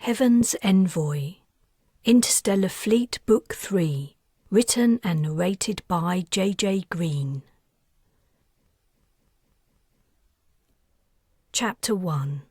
Heaven's Envoy, Interstellar Fleet Book 3, written and narrated by J.J. Green. Chapter 1.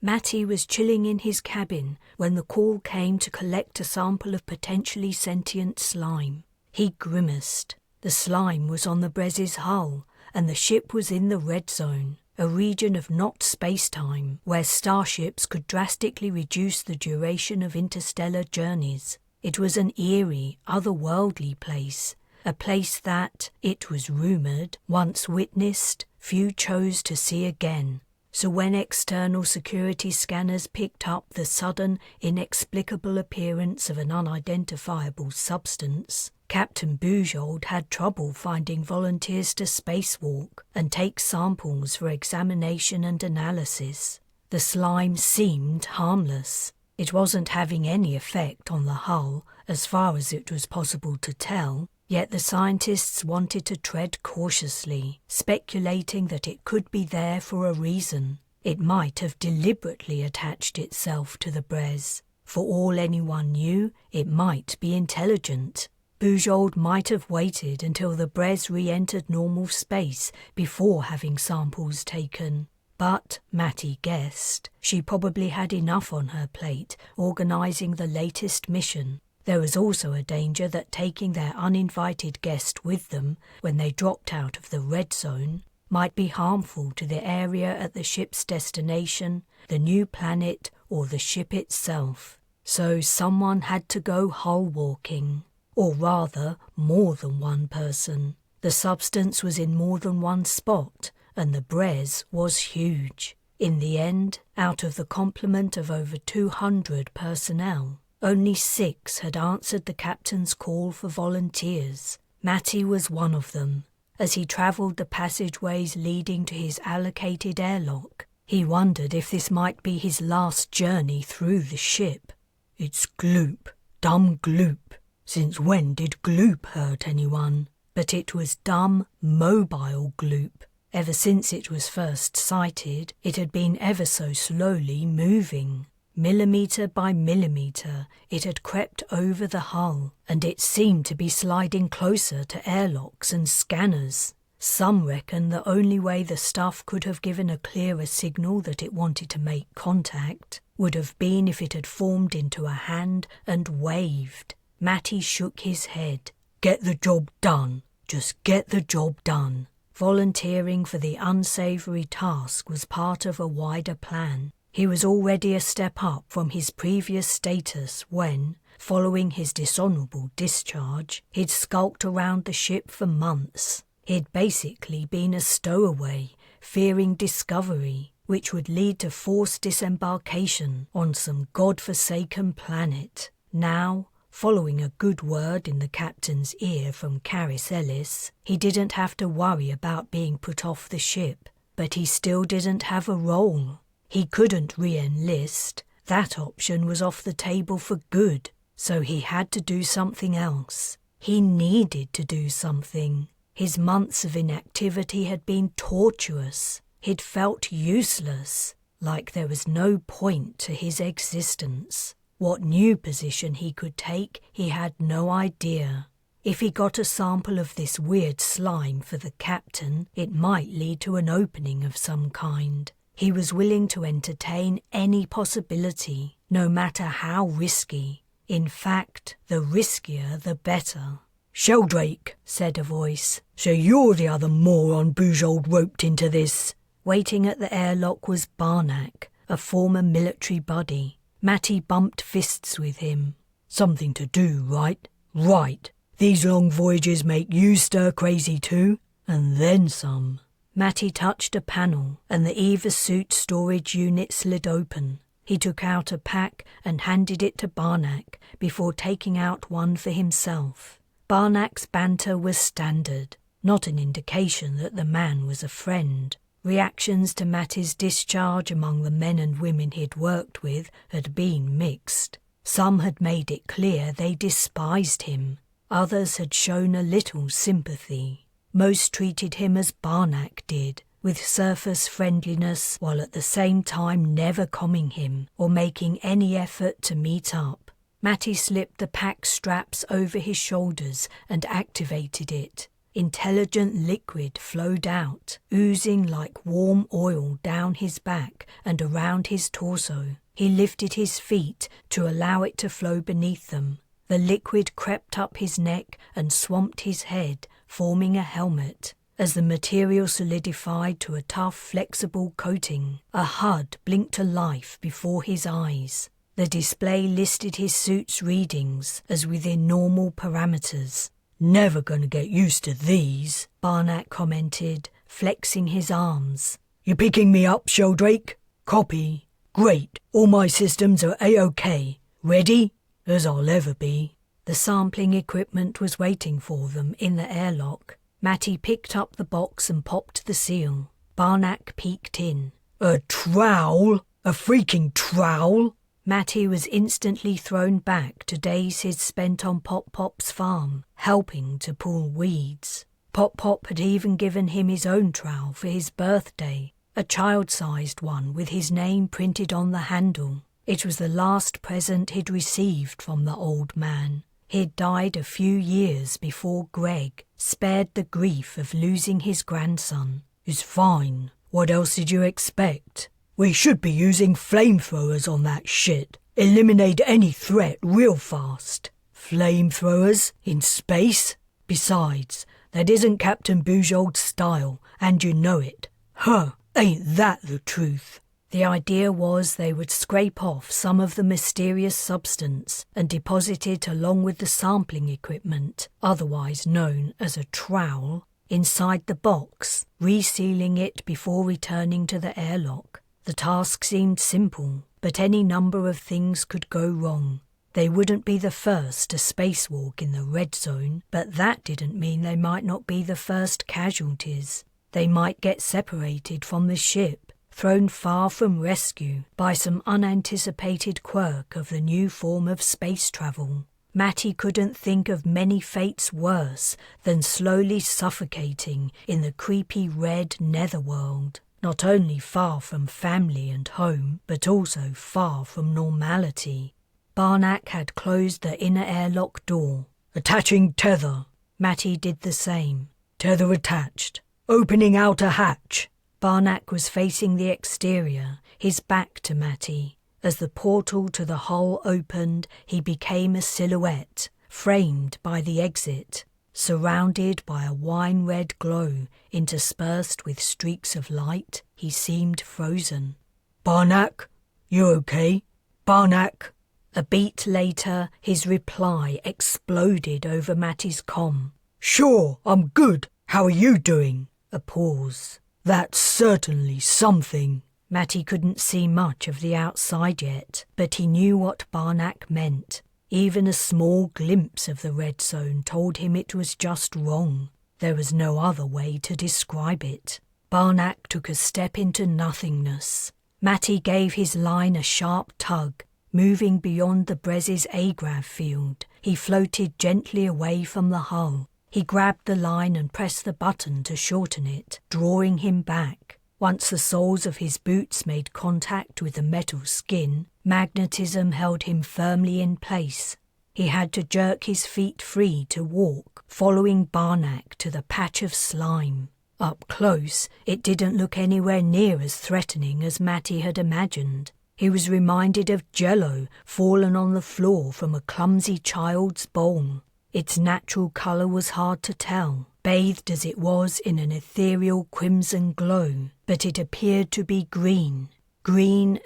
Matty was chilling in his cabin when the call came to collect a sample of potentially sentient slime. He grimaced. The slime was on the Bres's hull, and the ship was in the red zone, a region of not space-time where starships could drastically reduce the duration of interstellar journeys. It was an eerie, otherworldly place, a place that, it was rumoured, once witnessed, few chose to see again. So when external security scanners picked up the sudden, inexplicable appearance of an unidentifiable substance, Captain Bujold had trouble finding volunteers to spacewalk and take samples for examination and analysis. The slime seemed harmless. It wasn't having any effect on the hull, as far as it was possible to tell, yet the scientists wanted to tread cautiously, speculating that it could be there for a reason. It might have deliberately attached itself to the Bres. For all anyone knew, it might be intelligent. Bujold might have waited until the Bres re-entered normal space before having samples taken. But, Matty guessed, she probably had enough on her plate organising the latest mission. There was also a danger that taking their uninvited guest with them when they dropped out of the red zone might be harmful to the area at the ship's destination, the new planet, or the ship itself. So someone had to go hull walking. Or rather, more than one person. The substance was in more than one spot, and the Bres was huge. In the end, out of the complement of over 200 personnel, only 6 had answered the captain's call for volunteers. Matty was one of them. As he travelled the passageways leading to his allocated airlock, he wondered if this might be his last journey through the ship. It's gloop, dumb gloop. Since when did gloop hurt anyone? But it was dumb, mobile gloop. Ever since it was first sighted, it had been ever so slowly moving. Millimetre by millimetre, it had crept over the hull, and it seemed to be sliding closer to airlocks and scanners. Some reckon the only way the stuff could have given a clearer signal that it wanted to make contact would have been if it had formed into a hand and waved. Matty shook his head. Get the job done. Just get the job done. Volunteering for the unsavoury task was part of a wider plan. He was already a step up from his previous status when, following his dishonourable discharge, he'd skulked around the ship for months. He'd basically been a stowaway, fearing discovery, which would lead to forced disembarkation on some god-forsaken planet. Now, following a good word in the captain's ear from Caris Ellis, he didn't have to worry about being put off the ship, but he still didn't have a role. He couldn't re-enlist. That option was off the table for good, so he had to do something else. He needed to do something. His months of inactivity had been tortuous. He'd felt useless, like there was no point to his existence. What new position he could take, he had no idea. If he got a sample of this weird slime for the captain, it might lead to an opening of some kind. He was willing to entertain any possibility, no matter how risky. In fact, the riskier the better. "Sheldrake," said a voice. "So you're the other moron Bujold roped into this." Waiting at the airlock was Barnack, a former military buddy. Matty bumped fists with him. "Something to do, right? Right. These long voyages make you stir crazy too? And then some." Matty touched a panel, and the Eva suit storage unit slid open. He took out a pack and handed it to Barnack before taking out one for himself. Barnack's banter was standard, not an indication that the man was a friend. Reactions to Matty's discharge among the men and women he'd worked with had been mixed. Some had made it clear they despised him. Others had shown a little sympathy. Most treated him as Barnack did, with surface friendliness while at the same time never calming him or making any effort to meet up. Matty slipped the pack straps over his shoulders and activated it. Intelligent liquid flowed out, oozing like warm oil down his back and around his torso. He lifted his feet to allow it to flow beneath them. The liquid crept up his neck and swamped his head, forming a helmet. As the material solidified to a tough, flexible coating, a HUD blinked to life before his eyes. The display listed his suit's readings as within normal parameters. "Never gonna get used to these," Barnack commented, flexing his arms. "You picking me up, Sheldrake? Copy. Great. All my systems are A-OK. Ready? As I'll ever be." The sampling equipment was waiting for them in the airlock. Matty picked up the box and popped the seal. Barnack peeked in. "A trowel? A freaking trowel?" Matty was instantly thrown back to days he'd spent on Pop Pop's farm, helping to pull weeds. Pop Pop had even given him his own trowel for his birthday, a child-sized one with his name printed on the handle. It was the last present he'd received from the old man. He'd died a few years before Greg spared the grief of losing his grandson. "It's fine. What else did you expect? We should be using flamethrowers on that shit. Eliminate any threat real fast." "Flamethrowers? In space? Besides, that isn't Captain Bujold's style, and you know it." "Huh, ain't that the truth?" The idea was they would scrape off some of the mysterious substance and deposit it along with the sampling equipment, otherwise known as a trowel, inside the box, resealing it before returning to the airlock. The task seemed simple, but any number of things could go wrong. They wouldn't be the first to spacewalk in the red zone, but that didn't mean they might not be the first casualties. They might get separated from the ship, thrown far from rescue by some unanticipated quirk of the new form of space travel. Matty couldn't think of many fates worse than slowly suffocating in the creepy red netherworld, not only far from family and home, but also far from normality. Barnack had closed the inner airlock door. "Attaching tether." Matty did the same. "Tether attached. Opening outer hatch." Barnack was facing the exterior, his back to Matty. As the portal to the hull opened, he became a silhouette, framed by the exit, surrounded by a wine-red glow interspersed with streaks of light. He seemed frozen. "Barnack, you okay? Barnack?" A beat later, his reply exploded over Matty's comm. "Sure, I'm good. How are you doing?" A pause. "That's certainly something." Matty couldn't see much of the outside yet, but he knew what Barnack meant. Even a small glimpse of the red zone told him it was just wrong. There was no other way to describe it. Barnack took a step into nothingness. Matty gave his line a sharp tug. Moving beyond the Bres's agrav field, he floated gently away from the hull. He grabbed the line and pressed the button to shorten it, drawing him back. Once the soles of his boots made contact with the metal skin, magnetism held him firmly in place. He had to jerk his feet free to walk, following Barnack to the patch of slime. Up close, it didn't look anywhere near as threatening as Matty had imagined. He was reminded of jello fallen on the floor from a clumsy child's bowl. Its natural colour was hard to tell, bathed as it was in an ethereal crimson glow, but it appeared to be green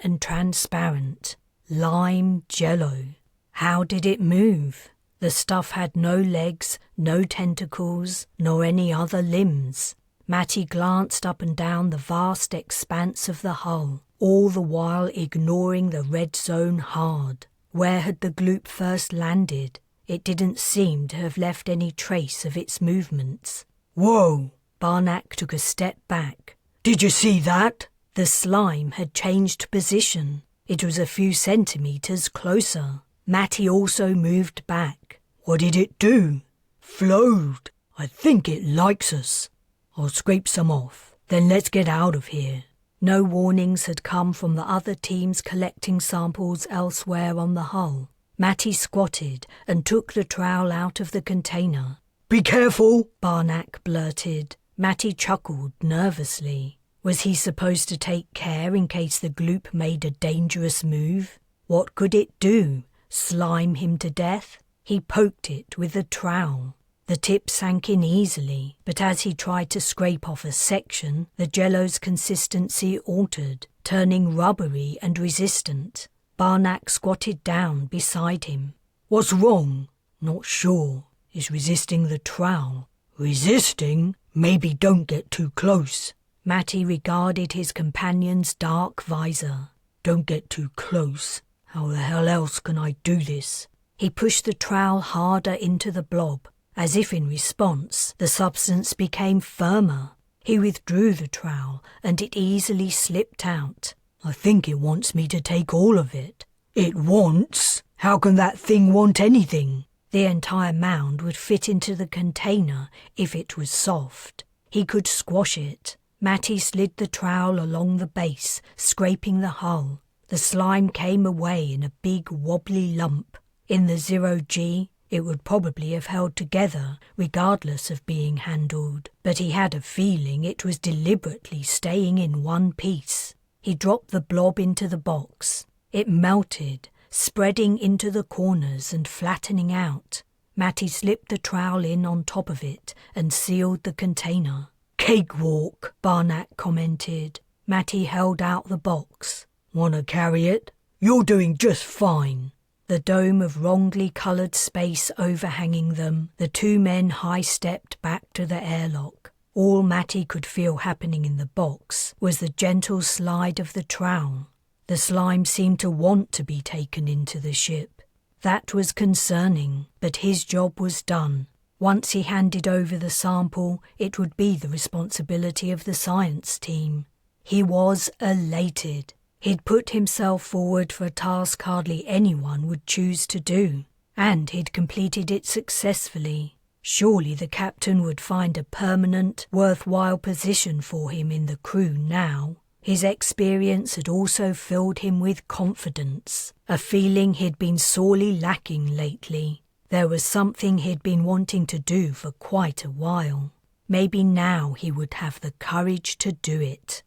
and transparent. Lime jello. How did it move? The stuff had no legs, no tentacles, nor any other limbs. Matty glanced up and down the vast expanse of the hull, all the while ignoring the red zone hard. Where had the gloop first landed? It didn't seem to have left any trace of its movements. "Whoa!" Barnack took a step back. "Did you see that?" The slime had changed position. It was a few centimetres closer. Matty also moved back. "What did it do?" "Flowed. I think it likes us. I'll scrape some off." Then let's get out of here. No warnings had come from the other teams collecting samples elsewhere on the hull. Matty squatted and took the trowel out of the container. "Be careful," Barnack blurted. Matty chuckled nervously. Was he supposed to take care in case the gloop made a dangerous move? What could it do? Slime him to death? He poked it with the trowel. The tip sank in easily, but as he tried to scrape off a section, the jello's consistency altered, turning rubbery and resistant. Barnack squatted down beside him. "What's wrong?" "Not sure. It's resisting the trowel." "Resisting? Maybe don't get too close." Matty regarded his companion's dark visor. "Don't get too close. How the hell else can I do this?" He pushed the trowel harder into the blob. As if in response, the substance became firmer. He withdrew the trowel, and it easily slipped out. "I think it wants me to take all of it." "It wants? How can that thing want anything?" The entire mound would fit into the container if it was soft. He could squash it. Matty slid the trowel along the base, scraping the hull. The slime came away in a big wobbly lump. In the 0G, it would probably have held together, regardless of being handled, but he had a feeling it was deliberately staying in one piece. He dropped the blob into the box. It melted, spreading into the corners and flattening out. Matty slipped the trowel in on top of it and sealed the container. "Cakewalk," Barnack commented. Matty held out the box. "Wanna carry it? You're doing just fine." The dome of wrongly coloured space overhanging them, the two men high-stepped back to the airlock. All Matty could feel happening in the box was the gentle slide of the trowel. The slime seemed to want to be taken into the ship. That was concerning, but his job was done. Once he handed over the sample, it would be the responsibility of the science team. He was elated. He'd put himself forward for a task hardly anyone would choose to do, and he'd completed it successfully. Surely the captain would find a permanent, worthwhile position for him in the crew now. His experience had also filled him with confidence, a feeling he'd been sorely lacking lately. There was something he'd been wanting to do for quite a while. Maybe now he would have the courage to do it.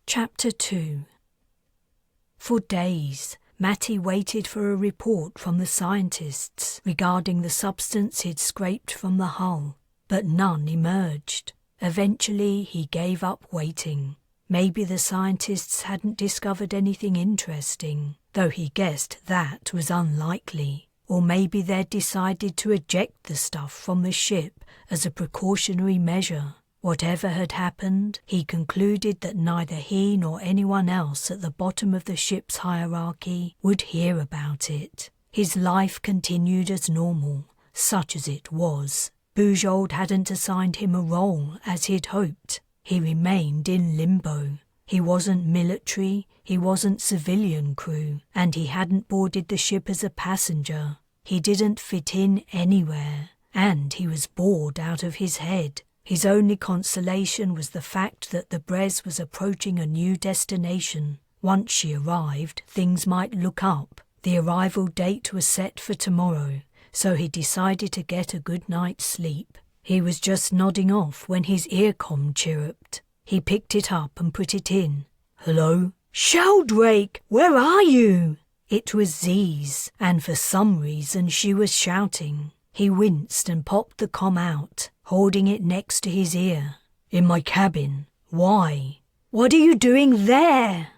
Chapter 2. For days, Matty waited for a report from the scientists regarding the substance he'd scraped from the hull, but none emerged. Eventually, he gave up waiting. Maybe the scientists hadn't discovered anything interesting, though he guessed that was unlikely. Or maybe they'd decided to eject the stuff from the ship as a precautionary measure. Whatever had happened, he concluded that neither he nor anyone else at the bottom of the ship's hierarchy would hear about it. His life continued as normal, such as it was. Bujold hadn't assigned him a role as he'd hoped. He remained in limbo. He wasn't military, he wasn't civilian crew, and he hadn't boarded the ship as a passenger. He didn't fit in anywhere, and he was bored out of his head. His only consolation was the fact that the Bres was approaching a new destination. Once she arrived, things might look up. The arrival date was set for tomorrow, so he decided to get a good night's sleep. He was just nodding off when his earcom chirruped. He picked it up and put it in. "Hello?" "Sheldrake, where are you?" It was Z's, and for some reason she was shouting. He winced and popped the comm out, holding it next to his ear. "In my cabin. Why?" "What are you doing there?"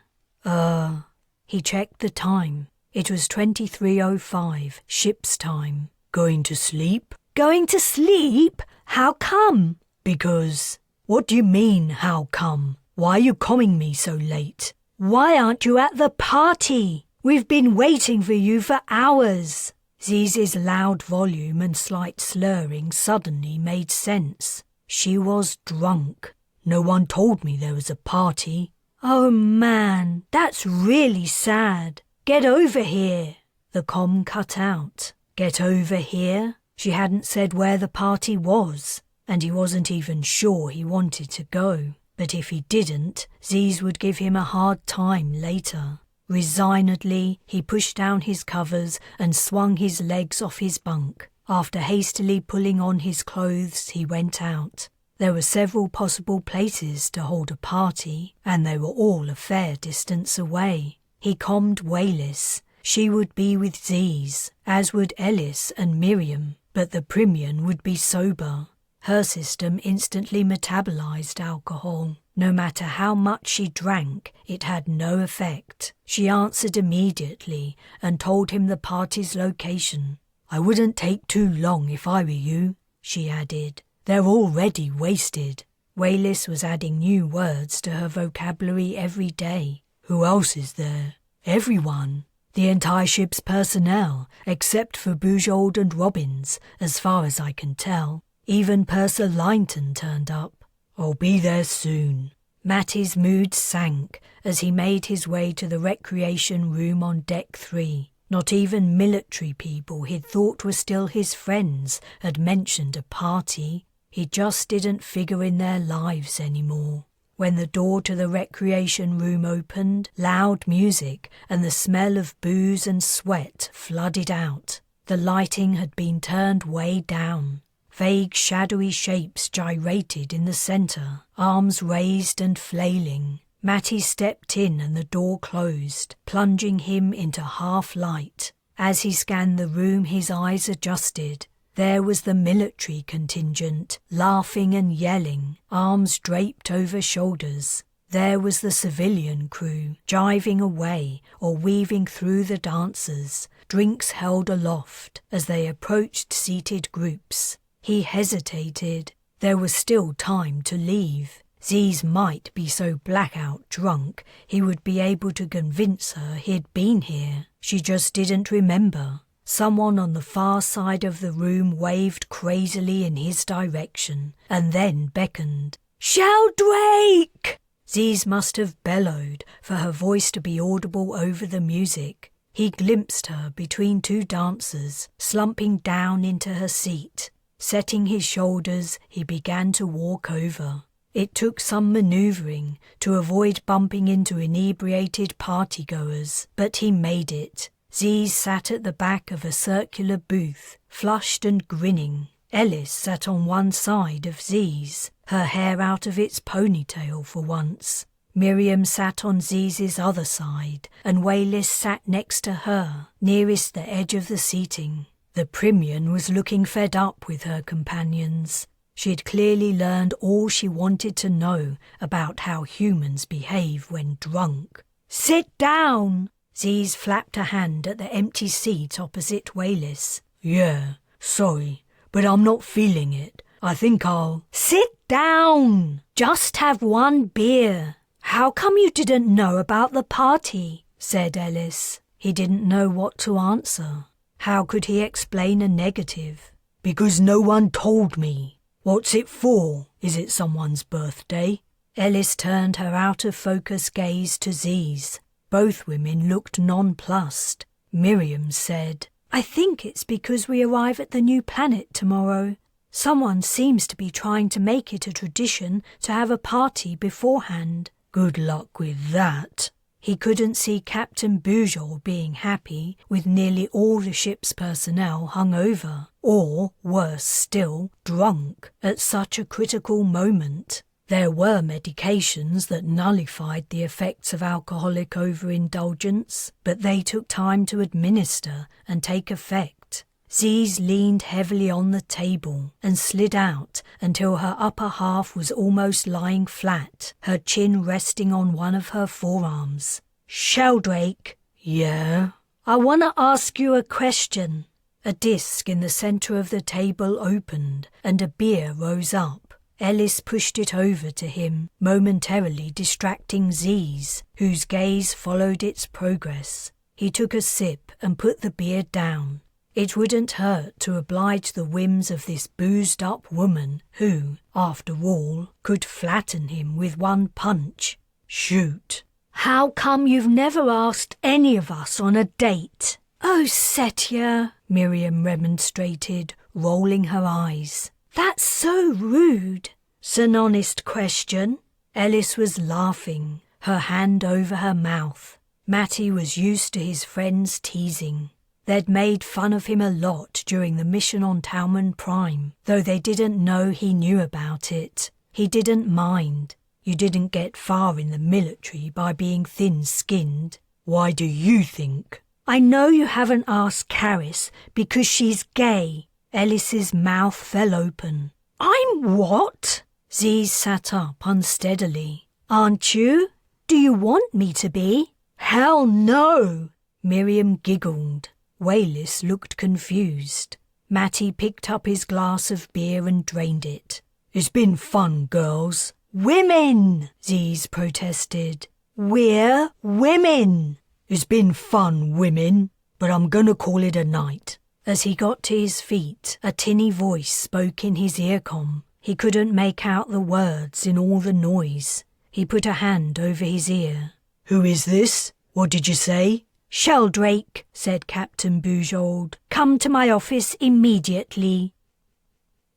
He checked the time. It was 23:05, ship's time. "Going to sleep?" "Going to sleep? How come?" "Because..." "What do you mean, how come? Why are you comming me so late?" "Why aren't you at the party? We've been waiting for you for hours." Ziz's loud volume and slight slurring suddenly made sense. She was drunk. "No one told me there was a party." "Oh man, that's really sad. Get over here." The comm cut out. Get over here? She hadn't said where the party was. and he wasn't even sure he wanted to go. But if he didn't, Ziz would give him a hard time later. Resignedly, he pushed down his covers and swung his legs off his bunk. After hastily pulling on his clothes, he went out. There were several possible places to hold a party, and they were all a fair distance away. He calmed Wayless. She would be with Ziz, as would Ellis and Miriam, but the Primyan would be sober. Her system instantly metabolized alcohol. No matter how much she drank, it had no effect. She answered immediately and told him the party's location. "I wouldn't take too long if I were you," she added. "They're already wasted." Wayless was adding new words to her vocabulary every day. "Who else is there?" "Everyone. The entire ship's personnel, except for Bujold and Robbins, as far as I can tell. Even Purser Linton turned up. I'll be there soon." Matty's mood sank as he made his way to the recreation room on Deck 3. Not even military people he'd thought were still his friends had mentioned a party. He just didn't figure in their lives anymore. When the door to the recreation room opened, loud music and the smell of booze and sweat flooded out. The lighting had been turned way down. Vague shadowy shapes gyrated in the centre, arms raised and flailing. Matty stepped in and the door closed, plunging him into half light. As he scanned the room, his eyes adjusted. There was the military contingent, laughing and yelling, arms draped over shoulders. There was the civilian crew, jiving away or weaving through the dancers, drinks held aloft as they approached seated groups. He hesitated. There was still time to leave. Ziz might be so blackout drunk he would be able to convince her he'd been here. She just didn't remember. Someone on the far side of the room waved crazily in his direction and then beckoned. "Sheldrake!" Ziz must have bellowed for her voice to be audible over the music. He glimpsed her between two dancers, slumping down into her seat. Setting his shoulders, he began to walk over. It took some manoeuvring to avoid bumping into inebriated partygoers, but he made it. Ziz sat at the back of a circular booth, flushed and grinning. Ellis sat on one side of Z's, her hair out of its ponytail for once. Miriam sat on Ziz's other side, and Wayless sat next to her, nearest the edge of the seating. The Primyan was looking fed up with her companions. She'd clearly learned all she wanted to know about how humans behave when drunk. "Sit down!" Ziz flapped a hand at the empty seat opposite Wayless. "Yeah, sorry, but I'm not feeling it. I think I'll—" "Sit down! Just have one beer." "How come you didn't know about the party?" said Ellis. He didn't know what to answer. How could he explain a negative? "Because no one told me." "What's it for? Is it someone's birthday?" Ellis turned her out-of-focus gaze to Ziz. Both women looked nonplussed. Miriam said, "I think it's because we arrive at the new planet tomorrow. Someone seems to be trying to make it a tradition to have a party beforehand." "Good luck with that." He couldn't see Captain Bujold being happy with nearly all the ship's personnel hungover, or, worse still, drunk, at such a critical moment. There were medications that nullified the effects of alcoholic overindulgence, but they took time to administer and take effect. Ziz leaned heavily on the table and slid out until her upper half was almost lying flat, her chin resting on one of her forearms. "Sheldrake." "Yeah?" "I want to ask you a question." A disc in the centre of the table opened and a beer rose up. Ellis pushed it over to him, momentarily distracting Ziz, whose gaze followed its progress. He took a sip and put the beer down. It wouldn't hurt to oblige the whims of this boozed-up woman who, after all, could flatten him with one punch. "Shoot." "How come you've never asked any of us on a date?" "Oh, Setya," Miriam remonstrated, rolling her eyes. That's so rude. "'S an honest question." Ellis was laughing, her hand over her mouth. Matty was used to his friends teasing. They'd made fun of him a lot during the mission on Talman Prime, though they didn't know he knew about it. He didn't mind. You didn't get far in the military by being thin-skinned. "Why do you think?" "I know you haven't asked Caris because she's gay." Ellis's mouth fell open. "I'm what?" Ziz sat up unsteadily. "Aren't you? Do you want me to be?" "Hell no!" Miriam giggled. Wayless looked confused. Matty picked up his glass of beer and drained it. "It's been fun, girls." "Women!" Ziz protested. "We're women!" "It's been fun, women, but I'm gonna call it a night." As he got to his feet, a tinny voice spoke in his earcom. He couldn't make out the words in all the noise. He put a hand over his ear. "Who is this? What did you say?" "Sheldrake," said Captain Bujold. "Come to my office immediately."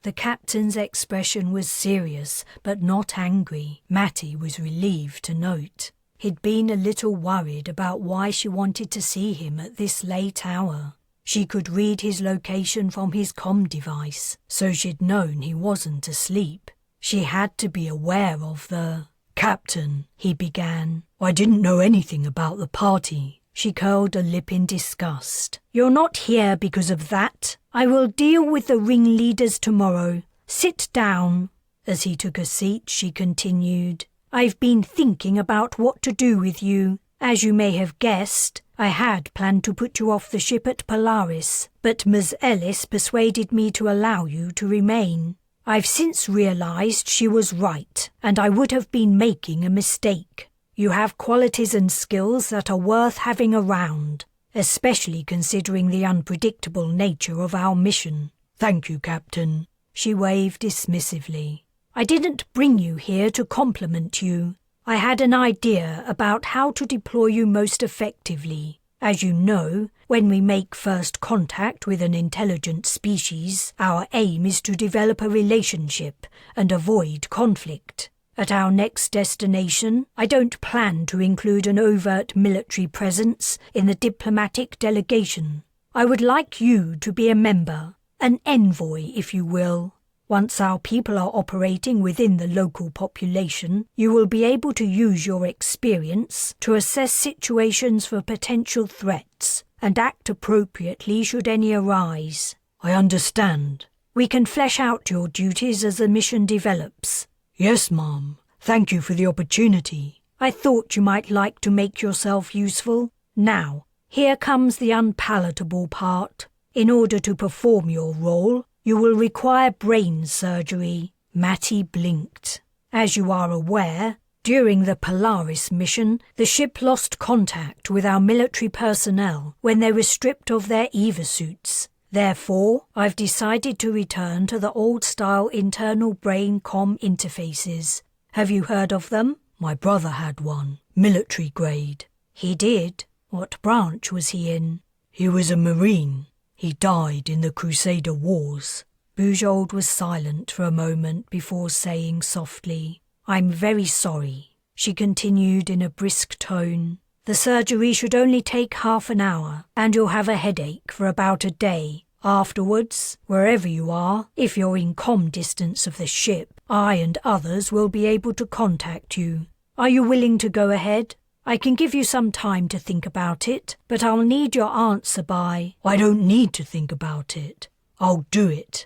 The captain's expression was serious, but not angry. Matty was relieved to note. He'd been a little worried about why she wanted to see him at this late hour. She could read his location from his comm device, so she'd known he wasn't asleep. She had to be aware of the... "Captain," he began, "I didn't know anything about the party." She curled a lip in disgust. "You're not here because of that. I will deal with the ringleaders tomorrow. Sit down." As he took a seat, she continued, "I've been thinking about what to do with you. As you may have guessed, I had planned to put you off the ship at Polaris, but Ms. Ellis persuaded me to allow you to remain. I've since realized she was right, and I would have been making a mistake. You have qualities and skills that are worth having around, especially considering the unpredictable nature of our mission." "Thank you, Captain." She waved dismissively. "I didn't bring you here to compliment you. I had an idea about how to deploy you most effectively. As you know, when we make first contact with an intelligent species, our aim is to develop a relationship and avoid conflict. At our next destination, I don't plan to include an overt military presence in the diplomatic delegation. I would like you to be a member, an envoy, if you will. Once our people are operating within the local population, you will be able to use your experience to assess situations for potential threats and act appropriately should any arise." "I understand." "We can flesh out your duties as the mission develops." "Yes, Ma'am. Thank you for the opportunity." "I thought you might like to make yourself useful. Now, here comes the unpalatable part. In order to perform your role, you will require brain surgery." Matty blinked. "As you are aware, during the Polaris mission, the ship lost contact with our military personnel when they were stripped of their EVA suits. Therefore, I've decided to return to the old-style internal brain comm interfaces. Have you heard of them?" "My brother had one, military grade." "He did? What branch was he in?" "He was a Marine. He died in the Crusader Wars." Bujold was silent for a moment before saying softly, "I'm very sorry." She continued in a brisk tone, "The surgery should only take half an hour, and you'll have a headache for about a day. Afterwards, wherever you are, if you're in comm distance of the ship, I and others will be able to contact you. Are you willing to go ahead? I can give you some time to think about it, but I'll need your answer by..." "I don't need to think about it. I'll do it."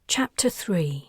Chapter 3.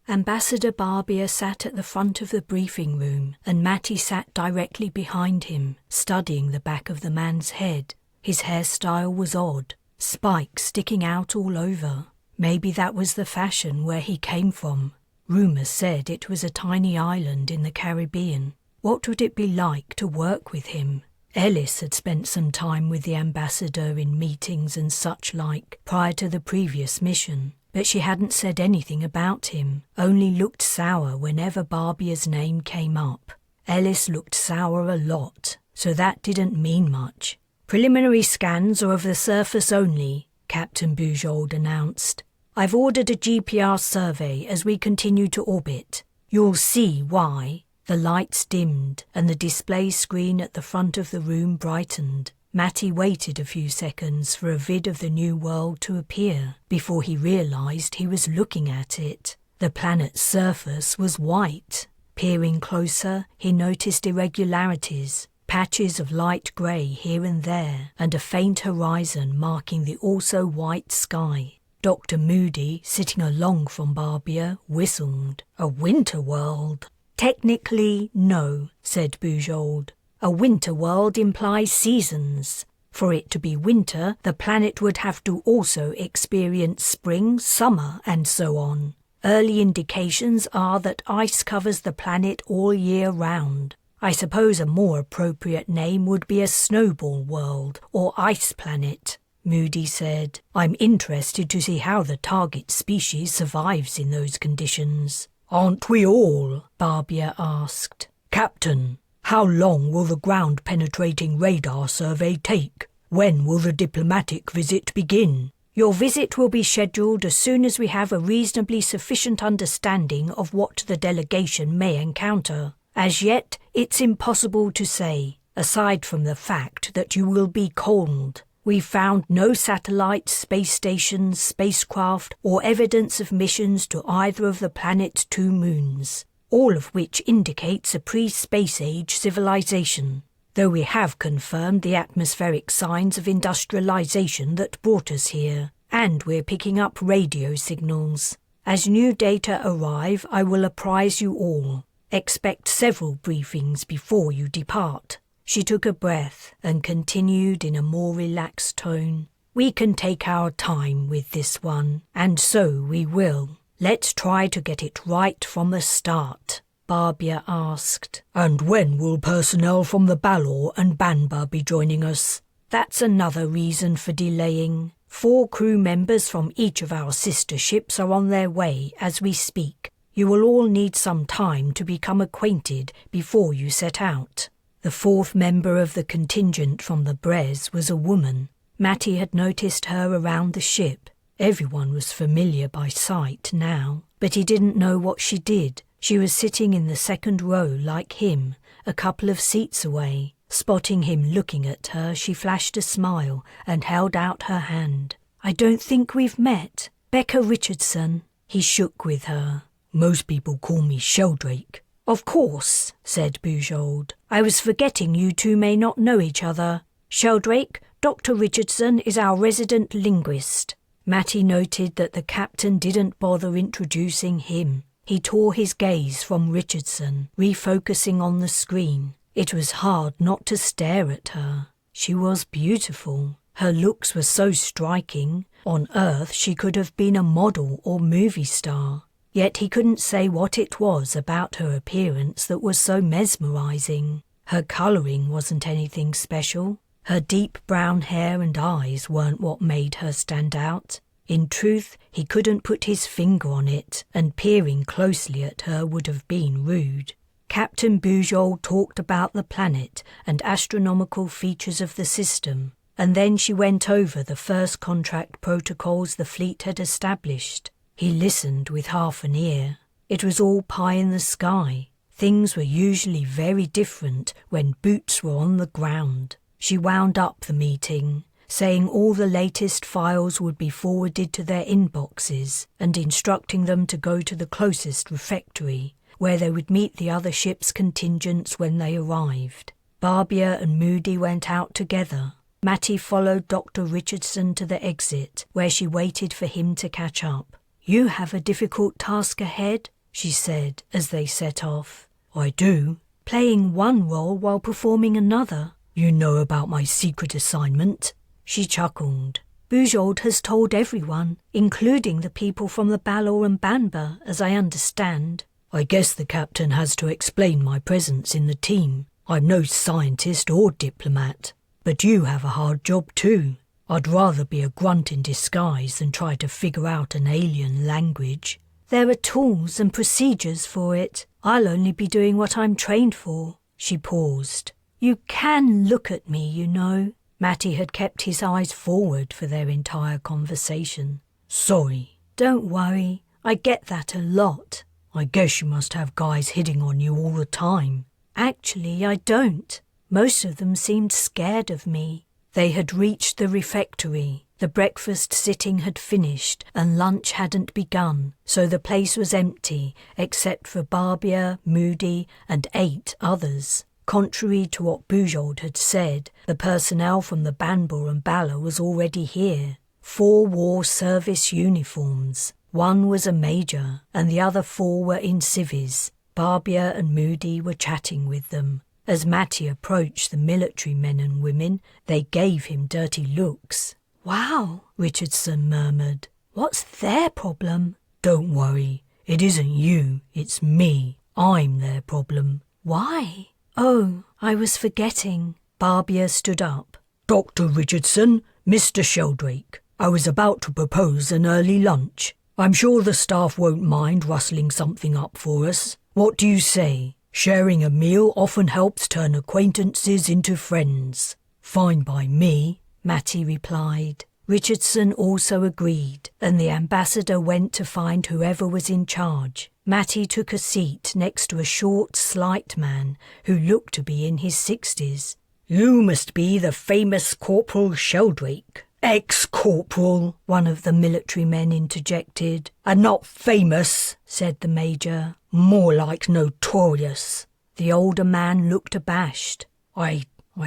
Ambassador Barbier sat at the front of the briefing room, and Matty sat directly behind him, studying the back of the man's head. His hairstyle was odd, spikes sticking out all over. Maybe that was the fashion where he came from. Rumour said it was a tiny island in the Caribbean. What would it be like to work with him? Ellis had spent some time with the ambassador in meetings and such like prior to the previous mission, but she hadn't said anything about him, only looked sour whenever Barbier's name came up. Ellis looked sour a lot, so that didn't mean much. Preliminary scans are of the surface only, Captain Bujold announced. I've ordered a GPR survey as we continue to orbit. You'll see why. The lights dimmed and the display screen at the front of the room brightened. Matty waited a few seconds for a vid of the new world to appear before he realised he was looking at it. The planet's surface was white. Peering closer, he noticed irregularities, patches of light grey here and there, and a faint horizon marking the also white sky. Dr. Moody, sitting along from Barbia, whistled. A winter world. Technically, no, said Bujold. A winter world implies seasons. For it to be winter, the planet would have to also experience spring, summer, and so on. Early indications are that ice covers the planet all year round. I suppose a more appropriate name would be a snowball world or ice planet, Moody said. I'm interested to see how the target species survives in those conditions. Aren't we all? Barbia asked. Captain, how long will the ground-penetrating radar survey take? When will the diplomatic visit begin? Your visit will be scheduled as soon as we have a reasonably sufficient understanding of what the delegation may encounter. As yet, it's impossible to say, aside from the fact that you will be cold. We've found no satellites, space stations, spacecraft, or evidence of missions to either of the planet's 2 moons, all of which indicates a pre-space age civilization, though we have confirmed the atmospheric signs of industrialization that brought us here, and we're picking up radio signals. As new data arrive, I will apprise you all. Expect several briefings before you depart. She took a breath and continued in a more relaxed tone. We can take our time with this one, and so we will. Let's try to get it right from the start, Barbia asked. And when will personnel from the Balor and Banba be joining us? That's another reason for delaying. 4 crew members from each of our sister ships are on their way as we speak. You will all need some time to become acquainted before you set out. The 4th member of the contingent from the Bres was a woman. Matty had noticed her around the ship. Everyone was familiar by sight now, but he didn't know what she did. She was sitting in the 2nd row like him, a couple of seats away. Spotting him looking at her, she flashed a smile and held out her hand. I don't think we've met. Becca Richardson. He shook with her. Most people call me Sheldrake. Of course, said Bujold. I was forgetting you 2 may not know each other. Sheldrake, Dr. Richardson is our resident linguist. Matty noted that the captain didn't bother introducing him. He tore his gaze from Richardson, refocusing on the screen. It was hard not to stare at her. She was beautiful. Her looks were so striking. On Earth she could have been a model or movie star. Yet he couldn't say what it was about her appearance that was so mesmerising. Her colouring wasn't anything special. Her deep brown hair and eyes weren't what made her stand out. In truth, he couldn't put his finger on it, and peering closely at her would have been rude. Captain Bujold talked about the planet and astronomical features of the system, and then she went over the first contract protocols the fleet had established. He listened with half an ear. It was all pie in the sky. Things were usually very different when boots were on the ground. She wound up the meeting, saying all the latest files would be forwarded to their inboxes and instructing them to go to the closest refectory, where they would meet the other ship's contingents when they arrived. Barbia and Moody went out together. Matty followed Dr. Richardson to the exit, where she waited for him to catch up. You have a difficult task ahead, she said as they set off. I do. Playing one role while performing another. You know about my secret assignment? She chuckled. Bujold has told everyone, including the people from the Balor and Banba, as I understand. I guess the captain has to explain my presence in the team. I'm no scientist or diplomat. But you have a hard job too. I'd rather be a grunt in disguise than try to figure out an alien language. There are tools and procedures for it. I'll only be doing what I'm trained for. She paused. You can look at me, you know. Matty had kept his eyes forward for their entire conversation. "Sorry." "Don't worry, I get that a lot." "I guess you must have guys hitting on you all the time." "Actually, I don't. Most of them seemed scared of me." They had reached the refectory. The breakfast sitting had finished and lunch hadn't begun, so the place was empty except for Barbia, Moody and 8 others. Contrary to what Bujold had said, the personnel from the Banbor and Bala was already here. 4 wore service uniforms. 1 was a major, and the other 4 were in civvies. Barbia and Moody were chatting with them. As Matty approached the military men and women, they gave him dirty looks. "Wow," Richardson murmured. "What's their problem?" "Don't worry. It isn't you, it's me. I'm their problem." "Why?" "Oh, I was forgetting." Barbia stood up. "Dr. Richardson, Mr. Sheldrake, I was about to propose an early lunch. I'm sure the staff won't mind rustling something up for us. What do you say? Sharing a meal often helps turn acquaintances into friends." "Fine by me," Matty replied. Richardson also agreed, and the ambassador went to find whoever was in charge. Matty took a seat next to a short, slight man who looked to be in his 60s. "You must be the famous Corporal Sheldrake." "Ex-corporal," one of the military men interjected. "And not famous," said the major. "More like notorious." The older man looked abashed. I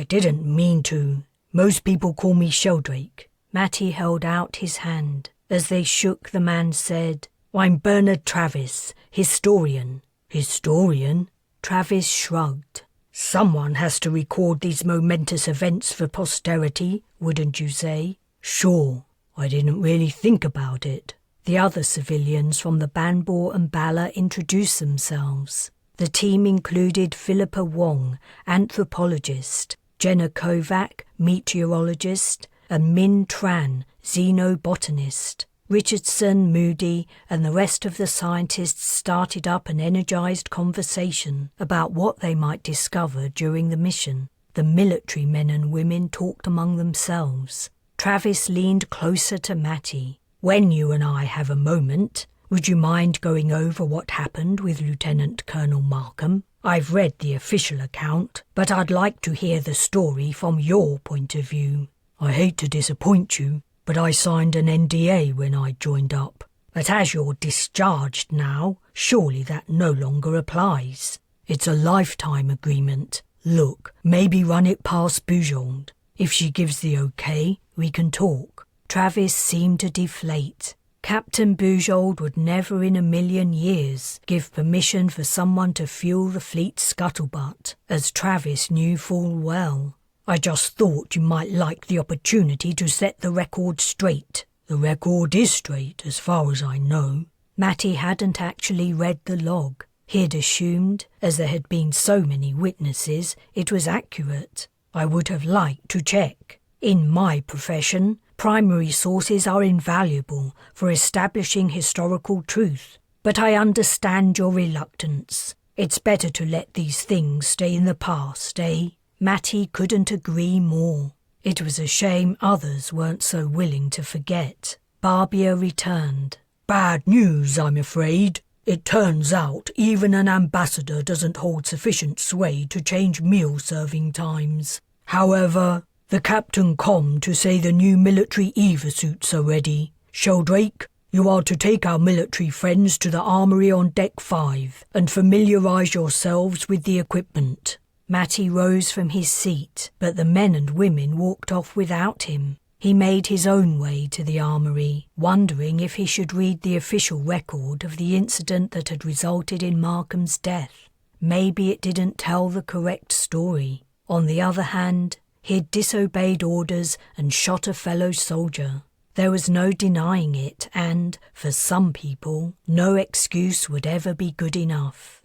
didn't mean to. Most people call me Sheldrake." Matty held out his hand. As they shook, the man said, "I'm Bernard Travis, historian." "Historian?" Travis shrugged. "Someone has to record these momentous events for posterity, wouldn't you say?" "Sure. I didn't really think about it." The other civilians from the Banbor and Bala introduced themselves. The team included Philippa Wong, anthropologist, Jenna Kovac, meteorologist, and Min Tran, xenobotanist. Richardson, Moody, and the rest of the scientists started up an energized conversation about what they might discover during the mission. The military men and women talked among themselves. Travis leaned closer to Matty. "When you and I have a moment, would you mind going over what happened with Lieutenant Colonel Markham? I've read the official account, but I'd like to hear the story from your point of view." "I hate to disappoint you, but I signed an NDA when I joined up. But as you're discharged now, surely that no longer applies." "It's a lifetime agreement. Look, maybe run it past Bujold. If she gives the okay, we can talk." Travis seemed to deflate. Captain Bujold would never in a million years give permission for someone to fuel the fleet's scuttlebutt, as Travis knew full well. "I just thought you might like the opportunity to set the record straight." "The record is straight, as far as I know." Matty hadn't actually read the log. He'd assumed, as there had been so many witnesses, it was accurate. "I would have liked to check. In my profession, primary sources are invaluable for establishing historical truth, but I understand your reluctance. It's better to let these things stay in the past, eh?" Matty couldn't agree more. It was a shame others weren't so willing to forget. Barbia returned. "Bad news, I'm afraid. It turns out even an ambassador doesn't hold sufficient sway to change meal-serving times. However, the captain come to say the new military EVA suits are ready. Sheldrake, you are to take our military friends to the armory on Deck 5 and familiarise yourselves with the equipment." Matty rose from his seat, but the men and women walked off without him. He made his own way to the armory, wondering if he should read the official record of the incident that had resulted in Markham's death. Maybe it didn't tell the correct story. On the other hand, he'd disobeyed orders and shot a fellow soldier. There was no denying it, and, for some people, no excuse would ever be good enough.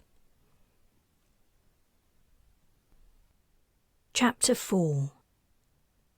Chapter 4.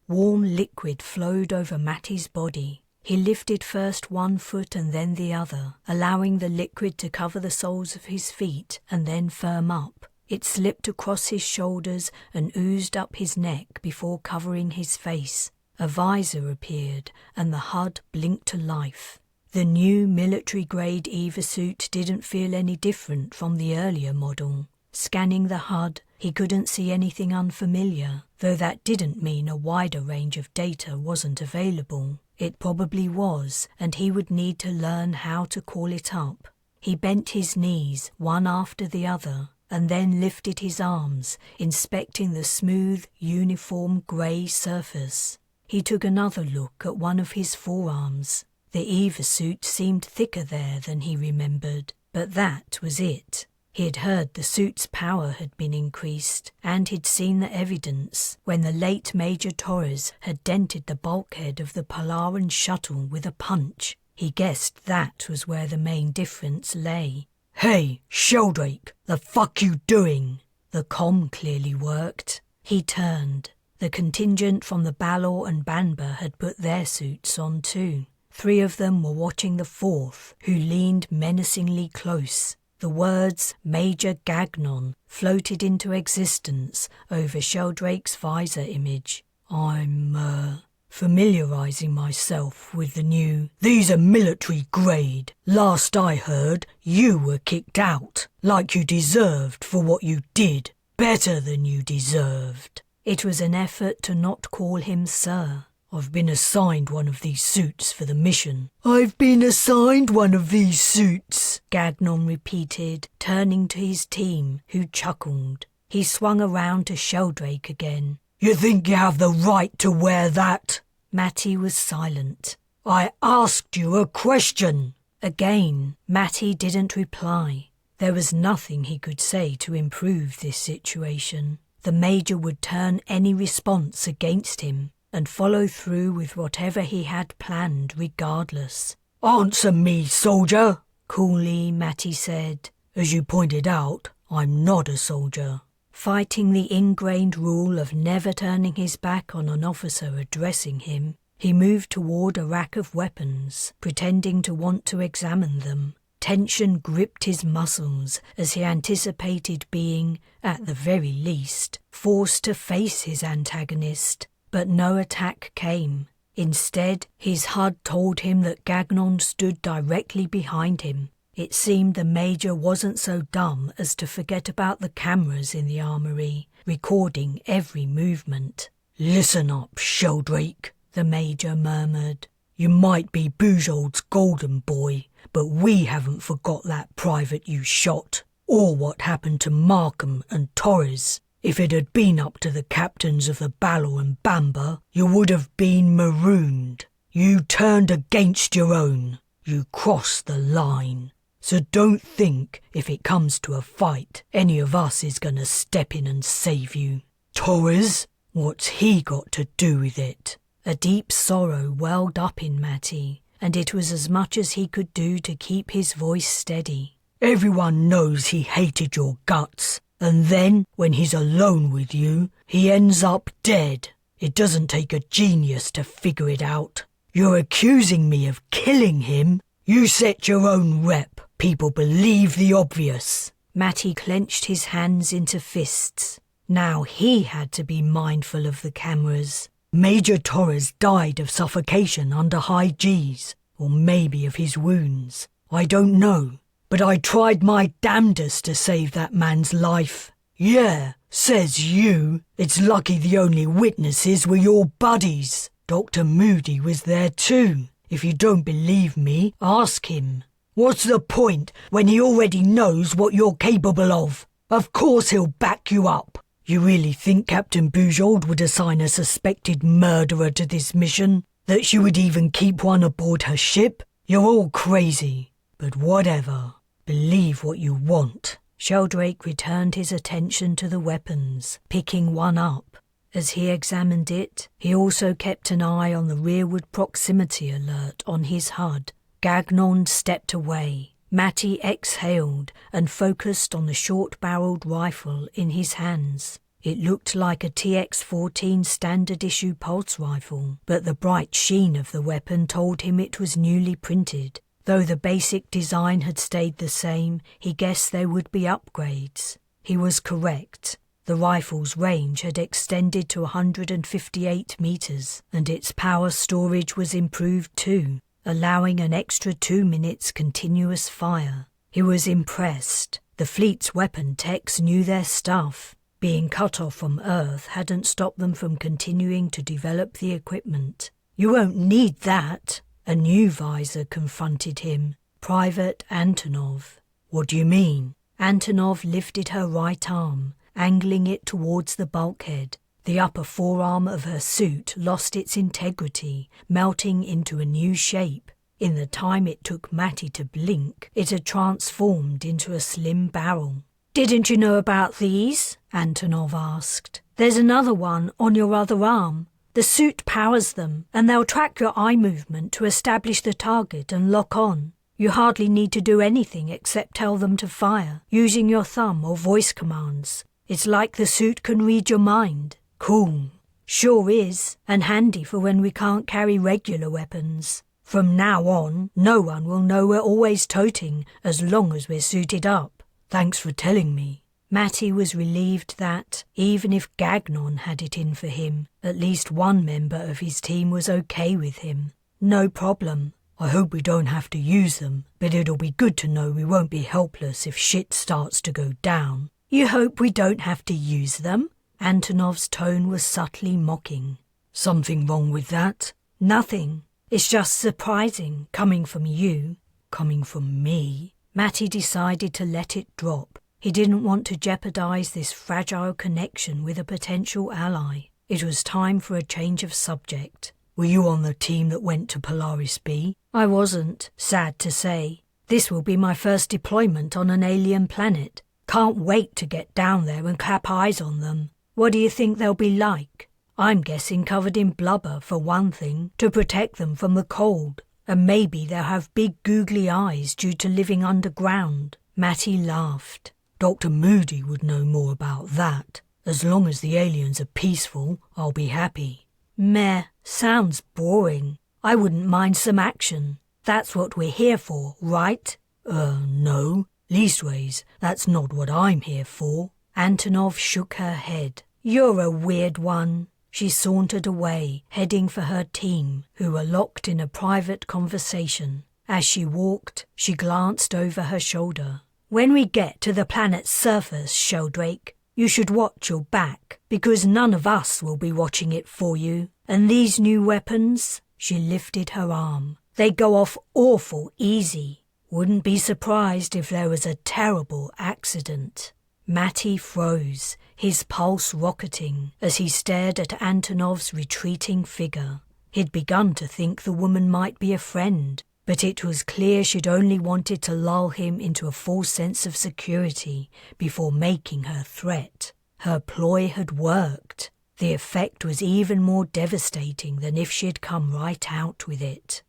Warm liquid flowed over Matty's body. He lifted first one foot and then the other, allowing the liquid to cover the soles of his feet and then firm up. It slipped across his shoulders and oozed up his neck before covering his face. A visor appeared, and the HUD blinked to life. The new military-grade EVA suit didn't feel any different from the earlier model. Scanning the HUD, he couldn't see anything unfamiliar, though that didn't mean a wider range of data wasn't available. It probably was, and he would need to learn how to call it up. He bent his knees, one after the other, and then lifted his arms, inspecting the smooth, uniform grey surface. He took another look at one of his forearms. The EVA suit seemed thicker there than he remembered, but that was it. He had heard the suit's power had been increased, and he'd seen the evidence when the late Major Torres had dented the bulkhead of the Polaran shuttle with a punch. He guessed that was where the main difference lay. "Hey, Sheldrake, the fuck you doing?" The comm clearly worked. He turned. The contingent from the Balor and Banba had put their suits on too. 3 of them were watching the 4th, who leaned menacingly close. The words Major Gagnon floated into existence over Sheldrake's visor image. "I'm, familiarising myself with the new... These are military grade. Last I heard, you were kicked out, like you deserved for what you did. Better than you deserved." It was an effort to not call him sir. "I've been assigned one of these suits for the mission." "I've been assigned one of these suits," Gagnon repeated, turning to his team, who chuckled. He swung around to Sheldrake again. "You think you have the right to wear that?" Matty was silent. "I asked you a question." Again, Matty didn't reply. There was nothing he could say to improve this situation. The Major would turn any response against him and follow through with whatever he had planned regardless. "Answer me, soldier!" Coolly, Matty said. "As you pointed out, I'm not a soldier." Fighting the ingrained rule of never turning his back on an officer addressing him, he moved toward a rack of weapons, pretending to want to examine them. Tension gripped his muscles as he anticipated being, at the very least, forced to face his antagonist. But no attack came. Instead, his HUD told him that Gagnon stood directly behind him. It seemed the Major wasn't so dumb as to forget about the cameras in the armory, recording every movement. "Listen up, Sheldrake," the Major murmured. "You might be Bujold's golden boy, but we haven't forgot that private you shot, or what happened to Markham and Torres. If it had been up to the captains of the Balor and Bamba, you would have been marooned. You turned against your own. You crossed the line. So don't think, if it comes to a fight, any of us is gonna step in and save you. Torres? What's he got to do with it?" A deep sorrow welled up in Matty, and it was as much as he could do to keep his voice steady. "Everyone knows he hated your guts, and then, when he's alone with you, he ends up dead. It doesn't take a genius to figure it out. You're accusing me of killing him? You set your own rep. People believe the obvious." Matty clenched his hands into fists. Now he had to be mindful of the cameras. Major Torres died of suffocation under high Gs, or maybe of his wounds. I don't know, but I tried my damnedest to save that man's life. "Yeah, says you. It's lucky the only witnesses were your buddies. Dr. Moody was there too. If you don't believe me, ask him. What's the point when he already knows what you're capable of? Of course he'll back you up. You really think Captain Bujold would assign a suspected murderer to this mission? That she would even keep one aboard her ship? You're all crazy. But whatever. Believe what you want." Sheldrake returned his attention to the weapons, picking one up. As he examined it, he also kept an eye on the rearward proximity alert on his HUD. Gagnon stepped away. Matty exhaled and focused on the short-barreled rifle in his hands. It looked like a TX-14 standard-issue pulse rifle, but the bright sheen of the weapon told him it was newly printed. Though the basic design had stayed the same, he guessed there would be upgrades. He was correct. The rifle's range had extended to 158 meters, and its power storage was improved too, allowing an extra 2 minutes continuous fire. He was impressed. The fleet's weapon techs knew their stuff. Being cut off from Earth hadn't stopped them from continuing to develop the equipment. "You won't need that," a new visor confronted him. Private Antonov. "What do you mean?" Antonov lifted her right arm, angling it towards the bulkhead. The upper forearm of her suit lost its integrity, melting into a new shape. In the time it took Matty to blink, it had transformed into a slim barrel. "Didn't you know about these?" Antonov asked. "There's another one on your other arm. The suit powers them, and they'll track your eye movement to establish the target and lock on. You hardly need to do anything except tell them to fire, using your thumb or voice commands. It's like the suit can read your mind." "Cool." "Sure is, and handy for when we can't carry regular weapons. From now on, no one will know we're always toting as long as we're suited up." "Thanks for telling me." Matty was relieved that, even if Gagnon had it in for him, at least one member of his team was okay with him. "No problem. I hope we don't have to use them, but it'll be good to know we won't be helpless if shit starts to go down." "You hope we don't have to use them?" Antonov's tone was subtly mocking. "Something wrong with that?" "Nothing. It's just surprising, coming from you." "Coming from me?" Matty decided to let it drop. He didn't want to jeopardize this fragile connection with a potential ally. It was time for a change of subject. "Were you on the team that went to Polaris B?" "I wasn't, sad to say. This will be my first deployment on an alien planet. Can't wait to get down there and clap eyes on them. What do you think they'll be like?" "I'm guessing covered in blubber, for one thing, to protect them from the cold. And maybe they'll have big googly eyes due to living underground." Matty laughed. "Dr. Moody would know more about that. As long as the aliens are peaceful, I'll be happy." "Meh, sounds boring. I wouldn't mind some action. That's what we're here for, right?" No. Leastways, that's not what I'm here for." Antonov shook her head. "You're a weird one." She sauntered away, heading for her team, who were locked in a private conversation. As she walked, she glanced over her shoulder. "When we get to the planet's surface, Sheldrake, you should watch your back, because none of us will be watching it for you. And these new weapons," she lifted her arm, "they go off awful easy. Wouldn't be surprised if there was a terrible accident." Matty froze, his pulse rocketing, as he stared at Antonov's retreating figure. He'd begun to think the woman might be a friend, but it was clear she'd only wanted to lull him into a false sense of security before making her threat. Her ploy had worked. The effect was even more devastating than if she'd come right out with it.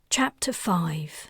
Chapter 5.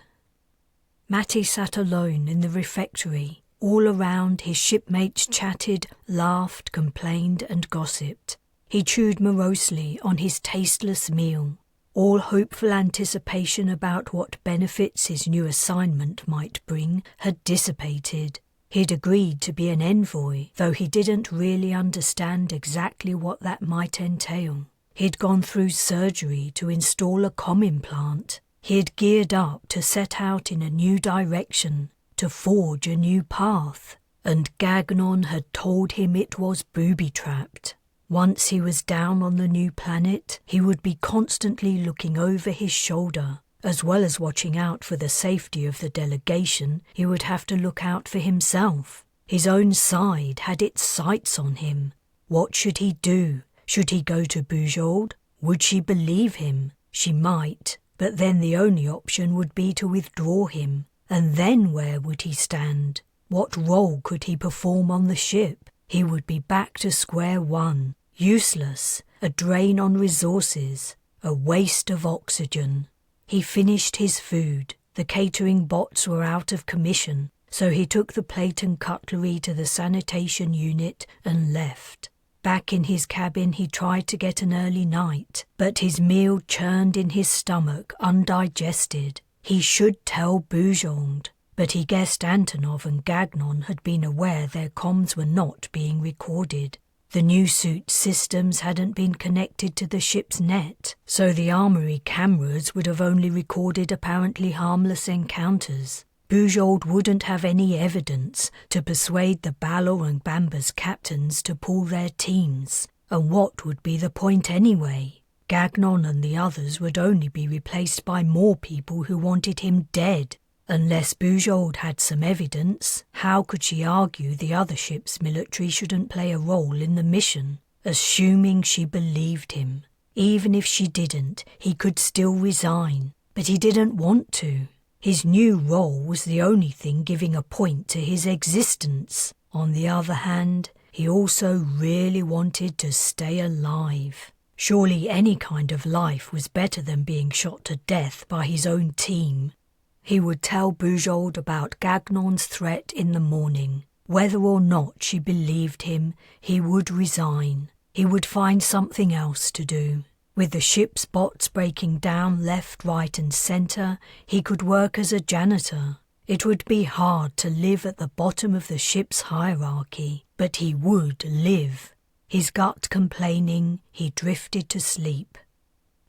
Matty sat alone in the refectory. All around, his shipmates chatted, laughed, complained and gossiped. He chewed morosely on his tasteless meal. All hopeful anticipation about what benefits his new assignment might bring had dissipated. He'd agreed to be an envoy, though he didn't really understand exactly what that might entail. He'd gone through surgery to install a comm implant. He had geared up to set out in a new direction, to forge a new path, and Gagnon had told him it was booby-trapped. Once he was down on the new planet, he would be constantly looking over his shoulder. As well as watching out for the safety of the delegation, he would have to look out for himself. His own side had its sights on him. What should he do? Should he go to Bujold? Would she believe him? She might. But then the only option would be to withdraw him, and then where would he stand? What role could he perform on the ship? He would be back to square one, useless, a drain on resources, a waste of oxygen. He finished his food. The catering bots were out of commission, so he took the plate and cutlery to the sanitation unit and left. Back in his cabin, he tried to get an early night, but his meal churned in his stomach undigested. He should tell Bujold, but he guessed Antonov and Gagnon had been aware their comms were not being recorded. The new suit systems hadn't been connected to the ship's net, so the armory cameras would have only recorded apparently harmless encounters. Bujold wouldn't have any evidence to persuade the Balor and Bamba's captains to pull their teams, and what would be the point anyway? Gagnon and the others would only be replaced by more people who wanted him dead. Unless Bujold had some evidence, how could she argue the other ship's military shouldn't play a role in the mission, assuming she believed him? Even if she didn't, he could still resign, but he didn't want to. His new role was the only thing giving a point to his existence. On the other hand, he also really wanted to stay alive. Surely any kind of life was better than being shot to death by his own team. He would tell Bujold about Gagnon's threat in the morning. Whether or not she believed him, he would resign. He would find something else to do. With the ship's bots breaking down left, right and centre, he could work as a janitor. It would be hard to live at the bottom of the ship's hierarchy, but he would live. His gut complaining, he drifted to sleep.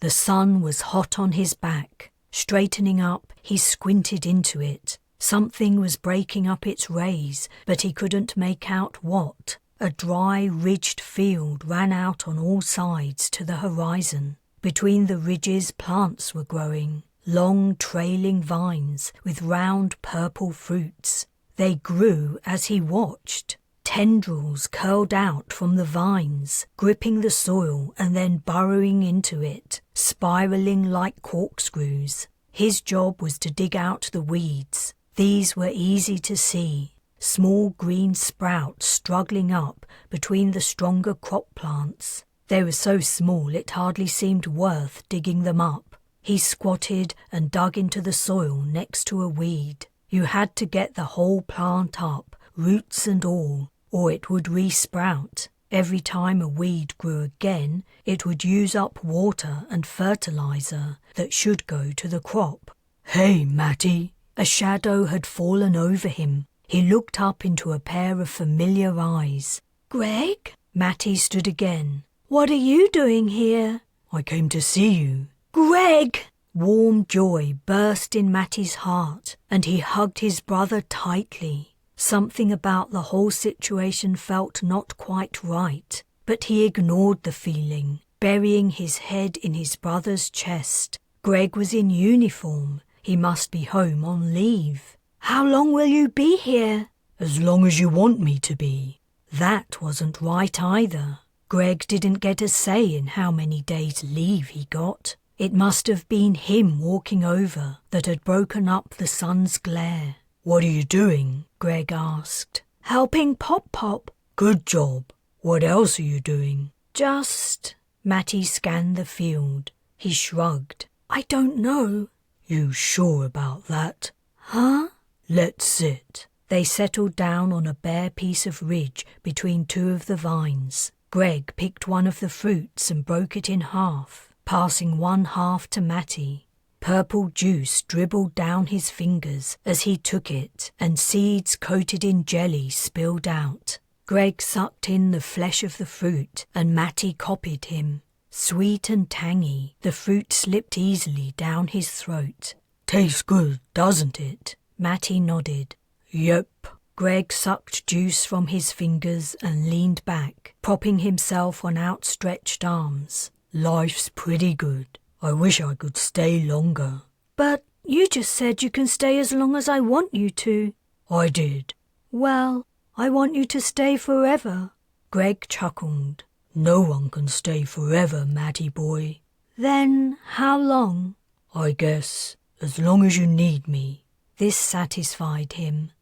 The sun was hot on his back. Straightening up, he squinted into it. Something was breaking up its rays, but he couldn't make out what. A dry, ridged field ran out on all sides to the horizon. Between the ridges, plants were growing, long trailing vines with round purple fruits. They grew as he watched. Tendrils curled out from the vines, gripping the soil and then burrowing into it, spiralling like corkscrews. His job was to dig out the weeds. These were easy to see, small green sprouts struggling up between the stronger crop plants. They were so small it hardly seemed worth digging them up. He squatted and dug into the soil next to a weed. You had to get the whole plant up, roots and all, or it would re-sprout. Every time a weed grew again, it would use up water and fertilizer that should go to the crop. "Hey, Matty!" A shadow had fallen over him. He looked up into a pair of familiar eyes. "Greg?" Matty stood again. "What are you doing here?" "I came to see you." "Greg!" Warm joy burst in Matty's heart, and he hugged his brother tightly. Something about the whole situation felt not quite right, but he ignored the feeling, burying his head in his brother's chest. Greg was in uniform. He must be home on leave. "How long will you be here?" "As long as you want me to be." That wasn't right either. Greg didn't get a say in how many days leave he got. It must have been him walking over that had broken up the sun's glare. "What are you doing?" Greg asked. "Helping Pop-Pop." "Good job. What else are you doing?" "Just..." Matty scanned the field. He shrugged. "I don't know." "You sure about that?" "Huh?" "Let's sit." They settled down on a bare piece of ridge between two of the vines. Greg picked one of the fruits and broke it in half, passing one half to Matty. Purple juice dribbled down his fingers as he took it, and seeds coated in jelly spilled out. Greg sucked in the flesh of the fruit, and Matty copied him. Sweet and tangy, the fruit slipped easily down his throat. "Tastes good, doesn't it?" Matty nodded. "Yep." Greg sucked juice from his fingers and leaned back, propping himself on outstretched arms. "Life's pretty good. I wish I could stay longer." "But you just said you can stay as long as I want you to." "I did." "Well, I want you to stay forever." Greg chuckled. "No one can stay forever, Matty boy." "Then how long?" "I guess as long as you need me." This satisfied him.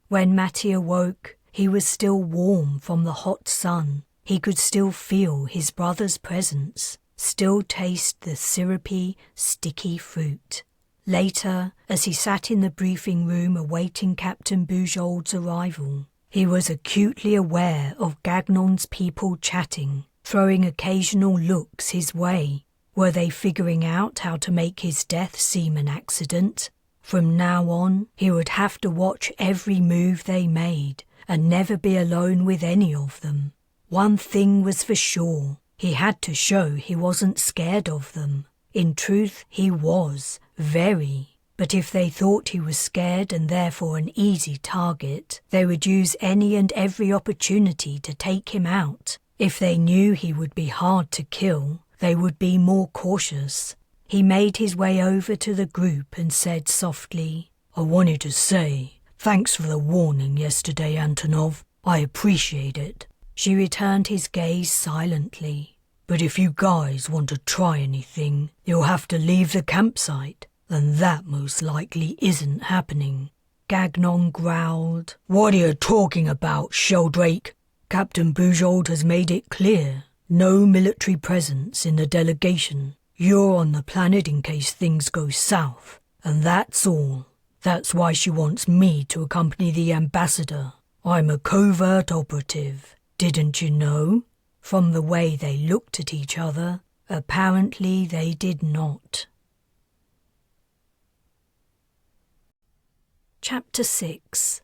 When Matty awoke, he was still warm from the hot sun. He could still feel his brother's presence, still taste the syrupy, sticky fruit. Later, as he sat in the briefing room awaiting Captain Bujold's arrival, he was acutely aware of Gagnon's people chatting, throwing occasional looks his way. Were they figuring out how to make his death seem an accident? From now on, he would have to watch every move they made and never be alone with any of them. One thing was for sure, he had to show he wasn't scared of them. In truth, he was, very. But if they thought he was scared and therefore an easy target, they would use any and every opportunity to take him out. If they knew he would be hard to kill, they would be more cautious. He made his way over to the group and said softly, "I wanted to say, thanks for the warning yesterday, Antonov. I appreciate it." She returned his gaze silently. "But if you guys want to try anything, you'll have to leave the campsite, and that most likely isn't happening." Gagnon growled. "What are you talking about, Sheldrake? Captain Bujold has made it clear. No military presence in the delegation. You're on the planet in case things go south, and that's all. That's why she wants me to accompany the ambassador. I'm a covert operative. Didn't you know?" From the way they looked at each other, apparently they did not. Chapter 6.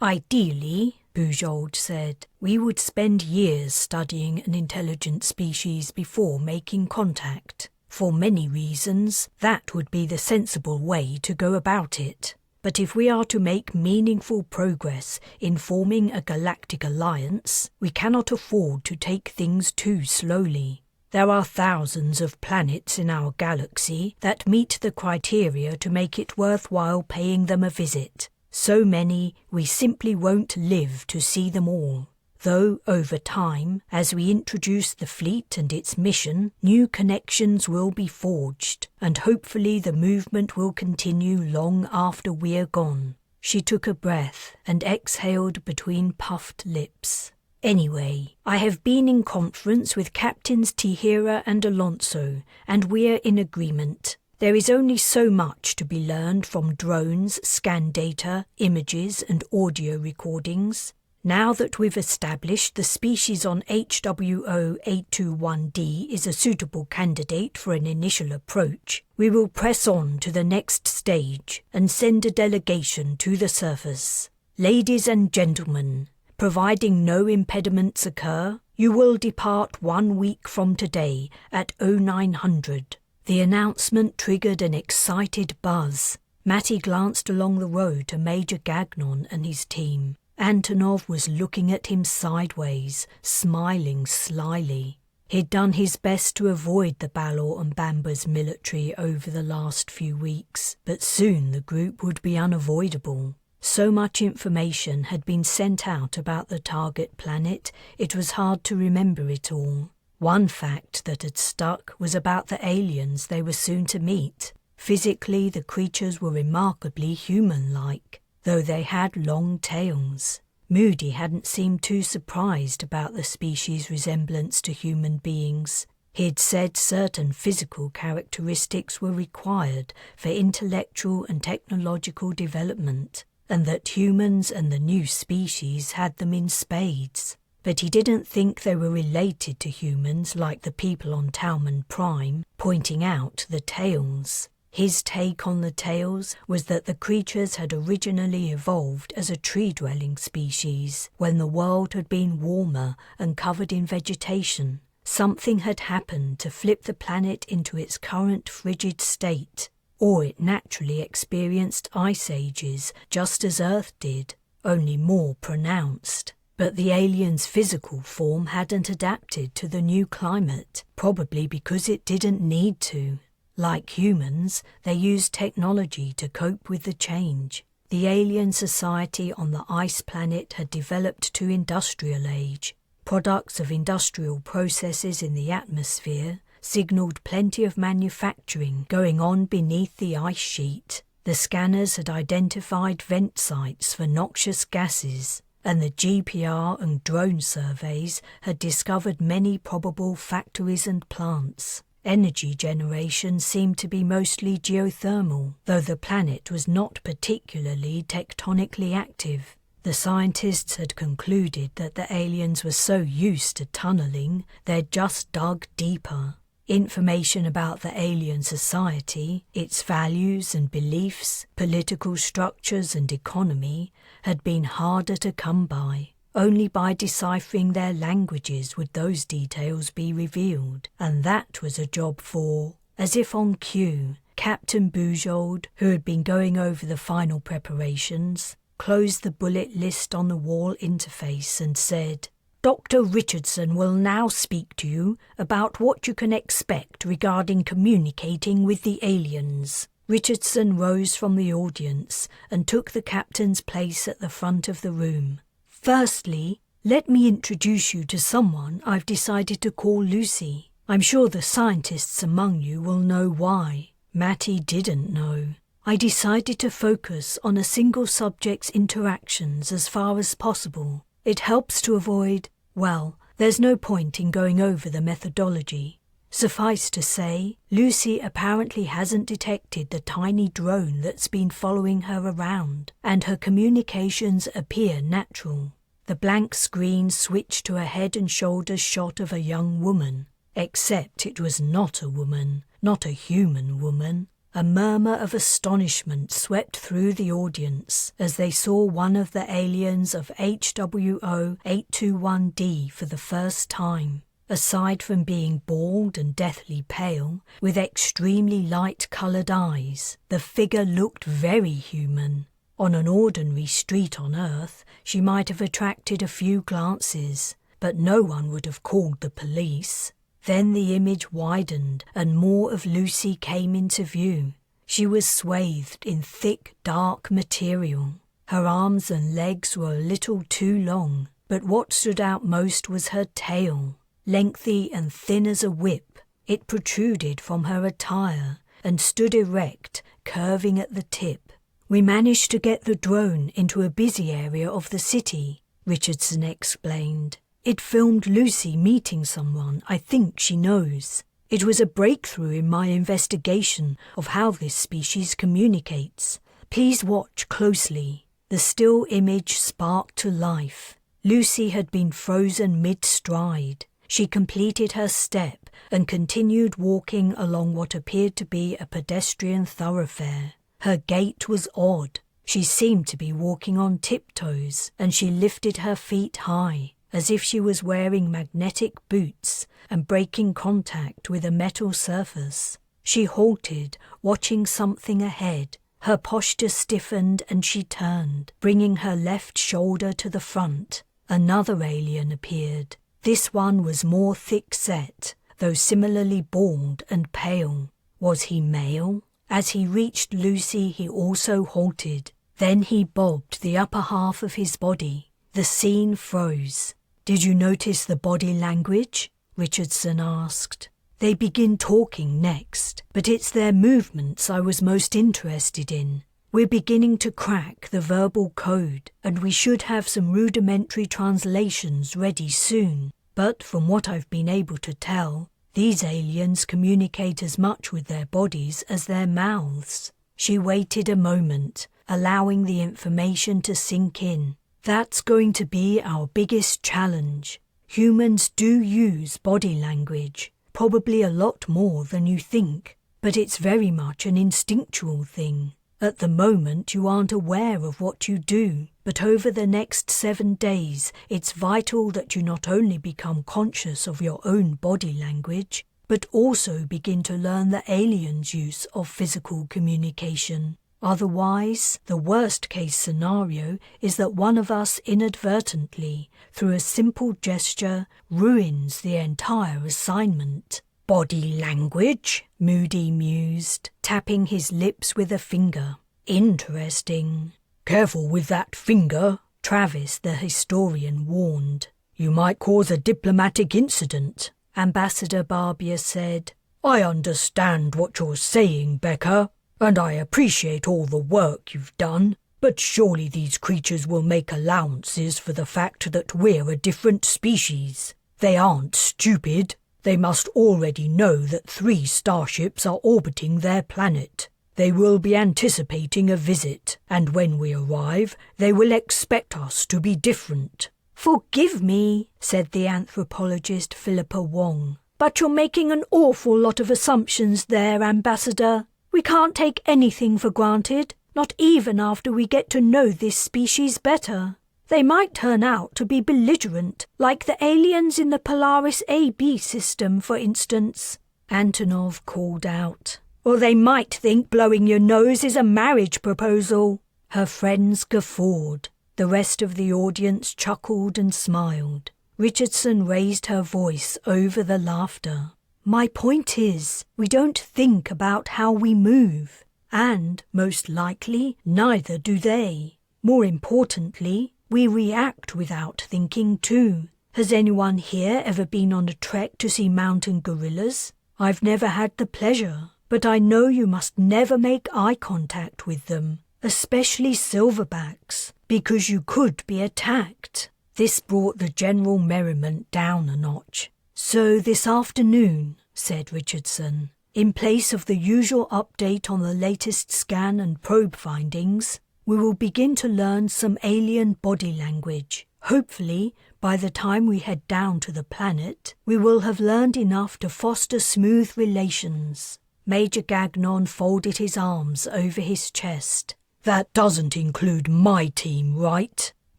Ideally, Bujold said, we would spend years studying an intelligent species before making contact. For many reasons, that would be the sensible way to go about it. But if we are to make meaningful progress in forming a galactic alliance, we cannot afford to take things too slowly. There are thousands of planets in our galaxy that meet the criteria to make it worthwhile paying them a visit. So many, we simply won't live to see them all. Though, over time, as we introduce the fleet and its mission, new connections will be forged, and hopefully the movement will continue long after we're gone. She took a breath and exhaled between puffed lips. Anyway, I have been in conference with Captains Tihira and Alonso, and we're in agreement. There is only so much to be learned from drones, scan data, images and audio recordings. Now that we've established the species on HWO 821D is a suitable candidate for an initial approach, we will press on to the next stage and send a delegation to the surface. Ladies and gentlemen, providing no impediments occur, you will depart 1 week from today at 0900. The announcement triggered an excited buzz. Matty glanced along the road to Major Gagnon and his team. Antonov was looking at him sideways, smiling slyly. He'd done his best to avoid the Balor and Bamba's military over the last few weeks, but soon the group would be unavoidable. So much information had been sent out about the target planet, it was hard to remember it all. One fact that had stuck was about the aliens they were soon to meet. Physically, the creatures were remarkably human-like, though they had long tails. Moody hadn't seemed too surprised about the species' resemblance to human beings. He'd said certain physical characteristics were required for intellectual and technological development, and that humans and the new species had them in spades. But he didn't think they were related to humans like the people on Talman Prime, pointing out the tails. His take on the tails was that the creatures had originally evolved as a tree-dwelling species when the world had been warmer and covered in vegetation. Something had happened to flip the planet into its current frigid state, or it naturally experienced ice ages just as Earth did, only more pronounced. But the alien's physical form hadn't adapted to the new climate, probably because it didn't need to. Like humans, they used technology to cope with the change. The alien society on the ice planet had developed to industrial age. Products of industrial processes in the atmosphere signalled plenty of manufacturing going on beneath the ice sheet. The scanners had identified vent sites for noxious gases, and the GPR and drone surveys had discovered many probable factories and plants. Energy generation seemed to be mostly geothermal, though the planet was not particularly tectonically active. The scientists had concluded that the aliens were so used to tunnelling, they'd just dug deeper. Information about the alien society, its values and beliefs, political structures and economy had been harder to come by. Only by deciphering their languages would those details be revealed, and that was a job for, as if on cue, Captain Bujold, who had been going over the final preparations, closed the bullet list on the wall interface and said, "Dr. Richardson will now speak to you about what you can expect regarding communicating with the aliens." Richardson rose from the audience and took the captain's place at the front of the room. "Firstly, let me introduce you to someone I've decided to call Lucy. I'm sure the scientists among you will know why." Matty didn't know. "I decided to focus on a single subject's interactions as far as possible. It helps to avoid, well, there's no point in going over the methodology. Suffice to say, Lucy apparently hasn't detected the tiny drone that's been following her around, and her communications appear natural." The blank screen switched to a head and shoulders shot of a young woman, except it was not a woman, not a human woman. A murmur of astonishment swept through the audience as they saw one of the aliens of HWO 821D for the first time. Aside from being bald and deathly pale, with extremely light-coloured eyes, the figure looked very human. On an ordinary street on Earth, she might have attracted a few glances, but no one would have called the police. Then the image widened and more of Lucy came into view. She was swathed in thick, dark material. Her arms and legs were a little too long, but what stood out most was her tail. Lengthy and thin as a whip, it protruded from her attire and stood erect, curving at the tip. "We managed to get the drone into a busy area of the city," Richardson explained. "It filmed Lucy meeting someone I think she knows. It was a breakthrough in my investigation of how this species communicates. Please watch closely." The still image sparked to life. Lucy had been frozen mid-stride. She completed her step and continued walking along what appeared to be a pedestrian thoroughfare. Her gait was odd. She seemed to be walking on tiptoes, and she lifted her feet high, as if she was wearing magnetic boots and breaking contact with a metal surface. She halted, watching something ahead. Her posture stiffened and she turned, bringing her left shoulder to the front. Another alien appeared. This one was more thick-set, though similarly bald and pale. Was he male? As he reached Lucy, he also halted. Then he bobbed the upper half of his body. The scene froze. "Did you notice the body language?" Richardson asked. "They begin talking next, but it's their movements I was most interested in. We're beginning to crack the verbal code, and we should have some rudimentary translations ready soon. But from what I've been able to tell, these aliens communicate as much with their bodies as their mouths." She waited a moment, allowing the information to sink in. "That's going to be our biggest challenge. Humans do use body language, probably a lot more than you think, but it's very much an instinctual thing. At the moment you aren't aware of what you do, but over the next 7 days it's vital that you not only become conscious of your own body language, but also begin to learn the aliens' use of physical communication. Otherwise, the worst-case scenario is that one of us inadvertently, through a simple gesture, ruins the entire assignment." "Body language?" Moody mused, tapping his lips with a finger. "Interesting." "Careful with that finger," Travis the historian warned. "You might cause a diplomatic incident." Ambassador Barbier said, "I understand what you're saying, Becca, and I appreciate all the work you've done, but surely these creatures will make allowances for the fact that we're a different species. They aren't stupid. They must already know that 3 starships are orbiting their planet. They will be anticipating a visit, and when we arrive, they will expect us to be different." "Forgive me," said the anthropologist Philippa Wong, But you're making an awful lot of assumptions there, Ambassador. We can't take anything for granted, not even after we get to know this species better. They might turn out to be belligerent, like the aliens in the Polaris AB system, for instance, Antonov called out. Or they might think blowing your nose is a marriage proposal. Her friends guffawed. The rest of the audience chuckled and smiled. Richardson raised her voice over the laughter. My point is, we don't think about how we move, and, most likely, neither do they. More importantly, we react without thinking too. Has anyone here ever been on a trek to see mountain gorillas? I've never had the pleasure, but I know you must never make eye contact with them, especially silverbacks, because you could be attacked. This brought the general merriment down a notch. So this afternoon, said Richardson, in place of the usual update on the latest scan and probe findings, we will begin to learn some alien body language. Hopefully, by the time we head down to the planet, we will have learned enough to foster smooth relations. Major Gagnon folded his arms over his chest. That doesn't include my team, right?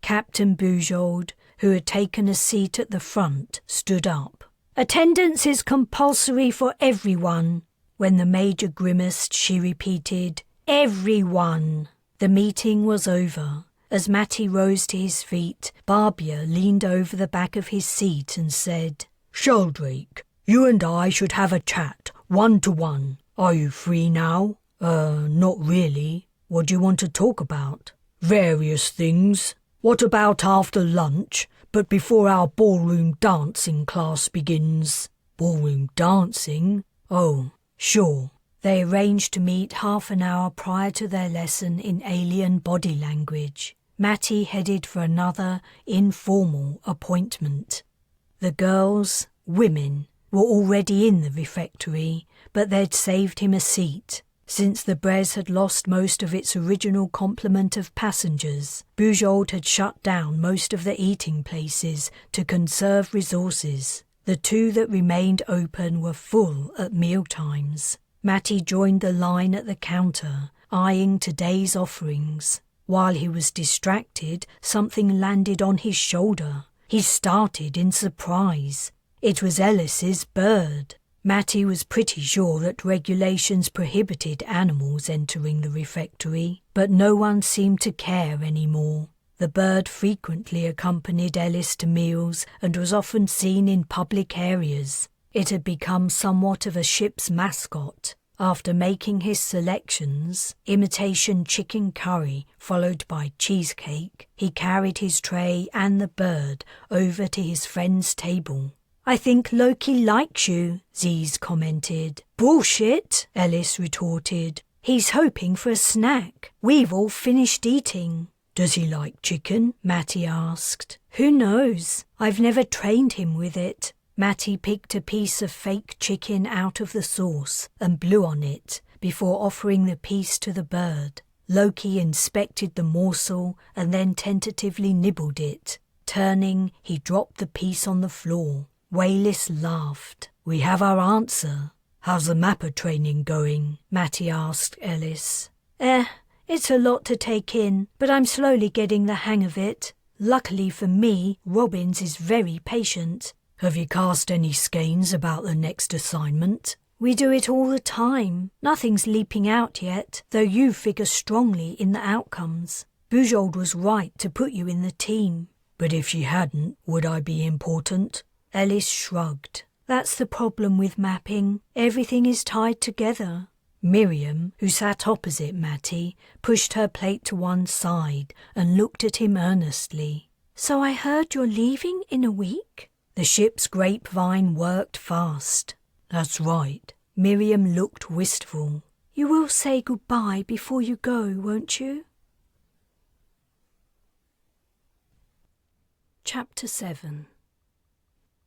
Captain Bujold, who had taken a seat at the front, stood up. Attendance is compulsory for everyone. When the Major grimaced, she repeated, everyone. The meeting was over. As Matty rose to his feet, Barbia leaned over the back of his seat and said, Sheldrake, you and I should have a chat, one-to-one. Are you free now? Not really. What do you want to talk about? Various things. What about after lunch, but before our ballroom dancing class begins? Ballroom dancing? Oh, sure. They arranged to meet half an hour prior to their lesson in alien body language. Matty headed for another, informal appointment. The girls, women, were already in the refectory, but they'd saved him a seat. Since the Bres had lost most of its original complement of passengers, Bujold had shut down most of the eating places to conserve resources. The two that remained open were full at mealtimes. Matty joined the line at the counter, eyeing today's offerings. While he was distracted, something landed on his shoulder. He started in surprise. It was Ellis's bird. Matty was pretty sure that regulations prohibited animals entering the refectory, but no one seemed to care anymore. The bird frequently accompanied Ellis to meals and was often seen in public areas. It had become somewhat of a ship's mascot. After making his selections, imitation chicken curry followed by cheesecake, he carried his tray and the bird over to his friend's table. I think Loki likes you, Ziz commented. Bullshit, Ellis retorted. He's hoping for a snack. We've all finished eating. Does he like chicken? Matty asked. Who knows? I've never trained him with it. Matty picked a piece of fake chicken out of the sauce and blew on it before offering the piece to the bird. Loki inspected the morsel and then tentatively nibbled it. Turning, he dropped the piece on the floor. Wayless laughed. We have our answer. How's the mapper training going? Matty asked Ellis. It's a lot to take in, but I'm slowly getting the hang of it. Luckily for me, Robbins is very patient. Have you cast any skeins about the next assignment? We do it all the time. Nothing's leaping out yet, though you figure strongly in the outcomes. Bujold was right to put you in the team. But if she hadn't, would I be important? Ellis shrugged. That's the problem with mapping. Everything is tied together. Miriam, who sat opposite Matty, pushed her plate to one side and looked at him earnestly. So I heard you're leaving in a week? The ship's grapevine worked fast. That's right. Miriam looked wistful. You will say goodbye before you go, won't you? Chapter 7.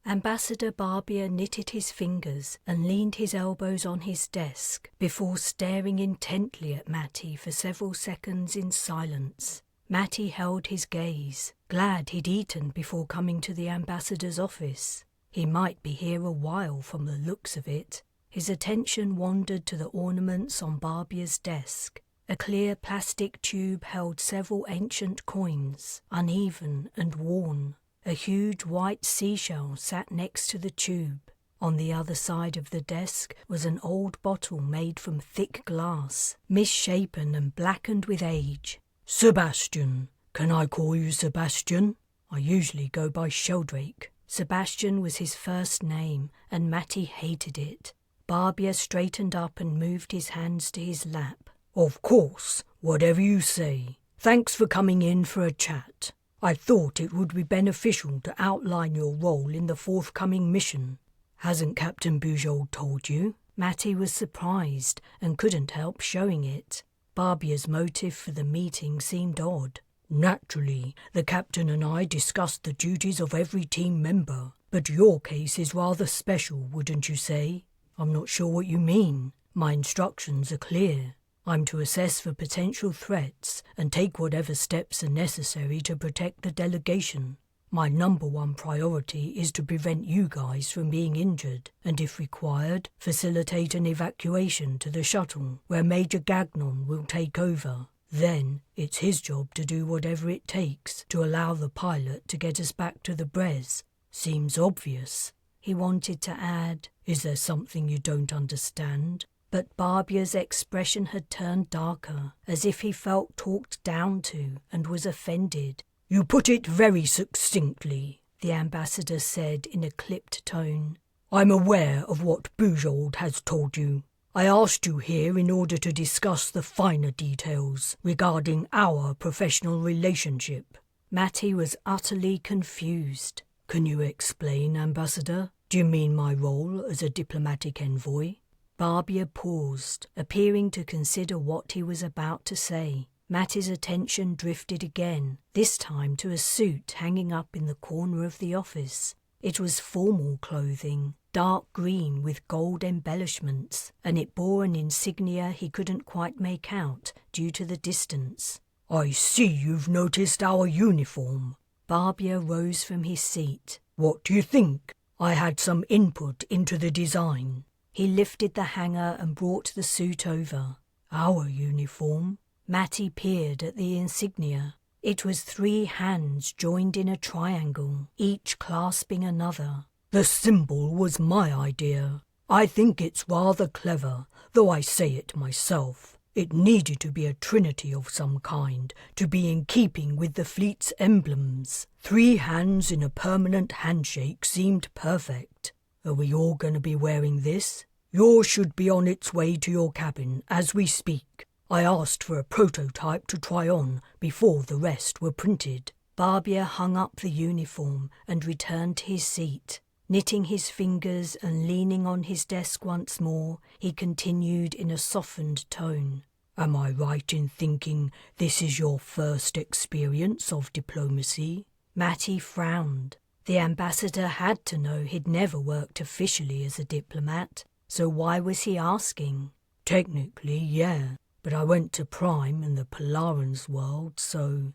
Ambassador Barbier knitted his fingers and leaned his elbows on his desk before staring intently at Matty for several seconds in silence. Matty held his gaze, glad he'd eaten before coming to the ambassador's office. He might be here a while from the looks of it. His attention wandered to the ornaments on Barbier's desk. A clear plastic tube held several ancient coins, uneven and worn. A huge white seashell sat next to the tube. On the other side of the desk was an old bottle made from thick glass, misshapen and blackened with age. "Sebastian. Can I call you Sebastian? I usually go by Sheldrake." Sebastian was his first name, and Matty hated it. Barbier straightened up and moved his hands to his lap. "Of course, whatever you say. Thanks for coming in for a chat. I thought it would be beneficial to outline your role in the forthcoming mission. Hasn't Captain Bujold told you?" Matty was surprised and couldn't help showing it. Barbier's motive for the meeting seemed odd. "Naturally, the captain and I discussed the duties of every team member, but your case is rather special, wouldn't you say?" "I'm not sure what you mean. My instructions are clear. I'm to assess for potential threats and take whatever steps are necessary to protect the delegation. My number one priority is to prevent you guys from being injured, and if required, facilitate an evacuation to the shuttle, where Major Gagnon will take over. Then, it's his job to do whatever it takes to allow the pilot to get us back to the Bres. Seems obvious." He wanted to add, "Is there something you don't understand?" But Barbier's expression had turned darker, as if he felt talked down to and was offended. "You put it very succinctly," the ambassador said in a clipped tone. "I'm aware of what Bujold has told you. I asked you here in order to discuss the finer details regarding our professional relationship." Matty was utterly confused. "Can you explain, Ambassador? Do you mean my role as a diplomatic envoy?" Barbier paused, appearing to consider what he was about to say. Matty's attention drifted again, this time to a suit hanging up in the corner of the office. It was formal clothing, dark green with gold embellishments, and it bore an insignia he couldn't quite make out due to the distance. "I see you've noticed our uniform." Barbier rose from his seat. "What do you think? I had some input into the design." He lifted the hanger and brought the suit over. "Our uniform?" Matty peered at the insignia. It was 3 hands joined in a triangle, each clasping another. "The symbol was my idea. I think it's rather clever, though I say it myself. It needed to be a trinity of some kind, to be in keeping with the fleet's emblems. 3 hands in a permanent handshake seemed perfect. Are we all going to be wearing this? Yours should be on its way to your cabin as we speak. I asked for a prototype to try on before the rest were printed." Barbier hung up the uniform and returned to his seat. Knitting his fingers and leaning on his desk once more, he continued in a softened tone. "Am I right in thinking this is your first experience of diplomacy?" Matty frowned. The ambassador had to know he'd never worked officially as a diplomat, so why was he asking? "Technically, yeah, but I went to Prime in the Polaran's world, so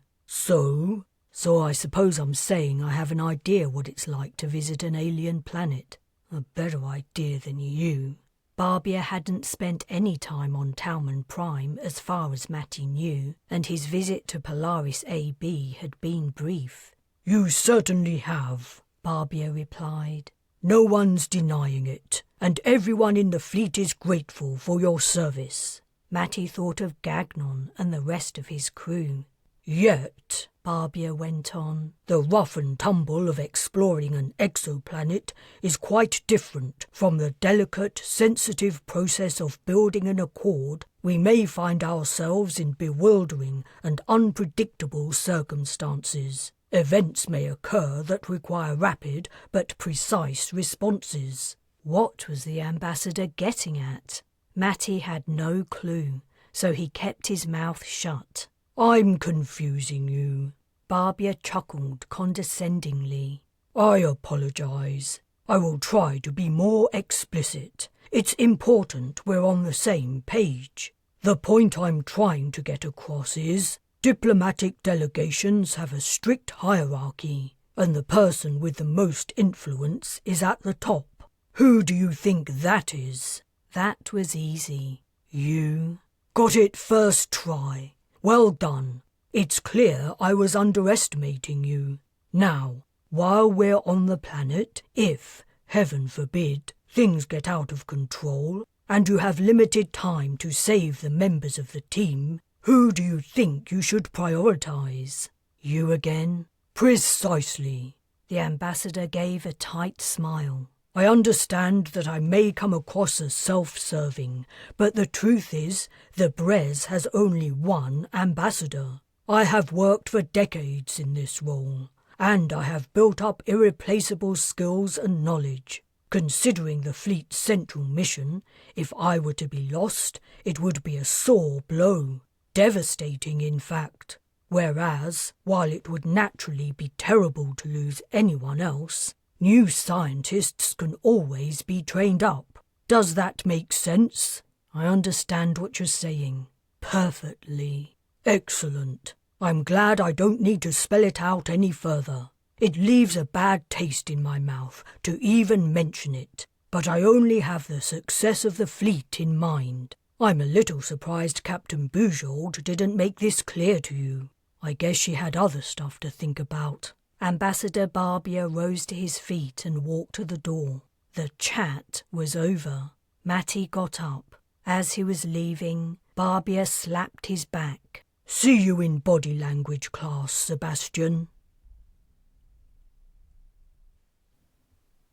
I suppose I'm saying I have an idea what it's like to visit an alien planet. A better idea than you." Barbier hadn't spent any time on Talman Prime as far as Matty knew, and his visit to Polaris AB had been brief. "You certainly have," Barbier replied. "No one's denying it, and everyone in the fleet is grateful for your service." Matty thought of Gagnon and the rest of his crew. "Yet," Barbier went on, "the rough and tumble of exploring an exoplanet is quite different from the delicate, sensitive process of building an accord. We may find ourselves in bewildering and unpredictable circumstances. Events may occur that require rapid but precise responses." What was the ambassador getting at? Matty had no clue, so he kept his mouth shut. "I'm confusing you." Barbier chuckled condescendingly. "I apologize. I will try to be more explicit. It's important we're on the same page. The point I'm trying to get across is, diplomatic delegations have a strict hierarchy. and the person with the most influence is at the top. Who do you think that is? That was easy. You. Got it first try. Well done. It's clear I was underestimating you. Now, while we're on the planet, if, heaven forbid, things get out of control, and you have limited time to save the members of the team, who do you think you should prioritize? You again? Precisely. The ambassador gave a tight smile. I understand that I may come across as self-serving, but the truth is, the Bres has only one ambassador. I have worked for decades in this role, and I have built up irreplaceable skills and knowledge. Considering the fleet's central mission, if I were to be lost, it would be a sore blow. Devastating, in fact. Whereas, while it would naturally be terrible to lose anyone else, new scientists can always be trained up. Does that make sense? I understand what you're saying. Perfectly. Excellent. I'm glad I don't need to spell it out any further. It leaves a bad taste in my mouth to even mention it, but I only have the success of the fleet in mind. I'm a little surprised Captain Bujold didn't make this clear to you. I guess she had other stuff to think about. Ambassador Barbier rose to his feet and walked to the door. The chat was over. Matty got up. As he was leaving, Barbier slapped his back. See you in body language class, Sebastian.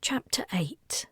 Chapter 8.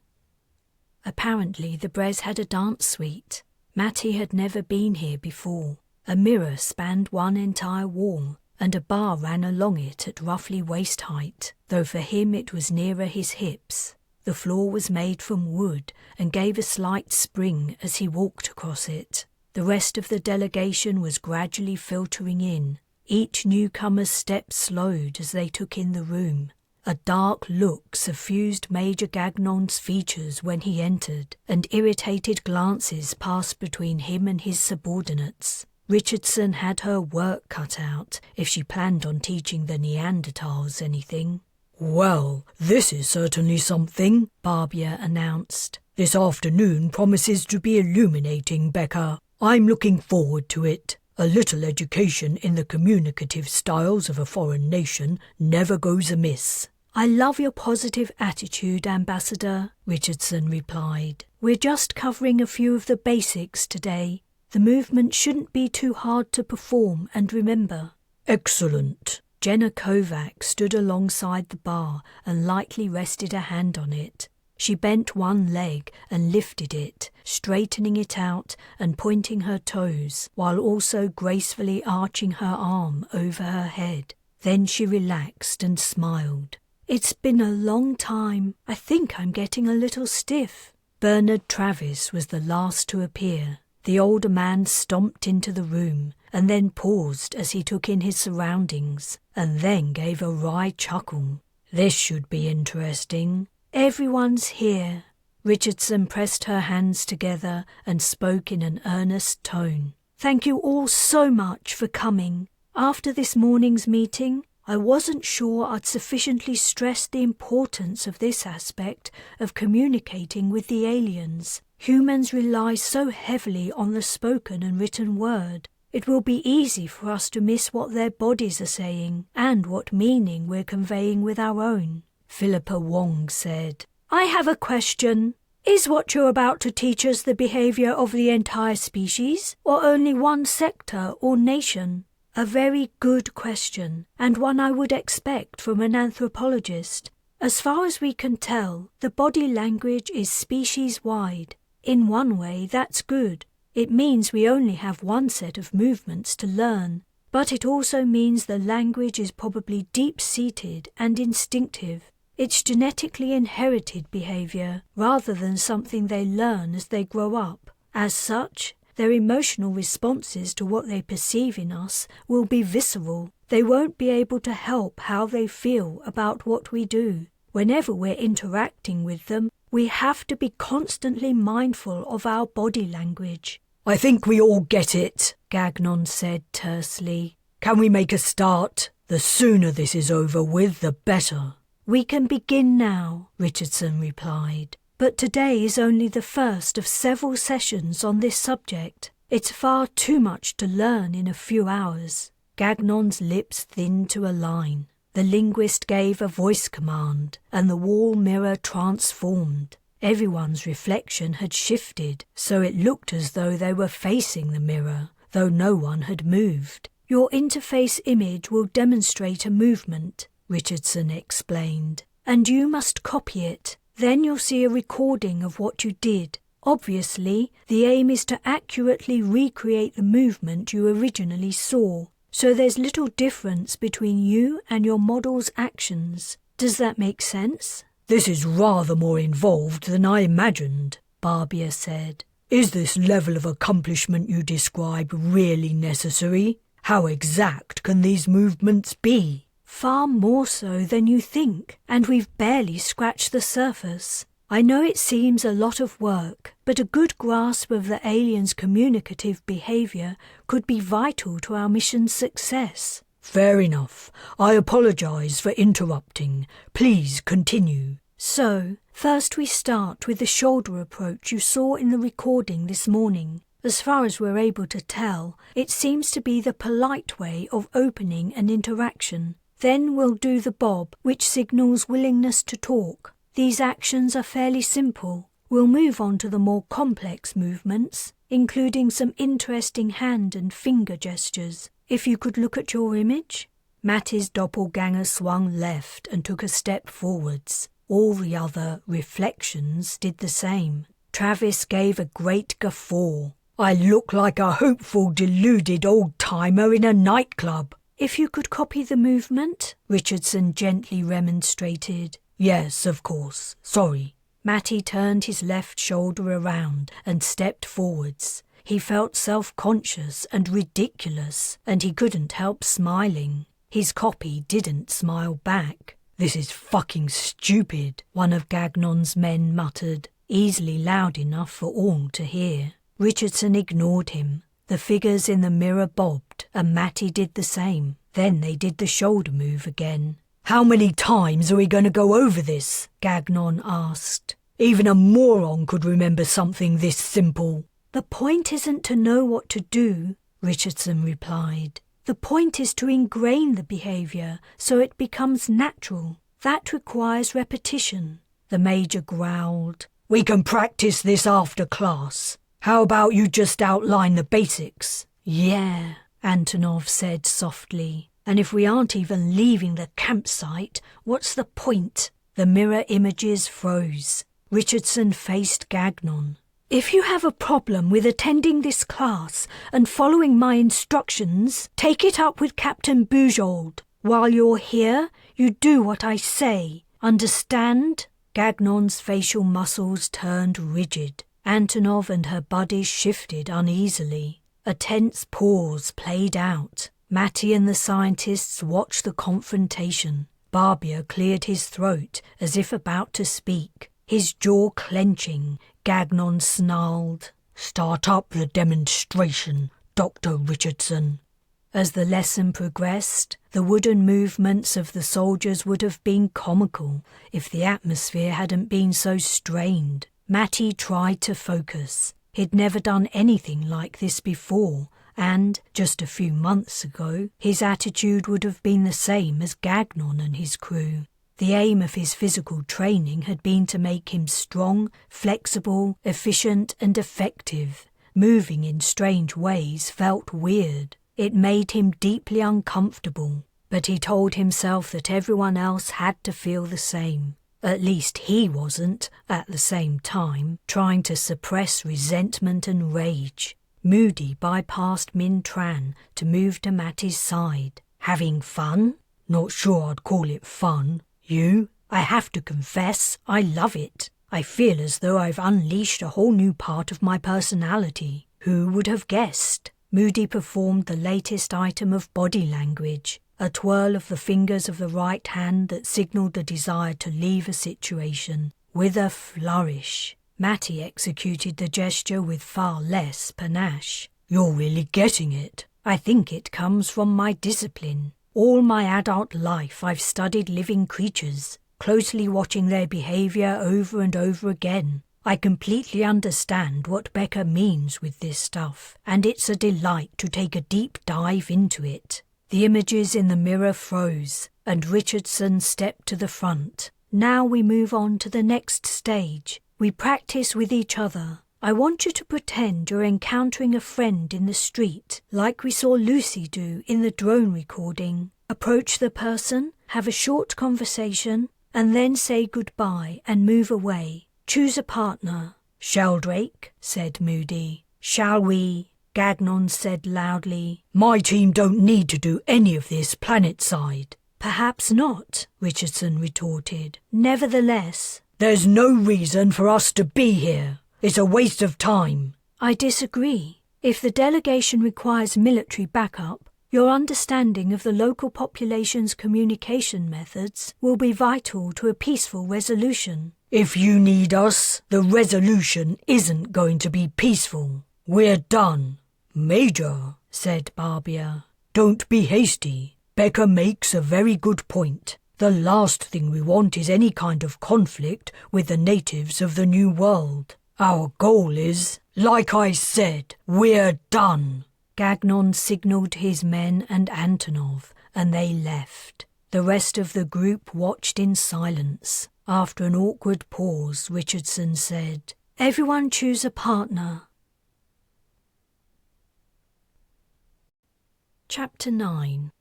Apparently the Bres had a dance suite. Matty had never been here before. A mirror spanned one entire wall, and a bar ran along it at roughly waist height, though for him it was nearer his hips. The floor was made from wood and gave a slight spring as he walked across it. The rest of the delegation was gradually filtering in. Each newcomer's steps slowed as they took in the room. A dark look suffused Major Gagnon's features when he entered, and irritated glances passed between him and his subordinates. Richardson had her work cut out if she planned on teaching the Neanderthals anything. Well, this is certainly something, Barbier announced. This afternoon promises to be illuminating, Becca. I'm looking forward to it. A little education in the communicative styles of a foreign nation never goes amiss. I love your positive attitude, Ambassador, Richardson replied. We're just covering a few of the basics today. The movement shouldn't be too hard to perform and remember. Excellent. Jenna Kovac stood alongside the bar and lightly rested a hand on it. She bent one leg and lifted it, straightening it out and pointing her toes, while also gracefully arching her arm over her head. Then she relaxed and smiled. It's been a long time. I think I'm getting a little stiff. Bernard Travis was the last to appear. The older man stomped into the room and then paused as he took in his surroundings, and then gave a wry chuckle. This should be interesting. Everyone's here. Richardson pressed her hands together and spoke in an earnest tone. Thank you all so much for coming. After this morning's meeting, I wasn't sure I'd sufficiently stressed the importance of this aspect of communicating with the aliens. Humans rely so heavily on the spoken and written word. It will be easy for us to miss what their bodies are saying and what meaning we're conveying with our own. Philippa Wong said, I have a question. Is what you're about to teach us the behaviour of the entire species, or only one sector or nation? A very good question, and one I would expect from an anthropologist. As far as we can tell, the body language is species-wide. In one way, that's good. It means we only have one set of movements to learn, but it also means the language is probably deep-seated and instinctive. It's genetically inherited behaviour rather than something they learn as they grow up. As such, their emotional responses to what they perceive in us will be visceral. They won't be able to help how they feel about what we do. Whenever we're interacting with them, we have to be constantly mindful of our body language. I think we all get it, Gagnon said tersely. Can we make a start? The sooner this is over with, the better. We can begin now, Richardson replied. But today is only the first of several sessions on this subject. It's far too much to learn in a few hours. Gagnon's lips thinned to a line. The linguist gave a voice command, and the wall mirror transformed. Everyone's reflection had shifted, so it looked as though they were facing the mirror, though no one had moved. Your interface image will demonstrate a movement, Richardson explained, and you must copy it. Then you'll see a recording of what you did. Obviously, the aim is to accurately recreate the movement you originally saw, so there's little difference between you and your model's actions. Does that make sense? This is rather more involved than I imagined, Barbia said. Is this level of accomplishment you describe really necessary? How exact can these movements be? Far more so than you think, and we've barely scratched the surface. I know it seems a lot of work, but a good grasp of the aliens' communicative behaviour could be vital to our mission's success. Fair enough. I apologise for interrupting. Please continue. So, first we start with the shoulder approach you saw in the recording this morning. As far as we're able to tell, it seems to be the polite way of opening an interaction. Then we'll do the bob, which signals willingness to talk. These actions are fairly simple. We'll move on to the more complex movements, including some interesting hand and finger gestures. If you could look at your image. Matty's doppelganger swung left and took a step forwards. All the other reflections did the same. Travis gave a great guffaw. I look like a hopeful, deluded old-timer in a nightclub. If you could copy the movement, Richardson gently remonstrated. Yes, of course. Sorry. Matty turned his left shoulder around and stepped forwards. He felt self-conscious and ridiculous, and he couldn't help smiling. His copy didn't smile back. This is fucking stupid, one of Gagnon's men muttered, easily loud enough for all to hear. Richardson ignored him. The figures in the mirror bobbed, and Matty did the same. Then they did the shoulder move again. How many times are we going to go over this? Gagnon asked. Even a moron could remember something this simple. The point isn't to know what to do, Richardson replied. The point is to ingrain the behaviour so it becomes natural. That requires repetition. The Major growled. We can practice this after class. How about you just outline the basics? Yeah, Antonov said softly. And if we aren't even leaving the campsite, what's the point? The mirror images froze. Richardson faced Gagnon. If you have a problem with attending this class and following my instructions, take it up with Captain Bujold. While you're here, you do what I say. Understand? Gagnon's facial muscles turned rigid. Antonov and her buddies shifted uneasily. A tense pause played out. Matty and the scientists watched the confrontation. Barbia cleared his throat as if about to speak. His jaw clenching, Gagnon snarled, "Start up the demonstration, Dr. Richardson." As the lesson progressed, the wooden movements of the soldiers would have been comical if the atmosphere hadn't been so strained. Matty tried to focus. He'd never done anything like this before, and, just a few months ago, his attitude would have been the same as Gagnon and his crew. The aim of his physical training had been to make him strong, flexible, efficient and effective. Moving in strange ways felt weird. It made him deeply uncomfortable, but he told himself that everyone else had to feel the same. At least he wasn't, at the same time, trying to suppress resentment and rage. Moody bypassed Min Tran to move to Matty's side. Having fun? Not sure I'd call it fun. You? I have to confess, I love it. I feel as though I've unleashed a whole new part of my personality. Who would have guessed? Moody performed the latest item of body language, a twirl of the fingers of the right hand that signalled the desire to leave a situation, with a flourish. Matty executed the gesture with far less panache. You're really getting it. I think it comes from my discipline. All my adult life I've studied living creatures, closely watching their behaviour over and over again. I completely understand what Becca means with this stuff, and it's a delight to take a deep dive into it. The images in the mirror froze, and Richardson stepped to the front. Now we move on to the next stage. We practice with each other. I want you to pretend you're encountering a friend in the street, like we saw Lucy do in the drone recording. Approach the person, have a short conversation, and then say goodbye and move away. Choose a partner. Sheldrake, said Moody. Shall we? Gagnon said loudly. My team don't need to do any of this planet-side. Perhaps not, Richardson retorted. Nevertheless, there's no reason for us to be here. It's a waste of time. I disagree. If the delegation requires military backup, your understanding of the local population's communication methods will be vital to a peaceful resolution. If you need us, the resolution isn't going to be peaceful. We're done. Major, said Barbier, don't be hasty. Becca makes a very good point. The last thing we want is any kind of conflict with the natives of the New World. Our goal is, like I said, we're done. Gagnon signalled his men and Antonov, and they left. The rest of the group watched in silence. After an awkward pause, Richardson said, Everyone choose a partner. Chapter 9.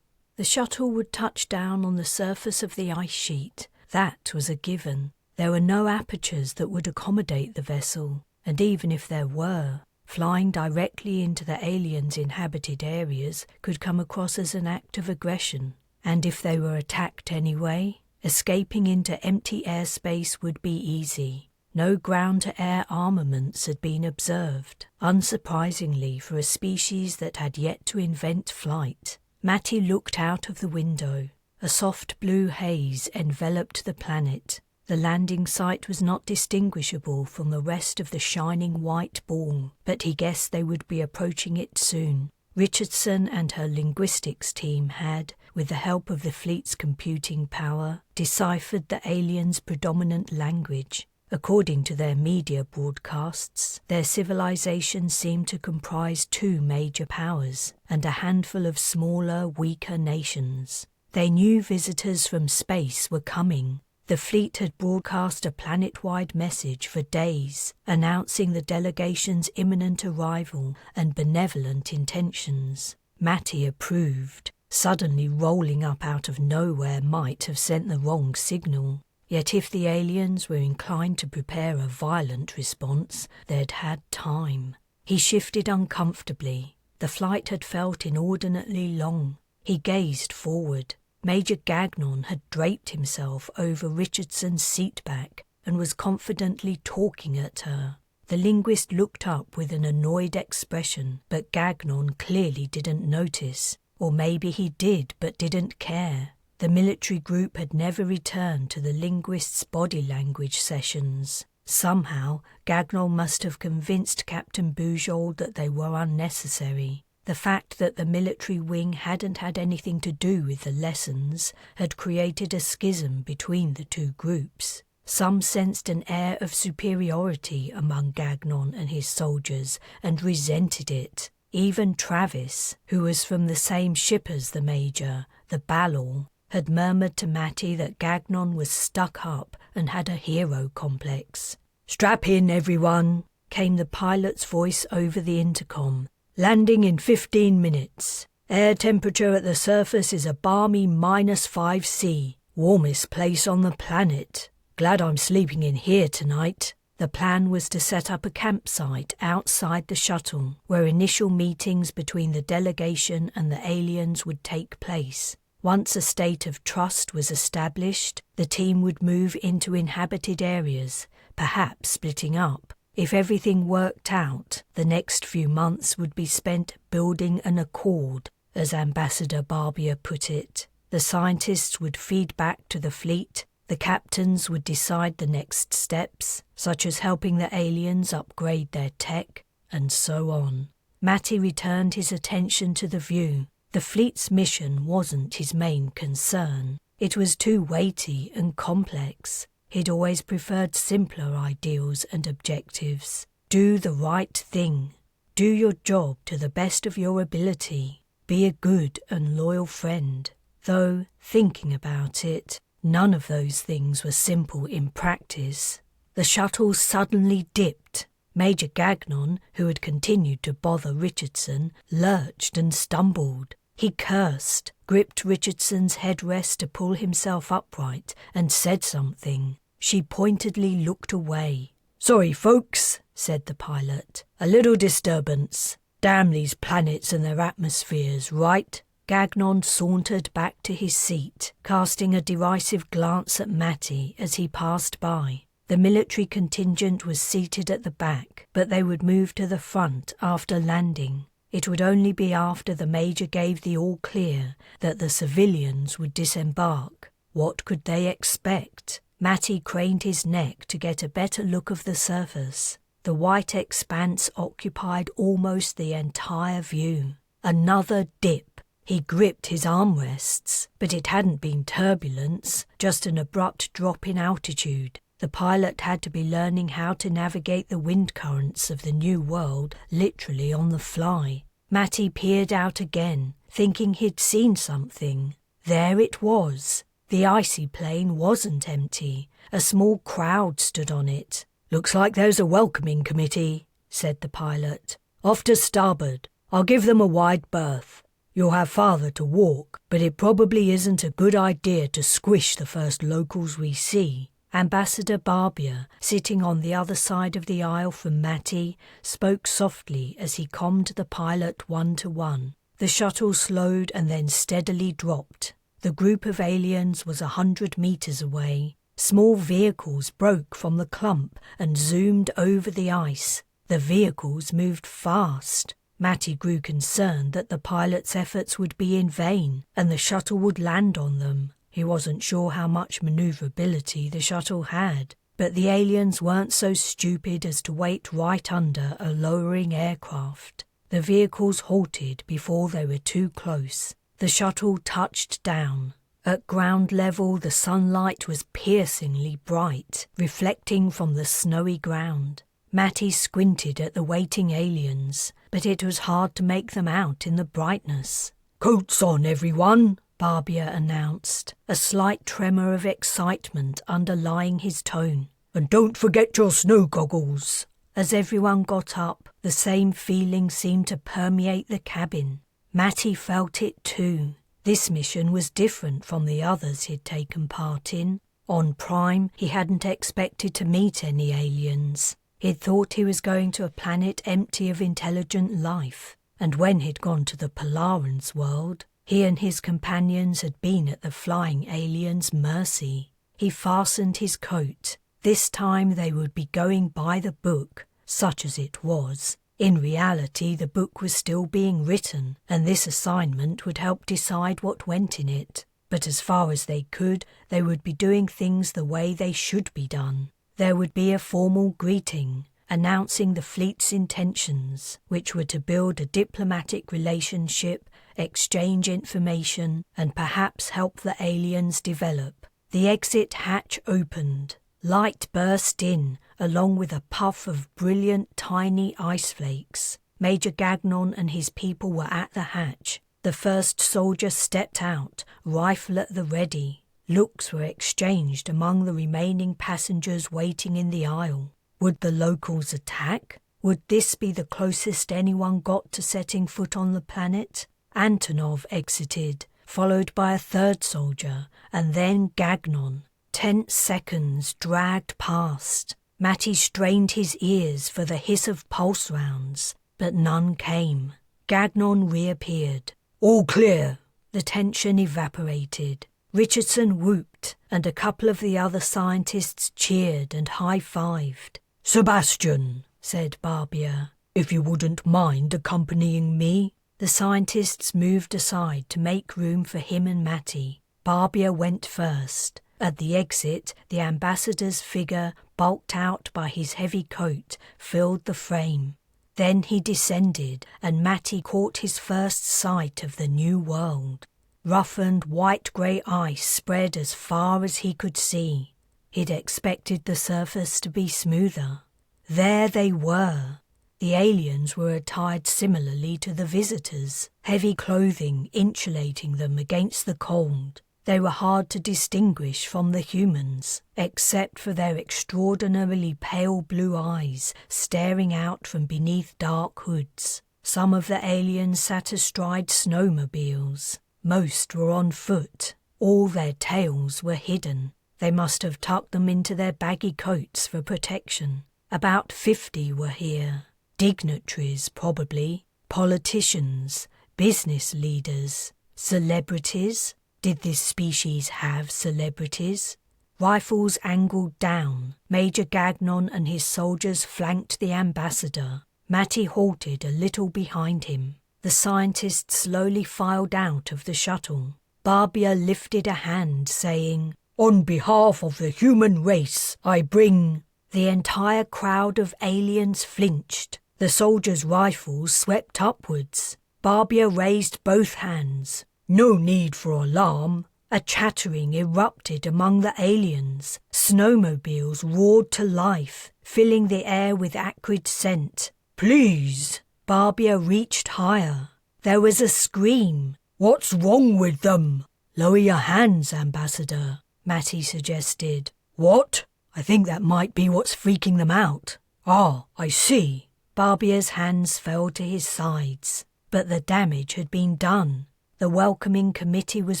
The shuttle would touch down on the surface of the ice sheet. That was a given. There were no apertures that would accommodate the vessel, and even if there were, flying directly into the aliens' inhabited areas could come across as an act of aggression. And if they were attacked anyway, escaping into empty airspace would be easy. No ground-to-air armaments had been observed, unsurprisingly for a species that had yet to invent flight. Matty looked out of the window. A soft blue haze enveloped the planet. The landing site was not distinguishable from the rest of the shining white ball, but he guessed they would be approaching it soon. Richardson and her linguistics team had, with the help of the fleet's computing power, deciphered the aliens' predominant language. According to their media broadcasts, their civilization seemed to comprise two major powers and a handful of smaller, weaker nations. They knew visitors from space were coming. The fleet had broadcast a planet-wide message for days, announcing the delegation's imminent arrival and benevolent intentions. Matty approved. Suddenly rolling up out of nowhere might have sent the wrong signal. Yet if the aliens were inclined to prepare a violent response, they'd had time. He shifted uncomfortably. The flight had felt inordinately long. He gazed forward. Major Gagnon had draped himself over Richardson's seat back and was confidently talking at her. The linguist looked up with an annoyed expression, but Gagnon clearly didn't notice. Or maybe he did but didn't care. The military group had never returned to the linguist's body language sessions. Somehow, Gagnon must have convinced Captain Bujold that they were unnecessary. The fact that the military wing hadn't had anything to do with the lessons had created a schism between the two groups. Some sensed an air of superiority among Gagnon and his soldiers and resented it. Even Travis, who was from the same ship as the Major, the Balor, had murmured to Matty that Gagnon was stuck up and had a hero complex. "Strap in, everyone," came the pilot's voice over the intercom. "Landing in 15 minutes. Air temperature at the surface is a balmy -5°C. Warmest place on the planet. Glad I'm sleeping in here tonight." The plan was to set up a campsite outside the shuttle, where initial meetings between the delegation and the aliens would take place. Once a state of trust was established, the team would move into inhabited areas, perhaps splitting up. If everything worked out, the next few months would be spent building an accord, as Ambassador Barbier put it. The scientists would feed back to the fleet. The captains would decide the next steps, such as helping the aliens upgrade their tech, and so on. Matty returned his attention to the view. The fleet's mission wasn't his main concern. It was too weighty and complex. He'd always preferred simpler ideals and objectives. Do the right thing. Do your job to the best of your ability. Be a good and loyal friend. Though, thinking about it, none of those things were simple in practice. The shuttle suddenly dipped. Major Gagnon, who had continued to bother Richardson, lurched and stumbled. He cursed, gripped Richardson's headrest to pull himself upright, and said something. She pointedly looked away. "Sorry, folks," said the pilot. "A little disturbance. Damn these planets and their atmospheres, right?" Gagnon sauntered back to his seat, casting a derisive glance at Matty as he passed by. The military contingent was seated at the back, but they would move to the front after landing. It would only be after the Major gave the all-clear that the civilians would disembark. What could they expect? Matty craned his neck to get a better look of the surface. The white expanse occupied almost the entire view. Another dip. He gripped his armrests, but it hadn't been turbulence, just an abrupt drop in altitude. The pilot had to be learning how to navigate the wind currents of the new world literally on the fly. Matty peered out again, thinking he'd seen something. There it was. The icy plain wasn't empty. A small crowd stood on it. "Looks like there's a welcoming committee," said the pilot. "Off to starboard. I'll give them a wide berth. You'll have farther to walk, but it probably isn't a good idea to squish the first locals we see." Ambassador Barbier, sitting on the other side of the aisle from Matty, spoke softly as he calmed the pilot 1-to-1. The shuttle slowed and then steadily dropped. The group of aliens was 100 meters away. Small vehicles broke from the clump and zoomed over the ice. The vehicles moved fast. Matty grew concerned that the pilot's efforts would be in vain and the shuttle would land on them. He wasn't sure how much maneuverability the shuttle had, but the aliens weren't so stupid as to wait right under a lowering aircraft. The vehicles halted before they were too close. The shuttle touched down. At ground level, the sunlight was piercingly bright, reflecting from the snowy ground. Matty squinted at the waiting aliens, but it was hard to make them out in the brightness. "Coats on, everyone," Barbier announced, a slight tremor of excitement underlying his tone. "And don't forget your snow goggles." As everyone got up, the same feeling seemed to permeate the cabin. Matty felt it too. This mission was different from the others he'd taken part in. On Prime, he hadn't expected to meet any aliens. He'd thought he was going to a planet empty of intelligent life. And when he'd gone to the Polaran's world, he and his companions had been at the flying aliens' mercy. He fastened his coat. This time they would be going by the book, such as it was. In reality, the book was still being written, and this assignment would help decide what went in it. But as far as they could, they would be doing things the way they should be done. There would be a formal greeting, announcing the fleet's intentions, which were to build a diplomatic relationship, exchange information, and perhaps help the aliens develop. The exit hatch opened. Light burst in, along with a puff of brilliant tiny ice flakes. Major Gagnon and his people were at the hatch. The first soldier stepped out, rifle at the ready. Looks were exchanged among the remaining passengers waiting in the aisle. Would the locals attack? Would this be the closest anyone got to setting foot on the planet? Antonov exited, followed by a third soldier, and then Gagnon. Tense seconds dragged past. Matty strained his ears for the hiss of pulse rounds, but none came. Gagnon reappeared. "All clear." The tension evaporated. Richardson whooped, and a couple of the other scientists cheered and high-fived. "Sebastian," said Barbier, "if you wouldn't mind accompanying me." The scientists moved aside to make room for him and Matty. Barbier went first. At the exit, the ambassador's figure, bulked out by his heavy coat, filled the frame. Then he descended, and Matty caught his first sight of the new world. Roughened white-grey ice spread as far as he could see. He'd expected the surface to be smoother. There they were. The aliens were attired similarly to the visitors, heavy clothing insulating them against the cold. They were hard to distinguish from the humans, except for their extraordinarily pale blue eyes staring out from beneath dark hoods. Some of the aliens sat astride snowmobiles. Most were on foot. All their tails were hidden. They must have tucked them into their baggy coats for protection. About 50 were here. Dignitaries, probably. Politicians, business leaders, celebrities. Did this species have celebrities? Rifles angled down. Major Gagnon and his soldiers flanked the ambassador. Matty halted a little behind him. The scientist slowly filed out of the shuttle. Barbia lifted a hand, saying, "On behalf of the human race, I bring—" The entire crowd of aliens flinched. The soldiers' rifles swept upwards. Barbia raised both hands. "No need for alarm." A chattering erupted among the aliens. Snowmobiles roared to life, filling the air with acrid scent. "Please." Barbia reached higher. There was a scream. "What's wrong with them?" "Lower your hands, Ambassador," Matty suggested. "What? I think that might be what's freaking them out." "Ah, I see." Barbia's hands fell to his sides. But the damage had been done. The welcoming committee was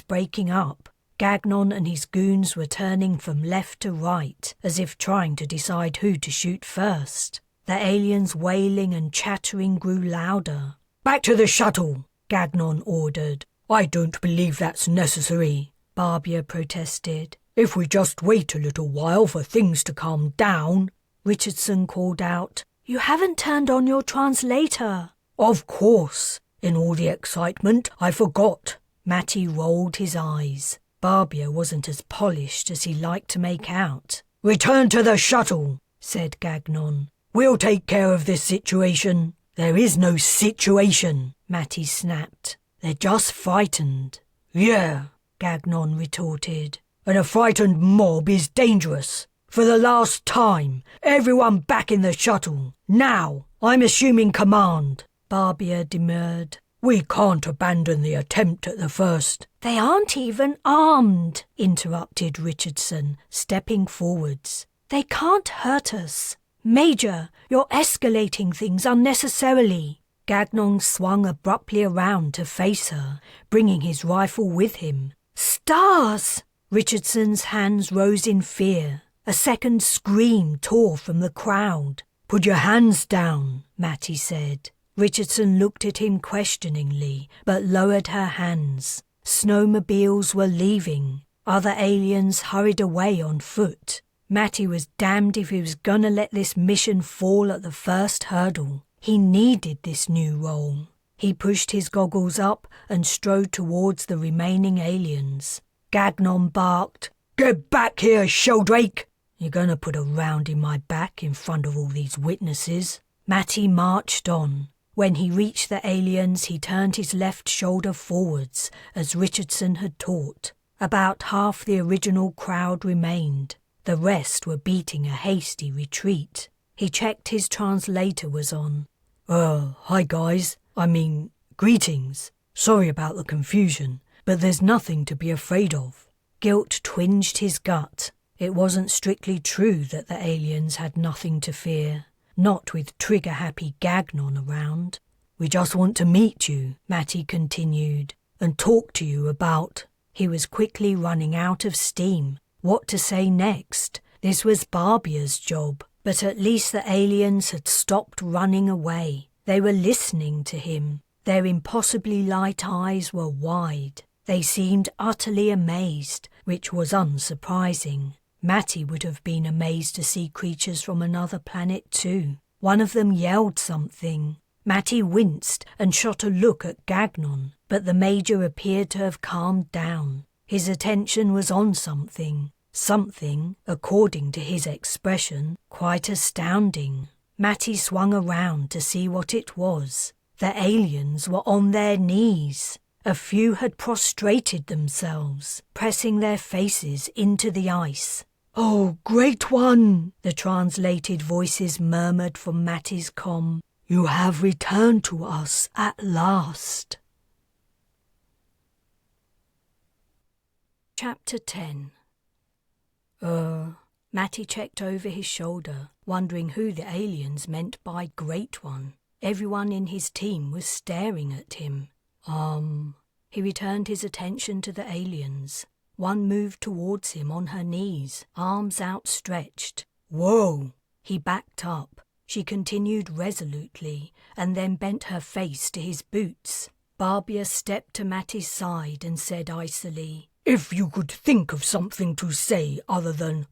breaking up. Gagnon and his goons were turning from left to right, as if trying to decide who to shoot first. The aliens' wailing and chattering grew louder. "Back to the shuttle," Gagnon ordered. "I don't believe that's necessary," Barbia protested. "If we just wait a little while for things to calm down." Richardson called out, "You haven't turned on your translator." "Of course. In all the excitement, I forgot." Matty rolled his eyes. Barbia wasn't as polished as he liked to make out. "Return to the shuttle," said Gagnon. "We'll take care of this situation." "There is no situation," Matty snapped. "They're just frightened." "Yeah," Gagnon retorted. "And a frightened mob is dangerous. For the last time, everyone back in the shuttle. Now, I'm assuming command." Barbia demurred. "We can't abandon the attempt at the first—" "They aren't even armed," interrupted Richardson, stepping forwards. "They can't hurt us. Major, you're escalating things unnecessarily." Gagnon swung abruptly around to face her, bringing his rifle with him. "Stars!" Richardson's hands rose in fear. A second scream tore from the crowd. "Put your hands down," Matty said. Richardson looked at him questioningly, but lowered her hands. Snowmobiles were leaving. Other aliens hurried away on foot. Matty was damned if he was gonna let this mission fall at the first hurdle. He needed this new role. He pushed his goggles up and strode towards the remaining aliens. Gagnon barked, "Get back here, Sheldrake!" "You're gonna put a round in my back in front of all these witnesses." Matty marched on. When he reached the aliens, he turned his left shoulder forwards, as Richardson had taught. About half the original crowd remained. The rest were beating a hasty retreat. He checked his translator was on. Hi guys. Greetings. Sorry about the confusion, but there's nothing to be afraid of." Guilt twinged his gut. It wasn't strictly true that the aliens had nothing to fear. Not with trigger-happy Gagnon around. "We just want to meet you," Matty continued, "and talk to you about—" He was quickly running out of steam. What to say next? This was Barbia's job. But at least the aliens had stopped running away. They were listening to him. Their impossibly light eyes were wide. They seemed utterly amazed, which was unsurprising. Matty would have been amazed to see creatures from another planet too. One of them yelled something. Matty winced and shot a look at Gagnon, but the Major appeared to have calmed down. His attention was on something. Something, according to his expression, quite astounding. Matty swung around to see what it was. The aliens were on their knees. A few had prostrated themselves, pressing their faces into the ice. "Oh, Great One," the translated voices murmured from Matty's comm. "You have returned to us at last." Chapter 10. Matty checked over his shoulder, wondering who the aliens meant by Great One. Everyone in his team was staring at him. He returned his attention to the aliens. One moved towards him on her knees, arms outstretched. "Whoa!" He backed up. She continued resolutely, and then bent her face to his boots. Barbia stepped to Matty's side and said icily, "If you could think of something to say other than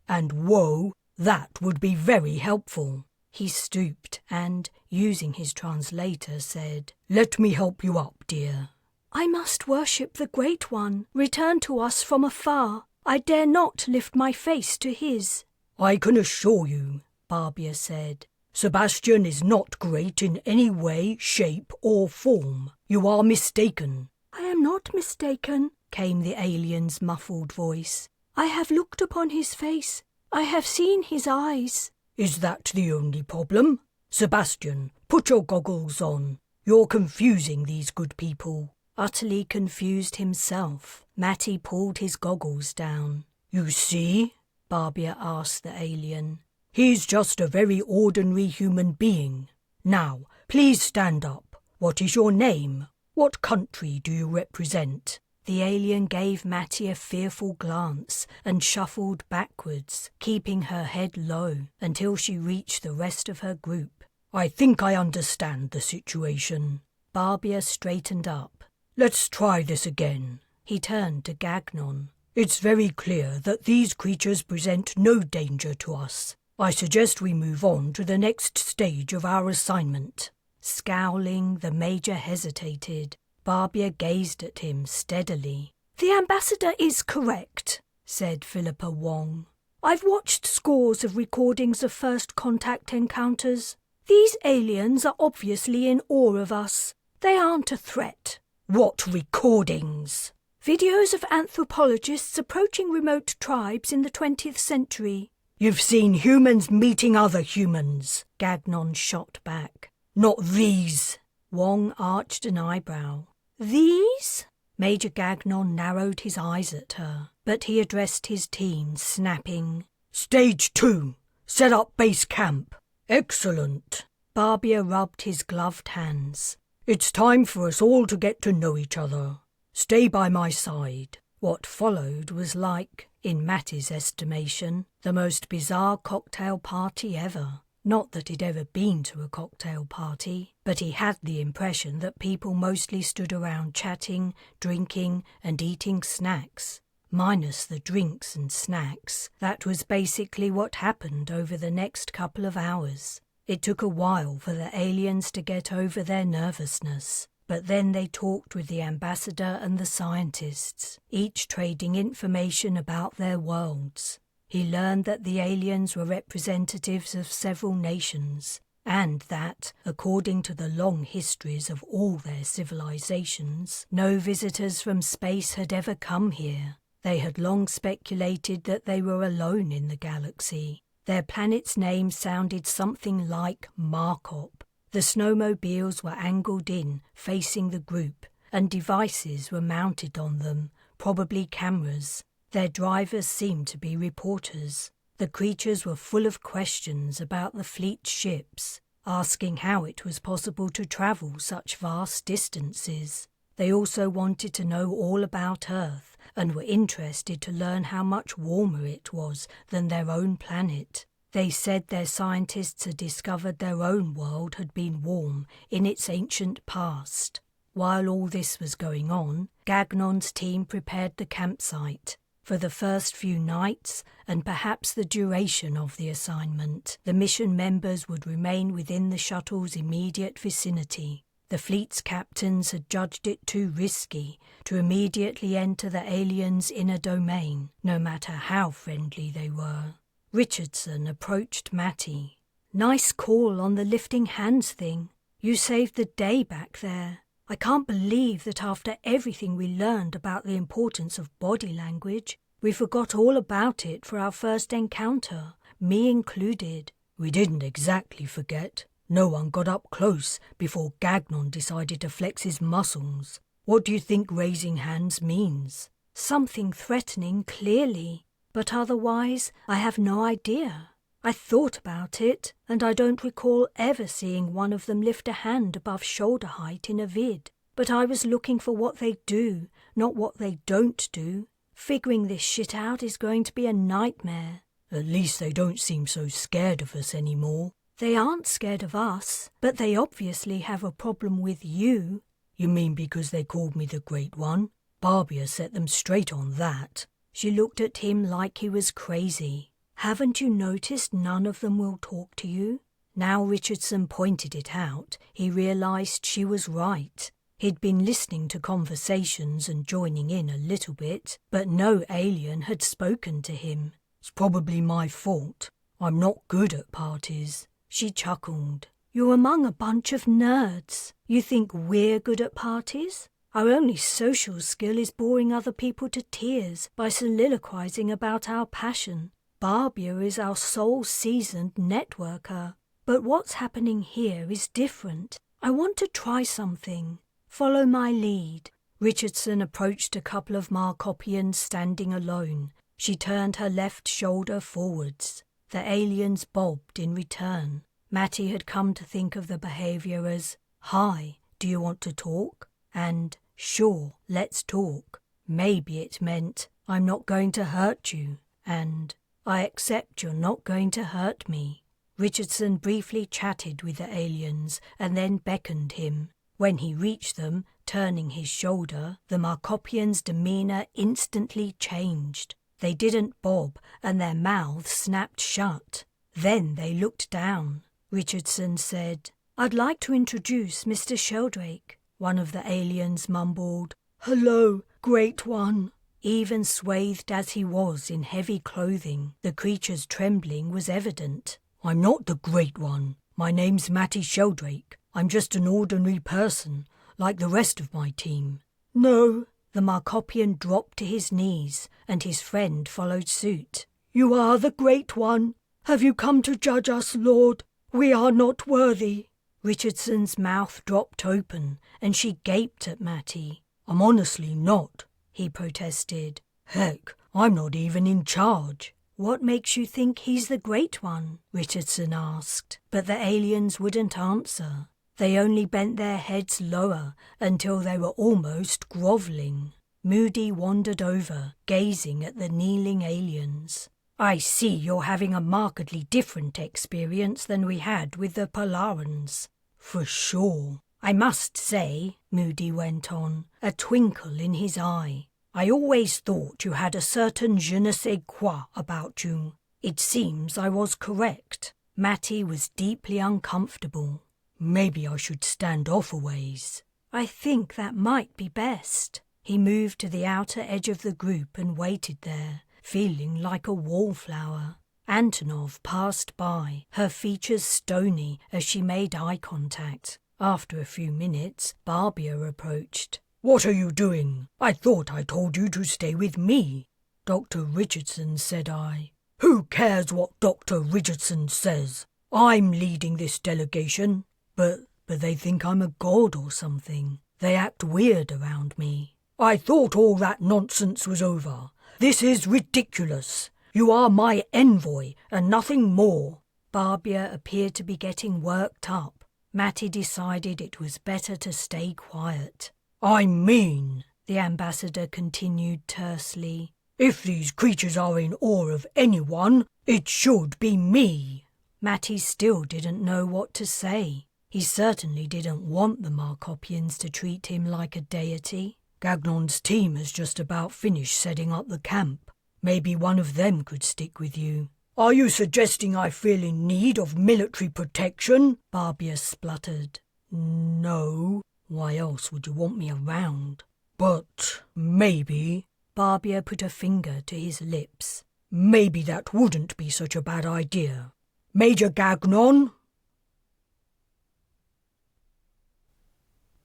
and whoa, that would be very helpful." He stooped and, using his translator, said, "Let me help you up, dear." "I must worship the Great One, returned to us from afar. I dare not lift my face to his." "I can assure you," Barbia said, "Sebastian is not great in any way, shape, or form. You are mistaken." "I am not mistaken," came the alien's muffled voice. "I have looked upon his face. I have seen his eyes." "Is that the only problem? Sebastian, put your goggles on. You're confusing these good people." Utterly confused himself, Matty pulled his goggles down. "You see?" Barbia asked the alien. "He's just a very ordinary human being. Now, please stand up. What is your name? What country do you represent?" The alien gave Matty a fearful glance and shuffled backwards, keeping her head low until she reached the rest of her group. "I think I understand the situation." Barbia straightened up. "Let's try this again." He turned to Gagnon. "It's very clear that these creatures present no danger to us. I suggest we move on to the next stage of our assignment." Scowling, the Major hesitated. Barbia gazed at him steadily. "The ambassador is correct," said Philippa Wong. "I've watched scores of recordings of first contact encounters. These aliens are obviously in awe of us. They aren't a threat." "What recordings?" "Videos of anthropologists approaching remote tribes in the 20th century. "You've seen humans meeting other humans," Gagnon shot back. "Not these." Wong arched an eyebrow. "These?" Major Gagnon narrowed his eyes at her, but he addressed his team, snapping, "Stage 2. Set up base camp." "Excellent." Barbia rubbed his gloved hands. "It's time for us all to get to know each other. Stay by my side." What followed was like, in Matty's estimation, the most bizarre cocktail party ever. Not that he'd ever been to a cocktail party, but he had the impression that people mostly stood around chatting, drinking, and eating snacks. Minus the drinks and snacks, that was basically what happened over the next couple of hours. It took a while for the aliens to get over their nervousness, but then they talked with the ambassador and the scientists, each trading information about their worlds. He learned that the aliens were representatives of several nations, and that, according to the long histories of all their civilizations, no visitors from space had ever come here. They had long speculated that they were alone in the galaxy. Their planet's name sounded something like Markop. The snowmobiles were angled in, facing the group, and devices were mounted on them, probably cameras. Their drivers seemed to be reporters. The creatures were full of questions about the fleet's ships, asking how it was possible to travel such vast distances. They also wanted to know all about Earth and were interested to learn how much warmer it was than their own planet. They said their scientists had discovered their own world had been warm in its ancient past. While all this was going on, Gagnon's team prepared the campsite. For the first few nights, and perhaps the duration of the assignment, the mission members would remain within the shuttle's immediate vicinity. The fleet's captains had judged it too risky to immediately enter the aliens' inner domain, no matter how friendly they were. Richardson approached Matty. Nice call on the lifting hands thing. You saved the day back there. I can't believe that after everything we learned about the importance of body language, we forgot all about it for our first encounter, me included. We didn't exactly forget. No one got up close before Gagnon decided to flex his muscles. What do you think raising hands means? Something threatening, clearly. But otherwise, I have no idea. I thought about it, and I don't recall ever seeing one of them lift a hand above shoulder height in a vid. But I was looking for what they do, not what they don't do. Figuring this shit out is going to be a nightmare. At least they don't seem so scared of us anymore. They aren't scared of us, but they obviously have a problem with you. You mean because they called me the Great One? Barbia set them straight on that. She looked at him like he was crazy. Haven't you noticed none of them will talk to you? Now Richardson pointed it out, he realised she was right. He'd been listening to conversations and joining in a little bit, but no alien had spoken to him. It's probably my fault. I'm not good at parties. She chuckled. You're among a bunch of nerds. You think we're good at parties? Our only social skill is boring other people to tears by soliloquizing about our passion. Barbia is our sole seasoned networker. But what's happening here is different. I want to try something. Follow my lead. Richardson approached a couple of Markopians standing alone. She turned her left shoulder forwards. The aliens bobbed in return. Matty had come to think of the behaviour as, "Hi, do you want to talk?" and "Sure, let's talk." Maybe it meant, "I'm not going to hurt you," and "I accept you're not going to hurt me." Richardson briefly chatted with the aliens and then beckoned him. When he reached them, turning his shoulder, the Markopians' demeanour instantly changed. They didn't bob, and their mouths snapped shut. Then they looked down. Richardson said, "I'd like to introduce Mr. Sheldrake." One of the aliens mumbled, "Hello, Great One." Even swathed as he was in heavy clothing, the creature's trembling was evident. "I'm not the Great One. My name's Matty Sheldrake. I'm just an ordinary person, like the rest of my team." "No." The Markopian dropped to his knees, and his friend followed suit. "You are the Great One. Have you come to judge us, Lord? We are not worthy." Richardson's mouth dropped open, and she gaped at Matty. "I'm honestly not," he protested. "Heck, I'm not even in charge." "What makes you think he's the Great One?" Richardson asked, but the aliens wouldn't answer. They only bent their heads lower until they were almost grovelling. Moody wandered over, gazing at the kneeling aliens. "I see you're having a markedly different experience than we had with the Polarans." "For sure." "I must say," Moody went on, a twinkle in his eye, "I always thought you had a certain je ne sais quoi about you. It seems I was correct." Matty was deeply uncomfortable. "Maybe I should stand off a ways." "I think that might be best." He moved to the outer edge of the group and waited there, feeling like a wallflower. Antonov passed by, her features stony as she made eye contact. After a few minutes, Barbia approached. "What are you doing? I thought I told you to stay with me." "Dr. Richardson," said I. "Who cares what Dr. Richardson says? I'm leading this delegation." But they think I'm a god or something. They act weird around me." "I thought all that nonsense was over. This is ridiculous. You are my envoy and nothing more." Barbia appeared to be getting worked up. Matty decided it was better to stay quiet. "I mean," the ambassador continued tersely, "if these creatures are in awe of anyone, it should be me." Matty still didn't know what to say. He certainly didn't want the Markopians to treat him like a deity. "Gagnon's team has just about finished setting up the camp. Maybe one of them could stick with you." "Are you suggesting I feel in need of military protection?" Barbia spluttered. "No. Why else would you want me around? But maybe..." Barbia put a finger to his lips. "Maybe that wouldn't be such a bad idea. Major Gagnon?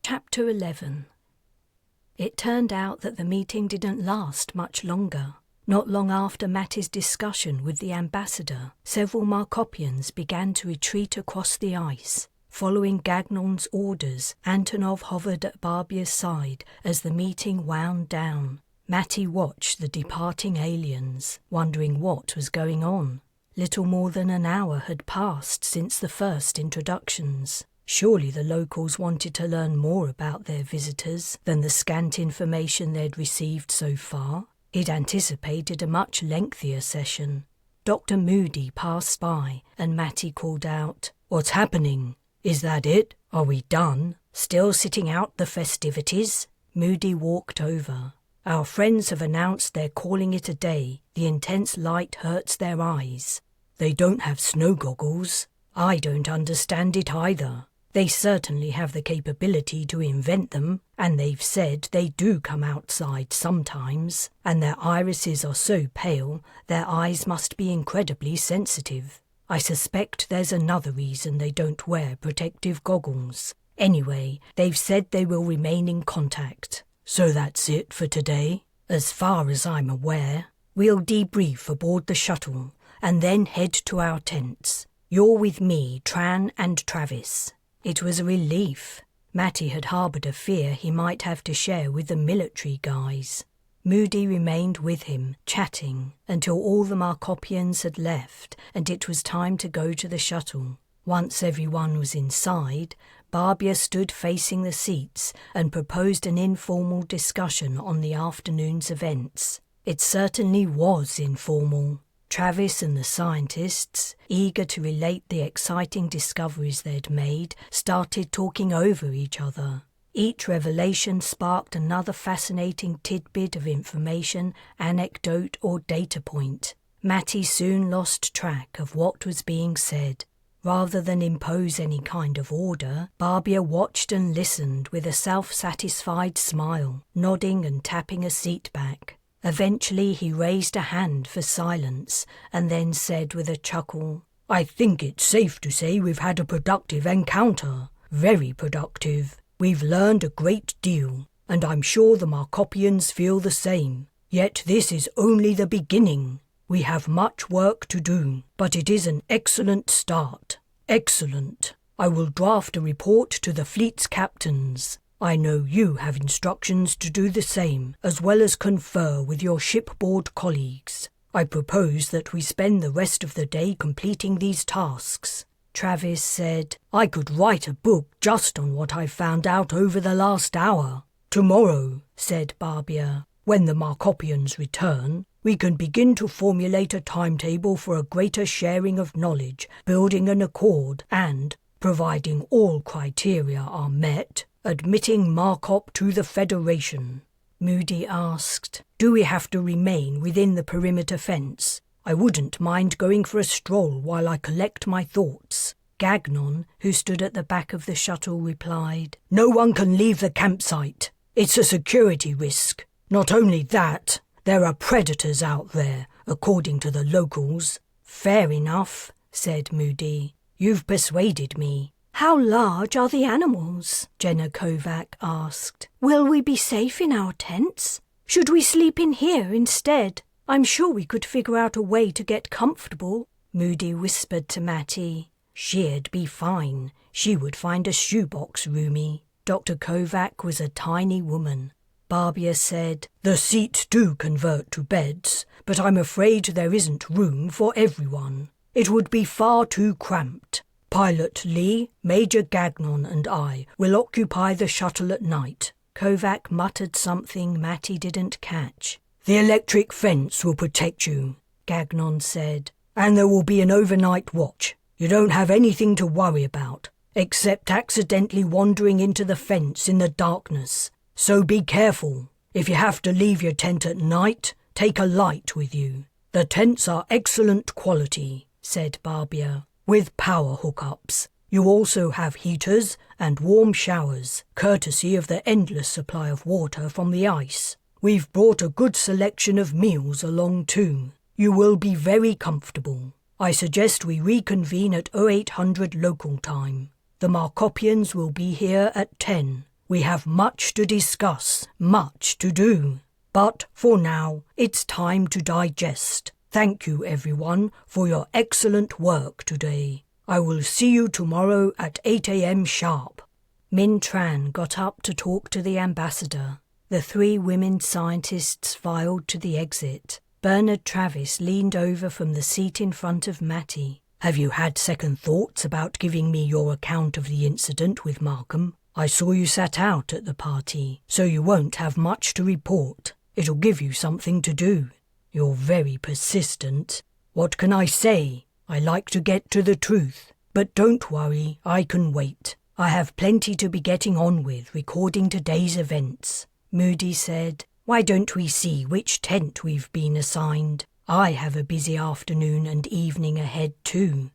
Chapter 11. It turned out that the meeting didn't last much longer. Not long after Matty's discussion with the ambassador, several Markopians began to retreat across the ice. Following Gagnon's orders, Antonov hovered at Barbier's side as the meeting wound down. Matty watched the departing aliens, wondering what was going on. Little more than an hour had passed since the first introductions. Surely the locals wanted to learn more about their visitors than the scant information they'd received so far. He'd anticipated a much lengthier session. Dr. Moody passed by and Matty called out, "What's happening? Is that it? Are we done? Still sitting out the festivities?" Moody walked over. "Our friends have announced they're calling it a day. The intense light hurts their eyes. They don't have snow goggles. I don't understand it either. They certainly have the capability to invent them, and they've said they do come outside sometimes, and their irises are so pale, their eyes must be incredibly sensitive. I suspect there's another reason they don't wear protective goggles. Anyway, they've said they will remain in contact. So that's it for today? As far as I'm aware. We'll debrief aboard the shuttle, and then head to our tents. You're with me, Tran and Travis." It was a relief. Matty had harboured a fear he might have to share with the military guys. Moody remained with him, chatting, until all the Markopians had left and it was time to go to the shuttle. Once everyone was inside, Barbier stood facing the seats and proposed an informal discussion on the afternoon's events. It certainly was informal. Travis and the scientists, eager to relate the exciting discoveries they'd made, started talking over each other. Each revelation sparked another fascinating tidbit of information, anecdote or data point. Matty soon lost track of what was being said. Rather than impose any kind of order, Barbier watched and listened with a self-satisfied smile, nodding and tapping a seat back. Eventually he raised a hand for silence and then said with a chuckle, "I think it's safe to say we've had a productive encounter. Very productive. We've learned a great deal, and I'm sure the Markopians feel the same. Yet this is only the beginning. We have much work to do, but it is an excellent start. Excellent. I will draft a report to the fleet's captains. I know you have instructions to do the same, as well as confer with your shipboard colleagues. I propose that we spend the rest of the day completing these tasks." Travis said, "I could write a book just on what I've found out over the last hour." "Tomorrow," said Barbier, "when the Markopians return, we can begin to formulate a timetable for a greater sharing of knowledge, building an accord, and, providing all criteria are met, admitting Markop to the Federation." Moody asked, "Do we have to remain within the perimeter fence? I wouldn't mind going for a stroll while I collect my thoughts." Gagnon, who stood at the back of the shuttle, replied, "No one can leave the campsite. It's a security risk. Not only that, there are predators out there, according to the locals." "Fair enough," said Moody. "You've persuaded me." "How large are the animals?" Jenna Kovac asked. "Will we be safe in our tents? Should we sleep in here instead? I'm sure we could figure out a way to get comfortable." Moody whispered to Matty. "She'd be fine. She would find a shoebox roomy." Dr. Kovac was a tiny woman. Barbier said, "The seats do convert to beds, but I'm afraid there isn't room for everyone. It would be far too cramped. Pilot Lee, Major Gagnon and I will occupy the shuttle at night." Kovac muttered something Matty didn't catch. "The electric fence will protect you," Gagnon said, "and there will be an overnight watch. You don't have anything to worry about, except accidentally wandering into the fence in the darkness. So be careful. If you have to leave your tent at night, take a light with you. The tents are excellent quality," said Barbier, "with power hookups. You also have heaters and warm showers, courtesy of the endless supply of water from the ice. We've brought a good selection of meals along too. You will be very comfortable. I suggest we reconvene at 0800 local time. The Markopians will be here at 10. We have much to discuss, much to do. But for now, it's time to digest. Thank you, everyone, for your excellent work today. I will see you tomorrow at 8 a.m. sharp. Min Tran got up to talk to the ambassador. The 3 women scientists filed to the exit. Bernard Travis leaned over from the seat in front of Matty. Have you had second thoughts about giving me your account of the incident with Markham? I saw you sat out at the party, so you won't have much to report. It'll give you something to do. You're very persistent. What can I say? I like to get to the truth. But don't worry, I can wait. I have plenty to be getting on with recording today's events. Moody said, "Why don't we see which tent we've been assigned? I have a busy afternoon and evening ahead too."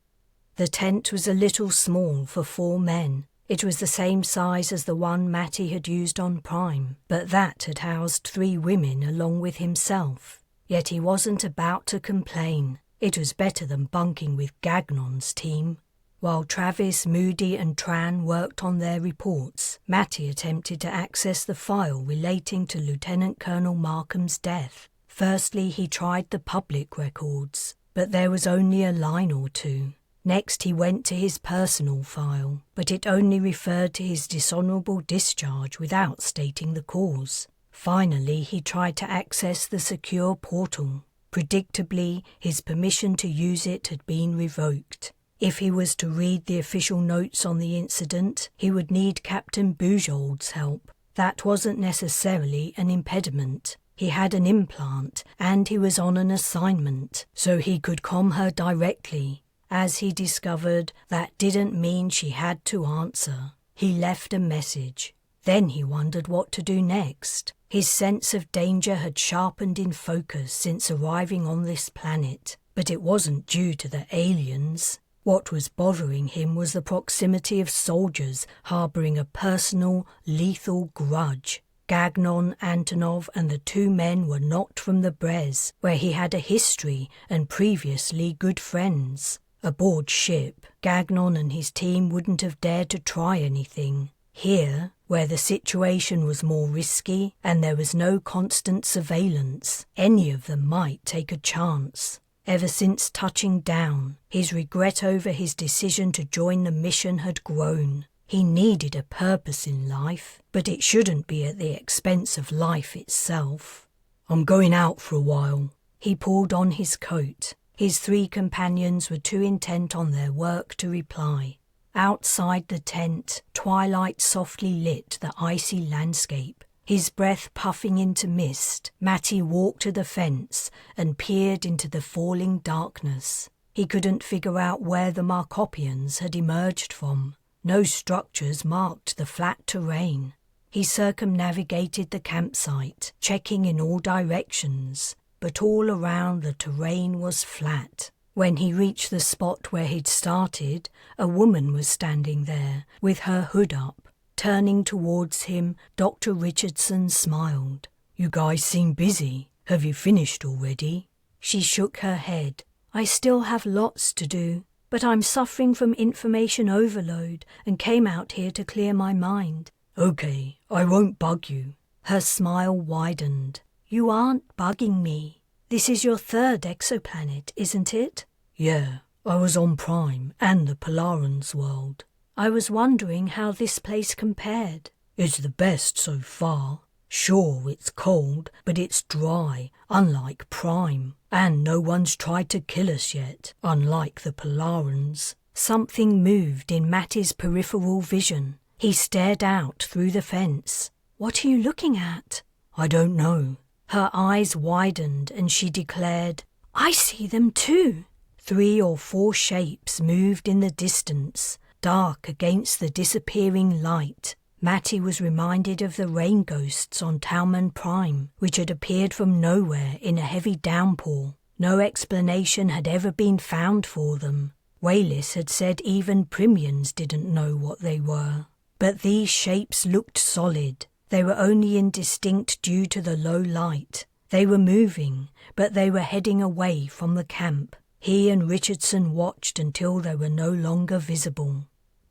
The tent was a little small for 4 men. It was the same size as the one Matty had used on Prime, but that had housed 3 women along with himself. Yet he wasn't about to complain. It was better than bunking with Gagnon's team. While Travis, Moody and Tran worked on their reports, Matty attempted to access the file relating to Lieutenant Colonel Markham's death. Firstly, he tried the public records, but there was only a line or 2. Next, he went to his personal file, but it only referred to his dishonourable discharge without stating the cause. Finally, he tried to access the secure portal. Predictably, his permission to use it had been revoked. If he was to read the official notes on the incident, he would need Captain Bujold's help. That wasn't necessarily an impediment. He had an implant, and he was on an assignment, so he could comm her directly. As he discovered, that didn't mean she had to answer. He left a message. Then he wondered what to do next. His sense of danger had sharpened in focus since arriving on this planet, but it wasn't due to the aliens. What was bothering him was the proximity of soldiers harbouring a personal, lethal grudge. Gagnon, Antonov and the 2 men were not from the Bres, where he had a history and previously good friends. Aboard ship, Gagnon and his team wouldn't have dared to try anything. Here, where the situation was more risky and there was no constant surveillance, any of them might take a chance. Ever since touching down, his regret over his decision to join the mission had grown. He needed a purpose in life, but it shouldn't be at the expense of life itself. I'm going out for a while. He pulled on his coat. His 3 companions were too intent on their work to reply. Outside the tent, twilight softly lit the icy landscape. His breath puffing into mist, Matty walked to the fence and peered into the falling darkness. He couldn't figure out where the Markopians had emerged from. No structures marked the flat terrain. He circumnavigated the campsite, checking in all directions, but all around the terrain was flat. When he reached the spot where he'd started, a woman was standing there, with her hood up. Turning towards him, Dr. Richardson smiled. You guys seem busy. Have you finished already? She shook her head. I still have lots to do, but I'm suffering from information overload and came out here to clear my mind. Okay, I won't bug you. Her smile widened. You aren't bugging me. This is your 3rd exoplanet, isn't it? Yeah, I was on Prime and the Polarans world. I was wondering how this place compared. It's the best so far. Sure, it's cold, but it's dry, unlike Prime. And no one's tried to kill us yet, unlike the Polarans. Something moved in Matty's peripheral vision. He stared out through the fence. What are you looking at? I don't know. Her eyes widened and she declared, I see them too. 3 or 4 shapes moved in the distance, dark against the disappearing light. Matty was reminded of the rain ghosts on Talman Prime, which had appeared from nowhere in a heavy downpour. No explanation had ever been found for them. Wayless had said even Primians didn't know what they were. But these shapes looked solid. They were only indistinct due to the low light. They were moving, but they were heading away from the camp. He and Richardson watched until they were no longer visible.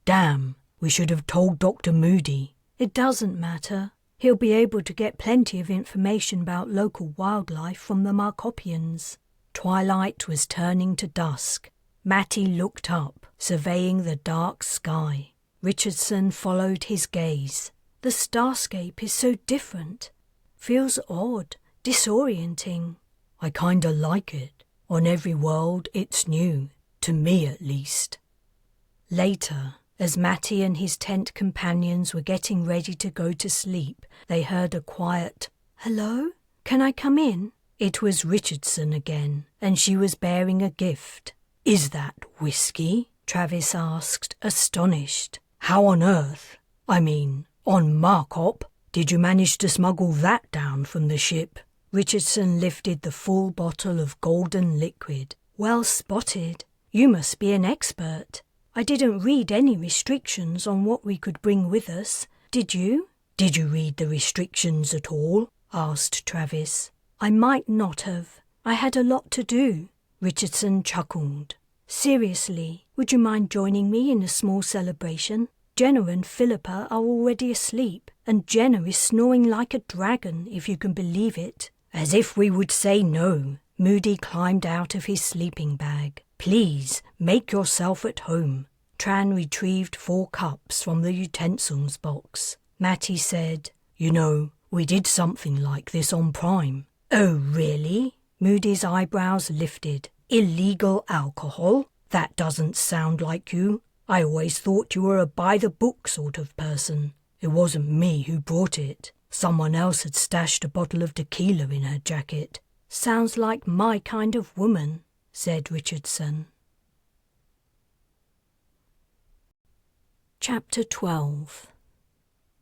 Damn, we should have told Dr. Moody. It doesn't matter. He'll be able to get plenty of information about local wildlife from the Markopians. Twilight was turning to dusk. Matty looked up, surveying the dark sky. Richardson followed his gaze. The starscape is so different. Feels odd, disorienting. I kinda like it. On every world, it's new. To me, at least. Later, as Matty and his tent companions were getting ready to go to sleep, they heard a quiet, "Hello? Can I come in?" It was Richardson again, and she was bearing a gift. "Is that whiskey?" Travis asked, astonished. "How on earth? I mean, on Markop, did you manage to smuggle that down from the ship?" Richardson lifted the full bottle of golden liquid. "Well spotted. You must be an expert. I didn't read any restrictions on what we could bring with us. Did you?" "Did you read the restrictions at all?" asked Travis. "I might not have. I had a lot to do." Richardson chuckled. "Seriously, would you mind joining me in a small celebration? Jenna and Philippa are already asleep, and Jenna is snoring like a dragon, if you can believe it." As if we would say no, Moody climbed out of his sleeping bag. "Please, make yourself at home." Tran retrieved 4 cups from the utensils box. Matty said, "You know, we did something like this on Prime." "Oh, really?" Moody's eyebrows lifted. "Illegal alcohol? That doesn't sound like you. I always thought you were a by-the-book sort of person." "It wasn't me who brought it. Someone else had stashed a bottle of tequila in her jacket." "Sounds like my kind of woman," said Richardson. Chapter 12.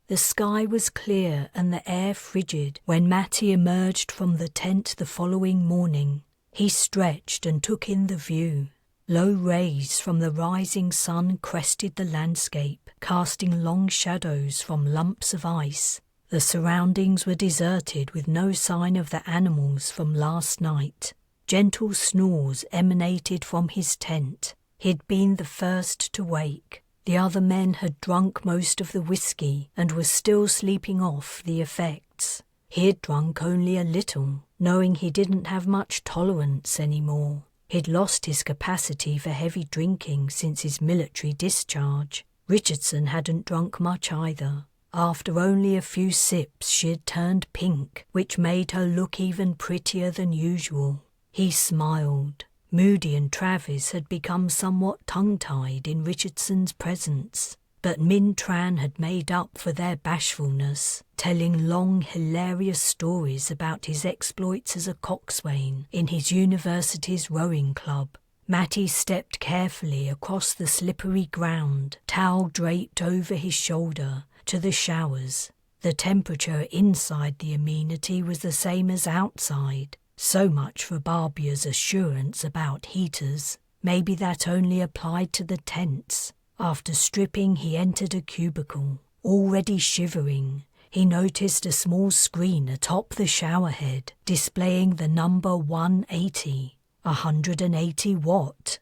The sky was clear and the air frigid when Matty emerged from the tent the following morning. He stretched and took in the view. Low rays from the rising sun crested the landscape, casting long shadows from lumps of ice. The surroundings were deserted with no sign of the animals from last night. Gentle snores emanated from his tent. He'd been the first to wake. The other men had drunk most of the whiskey and were still sleeping off the effects. He'd drunk only a little, knowing he didn't have much tolerance anymore. He'd lost his capacity for heavy drinking since his military discharge. Richardson hadn't drunk much either. After only a few sips, she had turned pink, which made her look even prettier than usual. He smiled. Moody and Travis had become somewhat tongue-tied in Richardson's presence, but Min Tran had made up for their bashfulness, telling long, hilarious stories about his exploits as a coxswain in his university's rowing club. Matty stepped carefully across the slippery ground, towel draped over his shoulder, to the showers. The temperature inside the amenity was the same as outside. So much for Barbia's assurance about heaters. Maybe that only applied to the tents. After stripping, he entered a cubicle. Already shivering, he noticed a small screen atop the shower head, displaying the number 180. 180 watt.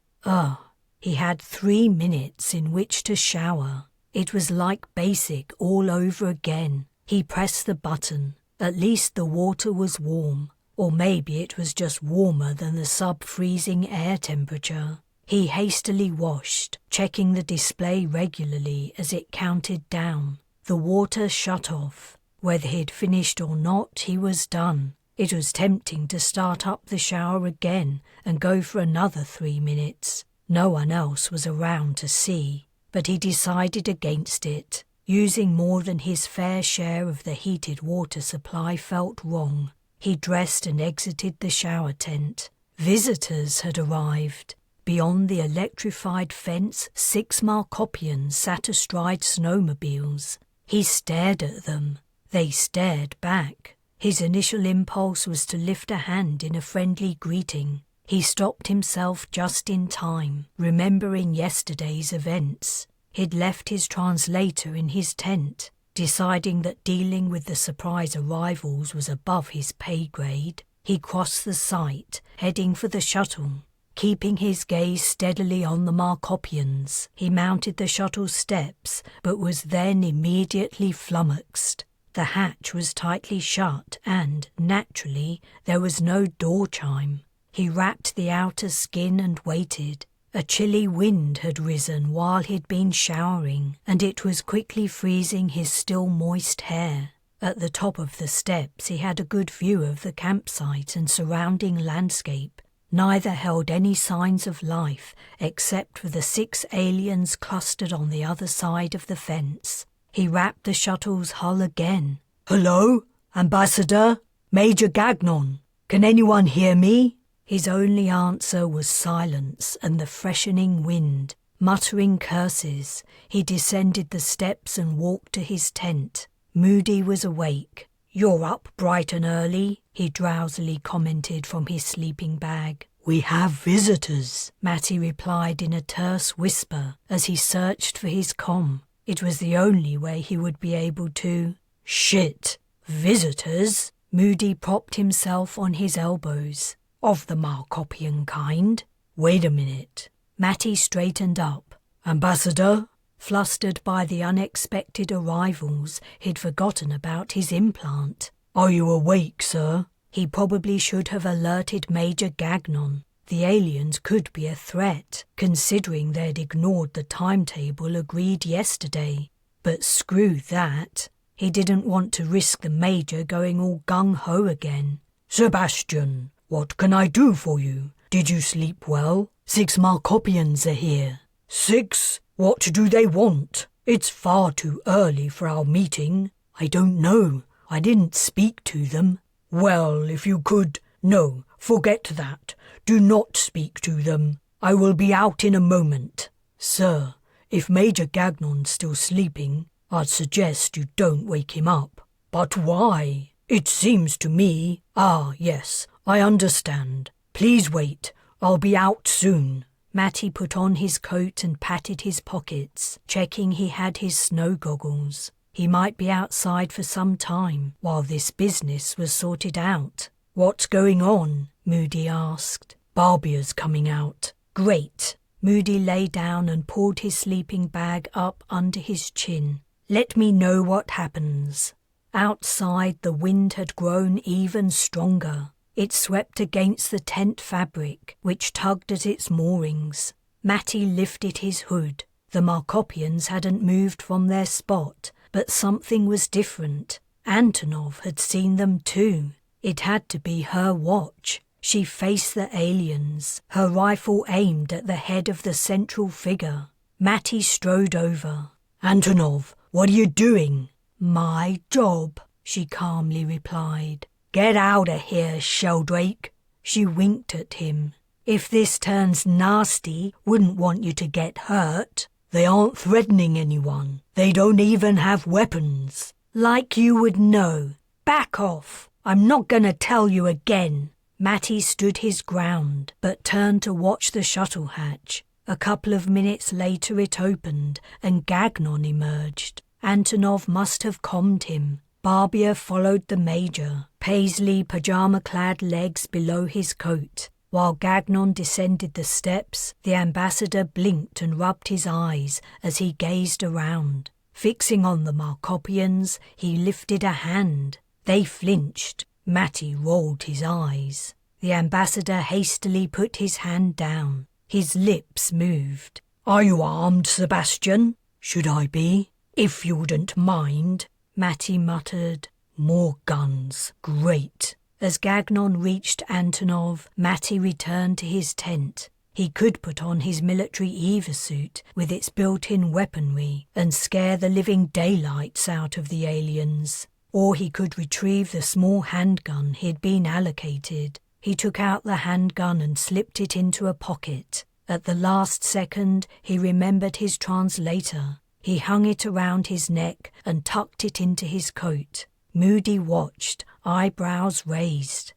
He had 3 minutes in which to shower. It was like basic all over again. He pressed the button. At least the water was warm. Or maybe it was just warmer than the sub-freezing air temperature. He hastily washed, checking the display regularly as it counted down. The water shut off. Whether he'd finished or not, he was done. It was tempting to start up the shower again and go for another 3 minutes. No one else was around to see, but he decided against it. Using more than his fair share of the heated water supply felt wrong. He dressed and exited the shower tent. Visitors had arrived. Beyond the electrified fence, 6 Markopians sat astride snowmobiles. He stared at them. They stared back. His initial impulse was to lift a hand in a friendly greeting. He stopped himself just in time, remembering yesterday's events. He'd left his translator in his tent, deciding that dealing with the surprise arrivals was above his pay grade. He crossed the site, heading for the shuttle. Keeping his gaze steadily on the Markopians, he mounted the shuttle's steps, but was then immediately flummoxed. The hatch was tightly shut and, naturally, there was no door chime. He wrapped the outer skin and waited. A chilly wind had risen while he'd been showering, and it was quickly freezing his still moist hair. At the top of the steps he had a good view of the campsite and surrounding landscape. Neither held any signs of life except for the 6 aliens clustered on the other side of the fence. He rapped the shuttle's hull again. "Hello? Ambassador? Major Gagnon? Can anyone hear me?" His only answer was silence and the freshening wind. Muttering curses, he descended the steps and walked to his tent. Moody was awake. "You're up bright and early," he drowsily commented from his sleeping bag. "We have visitors," Matty replied in a terse whisper as he searched for his comm. It was the only way he would be able to... "Shit! Visitors?" Moody propped himself on his elbows. "Of the Markopian kind? Wait a minute." Matty straightened up. "Ambassador?" Flustered by the unexpected arrivals, he'd forgotten about his implant. "Are you awake, sir?" He probably should have alerted Major Gagnon. The aliens could be a threat, considering they'd ignored the timetable agreed yesterday. But screw that. He didn't want to risk the Major going all gung-ho again. "Sebastian, what can I do for you? Did you sleep well? 6 Markopians are here." "6? What do they want? It's far too early for our meeting." "I don't know. I didn't speak to them." "Well, if you could... No, forget that. Do not speak to them. I will be out in a moment." "Sir, if Major Gagnon's still sleeping, I'd suggest you don't wake him up." "But why? It seems to me..." "Ah, yes, I understand. Please wait. I'll be out soon." Matty put on his coat and patted his pockets, checking he had his snow goggles. He might be outside for some time while this business was sorted out. "What's going on?" Moody asked. "Barbia's coming out." "Great." Moody lay down and pulled his sleeping bag up under his chin. "Let me know what happens." Outside, the wind had grown even stronger. It swept against the tent fabric, which tugged at its moorings. Matty lifted his hood. The Markopians hadn't moved from their spot, but something was different. Antonov had seen them too. It had to be her watch. She faced the aliens, her rifle aimed at the head of the central figure. Matty strode over. "Antonov, what are you doing?" "My job," she calmly replied. "Get out of here, Sheldrake." She winked at him. "If this turns nasty, wouldn't want you to get hurt." "They aren't threatening anyone. They don't even have weapons." "Like you would know. Back off. I'm not gonna tell you again." Matty stood his ground, but turned to watch the shuttle hatch. A couple of minutes later it opened, and Gagnon emerged. Antonov must have calmed him. Barbia followed the Major, paisley pyjama-clad legs below his coat. While Gagnon descended the steps, the ambassador blinked and rubbed his eyes as he gazed around. Fixing on the Markopians, he lifted a hand. They flinched. Matty rolled his eyes. The ambassador hastily put his hand down. His lips moved. "Are you armed, Sebastian?" "Should I be?" "If you wouldn't mind." Matty muttered. "More guns. Great." As Gagnon reached Antonov, Matty returned to his tent. He could put on his military EVA suit with its built-in weaponry and scare the living daylights out of the aliens. Or he could retrieve the small handgun he'd been allocated. He took out the handgun and slipped it into a pocket. At the last second, he remembered his translator. He hung it around his neck and tucked it into his coat. Moody watched, eyebrows raised.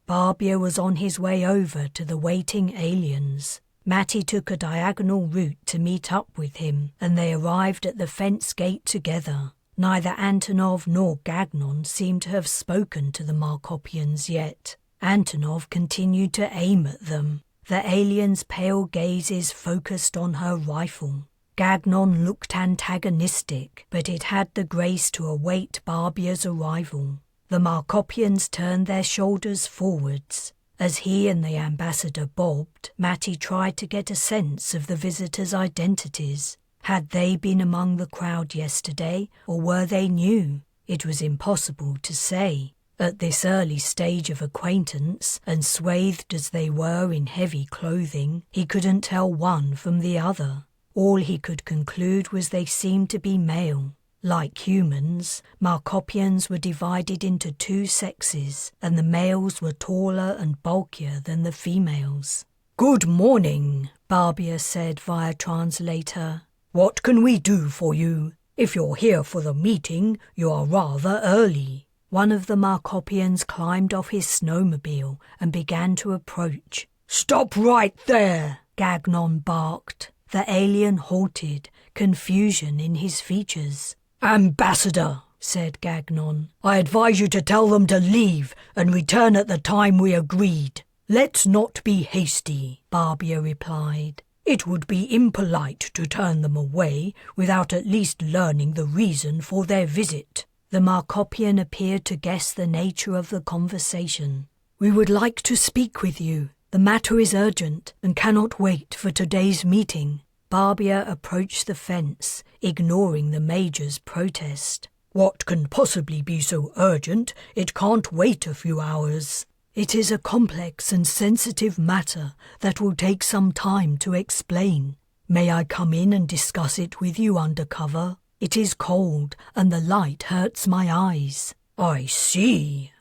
Barbia was on his way over to the waiting aliens. Matty took a diagonal route to meet up with him, and they arrived at the fence gate together. Neither Antonov nor Gagnon seemed to have spoken to the Markopians yet. Antonov continued to aim at them. The alien's pale gazes focused on her rifle. Gagnon looked antagonistic, but it had the grace to await Barbia's arrival. The Markopians turned their shoulders forwards. As he and the ambassador bobbed, Matty tried to get a sense of the visitors' identities. Had they been among the crowd yesterday, or were they new? It was impossible to say. At this early stage of acquaintance, and swathed as they were in heavy clothing, he couldn't tell one from the other. All he could conclude was they seemed to be male. Like humans, Markopians were divided into two sexes, and the males were taller and bulkier than the females. "Good morning," Barbia said via translator. "What can we do for you? If you're here for the meeting, you are rather early." One of the Markopians climbed off his snowmobile and began to approach. "Stop right there!" Gagnon barked. The alien halted, confusion in his features. "Ambassador," said Gagnon, "I advise you to tell them to leave and return at the time we agreed." "Let's not be hasty," Barbia replied. "It would be impolite to turn them away without at least learning the reason for their visit." The Markopian appeared to guess the nature of the conversation. "We would like to speak with you. The matter is urgent and cannot wait for today's meeting." Barbia approached the fence, ignoring the Major's protest. "What can possibly be so urgent? It can't wait a few hours." "It is a complex and sensitive matter that will take some time to explain. May I come in and discuss it with you under cover? It is cold and the light hurts my eyes." "I see."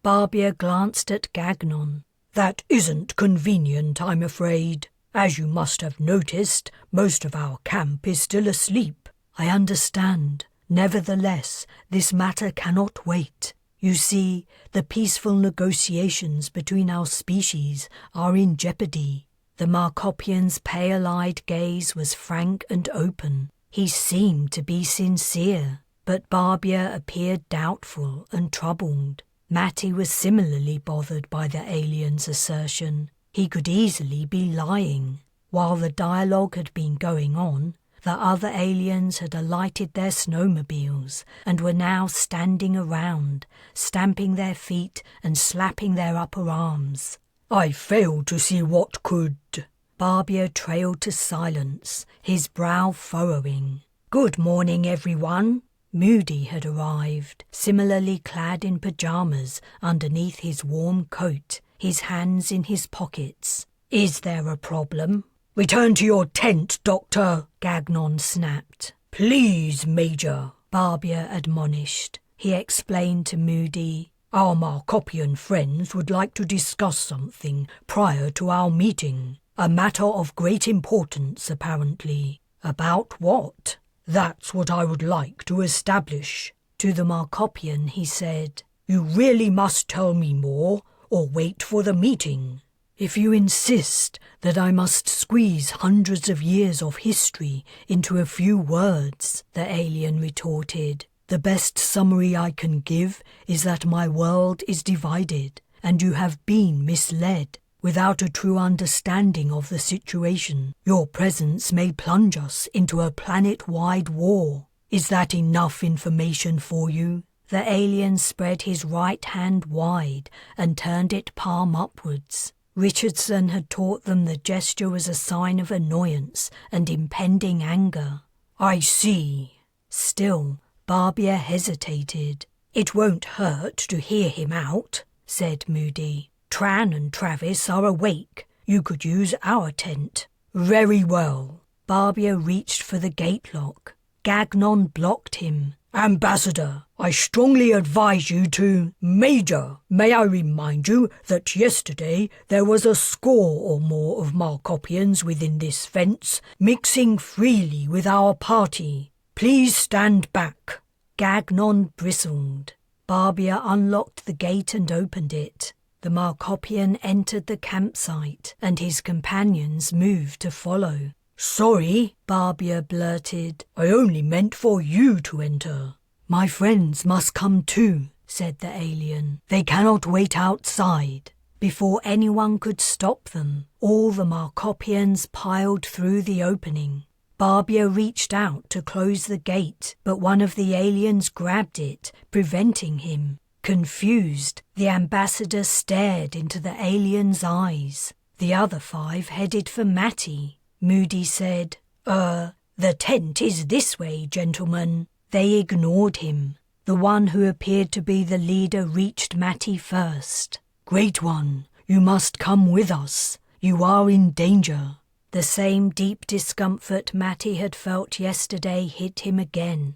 Barbia glanced at Gagnon. "That isn't convenient, I'm afraid. As you must have noticed, most of our camp is still asleep." "I understand. Nevertheless, this matter cannot wait. You see, the peaceful negotiations between our species are in jeopardy." The Markopian's pale-eyed gaze was frank and open. He seemed to be sincere, but Barbia appeared doubtful and troubled. Matty was similarly bothered by the alien's assertion. He could easily be lying. While the dialogue had been going on, the other aliens had alighted their snowmobiles and were now standing around, stamping their feet and slapping their upper arms. "I fail to see what could—" Barbia trailed to silence, his brow furrowing. "Good morning, everyone." Moody had arrived, similarly clad in pyjamas underneath his warm coat, his hands in his pockets. "Is there a problem?" "Return to your tent, Doctor," Gagnon snapped. "Please, Major," Barbia admonished. He explained to Moody, "Our Markopian friends would like to discuss something prior to our meeting. A matter of great importance, apparently." "About what?" "That's what I would like to establish." To the Markopian he said, "You really must tell me more, or wait for the meeting." "If you insist that I must squeeze hundreds of years of history into a few words," the alien retorted, "the best summary I can give is that my world is divided, and you have been misled. Without a true understanding of the situation, your presence may plunge us into a planet-wide war. Is that enough information for you?" The alien spread his right hand wide and turned it palm upwards. Richardson had taught them the gesture was a sign of annoyance and impending anger. "I see." Still, Barbia hesitated. "It won't hurt to hear him out," said Moody. "Tran and Travis are awake. You could use our tent." "Very well." Barbia reached for the gate lock. Gagnon blocked him. "Ambassador, I strongly advise you to—" "Major, may I remind you that yesterday there was a score or more of Markopians within this fence, mixing freely with our party. Please stand back." Gagnon bristled. Barbia unlocked the gate and opened it. The Markopian entered the campsite, and his companions moved to follow. "Sorry," Barbia blurted. "I only meant for you to enter." "My friends must come too," said the alien. "They cannot wait outside." Before anyone could stop them, all the Markopians piled through the opening. Barbia reached out to close the gate, but one of the aliens grabbed it, preventing him. Confused, the ambassador stared into the alien's eyes. The other 5 headed for Matty. Moody said, the tent is this way, gentlemen." They ignored him. The one who appeared to be the leader reached Matty first. "Great One, you must come with us. You are in danger." The same deep discomfort Matty had felt yesterday hit him again.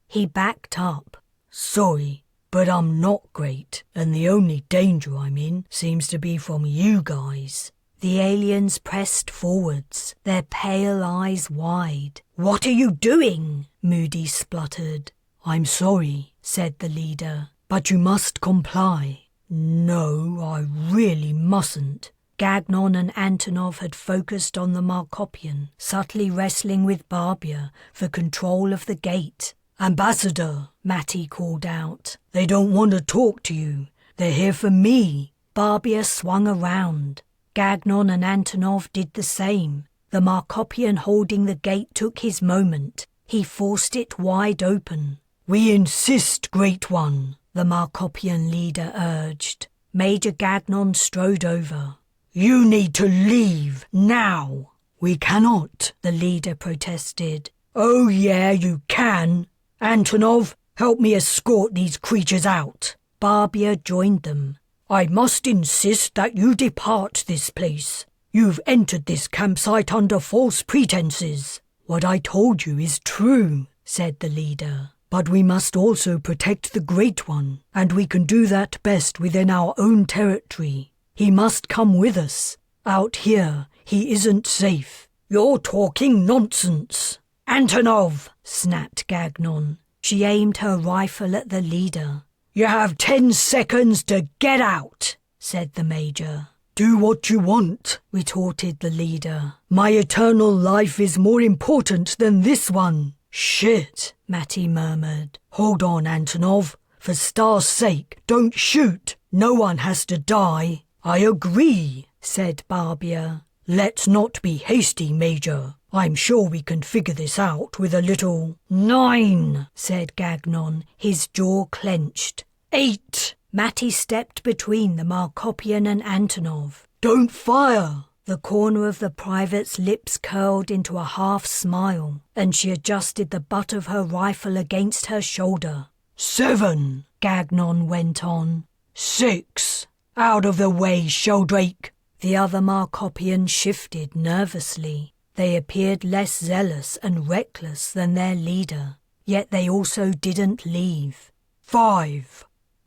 He backed up. "Sorry, but I'm not great, and the only danger I'm in seems to be from you guys." The aliens pressed forwards, their pale eyes wide. "What are you doing?" Moody spluttered. "I'm sorry," said the leader, "but you must comply." "No, I really mustn't." Gagnon and Antonov had focused on the Markopian, subtly wrestling with Barbia for control of the gate. "Ambassador," Matty called out. "They don't want to talk to you. They're here for me." Barbia swung around. Gagnon and Antonov did the same. The Markopian holding the gate took his moment. He forced it wide open. "We insist, Great One," the Markopian leader urged. Major Gagnon strode over. "You need to leave, now." "We cannot," the leader protested. "Oh yeah, you can. Antonov, help me escort these creatures out." Barbia joined them. "I must insist that you depart this place. You've entered this campsite under false pretenses." "What I told you is true," said the leader. "But we must also protect the Great One, and we can do that best within our own territory. He must come with us. Out here, he isn't safe." "You're talking nonsense." "Antonov!" snapped Gagnon. She aimed her rifle at the leader. "You have 10 seconds to get out," said the major. "Do what you want," retorted the leader. "My eternal life is more important than this one." "Shit," Matty murmured. "Hold on, Antonov. For Star's sake, don't shoot. No one has to die." "I agree," said Barbia. "Let's not be hasty, Major. I'm sure we can figure this out with a little—" "9," said Gagnon, his jaw clenched. 8. Matty stepped between the Markopian and Antonov. "Don't fire!" The corner of the private's lips curled into a half-smile, and she adjusted the butt of her rifle against her shoulder. 7, Gagnon went on. 6. Out of the way, Sheldrake. The other Markopians shifted nervously. They appeared less zealous and reckless than their leader, yet they also didn't leave. 5,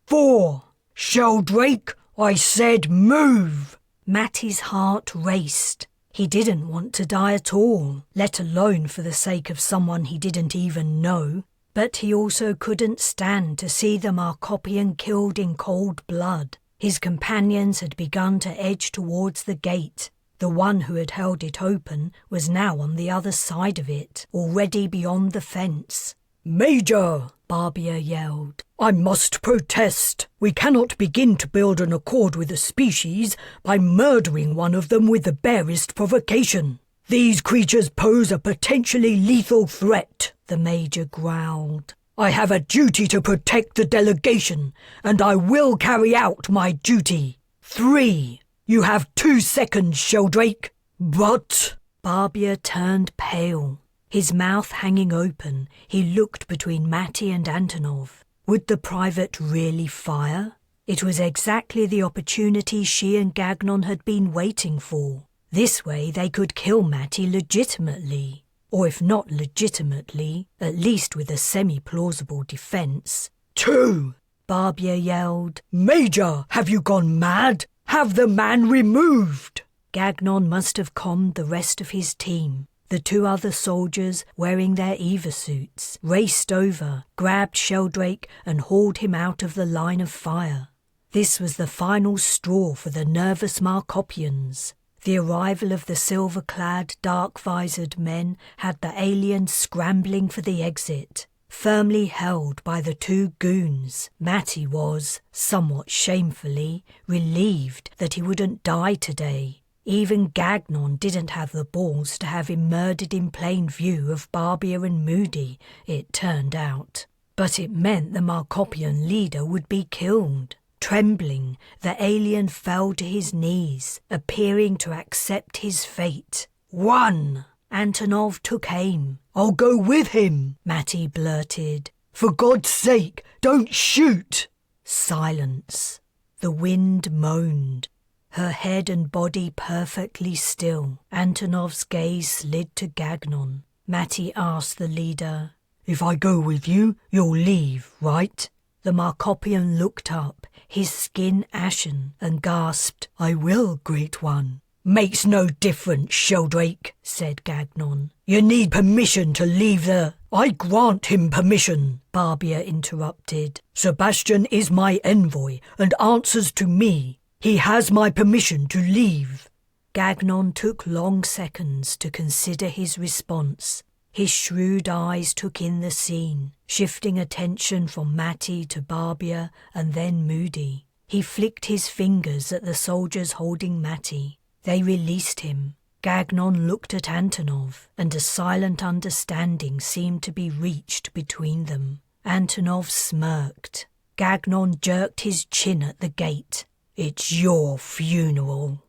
4, Sheldrake, I said move! Matty's heart raced. He didn't want to die at all, let alone for the sake of someone he didn't even know. But he also couldn't stand to see the Markopian killed in cold blood. His companions had begun to edge towards the gate. The one who had held it open was now on the other side of it, already beyond the fence. "Major!" Barbia yelled. "I must protest. We cannot begin to build an accord with a species by murdering one of them with the barest provocation. These creatures pose a potentially lethal threat," the Major growled. "I have a duty to protect the delegation, and I will carry out my duty. 3. You have 2 seconds, Sheldrake." "But—" Barbia turned pale. His mouth hanging open, he looked between Matty and Antonov. Would the private really fire? It was exactly the opportunity she and Gagnon had been waiting for. This way they could kill Matty legitimately. Or if not legitimately, at least with a semi-plausible defence. 2, Barbia yelled. "Major, have you gone mad? Have the man removed!" Gagnon must have calmed the rest of his team. The 2 other soldiers, wearing their EVA suits, raced over, grabbed Sheldrake and hauled him out of the line of fire. This was the final straw for the nervous Markopians. The arrival of the silver-clad, dark-visored men had the aliens scrambling for the exit. Firmly held by the two goons, Matty was, somewhat shamefully, relieved that he wouldn't die today. Even Gagnon didn't have the balls to have him murdered in plain view of Barbia and Moody, it turned out. But it meant the Markopian leader would be killed. Trembling, the alien fell to his knees, appearing to accept his fate. "One!" Antonov took aim. "I'll go with him," Matty blurted. "For God's sake, don't shoot!" Silence. The wind moaned. Her head and body perfectly still. Antonov's gaze slid to Gagnon. Matty asked the leader, "If I go with you, you'll leave, right?" The Markopian looked up, his skin ashen, and gasped, "I will, Great One." "Makes no difference, Sheldrake," said Gagnon. "You need permission to leave the—" "I grant him permission," Barbia interrupted. "Sebastian is my envoy and answers to me. He has my permission to leave." Gagnon took long seconds to consider his response. His shrewd eyes took in the scene, shifting attention from Matty to Barbia and then Moody. He flicked his fingers at the soldiers holding Matty. They released him. Gagnon looked at Antonov, and a silent understanding seemed to be reached between them. Antonov smirked. Gagnon jerked his chin at the gate. "It's your funeral."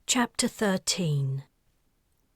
Chapter 13.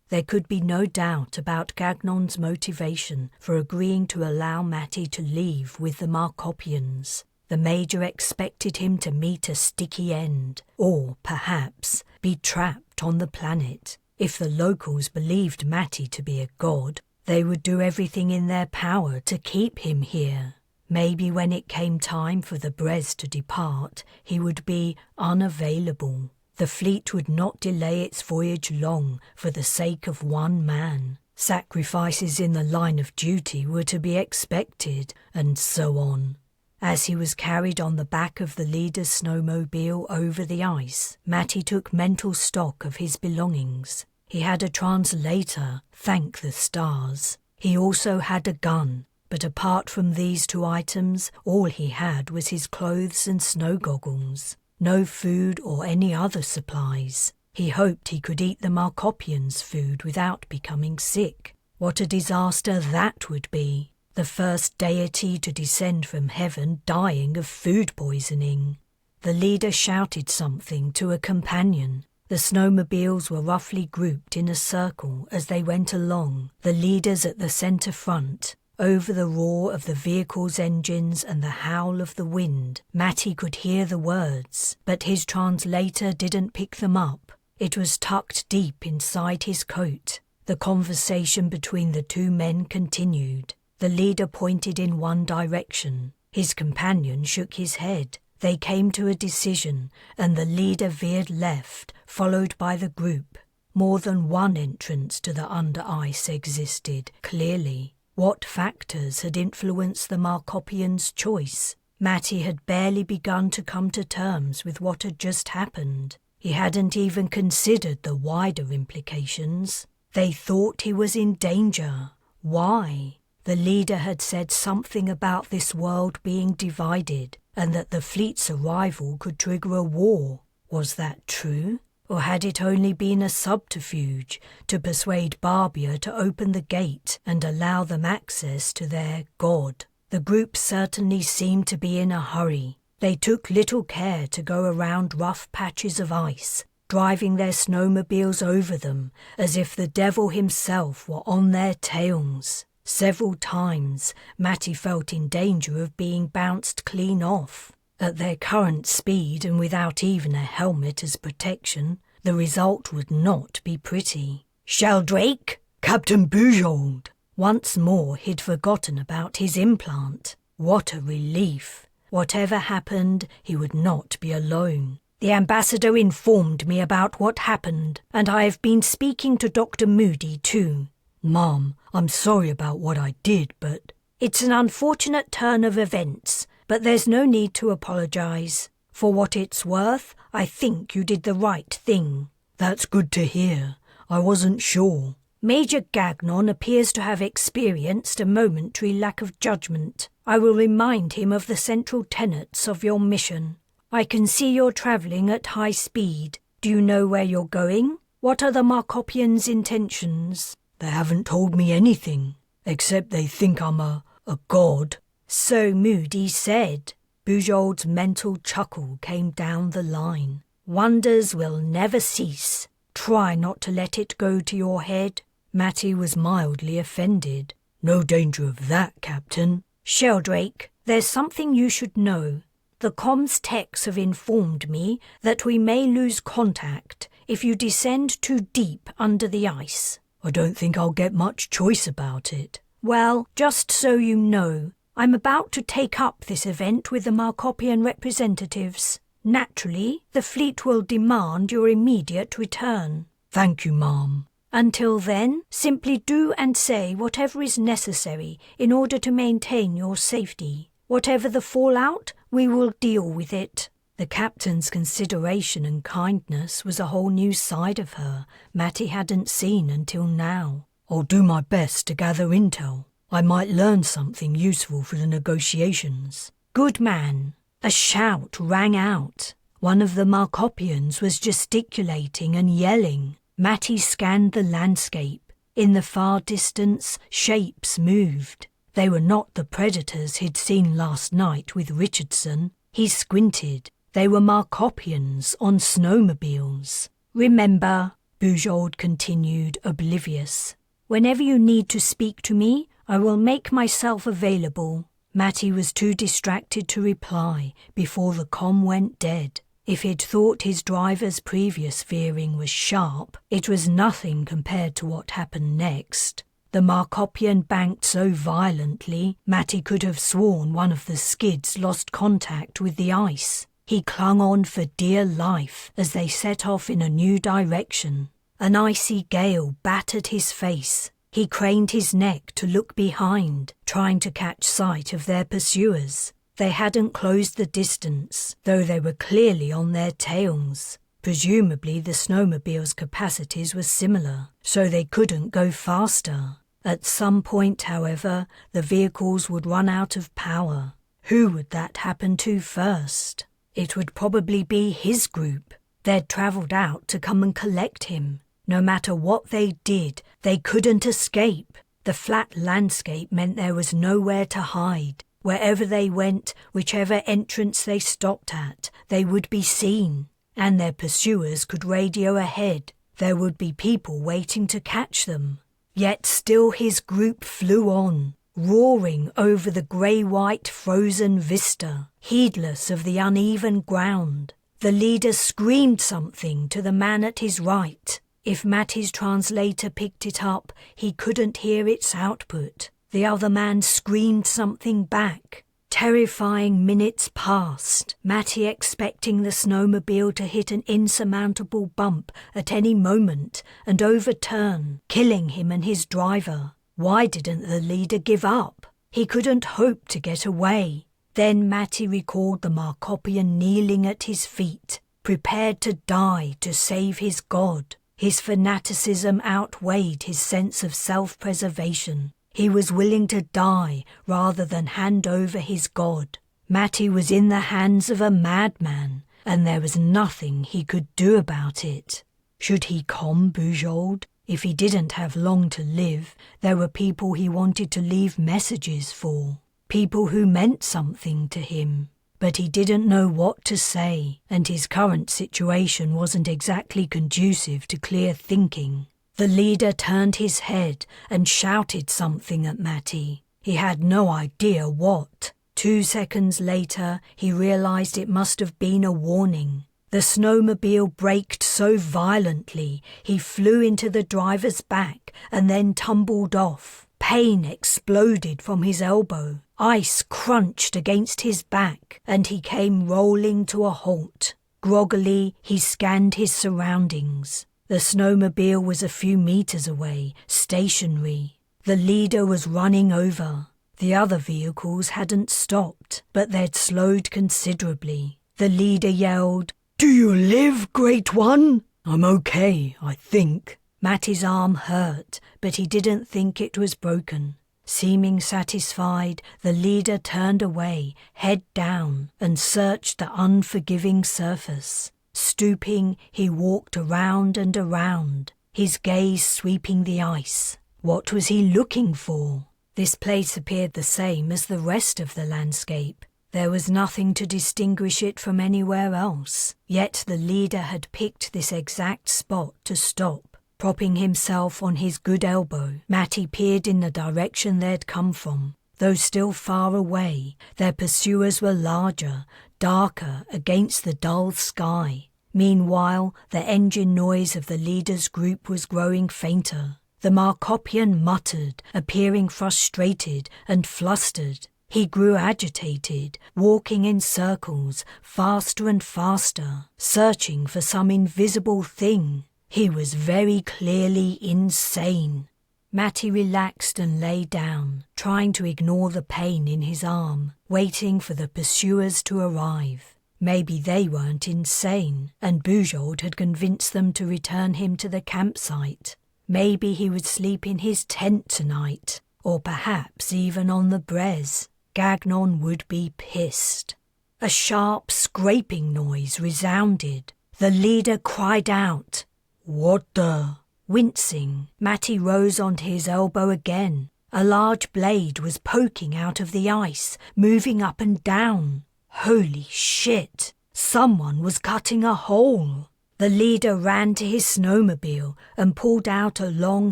There could be no doubt about Gagnon's motivation for agreeing to allow Matty to leave with the Markopians. The Major expected him to meet a sticky end, or, perhaps, be trapped on the planet. If the locals believed Matty to be a god, they would do everything in their power to keep him here. Maybe when it came time for the Bres to depart, he would be unavailable. The fleet would not delay its voyage long for the sake of one man. Sacrifices in the line of duty were to be expected, and so on. As he was carried on the back of the leader's snowmobile over the ice, Matty took mental stock of his belongings. He had a translator, thank the stars. He also had a gun, but apart from these two items, all he had was his clothes and snow goggles. No food or any other supplies. He hoped he could eat the Markopians' food without becoming sick. What a disaster that would be. The first deity to descend from heaven dying of food poisoning. The leader shouted something to a companion. The snowmobiles were roughly grouped in a circle as they went along, the leaders at the centre front. Over the roar of the vehicle's engines and the howl of the wind, Matty could hear the words, but his translator didn't pick them up. It was tucked deep inside his coat. The conversation between the two men continued. The leader pointed in one direction. His companion shook his head. They came to a decision, and the leader veered left, followed by the group. More than one entrance to the under-ice existed, clearly. What factors had influenced the Markopians' choice? Matty had barely begun to come to terms with what had just happened. He hadn't even considered the wider implications. They thought he was in danger. Why? The leader had said something about this world being divided, and that the fleet's arrival could trigger a war. Was that true? Or had it only been a subterfuge to persuade Barbia to open the gate and allow them access to their god? The group certainly seemed to be in a hurry. They took little care to go around rough patches of ice, driving their snowmobiles over them as if the devil himself were on their tails. Several times, Matty felt in danger of being bounced clean off. At their current speed and without even a helmet as protection, the result would not be pretty. "Sheldrake?" "Captain Bujold." Once more he'd forgotten about his implant. What a relief. Whatever happened, he would not be alone. "The ambassador informed me about what happened, and I have been speaking to Dr. Moody too." "Mom, I'm sorry about what I did, but—" "It's an unfortunate turn of events, but there's no need to apologise. For what it's worth, I think you did the right thing." "That's good to hear. I wasn't sure." Major Gagnon appears to have experienced a momentary lack of judgment. I will remind him of the central tenets of your mission. I can see you're travelling at high speed. Do you know where you're going? What are the Markopians' intentions? They haven't told me anything, except they think I'm a god. So Moody said. Bujold's mental chuckle came down the line. Wonders will never cease. Try not to let it go to your head. Matty was mildly offended. No danger of that, Captain. Sheldrake, there's something you should know. The comms techs have informed me that we may lose contact if you descend too deep under the ice. I don't think I'll get much choice about it. Well, just so you know, I'm about to take up this event with the Markopian representatives. Naturally, the fleet will demand your immediate return. Thank you, ma'am. Until then, simply do and say whatever is necessary in order to maintain your safety. Whatever the fallout, we will deal with it. The captain's consideration and kindness was a whole new side of her Matty hadn't seen until now. I'll do my best to gather intel. I might learn something useful for the negotiations. Good man. A shout rang out. One of the Markopians was gesticulating and yelling. Matty scanned the landscape. In the far distance, shapes moved. They were not the predators he'd seen last night with Richardson. He squinted. They were Markopians on snowmobiles. Remember, Bujold continued, oblivious. Whenever you need to speak to me, I will make myself available. Matty was too distracted to reply before the comm went dead. If he'd thought his driver's previous veering was sharp, it was nothing compared to what happened next. The Markopian banked so violently, Matty could have sworn one of the skids lost contact with the ice. He clung on for dear life as they set off in a new direction. An icy gale battered his face. He craned his neck to look behind, trying to catch sight of their pursuers. They hadn't closed the distance, though they were clearly on their tails. Presumably the snowmobile's capacities were similar, so they couldn't go faster. At some point, however, the vehicles would run out of power. Who would that happen to first? It would probably be his group. They'd travelled out to come and collect him. No matter what they did, they couldn't escape. The flat landscape meant there was nowhere to hide. Wherever they went, whichever entrance they stopped at, they would be seen. And their pursuers could radio ahead. There would be people waiting to catch them. Yet still his group flew on, roaring over the grey-white frozen vista, heedless of the uneven ground. The leader screamed something to the man at his right. If Matty's translator picked it up, he couldn't hear its output. The other man screamed something back. Terrifying minutes passed, Matty expecting the snowmobile to hit an insurmountable bump at any moment and overturn, killing him and his driver. Why didn't the leader give up? He couldn't hope to get away. Then Matty recalled the Markopian kneeling at his feet, prepared to die to save his god. His fanaticism outweighed his sense of self-preservation. He was willing to die rather than hand over his god. Matty was in the hands of a madman, and there was nothing he could do about it. Should he calm Bujold? If he didn't have long to live, there were people he wanted to leave messages for, people who meant something to him. But he didn't know what to say, and his current situation wasn't exactly conducive to clear thinking. The leader turned his head and shouted something at Matty. He had no idea what. 2 seconds later, he realized it must have been a warning. The snowmobile braked so violently, he flew into the driver's back and then tumbled off. Pain exploded from his elbow. Ice crunched against his back, and he came rolling to a halt. Groggily, he scanned his surroundings. The snowmobile was a few meters away, stationary. The leader was running over. The other vehicles hadn't stopped, but they'd slowed considerably. The leader yelled, "Do you live, Great One?" "I'm okay, I think." Matty's arm hurt, but he didn't think it was broken. Seeming satisfied, the leader turned away, head down, and searched the unforgiving surface. Stooping, he walked around and around, his gaze sweeping the ice. What was he looking for? This place appeared the same as the rest of the landscape. There was nothing to distinguish it from anywhere else, yet the leader had picked this exact spot to stop. Propping himself on his good elbow, Matty peered in the direction they'd come from. Though still far away, their pursuers were larger, darker against the dull sky. Meanwhile, the engine noise of the leader's group was growing fainter. The Markopian muttered, appearing frustrated and flustered. He grew agitated, walking in circles, faster and faster, searching for some invisible thing. He was very clearly insane. Matty relaxed and lay down, trying to ignore the pain in his arm, waiting for the pursuers to arrive. Maybe they weren't insane, and Bujold had convinced them to return him to the campsite. Maybe he would sleep in his tent tonight, or perhaps even on the Bres. Gagnon would be pissed. A sharp scraping noise resounded. The leader cried out, "What the?" Wincing, Matty rose onto his elbow again. A large blade was poking out of the ice, moving up and down. Holy shit! Someone was cutting a hole. The leader ran to his snowmobile and pulled out a long,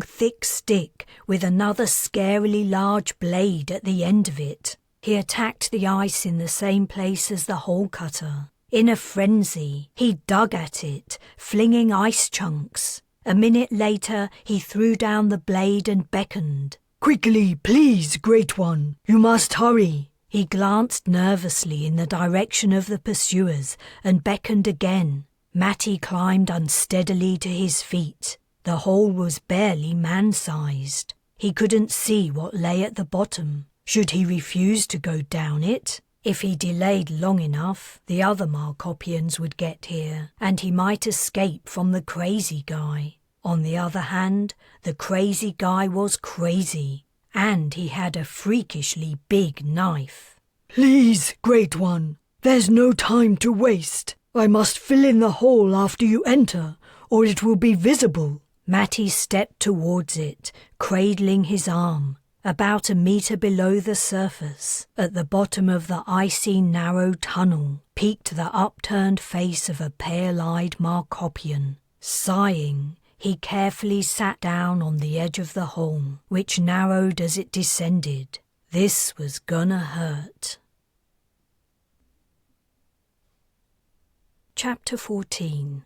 thick stick with another scarily large blade at the end of it. He attacked the ice in the same place as the hole cutter. In a frenzy, he dug at it, flinging ice chunks. A minute later, he threw down the blade and beckoned. "Quickly, please, Great One. You must hurry." He glanced nervously in the direction of the pursuers and beckoned again. Matty climbed unsteadily to his feet. The hole was barely man-sized. He couldn't see what lay at the bottom. Should he refuse to go down it? If he delayed long enough, the other Markopians would get here, and he might escape from the crazy guy. On the other hand, the crazy guy was crazy, and he had a freakishly big knife. "Please, Great One, there's no time to waste. I must fill in the hole after you enter, or it will be visible." Matty stepped towards it, cradling his arm. About a metre below the surface, at the bottom of the icy narrow tunnel, peeked the upturned face of a pale-eyed Markopian. Sighing, he carefully sat down on the edge of the hole, which narrowed as it descended. This was gonna hurt. Chapter 14.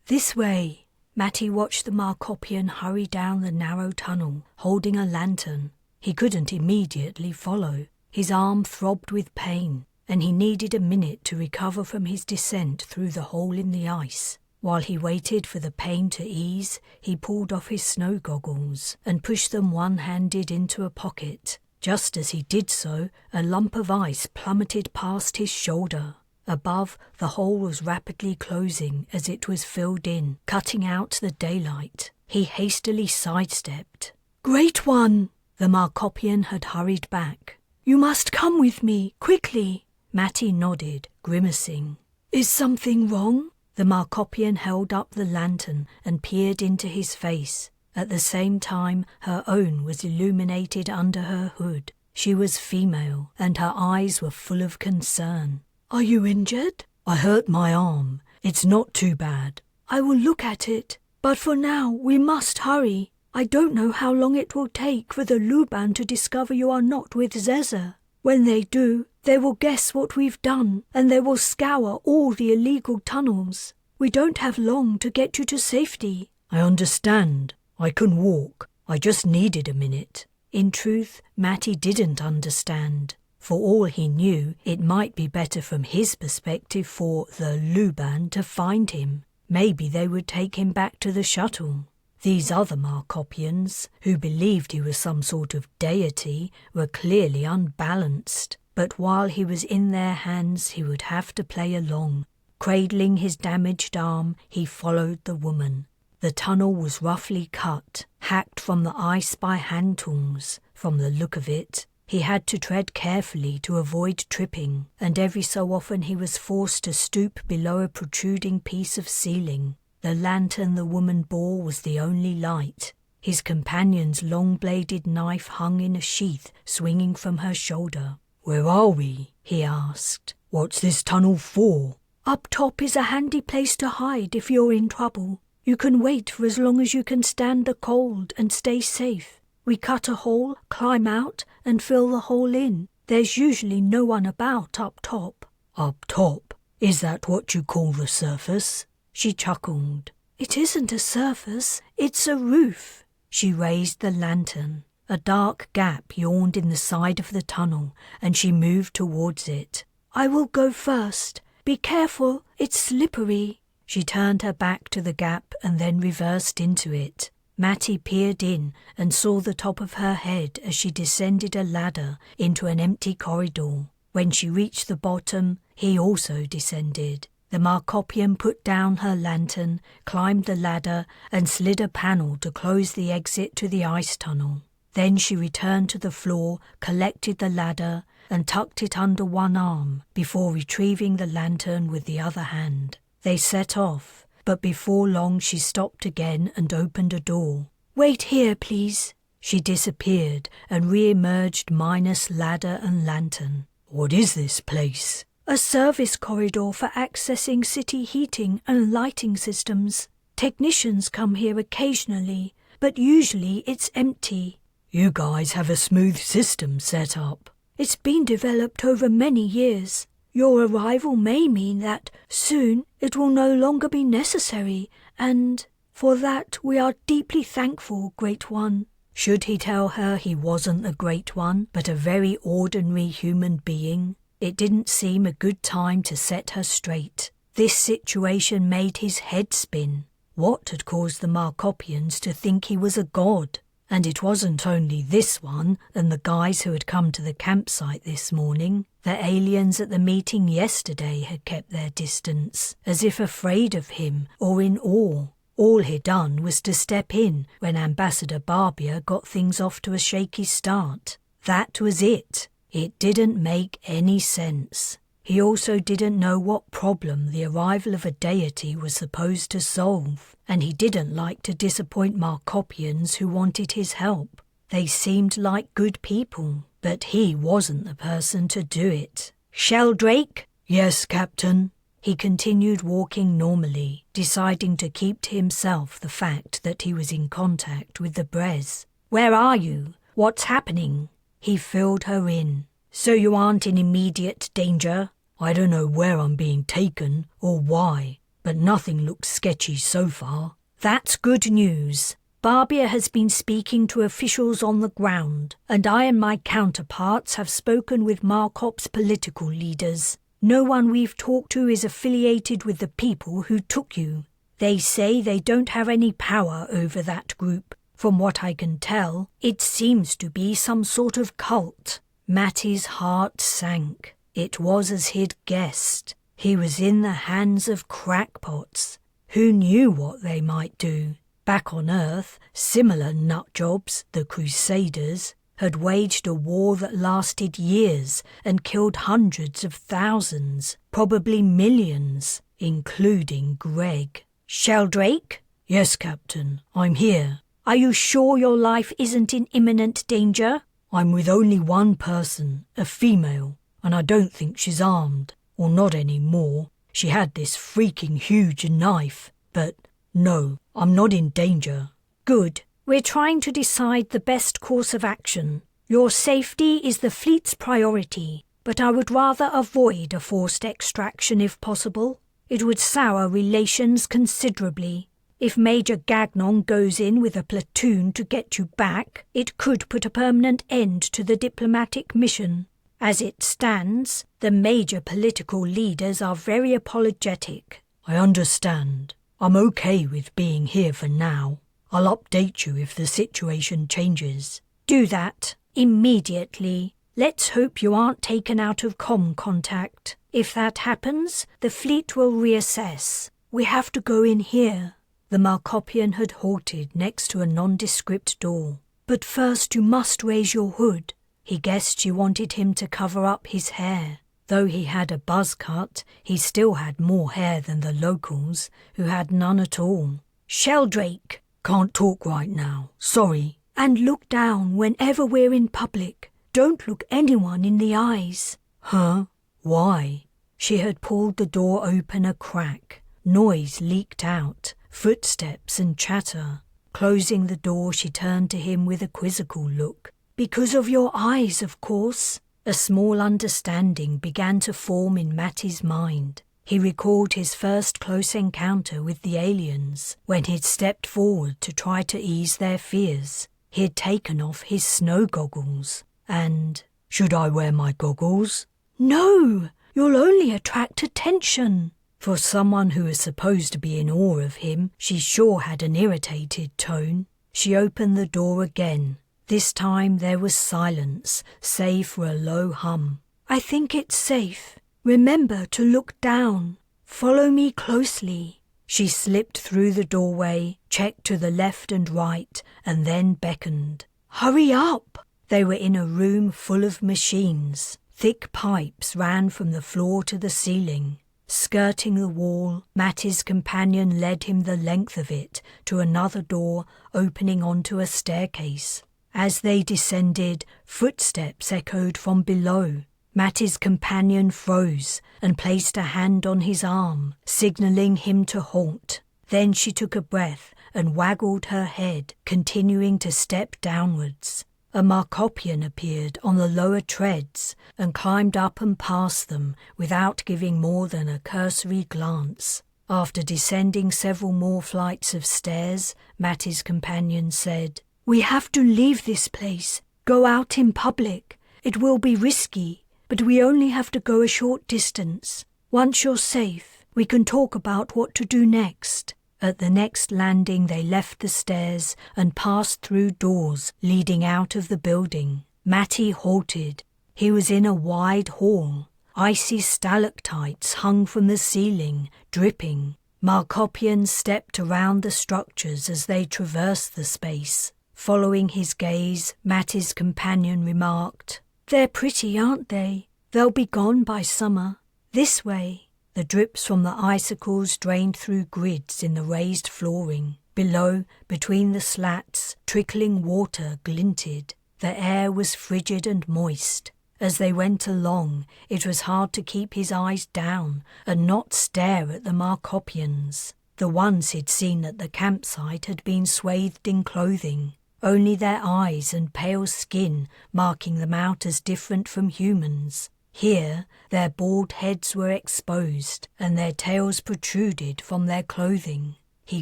This way. Matty watched the Markopian hurry down the narrow tunnel, holding a lantern. He couldn't immediately follow. His arm throbbed with pain, and he needed a minute to recover from his descent through the hole in the ice. While he waited for the pain to ease, he pulled off his snow goggles and pushed them one-handed into a pocket. Just as he did so, a lump of ice plummeted past his shoulder. Above, the hole was rapidly closing as it was filled in, cutting out the daylight. He hastily sidestepped. "Great One!" The Markopian had hurried back. "You must come with me, quickly." Matty nodded, grimacing. "Is something wrong?" The Markopian held up the lantern and peered into his face. At the same time, her own was illuminated under her hood. She was female, and her eyes were full of concern. "Are you injured?" "I hurt my arm. It's not too bad." "I will look at it. But for now, we must hurry. I don't know how long it will take for the Luban to discover you are not with Zeza. When they do, they will guess what we've done, and they will scour all the illegal tunnels. We don't have long to get you to safety." "I understand. I can walk. I just needed a minute." In truth, Matty didn't understand. For all he knew, it might be better from his perspective for the Luban to find him. Maybe they would take him back to the shuttle. These other Markopians, who believed he was some sort of deity, were clearly unbalanced. But while he was in their hands, he would have to play along. Cradling his damaged arm, he followed the woman. The tunnel was roughly cut, hacked from the ice by hand tools. From the look of it, he had to tread carefully to avoid tripping, and every so often he was forced to stoop below a protruding piece of ceiling. The lantern the woman bore was the only light. His companion's long-bladed knife hung in a sheath swinging from her shoulder. "Where are we?" he asked. "What's this tunnel for?" "Up top is a handy place to hide if you're in trouble. You can wait for as long as you can stand the cold and stay safe. We cut a hole, climb out, and fill the hole in. There's usually no one about up top." "Up top? Is that what you call the surface?" She chuckled. "It isn't a surface, it's a roof." She raised the lantern. A dark gap yawned in the side of the tunnel, and she moved towards it. "I will go first. Be careful, it's slippery." She turned her back to the gap and then reversed into it. Matty peered in and saw the top of her head as she descended a ladder into an empty corridor. When she reached the bottom, he also descended. The Markopian put down her lantern, climbed the ladder, and slid a panel to close the exit to the ice tunnel. Then she returned to the floor, collected the ladder, and tucked it under one arm before retrieving the lantern with the other hand. They set off, but before long she stopped again and opened a door. "Wait here, please." She disappeared and re-emerged minus ladder and lantern. "What is this place?" "A service corridor for accessing city heating and lighting systems. Technicians come here occasionally, but usually it's empty." "You guys have a smooth system set up." "It's been developed over many years. Your arrival may mean that soon it will no longer be necessary, and for that we are deeply thankful, Great One." Should he tell her he wasn't the Great One, but a very ordinary human being? It didn't seem a good time to set her straight. This situation made his head spin. What had caused the Markopians to think he was a god? And it wasn't only this one and the guys who had come to the campsite this morning. The aliens at the meeting yesterday had kept their distance, as if afraid of him or in awe. All he'd done was to step in when Ambassador Barbier got things off to a shaky start. That was it. It didn't make any sense. He also didn't know what problem the arrival of a deity was supposed to solve, and he didn't like to disappoint Markopians who wanted his help. They seemed like good people, but he wasn't the person to do it. "Sheldrake?" "Yes, Captain." He continued walking normally, deciding to keep to himself the fact that he was in contact with the Bres. "Where are you? What's happening?" He filled her in. "So you aren't in immediate danger?" "I don't know where I'm being taken or why, but nothing looks sketchy so far." "That's good news. Barbier has been speaking to officials on the ground, and I and my counterparts have spoken with Markop's political leaders. No one we've talked to is affiliated with the people who took you. They say they don't have any power over that group. From what I can tell, it seems to be some sort of cult." Matty's heart sank. It was as he'd guessed. He was in the hands of crackpots. Who knew what they might do? Back on Earth, similar nutjobs, the Crusaders, had waged a war that lasted years and killed hundreds of thousands, probably millions, including Greg. "Sheldrake?" "Yes, Captain, I'm here." "Are you sure your life isn't in imminent danger?" "I'm with only one person, a female, and I don't think she's armed, or not anymore. She had this freaking huge knife, but no, I'm not in danger." "Good. We're trying to decide the best course of action. Your safety is the fleet's priority, but I would rather avoid a forced extraction if possible. It would sour relations considerably. If Major Gagnon goes in with a platoon to get you back, it could put a permanent end to the diplomatic mission. As it stands, the major political leaders are very apologetic." "I understand. I'm okay with being here for now. I'll update you if the situation changes." "Do that, immediately. Let's hope you aren't taken out of comm contact. If that happens, the fleet will reassess. We have to go in here." The Markopian had halted next to a nondescript door. "But first you must raise your hood." He guessed she wanted him to cover up his hair. Though he had a buzz cut, he still had more hair than the locals, who had none at all. "Sheldrake!" "Can't talk right now. Sorry." "And look down whenever we're in public. Don't look anyone in the eyes." "Huh? Why?" She had pulled the door open a crack. Noise leaked out, footsteps and chatter. Closing the door, she turned to him with a quizzical look. "Because of your eyes, of course." A small understanding began to form in Matty's mind. He recalled his first close encounter with the aliens, when he'd stepped forward to try to ease their fears. He had taken off his snow goggles, and... "Should I wear my goggles?" "No, you'll only attract attention." For someone who was supposed to be in awe of him, she sure had an irritated tone. She opened the door again. This time there was silence, save for a low hum. "I think it's safe. Remember to look down. Follow me closely." She slipped through the doorway, checked to the left and right, and then beckoned. "Hurry up!" They were in a room full of machines. Thick pipes ran from the floor to the ceiling. Skirting the wall, Matty's companion led him the length of it to another door opening onto a staircase. As they descended, footsteps echoed from below. Matty's companion froze and placed a hand on his arm, signalling him to halt. Then she took a breath and waggled her head, continuing to step downwards. A Markopian appeared on the lower treads and climbed up and past them without giving more than a cursory glance. After descending several more flights of stairs, Matty's companion said, "We have to leave this place, go out in public. It will be risky, but we only have to go a short distance. Once you're safe, we can talk about what to do next." At the next landing they left the stairs and passed through doors leading out of the building. Matty halted. He was in a wide hall. Icy stalactites hung from the ceiling, dripping. Markopians stepped around the structures as they traversed the space. Following his gaze, Matty's companion remarked, "They're pretty, aren't they? They'll be gone by summer. This way." The drips from the icicles drained through grids in the raised flooring. Below, between the slats, trickling water glinted. The air was frigid and moist. As they went along, it was hard to keep his eyes down and not stare at the Markopians. The ones he'd seen at the campsite had been swathed in clothing, only their eyes and pale skin marking them out as different from humans. Here, their bald heads were exposed, and their tails protruded from their clothing. He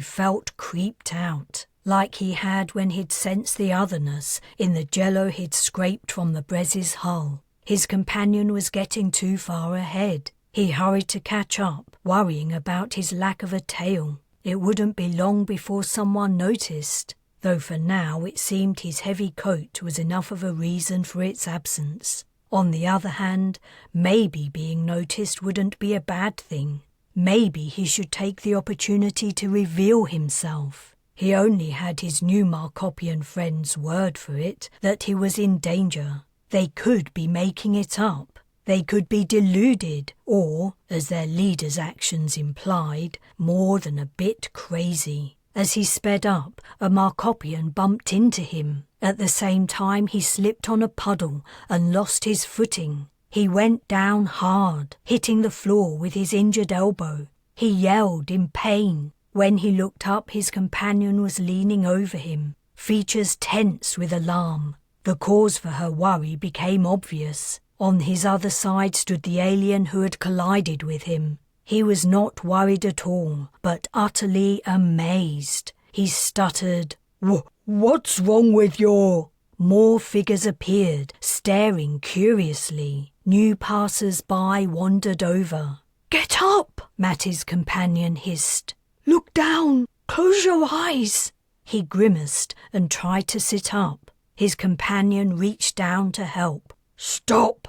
felt creeped out, like he had when he'd sensed the otherness in the jello he'd scraped from the Bres's hull. His companion was getting too far ahead. He hurried to catch up, worrying about his lack of a tail. It wouldn't be long before someone noticed, though for now it seemed his heavy coat was enough of a reason for its absence. On the other hand, maybe being noticed wouldn't be a bad thing. Maybe he should take the opportunity to reveal himself. He only had his new Markopian friend's word for it that he was in danger. They could be making it up. They could be deluded or, as their leader's actions implied, more than a bit crazy. As he sped up, a Markopian bumped into him. At the same time, he slipped on a puddle and lost his footing. He went down hard, hitting the floor with his injured elbow. He yelled in pain. When he looked up, his companion was leaning over him, features tense with alarm. The cause for her worry became obvious. On his other side stood the alien who had collided with him. He was not worried at all, but utterly amazed. He stuttered, What's wrong with your... More figures appeared, staring curiously. New passers-by wandered over. "Get up!" Matty's companion hissed. "Look down! Close your eyes!" He grimaced and tried to sit up. His companion reached down to help. Stop!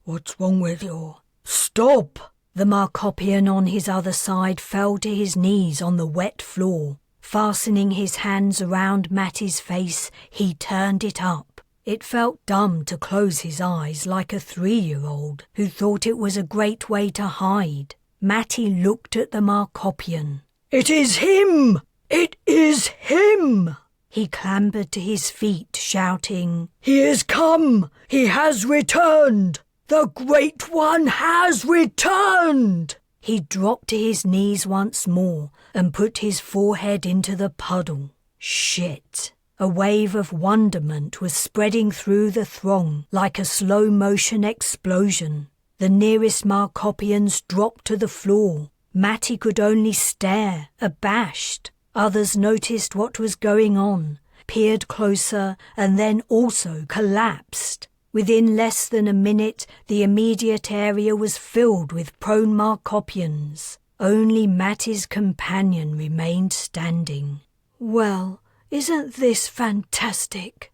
What's wrong with your... Stop! The Markopian on his other side fell to his knees on the wet floor. Fastening his hands around Matty's face, he turned it up. It felt dumb to close his eyes like a 3-year-old who thought it was a great way to hide. Matty looked at the Markopian. "It is him! It is him!" He clambered to his feet, shouting, "He is come! He has returned! The Great One has returned!" He dropped to his knees once more and put his forehead into the puddle. Shit! A wave of wonderment was spreading through the throng like a slow-motion explosion. The nearest Markopians dropped to the floor. Matty could only stare, abashed. Others noticed what was going on, peered closer, and then also collapsed. Within less than a minute, the immediate area was filled with prone Markopians. Only Matty's companion remained standing. "Well, isn't this fantastic?"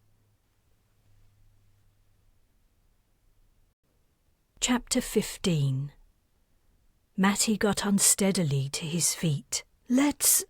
Chapter 15. Matty got unsteadily to his feet. "Let's,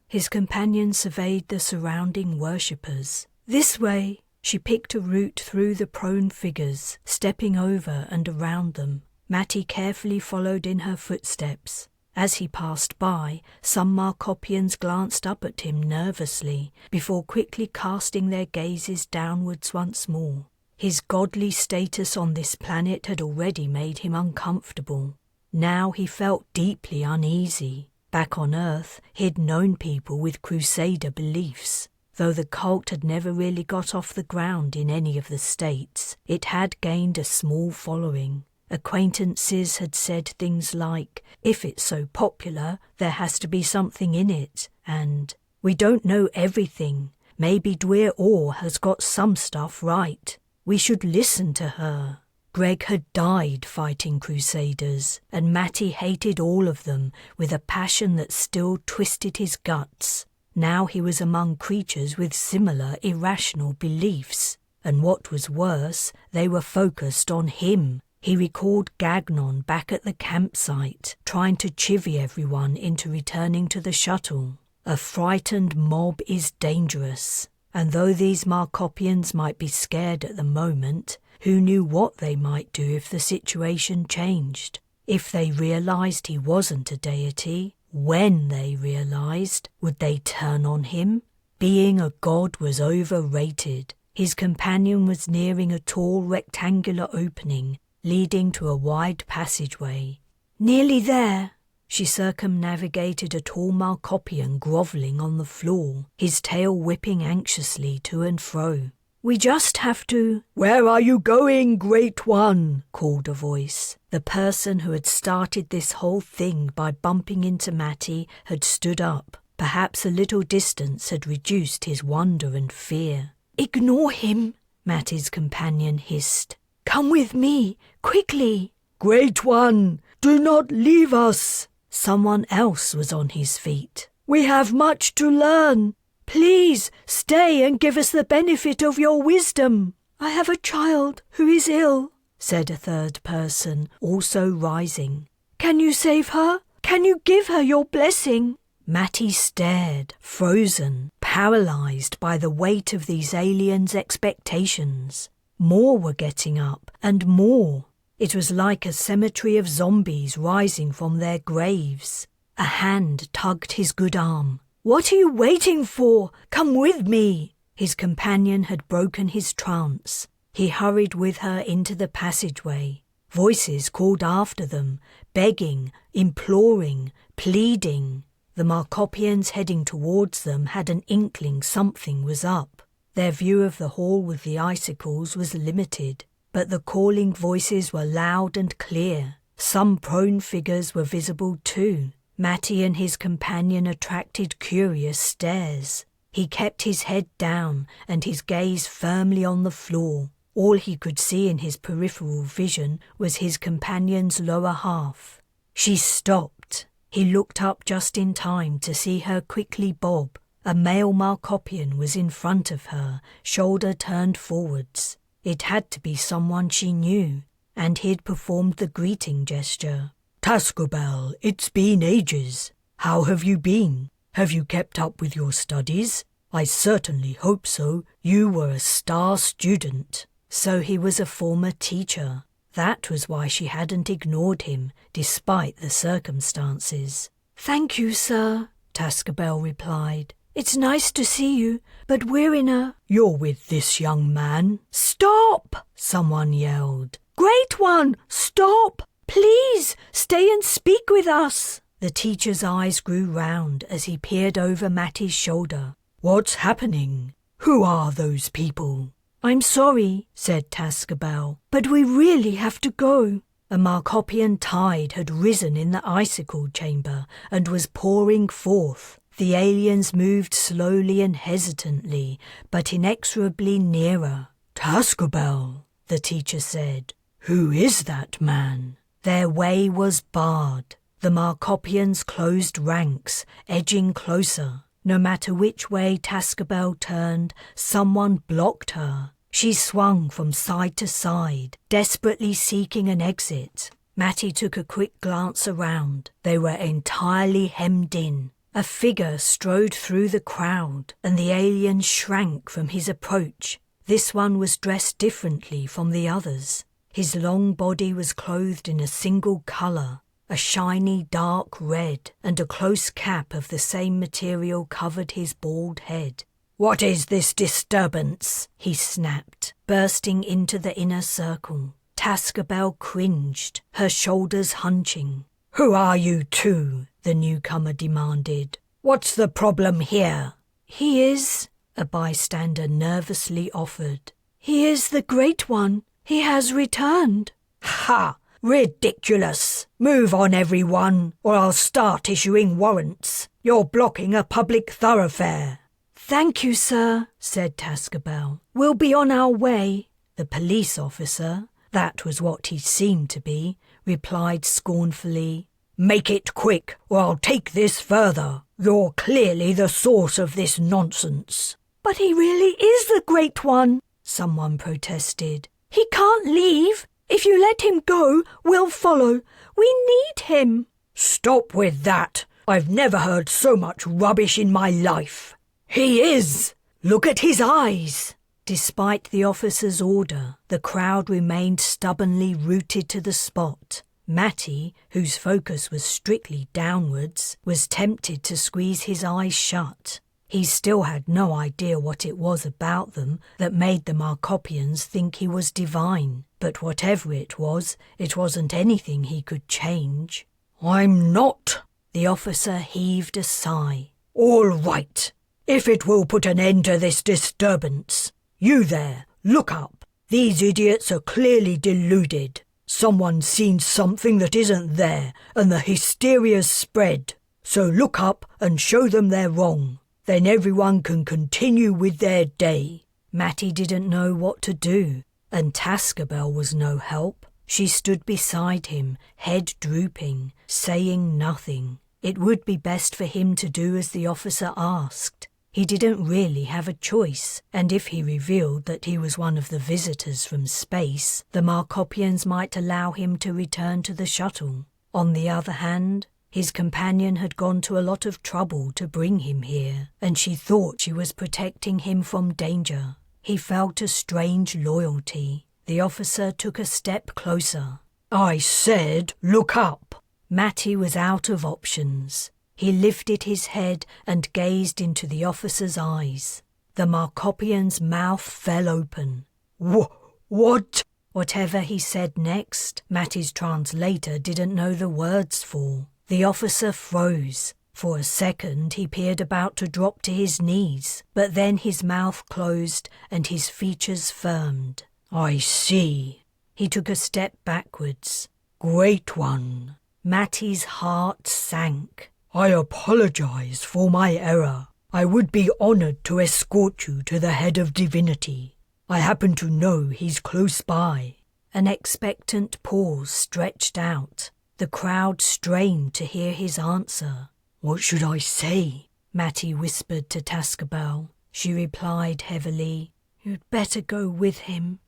His companion surveyed the surrounding worshippers. "This way." She picked a route through the prone figures, stepping over and around them. Matty carefully followed in her footsteps. As he passed by, some Markopians glanced up at him nervously before quickly casting their gazes downwards once more. His godly status on this planet had already made him uncomfortable. Now he felt deeply uneasy. Back on Earth, he'd known people with Crusader beliefs. Though the cult had never really got off the ground in any of the states, it had gained a small following. Acquaintances had said things like, "If it's so popular, there has to be something in it," and "We don't know everything. Maybe Dwyer Orr has got some stuff right. We should listen to her." Greg had died fighting Crusaders, and Matty hated all of them with a passion that still twisted his guts. Now he was among creatures with similar irrational beliefs, and what was worse, they were focused on him. He recalled Gagnon back at the campsite, trying to chivvy everyone into returning to the shuttle. A frightened mob is dangerous, and though these Markopians might be scared at the moment, who knew what they might do if the situation changed? If they realized he wasn't a deity, when they realized, would they turn on him? Being a god was overrated. His companion was nearing a tall rectangular opening leading to a wide passageway. "Nearly there." She circumnavigated a tall Markopian grovelling on the floor, his tail whipping anxiously to and fro. "We just have to—" "Where are you going, Great One?" called a voice. The person who had started this whole thing by bumping into Matty had stood up. Perhaps a little distance had reduced his wonder and fear. "Ignore him," Matty's companion hissed. "Come with me, quickly." "Great One, do not leave us." Someone else was on his feet. "We have much to learn. Please stay and give us the benefit of your wisdom." "I have a child who is ill," said a third person, also rising. "Can you save her? Can you give her your blessing?" Matty stared, frozen, paralyzed by the weight of these aliens' expectations. More were getting up, and more. It was like a cemetery of zombies rising from their graves. A hand tugged his good arm. "What are you waiting for? Come with me." His companion had broken his trance. He hurried with her into the passageway. Voices called after them, begging, imploring, pleading. The Markopians heading towards them had an inkling something was up. Their view of the hall with the icicles was limited, but the calling voices were loud and clear. Some prone figures were visible too. Matty and his companion attracted curious stares. He kept his head down and his gaze firmly on the floor. All he could see in his peripheral vision was his companion's lower half. She stopped. He looked up just in time to see her quickly bob. A male Markopian was in front of her, shoulder turned forwards. It had to be someone she knew, and he'd performed the greeting gesture. Tascobel, it's been ages. How have you been? Have you kept up with your studies? I certainly hope so. You were a star student. So he was a former teacher. That was why she hadn't ignored him, despite the circumstances. "Thank you, sir," Tascobel replied. "It's nice to see you, but we're in a—" "You're with this young man." "Stop!" someone yelled. "Great One, stop! Please, stay and speak with us." The teacher's eyes grew round as he peered over Matty's shoulder. "What's happening? Who are those people?" "I'm sorry," said Tascobel, "but we really have to go." A Markopian tide had risen in the icicle chamber and was pouring forth. The aliens moved slowly and hesitantly, but inexorably nearer. "Tascobel," the teacher said. "Who is that man?" Their way was barred. The Markopians closed ranks, edging closer. No matter which way Tascobel turned, someone blocked her. She swung from side to side, desperately seeking an exit. Matty took a quick glance around. They were entirely hemmed in. A figure strode through the crowd, and the alien shrank from his approach. This one was dressed differently from the others. His long body was clothed in a single colour, a shiny dark red, and a close cap of the same material covered his bald head. "What is this disturbance?" he snapped, bursting into the inner circle. Tascobel cringed, her shoulders hunching. "Who are you two?" the newcomer demanded. "What's the problem here?" "He is," a bystander nervously offered. "He is the Great One. He has returned." "Ha! Ridiculous! Move on, everyone, or I'll start issuing warrants. You're blocking a public thoroughfare." "Thank you, sir," said Tascobel. "We'll be on our way." The police officer, that was what he seemed to be, replied scornfully, "Make it quick, or I'll take this further. You're clearly the source of this nonsense." "But he really is the Great One," someone protested. "He can't leave. If you let him go, we'll follow. We need him." "Stop with that. I've never heard so much rubbish in my life. He is! Look at his eyes!" Despite the officer's order, the crowd remained stubbornly rooted to the spot. Matty, whose focus was strictly downwards, was tempted to squeeze his eyes shut. He still had no idea what it was about them that made the Markopians think he was divine. But whatever it wasn't anything he could change. "I'm not." The officer heaved a sigh. "All right. If it will put an end to this disturbance. You there, look up. These idiots are clearly deluded. Someone's seen something that isn't there, and the hysteria's spread. So look up and show them they're wrong. Then everyone can continue with their day." Matty didn't know what to do, and Tascobel was no help. She stood beside him, head drooping, saying nothing. It would be best for him to do as the officer asked. He didn't really have a choice, and if he revealed that he was one of the visitors from space, the Markopians might allow him to return to the shuttle. On the other hand, his companion had gone to a lot of trouble to bring him here, and she thought she was protecting him from danger. He felt a strange loyalty. The officer took a step closer. "I said, look up." Matty was out of options. He lifted his head and gazed into the officer's eyes. The Markopian's mouth fell open. What? Whatever he said next, Matty's translator didn't know the words for. The officer froze. For a second he appeared about to drop to his knees, but then his mouth closed and his features firmed. "I see." He took a step backwards. "Great One." Matty's heart sank. "I apologize for my error. I would be honored to escort you to the head of divinity. I happen to know he's close by." An expectant pause stretched out. The crowd strained to hear his answer. "What should I say?" Matty whispered to Tascobel. She replied heavily, "You'd better go with him."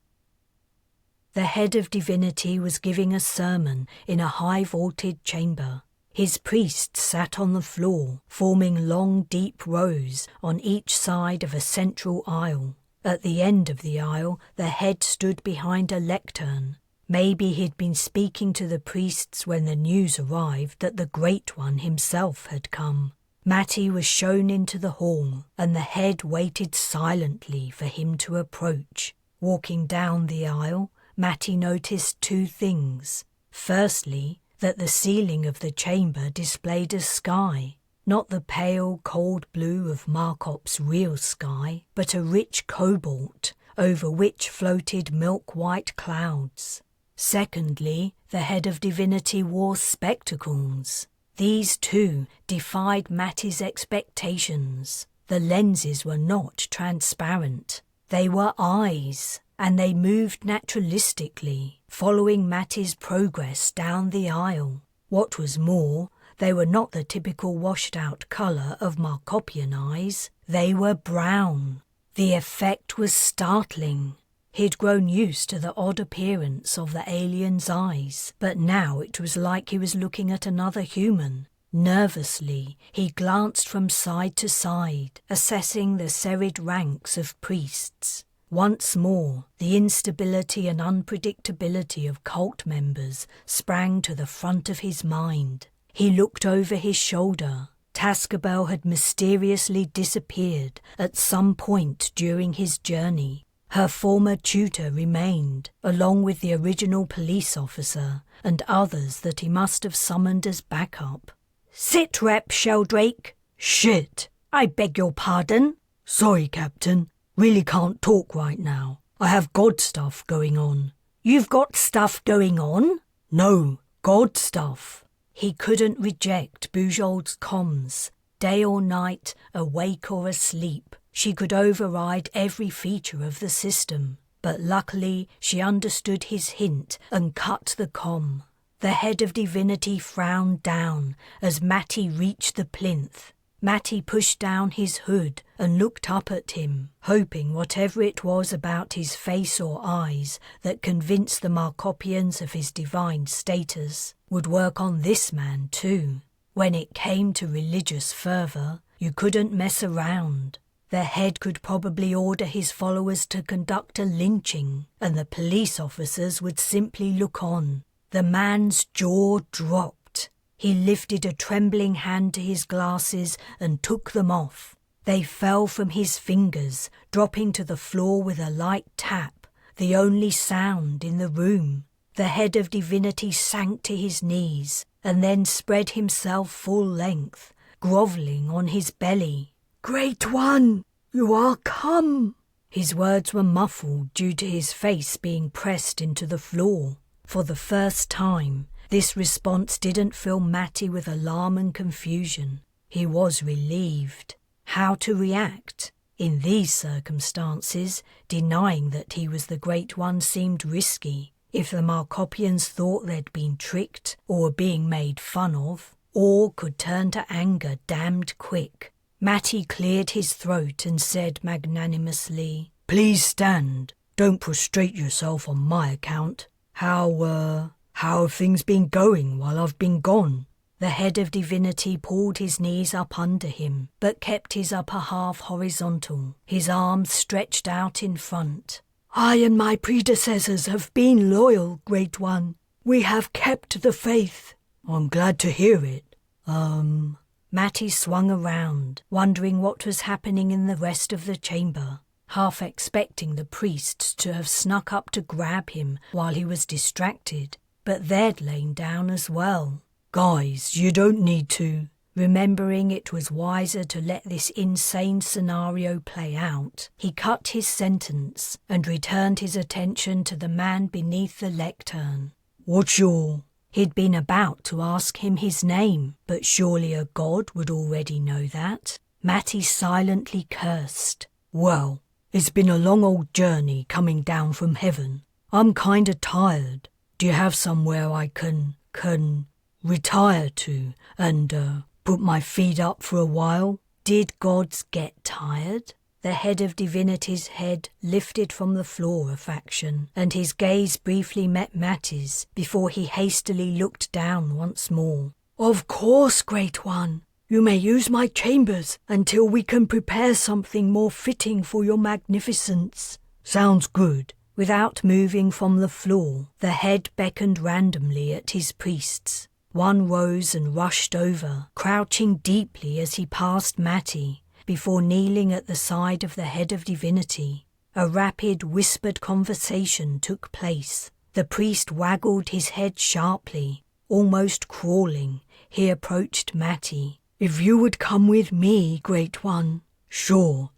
The head of divinity was giving a sermon in a high-vaulted chamber. His priests sat on the floor, forming long, deep rows on each side of a central aisle. At the end of the aisle, the head stood behind a lectern. Maybe he'd been speaking to the priests when the news arrived that the Great One himself had come. Matty was shown into the hall, and the head waited silently for him to approach. Walking down the aisle, Matty noticed two things. Firstly, that the ceiling of the chamber displayed a sky, not the pale, cold blue of Markop's real sky, but a rich cobalt, over which floated milk-white clouds. Secondly, the head of divinity wore spectacles. These too defied Matty's expectations. The lenses were not transparent. They were eyes, and they moved naturalistically, following Matty's progress down the aisle. What was more, they were not the typical washed-out colour of Markopian eyes. They were brown. The effect was startling. He'd grown used to the odd appearance of the alien's eyes, but now it was like he was looking at another human. Nervously, he glanced from side to side, assessing the serried ranks of priests. Once more, the instability and unpredictability of cult members sprang to the front of his mind. He looked over his shoulder. Tascabel had mysteriously disappeared at some point during his journey. Her former tutor remained, along with the original police officer and others that he must have summoned as backup. "Sit, Rep. Sheldrake." "Shit. "I beg your pardon." "Sorry, Captain. Really can't talk right now. I have God stuff going on." "You've got stuff going on?" "No, God stuff." He couldn't reject Bujold's comms. Day or night, awake or asleep, she could override every feature of the system. But luckily, she understood his hint and cut the comm. The head of divinity frowned down as Matty reached the plinth. Matty pushed down his hood and looked up at him, hoping whatever it was about his face or eyes that convinced the Markopians of his divine status would work on this man too. When it came to religious fervour, you couldn't mess around. The head could probably order his followers to conduct a lynching, and the police officers would simply look on. The man's jaw dropped. He lifted a trembling hand to his glasses and took them off. They fell from his fingers, dropping to the floor with a light tap, the only sound in the room. The head of divinity sank to his knees and then spread himself full length, grovelling on his belly. "Great One, you are come." His words were muffled due to his face being pressed into the floor. For the first time, this response didn't fill Matty with alarm and confusion. He was relieved. How to react? In these circumstances, denying that he was the Great One seemed risky. If the Markopians thought they'd been tricked or were being made fun of, or could turn to anger damned quick. Matty cleared his throat and said magnanimously, "Please stand. Don't prostrate yourself on my account. How have things been going while I've been gone?" The head of divinity pulled his knees up under him, but kept his upper half horizontal, his arms stretched out in front. "I and my predecessors have been loyal, Great One. We have kept the faith." "I'm glad to hear it. Matty swung around, wondering what was happening in the rest of the chamber, half expecting the priests to have snuck up to grab him while he was distracted, but they'd lain down as well. "Guys, you don't need to." Remembering it was wiser to let this insane scenario play out, he cut his sentence and returned his attention to the man beneath the lectern. "What's your—" He'd been about to ask him his name, but surely a god would already know that. Matty silently cursed. "Well, it's been a long old journey coming down from heaven. I'm kinda tired. Do you have somewhere I can retire to and put my feet up for a while?" Did gods get tired? The head of divinity's head lifted from the floor a fraction, and his gaze briefly met Matty's before he hastily looked down once more. Of course, Great One. You may use my chambers until we can prepare something more fitting for your magnificence. Sounds good. Without moving from the floor, the head beckoned randomly at his priests. One rose and rushed over, crouching deeply as he passed Matty, before kneeling at the side of the head of divinity. A rapid, whispered conversation took place. The priest waggled his head sharply. Almost crawling, he approached Matty. If you would come with me, Great One. Sure.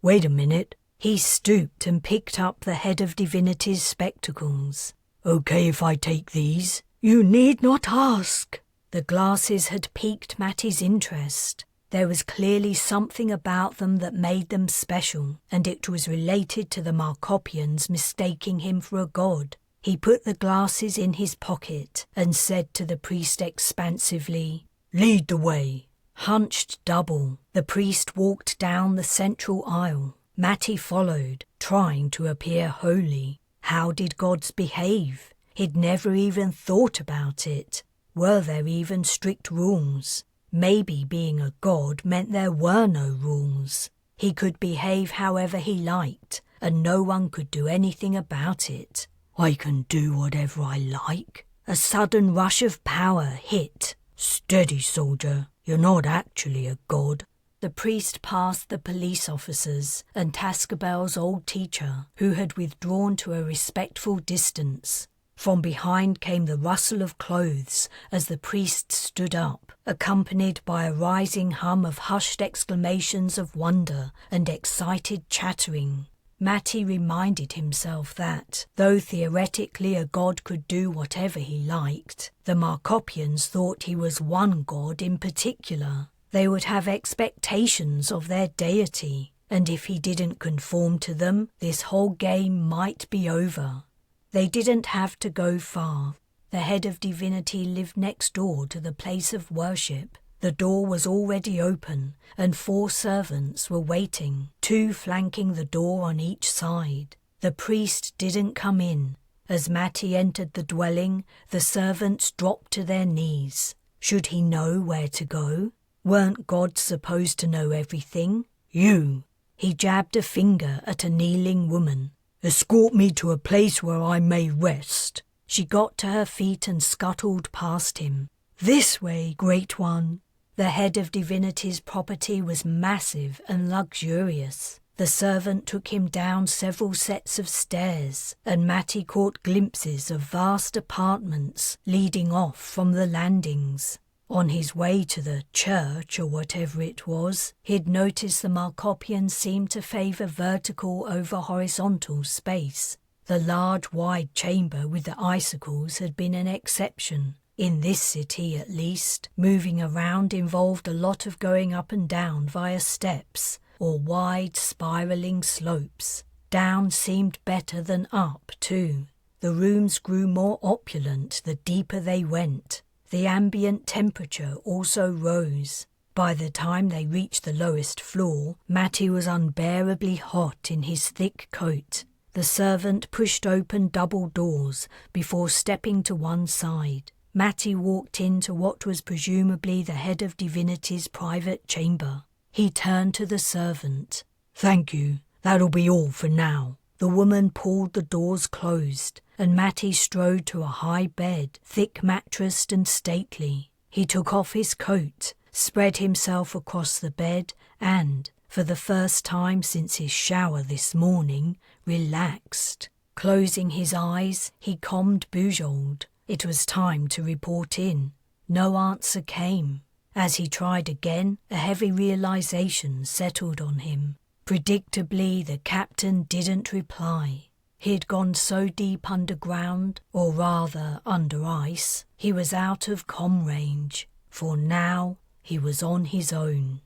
Wait a minute. He stooped and picked up the head of divinity's spectacles. Okay if I take these? You need not ask. The glasses had piqued Matty's interest. There was clearly something about them that made them special, and it was related to the Markopians mistaking him for a god. He put the glasses in his pocket and said to the priest expansively, Lead the way. Hunched double, the priest walked down the central aisle. Matty followed, trying to appear holy. How did gods behave? He'd never even thought about it. Were there even strict rules? Maybe being a god meant there were no rules. He could behave however he liked, and no one could do anything about it. I can do whatever I like. A sudden rush of power hit. Steady, soldier. You're not actually a god. The priest passed the police officers and Tascabel's old teacher, who had withdrawn to a respectful distance. From behind came the rustle of clothes as the priest stood up, accompanied by a rising hum of hushed exclamations of wonder and excited chattering. Matty reminded himself that, though theoretically a god could do whatever he liked, the Markopians thought he was one god in particular. They would have expectations of their deity, and if he didn't conform to them, this whole game might be over. They didn't have to go far. The head of divinity lived next door to the place of worship. The door was already open, and 4 servants were waiting, 2 flanking the door on each side. The priest didn't come in. As Matty entered the dwelling, the servants dropped to their knees. Should he know where to go? Weren't gods supposed to know everything? You. He jabbed a finger at a kneeling woman. Escort me to a place where I may rest. She got to her feet and scuttled past him. This way, Great One. The head of divinity's property was massive and luxurious. The servant took him down several sets of stairs, and Matty caught glimpses of vast apartments leading off from the landings. On his way to the church, or whatever it was, he'd noticed the Markopians seemed to favour vertical over horizontal space. The large, wide chamber with the icicles had been an exception. In this city, at least, moving around involved a lot of going up and down via steps, or wide, spiralling slopes. Down seemed better than up, too. The rooms grew more opulent the deeper they went. The ambient temperature also rose. By the time they reached the lowest floor, Matty was unbearably hot in his thick coat. The servant pushed open double doors before stepping to one side. Matty walked into what was presumably the head of divinity's private chamber. He turned to the servant. Thank you. That'll be all for now. The woman pulled the doors closed, and Matty strode to a high bed, thick mattressed and stately. He took off his coat, spread himself across the bed, and, for the first time since his shower this morning, relaxed. Closing his eyes, he calmed Bujold. It was time to report in. No answer came. As he tried again, a heavy realization settled on him. Predictably, the captain didn't reply. He had gone so deep underground, or rather under ice, he was out of comm range. For now, he was on his own.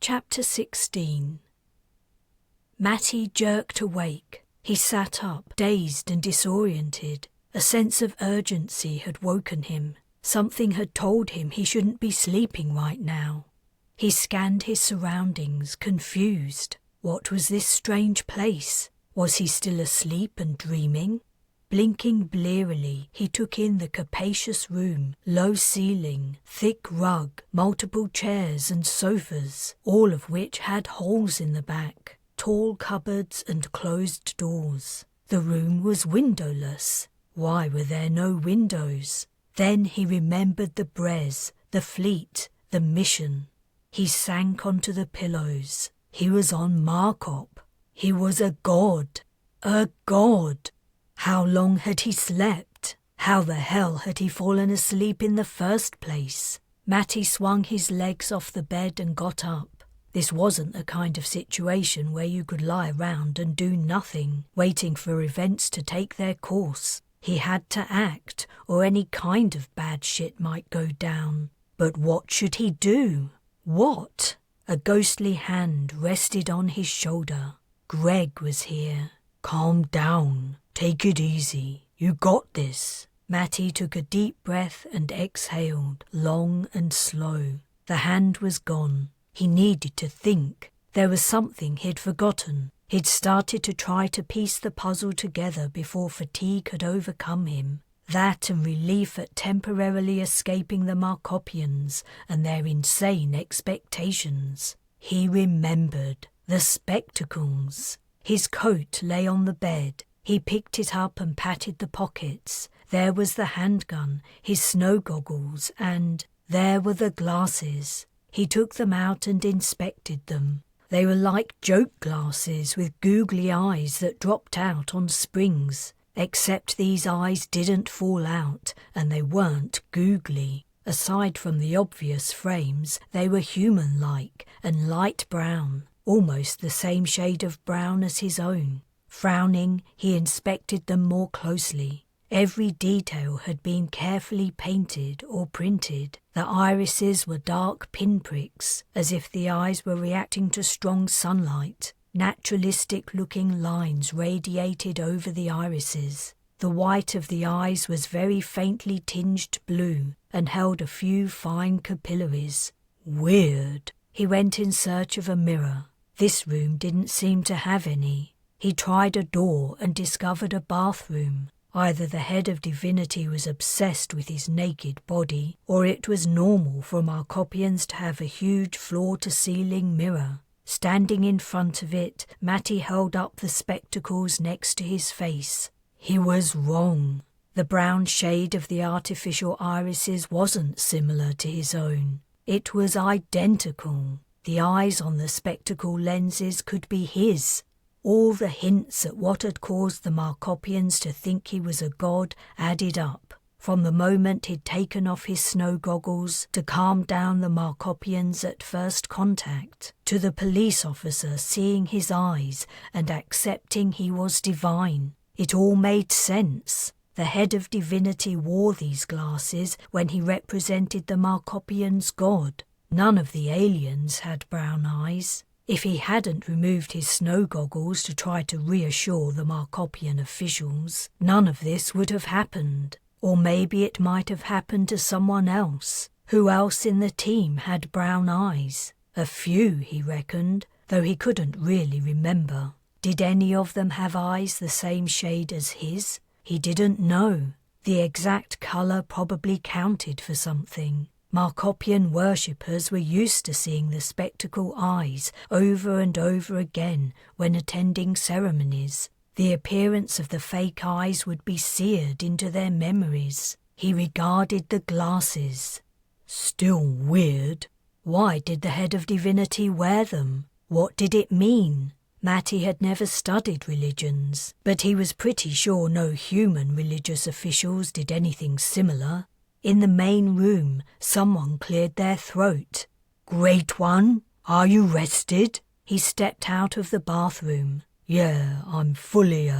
Chapter 16. Matty jerked awake. He sat up, dazed and disoriented. A sense of urgency had woken him. Something had told him he shouldn't be sleeping right now. He scanned his surroundings, confused. What was this strange place? Was he still asleep and dreaming? Blinking blearily, he took in the capacious room, low ceiling, thick rug, multiple chairs and sofas, all of which had holes in the back, tall cupboards and closed doors. The room was windowless. Why were there no windows? Then he remembered the Bres, the fleet, the mission. He sank onto the pillows. He was on Markop. He was a god. A god! How long had he slept? How the hell had he fallen asleep in the first place? Matty swung his legs off the bed and got up. This wasn't the kind of situation where you could lie around and do nothing, waiting for events to take their course. He had to act, or any kind of bad shit might go down. But what should he do? What? A ghostly hand rested on his shoulder. Greg was here. Calm down. Take it easy. You got this. Matty took a deep breath and exhaled, long and slow. The hand was gone. He needed to think. There was something he'd forgotten. He'd started to try to piece the puzzle together before fatigue had overcome him. That and relief at temporarily escaping the Markopians and their insane expectations. He remembered. The spectacles. His coat lay on the bed. He picked it up and patted the pockets. There was the handgun, his snow goggles, and there were the glasses. He took them out and inspected them. They were like joke glasses with googly eyes that dropped out on springs. Except these eyes didn't fall out, and they weren't googly. Aside from the obvious frames, they were human-like and light brown, almost the same shade of brown as his own. Frowning, he inspected them more closely. Every detail had been carefully painted or printed. The irises were dark pinpricks, as if the eyes were reacting to strong sunlight. Naturalistic-looking lines radiated over the irises. The white of the eyes was very faintly tinged blue and held a few fine capillaries. Weird. He went in search of a mirror. This room didn't seem to have any. He tried a door and discovered a bathroom. Either the head of divinity was obsessed with his naked body, or it was normal for Markopians to have a huge floor-to-ceiling mirror. Standing in front of it, Matty held up the spectacles next to his face. He was wrong. The brown shade of the artificial irises wasn't similar to his own. It was identical. The eyes on the spectacle lenses could be his. All the hints at what had caused the Markopians to think he was a god added up. From the moment he'd taken off his snow goggles to calm down the Markopians at first contact, to the police officer seeing his eyes and accepting he was divine. It all made sense. The head of divinity wore these glasses when he represented the Markopians' god. None of the aliens had brown eyes. If he hadn't removed his snow goggles to try to reassure the Markopian officials, none of this would have happened. Or maybe it might have happened to someone else. Who else in the team had brown eyes? A few, he reckoned, though he couldn't really remember. Did any of them have eyes the same shade as his? He didn't know. The exact colour probably counted for something. Markopian worshippers were used to seeing the spectacle eyes over and over again when attending ceremonies. The appearance of the fake eyes would be seared into their memories. He regarded the glasses. Still weird. Why did the head of divinity wear them? What did it mean? Matty had never studied religions, but he was pretty sure no human religious officials did anything similar. In the main room, someone cleared their throat. Great One, are you rested? He stepped out of the bathroom. Yeah, I'm fully,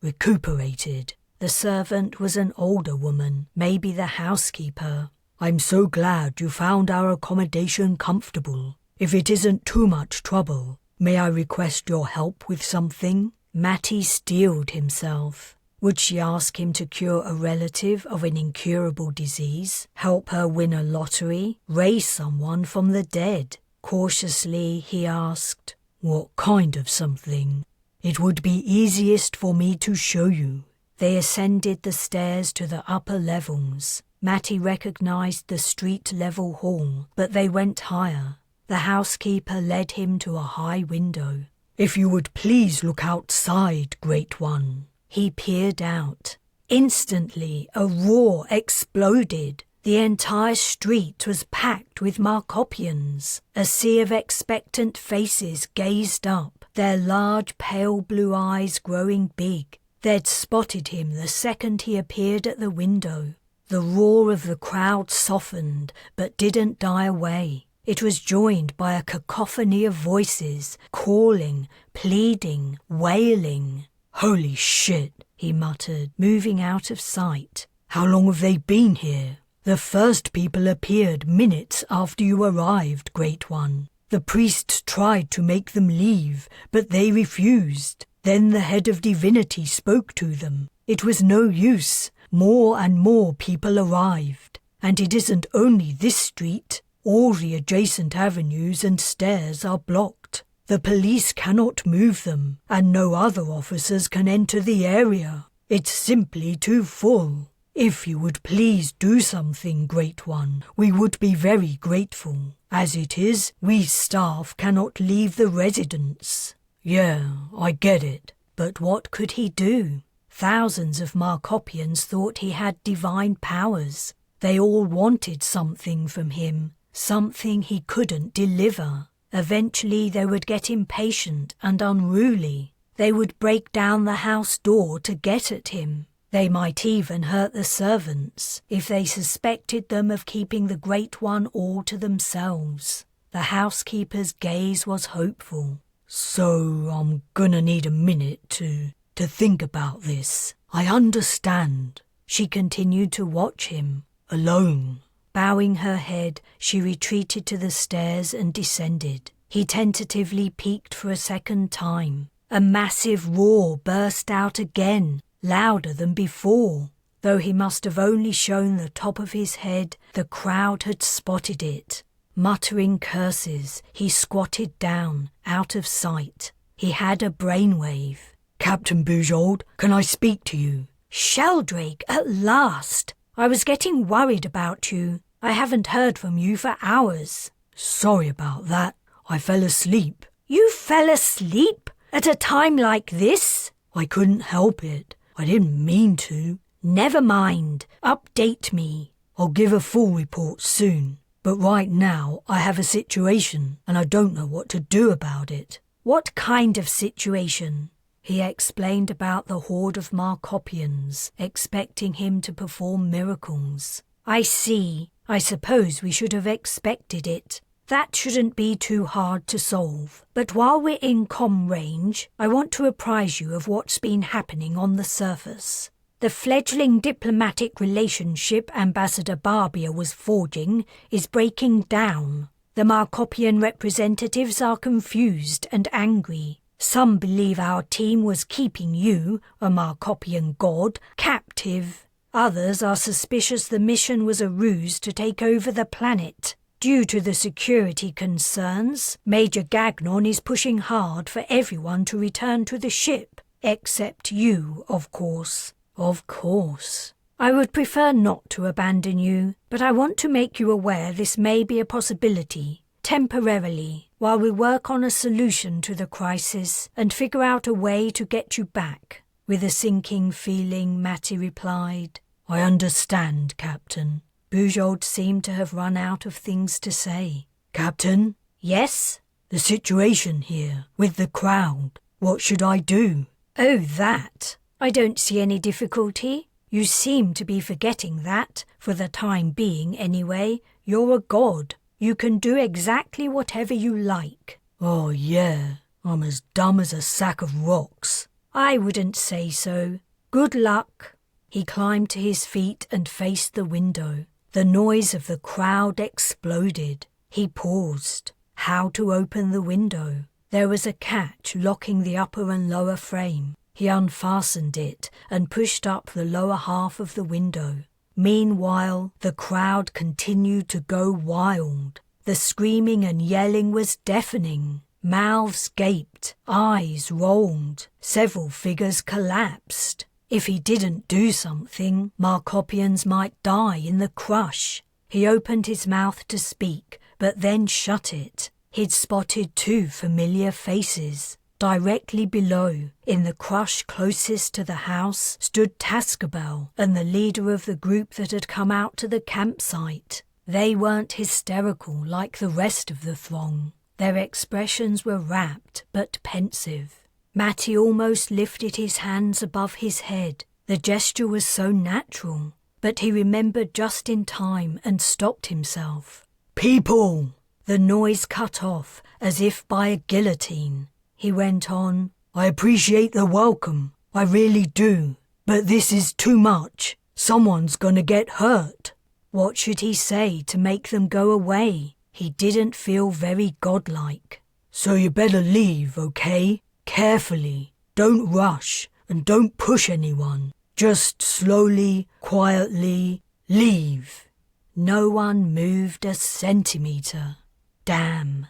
recuperated. The servant was an older woman, maybe the housekeeper. I'm so glad you found our accommodation comfortable. If it isn't too much trouble, may I request your help with something? Matty steeled himself. Would she ask him to cure a relative of an incurable disease, help her win a lottery, raise someone from the dead? Cautiously he asked, "What kind of something? It would be easiest for me to show you." They ascended the stairs to the upper levels. Matty recognised the street-level hall, but they went higher. The housekeeper led him to a high window. "If you would please look outside, Great One." He peered out. Instantly, a roar exploded. The entire street was packed with Markopians. A sea of expectant faces gazed up, their large pale blue eyes growing big. They'd spotted him the second he appeared at the window. The roar of the crowd softened, but didn't die away. It was joined by a cacophony of voices, calling, pleading, wailing. "Holy shit," he muttered, moving out of sight. "How long have they been here? The first people appeared minutes after you arrived, Great One. The priests tried to make them leave, but they refused. Then the head of divinity spoke to them. It was no use. More and more people arrived. And it isn't only this street. All the adjacent avenues and stairs are blocked. The police cannot move them, and no other officers can enter the area. It's simply too full. If you would please do something, Great One, we would be very grateful. As it is, we staff cannot leave the residence." Yeah, I get it. But what could he do? Thousands of Markopians thought he had divine powers. They all wanted something from him, something he couldn't deliver. Eventually they would get impatient and unruly. They would break down the house door to get at him. They might even hurt the servants if they suspected them of keeping the Great One all to themselves. The housekeeper's gaze was hopeful. "So I'm gonna need a minute to think about this. I understand." She continued to watch him. "Alone." Bowing her head, she retreated to the stairs and descended. He tentatively peeked for a second time. A massive roar burst out again, louder than before. Though he must have only shown the top of his head, the crowd had spotted it. Muttering curses, he squatted down, out of sight. He had a brainwave. "Captain Bujold, can I speak to you?" "Sheldrake, at last! I was getting worried about you. I haven't heard from you for hours." "Sorry about that. I fell asleep." "You fell asleep? At a time like this?" "I couldn't help it. I didn't mean to." "Never mind. Update me." "I'll give a full report soon. But right now I have a situation and I don't know what to do about it." "What kind of situation?" He explained about the horde of Markopians, expecting him to perform miracles. "I see. I suppose we should have expected it. That shouldn't be too hard to solve. But while we're in comm range, I want to apprise you of what's been happening on the surface. The fledgling diplomatic relationship Ambassador Barbia was forging is breaking down. The Markopian representatives are confused and angry. Some believe our team was keeping you, a Markopian god, captive. Others are suspicious the mission was a ruse to take over the planet. Due to the security concerns, Major Gagnon is pushing hard for everyone to return to the ship, except you, of course." "Of course." "I would prefer not to abandon you, but I want to make you aware this may be a possibility, temporarily, while we work on a solution to the crisis and figure out a way to get you back." With a sinking feeling, Matty replied, "I understand, Captain." Bujold seemed to have run out of things to say. "Captain?" "Yes?" "The situation here, with the crowd. What should I do?" "Oh, that. I don't see any difficulty. You seem to be forgetting that, for the time being anyway, you're a god. You can do exactly whatever you like." "Oh, yeah. I'm as dumb as a sack of rocks." "I wouldn't say so. Good luck." He climbed to his feet and faced the window. The noise of the crowd exploded. He paused. How to open the window? There was a catch locking the upper and lower frame. He unfastened it and pushed up the lower half of the window. Meanwhile, the crowd continued to go wild. The screaming and yelling was deafening. Mouths gaped, eyes rolled, several figures collapsed. If he didn't do something, Markopians might die in the crush. He opened his mouth to speak, but then shut it. He'd spotted two familiar faces. Directly below, in the crush closest to the house, stood Tascabel and the leader of the group that had come out to the campsite. They weren't hysterical like the rest of the throng. Their expressions were rapt but pensive. Matty almost lifted his hands above his head. The gesture was so natural, but he remembered just in time and stopped himself. "People!" The noise cut off, as if by a guillotine. He went on, "I appreciate the welcome, I really do. But this is too much. Someone's gonna get hurt." What should he say to make them go away? He didn't feel very godlike. "So you better leave, okay? Carefully. Don't rush, and don't push anyone. Just slowly, quietly, leave." No one moved a centimetre. Damn.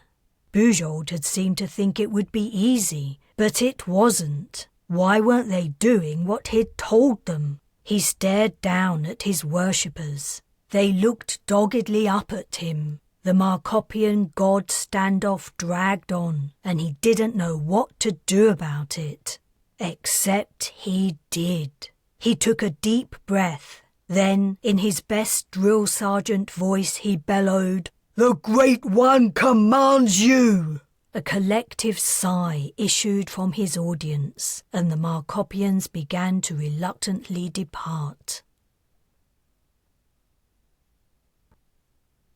Bujold had seemed to think it would be easy, but it wasn't. Why weren't they doing what he'd told them? He stared down at his worshippers. They looked doggedly up at him. The Markopian god standoff dragged on, and he didn't know what to do about it. Except he did. He took a deep breath. Then, in his best drill sergeant voice, he bellowed, "The Great One commands you!" A collective sigh issued from his audience, and the Markopians began to reluctantly depart.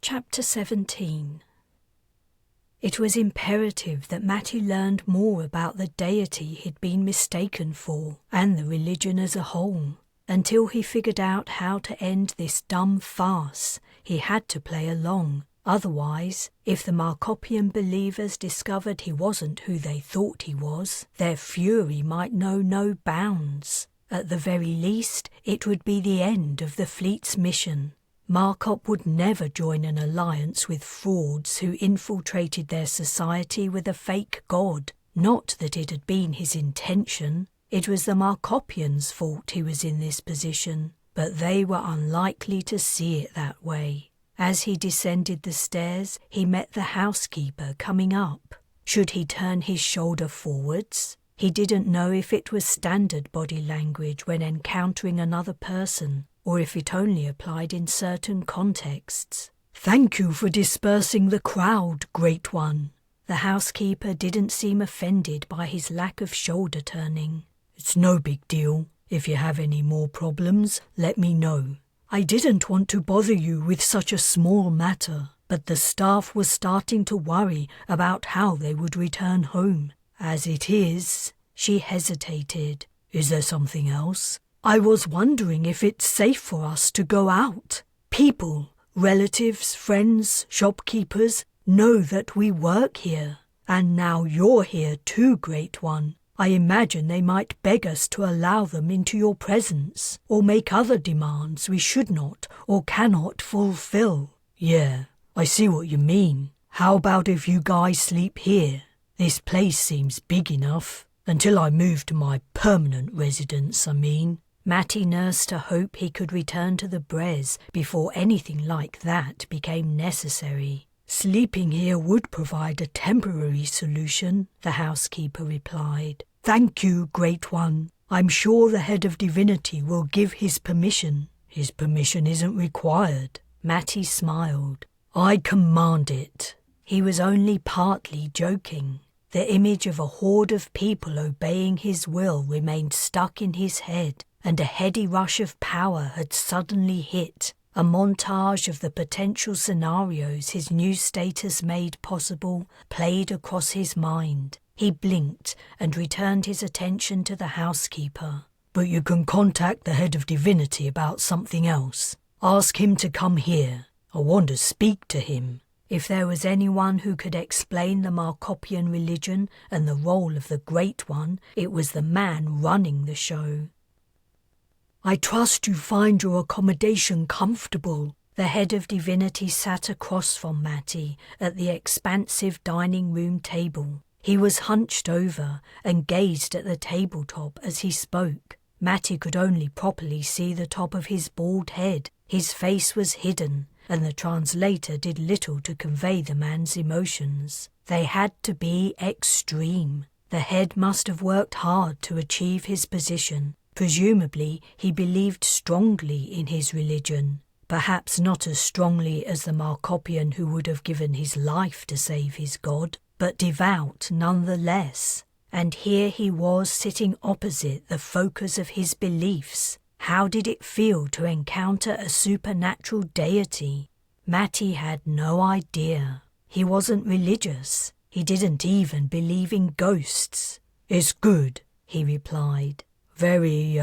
Chapter 17. It was imperative that Matty learned more about the deity he'd been mistaken for, and the religion as a whole. Until he figured out how to end this dumb farce, he had to play along. Otherwise, if the Markopian believers discovered he wasn't who they thought he was, their fury might know no bounds. At the very least, it would be the end of the fleet's mission. Markop would never join an alliance with frauds who infiltrated their society with a fake god. Not that it had been his intention. It was the Markopians' fault he was in this position, but they were unlikely to see it that way. As he descended the stairs, he met the housekeeper coming up. Should he turn his shoulder forwards? He didn't know if it was standard body language when encountering another person, or if it only applied in certain contexts. "Thank you for dispersing the crowd, Great One." The housekeeper didn't seem offended by his lack of shoulder turning. "It's no big deal. If you have any more problems, let me know. I didn't want to bother you with such a small matter, but the staff was starting to worry about how they would return home. As it is," she hesitated. "Is there something else? I was wondering if it's safe for us to go out. People, relatives, friends, shopkeepers know that we work here. And now you're here too, Great One. I imagine they might beg us to allow them into your presence, or make other demands we should not or cannot fulfill." "Yeah, I see what you mean. How about if you guys sleep here? This place seems big enough. Until I move to my permanent residence, I mean." Matty nursed a hope he could return to the Bres before anything like that became necessary. "Sleeping here would provide a temporary solution," the housekeeper replied. "Thank you, Great One. I'm sure the head of divinity will give his permission." "His permission isn't required." Matty smiled. "I command it." He was only partly joking. The image of a horde of people obeying his will remained stuck in his head, and a heady rush of power had suddenly hit. A montage of the potential scenarios his new status made possible played across his mind. He blinked and returned his attention to the housekeeper. "But you can contact the head of divinity about something else. Ask him to come here. I want to speak to him." If there was anyone who could explain the Markopian religion and the role of the Great One, it was the man running the show. "I trust you find your accommodation comfortable. The head of divinity sat across from Matty at the expansive dining room table. He was hunched over and gazed at the tabletop as he spoke. Matty could only properly see the top of his bald head. His face was hidden, and the translator did little to convey the man's emotions. They had to be extreme. The head must have worked hard to achieve his position. Presumably, he believed strongly in his religion. Perhaps not as strongly as the Markopian who would have given his life to save his god, but devout nonetheless. And here he was sitting opposite the focus of his beliefs. How did it feel to encounter a supernatural deity? Matty had no idea. He wasn't religious. He didn't even believe in ghosts. "It's good," he replied. "Very,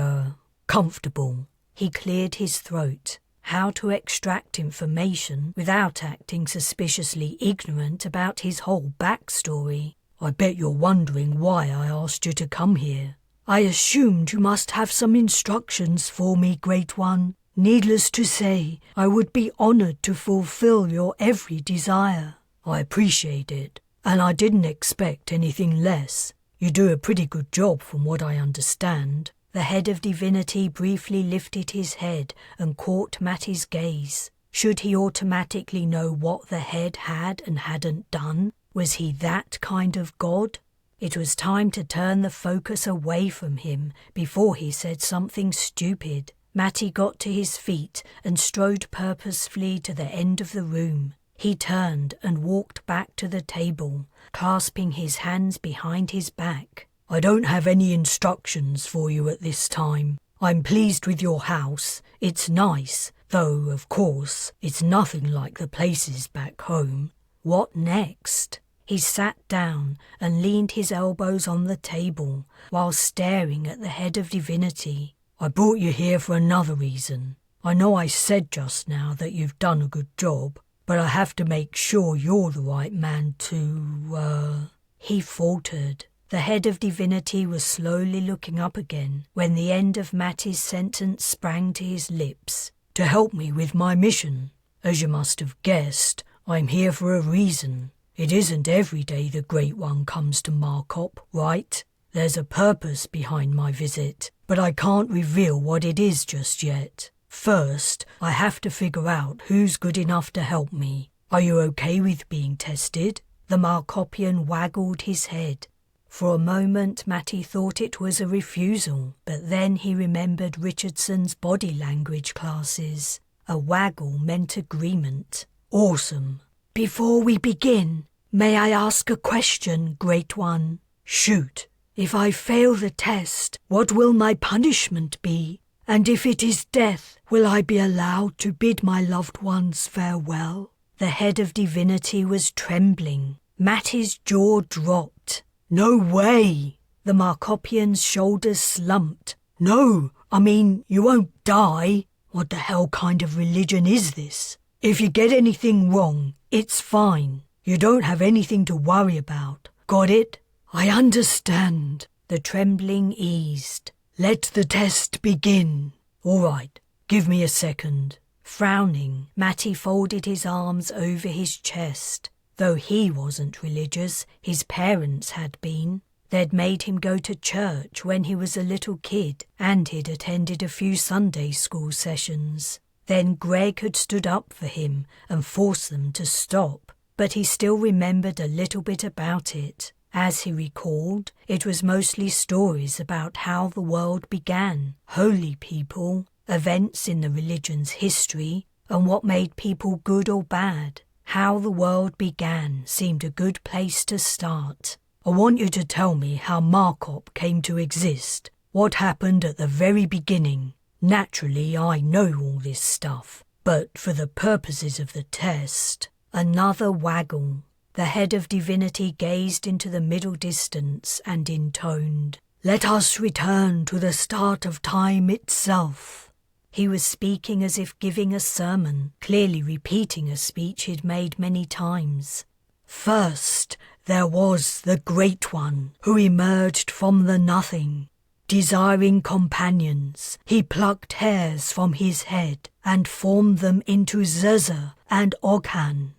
comfortable." He cleared his throat. How to extract information without acting suspiciously ignorant about his whole backstory. "I bet you're wondering why I asked you to come here. I assumed you must have some instructions for me, Great One. Needless to say, I would be honored to fulfill your every desire." "I appreciate it, and I didn't expect anything less. You do a pretty good job from what I understand." The head of divinity briefly lifted his head and caught Matty's gaze. Should he automatically know what the head had and hadn't done? Was he that kind of god? It was time to turn the focus away from him before he said something stupid. Matty got to his feet and strode purposefully to the end of the room. He turned and walked back to the table, clasping his hands behind his back. "I don't have any instructions for you at this time. I'm pleased with your house. It's nice, though, of course, it's nothing like the places back home." What next? He sat down and leaned his elbows on the table while staring at the head of divinity. "I brought you here for another reason. I know I said just now that you've done a good job, but I have to make sure you're the right man to, He faltered. The head of divinity was slowly looking up again when the end of Matty's sentence sprang to his lips. "To help me with my mission. As you must have guessed, I'm here for a reason. It isn't every day the Great One comes to Markop, right? There's a purpose behind my visit, but I can't reveal what it is just yet. First, I have to figure out who's good enough to help me. Are you okay with being tested?" The Markopian waggled his head. For a moment Matty thought it was a refusal, but then he remembered Richardson's body language classes. A waggle meant agreement. "Awesome. Before we begin, may I ask a question, Great One?" "Shoot." "If I fail the test, what will my punishment be? And if it is death, will I be allowed to bid my loved ones farewell?" The head of divinity was trembling. Matty's jaw dropped. "No way!" The Markopian's shoulders slumped. "No, I mean, you won't die. What the hell kind of religion is this? If you get anything wrong, it's fine. You don't have anything to worry about. Got it?" "I understand." The trembling eased. "Let the test begin." "All right, give me a second." Frowning, Matty folded his arms over his chest. Though he wasn't religious, his parents had been. They'd made him go to church when he was a little kid, and he'd attended a few Sunday school sessions. Then Greg had stood up for him and forced them to stop, but he still remembered a little bit about it. As he recalled, it was mostly stories about how the world began, holy people, events in the religion's history, and what made people good or bad. How the world began seemed a good place to start. "I want you to tell me how Markop came to exist. What happened at the very beginning? Naturally, I know all this stuff, but for the purposes of the test..." Another waggle. The head of divinity gazed into the middle distance and intoned, "Let us return to the start of time itself." He was speaking as if giving a sermon, clearly repeating a speech he'd made many times. "First, there was the Great One, who emerged from the nothing. desiring companions, he plucked hairs from his head and formed them into Zuzu and Oghan.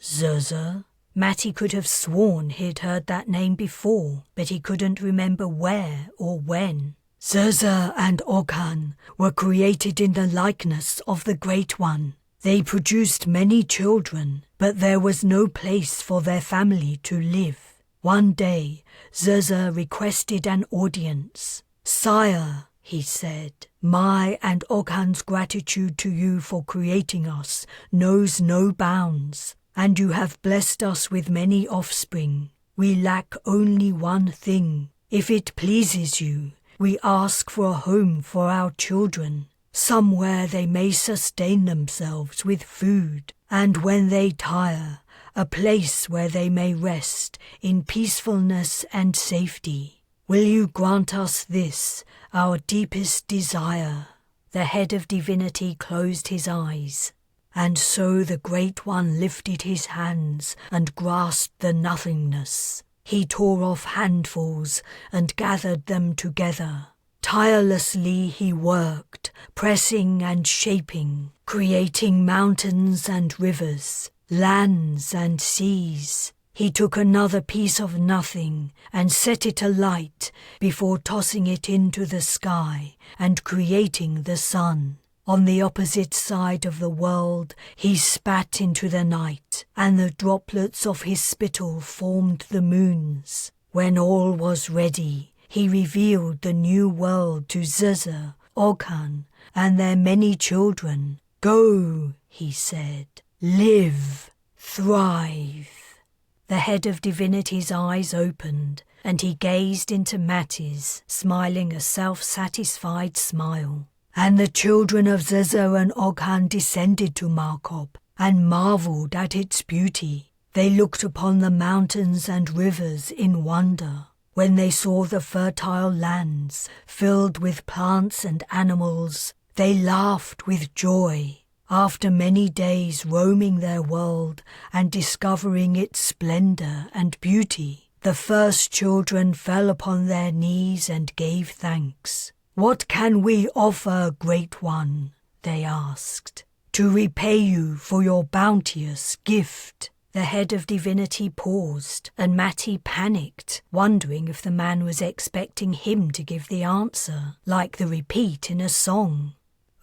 Zuzu? Matty could have sworn he'd heard that name before, but he couldn't remember where or when. Zuzu and Oghan were created in the likeness of the Great One. They produced many children, but there was no place for their family to live. One day, Zuzu requested an audience. "Sire," he said, "my and Oghan's gratitude to you for creating us knows no bounds, and you have blessed us with many offspring. We lack only one thing. If it pleases you, we ask for a home for our children, somewhere they may sustain themselves with food, and when they tire, a place where they may rest in peacefulness and safety. Will you grant us this, our deepest desire?" The head of divinity closed his eyes. And so the Great One lifted his hands and grasped the nothingness. He tore off handfuls and gathered them together. Tirelessly he worked, pressing and shaping, creating mountains and rivers, lands and seas. He took another piece of nothing and set it alight before tossing it into the sky and creating the sun. On the opposite side of the world he spat into the night, and the droplets of his spittle formed the moons. When all was ready, he revealed the new world to Zuzu, Oghan, and their many children. "Go," he said, "live, thrive." The head of divinity's eyes opened, and he gazed into Matty's, smiling a self-satisfied smile. And the children of Zuzu and Oghan descended to Markop and marvelled at its beauty. They looked upon the mountains and rivers in wonder. When they saw the fertile lands filled with plants and animals, they laughed with joy. After many days roaming their world and discovering its splendour and beauty, the first children fell upon their knees and gave thanks. "What can we offer, Great One?" they asked, "to repay you for your bounteous gift?" The head of divinity paused, and Matty panicked, wondering if the man was expecting him to give the answer, like the repeat in a song.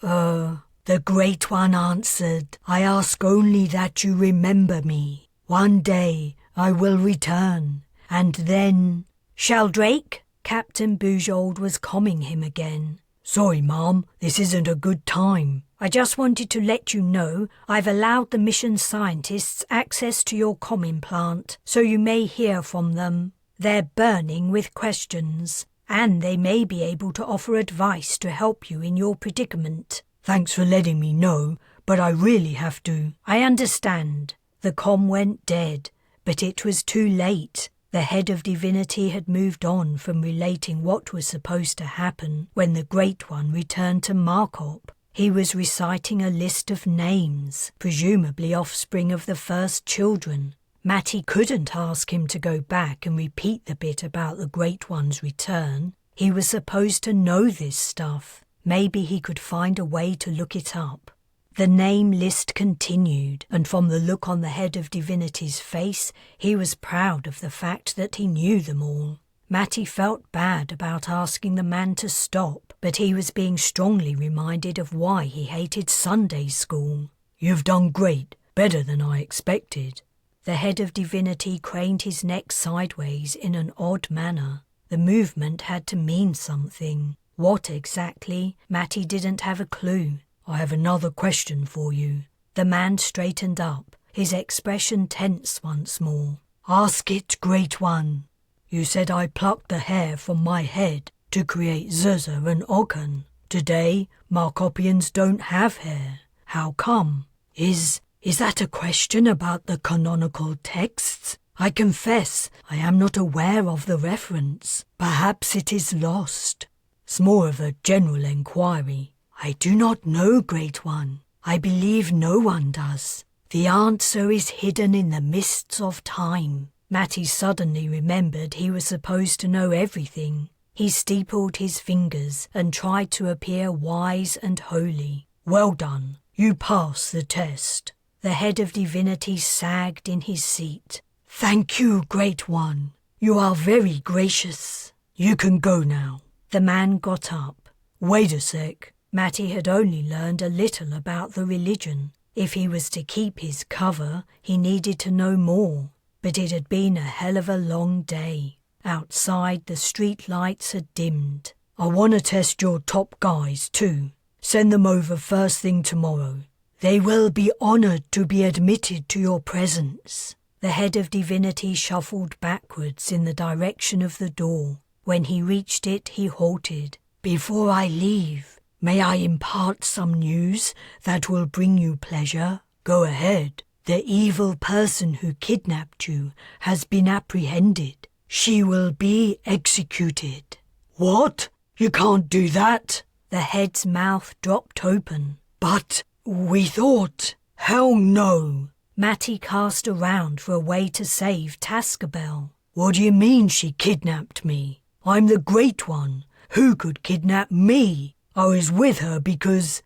The Great One answered, "I ask only that you remember me. One day I will return, and then—" "Sheldrake?" Captain Bujold was calming him again. "Sorry, Ma'am, this isn't a good time. I just wanted to let you know I've allowed the mission scientists access to your comm plant, so you may hear from them. They're burning with questions, and they may be able to offer advice to help you in your predicament." "Thanks for letting me know, but I really have to." "I understand." The comm went dead, but it was too late. The head of divinity had moved on from relating what was supposed to happen when the Great One returned to Markop. He was reciting a list of names, presumably offspring of the first children. Matty couldn't ask him to go back and repeat the bit about the Great One's return. He was supposed to know this stuff. Maybe he could find a way to look it up. The name list continued, and from the look on the head of divinity's face, he was proud of the fact that he knew them all. Matty felt bad about asking the man to stop, but he was being strongly reminded of why he hated Sunday school. "You've done great, better than I expected." The head of divinity craned his neck sideways in an odd manner. The movement had to mean something. What exactly? Matty didn't have a clue. "I have another question for you." The man straightened up, his expression tense once more. "Ask it, Great One." "You said I plucked the hair from my head to create Zuzu and Oghan. Today, Markopians don't have hair. How come? Is that a question about the canonical texts? I confess I am not aware of the reference. Perhaps it is lost." "It's more of a general enquiry." "I do not know, Great One. I believe no one does. The answer is hidden in the mists of time." Matty suddenly remembered he was supposed to know everything. He steepled his fingers and tried to appear wise and holy. "Well done. You pass the test." The head of divinity sagged in his seat. "Thank you, Great One. You are very gracious. You can go now." The man got up. "Wait a sec." Matty had only learned a little about the religion. If he was to keep his cover, he needed to know more. But it had been a hell of a long day. Outside, the street lights had dimmed. "I want to test your top guys too. Send them over first thing tomorrow. They will be honoured to be admitted to your presence." The head of divinity shuffled backwards in the direction of the door. When he reached it, he halted. "Before I leave, may I impart some news that will bring you pleasure?" "Go ahead." "The evil person who kidnapped you has been apprehended. She will be executed." "What? You can't do that." The head's mouth dropped open. "But we thought..." "Hell no." Matty cast around for a way to save Tascabel. "What do you mean she kidnapped me? I'm the Great One. Who could kidnap me? I was with her because...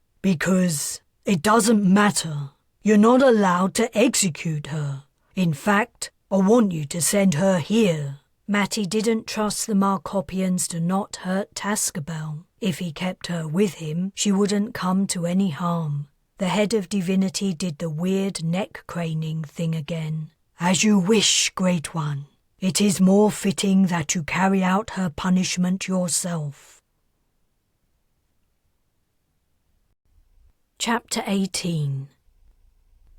It doesn't matter. You're not allowed to execute her. In fact, I want you to send her here." Matty didn't trust the Markopians to not hurt Tascabel. If he kept her with him, she wouldn't come to any harm. The head of divinity did the weird neck-craning thing again. "As you wish, Great One. It is more fitting that you carry out her punishment yourself." Chapter 18.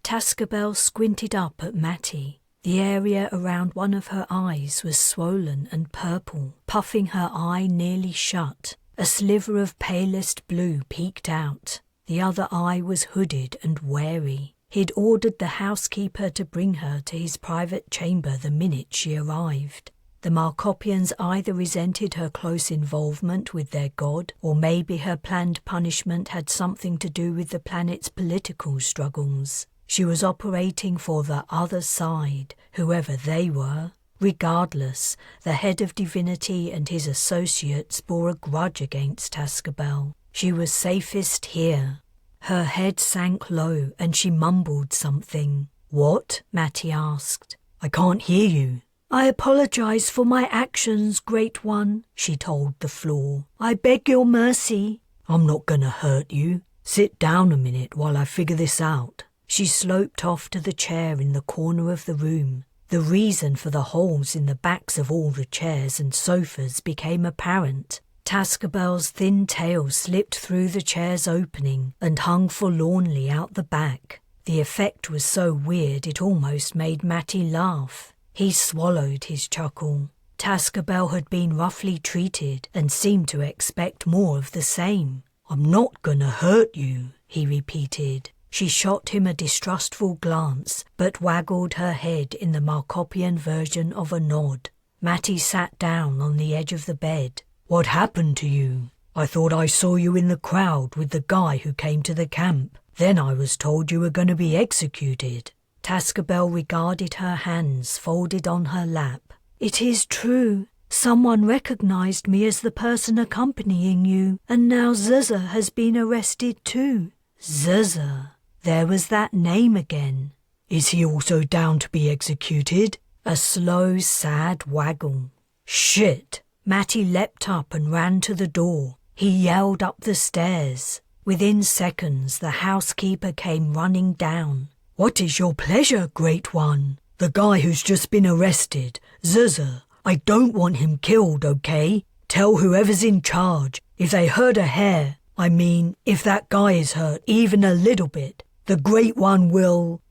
Tascabel squinted up at Matty. The area around one of her eyes was swollen and purple, puffing her eye nearly shut. A sliver of palest blue peeked out. The other eye was hooded and wary. He'd ordered the housekeeper to bring her to his private chamber the minute she arrived. The Markopians either resented her close involvement with their god, or maybe her planned punishment had something to do with the planet's political struggles. She was operating for the other side, whoever they were. Regardless, the head of divinity and his associates bore a grudge against Tascabel. She was safest here. Her head sank low and she mumbled something. "What?" Matty asked. "I can't hear you." "I apologize for my actions, Great One," she told the floor. "I beg your mercy." "I'm not gonna hurt you. Sit down a minute while I figure this out." She sloped off to the chair in the corner of the room. The reason for the holes in the backs of all the chairs and sofas became apparent. Tascabel's thin tail slipped through the chair's opening and hung forlornly out the back. The effect was so weird it almost made Matty laugh. He swallowed his chuckle. Tascabel had been roughly treated and seemed to expect more of the same. "I'm not gonna hurt you," he repeated. She shot him a distrustful glance, but waggled her head in the Markopian version of a nod. Matty sat down on the edge of the bed. "What happened to you? I thought I saw you in the crowd with the guy who came to the camp. Then I was told you were going to be executed." Tascabel regarded her hands folded on her lap. "It is true. Someone recognized me as the person accompanying you, and now Zuzza has been arrested too." Zuzza. There was that name again. "Is he also down to be executed?" A slow, sad waggle. "Shit!" Matty leapt up and ran to the door. He yelled up the stairs. Within seconds, the housekeeper came running down. "What is your pleasure, Great One?" "The guy who's just been arrested, Zuzza. I don't want him killed, okay? Tell whoever's in charge. If they hurt a hair, if that guy is hurt even a little bit, the Great One will,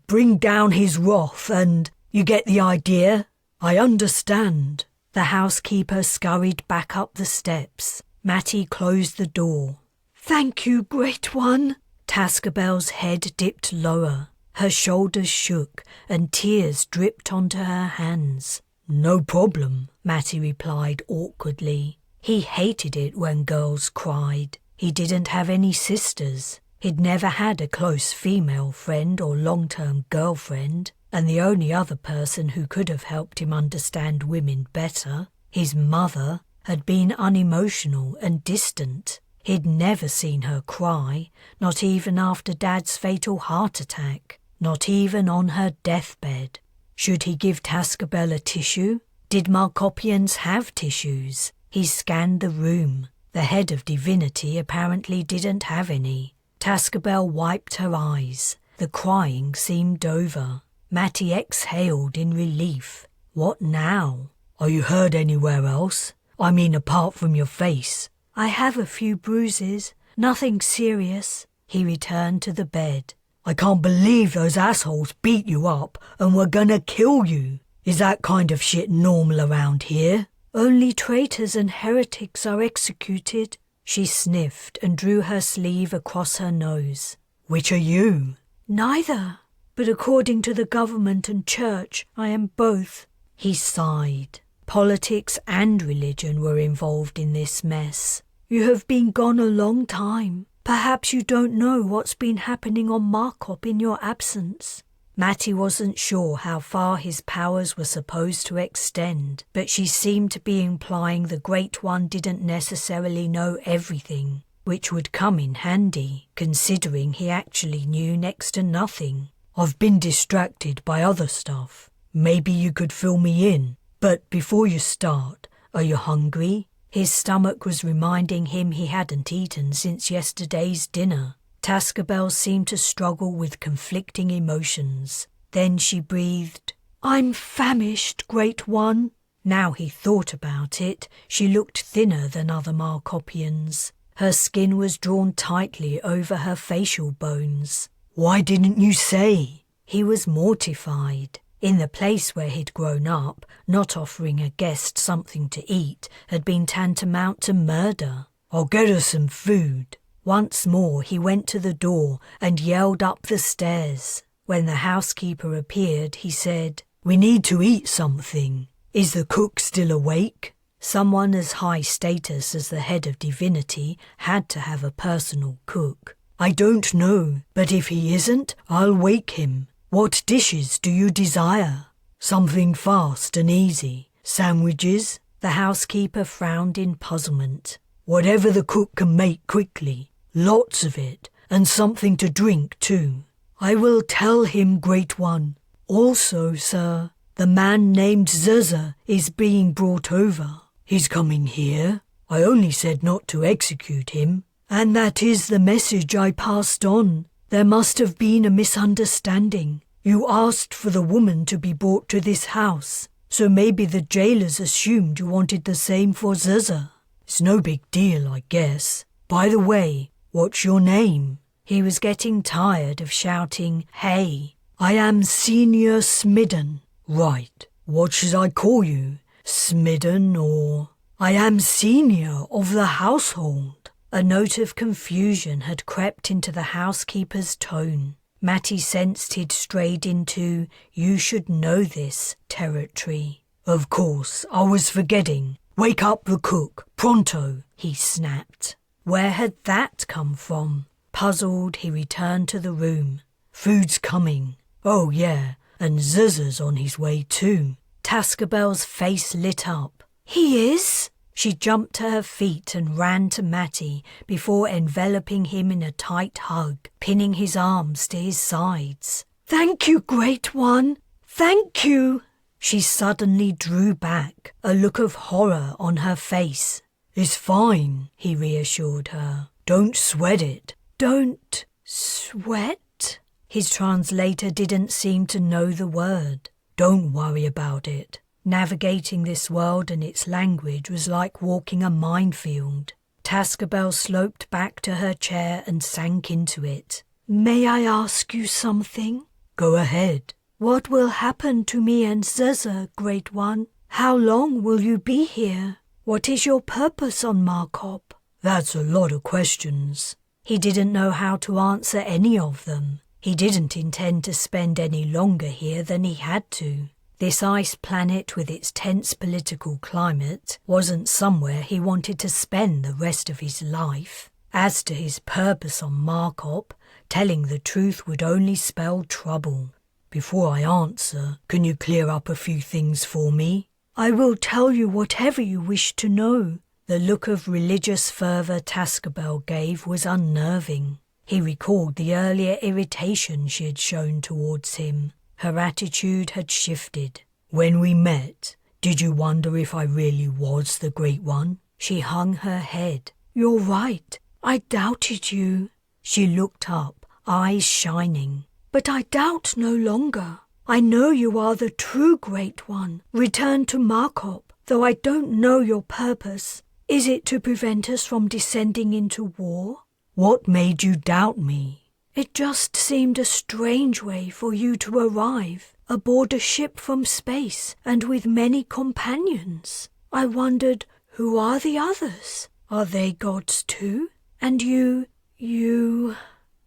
bring down his wrath and... You get the idea?" "I understand." The housekeeper scurried back up the steps. Matty closed the door. "Thank you, Great One." Tascabel's head dipped lower. Her shoulders shook and tears dripped onto her hands. "No problem," Matty replied awkwardly. He hated it when girls cried. He didn't have any sisters. He'd never had a close female friend or long-term girlfriend, and the only other person who could have helped him understand women better, his mother, had been unemotional and distant. He'd never seen her cry, not even after Dad's fatal heart attack, not even on her deathbed. Should he give Tascabel a tissue? Did Markopians have tissues? He scanned the room. The head of divinity apparently didn't have any. Tascabel wiped her eyes. The crying seemed over. Matty exhaled in relief. What now? Are you hurt anywhere else? I mean, apart from your face. I have a few bruises. Nothing serious. He returned to the bed. I can't believe those assholes beat you up and were gonna kill you. Is that kind of shit normal around here? Only traitors and heretics are executed. She sniffed and drew her sleeve across her nose. Which are you? Neither. But according to the government and church, I am both. He sighed. Politics and religion were involved in this mess. You have been gone a long time. Perhaps you don't know what's been happening on Markop in your absence. Matty wasn't sure how far his powers were supposed to extend, but she seemed to be implying the Great One didn't necessarily know everything, which would come in handy, considering he actually knew next to nothing. I've been distracted by other stuff. Maybe you could fill me in. But before you start, are you hungry? His stomach was reminding him he hadn't eaten since yesterday's dinner. Tascabel seemed to struggle with conflicting emotions. Then she breathed, I'm famished, Great One. Now he thought about it, she looked thinner than other Markopians. Her skin was drawn tightly over her facial bones. Why didn't you say? He was mortified. In the place where he'd grown up, not offering a guest something to eat had been tantamount to murder. I'll get her some food. Once more he went to the door and yelled up the stairs. When the housekeeper appeared, he said, We need to eat something. Is the cook still awake? Someone as high status as the head of divinity had to have a personal cook. I don't know, but if he isn't, I'll wake him. What dishes do you desire? Something fast and easy. Sandwiches? The housekeeper frowned in puzzlement. Whatever the cook can make quickly. Lots of it, and something to drink too. I will tell him, Great One. Also, sir, the man named Zeza is being brought over. He's coming here. I only said not to execute him. And that is the message I passed on. There must have been a misunderstanding. You asked for the woman to be brought to this house, so maybe the jailers assumed you wanted the same for Zeza. It's no big deal, I guess. By the way, what's your name? He was getting tired of shouting, Hey. I am Senior Smidden. Right. What should I call you? Smidden or... I am Senior of the household. A note of confusion had crept into the housekeeper's tone. Matty sensed he'd strayed into you should know this territory. Of course, I was forgetting. Wake up the cook, pronto, he snapped. Where had that come from? Puzzled, he returned to the room. Food's coming. Oh yeah, and Zeza's on his way too. Tascabel's face lit up. He is? She jumped to her feet and ran to Matty before enveloping him in a tight hug, pinning his arms to his sides. Thank you, Great One. Thank you. She suddenly drew back, a look of horror on her face. It's fine, he reassured her. Don't sweat it. Don't sweat? His translator didn't seem to know the word. Don't worry about it. Navigating this world and its language was like walking a minefield. Tascabel sloped back to her chair and sank into it. May I ask you something? Go ahead. What will happen to me and Zeza, Great One? How long will you be here? What is your purpose on Markop? That's a lot of questions. He didn't know how to answer any of them. He didn't intend to spend any longer here than he had to. This ice planet with its tense political climate wasn't somewhere he wanted to spend the rest of his life. As to his purpose on Markop, telling the truth would only spell trouble. Before I answer, can you clear up a few things for me? I will tell you whatever you wish to know. The look of religious fervour Tascabel gave was unnerving. He recalled the earlier irritation she had shown towards him. Her attitude had shifted. When we met, did you wonder if I really was the Great One? She hung her head. You're right. I doubted you. She looked up, eyes shining. But I doubt no longer. I know you are the true Great One. Return to Markop, though I don't know your purpose. Is it to prevent us from descending into war? What made you doubt me? It just seemed a strange way for you to arrive, aboard a ship from space and with many companions. I wondered, who are the others? Are they gods too? And you...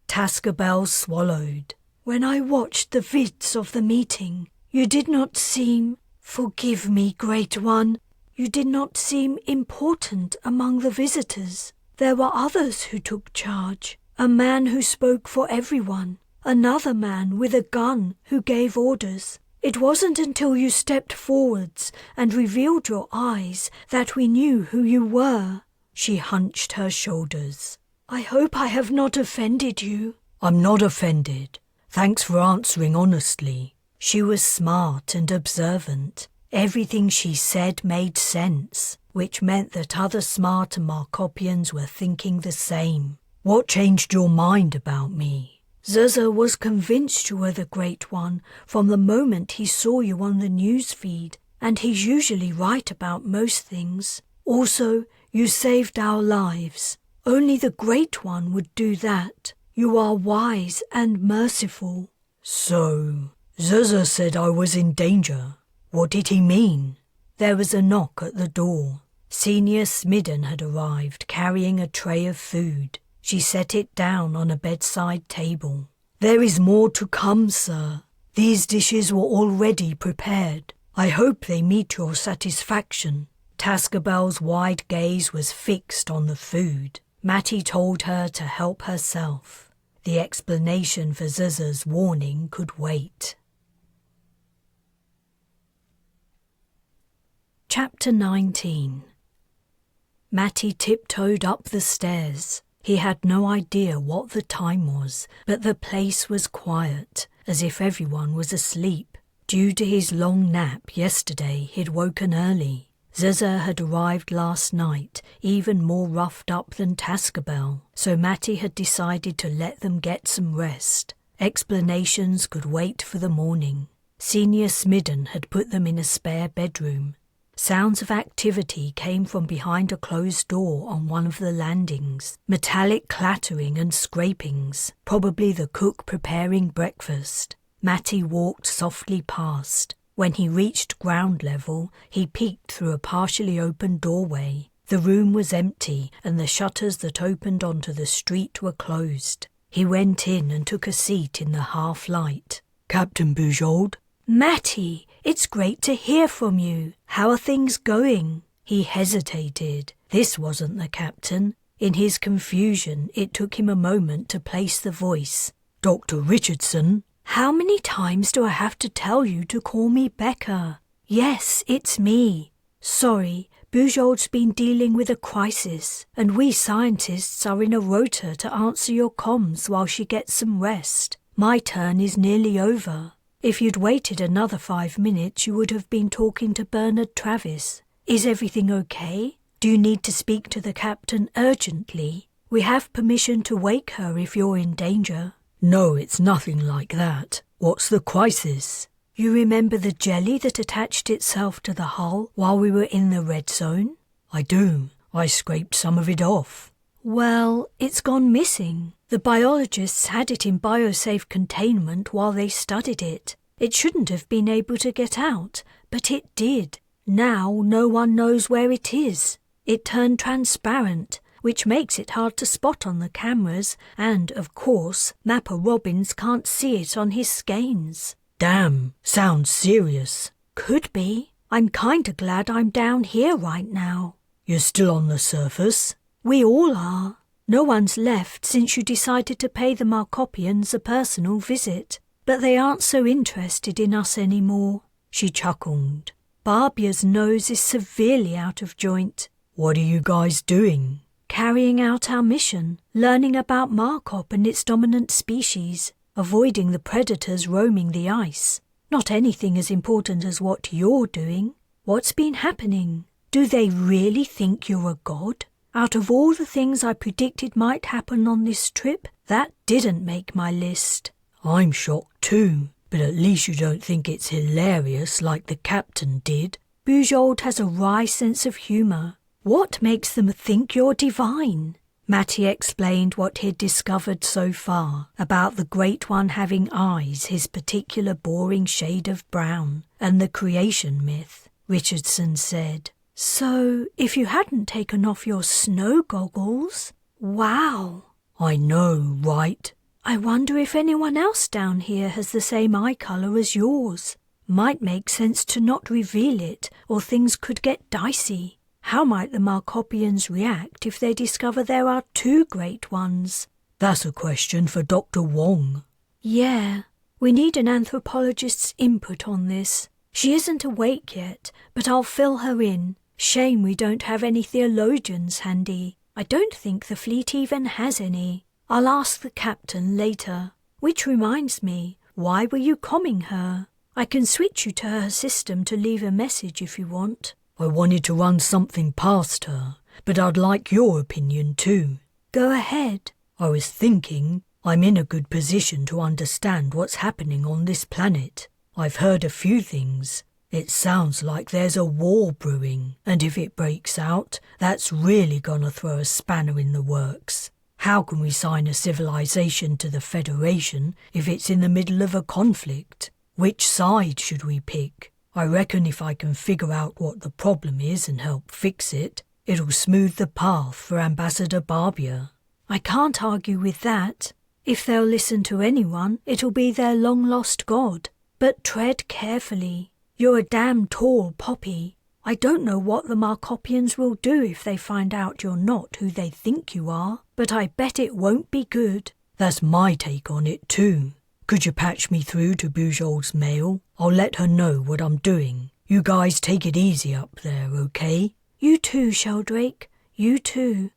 Tascabel swallowed. When I watched the vids of the meeting, you did not seem... Forgive me, Great One. You did not seem important among the visitors. There were others who took charge. A man who spoke for everyone. Another man with a gun who gave orders. It wasn't until you stepped forwards and revealed your eyes that we knew who you were. She hunched her shoulders. I hope I have not offended you. I'm not offended. Thanks for answering honestly. She was smart and observant. Everything she said made sense, which meant that other smarter Markopians were thinking the same. What changed your mind about me? Zuza was convinced you were the Great One from the moment he saw you on the news feed, and he's usually right about most things. Also, you saved our lives. Only the Great One would do that. You are wise and merciful. So, Zuza said I was in danger. What did he mean? There was a knock at the door. Senior Smidden had arrived, carrying a tray of food. She set it down on a bedside table. There is more to come, sir. These dishes were already prepared. I hope they meet your satisfaction. Tascabel's wide gaze was fixed on the food. Matty told her to help herself. The explanation for Zuza's warning could wait. Chapter 19. Matty tiptoed up the stairs. He had no idea what the time was, but the place was quiet, as if everyone was asleep. Due to his long nap yesterday, he'd woken early. Zuza had arrived last night, even more roughed up than Tascabel, so Matty had decided to let them get some rest. Explanations could wait for the morning. Senior Smidden had put them in a spare bedroom. Sounds of activity came from behind a closed door on one of the landings. Metallic clattering and scrapings, probably the cook preparing breakfast. Matty walked softly past. When he reached ground level, he peeked through a partially open doorway. The room was empty and the shutters that opened onto the street were closed. He went in and took a seat in the half-light. Captain Bujold? Matty, it's great to hear from you. How are things going? He hesitated. This wasn't the captain. In his confusion, it took him a moment to place the voice. Dr. Richardson? How many times do I have to tell you to call me Becca? Yes, it's me. Sorry, Bujold's been dealing with a crisis, and we scientists are in a rota to answer your comms while she gets some rest. My turn is nearly over. If you'd waited another 5 minutes, you would have been talking to Bernard Travis. Is everything okay? Do you need to speak to the captain urgently? We have permission to wake her if you're in danger. No, it's nothing like that. What's the crisis? You remember the jelly that attached itself to the hull while we were in the red zone? I do. I scraped some of it off. Well, it's gone missing. The biologists had it in biosafe containment while they studied it. It shouldn't have been able to get out, but it did. Now no one knows where it is. It turned transparent, which makes it hard to spot on the cameras, and, of course, Mapper Robbins can't see it on his skeins. Damn, sounds serious. Could be. I'm kinda glad I'm down here right now. You're still on the surface? We all are. No one's left since you decided to pay the Markopians a personal visit, but they aren't so interested in us anymore. She chuckled. Barbia's nose is severely out of joint. What are you guys doing? Carrying out our mission, learning about Markop and its dominant species, avoiding the predators roaming the ice. Not anything as important as what you're doing. What's been happening? Do they really think you're a god? Out of all the things I predicted might happen on this trip, that didn't make my list. I'm shocked too, but at least you don't think it's hilarious like the captain did. Bujold has a wry sense of humour. What makes them think you're divine? Matty explained what he'd discovered so far about the Great One having eyes his particular boring shade of brown and the creation myth. Richardson said, "So, if you hadn't taken off your snow goggles..." Wow! I know, right? I wonder if anyone else down here has the same eye colour as yours. Might make sense to not reveal it, or things could get dicey. How might the Markopians react if they discover there are two Great Ones? That's a question for Dr. Wong. Yeah, we need an anthropologist's input on this. She isn't awake yet, but I'll fill her in. Shame we don't have any theologians handy. I don't think the fleet even has any. I'll ask the captain later. Which reminds me, why were you comming her? I can switch you to her system to leave a message if you want. I wanted to run something past her, but I'd like your opinion too. Go ahead. I was thinking I'm in a good position to understand what's happening on this planet. I've heard a few things. It sounds like there's a war brewing, and if it breaks out, that's really gonna throw a spanner in the works. How can we sign a civilization to the Federation if it's in the middle of a conflict? Which side should we pick? I reckon if I can figure out what the problem is and help fix it, it'll smooth the path for Ambassador Barbia. I can't argue with that. If they'll listen to anyone, it'll be their long-lost god. But tread carefully. You're a damn tall poppy. I don't know what the Markopians will do if they find out you're not who they think you are, but I bet it won't be good. That's my take on it too. Could you patch me through to Bujold's mail? I'll let her know what I'm doing. You guys take it easy up there, okay? You too, Sheldrake. You too.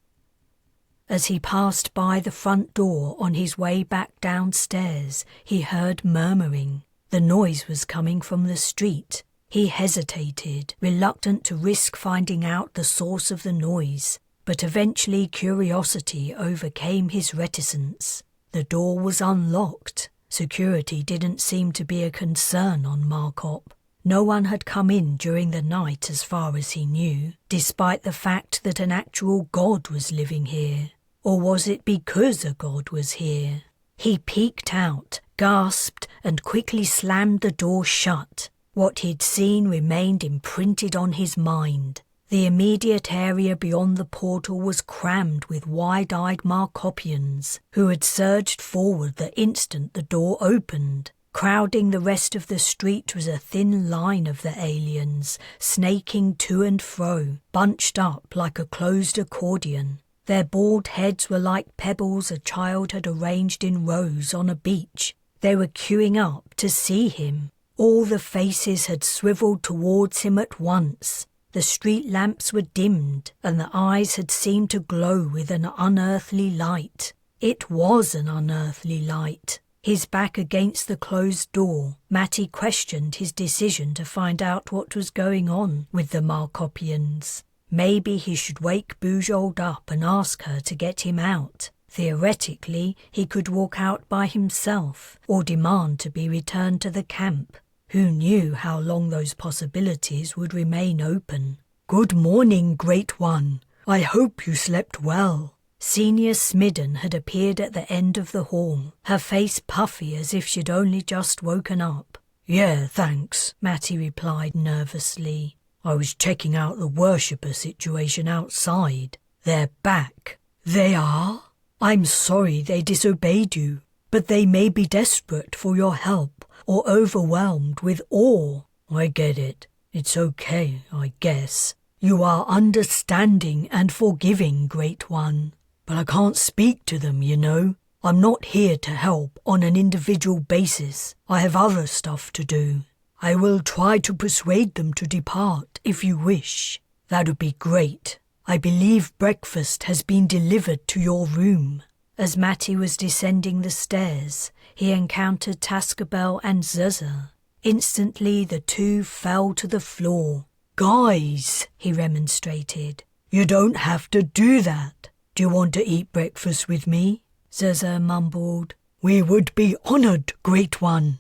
As he passed by the front door on his way back downstairs, he heard murmuring. The noise was coming from the street. He hesitated, reluctant to risk finding out the source of the noise, but eventually curiosity overcame his reticence. The door was unlocked. Security didn't seem to be a concern on Markop. No one had come in during the night as far as he knew, despite the fact that an actual god was living here. Or was it because a god was here? He peeked out, gasped, and quickly slammed the door shut. What he'd seen remained imprinted on his mind. The immediate area beyond the portal was crammed with wide-eyed Markopians, who had surged forward the instant the door opened. Crowding the rest of the street was a thin line of the aliens, snaking to and fro, bunched up like a closed accordion. Their bald heads were like pebbles a child had arranged in rows on a beach. They were queuing up to see him. All the faces had swiveled towards him at once. The street lamps were dimmed, and the eyes had seemed to glow with an unearthly light. It was an unearthly light. His back against the closed door, Matty questioned his decision to find out what was going on with the Markopians. Maybe he should wake Bujold up and ask her to get him out. Theoretically, he could walk out by himself, or demand to be returned to the camp. Who knew how long those possibilities would remain open? Good morning, Great One. I hope you slept well. Senior Smidden had appeared at the end of the hall, her face puffy as if she'd only just woken up. Yeah, thanks, Matty replied nervously. I was checking out the worshipper situation outside. They're back. They are? I'm sorry they disobeyed you, but they may be desperate for your help or overwhelmed with awe. I get it. It's okay, I guess. You are understanding and forgiving, Great One. But I can't speak to them, you know. I'm not here to help on an individual basis. I have other stuff to do. I will try to persuade them to depart if you wish. That would be great. I believe breakfast has been delivered to your room." As Matty was descending the stairs, he encountered Tascabel and Zuza. Instantly the two fell to the floor. "Guys," he remonstrated, "you don't have to do that. Do you want to eat breakfast with me?" Zuza mumbled. "We would be honoured, Great One."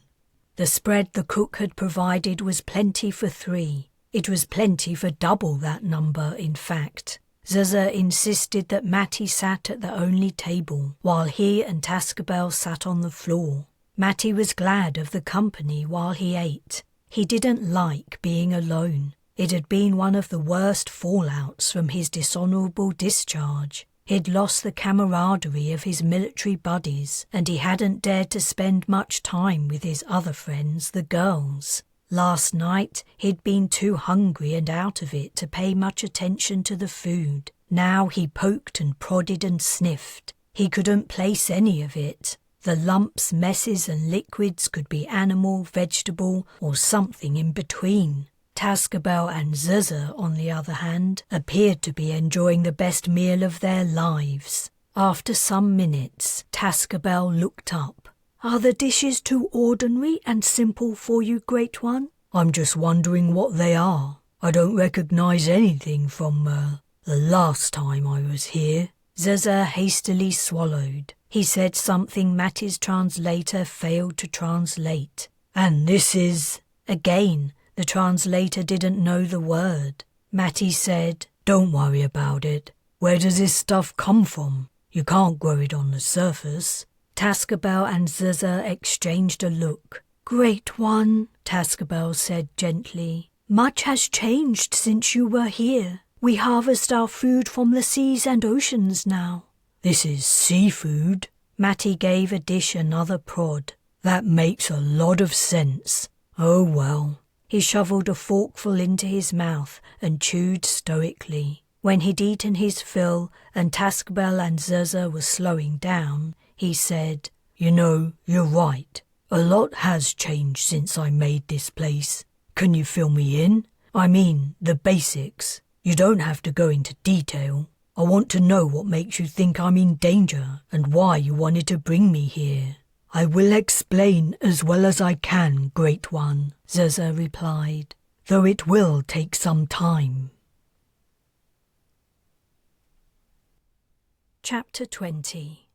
The spread the cook had provided was plenty for 3. It was plenty for double that number, in fact. Zuza insisted that Matty sat at the only table, while he and Tascabel sat on the floor. Matty was glad of the company while he ate. He didn't like being alone. It had been one of the worst fallouts from his dishonourable discharge. He'd lost the camaraderie of his military buddies, and he hadn't dared to spend much time with his other friends, the girls. Last night, he'd been too hungry and out of it to pay much attention to the food. Now he poked and prodded and sniffed. He couldn't place any of it. The lumps, messes and liquids could be animal, vegetable, or something in between. Tascabel and Zuza, on the other hand, appeared to be enjoying the best meal of their lives. After some minutes, Tascabel looked up. "Are the dishes too ordinary and simple for you, Great One?" "I'm just wondering what they are. I don't recognise anything from, the last time I was here." Zuza hastily swallowed. He said something Matty's translator failed to translate. "And this is—" Again, the translator didn't know the word. Matty said, "Don't worry about it. Where does this stuff come from? You can't grow it on the surface." Tascabel and Zuza exchanged a look. "Great One," Tascabel said gently, "much has changed since you were here. We harvest our food from the seas and oceans now." "This is seafood." Matty gave a dish another prod. "That makes a lot of sense. Oh well." He shovelled a forkful into his mouth and chewed stoically. When he'd eaten his fill and Tascabel and Zuza were slowing down, he said, "You know, you're right. A lot has changed since I made this place. Can you fill me in? I mean, the basics. You don't have to go into detail. I want to know what makes you think I'm in danger and why you wanted to bring me here." "I will explain as well as I can, Great One," Zuza replied, "though it will take some time." Chapter 20.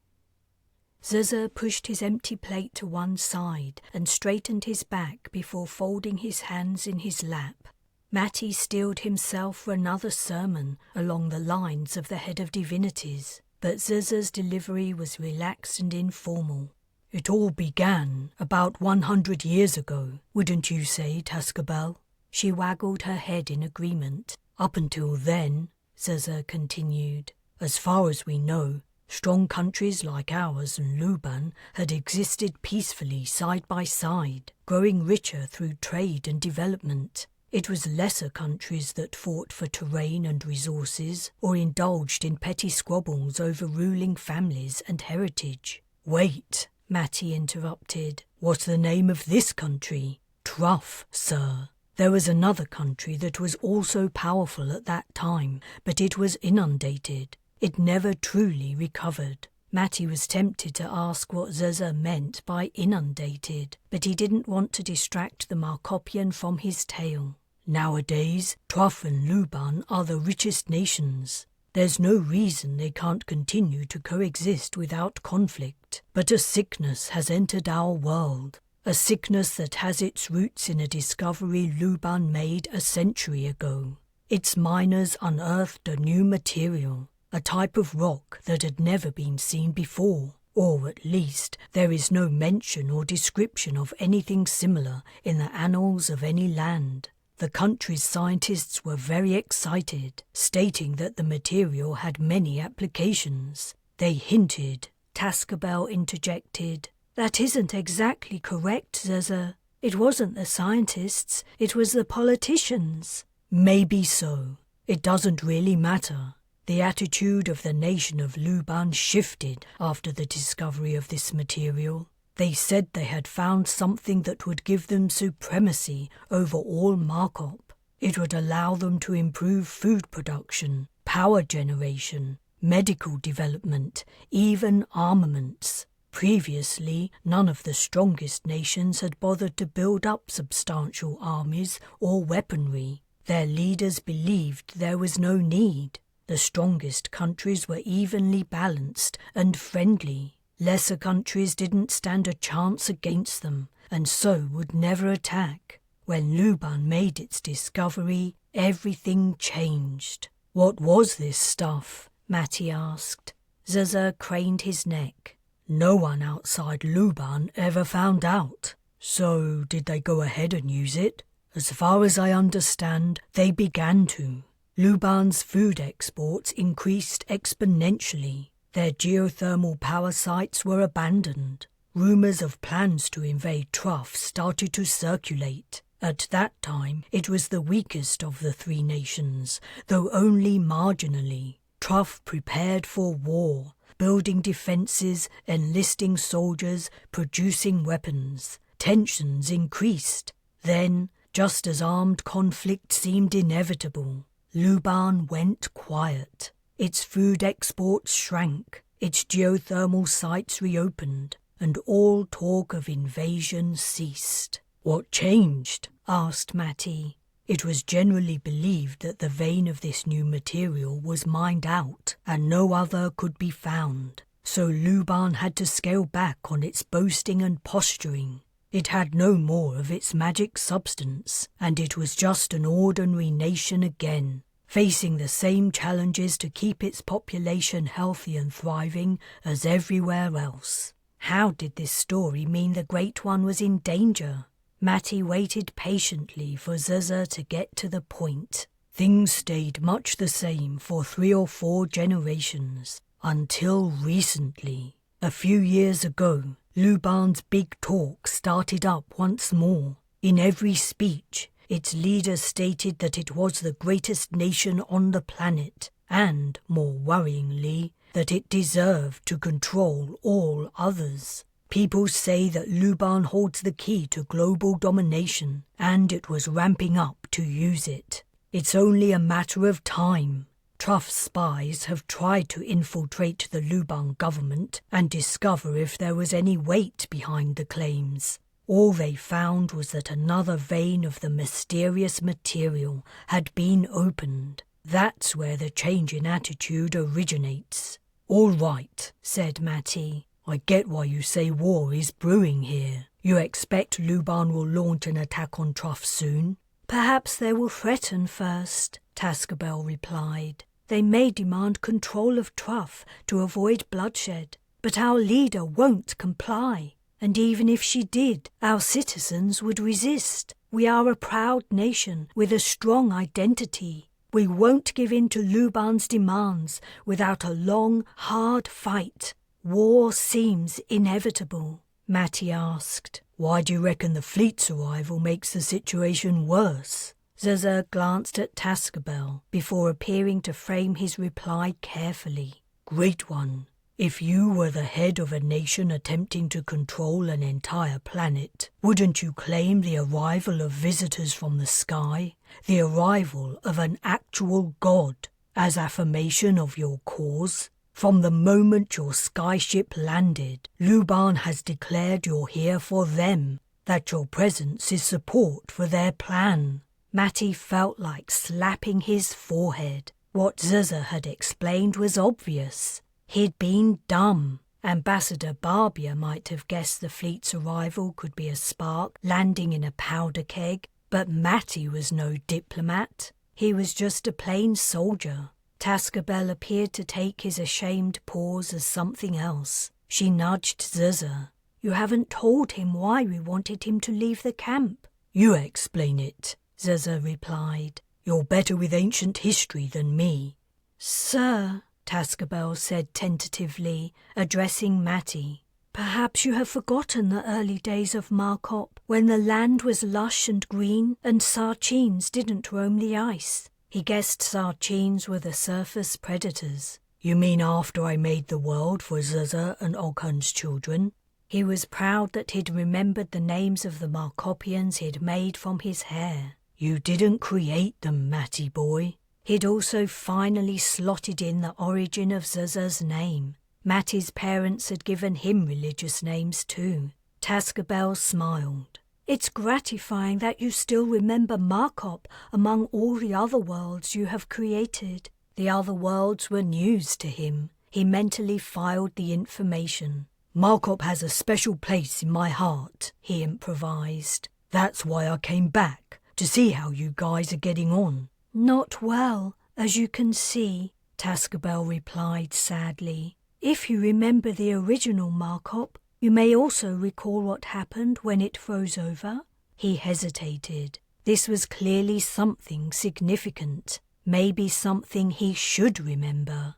Zuza pushed his empty plate to one side and straightened his back before folding his hands in his lap. Matty steeled himself for another sermon along the lines of the head of divinities, but Zuza's delivery was relaxed and informal. "It all began about 100 years ago, wouldn't you say, Tascabel?" She waggled her head in agreement. "Up until then," Zuza continued, "as far as we know, strong countries like ours and Luban had existed peacefully side by side, growing richer through trade and development. It was lesser countries that fought for terrain and resources or indulged in petty squabbles over ruling families and heritage." "Wait," Matty interrupted. "What's the name of this country?" "Truff, sir. There was another country that was also powerful at that time, but it was inundated. It never truly recovered." Matty was tempted to ask what Zuza meant by inundated, but he didn't want to distract the Markopian from his tale. "Nowadays, Truff and Luban are the richest nations. There's no reason they can't continue to coexist without conflict. But a sickness has entered our world, a sickness that has its roots in a discovery Luban made a century ago. Its miners unearthed a new material, a type of rock that had never been seen before, or at least there is no mention or description of anything similar in the annals of any land. The country's scientists were very excited, stating that the material had many applications. They hinted," Tascabel interjected. "That isn't exactly correct, Zuza. It wasn't the scientists, it was the politicians." "Maybe so. It doesn't really matter. The attitude of the nation of Luban shifted after the discovery of this material. They said they had found something that would give them supremacy over all Markop. It would allow them to improve food production, power generation, medical development, even armaments. Previously, none of the strongest nations had bothered to build up substantial armies or weaponry. Their leaders believed there was no need. The strongest countries were evenly balanced and friendly. Lesser countries didn't stand a chance against them, and so would never attack. When Luban made its discovery, everything changed. "What was this stuff?" Matty asked. Zaza craned his neck. "No one outside Luban ever found out. So did they go ahead and use it? As far as I understand, they began to. Luban's food exports increased exponentially. Their geothermal power sites were abandoned. Rumours of plans to invade Truff started to circulate. At that time, it was the weakest of the three nations, though only marginally. Truff prepared for war, building defences, enlisting soldiers, producing weapons. Tensions increased. Then, just as armed conflict seemed inevitable, Luban went quiet. Its food exports shrank, its geothermal sites reopened, and all talk of invasion ceased. "What changed?" asked Matty. It was generally believed that the vein of this new material was mined out, and no other could be found. So Luban had to scale back on its boasting and posturing. It had no more of its magic substance, and it was just an ordinary nation again, facing the same challenges to keep its population healthy and thriving as everywhere else. How did this story mean the Great One was in danger? Matty waited patiently for Zaza to get to the point. Things stayed much the same for 3 or 4 generations, until recently. A few years ago, Luban's big talk started up once more. In every speech, its leader stated that it was the greatest nation on the planet, and, more worryingly, that it deserved to control all others. People say that Luban holds the key to global domination, and it was ramping up to use it. It's only a matter of time. Truff's spies have tried to infiltrate the Luban government and discover if there was any weight behind the claims. All they found was that another vein of the mysterious material had been opened. That's where the change in attitude originates. "All right," said Matty. "I get why you say war is brewing here. You expect Luban will launch an attack on Truff soon?" "Perhaps they will threaten first," Tascabel replied. "They may demand control of Truff to avoid bloodshed, but our leader won't comply. And even if she did, our citizens would resist. We are a proud nation with a strong identity. We won't give in to Luban's demands without a long, hard fight. War seems inevitable." Matty asked, "Why do you reckon the fleet's arrival makes the situation worse?" Zaza glanced at Tascabel before appearing to frame his reply carefully. "Great One, if you were the head of a nation attempting to control an entire planet, wouldn't you claim the arrival of visitors from the sky, the arrival of an actual god, as affirmation of your cause? From the moment your skyship landed, Luban has declared you're here for them, that your presence is support for their plan." Matty felt like slapping his forehead. What Zaza had explained was obvious. He'd been dumb. Ambassador Barbier might have guessed the fleet's arrival could be a spark landing in a powder keg, but Matty was no diplomat. He was just a plain soldier. Tascabel appeared to take his ashamed pause as something else. She nudged Zaza. "You haven't told him why we wanted him to leave the camp." "You explain it," Zaza replied. "You're better with ancient history than me." "Sir," Tascabel said tentatively, addressing Matty, "perhaps you have forgotten the early days of Markop, when the land was lush and green and Sarchines didn't roam the ice. He guessed Sarchines were the surface predators." "You mean after I made the world for Zaza and Oghun's children?" He was proud that he'd remembered the names of the Markopians he'd made from his hair. You didn't create them, Matty boy. He'd also finally slotted in the origin of Zuzur's name. Matty's parents had given him religious names too. Tascabel smiled. It's gratifying that you still remember Markop among all the other worlds you have created. The other worlds were news to him. He mentally filed the information. Markop has a special place in my heart, he improvised. That's why I came back, to see how you guys are getting on. Not well, as you can see, Tascabel replied sadly. If you remember the original Markop, you may also recall what happened when it froze over. He hesitated. This was clearly something significant. Maybe something he should remember.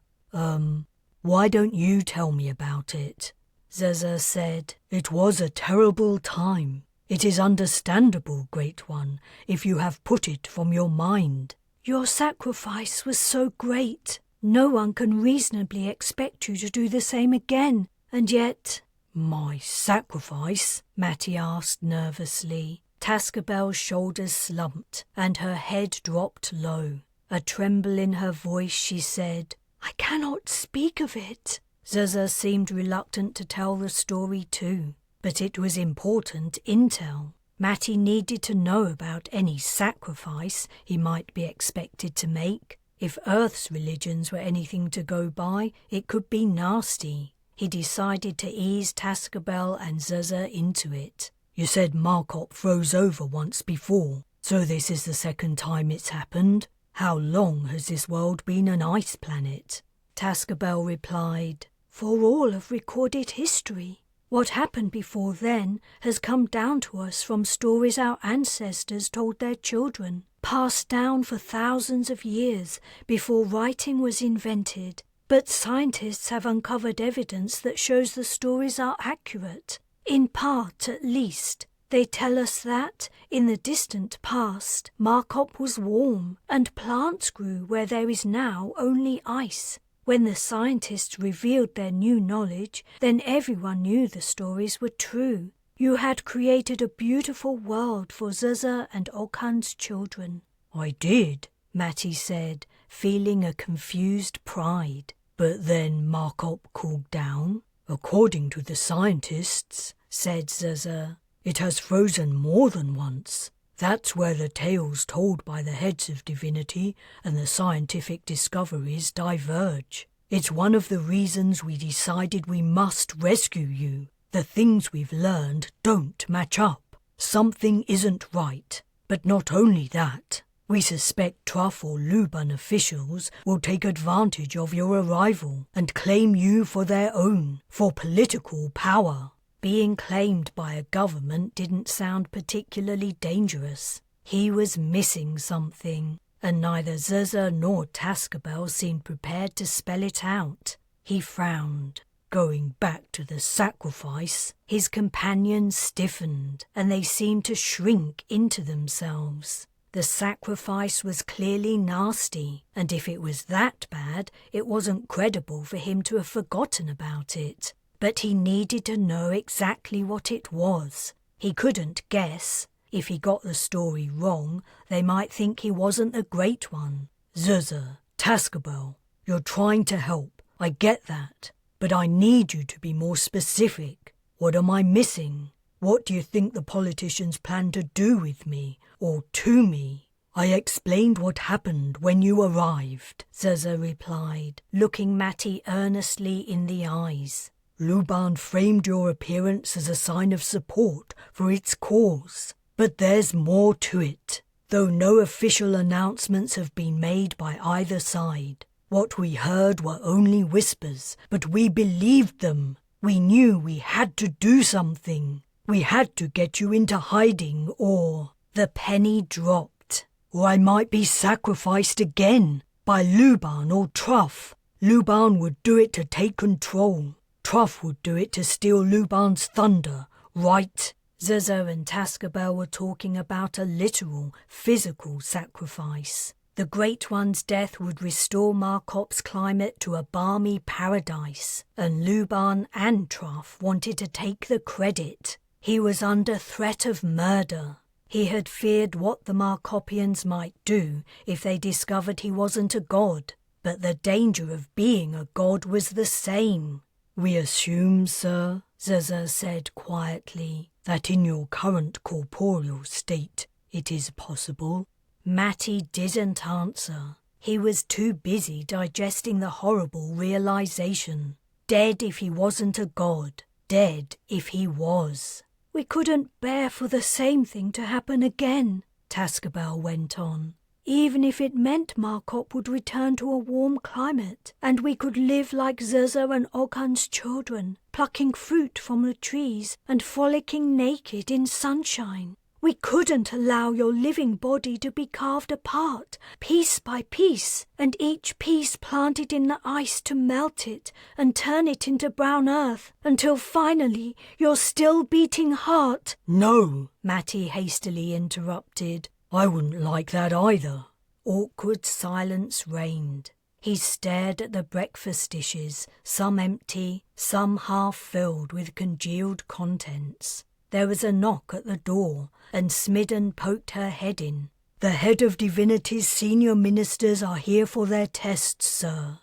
Why don't you tell me about it? Zuzur said. It was a terrible time. It is understandable, Great One, if you have put it from your mind. Your sacrifice was so great. No one can reasonably expect you to do the same again, and yet... My sacrifice? Matty asked nervously. Tascabel's shoulders slumped, and her head dropped low. A tremble in her voice, she said, I cannot speak of it. Zuzur seemed reluctant to tell the story too, but it was important intel. Matty needed to know about any sacrifice he might be expected to make. If Earth's religions were anything to go by, it could be nasty. He decided to ease Tascabel and Zuzur into it. You said Markop froze over once before, so this is the second time it's happened? How long has this world been an ice planet? Tascabel replied, For all of recorded history. What happened before then has come down to us from stories our ancestors told their children, passed down for thousands of years before writing was invented. But scientists have uncovered evidence that shows the stories are accurate, in part at least. They tell us that, in the distant past, Markop was warm and plants grew where there is now only ice. When the scientists revealed their new knowledge, then everyone knew the stories were true. You had created a beautiful world for Zuzur and Okan's children. I did, Matty said, feeling a confused pride. But then Markop cooled down. According to the scientists, said Zuzur, it has frozen more than once. That's where the tales told by the heads of divinity and the scientific discoveries diverge. It's one of the reasons we decided we must rescue you. The things we've learned don't match up. Something isn't right. But not only that, we suspect Truff or Luban officials will take advantage of your arrival and claim you for their own, for political power. Being claimed by a government didn't sound particularly dangerous. He was missing something, and neither Zuzur nor Tascabel seemed prepared to spell it out. He frowned. Going back to the sacrifice, his companions stiffened, and they seemed to shrink into themselves. The sacrifice was clearly nasty, and if it was that bad, it wasn't credible for him to have forgotten about it. But he needed to know exactly what it was. He couldn't guess. If he got the story wrong, they might think he wasn't the Great One. Zuzur, Tascabel, you're trying to help. I get that. But I need you to be more specific. What am I missing? What do you think the politicians plan to do with me, or to me? I explained what happened when you arrived, Zuzur replied, looking Matty earnestly in the eyes. Luban framed your appearance as a sign of support for its cause. But there's more to it. Though no official announcements have been made by either side, what we heard were only whispers, but we believed them. We knew we had to do something. We had to get you into hiding, or the penny dropped. Or I might be sacrificed again by Luban or Truff. Luban would do it to take control. Truff would do it to steal Luban's thunder, right? Zuzur and Tascabel were talking about a literal, physical sacrifice. The Great One's death would restore Markop's climate to a balmy paradise, and Luban and Truff wanted to take the credit. He was under threat of murder. He had feared what the Markopians might do if they discovered he wasn't a god, but the danger of being a god was the same. "We assume, sir," Zaza said quietly, "that in your current corporeal state it is possible." Matty didn't answer. He was too busy digesting the horrible realization. Dead if he wasn't a god. Dead if he was. "We couldn't bear for the same thing to happen again," Tascabel went on. "Even if it meant Markop would return to a warm climate, and we could live like Zaza and Oghun's children, plucking fruit from the trees and frolicking naked in sunshine. We couldn't allow your living body to be carved apart, piece by piece, and each piece planted in the ice to melt it and turn it into brown earth, until finally your still-beating heart—" "No," Matty hastily interrupted. "I wouldn't like that either." Awkward silence reigned. He stared at the breakfast dishes, some empty, some half-filled with congealed contents. There was a knock at the door, and Smidden poked her head in. "The head of Divinity's senior ministers are here for their tests, sir."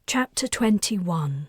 Chapter 21.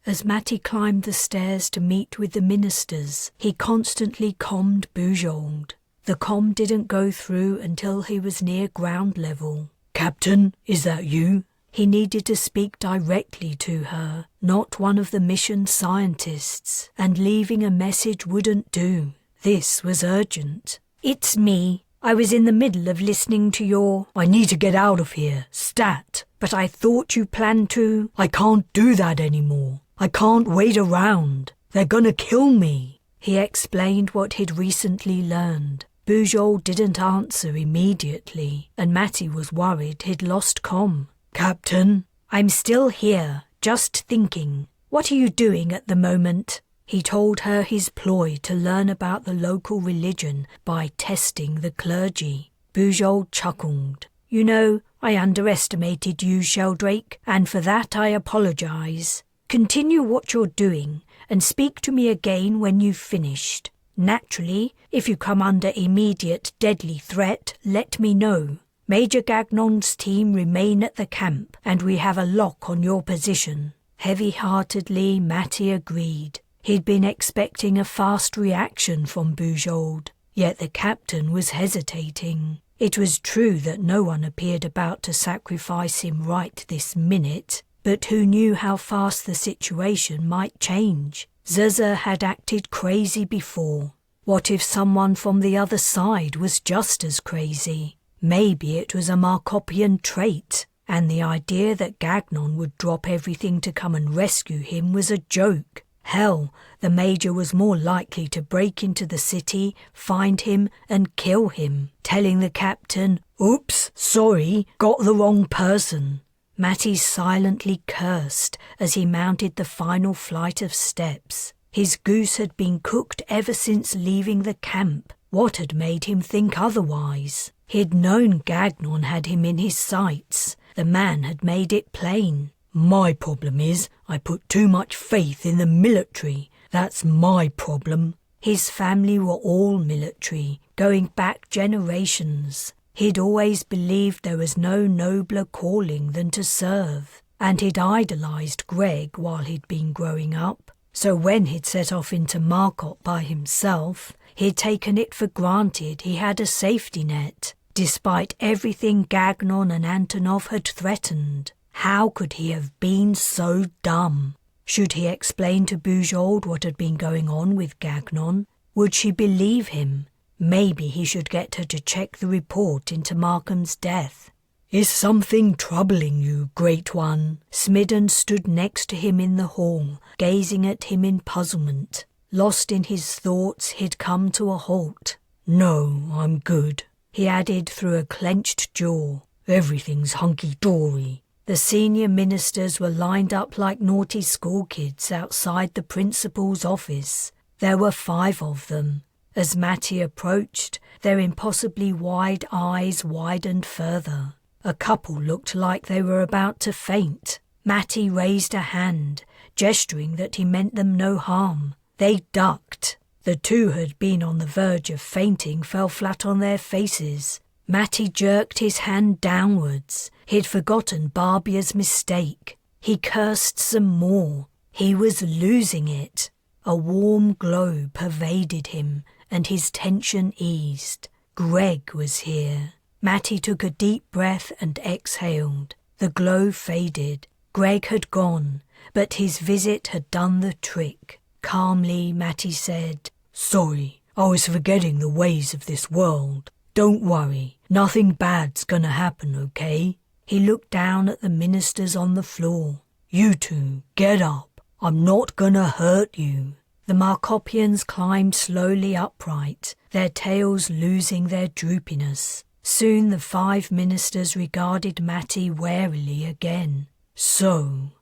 As Matty climbed the stairs to meet with the ministers, he constantly commed Bujold. The comm didn't go through until he was near ground level. "Captain, is that you?" He needed to speak directly to her, not one of the mission scientists, and leaving a message wouldn't do. This was urgent. "It's me. I was in the middle of listening to your—" "I need to get out of here, stat." "But I thought you planned to—" "I can't do that anymore. I can't wait around. They're gonna kill me." He explained what he'd recently learned. Bujold didn't answer immediately, and Matty was worried he'd lost comm. "Captain?" "I'm still here, just thinking. What are you doing at the moment?" He told her his ploy to learn about the local religion by testing the clergy. Bujold chuckled. "You know, I underestimated you, Sheldrake, and for that I apologize. Continue what you're doing, and speak to me again when you've finished. Naturally, if you come under immediate deadly threat, let me know. Major Gagnon's team remain at the camp, and we have a lock on your position." Heavy-heartedly, Matty agreed. He'd been expecting a fast reaction from Bujold, yet the captain was hesitating. It was true that no one appeared about to sacrifice him right this minute, but who knew how fast the situation might change? Zaza had acted crazy before. What if someone from the other side was just as crazy? Maybe it was a Markopian trait, and the idea that Gagnon would drop everything to come and rescue him was a joke. Hell, the Major was more likely to break into the city, find him, and kill him, telling the captain, "Oops, sorry, got the wrong person." Matty silently cursed as he mounted the final flight of steps. His goose had been cooked ever since leaving the camp. What had made him think otherwise? He'd known Gagnon had him in his sights. The man had made it plain. "My problem is I put too much faith in the military. That's my problem." His family were all military, going back generations. He'd always believed there was no nobler calling than to serve, and he'd idolized Greg while he'd been growing up. So when he'd set off into Markop by himself, he'd taken it for granted he had a safety net, despite everything Gagnon and Antonov had threatened. How could he have been so dumb? Should he explain to Bujold what had been going on with Gagnon? Would she believe him? Maybe he should get her to check the report into Markham's death. "Is something troubling you, Great One?" Smidden stood next to him in the hall, gazing at him in puzzlement. Lost in his thoughts, he'd come to a halt. "No, I'm good," he added through a clenched jaw. "Everything's hunky-dory." The senior ministers were lined up like naughty schoolkids outside the principal's office. There were 5 of them. As Matty approached, their impossibly wide eyes widened further. A couple looked like they were about to faint. Matty raised a hand, gesturing that he meant them no harm. They ducked. The two who had been on the verge of fainting fell flat on their faces. Matty jerked his hand downwards. He'd forgotten Barbia's mistake. He cursed some more. He was losing it. A warm glow pervaded him, and his tension eased. Greg was here. Matty took a deep breath and exhaled. The glow faded. Greg had gone, but his visit had done the trick. Calmly, Matty said, "Sorry, I was forgetting the ways of this world. Don't worry, nothing bad's gonna happen, okay?" He looked down at the ministers on the floor. "You two, get up. I'm not gonna hurt you." The Markopians climbed slowly upright, their tails losing their droopiness. Soon the 5 ministers regarded Matty warily again. "So,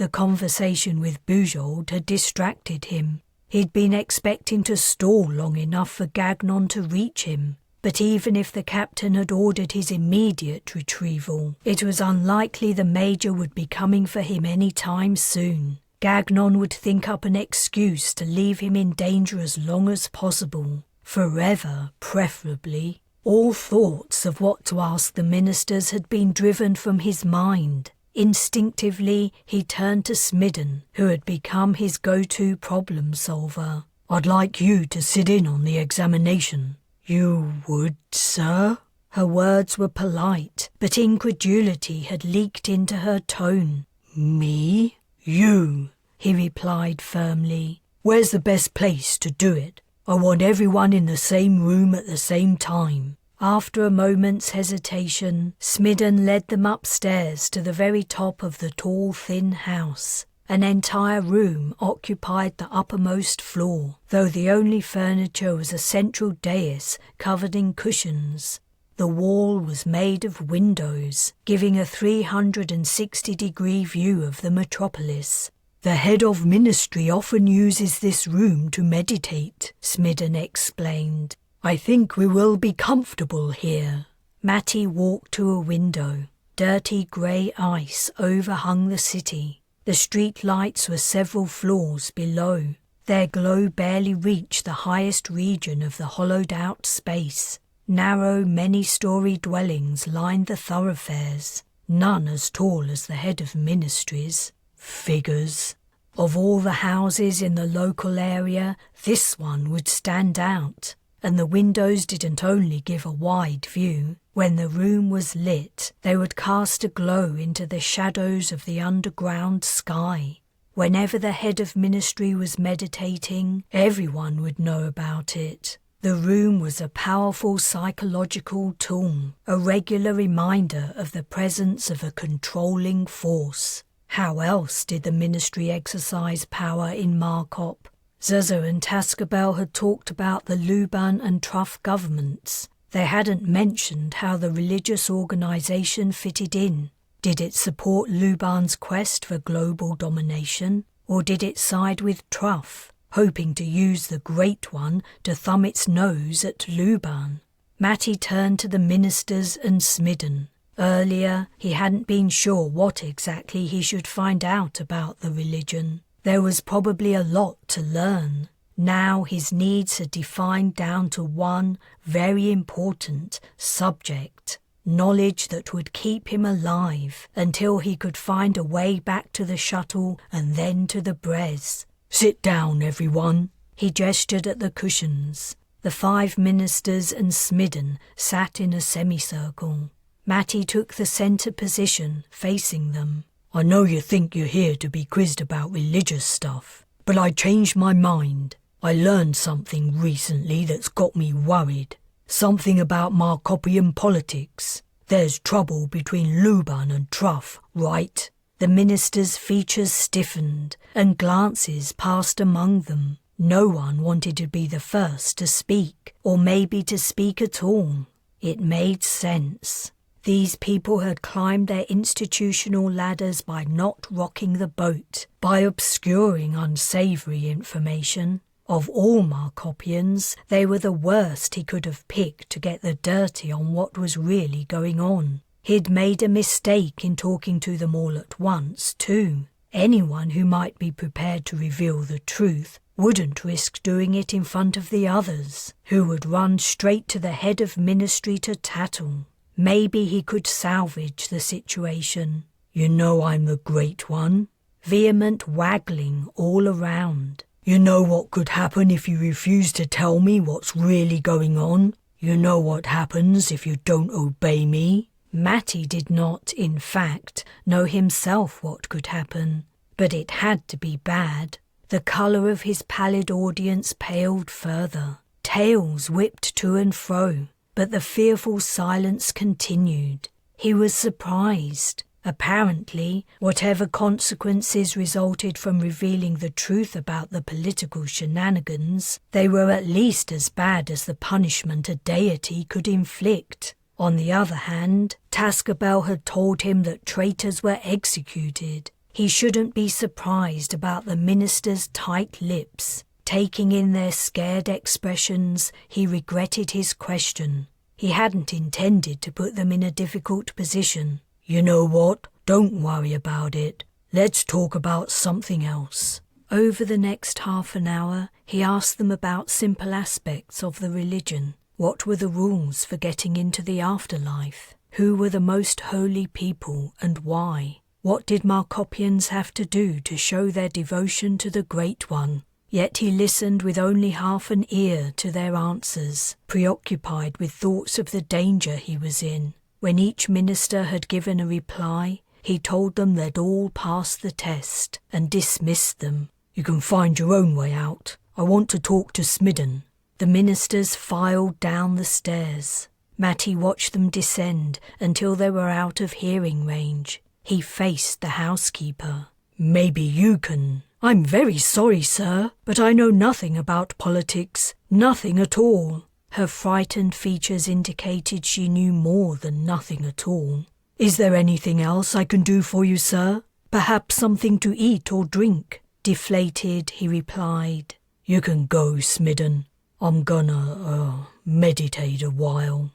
The conversation with Bujold had distracted him. He'd been expecting to stall long enough for Gagnon to reach him, but even if the captain had ordered his immediate retrieval, it was unlikely the Major would be coming for him any time soon. Gagnon would think up an excuse to leave him in danger as long as possible. Forever, preferably. All thoughts of what to ask the ministers had been driven from his mind. Instinctively, he turned to Smidden, who had become his go-to problem solver. "I'd like you to sit in on the examination." "You would, sir?" Her words were polite, but incredulity had leaked into her tone. "Me?" "You," he replied firmly. "Where's the best place to do it? I want everyone in the same room at the same time." After a moment's hesitation, Smidden led them upstairs to the very top of the tall, thin house. An entire room occupied the uppermost floor, though the only furniture was a central dais covered in cushions. The wall was made of windows, giving a 360-degree view of the metropolis. "The head of ministry often uses this room to meditate," Smidden explained. "I think we will be comfortable here." Matty walked to a window. Dirty grey ice overhung the city. The street lights were several floors below. Their glow barely reached the highest region of the hollowed-out space. Narrow, many-storey dwellings lined the thoroughfares, none as tall as the head of ministries. Figures. Of all the houses in the local area, this one would stand out. And the windows didn't only give a wide view. When the room was lit, they would cast a glow into the shadows of the underground sky. Whenever the head of ministry was meditating, everyone would know about it. The room was a powerful psychological tool, a regular reminder of the presence of a controlling force. How else did the ministry exercise power in Markop? Zuzza and Tascabel had talked about the Luban and Truff governments. They hadn't mentioned how the religious organisation fitted in. Did it support Luban's quest for global domination, or did it side with Truff, hoping to use the Great One to thumb its nose at Luban? Matty turned to the ministers and Smidden. Earlier, he hadn't been sure what exactly he should find out about the religion. There was probably a lot to learn. Now his needs had defined down to one very important subject, knowledge that would keep him alive until he could find a way back to the shuttle and then to the Bres. "Sit down, everyone." He gestured at the cushions. The 5 ministers and Smidden sat in a semicircle. Matty took the centre position, facing them. "I know you think you're here to be quizzed about religious stuff, but I changed my mind. I learned something recently that's got me worried. Something about Markopian politics. There's trouble between Luban and Truff, right?" The minister's features stiffened, and glances passed among them. No one wanted to be the first to speak, or maybe to speak at all. It made sense. These people had climbed their institutional ladders by not rocking the boat, by obscuring unsavoury information. Of all Markopians, they were the worst he could have picked to get the dirty on what was really going on. He'd made a mistake in talking to them all at once, too. Anyone who might be prepared to reveal the truth wouldn't risk doing it in front of the others, who would run straight to the head of ministry to tattle. Maybe he could salvage the situation. You know I'm the Great One. Vehement waggling all around. You know what could happen if you refuse to tell me what's really going on? You know what happens if you don't obey me? Matty did not, in fact, know himself what could happen, but it had to be bad. The colour of his pallid audience paled further. Tales whipped to and fro, but the fearful silence continued. He was surprised. Apparently, whatever consequences resulted from revealing the truth about the political shenanigans, they were at least as bad as the punishment a deity could inflict. On the other hand, Tascabel had told him that traitors were executed. He shouldn't be surprised about the minister's tight lips. Taking in their scared expressions, he regretted his question. He hadn't intended to put them in a difficult position. You know what? Don't worry about it. Let's talk about something else. Over the next half an hour, he asked them about simple aspects of the religion. What were the rules for getting into the afterlife? Who were the most holy people and why? What did Markopians have to do to show their devotion to the Great One? Yet he listened with only half an ear to their answers, preoccupied with thoughts of the danger he was in. When each minister had given a reply, he told them they'd all passed the test and dismissed them. You can find your own way out. I want to talk to Smidden. The ministers filed down the stairs. Matty watched them descend until they were out of hearing range. He faced the housekeeper. Maybe you can. I'm very sorry, sir, but I know nothing about politics. Nothing at all. Her frightened features indicated she knew more than nothing at all. Is there anything else I can do for you, sir? Perhaps something to eat or drink? Deflated, he replied. You can go, Smidden. I'm gonna, meditate a while.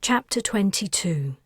Chapter 22.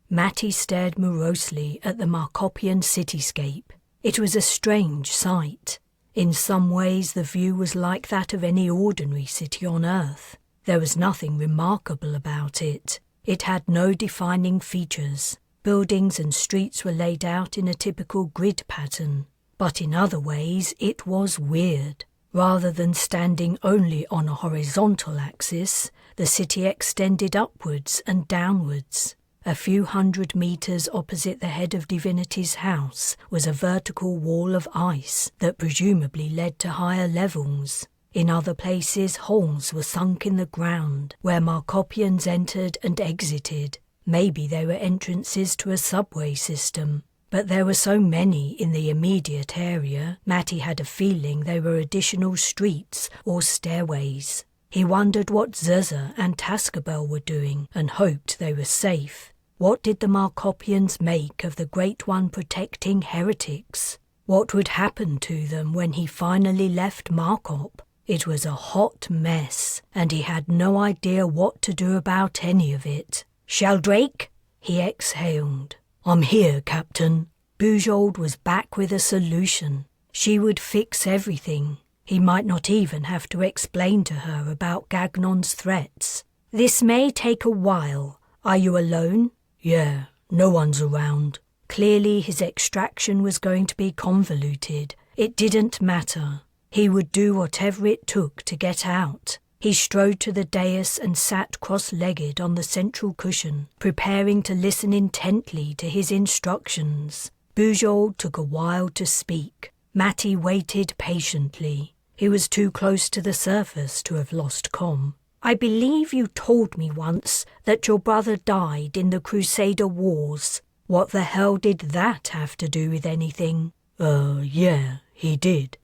Matty stared morosely at the Markopian cityscape. It was a strange sight. In some ways the view was like that of any ordinary city on Earth. There was nothing remarkable about it. It had no defining features. Buildings and streets were laid out in a typical grid pattern. But in other ways it was weird. Rather than standing only on a horizontal axis, the city extended upwards and downwards. A few 100 metres opposite the head of Divinity's house was a vertical wall of ice that presumably led to higher levels. In other places, holes were sunk in the ground where Markopians entered and exited. Maybe they were entrances to a subway system. But there were so many in the immediate area, Matty had a feeling they were additional streets or stairways. He wondered what Zuzza and Tascabel were doing and hoped they were safe. What did the Markopians make of the Great One protecting heretics? What would happen to them when he finally left Markop? It was a hot mess, and he had no idea what to do about any of it. "Sheldrake?" he exhaled. "I'm here, Captain." Bujold was back with a solution. She would fix everything. He might not even have to explain to her about Gagnon's threats. "This may take a while. Are you alone?" "Yeah, no one's around." Clearly his extraction was going to be convoluted. It didn't matter. He would do whatever it took to get out. He strode to the dais and sat cross-legged on the central cushion, preparing to listen intently to his instructions. Bujold took a while to speak. Matty waited patiently. He was too close to the surface to have lost comm. "I believe you told me once that your brother died in the Crusader Wars. What the hell did that have to do with anything?" Yeah, he did."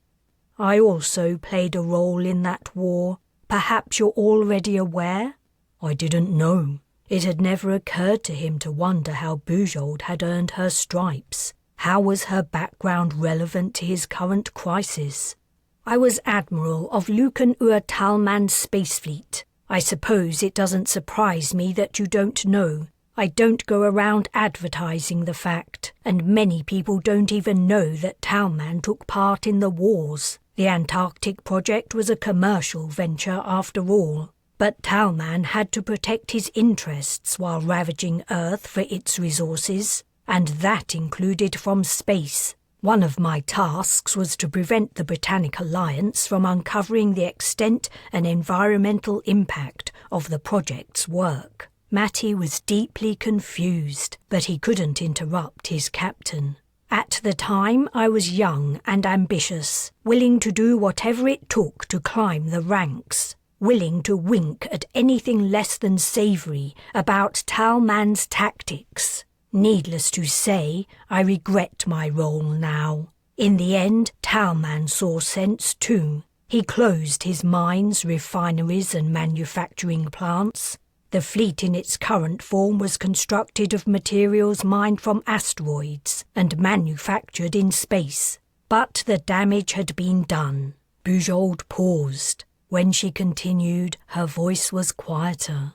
"I also played a role in that war. Perhaps you're already aware?" "I didn't know." It had never occurred to him to wonder how Bujold had earned her stripes. How was her background relevant to his current crisis? I was Admiral of Lucan Ur Talman's space fleet. I suppose it doesn't surprise me that you don't know. I don't go around advertising the fact, and many people don't even know that Talman took part in the wars. The Antarctic project was a commercial venture after all, but Talman had to protect his interests while ravaging Earth for its resources, and that included from space. One of my tasks was to prevent the Britannic Alliance from uncovering the extent and environmental impact of the project's work. Matty was deeply confused, but he couldn't interrupt his captain. At the time, I was young and ambitious, willing to do whatever it took to climb the ranks, willing to wink at anything less than savoury about Talman's tactics. Needless to say, I regret my role now. In the end, Talman saw sense too. He closed his mines, refineries and manufacturing plants. The fleet in its current form was constructed of materials mined from asteroids and manufactured in space. But the damage had been done. Bujold paused. When she continued, her voice was quieter.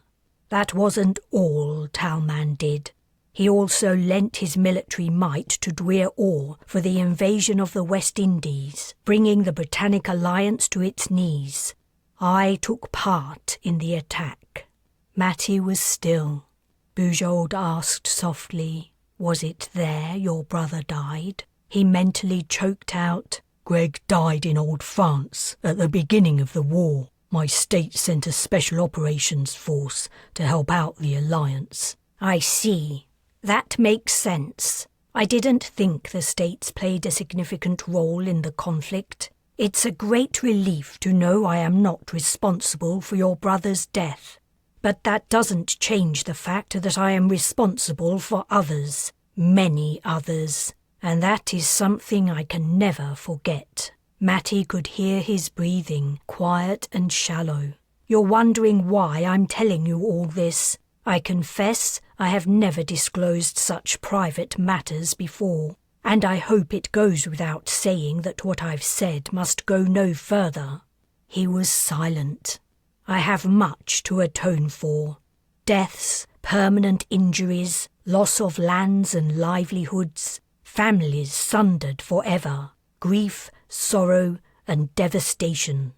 That wasn't all Talman did. He also lent his military might to Dwyer-Orr for the invasion of the West Indies, bringing the Britannic Alliance to its knees. I took part in the attack. Matty was still. Bujold asked softly, "Was it there your brother died?" He mentally choked out, "Greg died in Old France at the beginning of the war. My state sent a special operations force to help out the Alliance." "I see. That makes sense. I didn't think the states played a significant role in the conflict. It's a great relief to know I am not responsible for your brother's death. But that doesn't change the fact that I am responsible for others, many others, and that is something I can never forget." Matty could hear his breathing, quiet and shallow. "You're wondering why I'm telling you all this. I confess I have never disclosed such private matters before, and I hope it goes without saying that what I've said must go no further." He was silent. "I have much to atone for. Deaths, permanent injuries, loss of lands and livelihoods, families sundered forever, grief, sorrow, and devastation.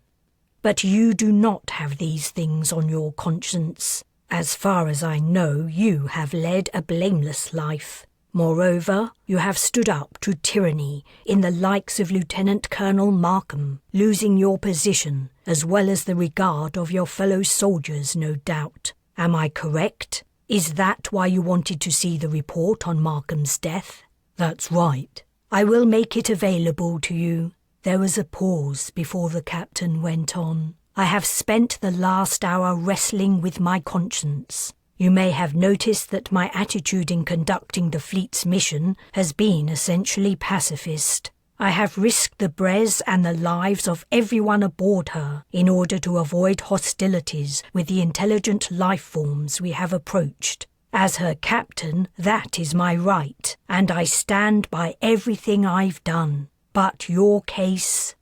But you do not have these things on your conscience. As far as I know, you have led a blameless life. Moreover, you have stood up to tyranny in the likes of Lieutenant Colonel Markham, losing your position as well as the regard of your fellow soldiers, no doubt. Am I correct? Is that why you wanted to see the report on Markham's death?" "That's right." "I will make it available to you." There was a pause before the captain went on. "I have spent the last hour wrestling with my conscience. You may have noticed that my attitude in conducting the fleet's mission has been essentially pacifist. I have risked the Bres and the lives of everyone aboard her in order to avoid hostilities with the intelligent life forms we have approached. As her captain, that is my right, and I stand by everything I've done. But your case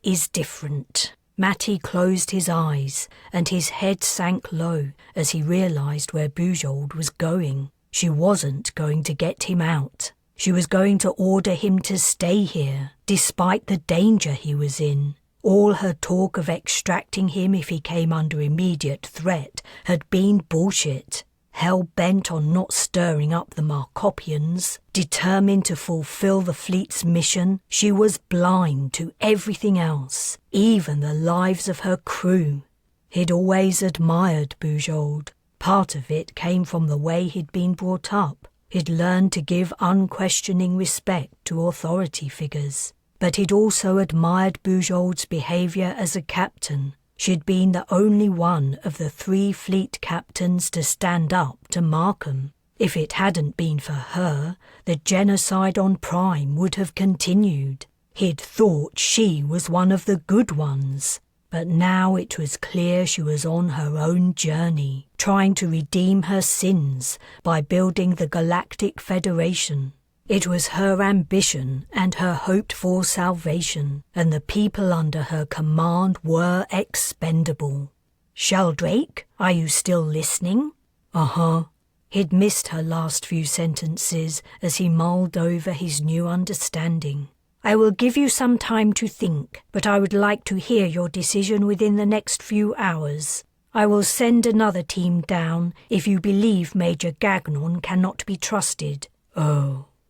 is different." Matty closed his eyes, and his head sank low as he realised where Bujold was going. She wasn't going to get him out. She was going to order him to stay here, despite the danger he was in. All her talk of extracting him if he came under immediate threat had been bullshit. Hell-bent on not stirring up the Markopians, determined to fulfill the fleet's mission, she was blind to everything else, even the lives of her crew. He'd always admired Bujold. Part of it came from the way he'd been brought up. He'd learned to give unquestioning respect to authority figures. But he'd also admired Bujold's behaviour as a captain. She'd been the only one of the 3 fleet captains to stand up to Markham. If it hadn't been for her, the genocide on Prime would have continued. He'd thought she was one of the good ones. But now it was clear she was on her own journey, trying to redeem her sins by building the Galactic Federation. It was her ambition and her hoped-for salvation, and the people under her command were expendable. "Sheldrake, are you still listening?" Uh-huh. He'd missed her last few sentences as he mulled over his new understanding. "I will give you some time to think, but I would like to hear your decision within the next few hours. I will send another team down if you believe Major Gagnon cannot be trusted."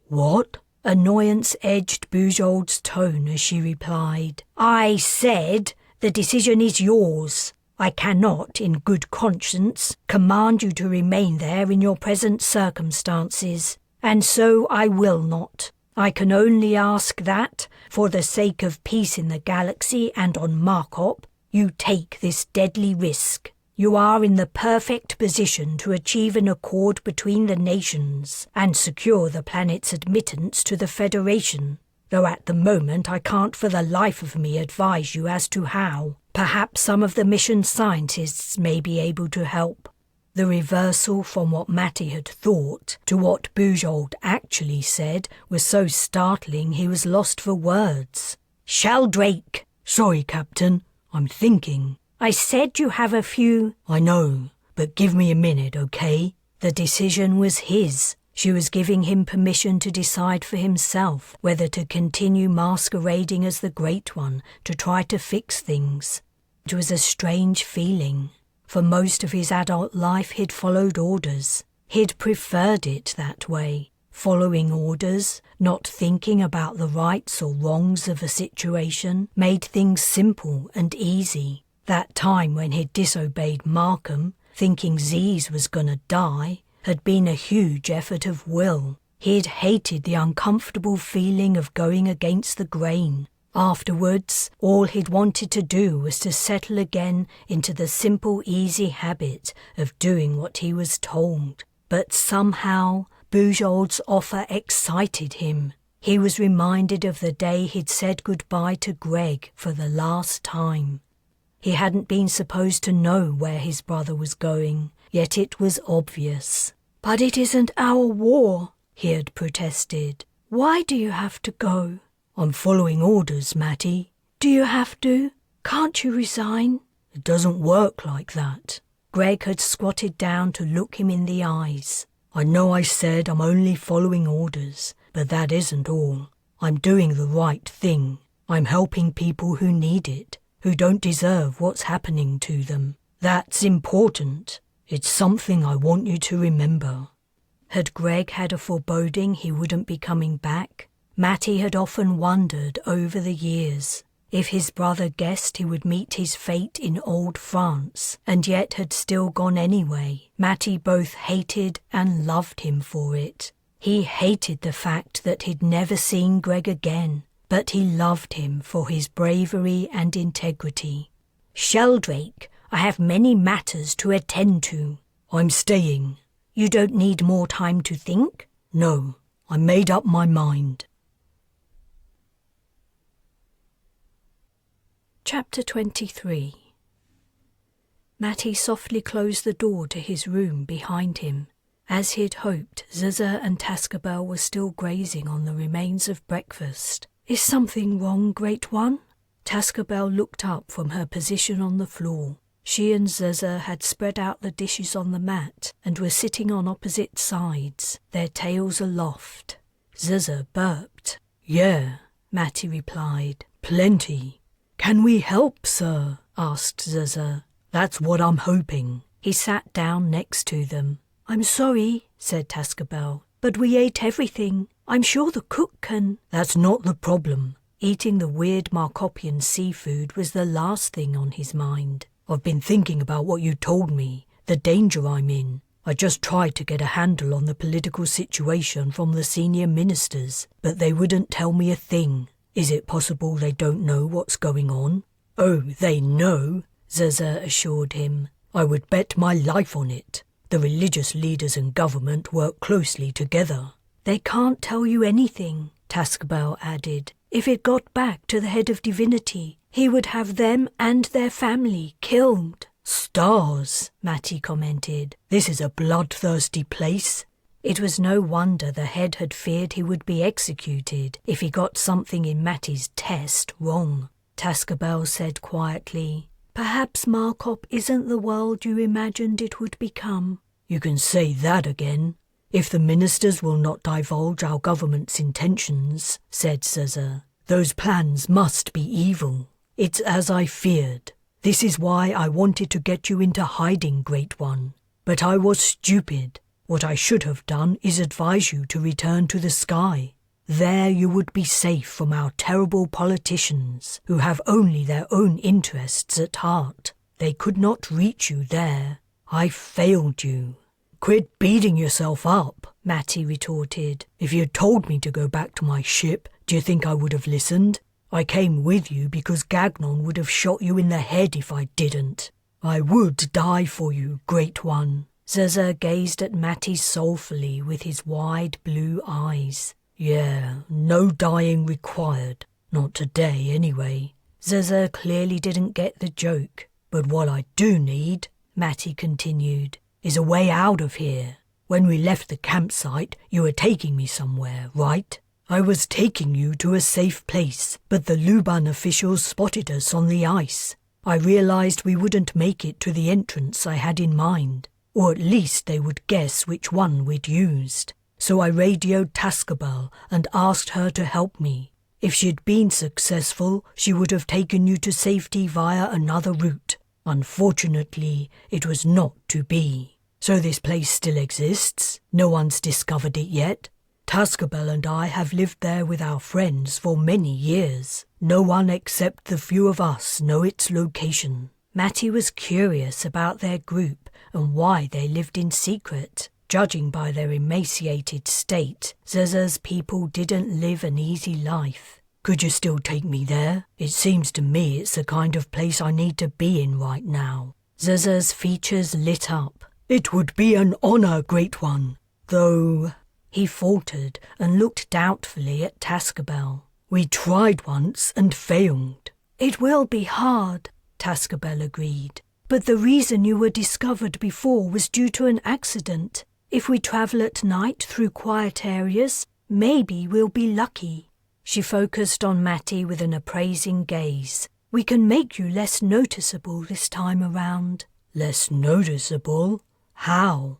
What? Annoyance edged Bujold's tone as she replied. "I said the decision is yours. I cannot, in good conscience, command you to remain there in your present circumstances, and so I will not. I can only ask that, for the sake of peace in the galaxy and on Markop, you take this deadly risk. You are in the perfect position to achieve an accord between the nations and secure the planet's admittance to the Federation, though at the moment I can't for the life of me advise you as to how. Perhaps some of the mission scientists may be able to help." The reversal from what Matty had thought to what Bujold actually said was so startling he was lost for words. "Sheldrake!" "Sorry, Captain. I'm thinking." "I said you have a few—" "I know, but give me a minute, okay?" The decision was his. She was giving him permission to decide for himself whether to continue masquerading as the Great One to try to fix things. It was a strange feeling. For most of his adult life he'd followed orders. He'd preferred it that way. Following orders, not thinking about the rights or wrongs of a situation, made things simple and easy. That time when he'd disobeyed Markham, thinking Z's was gonna die, had been a huge effort of will. He'd hated the uncomfortable feeling of going against the grain. Afterwards, all he'd wanted to do was to settle again into the simple, easy habit of doing what he was told. But somehow, Bujold's offer excited him. He was reminded of the day he'd said goodbye to Greg for the last time. He hadn't been supposed to know where his brother was going, yet it was obvious. "But it isn't our war," he had protested. "Why do you have to go?" "I'm following orders, Matty." "Do you have to? Can't you resign?" "It doesn't work like that." Greg had squatted down to look him in the eyes. "I know I said I'm only following orders, but that isn't all. I'm doing the right thing. I'm helping people who need it, who don't deserve what's happening to them. That's important. It's something I want you to remember." Had Greg had a foreboding he wouldn't be coming back? Matty had often wondered over the years if his brother guessed he would meet his fate in old France, and yet had still gone anyway. Matty both hated and loved him for it. He hated the fact that he'd never seen Greg again, but he loved him for his bravery and integrity. "Sheldrake, I have many matters to attend to." "I'm staying." "You don't need more time to think?" "No, I made up my mind." Chapter 23. Matty softly closed the door to his room behind him. As he'd hoped, Zuzza and Tascabel were still grazing on the remains of breakfast. "Is something wrong, Great One?" Tascabel looked up from her position on the floor. She and Zuzza had spread out the dishes on the mat and were sitting on opposite sides, their tails aloft. Zuzza burped. "Yeah," Matty replied. "Plenty." "Can we help, sir?" asked Zuzza. "That's what I'm hoping." He sat down next to them. "I'm sorry," said Tascabel, "but we ate everything. I'm sure the cook can—" "That's not the problem." Eating the weird Markopian seafood was the last thing on his mind. "I've been thinking about what you told me, the danger I'm in. I just tried to get a handle on the political situation from the senior ministers, but they wouldn't tell me a thing. Is it possible they don't know what's going on?" "Oh, they know," Zuzza assured him. "I would bet my life on it. The religious leaders and government work closely together." "They can't tell you anything," Tascabel added. "If it got back to the head of divinity, he would have them and their family killed." "Stars," Matty commented. "This is a bloodthirsty place." It was no wonder the head had feared he would be executed if he got something in Matty's test wrong. Tascabel said quietly, "Perhaps Markop isn't the world you imagined it would become." "You can say that again. If the ministers will not divulge our government's intentions," said Zeza, "those plans must be evil. It's as I feared. This is why I wanted to get you into hiding, Great One. But I was stupid. What I should have done is advise you to return to the sky. There you would be safe from our terrible politicians, who have only their own interests at heart. They could not reach you there. I failed you." "Quit beating yourself up," Matty retorted. "If you'd told me to go back to my ship, do you think I would have listened? I came with you because Gagnon would have shot you in the head if I didn't. I would die for you, Great One." Zeza gazed at Matty soulfully with his wide blue eyes. "Yeah, no dying required. Not today, anyway." Zeza clearly didn't get the joke. "But what I do need," Matty continued, "is a way out of here. When we left the campsite, you were taking me somewhere, right? I was taking you to a safe place, but the Luban officials spotted us on the ice. I realized we wouldn't make it to the entrance I had in mind, or at least they would guess which one we'd used. So I radioed Tascabel and asked her to help me. If she'd been successful, she would have taken you to safety via another route. Unfortunately, it was not to be. So this place still exists. No one's discovered it yet. Tascabel and I have lived there with our friends for many years. No one except the few of us know its location." Matty was curious about their group and why they lived in secret. Judging by their emaciated state, Zeza's people didn't live an easy life. "Could you still take me there? It seems to me it's the kind of place I need to be in right now." Zeza's features lit up. "It would be an honor, Great One. Though," he faltered and looked doubtfully at Tascabel. "we tried once and failed." "It will be hard," Tascabel agreed. "But the reason you were discovered before was due to an accident. If we travel at night through quiet areas, maybe we'll be lucky." She focused on Matty with an appraising gaze. "We can make you less noticeable this time around." "Less noticeable? How?"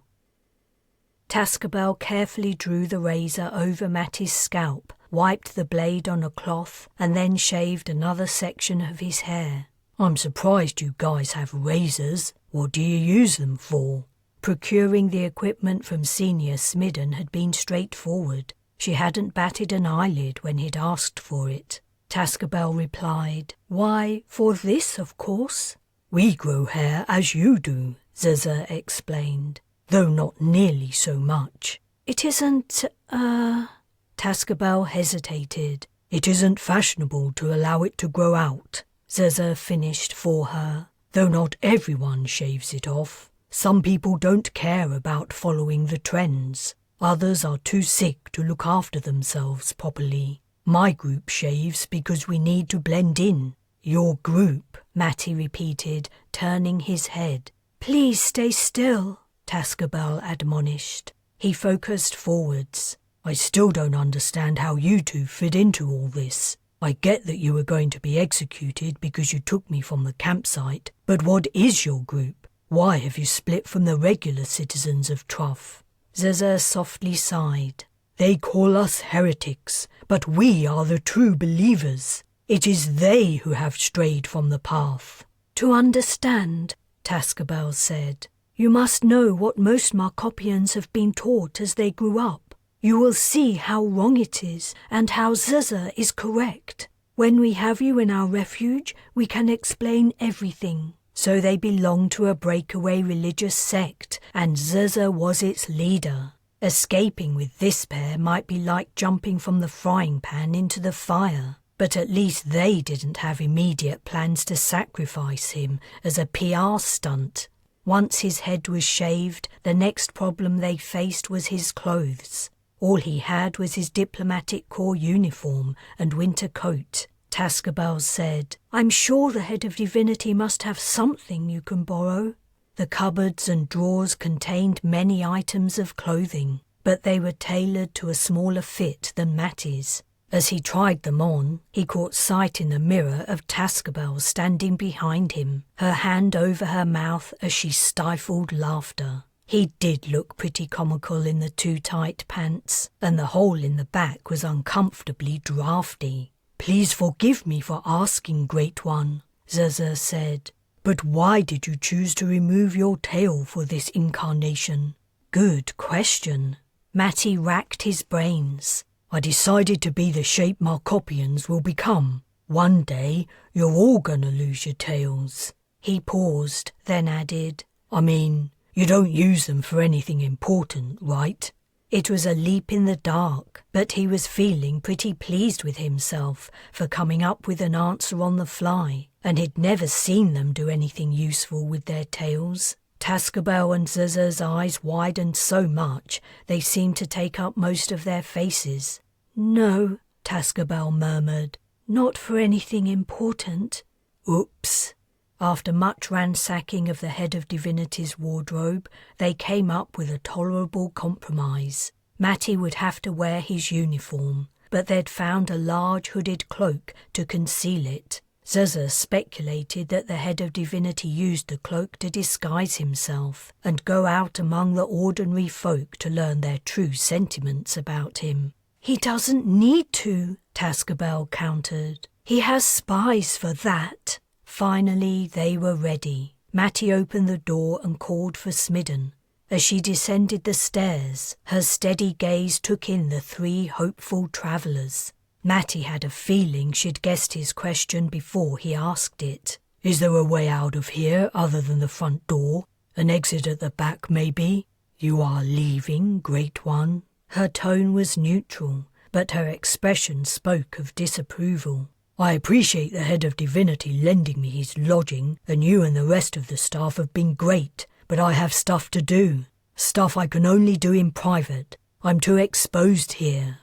Tascabel carefully drew the razor over Matty's scalp, wiped the blade on a cloth, and then shaved another section of his hair. "I'm surprised you guys have razors. What do you use them for?" Procuring the equipment from Senior Smidden had been straightforward. She hadn't batted an eyelid when he'd asked for it. Tascabel replied, "Why, for this, of course." "We grow hair as you do," Zeza explained, "though not nearly so much." "It isn't, Tascabel hesitated. "It isn't fashionable to allow it to grow out," Zeza finished for her, "though not everyone shaves it off. Some people don't care about following the trends. Others are too sick to look after themselves properly. My group shaves because we need to blend in." "Your group," Matty repeated, turning his head. "Please stay still," Tascabel admonished. He focused forwards. "I still don't understand how you two fit into all this. I get that you were going to be executed because you took me from the campsite, but what is your group? Why have you split from the regular citizens of Truff?" Zeza softly sighed. "They call us heretics, but we are the true believers. It is they who have strayed from the path." "To understand," Tascabel said, "you must know what most Markopians have been taught as they grew up. You will see how wrong it is and how Zeza is correct. When we have you in our refuge, we can explain everything." So they belonged to a breakaway religious sect, and Zeza was its leader. Escaping with this pair might be like jumping from the frying pan into the fire, but at least they didn't have immediate plans to sacrifice him as a PR stunt. Once his head was shaved, the next problem they faced was his clothes. All he had was his diplomatic corps uniform and winter coat. Tascabel said, "I'm sure the head of divinity must have something you can borrow." The cupboards and drawers contained many items of clothing, but they were tailored to a smaller fit than Matty's. As he tried them on, he caught sight in the mirror of Tascabel standing behind him, her hand over her mouth as she stifled laughter. He did look pretty comical in the too tight pants, and the hole in the back was uncomfortably draughty. "Please forgive me for asking, Great One," Zaza said, "but why did you choose to remove your tail for this incarnation?" "Good question." Matty racked his brains. "I decided to be the shape Markopians will become. One day, you're all gonna lose your tails." He paused, then added, "I mean, you don't use them for anything important, right?" It was a leap in the dark, but he was feeling pretty pleased with himself for coming up with an answer on the fly, and he'd never seen them do anything useful with their tails. Tascabel and Zaza's eyes widened so much they seemed to take up most of their faces. "No," Tascabel murmured, "not for anything important." "Oops." After much ransacking of the Head of Divinity's wardrobe, they came up with a tolerable compromise. Matty would have to wear his uniform, but they'd found a large hooded cloak to conceal it. Zaza speculated that the Head of Divinity used the cloak to disguise himself and go out among the ordinary folk to learn their true sentiments about him. "He doesn't need to," Tascabel countered. "He has spies for that." Finally, they were ready. Matty opened the door and called for Smidden. As she descended the stairs, her steady gaze took in the three hopeful travellers. Matty had a feeling she'd guessed his question before he asked it. "Is there a way out of here other than the front door? An exit at the back, maybe? You are leaving, Great One?" Her tone was neutral, but her expression spoke of disapproval. "I appreciate the Head of Divinity lending me his lodging, and you and the rest of the staff have been great, but I have stuff to do. Stuff I can only do in private. I'm too exposed here."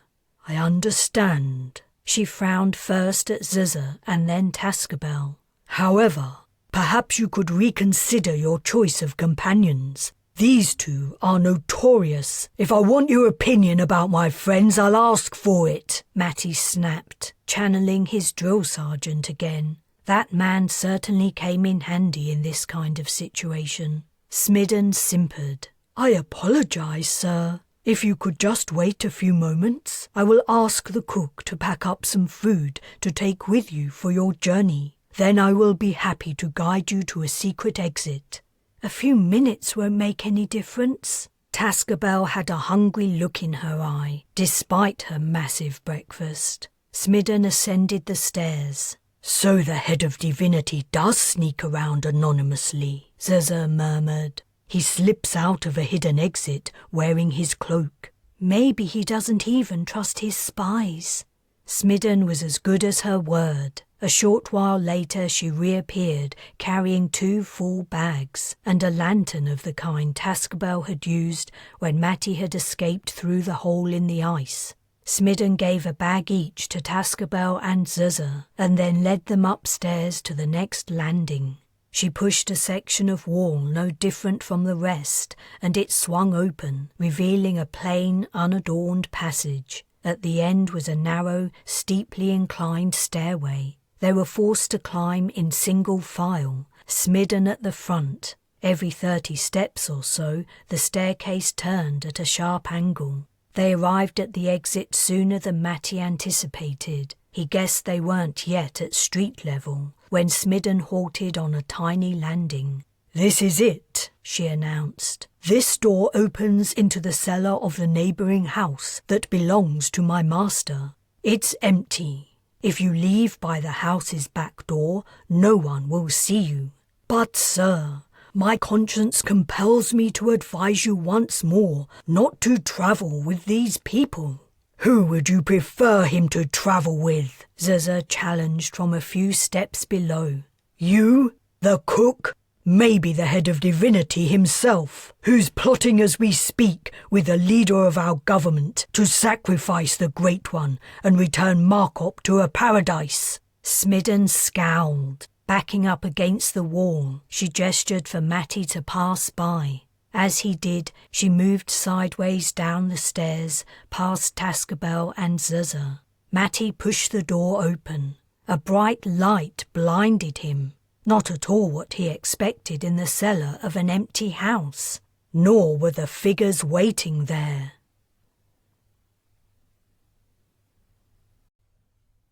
"I understand." She frowned first at Zaza and then Tascabel. "However, perhaps you could reconsider your choice of companions. These two are notorious. If I want your opinion about my friends, I'll ask for it," Matty snapped, channeling his drill sergeant again. That man certainly came in handy in this kind of situation. Smidden simpered. "I apologise, sir. If you could just wait a few moments, I will ask the cook to pack up some food to take with you for your journey. Then I will be happy to guide you to a secret exit." "A few minutes won't make any difference." Tascabel had a hungry look in her eye, despite her massive breakfast. Smidden ascended the stairs. "So the Head of Divinity does sneak around anonymously," Zaza murmured. "He slips out of a hidden exit wearing his cloak. Maybe he doesn't even trust his spies." Smidden was as good as her word. A short while later she reappeared carrying 2 full bags and a lantern of the kind Tascabel had used when Matty had escaped through the hole in the ice. Smidden gave a bag each to Tascabel and Zaza and then led them upstairs to the next landing. She pushed a section of wall no different from the rest, and it swung open, revealing a plain, unadorned passage. At the end was a narrow, steeply inclined stairway. They were forced to climb in single file, Smidden at the front. Every 30 steps or so, the staircase turned at a sharp angle. They arrived at the exit sooner than Matty anticipated. He guessed they weren't yet at street level, when Smidden halted on a tiny landing. "This is it," she announced. "This door opens into the cellar of the neighbouring house that belongs to my master. It's empty. If you leave by the house's back door, no one will see you. But, sir, my conscience compels me to advise you once more not to travel with these people." "Who would you prefer him to travel with?" Zaza challenged from a few steps below. "You? The cook? Maybe the Head of Divinity himself, who's plotting as we speak with the leader of our government to sacrifice the Great One and return Markop to a paradise." Smidden scowled. Backing up against the wall, she gestured for Matty to pass by. As he did, she moved sideways down the stairs, past Tascabel and Zuzza. Matty pushed the door open. A bright light blinded him. Not at all what he expected in the cellar of an empty house. Nor were the figures waiting there.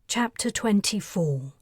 Chapter 24.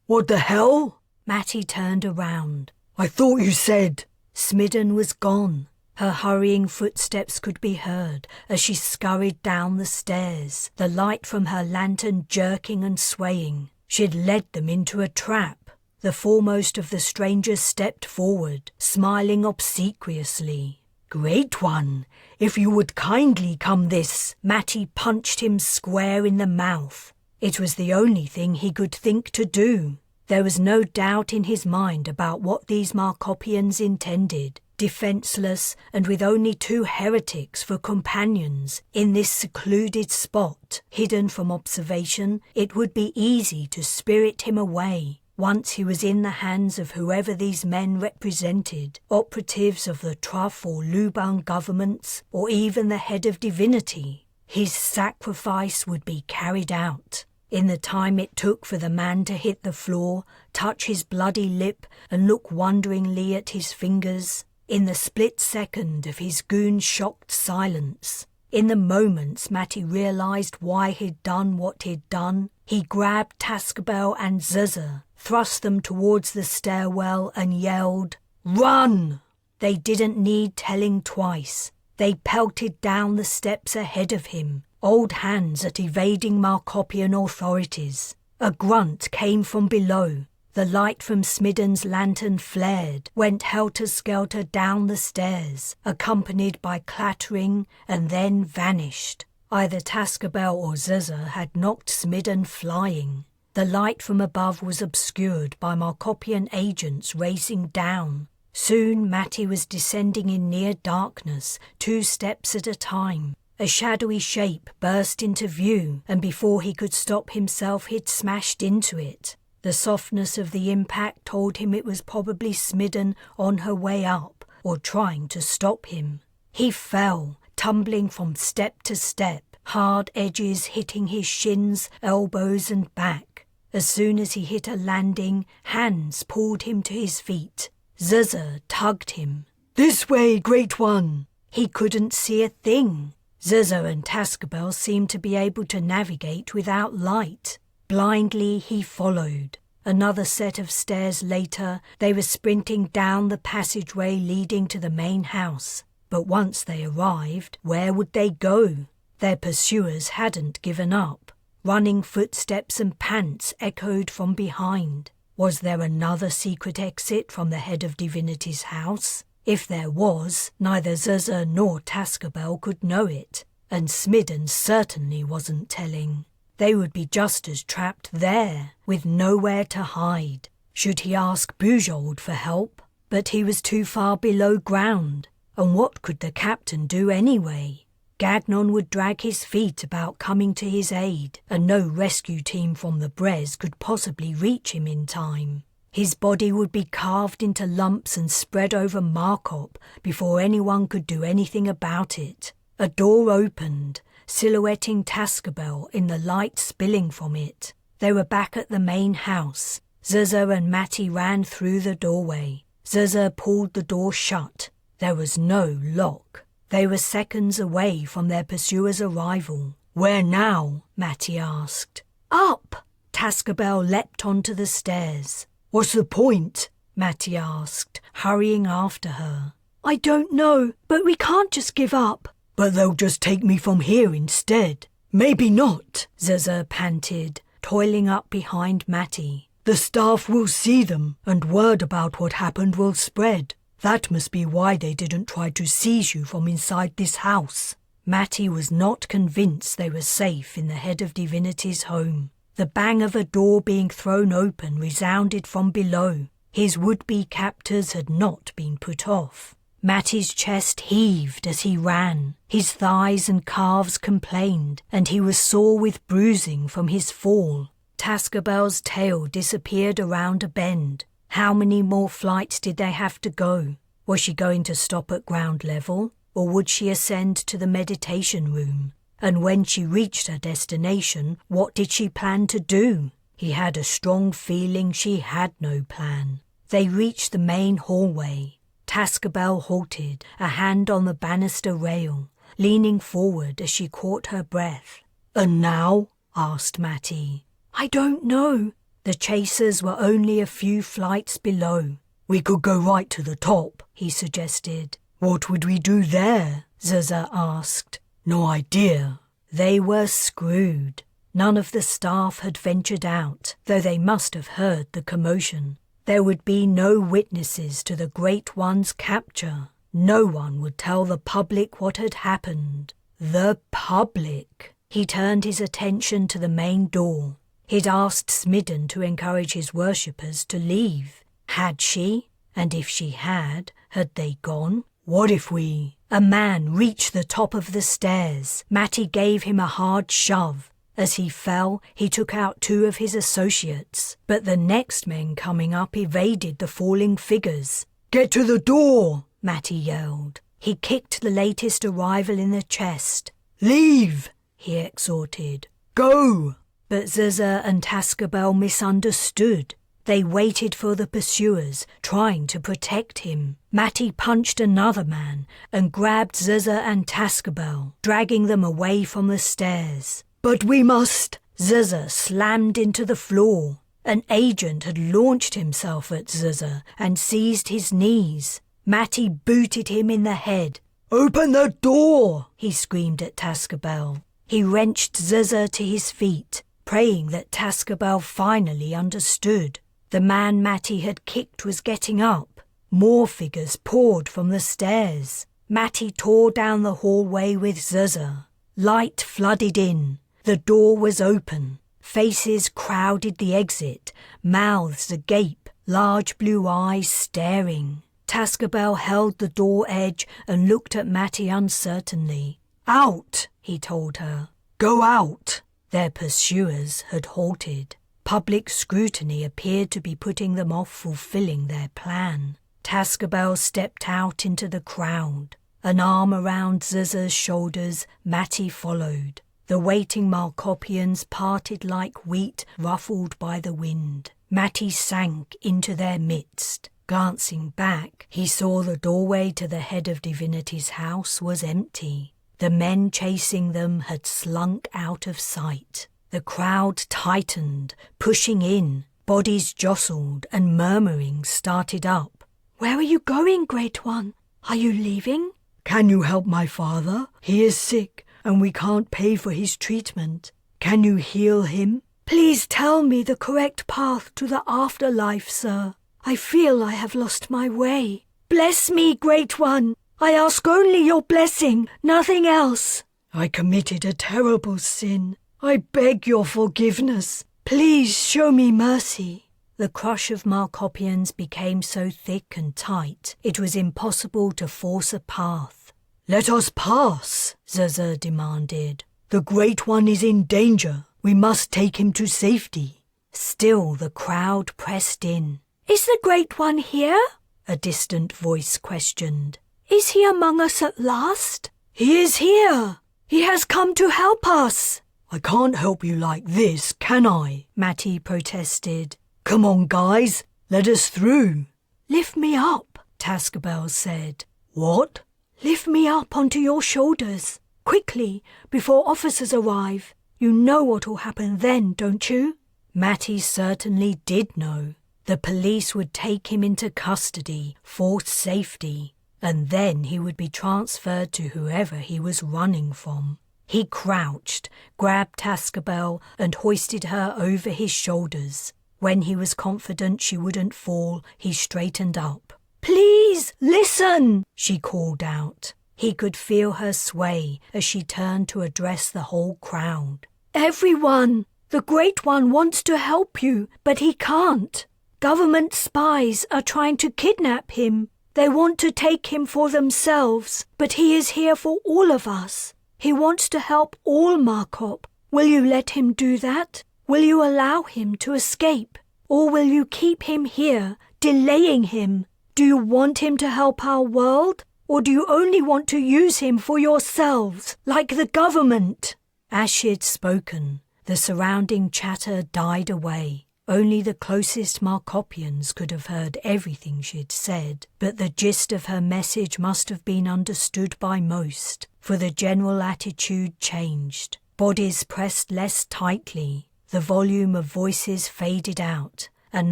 What the hell? Matty turned around. I thought you said... Smidden was gone. Her hurrying footsteps could be heard as she scurried down the stairs, the light from her lantern jerking and swaying. She had led them into a trap. The foremost of the strangers stepped forward, smiling obsequiously. Great one, if you would kindly come this... Matty punched him square in the mouth. It was the only thing he could think to do. There was no doubt in his mind about what these Markopians intended. Defenceless and with only 2 heretics for companions, in this secluded spot, hidden from observation, it would be easy to spirit him away. Once he was in the hands of whoever these men represented, operatives of the Truff or Luban governments, or even the head of divinity, his sacrifice would be carried out. In the time it took for the man to hit the floor, touch his bloody lip and look wonderingly at his fingers, in the split second of his goon-shocked silence, in the moments Matty realised why he'd done what he'd done, he grabbed Tascabel and Zuzza, thrust them towards the stairwell and yelled, "Run!" They didn't need telling twice. They pelted down the steps ahead of him, old hands at evading Markopian authorities. A grunt came from below. The light from Smidden's lantern flared, went helter-skelter down the stairs, accompanied by clattering, and then vanished. Either Tascabel or Zuzza had knocked Smidden flying. The light from above was obscured by Markopian agents racing down. Soon Matty was descending in near darkness, 2 steps at a time. A shadowy shape burst into view, and before he could stop himself he'd smashed into it. The softness of the impact told him it was probably Smidden on her way up, or trying to stop him. He fell, tumbling from step to step, hard edges hitting his shins, elbows and back. As soon as he hit a landing, hands pulled him to his feet. Zuzza tugged him. This way, Great One! He couldn't see a thing. Zuzza and Tascabel seemed to be able to navigate without light. Blindly he followed. Another set of stairs later, they were sprinting down the passageway leading to the main house. But once they arrived, where would they go? Their pursuers hadn't given up. Running footsteps and pants echoed from behind. Was there another secret exit from the head of divinity's house? If there was, neither Zuzza nor Tascabel could know it, and Smidden certainly wasn't telling. They would be just as trapped there, with nowhere to hide. Should he ask Bujold for help? But he was too far below ground, and what could the captain do anyway? Gagnon would drag his feet about coming to his aid, and no rescue team from the Bres could possibly reach him in time. His body would be carved into lumps and spread over Markop before anyone could do anything about it. A door opened, silhouetting Tascabel in the light spilling from it. They were back at the main house. Zuzza and Matty ran through the doorway. Zuzza pulled the door shut. There was no lock. They were seconds away from their pursuer's arrival. "Where now?" Matty asked. "Up!" Tascabel leapt onto the stairs. "What's the point?" Matty asked, hurrying after her. "I don't know, but we can't just give up." "But they'll just take me from here instead." "Maybe not," Zuzza panted, toiling up behind Matty. "The staff will see them, and word about what happened will spread. That must be why they didn't try to seize you from inside this house." Matty was not convinced they were safe in the head of divinity's home. The bang of a door being thrown open resounded from below. His would-be captors had not been put off. Matty's chest heaved as he ran. His thighs and calves complained, and he was sore with bruising from his fall. Tascabel's tail disappeared around a bend. How many more flights did they have to go? Was she going to stop at ground level, or would she ascend to the meditation room? And when she reached her destination, what did she plan to do? He had a strong feeling she had no plan. They reached the main hallway. Tascabel halted, a hand on the banister rail, leaning forward as she caught her breath. "And now?" asked Matty. "I don't know." The chasers were only a few flights below. "We could go right to the top," he suggested. "What would we do there?" Zuza asked. "No idea." They were screwed. None of the staff had ventured out, though they must have heard the commotion. There would be no witnesses to the Great One's capture. No one would tell the public what had happened. The public! He turned his attention to the main door. He'd asked Smidden to encourage his worshippers to leave. Had she? And if she had they gone? "What if we—" A man reached the top of the stairs. Matty gave him a hard shove. As he fell, he took out 2 of his associates, but the next men coming up evaded the falling figures. "Get to the door!" Matty yelled. He kicked the latest arrival in the chest. "Leave!" he exhorted. "Go!" But Zuza and Tascabel misunderstood. They waited for the pursuers, trying to protect him. Matty punched another man and grabbed Zuza and Tascabel, dragging them away from the stairs. "But we must—" Zuza slammed into the floor. An agent had launched himself at Zuza and seized his knees. Matty booted him in the head. "Open the door!" he screamed at Tascabel. He wrenched Zuza to his feet, praying that Tascabel finally understood. The man Matty had kicked was getting up. More figures poured from the stairs. Matty tore down the hallway with Zuza. Light flooded in. The door was open. Faces crowded the exit, mouths agape, large blue eyes staring. Tascabel held the door edge and looked at Matty uncertainly. "Out!" he told her. "Go out!" Their pursuers had halted. Public scrutiny appeared to be putting them off fulfilling their plan. Tascabel stepped out into the crowd. An arm around Zuza's shoulders, Matty followed. The waiting Markopians parted like wheat ruffled by the wind. Matty sank into their midst. Glancing back, he saw the doorway to the head of Divinity's house was empty. The men chasing them had slunk out of sight. The crowd tightened, pushing in. Bodies jostled and murmuring started up. "Where are you going, Great One? Are you leaving?" "Can you help my father? He is sick, and we can't pay for his treatment. Can you heal him?" "Please tell me the correct path to the afterlife, sir. I feel I have lost my way. Bless me, Great One. I ask only your blessing, nothing else." "I committed a terrible sin. I beg your forgiveness. Please show me mercy." The crush of Markopians became so thick and tight, it was impossible to force a path. "Let us pass," Zuza demanded. "The Great One is in danger. We must take him to safety." Still the crowd pressed in. "Is the Great One here?" a distant voice questioned. "Is he among us at last?" "He is here. He has come to help us." "I can't help you like this, can I?" Matty protested. "Come on, guys. Let us through." "Lift me up," Tascabel said. "What?" "Lift me up onto your shoulders. Quickly, before officers arrive. You know what will happen then, don't you?" Matty certainly did know. The police would take him into custody, for safety, and then he would be transferred to whoever he was running from. He crouched, grabbed Tascabel and hoisted her over his shoulders. When he was confident she wouldn't fall, he straightened up. "Please, listen!" she called out. He could feel her sway as she turned to address the whole crowd. "Everyone! The Great One wants to help you, but he can't. Government spies are trying to kidnap him. They want to take him for themselves, but he is here for all of us. He wants to help all Markop. Will you let him do that? Will you allow him to escape? Or will you keep him here, delaying him? Do you want him to help our world? Or do you only want to use him for yourselves, like the government?" As she had spoken, the surrounding chatter died away. Only the closest Markopians could have heard everything she had said, but the gist of her message must have been understood by most, for the general attitude changed. Bodies pressed less tightly, the volume of voices faded out, and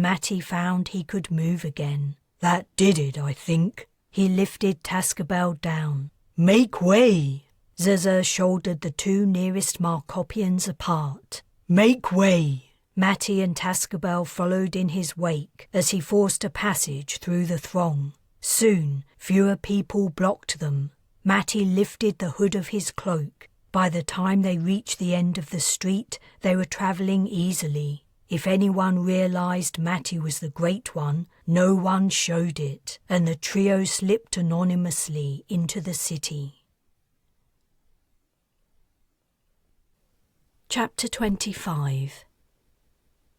Matty found he could move again. "That did it, I think." He lifted Tascabel down. "Make way!" Zuzza shouldered the two nearest Markopians apart. "Make way!" Matty and Tascabel followed in his wake as he forced a passage through the throng. Soon, fewer people blocked them. Matty lifted the hood of his cloak. By the time they reached the end of the street, they were travelling easily. If anyone realised Matty was the Great One, no one showed it, and the trio slipped anonymously into the city. Chapter 25.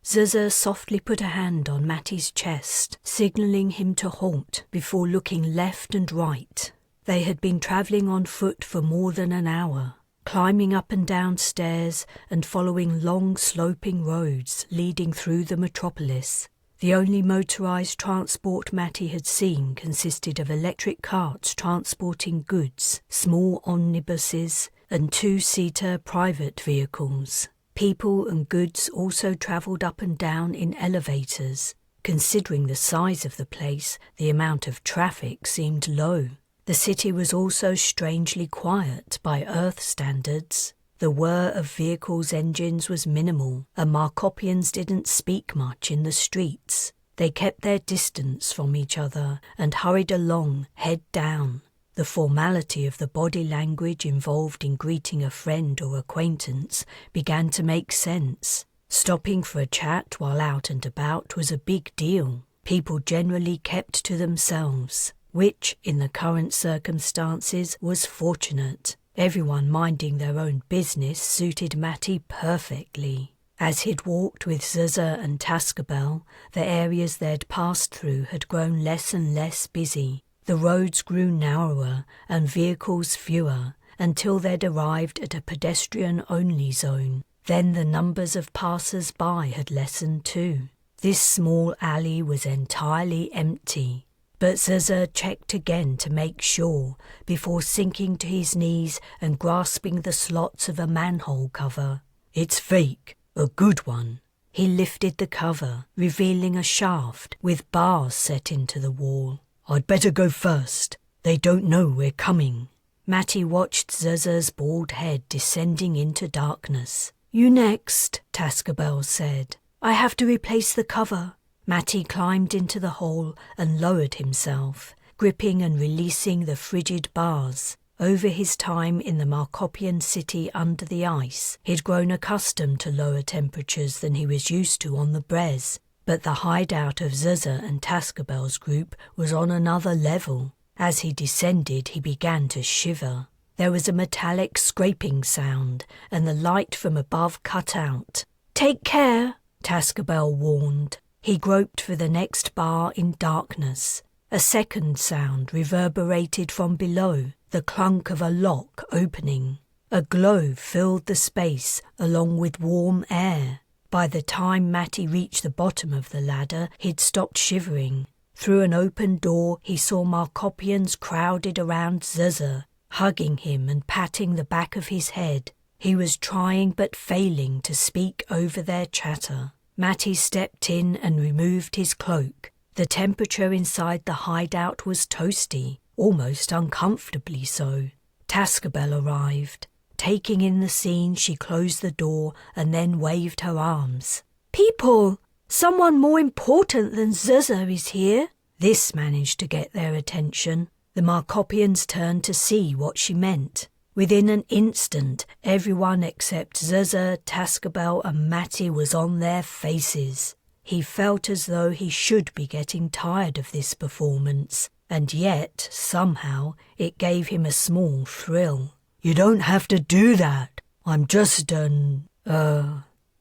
Zuzza softly put a hand on Matty's chest, signalling him to halt before looking left and right. They had been travelling on foot for more than an hour, climbing up and down stairs and following long sloping roads leading through the metropolis. The only motorised transport Matty had seen consisted of electric carts transporting goods, small omnibuses, and two-seater private vehicles. People and goods also travelled up and down in elevators. Considering the size of the place, the amount of traffic seemed low. The city was also strangely quiet by Earth standards. The whir of vehicles' engines was minimal, and Markopians didn't speak much in the streets. They kept their distance from each other and hurried along, head down. The formality of the body language involved in greeting a friend or acquaintance began to make sense. Stopping for a chat while out and about was a big deal. People generally kept to themselves, which, in the current circumstances, was fortunate. Everyone minding their own business suited Matty perfectly. As he'd walked with Zuzza and Tascabel, the areas they'd passed through had grown less and less busy. The roads grew narrower and vehicles fewer until they'd arrived at a pedestrian-only zone. Then the numbers of passers-by had lessened too. This small alley was entirely empty, but Zuzza checked again to make sure before sinking to his knees and grasping the slots of a manhole cover. "It's fake, a good one." He lifted the cover, revealing a shaft with bars set into the wall. "I'd better go first. They don't know we're coming." Matty watched Zuzza's bald head descending into darkness. "You next," Tascabel said. "I have to replace the cover." Matty climbed into the hole and lowered himself, gripping and releasing the frigid bars. Over his time in the Markopian city under the ice, he'd grown accustomed to lower temperatures than he was used to on the Bres. But the hideout of Zuzza and Tascabel's group was on another level. As he descended, he began to shiver. There was a metallic scraping sound, and the light from above cut out. "Take care," Tascabel warned. He groped for the next bar in darkness. A second sound reverberated from below, the clunk of a lock opening. A glow filled the space, along with warm air. By the time Matty reached the bottom of the ladder, he'd stopped shivering. Through an open door, he saw Markopians crowded around Zuzza, hugging him and patting the back of his head. He was trying but failing to speak over their chatter. Matty stepped in and removed his cloak. The temperature inside the hideout was toasty, almost uncomfortably so. Tascabel arrived. Taking in the scene, she closed the door and then waved her arms. "People! Someone more important than Zuzza is here." This managed to get their attention. The Markopians turned to see what she meant. Within an instant, everyone except Zuzza, Tascabel and Matty was on their faces. He felt as though he should be getting tired of this performance, and yet, somehow, it gave him a small thrill. "You don't have to do that. I'm just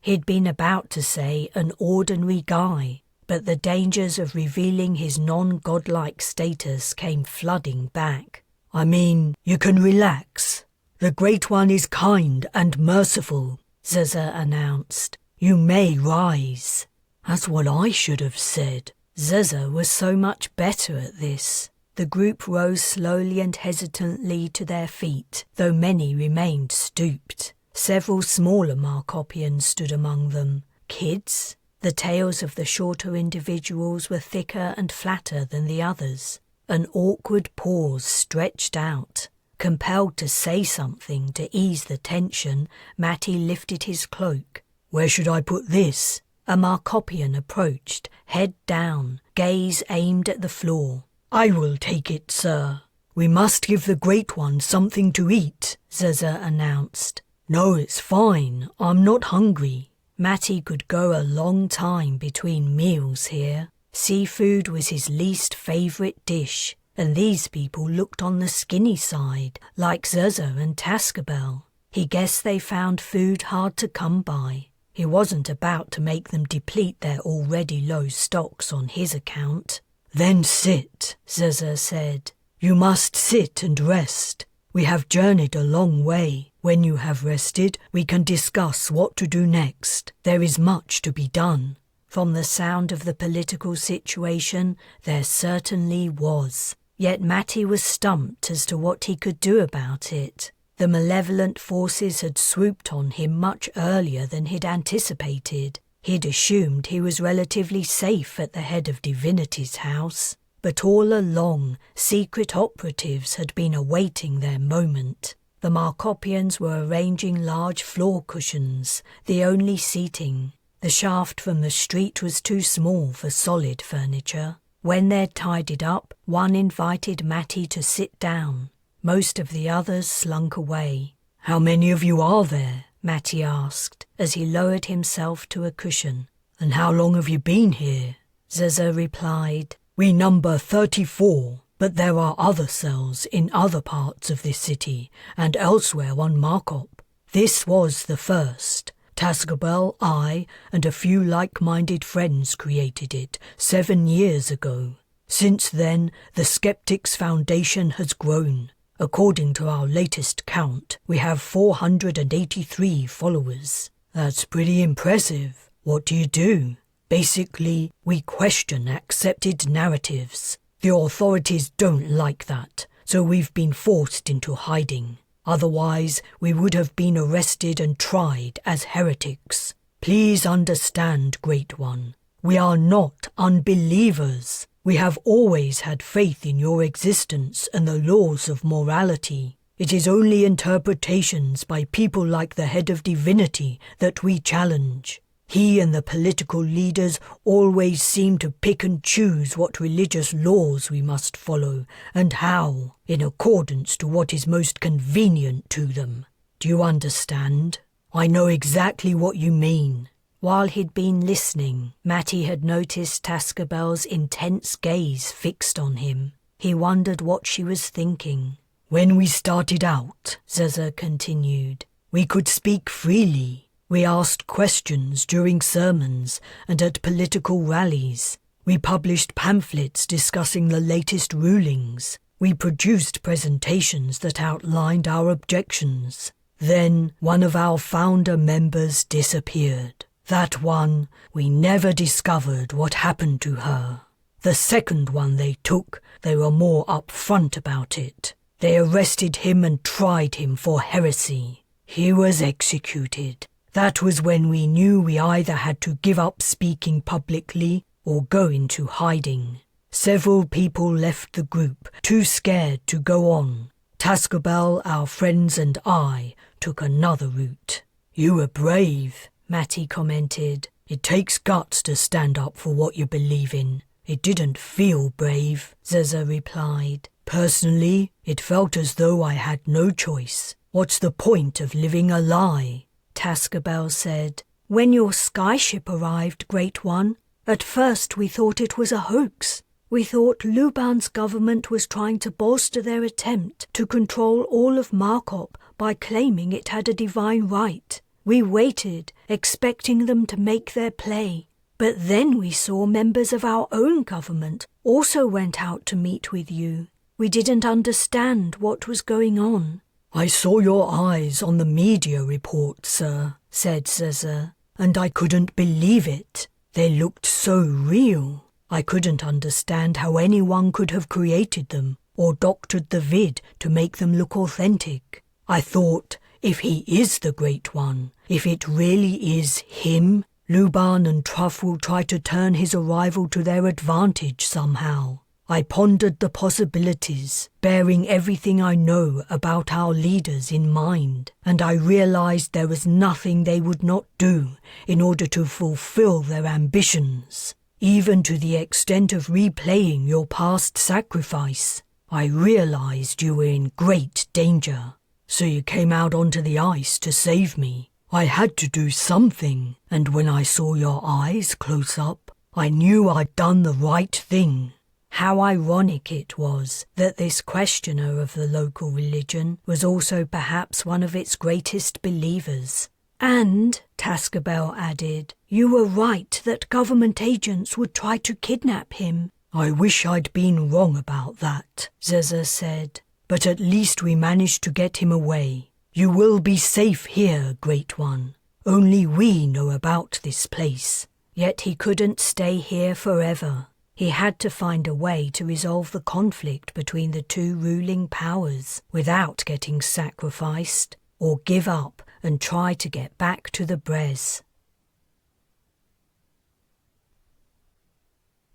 He'd been about to say an ordinary guy, but the dangers of revealing his non-godlike status came flooding back. I mean, you can relax. The Great One is kind and merciful, Zaza announced. You may rise. That's what I should have said. Zaza was so much better at this. The group rose slowly and hesitantly to their feet, though many remained stooped. Several smaller Markopians stood among them. Kids? The tails of the shorter individuals were thicker and flatter than the others. An awkward pause stretched out. Compelled to say something to ease the tension, Matty lifted his cloak. Where should I put this? A Markopian approached, head down, gaze aimed at the floor. I will take it, sir. We must give the Great One something to eat, Zaza announced. No, it's fine. I'm not hungry. Matty could go a long time between meals here. Seafood was his least favourite dish, and these people looked on the skinny side, like Zaza and Tascabel. He guessed they found food hard to come by. He wasn't about to make them deplete their already low stocks on his account. Then sit, Zaza said. You must sit and rest. We have journeyed a long way. When you have rested, we can discuss what to do next. There is much to be done. From the sound of the political situation, there certainly was. Yet Matty was stumped as to what he could do about it. The malevolent forces had swooped on him much earlier than he'd anticipated. He'd assumed he was relatively safe at the head of Divinity's house, but all along secret operatives had been awaiting their moment. The Markopians were arranging large floor cushions, the only seating. The shaft from the street was too small for solid furniture. When they'd tidied up, one invited Matty to sit down. Most of the others slunk away. How many of you are there? Matty asked, as he lowered himself to a cushion. And how long have you been here? Zaza replied. We number 34, but there are other cells in other parts of this city and elsewhere on Markop. This was the first. Tascabel, I, and a few like-minded friends created it 7 years ago. Since then, the Skeptics Foundation has grown. According to our latest count, we have 483 followers. That's pretty impressive. What do you do? Basically, we question accepted narratives. The authorities don't like that, so we've been forced into hiding. Otherwise, we would have been arrested and tried as heretics. Please understand, Great One. We are not unbelievers. We have always had faith in your existence and the laws of morality. It is only interpretations by people like the head of Divinity that we challenge. He and the political leaders always seem to pick and choose what religious laws we must follow and how, in accordance to what is most convenient to them. Do you understand? I know exactly what you mean. While he'd been listening, Matty had noticed Tascabel's intense gaze fixed on him. He wondered what she was thinking. When we started out, Zaza continued, we could speak freely. We asked questions during sermons and at political rallies. We published pamphlets discussing the latest rulings. We produced presentations that outlined our objections. Then one of our founder members disappeared. That one, we never discovered what happened to her. The second one they took, they were more upfront about it. They arrested him and tried him for heresy. He was executed. That was when we knew we either had to give up speaking publicly or go into hiding. Several people left the group, too scared to go on. Tascabel, our friends, and I took another route. You were brave, Matty commented. It takes guts to stand up for what you believe in. It didn't feel brave, Zaza replied. Personally, it felt as though I had no choice. What's the point of living a lie? Tascabel said. When your skyship arrived, Great One, at first we thought it was a hoax. We thought Luban's government was trying to bolster their attempt to control all of Markop by claiming it had a divine right. We waited, expecting them to make their play. But then we saw members of our own government also went out to meet with you. We didn't understand what was going on." "I saw your eyes on the media report, sir," said Zeza, "and I couldn't believe it. They looked so real. I couldn't understand how anyone could have created them or doctored the vid to make them look authentic. I thought, if he is the Great One, if it really is him, Luban and Truff will try to turn his arrival to their advantage somehow. I pondered the possibilities, bearing everything I know about our leaders in mind, and I realized there was nothing they would not do in order to fulfill their ambitions, even to the extent of replaying your past sacrifice. I realized you were in great danger, so you came out onto the ice to save me. I had to do something, and when I saw your eyes close up, I knew I'd done the right thing." How ironic it was that this questioner of the local religion was also perhaps one of its greatest believers. "And," Tascabel added, "you were right that government agents would try to kidnap him." "I wish I'd been wrong about that," Zeza said, "but at least we managed to get him away. You will be safe here, Great One. Only we know about this place." Yet he couldn't stay here forever. He had to find a way to resolve the conflict between the two ruling powers without getting sacrificed, or give up and try to get back to the Bres.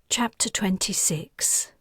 Chapter 26.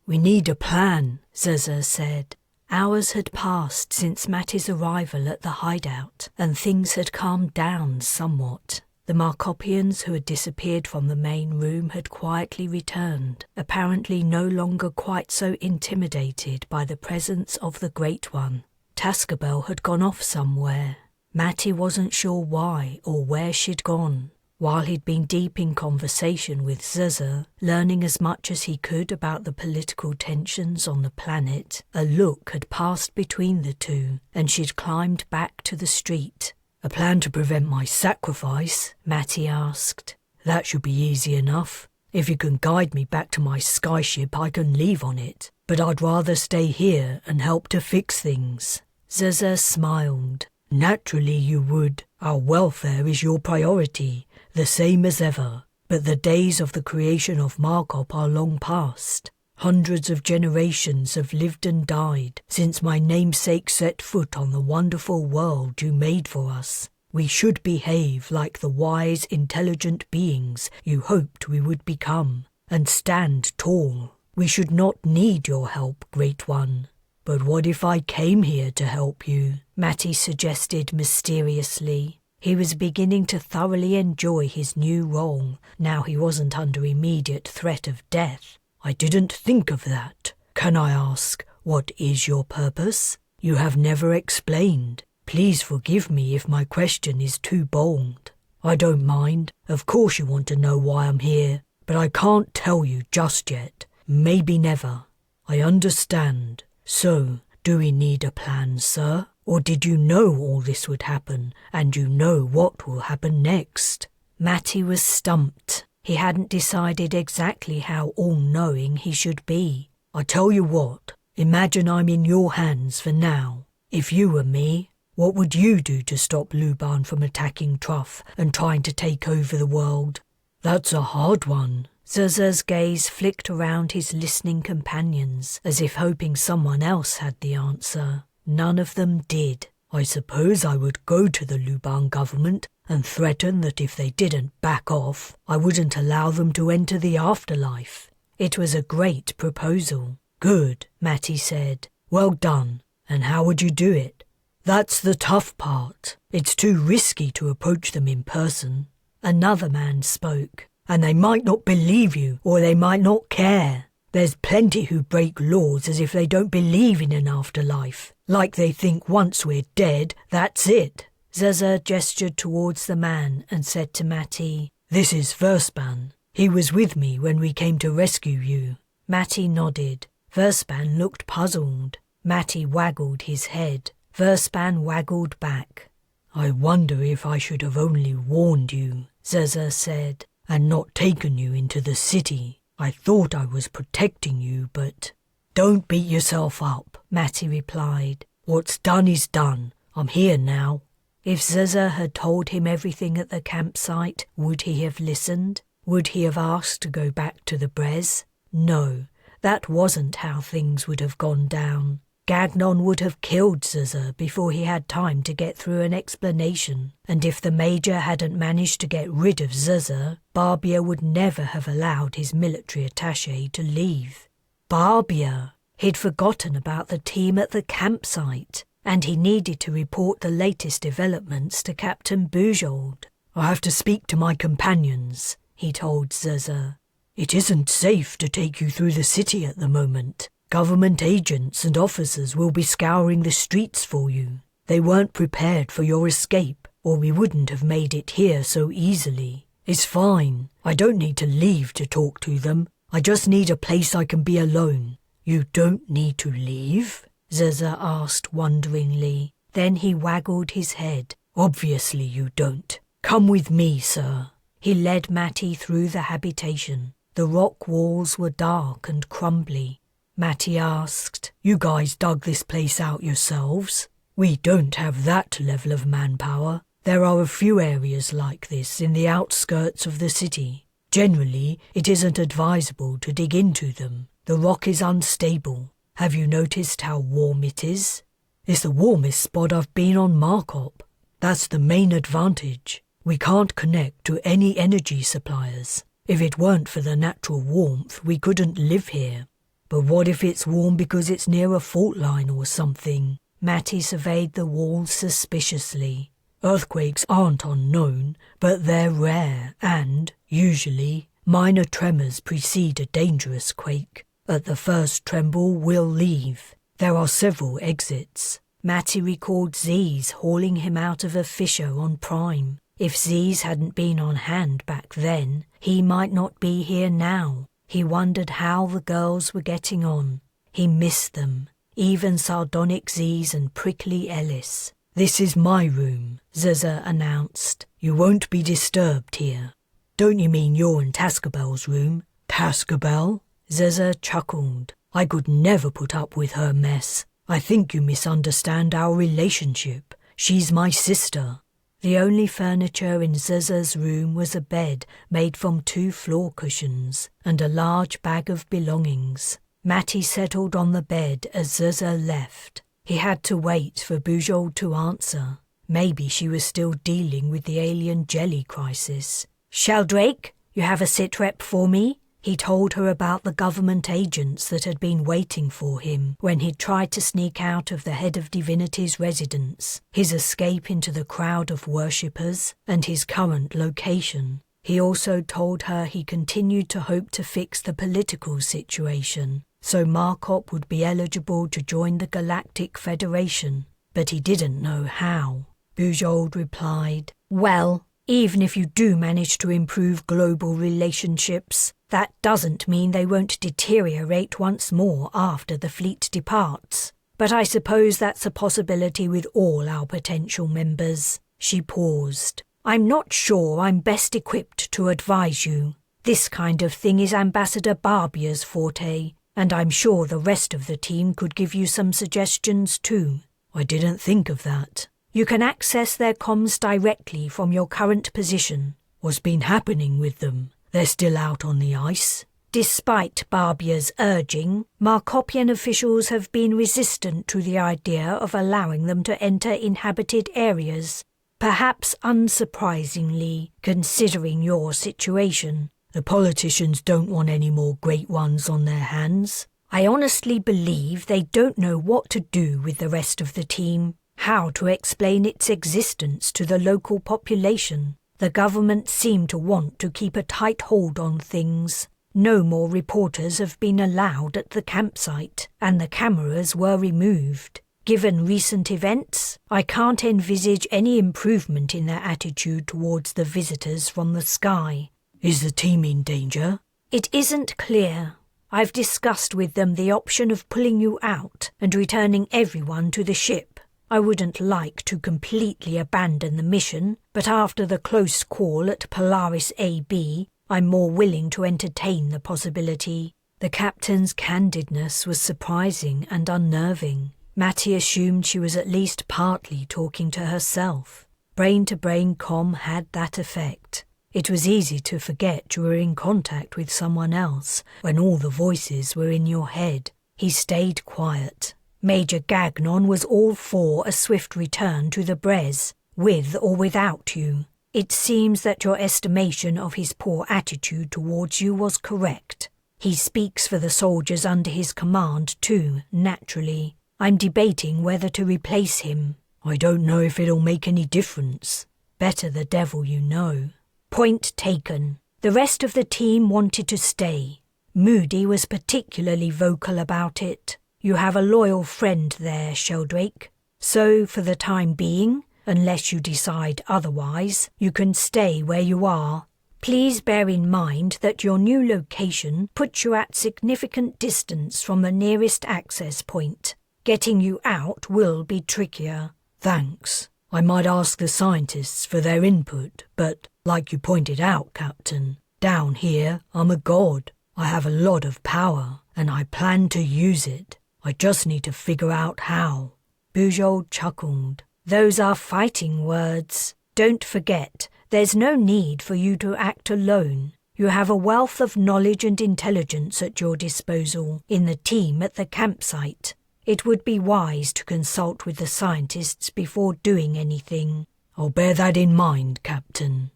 "We need a plan," Zeza said. Hours had passed since Matty's arrival at the hideout, and things had calmed down somewhat. The Markopians who had disappeared from the main room had quietly returned, apparently no longer quite so intimidated by the presence of the Great One. Tascabel had gone off somewhere. Matty wasn't sure why or where she'd gone. While he'd been deep in conversation with Zeza, learning as much as he could about the political tensions on the planet, a look had passed between the two, and she'd climbed back to the street. "A plan to prevent my sacrifice?" Matty asked. "That should be easy enough. If you can guide me back to my skyship, I can leave on it. But I'd rather stay here and help to fix things." Zeza smiled. "Naturally you would. Our welfare is your priority, the same as ever. But the days of the creation of Markop are long past. Hundreds of generations have lived and died since my namesake set foot on the wonderful world you made for us. We should behave like the wise, intelligent beings you hoped we would become, and stand tall. We should not need your help, Great One." "But what if I came here to help you?" Matty suggested mysteriously. He was beginning to thoroughly enjoy his new role, now he wasn't under immediate threat of death. "I didn't think of that. Can I ask, what is your purpose? You have never explained. Please forgive me if my question is too bold." "I don't mind. Of course you want to know why I'm here, but I can't tell you just yet. Maybe never." "I understand. So, do we need a plan, sir? Or did you know all this would happen, and you know what will happen next?" Matty was stumped. He hadn't decided exactly how all-knowing he should be. "I tell you what, imagine I'm in your hands for now. If you were me, what would you do to stop Luban from attacking Truff and trying to take over the world?" "That's a hard one." Zeza's gaze flicked around his listening companions, as if hoping someone else had the answer. None of them did. "I suppose I would go to the Luban government and threaten that if they didn't back off, I wouldn't allow them to enter the afterlife." It was a great proposal. "Good," Matty said. "Well done. And how would you do it?" "That's the tough part. It's too risky to approach them in person." Another man spoke. "And they might not believe you, or they might not care. There's plenty who break laws as if they don't believe in an afterlife, like they think once we're dead, that's it." Zeza gestured towards the man and said to Matty, "This is Verspan. He was with me when we came to rescue you." Matty nodded. Verspan looked puzzled. Matty waggled his head. Verspan waggled back. "I wonder if I should have only warned you," Zeza said, "and not taken you into the city. I thought I was protecting you, but—" "Don't beat yourself up," Matty replied. "What's done is done. I'm here now." If Zeza had told him everything at the campsite, would he have listened? Would he have asked to go back to the Bres? No, that wasn't how things would have gone down. Gagnon would have killed Zeza before he had time to get through an explanation, and if the Major hadn't managed to get rid of Zeza, Barbier would never have allowed his military attaché to leave. Barbier! He'd forgotten about the team at the campsite, and he needed to report the latest developments to Captain Bujold. "I have to speak to my companions," he told Zeza. "It isn't safe to take you through the city at the moment. Government agents and officers will be scouring the streets for you. They weren't prepared for your escape, or we wouldn't have made it here so easily. It's fine. I don't need to leave to talk to them. I just need a place I can be alone." "You don't need to leave?" Zeza asked wonderingly. Then he waggled his head. "Obviously you don't. Come with me, sir." He led Matty through the habitation. The rock walls were dark and crumbly. Matty asked, "You guys dug this place out yourselves?" "We don't have that level of manpower. There are a few areas like this in the outskirts of the city. Generally, it isn't advisable to dig into them. The rock is unstable. Have you noticed how warm it is?" "It's the warmest spot I've been on Markop. That's the main advantage. We can't connect to any energy suppliers. If it weren't for the natural warmth, we couldn't live here." "But what if it's warm because it's near a fault line or something?" Matty surveyed the walls suspiciously. "Earthquakes aren't unknown, but they're rare and, usually, minor tremors precede a dangerous quake. At the first tremble, we'll leave. There are several exits." Matty recalled Z's hauling him out of a fissure on Prime. If Z's hadn't been on hand back then, he might not be here now. He wondered how the girls were getting on. He missed them, even sardonic Z's and prickly Ellis. "This is my room," Zeza announced. "You won't be disturbed here." "Don't you mean you're in Tascabel's room?" "Tascabel?" Zeza chuckled. "I could never put up with her mess. I think you misunderstand our relationship. She's my sister." The only furniture in Zeza's room was a bed made from 2 floor cushions and a large bag of belongings. Matty settled on the bed as Zeza left. He had to wait for Bujold to answer. Maybe she was still dealing with the alien jelly crisis. "Sheldrake, you have a sitrep for me?" He told her about the government agents that had been waiting for him when he'd tried to sneak out of the head of divinity's residence, his escape into the crowd of worshippers, and his current location. He also told her he continued to hope to fix the political situation, so Markop would be eligible to join the Galactic Federation, but he didn't know how. Bujold replied, "Well, even if you do manage to improve global relationships, that doesn't mean they won't deteriorate once more after the fleet departs. But I suppose that's a possibility with all our potential members." She paused. "I'm not sure I'm best equipped to advise you. This kind of thing is Ambassador Barbier's forte, and I'm sure the rest of the team could give you some suggestions too." "I didn't think of that." "You can access their comms directly from your current position." "What's been happening with them? They're still out on the ice?" "Despite Barbier's urging, Markopian officials have been resistant to the idea of allowing them to enter inhabited areas. Perhaps unsurprisingly, considering your situation." "The politicians don't want any more Great Ones on their hands." "I honestly believe they don't know what to do with the rest of the team, how to explain its existence to the local population. The government seem to want to keep a tight hold on things. No more reporters have been allowed at the campsite, and the cameras were removed. Given recent events, I can't envisage any improvement in their attitude towards the visitors from the sky." "Is the team in danger?" "It isn't clear. I've discussed with them the option of pulling you out and returning everyone to the ship. I wouldn't like to completely abandon the mission, but after the close call at Polaris AB, I'm more willing to entertain the possibility. The captain's candidness was surprising and unnerving. Matty assumed she was at least partly talking to herself. Brain-to-brain comm had that effect. It was easy to forget you were in contact with someone else when all the voices were in your head. He stayed quiet. Major Gagnon was all for a swift return to the Bres, with or without you. It seems that your estimation of his poor attitude towards you was correct. He speaks for the soldiers under his command too, naturally. I'm debating whether to replace him. I don't know if it'll make any difference. Better the devil you know. Point taken. The rest of the team wanted to stay. Moody was particularly vocal about it. You have a loyal friend there, Sheldrake. So, for the time being, unless you decide otherwise, you can stay where you are. Please bear in mind that your new location puts you at significant distance from the nearest access point. Getting you out will be trickier. Thanks. I might ask the scientists for their input, but, like you pointed out, Captain, down here I'm a god. I have a lot of power, and I plan to use it. I just need to figure out how. Bujold chuckled. Those are fighting words. Don't forget, there's no need for you to act alone. You have a wealth of knowledge and intelligence at your disposal in the team at the campsite. It would be wise to consult with the scientists before doing anything. I'll bear that in mind, Captain.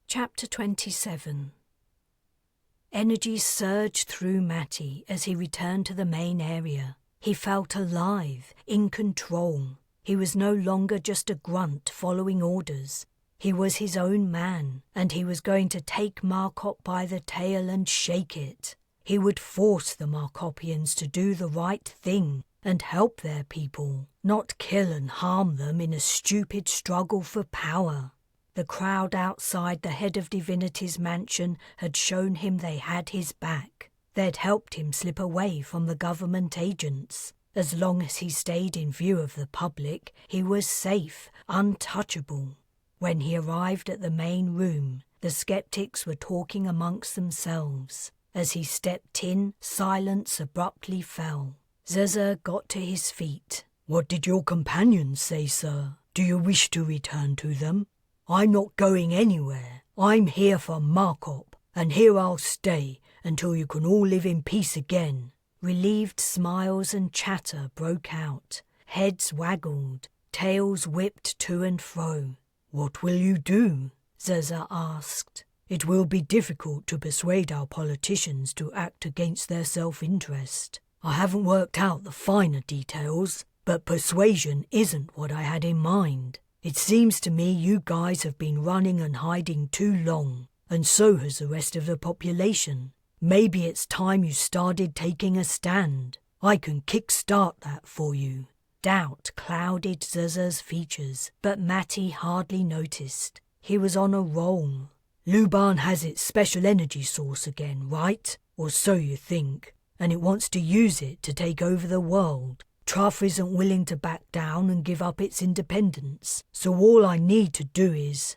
Chapter 27. Energy surged through Matty as he returned to the main area. He felt alive, in control. He was no longer just a grunt following orders. He was his own man, and he was going to take Markop by the tail and shake it. He would force the Markopians to do the right thing and help their people, not kill and harm them in a stupid struggle for power. The crowd outside the head of Divinity's mansion had shown him they had his back. They'd helped him slip away from the government agents. As long as he stayed in view of the public, he was safe, untouchable. When he arrived at the main room, the skeptics were talking amongst themselves. As he stepped in, silence abruptly fell. Zeza got to his feet. What did your companions say, sir? Do you wish to return to them? I'm not going anywhere. I'm here for Markop, and here I'll stay until you can all live in peace again. Relieved smiles and chatter broke out. Heads waggled, tails whipped to and fro. What will you do? Zeza asked. It will be difficult to persuade our politicians to act against their self-interest. I haven't worked out the finer details, but persuasion isn't what I had in mind. It seems to me you guys have been running and hiding too long, and so has the rest of the population. Maybe it's time you started taking a stand. I can kickstart that for you. Doubt clouded Zeza's features, but Matty hardly noticed. He was on a roll. Luban has its special energy source again, right? Or so you think, and it wants to use it to take over the world. Truff isn't willing to back down and give up its independence, so all I need to do is...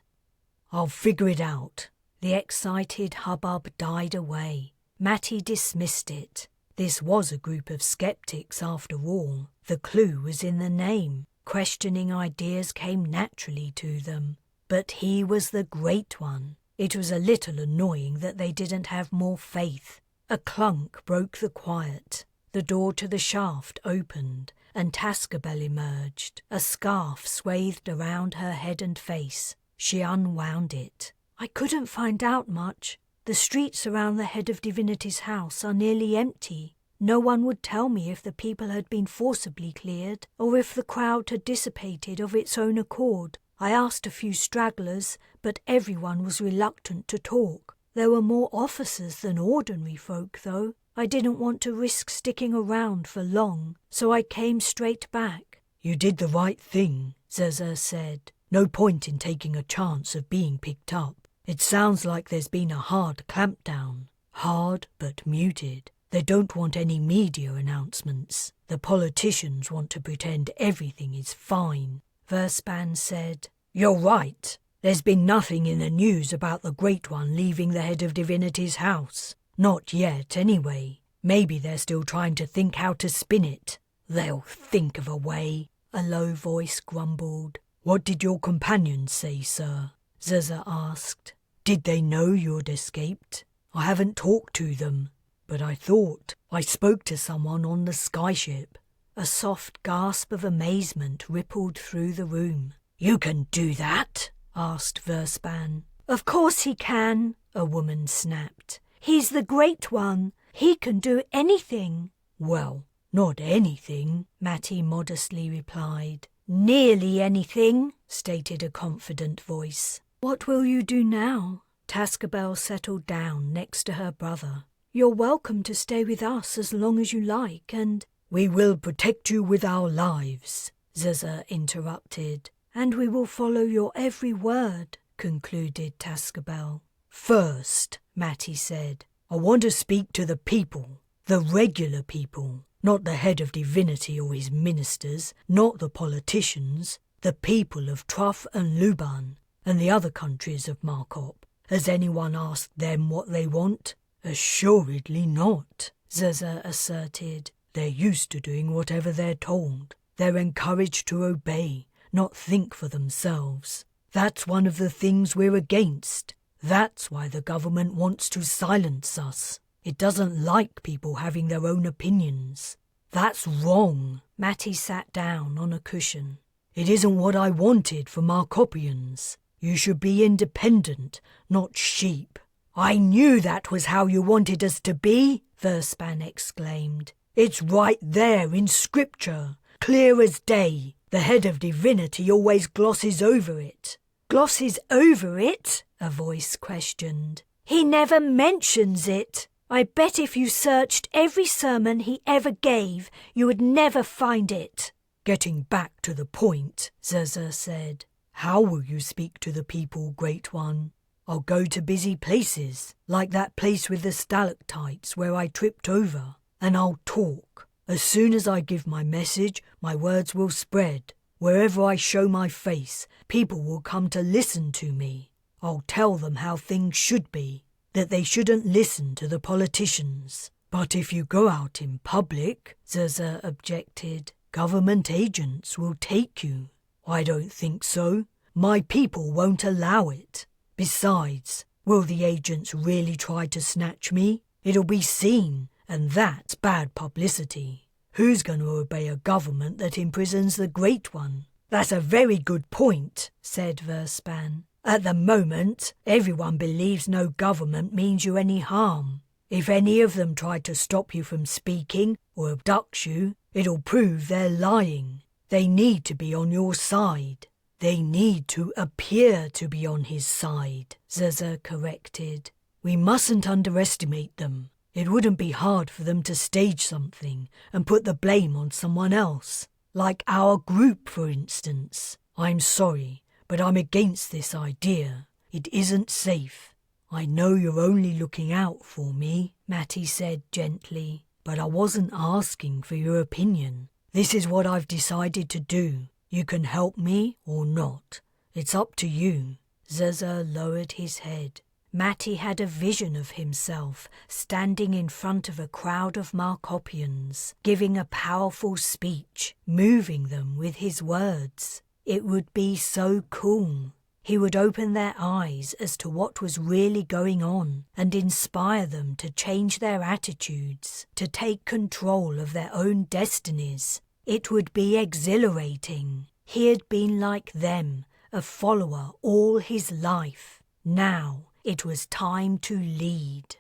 I'll figure it out. The excited hubbub died away. Matty dismissed it. This was a group of skeptics after all. The clue was in the name. Questioning ideas came naturally to them. But he was the great one. It was a little annoying that they didn't have more faith. A clunk broke the quiet. The door to the shaft opened, and Tascabel emerged, a scarf swathed around her head and face. She unwound it. I couldn't find out much. The streets around the head of Divinity's house are nearly empty. No one would tell me if the people had been forcibly cleared, or if the crowd had dissipated of its own accord. I asked a few stragglers, but everyone was reluctant to talk. There were more officers than ordinary folk, though. I didn't want to risk sticking around for long, so I came straight back. You did the right thing, Zeza said. No point in taking a chance of being picked up. It sounds like there's been a hard clampdown. Hard but muted. They don't want any media announcements. The politicians want to pretend everything is fine. Verspan said. You're right. There's been nothing in the news about the Great One leaving the head of Divinity's house. Not yet, anyway. Maybe they're still trying to think how to spin it. They'll think of a way, a low voice grumbled. What did your companions say, sir? Zaza asked. Did they know you'd escaped? I haven't talked to them, but I thought I spoke to someone on the skyship. A soft gasp of amazement rippled through the room. You can do that? Asked Verspan. Of course he can, a woman snapped. He's the Great One. He can do anything. Well, not anything, Matty modestly replied. Nearly anything, stated a confident voice. What will you do now? Tascabel settled down next to her brother. You're welcome to stay with us as long as you like, and... We will protect you with our lives, Zaza interrupted. And we will follow your every word, concluded Tascabel. First, Matty said, I want to speak to the people, the regular people, not the head of Divinity or his ministers, not the politicians, the people of Truff and Luban, and the other countries of Markop. Has anyone asked them what they want? Assuredly not, Zaza asserted. They're used to doing whatever they're told. They're encouraged to obey, not think for themselves. That's one of the things we're against. That's why the government wants to silence us. It doesn't like people having their own opinions. That's wrong. Matty sat down on a cushion. It isn't what I wanted for Markopians. You should be independent, not sheep. I knew that was how you wanted us to be, Verspan exclaimed. It's right there in Scripture, clear as day. The head of Divinity always glosses over it. Glosses over it? A voice questioned. He never mentions it. I bet if you searched every sermon he ever gave, you would never find it. Getting back to the point, Zaza said. How will you speak to the people, Great One? I'll go to busy places, like that place with the stalactites where I tripped over, and I'll talk. As soon as I give my message, my words will spread. Wherever I show my face, people will come to listen to me. I'll tell them how things should be, that they shouldn't listen to the politicians. But if you go out in public, Zaza objected, government agents will take you. I don't think so. My people won't allow it. Besides, will the agents really try to snatch me? It'll be seen, and that's bad publicity. Who's going to obey a government that imprisons the Great One? That's a very good point, said Verspan. At the moment, everyone believes no government means you any harm. If any of them try to stop you from speaking or abduct you, it'll prove they're lying. They need to be on your side. They need to appear to be on his side, Zaza corrected. We mustn't underestimate them. It wouldn't be hard for them to stage something and put the blame on someone else. Like our group, for instance. I'm sorry, but I'm against this idea. It isn't safe. I know you're only looking out for me, Matty said gently, but I wasn't asking for your opinion. This is what I've decided to do. You can help me or not. It's up to you. Zaza lowered his head. Matty had a vision of himself standing in front of a crowd of Markopians, giving a powerful speech, moving them with his words. It would be so cool. He would open their eyes as to what was really going on and inspire them to change their attitudes, to take control of their own destinies. It would be exhilarating. He had been like them, a follower all his life. Now it was time to lead.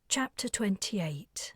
Chapter 28.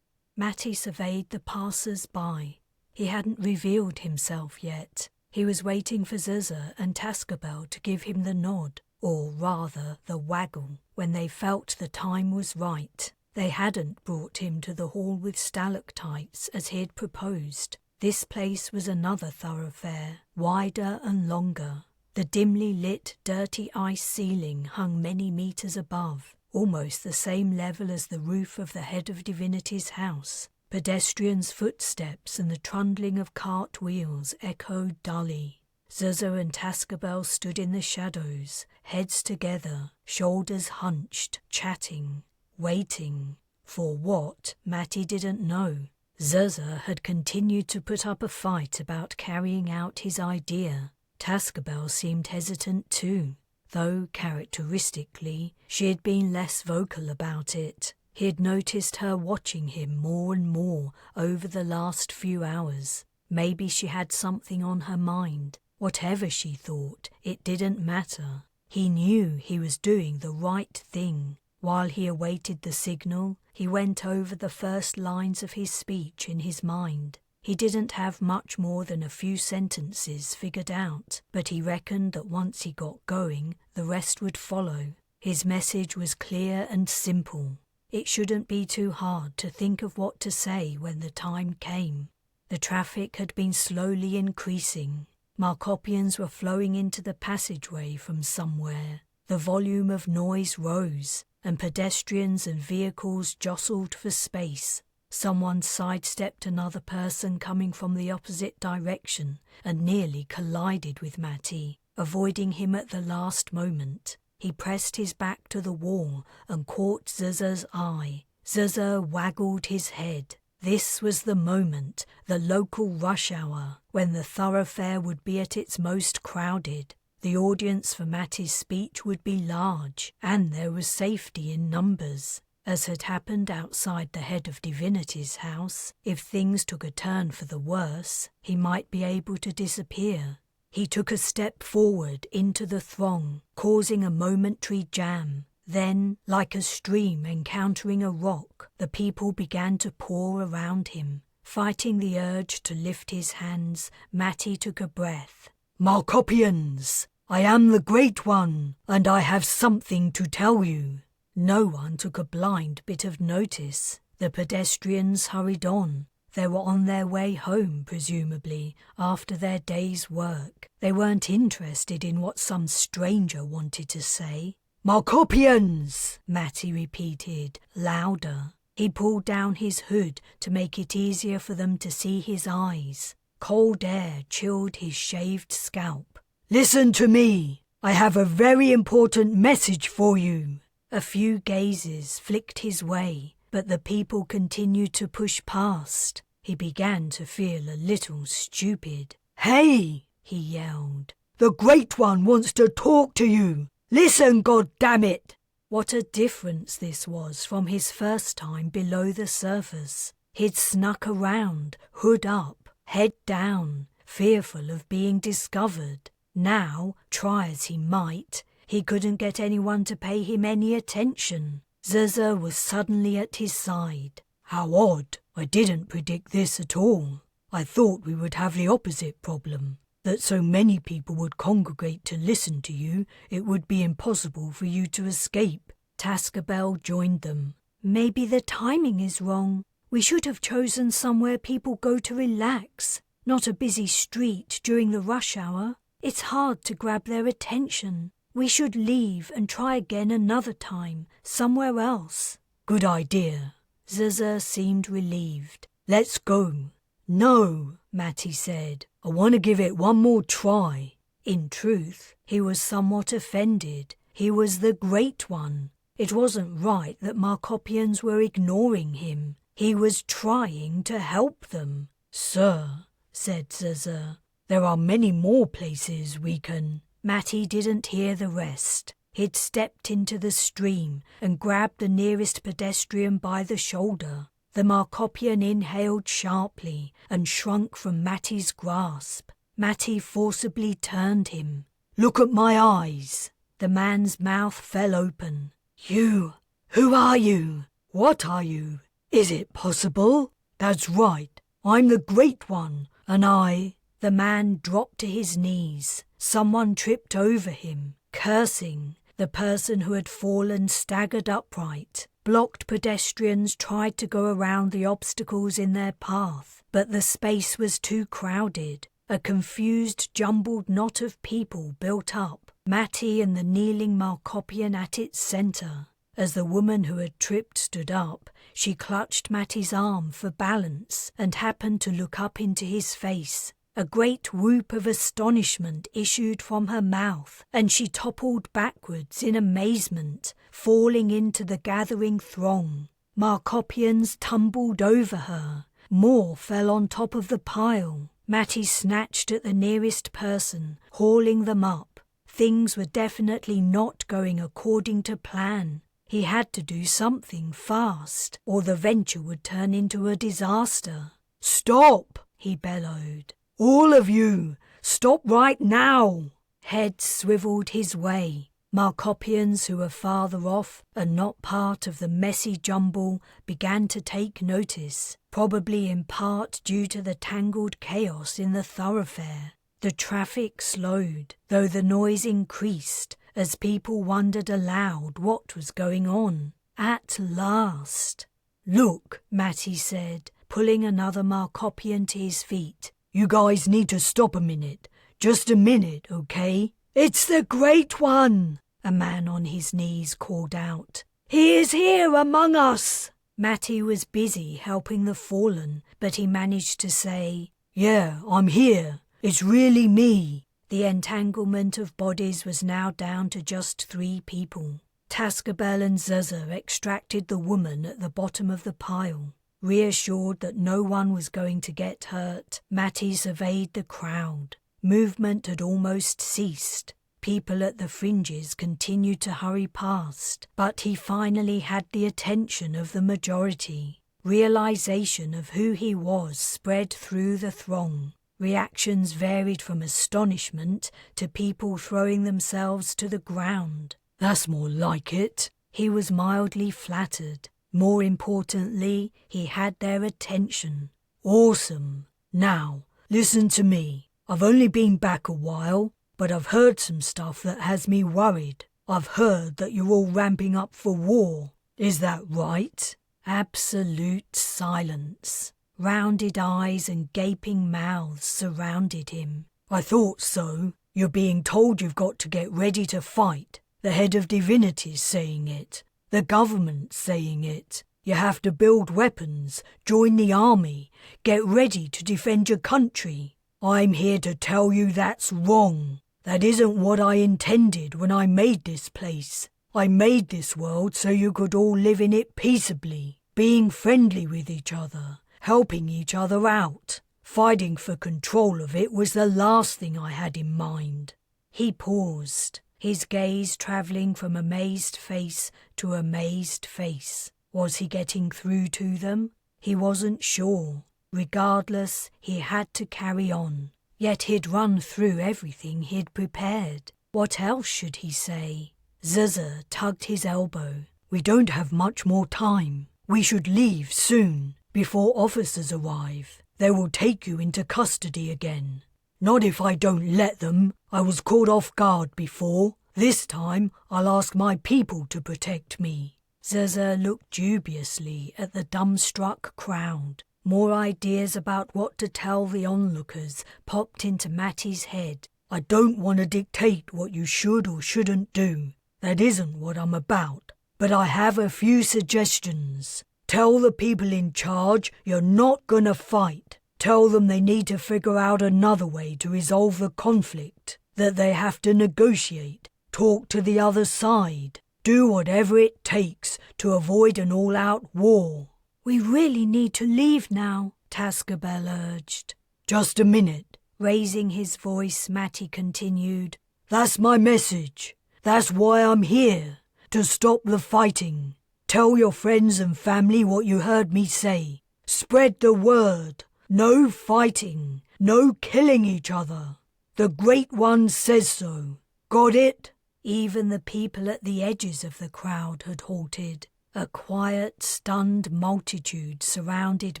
Matty surveyed the passers-by. He hadn't revealed himself yet. He was waiting for Zaza and Tascabel to give him the nod, or rather the waggle, when they felt the time was right. They hadn't brought him to the hall with stalactites as he had proposed. This place was another thoroughfare, wider and longer. The dimly lit, dirty ice ceiling hung many meters above, almost the same level as the roof of the head of divinity's house. Pedestrians' footsteps and the trundling of cart wheels echoed dully. Zuzu and Tascabel stood in the shadows, heads together, shoulders hunched, chatting, waiting. For what, Matty didn't know. Zuzu had continued to put up a fight about carrying out his idea. Tascabel seemed hesitant too, though characteristically she had been less vocal about it. He had noticed her watching him more and more over the last few hours. Maybe she had something on her mind. Whatever she thought, it didn't matter. He knew he was doing the right thing. While he awaited the signal, he went over the first lines of his speech in his mind. He didn't have much more than a few sentences figured out, but he reckoned that once he got going, the rest would follow. His message was clear and simple. It shouldn't be too hard to think of what to say when the time came. The traffic had been slowly increasing. Markopians were flowing into the passageway from somewhere. The volume of noise rose, and pedestrians and vehicles jostled for space. Someone sidestepped another person coming from the opposite direction and nearly collided with Matty, avoiding him at the last moment. He pressed his back to the wall and caught Zuzu's eye. Zuzu waggled his head. This was the moment, the local rush hour, when the thoroughfare would be at its most crowded. The audience for Matty's speech would be large, and there was safety in numbers. As had happened outside the head of divinity's house, if things took a turn for the worse, he might be able to disappear. He took a step forward into the throng, causing a momentary jam. Then, like a stream encountering a rock, the people began to pour around him. Fighting the urge to lift his hands, Matty took a breath. "Markopians, I am the Great One, and I have something to tell you." No one took a blind bit of notice. The pedestrians hurried on. They were on their way home, presumably, after their day's work. They weren't interested in what some stranger wanted to say. "Markopians!" Matty repeated, louder. He pulled down his hood to make it easier for them to see his eyes. Cold air chilled his shaved scalp. "Listen to me. I have a very important message for you." A few gazes flicked his way, but the people continued to push past. He began to feel a little stupid. "Hey!" he yelled. "The Great One wants to talk to you. Listen, goddammit!" What a difference this was from his first time below the surface. He'd snuck around, hood up, head down, fearful of being discovered. Now, try as he might, he couldn't get anyone to pay him any attention. Zuzu was suddenly at his side. "How odd. I didn't predict this at all. I thought we would have the opposite problem, that so many people would congregate to listen to you, it would be impossible for you to escape." Tascabel joined them. "Maybe the timing is wrong. We should have chosen somewhere people go to relax, not a busy street during the rush hour. It's hard to grab their attention. We should leave and try again another time, somewhere else." "Good idea." Zuzu seemed relieved. "Let's go." "No," Matty said. "I want to give it one more try." In truth, he was somewhat offended. He was the Great One. It wasn't right that Markopians were ignoring him. He was trying to help them. "Sir," said Zuzu, "there are many more places we can—" Matty didn't hear the rest. He'd stepped into the stream and grabbed the nearest pedestrian by the shoulder. The Markopian inhaled sharply and shrunk from Matty's grasp. Matty forcibly turned him. "Look at my eyes." The man's mouth fell open. "You? Who are you? What are you? Is it possible?" "That's right. I'm the Great One, and I—" The man dropped to his knees. Someone tripped over him, cursing. The person who had fallen staggered upright. Blocked pedestrians tried to go around the obstacles in their path, but the space was too crowded. A confused, jumbled knot of people built up, Matty and the kneeling Markopian at its centre. As the woman who had tripped stood up, she clutched Matty's arm for balance and happened to look up into his face. A great whoop of astonishment issued from her mouth, and she toppled backwards in amazement, falling into the gathering throng. Markopians tumbled over her. More fell on top of the pile. Matty snatched at the nearest person, hauling them up. Things were definitely not going according to plan. He had to do something fast, or the venture would turn into a disaster. "Stop!" he bellowed. "All of you! Stop right now!" Heads swiveled his way. Markopians who were farther off and not part of the messy jumble began to take notice, probably in part due to the tangled chaos in the thoroughfare. The traffic slowed, though the noise increased as people wondered aloud what was going on. At last. "Look," Matty said, pulling another Markopian to his feet. "You guys need to stop a minute. Just a minute, okay? It's the Great One!" a man on his knees called out. "He is here among us!" Matty was busy helping the fallen, but he managed to say, "Yeah, I'm here. It's really me." The entanglement of bodies was now down to just 3 people. Tascabel and Zuza extracted the woman at the bottom of the pile. Reassured that no one was going to get hurt, Matty surveyed the crowd. Movement had almost ceased. People at the fringes continued to hurry past, but he finally had the attention of the majority. Realization of who he was spread through the throng. Reactions varied from astonishment to people throwing themselves to the ground. "That's more like it." He was mildly flattered. More importantly, he had their attention. "Awesome. Now, listen to me. I've only been back a while, but I've heard some stuff that has me worried. I've heard that you're all ramping up for war. Is that right?" Absolute silence. Rounded eyes and gaping mouths surrounded him. "I thought so. You're being told you've got to get ready to fight. The head of divinity's saying it. The government's saying it. You have to build weapons, join the army, get ready to defend your country. I'm here to tell you that's wrong. That isn't what I intended when I made this place. I made this world so you could all live in it peaceably, being friendly with each other, helping each other out. Fighting for control of it was the last thing I had in mind." He paused, his gaze travelling from amazed face to amazed face. Was he getting through to them? He wasn't sure. Regardless, he had to carry on. Yet he'd run through everything he'd prepared. What else should he say? Zuza tugged his elbow. "We don't have much more time. We should leave soon, before officers arrive. They will take you into custody again." "Not if I don't let them. I was caught off guard before. This time, I'll ask my people to protect me." Zuza looked dubiously at the dumbstruck crowd. More ideas about what to tell the onlookers popped into Matty's head. "I don't want to dictate what you should or shouldn't do. That isn't what I'm about. But I have a few suggestions. Tell the people in charge you're not gonna fight. Tell them they need to figure out another way to resolve the conflict, that they have to negotiate, talk to the other side, do whatever it takes to avoid an all-out war." "We really need to leave now," Tascabel urged. "Just a minute." Raising his voice, Matty continued. "That's my message. That's why I'm here, to stop the fighting. Tell your friends and family what you heard me say. Spread the word. No fighting. No killing each other. The Great One says so. Got it?" Even the people at the edges of the crowd had halted. A quiet, stunned multitude surrounded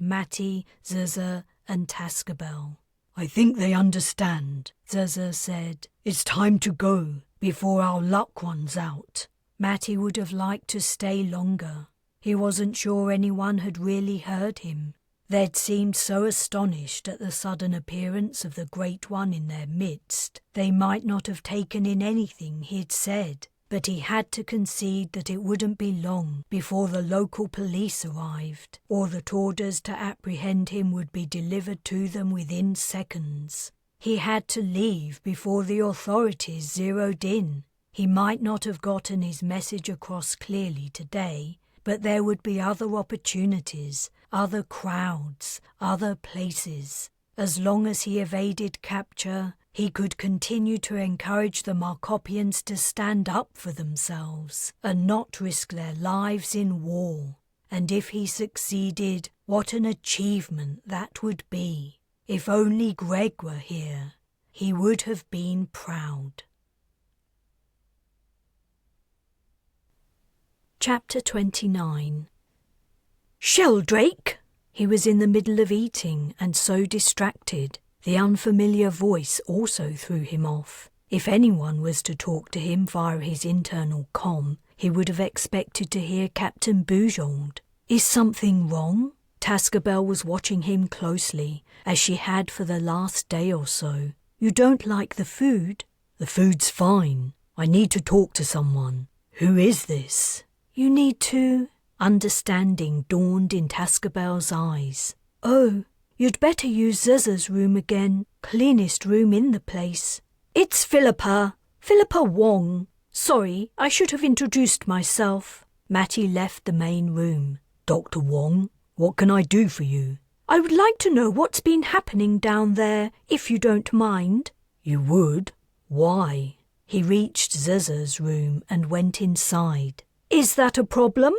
Matty, Zuza, and Tascabel. "I think they understand," Zuza said. "It's time to go, before our luck runs out." Matty would have liked to stay longer. He wasn't sure anyone had really heard him. They'd seemed so astonished at the sudden appearance of the Great One in their midst, they might not have taken in anything he'd said, but he had to concede that it wouldn't be long before the local police arrived, or that orders to apprehend him would be delivered to them within seconds. He had to leave before the authorities zeroed in. He might not have gotten his message across clearly today, but there would be other opportunities, other crowds, other places. As long as he evaded capture, he could continue to encourage the Markopians to stand up for themselves and not risk their lives in war. And if he succeeded, what an achievement that would be. If only Greg were here, he would have been proud. Chapter 29. Sheldrake! He was in the middle of eating and so distracted. The unfamiliar voice also threw him off. If anyone was to talk to him via his internal comm, he would have expected to hear Captain Bujold. Is something wrong? Tascabel was watching him closely, as she had for the last day or so. You don't like the food? The food's fine. I need to talk to someone. Who is this? You need to... Understanding dawned in Tascabel's eyes. Oh, you'd better use Zuza's room again. Cleanest room in the place. It's Philippa Wong. Sorry, I should have introduced myself. Matty left the main room. Dr. Wong, what can I do for you? I would like to know what's been happening down there, if you don't mind. You would? Why? He reached Zuza's room and went inside. Is that a problem?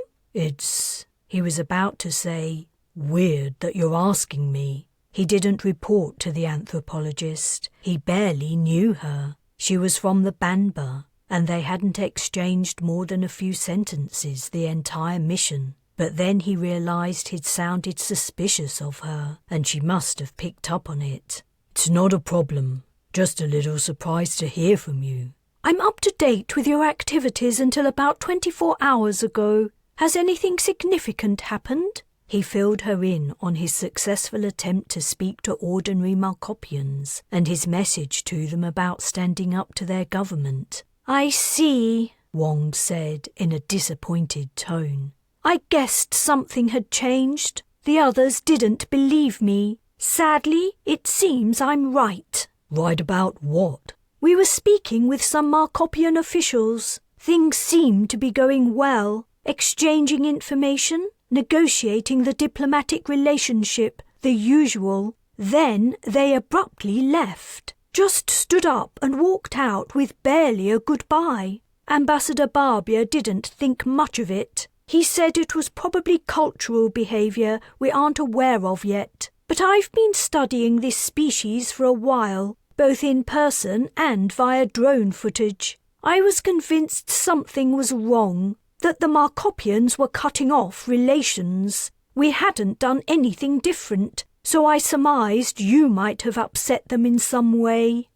He was about to say, weird that you're asking me. He didn't report to the anthropologist. He barely knew her. She was from the Banba, and they hadn't exchanged more than a few sentences the entire mission. But then he realised he'd sounded suspicious of her, and she must have picked up on it. It's not a problem. Just a little surprised to hear from you. I'm up to date with your activities until about 24 hours ago. Has anything significant happened? He filled her in on his successful attempt to speak to ordinary Markopians and his message to them about standing up to their government. I see, Wong said in a disappointed tone. I guessed something had changed. The others didn't believe me. Sadly, it seems I'm right. Right about what? We were speaking with some Markopian officials. Things seemed to be going well, exchanging information, negotiating the diplomatic relationship, the usual. Then they abruptly left. Just stood up and walked out with barely a goodbye. Ambassador Barbier didn't think much of it. He said it was probably cultural behaviour we aren't aware of yet. But I've been studying this species for a while, both in person and via drone footage. I was convinced something was wrong, that the Markopians were cutting off relations. We hadn't done anything different, so I surmised you might have upset them in some way.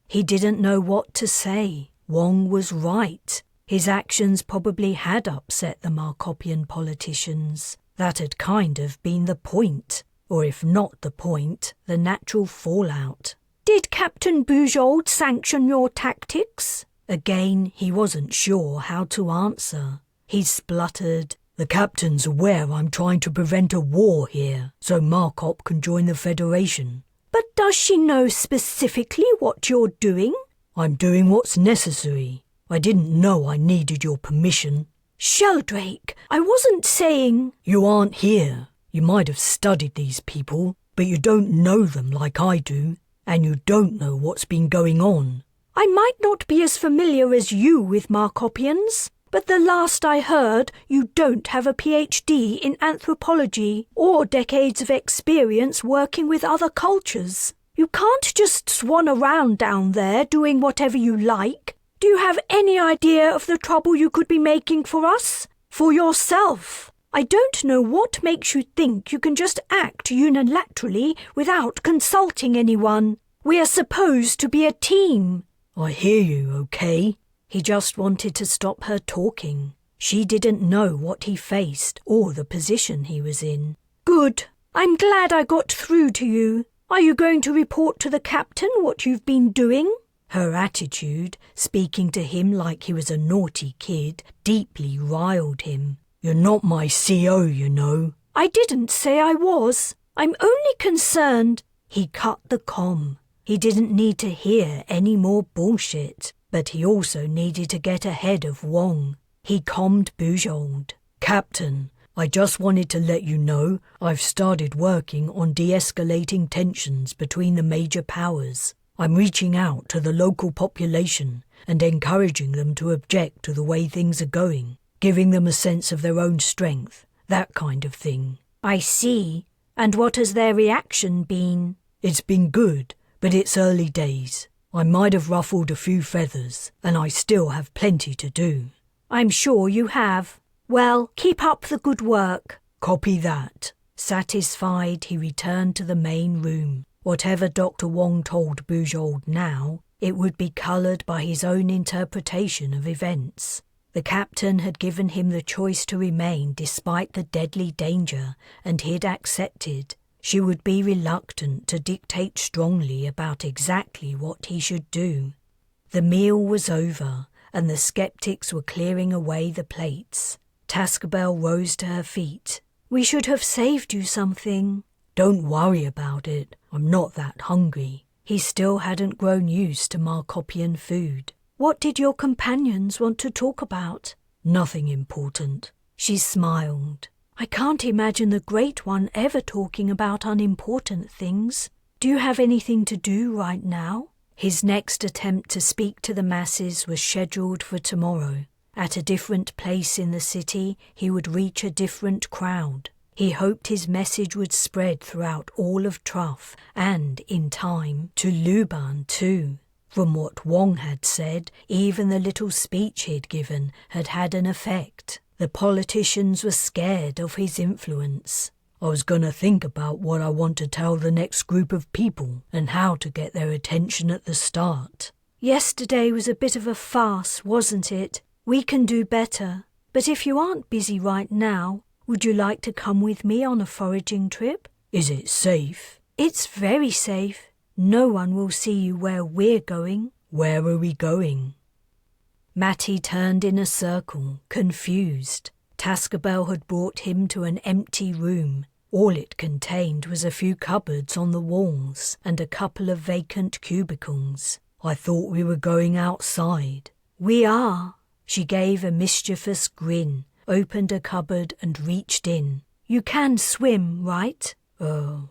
He didn't know what to say. Wong was right. His actions probably had upset the Markopian politicians. That had kind of been the point, or if not the point, the natural fallout. Did Captain Bujold sanction your tactics? Again, he wasn't sure how to answer. He spluttered, The captain's aware I'm trying to prevent a war here, so Markop can join the Federation. But does she know specifically what you're doing? I'm doing what's necessary. I didn't know I needed your permission. Sheldrake, I wasn't saying... You aren't here. You might have studied these people, but you don't know them like I do, and you don't know what's been going on. I might not be as familiar as you with Markopians, but the last I heard, you don't have a PhD in anthropology or decades of experience working with other cultures. You can't just swan around down there doing whatever you like. Do you have any idea of the trouble you could be making for us? For yourself? I don't know what makes you think you can just act unilaterally without consulting anyone. We are supposed to be a team. I hear you, okay? He just wanted to stop her talking. She didn't know what he faced or the position he was in. Good. I'm glad I got through to you. Are you going to report to the captain what you've been doing? Her attitude, speaking to him like he was a naughty kid, deeply riled him. You're not my CO, you know. I didn't say I was. I'm only concerned. He cut the comm. He didn't need to hear any more bullshit, but he also needed to get ahead of Wong. He commed Bujold. Captain, I just wanted to let you know I've started working on de-escalating tensions between the major powers. I'm reaching out to the local population and encouraging them to object to the way things are going, giving them a sense of their own strength, that kind of thing. I see. And what has their reaction been? It's been good, but it's early days. I might have ruffled a few feathers, and I still have plenty to do. I'm sure you have. Well, keep up the good work. Copy that. Satisfied, he returned to the main room. Whatever Dr. Wong told Bujold now, it would be coloured by his own interpretation of events. The captain had given him the choice to remain despite the deadly danger, and he'd accepted. She would be reluctant to dictate strongly about exactly what he should do. The meal was over, and the skeptics were clearing away the plates. Tascabel rose to her feet. We should have saved you something. Don't worry about it. I'm not that hungry. He still hadn't grown used to Markopian food. What did your companions want to talk about? Nothing important. She smiled. I can't imagine the Great One ever talking about unimportant things. Do you have anything to do right now? His next attempt to speak to the masses was scheduled for tomorrow. At a different place in the city, he would reach a different crowd. He hoped his message would spread throughout all of Truff and, in time, to Luban too. From what Wong had said, even the little speech he'd given had had an effect. The politicians were scared of his influence. I was going to think about what I want to tell the next group of people and how to get their attention at the start. Yesterday was a bit of a farce, wasn't it? We can do better. But if you aren't busy right now, would you like to come with me on a foraging trip? Is it safe? It's very safe. No one will see you where we're going. Where are we going? Matty turned in a circle, confused. Tascabel had brought him to an empty room. All it contained was a few cupboards on the walls and a couple of vacant cubicles. I thought we were going outside. We are. She gave a mischievous grin, opened a cupboard and reached in. You can swim, right?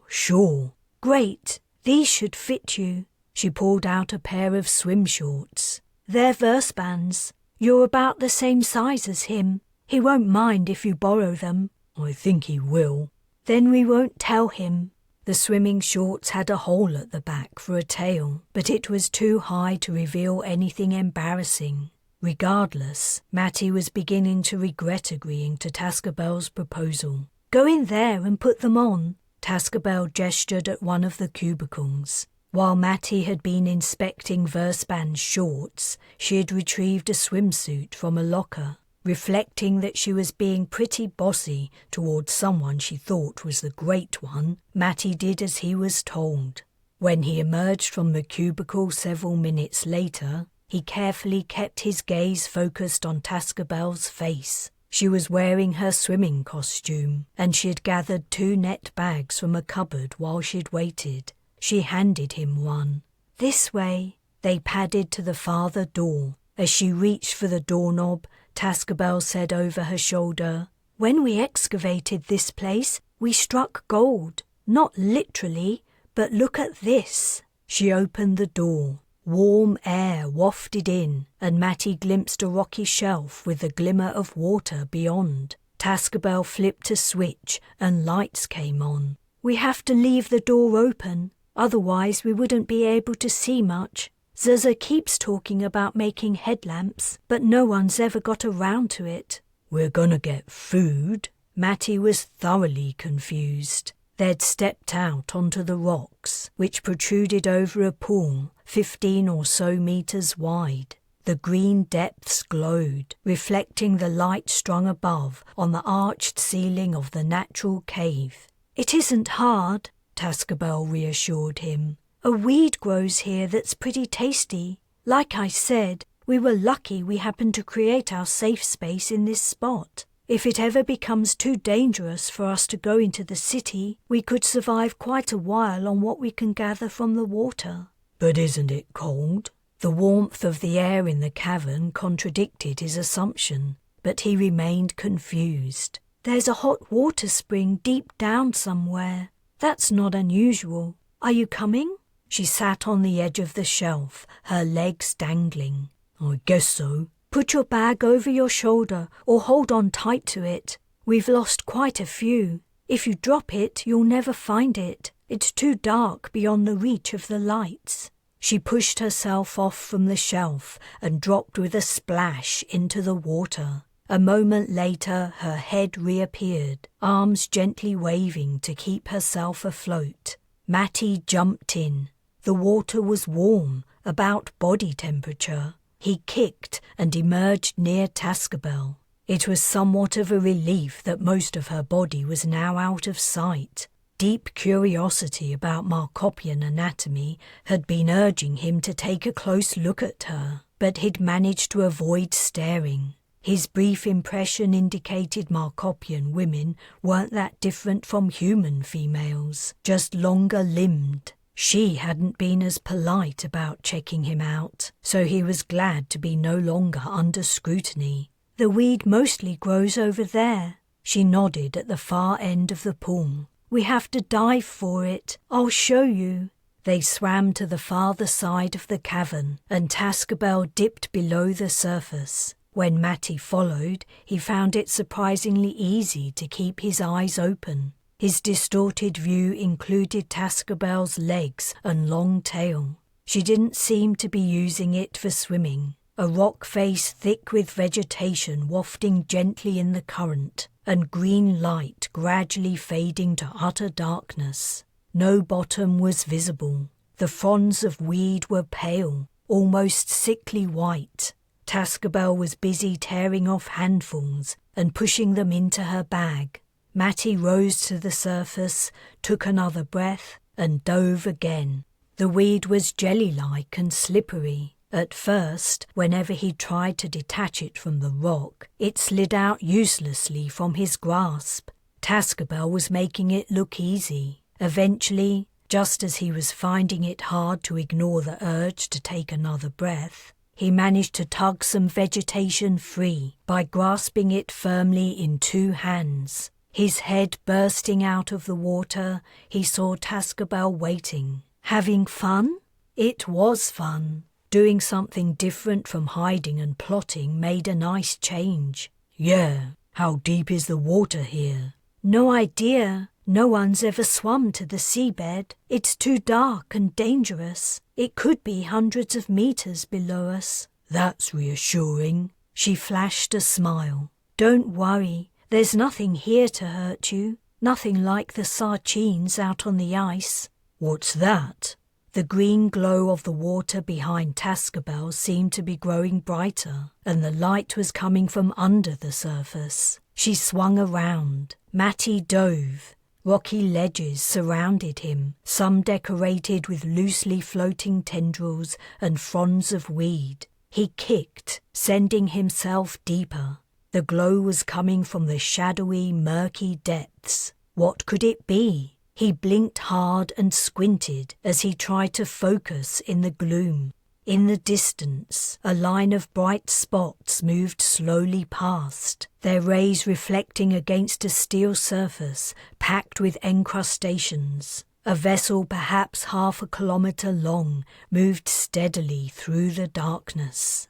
Sure. Great. These should fit you. She pulled out a pair of swim shorts. They're verse bands. You're about the same size as him. He won't mind if you borrow them. I think he will. Then we won't tell him. The swimming shorts had a hole at the back for a tail, but it was too high to reveal anything embarrassing. Regardless, Matty was beginning to regret agreeing to Tascabel's proposal. Go in there and put them on. Tascabel gestured at one of the cubicles. While Matty had been inspecting Verspan's shorts, she had retrieved a swimsuit from a locker. Reflecting that she was being pretty bossy towards someone she thought was the Great One, Matty did as he was told. When he emerged from the cubicle several minutes later, he carefully kept his gaze focused on Tascabel's face. She was wearing her swimming costume, and she had gathered 2 net bags from a cupboard while she'd waited. She handed him one. This way. They padded to the farther door. As she reached for the doorknob, Tascabel said over her shoulder, When we excavated this place, we struck gold. Not literally, but look at this. She opened the door. Warm air wafted in, and Matty glimpsed a rocky shelf with the glimmer of water beyond. Tascabel flipped a switch, and lights came on. We have to leave the door open, otherwise we wouldn't be able to see much. Zaza keeps talking about making headlamps, but no one's ever got around to it. We're gonna get food? Matty was thoroughly confused. They'd stepped out onto the rocks, which protruded over a pool 15 or so meters wide. The green depths glowed, reflecting the light strung above on the arched ceiling of the natural cave. It isn't hard, Tascabel reassured him. A weed grows here that's pretty tasty. Like I said, we were lucky we happened to create our safe space in this spot. If it ever becomes too dangerous for us to go into the city, we could survive quite a while on what we can gather from the water. But isn't it cold? The warmth of the air in the cavern contradicted his assumption, but he remained confused. There's a hot water spring deep down somewhere. That's not unusual. Are you coming? She sat on the edge of the shelf, her legs dangling. I guess so. Put your bag over your shoulder or hold on tight to it. We've lost quite a few. If you drop it, you'll never find it. It's too dark beyond the reach of the lights. She pushed herself off from the shelf and dropped with a splash into the water. A moment later, her head reappeared, arms gently waving to keep herself afloat. Matty jumped in. The water was warm, about body temperature. He kicked and emerged near Tascabel. It was somewhat of a relief that most of her body was now out of sight. Deep curiosity about Markopian anatomy had been urging him to take a close look at her, but he'd managed to avoid staring. His brief impression indicated Markopian women weren't that different from human females, just longer-limbed. She hadn't been as polite about checking him out, so he was glad to be no longer under scrutiny. The weed mostly grows over there. She nodded at the far end of the pool. We have to dive for it. I'll show you. They swam to the farther side of the cavern, and Tascabel dipped below the surface. When Matty followed, he found it surprisingly easy to keep his eyes open. His distorted view included Tascabel's legs and long tail. She didn't seem to be using it for swimming. A rock face thick with vegetation wafting gently in the current, and green light gradually fading to utter darkness. No bottom was visible. The fronds of weed were pale, almost sickly white. Tascabel was busy tearing off handfuls and pushing them into her bag. Matty rose to the surface, took another breath, and dove again. The weed was jelly-like and slippery. At first, whenever he tried to detach it from the rock, it slid out uselessly from his grasp. Tascabel was making it look easy. Eventually, just as he was finding it hard to ignore the urge to take another breath, he managed to tug some vegetation free by grasping it firmly in two hands. His head bursting out of the water, he saw Tascabel waiting. Having fun? It was fun. Doing something different from hiding and plotting made a nice change. Yeah, how deep is the water here? No idea. No one's ever swum to the seabed. It's too dark and dangerous. It could be hundreds of meters below us. That's reassuring. She flashed a smile. Don't worry. There's nothing here to hurt you. Nothing like the sardines out on the ice. What's that? The green glow of the water behind Tascabel seemed to be growing brighter, and the light was coming from under the surface. She swung around. Matty dove. Rocky ledges surrounded him, some decorated with loosely floating tendrils and fronds of weed. He kicked, sending himself deeper. The glow was coming from the shadowy, murky depths. What could it be? He blinked hard and squinted as he tried to focus in the gloom. In the distance, a line of bright spots moved slowly past, their rays reflecting against a steel surface packed with encrustations. A vessel perhaps 1/2 kilometre long moved steadily through the darkness.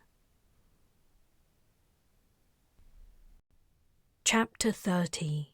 Chapter 30.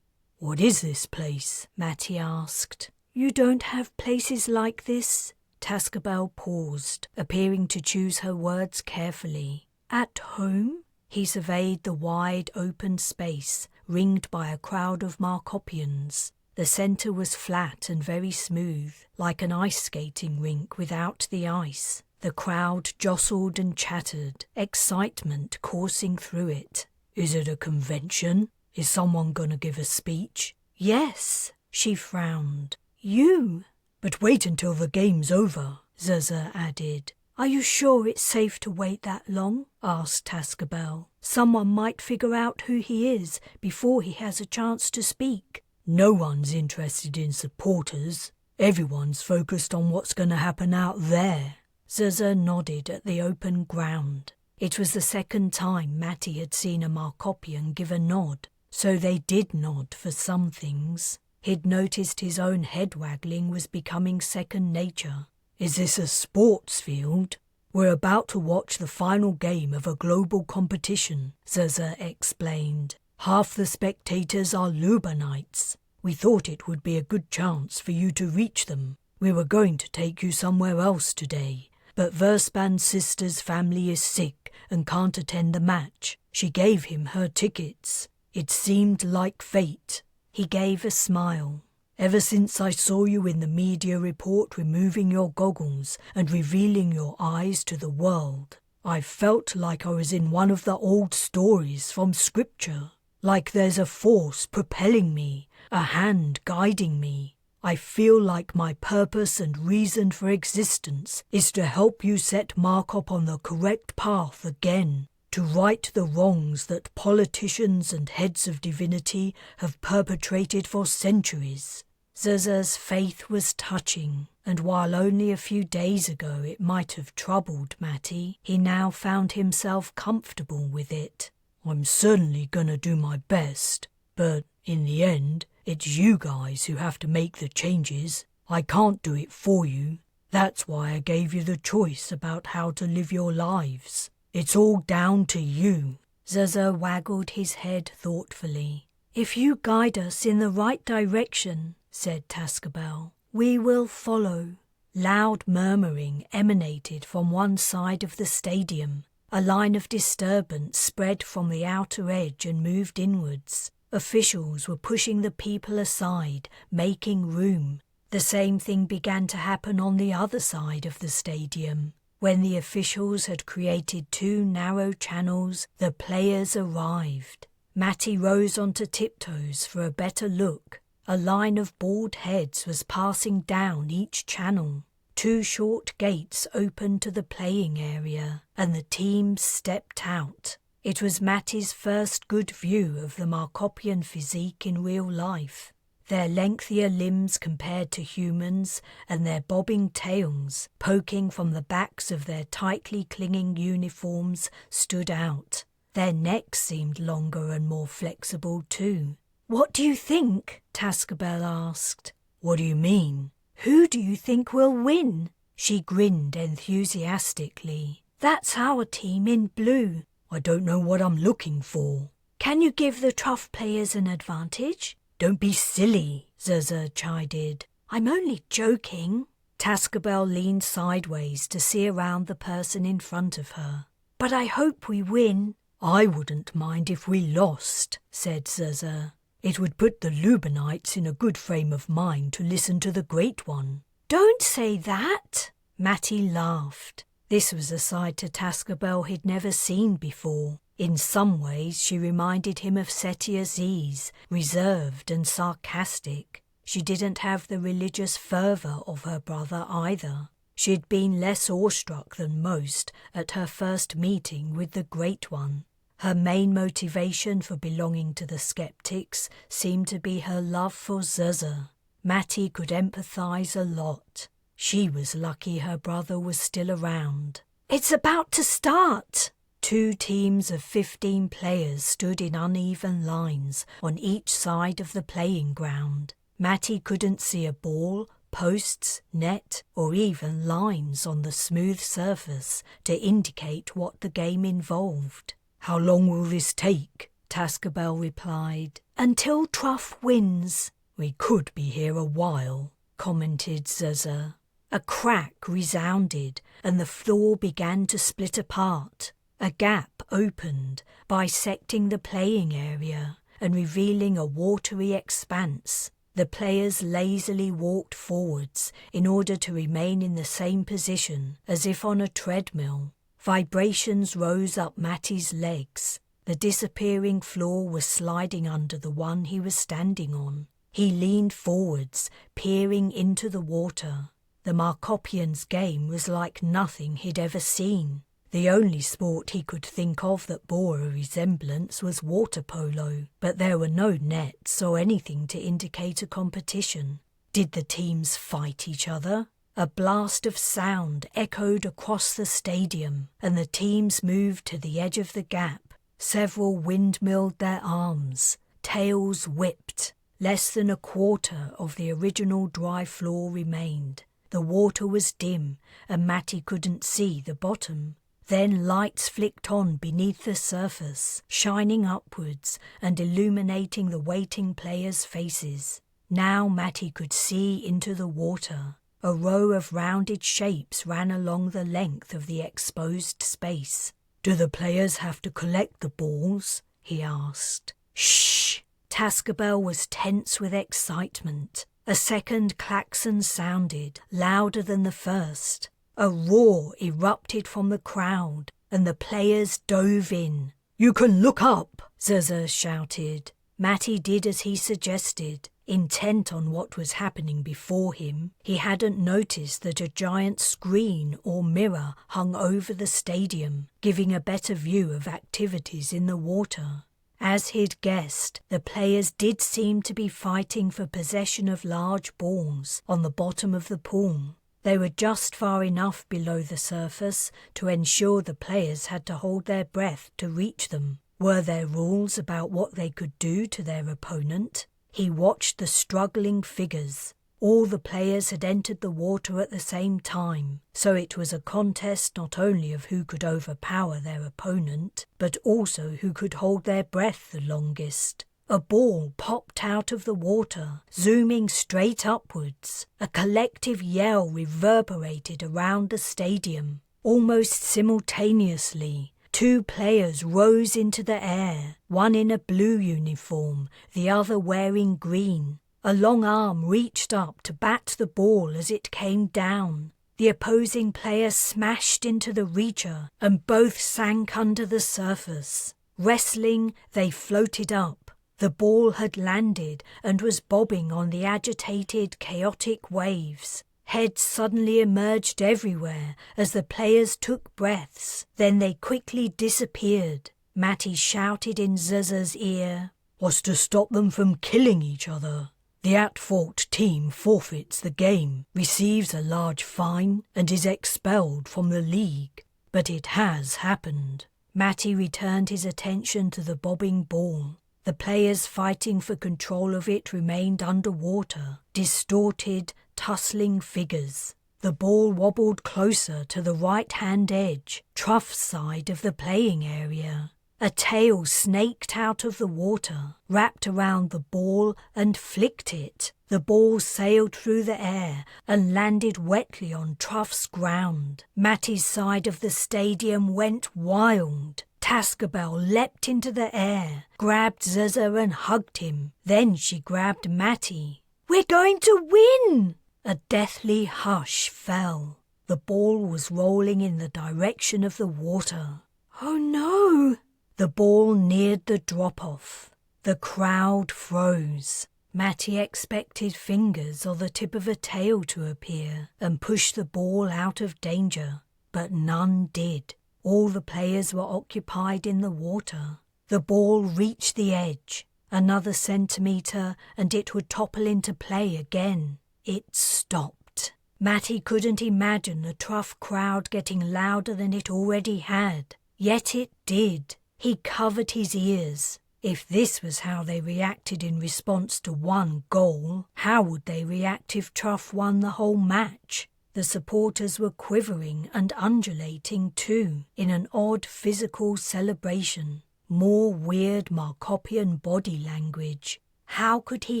What is this place? Matty asked. You don't have places like this? Tascabel paused, appearing to choose her words carefully. At home? He surveyed the wide open space, ringed by a crowd of Markopians. The centre was flat and very smooth, like an ice skating rink without the ice. The crowd jostled and chattered, excitement coursing through it. Is it a convention? Is someone gonna give a speech? Yes, she frowned. You. But wait until the game's over, Zerzer added. Are you sure it's safe to wait that long? Asked Tascabel. Someone might figure out who he is before he has a chance to speak. No one's interested in supporters. Everyone's focused on what's going to happen out there. Zerzer nodded at the open ground. It was the second time Matty had seen a Markopian give a nod, so they did nod for some things. He'd noticed his own head-waggling was becoming second nature. Is this a sports field? We're about to watch the final game of a global competition, Zerzer explained. Half the spectators are Lubanites. We thought it would be a good chance for you to reach them. We were going to take you somewhere else today, but Verspan's sister's family is sick and can't attend the match. She gave him her tickets. It seemed like fate. He gave a smile. Ever since I saw you in the media report removing your goggles and revealing your eyes to the world, I felt like I was in one of the old stories from scripture. Like there's a force propelling me, a hand guiding me. I feel like my purpose and reason for existence is to help you set Markop on the correct path again, to right the wrongs that politicians and heads of divinity have perpetrated for centuries. Zerzer's faith was touching, and while only a few days ago it might have troubled Matty, he now found himself comfortable with it. I'm certainly gonna do my best, but in the end, it's you guys who have to make the changes. I can't do it for you. That's why I gave you the choice about how to live your lives. It's all down to you. Zerzer waggled his head thoughtfully. If you guide us in the right direction, said Tascabel, we will follow. Loud murmuring emanated from one side of the stadium. A line of disturbance spread from the outer edge and moved inwards. Officials were pushing the people aside, making room. The same thing began to happen on the other side of the stadium. When the officials had created two narrow channels, the players arrived. Matty rose onto tiptoes for a better look. A line of bald heads was passing down each channel. Two short gates opened to the playing area, and the teams stepped out. It was Matty's first good view of the Markopian physique in real life. Their lengthier limbs compared to humans and their bobbing tails, poking from the backs of their tightly clinging uniforms, stood out. Their necks seemed longer and more flexible too. What do you think? Tascabel asked. What do you mean? Who do you think will win? She grinned enthusiastically. That's our team in blue. I don't know what I'm looking for. Can you give the Truff players an advantage? Don't be silly, Zerzer chided. I'm only joking. Tascabel leaned sideways to see around the person in front of her. But I hope we win. I wouldn't mind if we lost, said Zerzer. It would put the Lubanites in a good frame of mind to listen to the Great One. Don't say that. Matty laughed. This was a side to Tascabel he'd never seen before. In some ways she reminded him of Setia Z's, reserved and sarcastic. She didn't have the religious fervour of her brother either. She'd been less awestruck than most at her first meeting with the Great One. Her main motivation for belonging to the skeptics seemed to be her love for Zerzer. Matty could empathise a lot. She was lucky her brother was still around. It's about to start! Two teams of 15 players stood in uneven lines on each side of the playing ground. Matty couldn't see a ball, posts, net, or even lines on the smooth surface to indicate what the game involved. How long will this take? Tascabel replied. Until Truff wins. We could be here a while, commented Zerzer. A crack resounded, and the floor began to split apart. A gap opened, bisecting the playing area and revealing a watery expanse. The players lazily walked forwards in order to remain in the same position, as if on a treadmill. Vibrations rose up Matty's legs. The disappearing floor was sliding under the one he was standing on. He leaned forwards, peering into the water. The Markopian's game was like nothing he'd ever seen. The only sport he could think of that bore a resemblance was water polo, but there were no nets or anything to indicate a competition. Did the teams fight each other? A blast of sound echoed across the stadium, and the teams moved to the edge of the gap. Several windmilled their arms. Tails whipped. Less than a quarter of the original dry floor remained. The water was dim, and Matty couldn't see the bottom. Then lights flicked on beneath the surface, shining upwards and illuminating the waiting players' faces. Now Matty could see into the water. A row of rounded shapes ran along the length of the exposed space. "Do the players have to collect the balls?" he asked. "Shh!" Tascabel was tense with excitement. A second klaxon sounded, louder than the first. A roar erupted from the crowd, and the players dove in. "You can look up!" Zuzu shouted. Matty did as he suggested. Intent on what was happening before him, he hadn't noticed that a giant screen or mirror hung over the stadium, giving a better view of activities in the water. As he'd guessed, the players did seem to be fighting for possession of large balls on the bottom of the pool. They were just far enough below the surface to ensure the players had to hold their breath to reach them. Were there rules about what they could do to their opponent? He watched the struggling figures. All the players had entered the water at the same time, so it was a contest not only of who could overpower their opponent, but also who could hold their breath the longest. A ball popped out of the water, zooming straight upwards. A collective yell reverberated around the stadium. Almost simultaneously, two players rose into the air, one in a blue uniform, the other wearing green. A long arm reached up to bat the ball as it came down. The opposing player smashed into the reacher, and both sank under the surface. Wrestling, they floated up. The ball had landed and was bobbing on the agitated, chaotic waves. Heads suddenly emerged everywhere as the players took breaths. Then they quickly disappeared. Matty shouted in Zuzu's ear, "What's to stop them from killing each other? The at-fault team forfeits the game, receives a large fine, and is expelled from the league." But it has happened. Matty returned his attention to the bobbing ball. The players fighting for control of it remained underwater, distorted, tussling figures. The ball wobbled closer to the right-hand edge, Truff's side of the playing area. A tail snaked out of the water, wrapped around the ball and flicked it. The ball sailed through the air and landed wetly on Truff's ground. Matty's side of the stadium went wild. Tascabel leapt into the air, grabbed Zuzu and hugged him. Then she grabbed Matty. "We're going to win!" A deathly hush fell. The ball was rolling in the direction of the water. "Oh no!" The ball neared the drop-off. The crowd froze. Matty expected fingers or the tip of a tail to appear and push the ball out of danger, but none did. All the players were occupied in the water. The ball reached the edge. Another centimetre and it would topple into play again. It stopped. Matty couldn't imagine the Truff crowd getting louder than it already had. Yet it did. He covered his ears. If this was how they reacted in response to one goal, how would they react if Truff won the whole match? The supporters were quivering and undulating too, in an odd physical celebration. More weird Markopian body language. How could he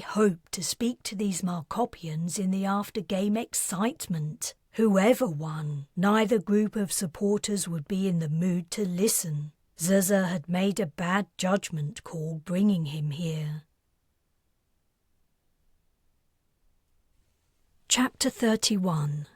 hope to speak to these Markopians in the after-game excitement? Whoever won, neither group of supporters would be in the mood to listen. Zuzu had made a bad judgment call bringing him here. Chapter 31.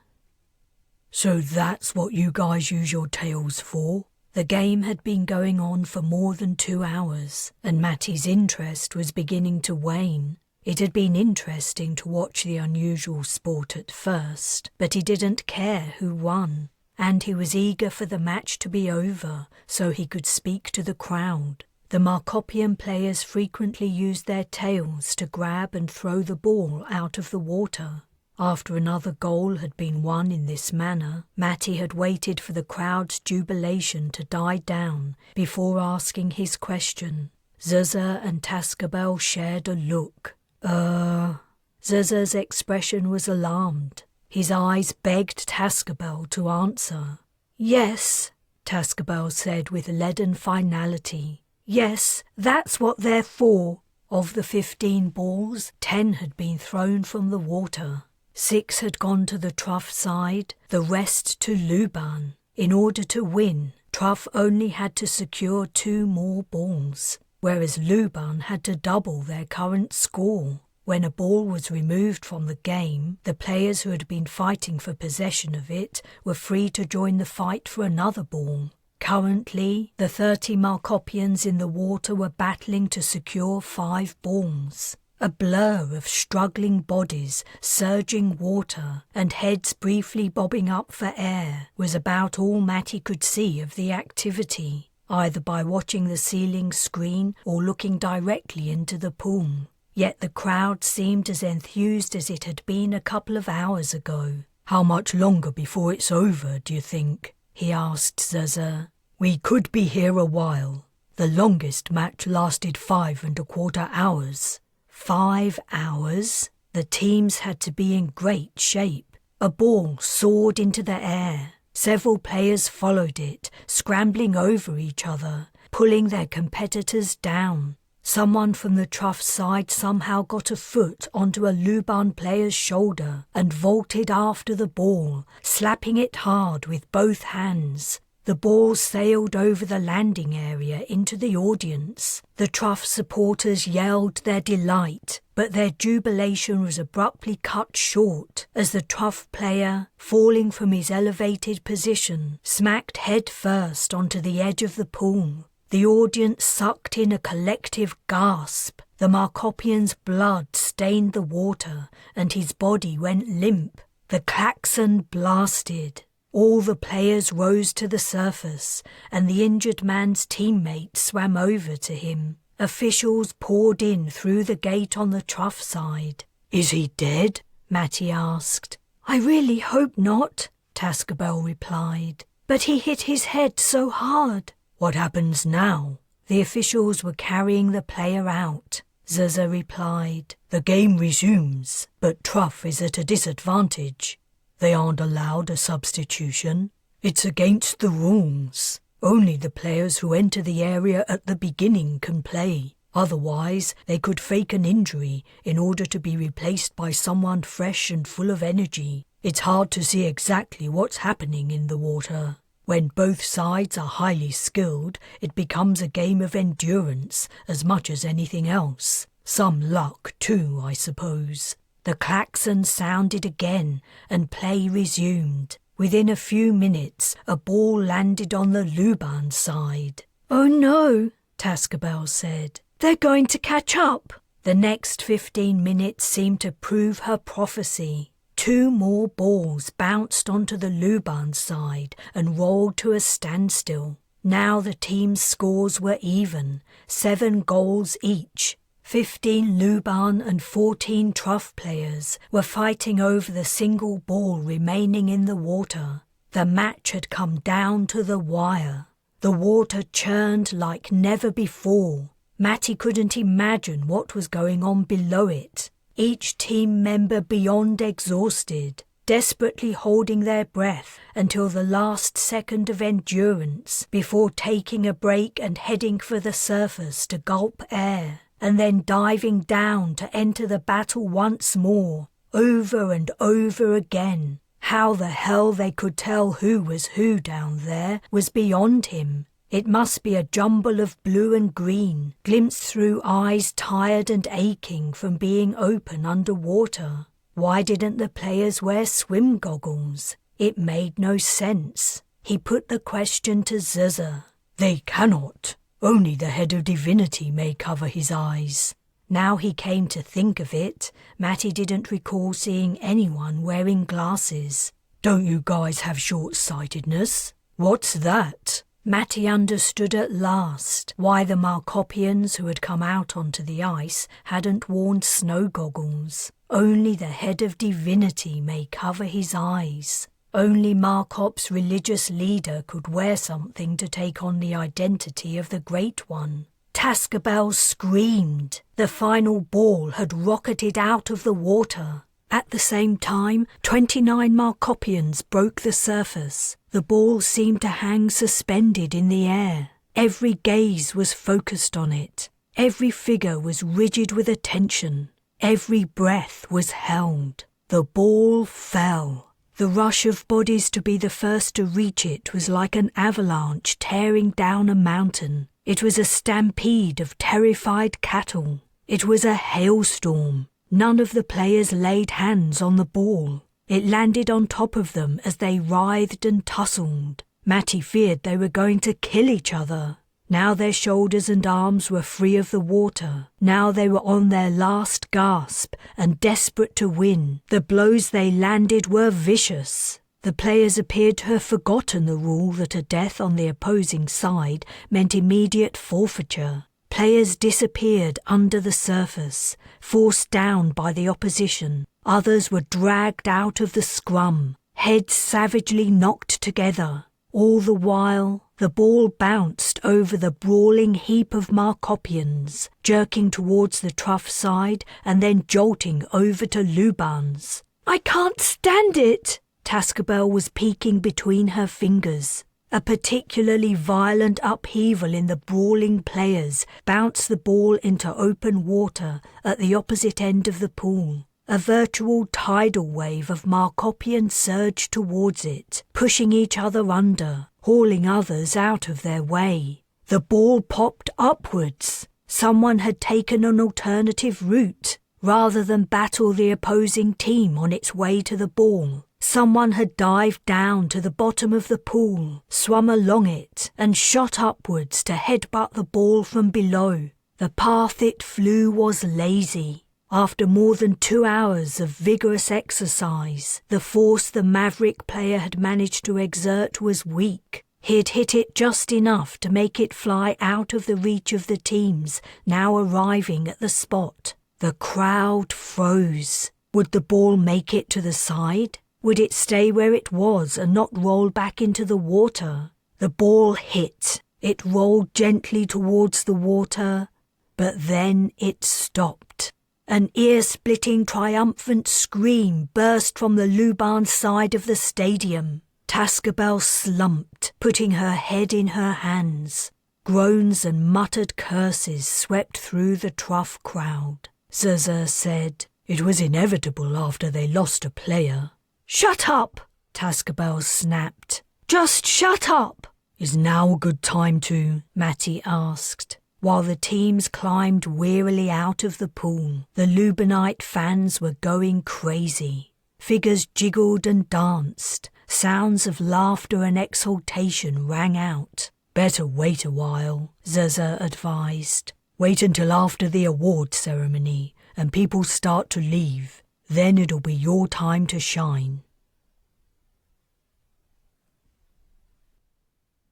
"So that's what you guys use your tails for?" The game had been going on for more than 2 hours, and Matty's interest was beginning to wane. It had been interesting to watch the unusual sport at first, but he didn't care who won, and he was eager for the match to be over so he could speak to the crowd. The Markopian players frequently used their tails to grab and throw the ball out of the water. After another goal had been won in this manner, Matty had waited for the crowd's jubilation to die down before asking his question. Zuza and Tascabel shared a look. Zuza's expression was alarmed. His eyes begged Tascabel to answer. "Yes," Tascabel said with leaden finality. "Yes, that's what they're for." Of the 15 balls, 10 had been thrown from the water. 6 had gone to the Truff side, the rest to Luban. In order to win, Truff only had to secure 2 more balls, whereas Luban had to double their current score. When a ball was removed from the game, the players who had been fighting for possession of it were free to join the fight for another ball. Currently, the 30 Markopians in the water were battling to secure 5 balls. A blur of struggling bodies, surging water, and heads briefly bobbing up for air was about all Matty could see of the activity, either by watching the ceiling screen or looking directly into the pool. Yet the crowd seemed as enthused as it had been a couple of hours ago. "How much longer before it's over, do you think?" he asked Zuza. "We could be here a while. The longest match lasted 5¼ hours. 5 hours? The teams had to be in great shape. A ball soared into the air. Several players followed it, scrambling over each other, pulling their competitors down. Someone from the Truff side somehow got a foot onto a Luban player's shoulder and vaulted after the ball, slapping it hard with both hands. The ball sailed over the landing area into the audience. The Truff supporters yelled their delight, but their jubilation was abruptly cut short as the Truff player, falling from his elevated position, smacked head first onto the edge of the pool. The audience sucked in a collective gasp. The Markopian's blood stained the water, and his body went limp. The klaxon blasted. All the players rose to the surface, and the injured man's teammate swam over to him. Officials poured in through the gate on the Truff side. "Is he dead?" Matty asked. "I really hope not," Tascabel replied. "But he hit his head so hard." "What happens now?" "The officials were carrying the player out," Zuza replied. "The game resumes, but Truff is at a disadvantage." "They aren't allowed a substitution." "It's against the rules. Only the players who enter the area at the beginning can play. Otherwise, they could fake an injury in order to be replaced by someone fresh and full of energy. It's hard to see exactly what's happening in the water. When both sides are highly skilled, it becomes a game of endurance as much as anything else. Some luck, too, I suppose." The klaxon sounded again, and play resumed. Within a few minutes, a ball landed on the Luban side. "Oh no," Tascabel said. "They're going to catch up." The next 15 minutes seemed to prove her prophecy. 2 more balls bounced onto the Luban side and rolled to a standstill. Now the team's scores were even, 7 goals each. 15 Luban and 14 Truff players were fighting over the single ball remaining in the water. The match had come down to the wire. The water churned like never before. Matty couldn't imagine what was going on below it. Each team member beyond exhausted, desperately holding their breath until the last second of endurance before taking a break and heading for the surface to gulp air, and then diving down to enter the battle once more, over and over again. How the hell they could tell who was who down there was beyond him. It must be a jumble of blue and green, glimpsed through eyes tired and aching from being open underwater. Why didn't the players wear swim goggles? It made no sense. He put the question to Zuza. "They cannot. Only the head of divinity may cover his eyes." Now he came to think of it, Matty didn't recall seeing anyone wearing glasses. Don't you guys have short-sightedness? What's that? Matty understood at last why the Markopians who had come out onto the ice hadn't worn snow goggles. Only the head of divinity may cover his eyes. Only Markop's religious leader could wear something to take on the identity of the Great One. Tascabel screamed. The final ball had rocketed out of the water. At the same time, 29 Markopians broke the surface. The ball seemed to hang suspended in the air. Every gaze was focused on it. Every figure was rigid with attention. Every breath was held. The ball fell. The rush of bodies to be the first to reach it was like an avalanche tearing down a mountain. It was a stampede of terrified cattle. It was a hailstorm. None of the players laid hands on the ball. It landed on top of them as they writhed and tussled. Matty feared they were going to kill each other. Now their shoulders and arms were free of the water. Now they were on their last gasp and desperate to win. The blows they landed were vicious. The players appeared to have forgotten the rule that a death on the opposing side meant immediate forfeiture. Players disappeared under the surface, forced down by the opposition. Others were dragged out of the scrum, heads savagely knocked together. All the while, the ball bounced over the brawling heap of Markopians, jerking towards the trough side and then jolting over to Luban's. "I can't stand it!" Tascabel was peeking between her fingers. A particularly violent upheaval in the brawling players bounced the ball into open water at the opposite end of the pool. A virtual tidal wave of Markopians surged towards it, pushing each other under, hauling others out of their way. The ball popped upwards. Someone had taken an alternative route. Rather than battle the opposing team on its way to the ball, someone had dived down to the bottom of the pool, swum along it, and shot upwards to headbutt the ball from below. The path it flew was lazy. After more than 2 hours of vigorous exercise, the force the Maverick player had managed to exert was weak. He'd hit it just enough to make it fly out of the reach of the teams now arriving at the spot. The crowd froze. Would the ball make it to the side? Would it stay where it was and not roll back into the water? The ball hit. It rolled gently towards the water, but then it stopped. An ear-splitting triumphant scream burst from the Luban side of the stadium. Tascabel slumped, putting her head in her hands. Groans and muttered curses swept through the trough crowd. Zaza said, "It was inevitable after they lost a player." "Shut up!" Tascabel snapped. "Just shut up!" "Is now a good time to?" Matty asked. While the teams climbed wearily out of the pool, the Lubanite fans were going crazy. Figures jiggled and danced. Sounds of laughter and exultation rang out. "Better wait a while," Zaza advised. "Wait until after the award ceremony and people start to leave. Then it'll be your time to shine."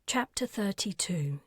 Chapter 32.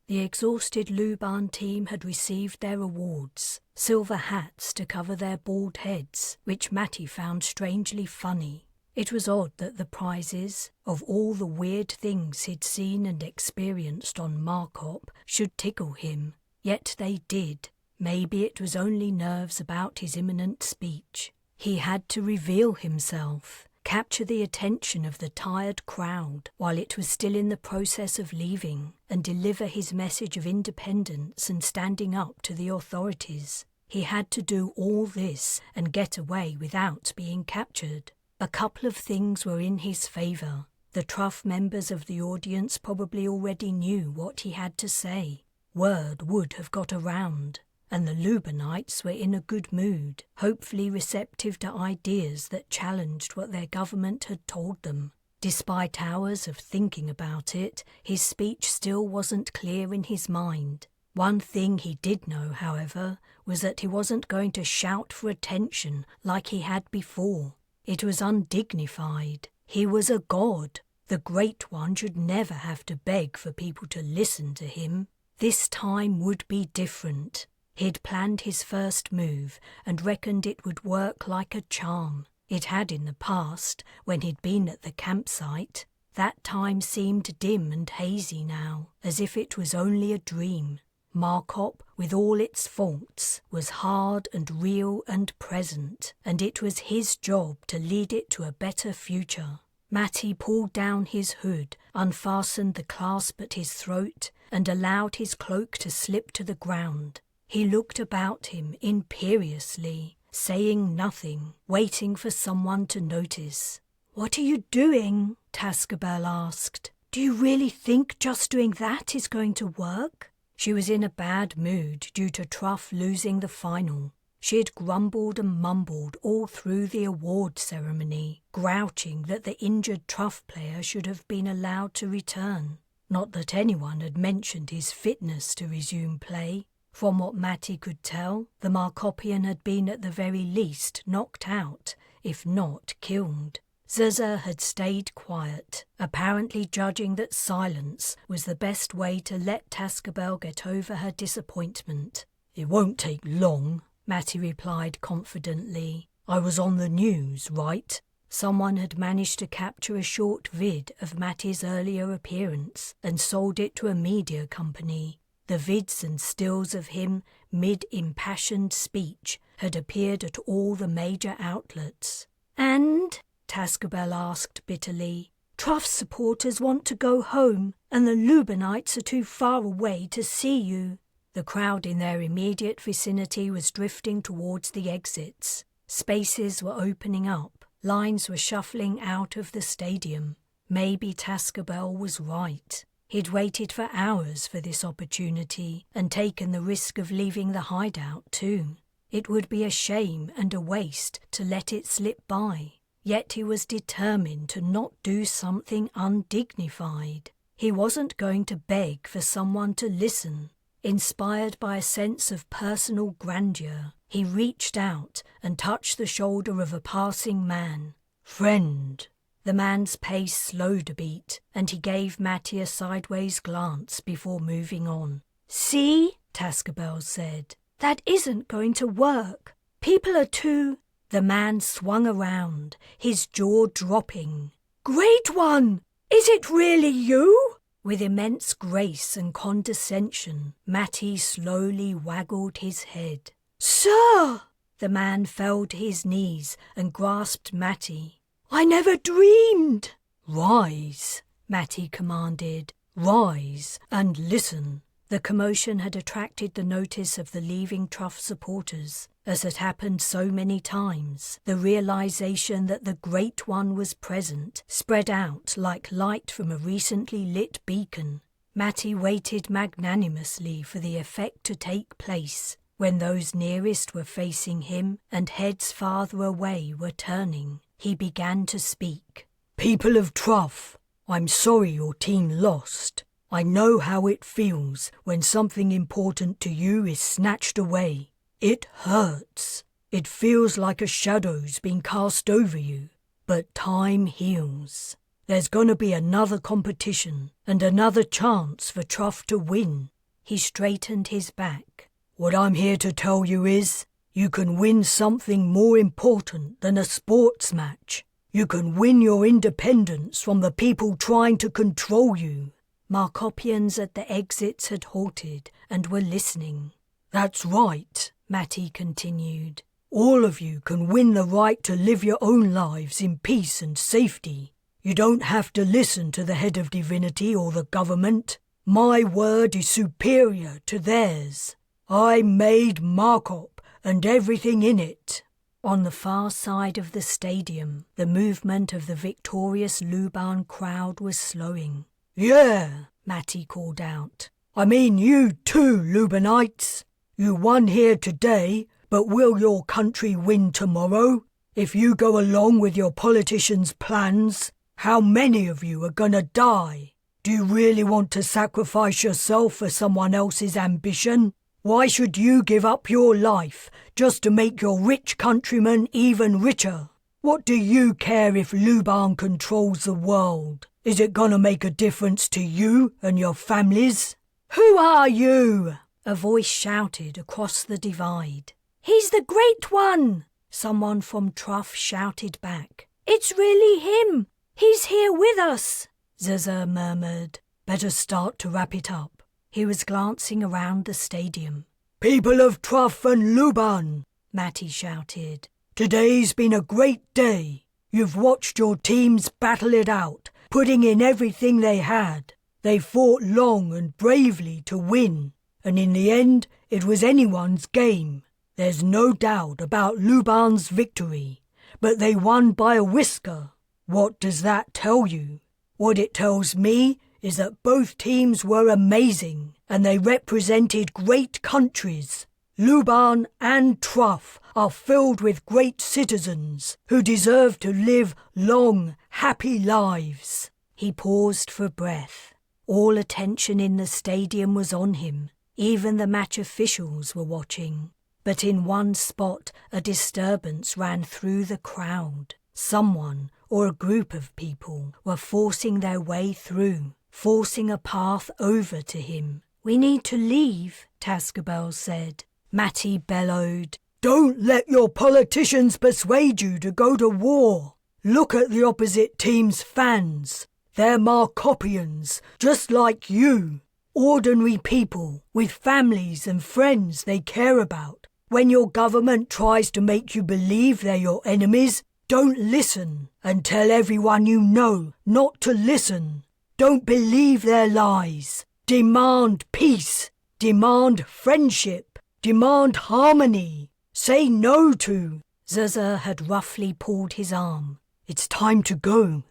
The exhausted Luban team had received their awards, silver hats to cover their bald heads, which Matty found strangely funny. It was odd that the prizes, of all the weird things he'd seen and experienced on Markop, should tickle him. Yet they did. Maybe it was only nerves about his imminent speech. He had to reveal himself, capture the attention of the tired crowd while it was still in the process of leaving, and deliver his message of independence and standing up to the authorities. He had to do all this and get away without being captured. A couple of things were in his favour. The Truff members of the audience probably already knew what he had to say. Word would have got around. And the Lubanites were in a good mood, hopefully receptive to ideas that challenged what their government had told them. Despite hours of thinking about it, his speech still wasn't clear in his mind. One thing he did know, however, was that he wasn't going to shout for attention like he had before. It was undignified. He was a god. The Great One should never have to beg for people to listen to him. This time would be different. He'd planned his first move and reckoned it would work like a charm. It had in the past, when he'd been at the campsite. That time seemed dim and hazy now, as if it was only a dream. Markop, with all its faults, was hard and real and present, and it was his job to lead it to a better future. Matty pulled down his hood, unfastened the clasp at his throat, and allowed his cloak to slip to the ground. He looked about him imperiously, saying nothing, waiting for someone to notice. "What are you doing?" Tascabel asked. "Do you really think just doing that is going to work?" She was in a bad mood due to Truff losing the final. She had grumbled and mumbled all through the award ceremony, grouching that the injured Truff player should have been allowed to return. Not that anyone had mentioned his fitness to resume play. From what Matty could tell, the Markopian had been at the very least knocked out, if not killed. Zaza had stayed quiet, apparently judging that silence was the best way to let Tascabel get over her disappointment. "It won't take long," Matty replied confidently. "I was on the news, right?" Someone had managed to capture a short vid of Matty's earlier appearance and sold it to a media company. The vids and stills of him, mid-impassioned speech, had appeared at all the major outlets. "And?" Tascabel asked bitterly. "Truff's supporters want to go home, and the Lubenites are too far away to see you." The crowd in their immediate vicinity was drifting towards the exits. Spaces were opening up. Lines were shuffling out of the stadium. Maybe Tascabel was right. He'd waited for hours for this opportunity and taken the risk of leaving the hideout too. It would be a shame and a waste to let it slip by. Yet he was determined to not do something undignified. He wasn't going to beg for someone to listen. Inspired by a sense of personal grandeur, he reached out and touched the shoulder of a passing man. "Friend." The man's pace slowed a beat, and he gave Matty a sideways glance before moving on. "See," Tascabel said, "that isn't going to work. People are too—" The man swung around, his jaw dropping. "Great One! Is it really you?" With immense grace and condescension, Matty slowly waggled his head. "Sir!" The man fell to his knees and grasped Matty. "I never dreamed." "Rise," Matty commanded. "Rise and listen." The commotion had attracted the notice of the leaving Truff supporters. As had happened so many times, the realization that the Great One was present spread out like light from a recently lit beacon. Matty waited magnanimously for the effect to take place. When those nearest were facing him and heads farther away were turning, he began to speak. "People of Truff, I'm sorry your team lost. I know how it feels when something important to you is snatched away. It hurts. It feels like a shadow's been cast over you. But time heals. There's gonna be another competition and another chance for Truff to win." He straightened his back. "What I'm here to tell you is, you can win something more important than a sports match. You can win your independence from the people trying to control you." Markopians at the exits had halted and were listening. "That's right," Matty continued. "All of you can win the right to live your own lives in peace and safety. You don't have to listen to the head of divinity or the government. My word is superior to theirs. I made Markop and everything in it." On the far side of the stadium, the movement of the victorious Luban crowd was slowing. "Yeah," Matty called out. "I mean you too, Lubanites. You won here today, but will your country win tomorrow? If you go along with your politicians' plans, how many of you are gonna die? Do you really want to sacrifice yourself for someone else's ambition? Why should you give up your life just to make your rich countrymen even richer? What do you care if Luban controls the world? Is it gonna make a difference to you and your families? Who are you? A voice shouted across the divide. He's the Great One! Someone from Truff shouted back. It's really him! He's here with us! Zaza murmured. Better start to wrap it up. He was glancing around the stadium. People of Truff and Luban, Matty shouted. Today's been a great day. You've watched your teams battle it out, putting in everything they had. They fought long and bravely to win, and in the end, it was anyone's game. There's no doubt about Luban's victory, but they won by a whisker. What does that tell you? What it tells me is that both teams were amazing, and they represented great countries. Luban and Truff are filled with great citizens who deserve to live long, happy lives. He paused for breath. All attention in the stadium was on him. Even the match officials were watching. But in one spot, a disturbance ran through the crowd. Someone, or a group of people, were forcing their way through, forcing a path over to him. We need to leave, Tascabel said. Matty bellowed. Don't let your politicians persuade you to go to war. Look at the opposite team's fans. They're Markopians, just like you. Ordinary people with families and friends they care about. When your government tries to make you believe they're your enemies, don't listen, and tell everyone you know not to listen. Don't believe their lies. Demand peace. Demand friendship. Demand harmony. Say no to. Zaza had roughly pulled his arm. It's time to go.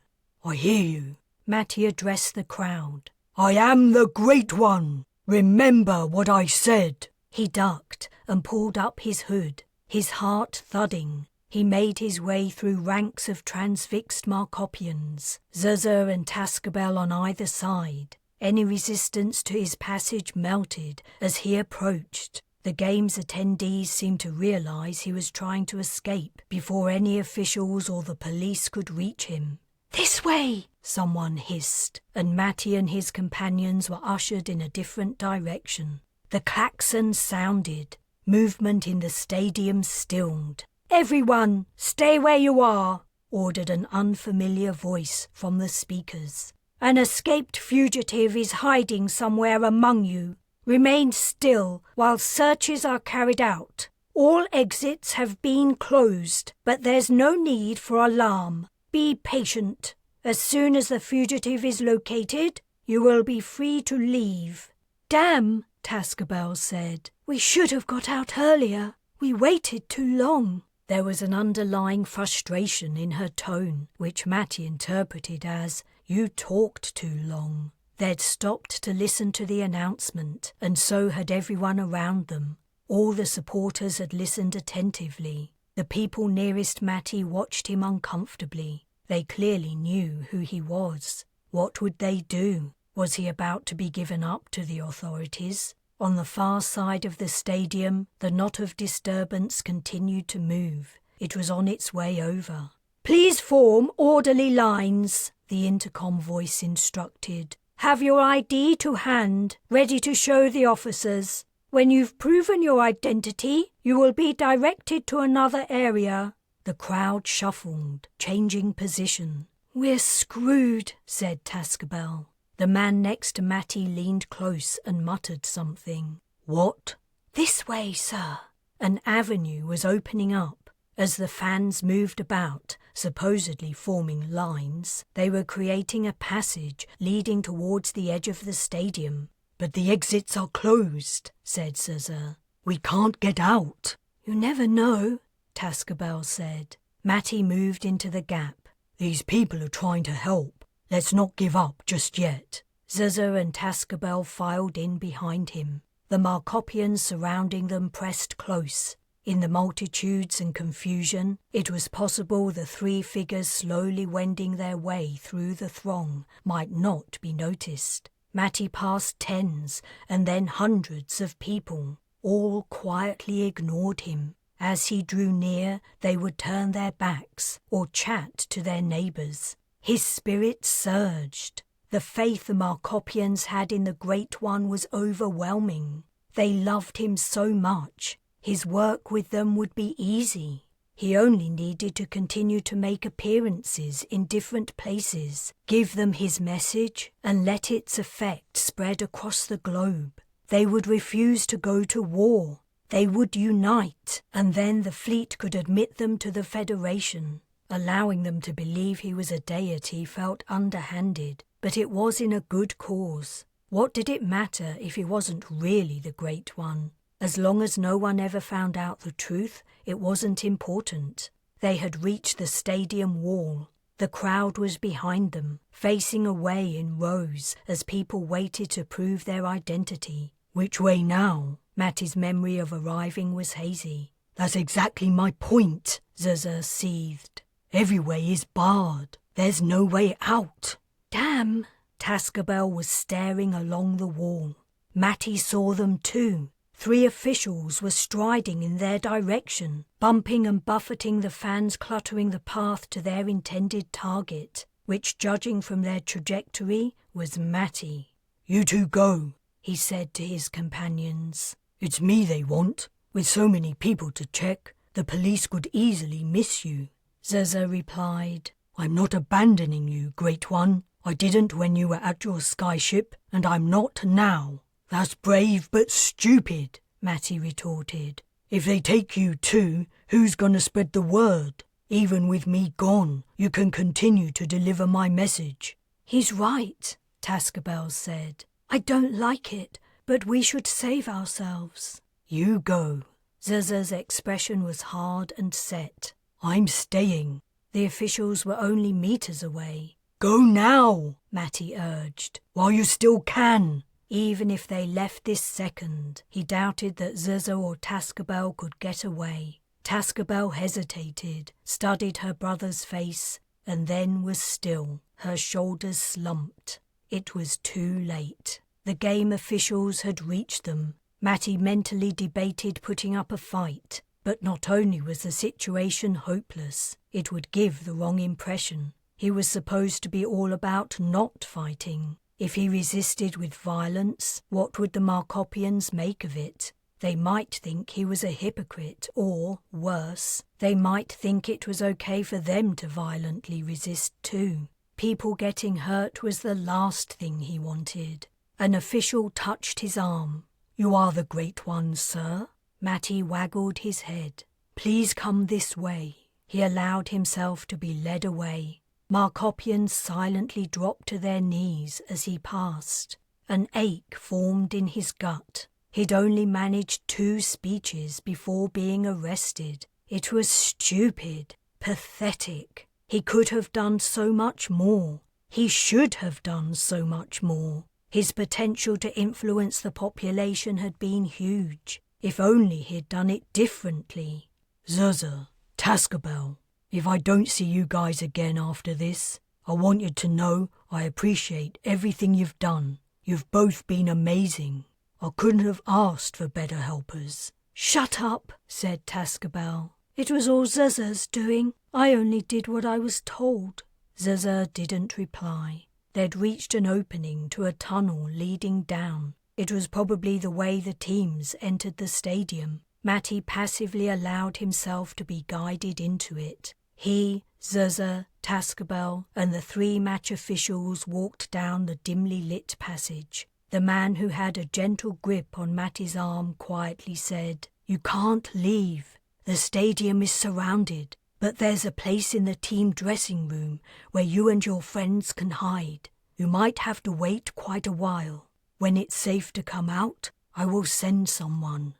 I hear you. Matty addressed the crowd. I am the Great One. Remember what I said. He ducked and pulled up his hood, his heart thudding. He made his way through ranks of transfixed Markopians, Zaza and Tascabel on either side. Any resistance to his passage melted as he approached. The game's attendees seemed to realise he was trying to escape before any officials or the police could reach him. This way, someone hissed, and Matty and his companions were ushered in a different direction. The klaxon sounded. Movement in the stadium stilled. Everyone, stay where you are, ordered an unfamiliar voice from the speakers. An escaped fugitive is hiding somewhere among you. Remain still while searches are carried out. All exits have been closed, but there's no need for alarm. Be patient. As soon as the fugitive is located, you will be free to leave. Damn, Tascabel said. We should have got out earlier. We waited too long. There was an underlying frustration in her tone, which Matty interpreted as, you talked too long. They'd stopped to listen to the announcement, and so had everyone around them. All the supporters had listened attentively. The people nearest Matty watched him uncomfortably. They clearly knew who he was. What would they do? Was he about to be given up to the authorities? On the far side of the stadium, the knot of disturbance continued to move. It was on its way over. Please form orderly lines, the intercom voice instructed. Have your ID to hand, ready to show the officers. When you've proven your identity, you will be directed to another area. The crowd shuffled, changing position. We're screwed, said Tascabel. The man next to Matty leaned close and muttered something. What? This way, sir. An avenue was opening up. As the fans moved about, supposedly forming lines, they were creating a passage leading towards the edge of the stadium. But the exits are closed, said Cesar. We can't get out. You never know, Tascabel said. Matty moved into the gap. These people are trying to help. Let's not give up just yet. Zaza and Tascabel filed in behind him. The Markopians surrounding them pressed close. In the multitudes and confusion, it was possible the three figures slowly wending their way through the throng might not be noticed. Matty passed tens and then hundreds of people. All quietly ignored him. As he drew near, they would turn their backs or chat to their neighbours. His spirit surged. The faith the Markopians had in the Great One was overwhelming. They loved him so much. His work with them would be easy. He only needed to continue to make appearances in different places, give them his message, and let its effect spread across the globe. They would refuse to go to war. They would unite, and then the fleet could admit them to the Federation. Allowing them to believe he was a deity felt underhanded, but it was in a good cause. What did it matter if he wasn't really the Great One? As long as no one ever found out the truth, it wasn't important. They had reached the stadium wall. The crowd was behind them, facing away in rows as people waited to prove their identity. Which way now? Matty's memory of arriving was hazy. That's exactly my point, Zuzu seethed. Every way is barred. There's no way out. Damn! Tascabel was staring along the wall. Matty saw them too. 3 officials were striding in their direction, bumping and buffeting the fans cluttering the path to their intended target, which, judging from their trajectory, was Matty. You two go, he said to his companions. It's me they want. With so many people to check, the police could easily miss you. Zuzu replied. I'm not abandoning you, Great One. I didn't when you were at your skyship, and I'm not now. That's brave but stupid, Matty retorted. If they take you too, who's gonna spread the word? Even with me gone, you can continue to deliver my message. He's right, Tascabel said. I don't like it, but we should save ourselves. You go. Zuzu's expression was hard and set. I'm staying. The officials were only meters away. Go now, Matty urged. While you still can. Even if they left this second, he doubted that Zuzu or Tascabel could get away. Tascabel hesitated, studied her brother's face, and then was still. Her shoulders slumped. It was too late. The game officials had reached them. Matty mentally debated putting up a fight, but not only was the situation hopeless, it would give the wrong impression. He was supposed to be all about not fighting. If he resisted with violence, what would the Markopians make of it? They might think he was a hypocrite, or, worse, they might think it was okay for them to violently resist too. People getting hurt was the last thing he wanted. An official touched his arm. You are the Great One, sir. Matty waggled his head. Please come this way. He allowed himself to be led away. Markopians silently dropped to their knees as he passed. An ache formed in his gut. He'd only managed 2 speeches before being arrested. It was stupid, pathetic. He could have done so much more. He should have done so much more. His potential to influence the population had been huge. If only he'd done it differently. Zuzu, Tascabel, if I don't see you guys again after this, I want you to know I appreciate everything you've done. You've both been amazing. I couldn't have asked for better helpers. Shut up, said Tascabel. It was all Zuzu's doing. I only did what I was told. Zuzu didn't reply. They'd reached an opening to a tunnel leading down. It was probably the way the teams entered the stadium. Matty passively allowed himself to be guided into it. He, Zuzu, Tascabel, and the 3 match officials walked down the dimly lit passage. The man who had a gentle grip on Matty's arm quietly said, You can't leave. The stadium is surrounded, but there's a place in the team dressing room where you and your friends can hide. You might have to wait quite a while. When it's safe to come out, I will send someone.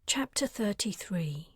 Chapter 33.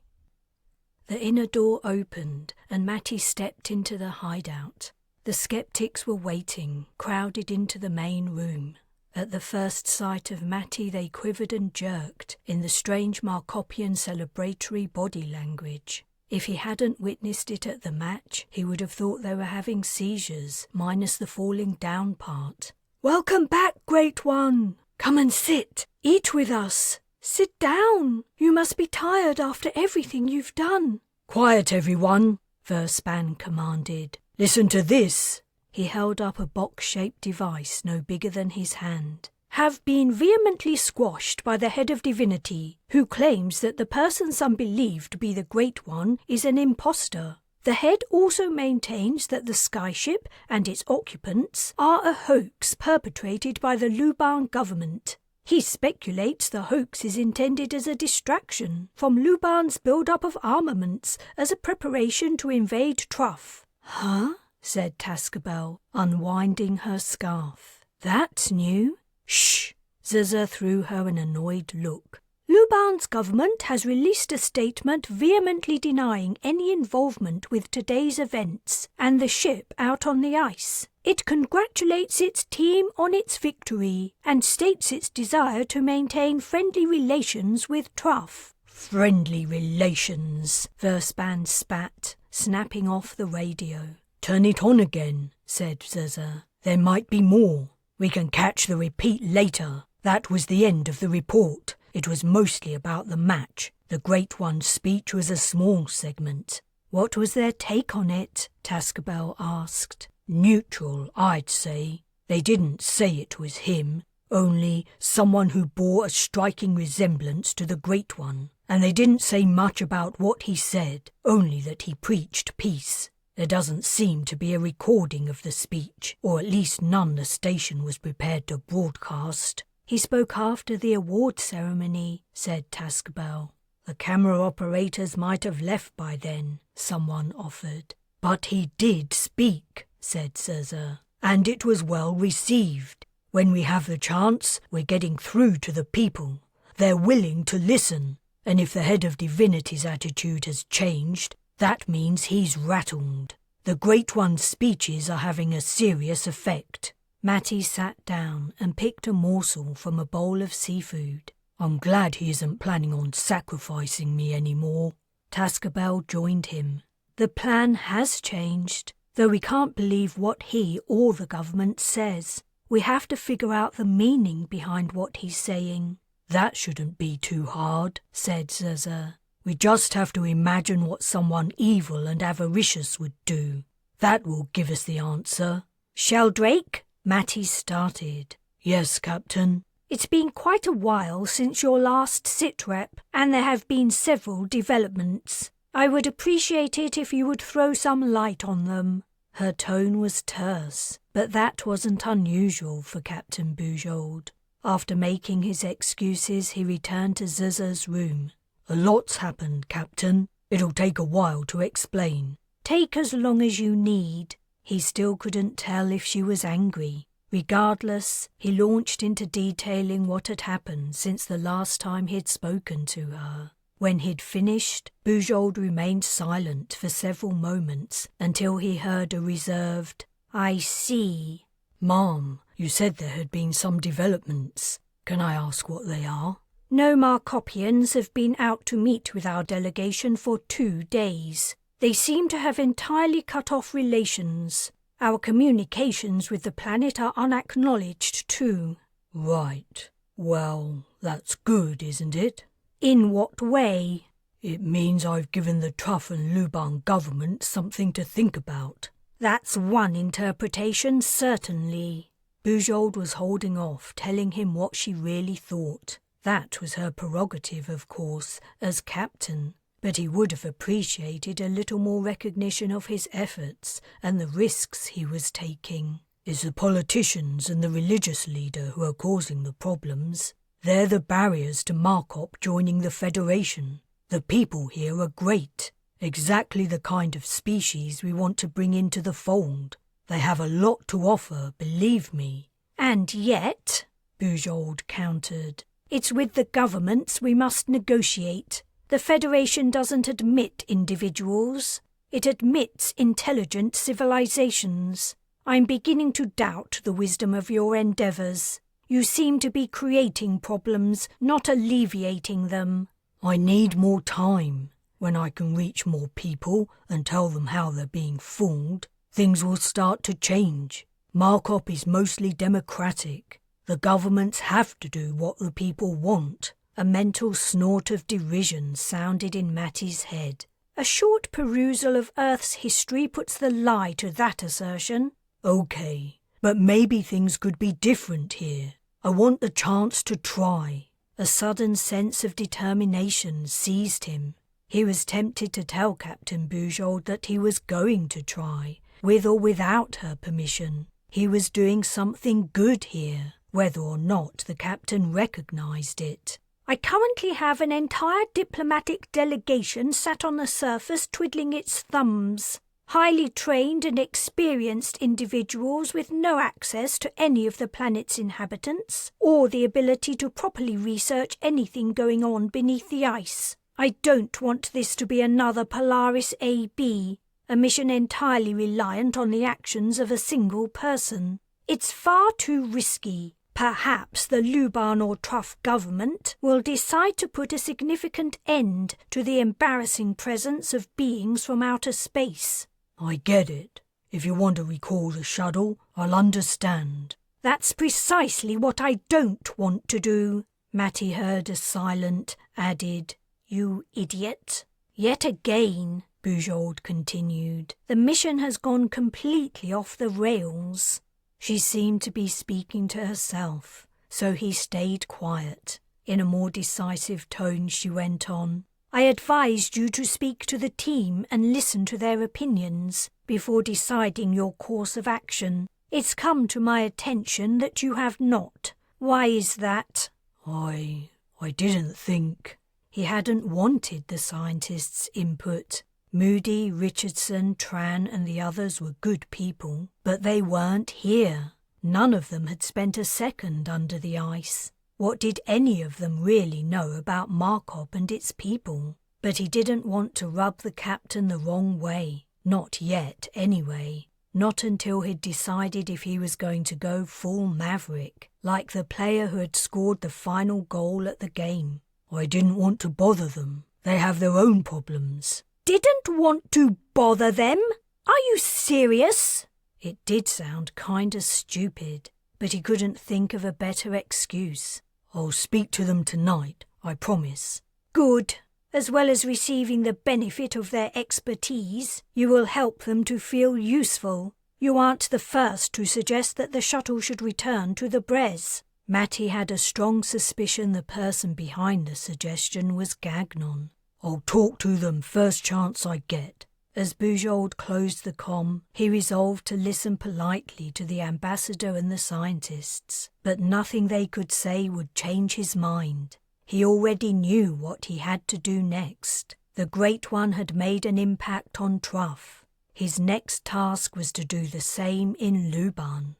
The inner door opened and Matty stepped into the hideout. The skeptics were waiting, crowded into the main room. At the first sight of Matty they quivered and jerked in the strange Markopian celebratory body language. If he hadn't witnessed it at the match, he would have thought they were having seizures, minus the falling down part. "Welcome back, Great One! Come and sit! Eat with us! Sit down! You must be tired after everything you've done." "Quiet, everyone," Verspan commanded. "Listen to this." He held up a box-shaped device no bigger than his hand. "Have been vehemently squashed by the head of divinity, who claims that the person some believe to be the Great One is an impostor. The head also maintains that the skyship and its occupants are a hoax perpetrated by the Luban government. He speculates the hoax is intended as a distraction from Luban's build-up of armaments as a preparation to invade Truff." "Huh?" said Tascabel, unwinding her scarf. "That's new." "Shh!" Zaza threw her an annoyed look. "Luban's government has released a statement vehemently denying any involvement with today's events and the ship out on the ice. It congratulates its team on its victory and states its desire to maintain friendly relations with Truff." "Friendly relations," Verspan spat, snapping off the radio. "Turn it on again," said Zaza. "There might be more. We can catch the repeat later. That was the end of the report. It was mostly about the match. The Great One's speech was a small segment." "What was their take on it?" Tascabel asked. "Neutral, I'd say. They didn't say it was him, only someone who bore a striking resemblance to the Great One. And they didn't say much about what he said, only that he preached peace. There doesn't seem to be a recording of the speech, or at least none the station was prepared to broadcast." "He spoke after the award ceremony," said Tascabel. "The camera operators might have left by then," someone offered. "But he did speak," said Zaza, "and it was well received. When we have the chance, we're getting through to the people. They're willing to listen, and if the head of divinity's attitude has changed, that means he's rattled. The Great One's speeches are having a serious effect." Matty sat down and picked a morsel from a bowl of seafood. "I'm glad he isn't planning on sacrificing me anymore." Tascabel joined him. "The plan has changed, though we can't believe what he or the government says. We have to figure out the meaning behind what he's saying." "That shouldn't be too hard," said Zaza. "We just have to imagine what someone evil and avaricious would do. That will give us the answer." "Sheldrake?" Matty started. "Yes, Captain." "It's been quite a while since your last sit-rep, and there have been several developments. I would appreciate it if you would throw some light on them." Her tone was terse, but that wasn't unusual for Captain Bujold. After making his excuses, he returned to Zaza's room. "A lot's happened, Captain. It'll take a while to explain." "Take as long as you need." He still couldn't tell if she was angry. Regardless, he launched into detailing what had happened since the last time he'd spoken to her. When he'd finished, Bujold remained silent for several moments until he heard a reserved, "I see." "Ma'am, you said there had been some developments. Can I ask what they are?" "No Markopians have been out to meet with our delegation for 2 days. They seem to have entirely cut off relations. Our communications with the planet are unacknowledged too." "Right. Well, that's good, isn't it?" "In what way?" "It means I've given the Truff and Luban government something to think about." "That's one interpretation, certainly." Bujold was holding off, telling him what she really thought. That was her prerogative, of course, as captain, but he would have appreciated a little more recognition of his efforts and the risks he was taking. "It's the politicians and the religious leader who are causing the problems. They're the barriers to Markop joining the Federation. The people here are great, exactly the kind of species we want to bring into the fold. They have a lot to offer, believe me." "And yet," Bujold countered, "it's with the governments we must negotiate. The Federation doesn't admit individuals. It admits intelligent civilizations. I'm beginning to doubt the wisdom of your endeavours. You seem to be creating problems, not alleviating them. I need more time. When I can reach more people and tell them how they're being fooled, things will start to change. Markup is mostly democratic. The governments have to do what the people want. A mental snort of derision sounded in Matty's head. A short perusal of Earth's history puts the lie to that assertion. Okay, but maybe things could be different here. I want the chance to try. A sudden sense of determination seized him. He was tempted to tell Captain Bujold that he was going to try, with or without her permission. He was doing something good here, whether or not the captain recognised it. I currently have an entire diplomatic delegation sat on the surface twiddling its thumbs. Highly trained and experienced individuals with no access to any of the planet's inhabitants, or the ability to properly research anything going on beneath the ice. I don't want this to be another Polaris AB, a mission entirely reliant on the actions of a single person. It's far too risky. Perhaps the Luban or Truff government will decide to put a significant end to the embarrassing presence of beings from outer space. I get it. If you want to recall the shuttle, I'll understand. That's precisely what I don't want to do. Matty heard a silent, added, "You idiot." Yet again, Bujold continued, the mission has gone completely off the rails. She seemed to be speaking to herself, so he stayed quiet. In a more decisive tone she went on, I advised you to speak to the team and listen to their opinions before deciding your course of action. It's come to my attention that you have not. Why is that? I didn't think. He hadn't wanted the scientists' input. Moody, Richardson, Tran and the others were good people, but they weren't here. None of them had spent a second under the ice. What did any of them really know about Markup and its people? But he didn't want to rub the captain the wrong way. Not yet, anyway. Not until he'd decided if he was going to go full maverick, like the player who had scored the final goal at the game. I didn't want to bother them. They have their own problems. Didn't want to bother them? Are you serious? It did sound kinda stupid, but he couldn't think of a better excuse. I'll speak to them tonight, I promise. Good. As well as receiving the benefit of their expertise, you will help them to feel useful. You aren't the first to suggest that the shuttle should return to the Bres. Matty had a strong suspicion the person behind the suggestion was Gagnon. I'll talk to them first chance I get. As Bujold closed the comm, he resolved to listen politely to the ambassador and the scientists, but nothing they could say would change his mind. He already knew what he had to do next. The Great One had made an impact on Truff. His next task was to do the same in Luban.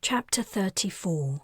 Chapter 34.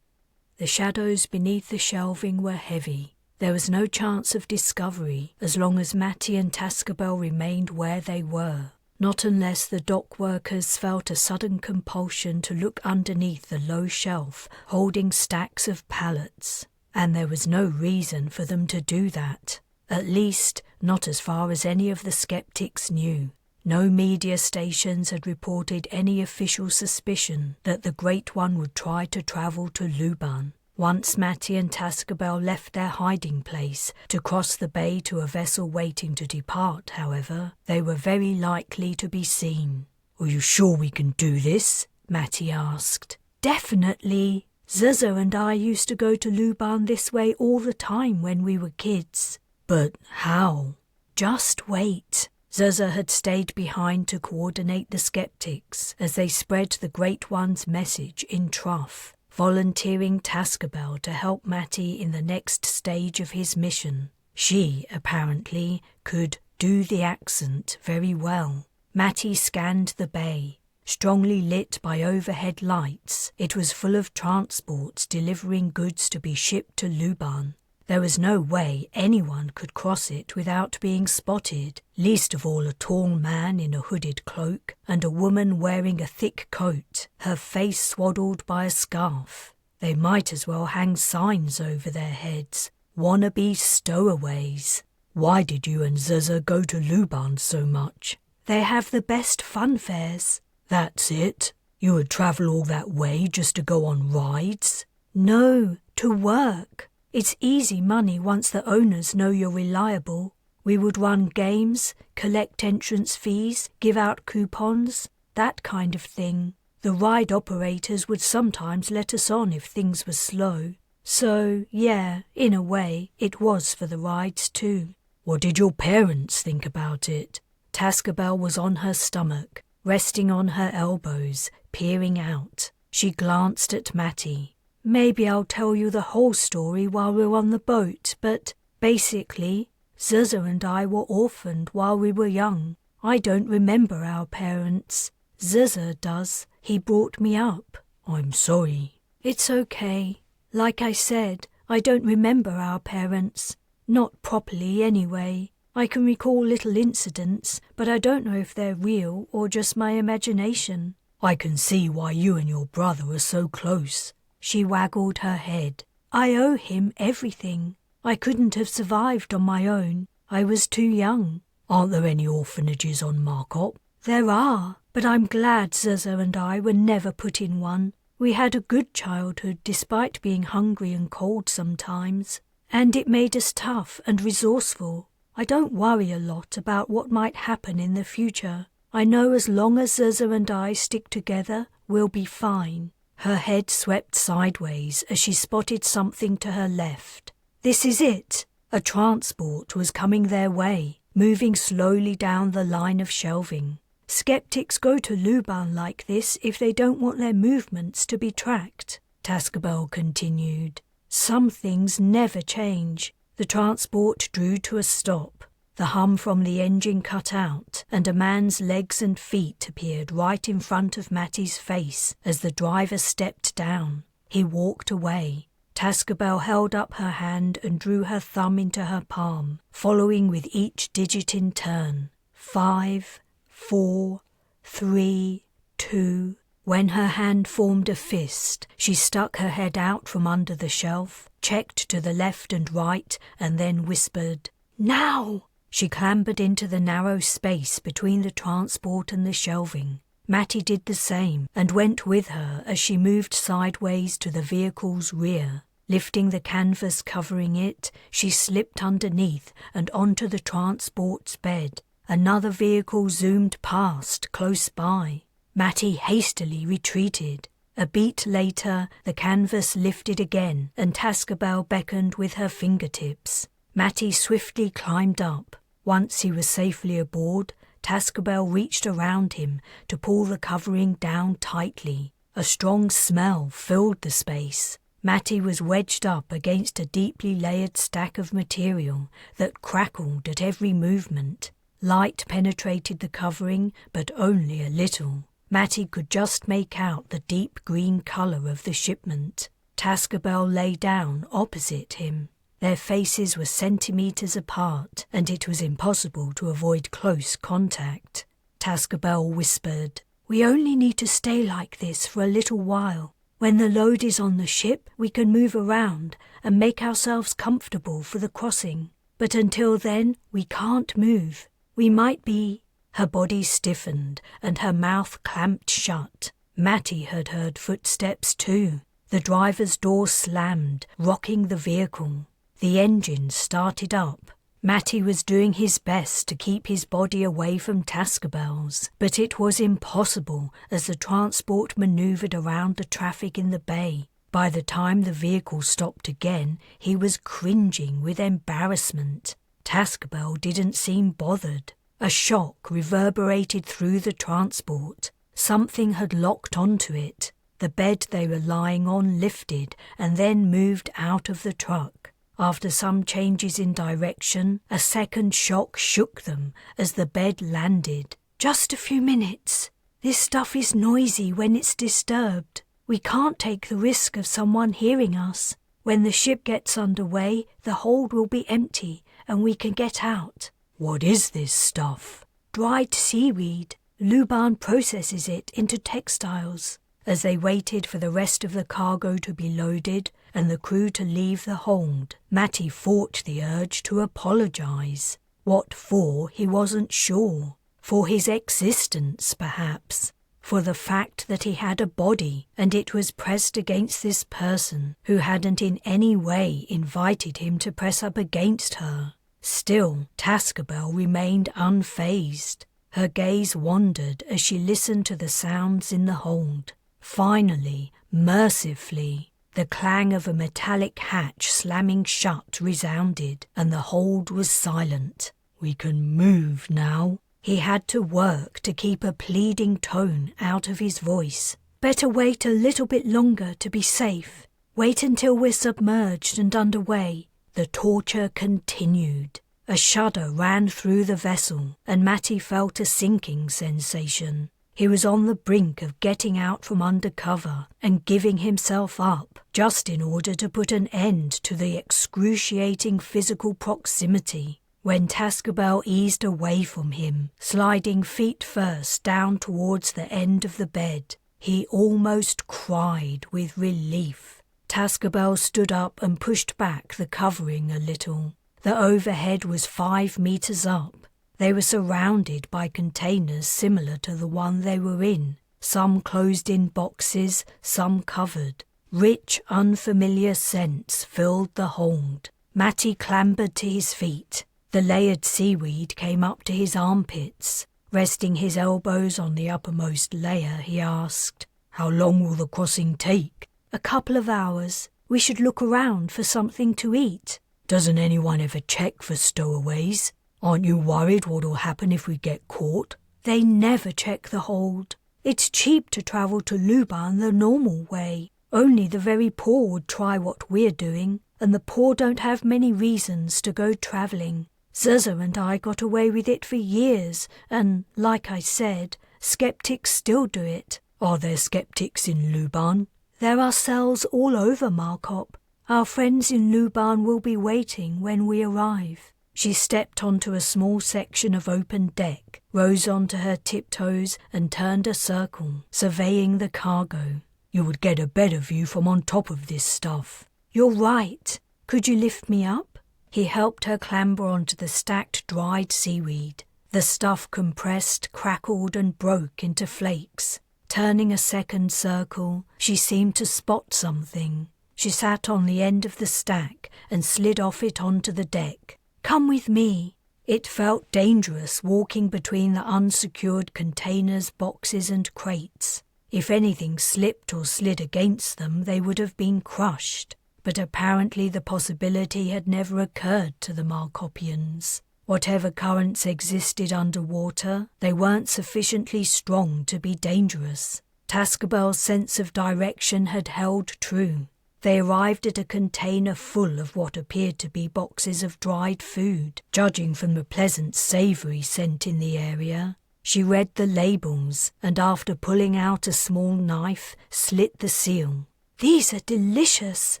The shadows beneath the shelving were heavy. There was no chance of discovery as long as Matty and Tascabel remained where they were, not unless the dock workers felt a sudden compulsion to look underneath the low shelf holding stacks of pallets, and there was no reason for them to do that, at least not as far as any of the skeptics knew. No media stations had reported any official suspicion that the Great One would try to travel to Luban. Once Matty and Tascabel left their hiding place to cross the bay to a vessel waiting to depart, however, they were very likely to be seen. Are you sure we can do this? Matty asked. Definitely. Zuzza and I used to go to Luban this way all the time when we were kids. But how? Just wait. Zuzza had stayed behind to coordinate the skeptics as they spread the Great One's message in Truff, volunteering Tascabel to help Matty in the next stage of his mission. She, apparently, could do the accent very well. Matty scanned the bay. Strongly lit by overhead lights, it was full of transports delivering goods to be shipped to Luban. There was no way anyone could cross it without being spotted, least of all a tall man in a hooded cloak and a woman wearing a thick coat, her face swaddled by a scarf. They might as well hang signs over their heads. Wannabe stowaways. Why did you and Zuzu go to Luban so much? They have the best fun fairs. That's it? You would travel all that way just to go on rides? No, to work. It's easy money once the owners know you're reliable. We would run games, collect entrance fees, give out coupons, that kind of thing. The ride operators would sometimes let us on if things were slow. So, yeah, in a way, it was for the rides too. What did your parents think about it? Tascabel was on her stomach, resting on her elbows, peering out. She glanced at Matty. Maybe I'll tell you the whole story while we're on the boat, but basically, Zuzu and I were orphaned while we were young. I don't remember our parents. Zuzu does. He brought me up. I'm sorry. It's okay. Like I said, I don't remember our parents. Not properly, anyway. I can recall little incidents, but I don't know if they're real or just my imagination. I can see why you and your brother are so close. She waggled her head. I owe him everything. I couldn't have survived on my own. I was too young. Aren't there any orphanages on Markop? There are, but I'm glad Zuzu and I were never put in one. We had a good childhood despite being hungry and cold sometimes, and it made us tough and resourceful. I don't worry a lot about what might happen in the future. I know as long as Zuzu and I stick together, we'll be fine. Her head swept sideways as she spotted something to her left. This is it. A transport was coming their way, moving slowly down the line of shelving. Skeptics go to Luban like this if they don't want their movements to be tracked, Tascabel continued. Some things never change. The transport drew to a stop. The hum from the engine cut out, and a man's legs and feet appeared right in front of Matty's face as the driver stepped down. He walked away. Tascabel held up her hand and drew her thumb into her palm, following with each digit in turn. 5, 4, 3, 2. When her hand formed a fist, she stuck her head out from under the shelf, checked to the left and right, and then whispered, "Now!" She clambered into the narrow space between the transport and the shelving. Matty did the same and went with her as she moved sideways to the vehicle's rear. Lifting the canvas covering it, she slipped underneath and onto the transport's bed. Another vehicle zoomed past, close by. Matty hastily retreated. A beat later, the canvas lifted again, and Tascabel beckoned with her fingertips. Matty swiftly climbed up. Once he was safely aboard, Tascabel reached around him to pull the covering down tightly. A strong smell filled the space. Matty was wedged up against a deeply layered stack of material that crackled at every movement. Light penetrated the covering, but only a little. Matty could just make out the deep green colour of the shipment. Tascabel lay down opposite him. Their faces were centimetres apart, and it was impossible to avoid close contact. Tascabel whispered, "We only need to stay like this for a little while. When the load is on the ship, we can move around and make ourselves comfortable for the crossing. But until then, we can't move. We might be..." Her body stiffened and her mouth clamped shut. Matty had heard footsteps too. The driver's door slammed, rocking the vehicle. The engine started up. Matty was doing his best to keep his body away from Tascabel's, but it was impossible as the transport manoeuvred around the traffic in the bay. By the time the vehicle stopped again, he was cringing with embarrassment. Tascabel didn't seem bothered. A shock reverberated through the transport. Something had locked onto it. The bed they were lying on lifted and then moved out of the truck. After some changes in direction, a second shock shook them as the bed landed. "Just a few minutes. This stuff is noisy when it's disturbed. We can't take the risk of someone hearing us. When the ship gets underway, the hold will be empty and we can get out. What is this stuff? Dried seaweed. Luban processes it into textiles. As they waited for the rest of the cargo to be loaded and the crew to leave the hold, Matty fought the urge to apologise. What for, he wasn't sure. For his existence, perhaps. For the fact that he had a body and it was pressed against this person who hadn't in any way invited him to press up against her. Still, Tascabel remained unfazed. Her gaze wandered as she listened to the sounds in the hold. Finally, mercifully, the clang of a metallic hatch slamming shut resounded, and the hold was silent. We can move now. He had to work to keep a pleading tone out of his voice. Better wait a little bit longer to be safe. Wait until we're submerged and underway. The torture continued. A shudder ran through the vessel, and Matty felt a sinking sensation. He was on the brink of getting out from under cover and giving himself up, just in order to put an end to the excruciating physical proximity. When Tascabel eased away from him, sliding feet first down towards the end of the bed, he almost cried with relief. Tascabel stood up and pushed back the covering a little. The overhead was 5 meters up. They were surrounded by containers similar to the one they were in, some closed in boxes, some covered. Rich, unfamiliar scents filled the hold. Matty clambered to his feet. The layered seaweed came up to his armpits. Resting his elbows on the uppermost layer, he asked, "How long will the crossing take?" "A couple of hours. We should look around for something to eat." "Doesn't anyone ever check for stowaways? Aren't you worried what'll happen if we get caught?" "They never check the hold. It's cheap to travel to Luban the normal way. Only the very poor would try what we're doing, and the poor don't have many reasons to go travelling. Zuzza and I got away with it for years, and, like I said, skeptics still do it." "Are there skeptics in Luban?" "There are cells all over Markop. Our friends in Luban will be waiting when we arrive." She stepped onto a small section of open deck, rose onto her tiptoes and turned a circle, surveying the cargo. "You would get a better view from on top of this stuff." "You're right. Could you lift me up?" He helped her clamber onto the stacked dried seaweed. The stuff compressed, crackled and broke into flakes. Turning a second circle, she seemed to spot something. She sat on the end of the stack and slid off it onto the deck. "Come with me." It felt dangerous walking between the unsecured containers, boxes and crates. If anything slipped or slid against them, they would have been crushed. But apparently the possibility had never occurred to the Markopians. Whatever currents existed underwater, they weren't sufficiently strong to be dangerous. Tascabel's sense of direction had held true. They arrived at a container full of what appeared to be boxes of dried food, judging from the pleasant savoury scent in the area. She read the labels and, after pulling out a small knife, slit the seal. "These are delicious.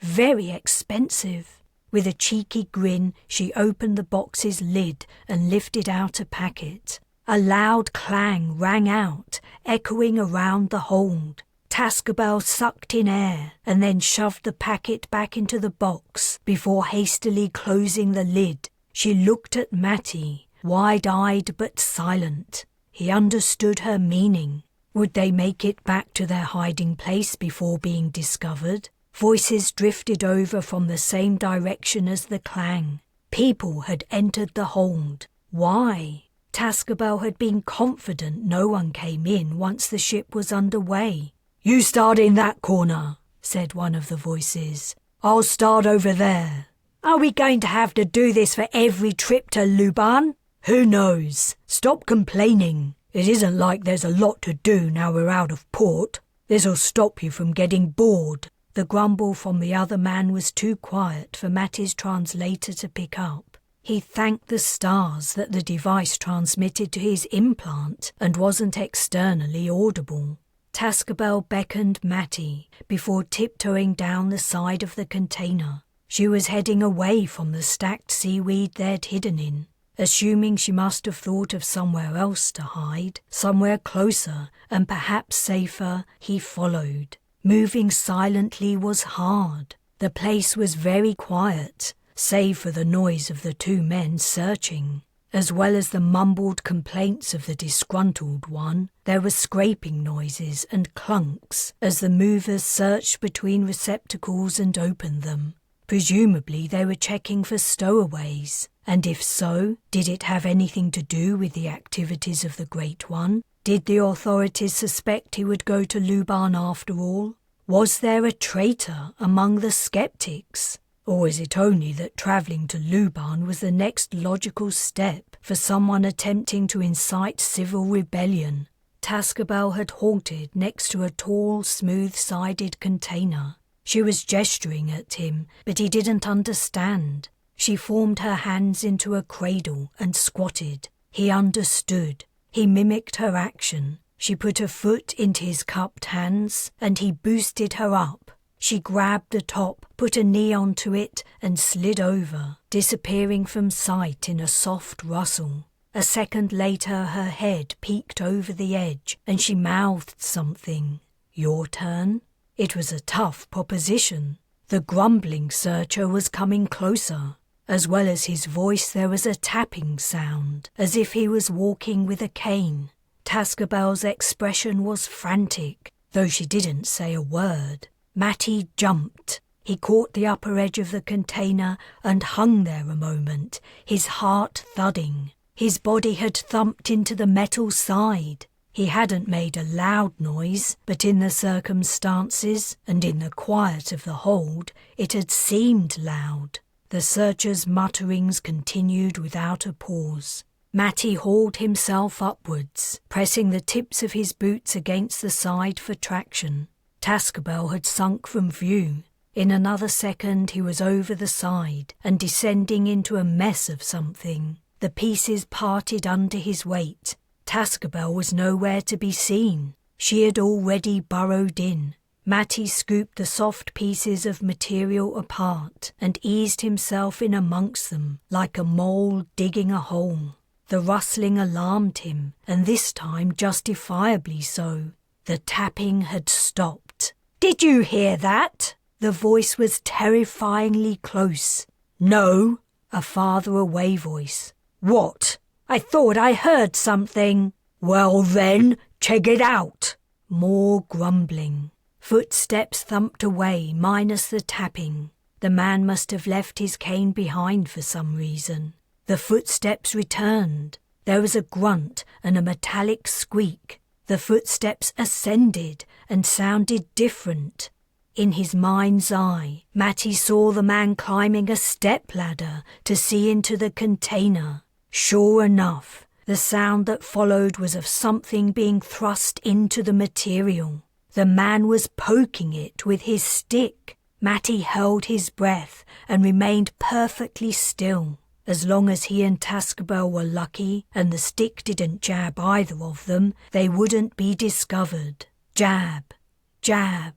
Very expensive." With a cheeky grin, she opened the box's lid and lifted out a packet. A loud clang rang out, echoing around the hold. Tascabel sucked in air and then shoved the packet back into the box before hastily closing the lid. She looked at Matty, wide-eyed but silent. He understood her meaning. Would they make it back to their hiding place before being discovered? Voices drifted over from the same direction as the clang. People had entered the hold. Why? Tascabel had been confident no one came in once the ship was underway. "You start in that corner," said one of the voices. "I'll start over there." "Are we going to have to do this for every trip to Luban?" "Who knows? Stop complaining. It isn't like there's a lot to do now we're out of port. This'll stop you from getting bored." The grumble from the other man was too quiet for Matty's translator to pick up. He thanked the stars that the device transmitted to his implant and wasn't externally audible. Tascabel beckoned Matty before tiptoeing down the side of the container. She was heading away from the stacked seaweed they'd hidden in. Assuming she must have thought of somewhere else to hide, somewhere closer and perhaps safer, he followed. Moving silently was hard. The place was very quiet, save for the noise of the two men searching. As well as the mumbled complaints of the disgruntled one, there were scraping noises and clunks as the movers searched between receptacles and opened them. Presumably they were checking for stowaways, and if so, did it have anything to do with the activities of the Great One? Did the authorities suspect he would go to Luban after all? Was there a traitor among the skeptics? Or was it only that travelling to Luban was the next logical step for someone attempting to incite civil rebellion? Tascabel had halted next to a tall, smooth-sided container. She was gesturing at him, but he didn't understand. She formed her hands into a cradle and squatted. He understood. He mimicked her action. She put a foot into his cupped hands, and he boosted her up. She grabbed the top, put a knee onto it, and slid over, disappearing from sight in a soft rustle. A second later her head peeked over the edge, and she mouthed something. "Your turn?" It was a tough proposition. The grumbling searcher was coming closer. As well as his voice, there was a tapping sound, as if he was walking with a cane. Tascabel's expression was frantic, though she didn't say a word. Matty jumped. He caught the upper edge of the container and hung there a moment, his heart thudding. His body had thumped into the metal side. He hadn't made a loud noise, but in the circumstances and in the quiet of the hold, it had seemed loud. The searcher's mutterings continued without a pause. Matty hauled himself upwards, pressing the tips of his boots against the side for traction. Tascabel had sunk from view. In another second he was over the side and descending into a mess of something. The pieces parted under his weight. Tascabel was nowhere to be seen. She had already burrowed in. Matty scooped the soft pieces of material apart and eased himself in amongst them, like a mole digging a hole. The rustling alarmed him, and this time justifiably so. The tapping had stopped. "Did you hear that?" The voice was terrifyingly close. "No," a farther away voice. "What? I thought I heard something." "Well then, check it out." More grumbling. Footsteps thumped away, minus the tapping. The man must have left his cane behind for some reason. The footsteps returned. There was a grunt and a metallic squeak. The footsteps ascended and sounded different. In his mind's eye, Matty saw the man climbing a stepladder to see into the container. Sure enough, the sound that followed was of something being thrust into the material. The man was poking it with his stick. Matty held his breath and remained perfectly still. As long as he and Tascabel were lucky and the stick didn't jab either of them, they wouldn't be discovered. Jab, jab,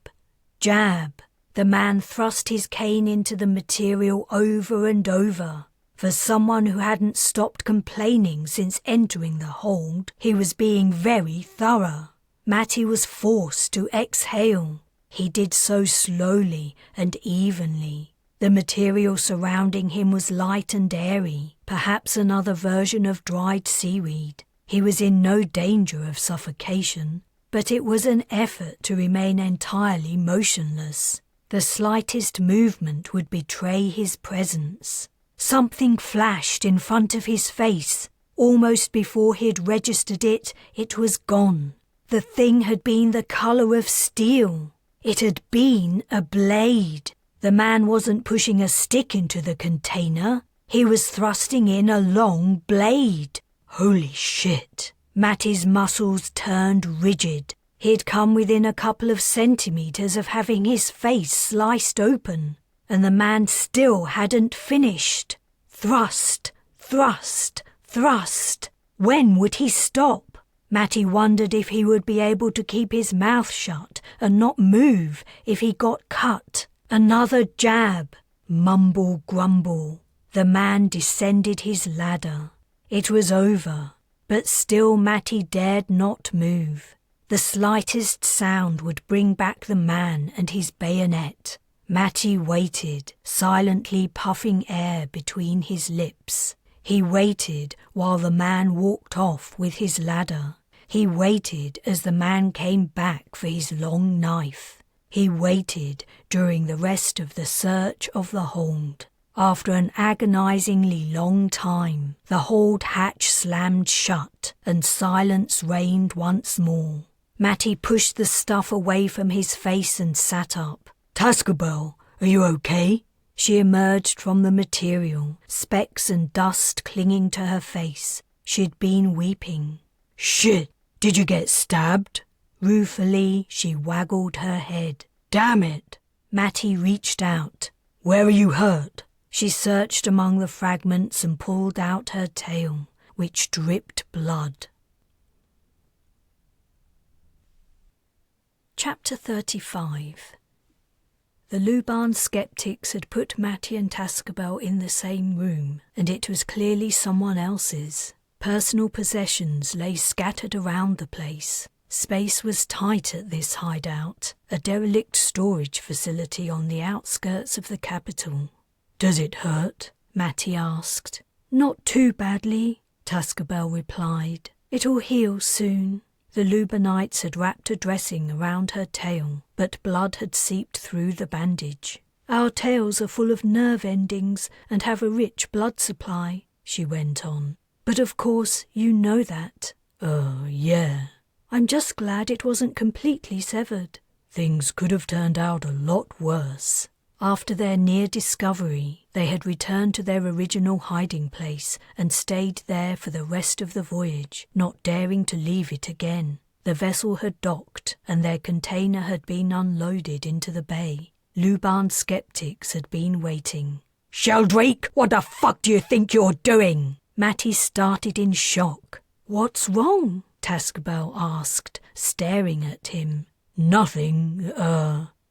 jab. The man thrust his cane into the material over and over. For someone who hadn't stopped complaining since entering the hold, he was being very thorough. Matty was forced to exhale. He did so slowly and evenly. The material surrounding him was light and airy, perhaps another version of dried seaweed. He was in no danger of suffocation, but it was an effort to remain entirely motionless. The slightest movement would betray his presence. Something flashed in front of his face. Almost before he'd registered it, it was gone. The thing had been the colour of steel. It had been a blade. The man wasn't pushing a stick into the container. He was thrusting in a long blade. Holy shit. Matty's muscles turned rigid. He'd come within a couple of centimetres of having his face sliced open, and the man still hadn't finished. Thrust, thrust, thrust. When would he stop? Matty wondered if he would be able to keep his mouth shut and not move if he got cut. Another jab. Mumble grumble. The man descended his ladder. It was over, but still Matty dared not move. The slightest sound would bring back the man and his bayonet. Matty waited, silently puffing air between his lips. He waited while the man walked off with his ladder. He waited as the man came back for his long knife. He waited during the rest of the search of the hold. After an agonizingly long time, the hold hatch slammed shut and silence reigned once more. Matty pushed the stuff away from his face and sat up. Tascabel, are you okay? She emerged from the material, specks and dust clinging to her face. She'd been weeping. Shit, did you get stabbed? Ruefully, she waggled her head. Damn it. Matty reached out. Where are you hurt? She searched among the fragments and pulled out her tail, which dripped blood. Chapter 35. The Luban skeptics had put Matty and Tascabel in the same room, and it was clearly someone else's. Personal possessions lay scattered around the place. Space was tight at this hideout, a derelict storage facility on the outskirts of the capital. Does it hurt? Matty asked. Not too badly, Tascabel replied. It'll heal soon. The Lubanites had wrapped a dressing around her tail, but blood had seeped through the bandage. Our tails are full of nerve endings and have a rich blood supply, she went on. But of course you know that. Yeah. I'm just glad it wasn't completely severed. Things could have turned out a lot worse. After their near discovery, they had returned to their original hiding place and stayed there for the rest of the voyage, not daring to leave it again. The vessel had docked and their container had been unloaded into the bay. Luban skeptics had been waiting. Sheldrake, what the fuck do you think you're doing? Matty started in shock. What's wrong? Tascabel asked, staring at him. Nothing,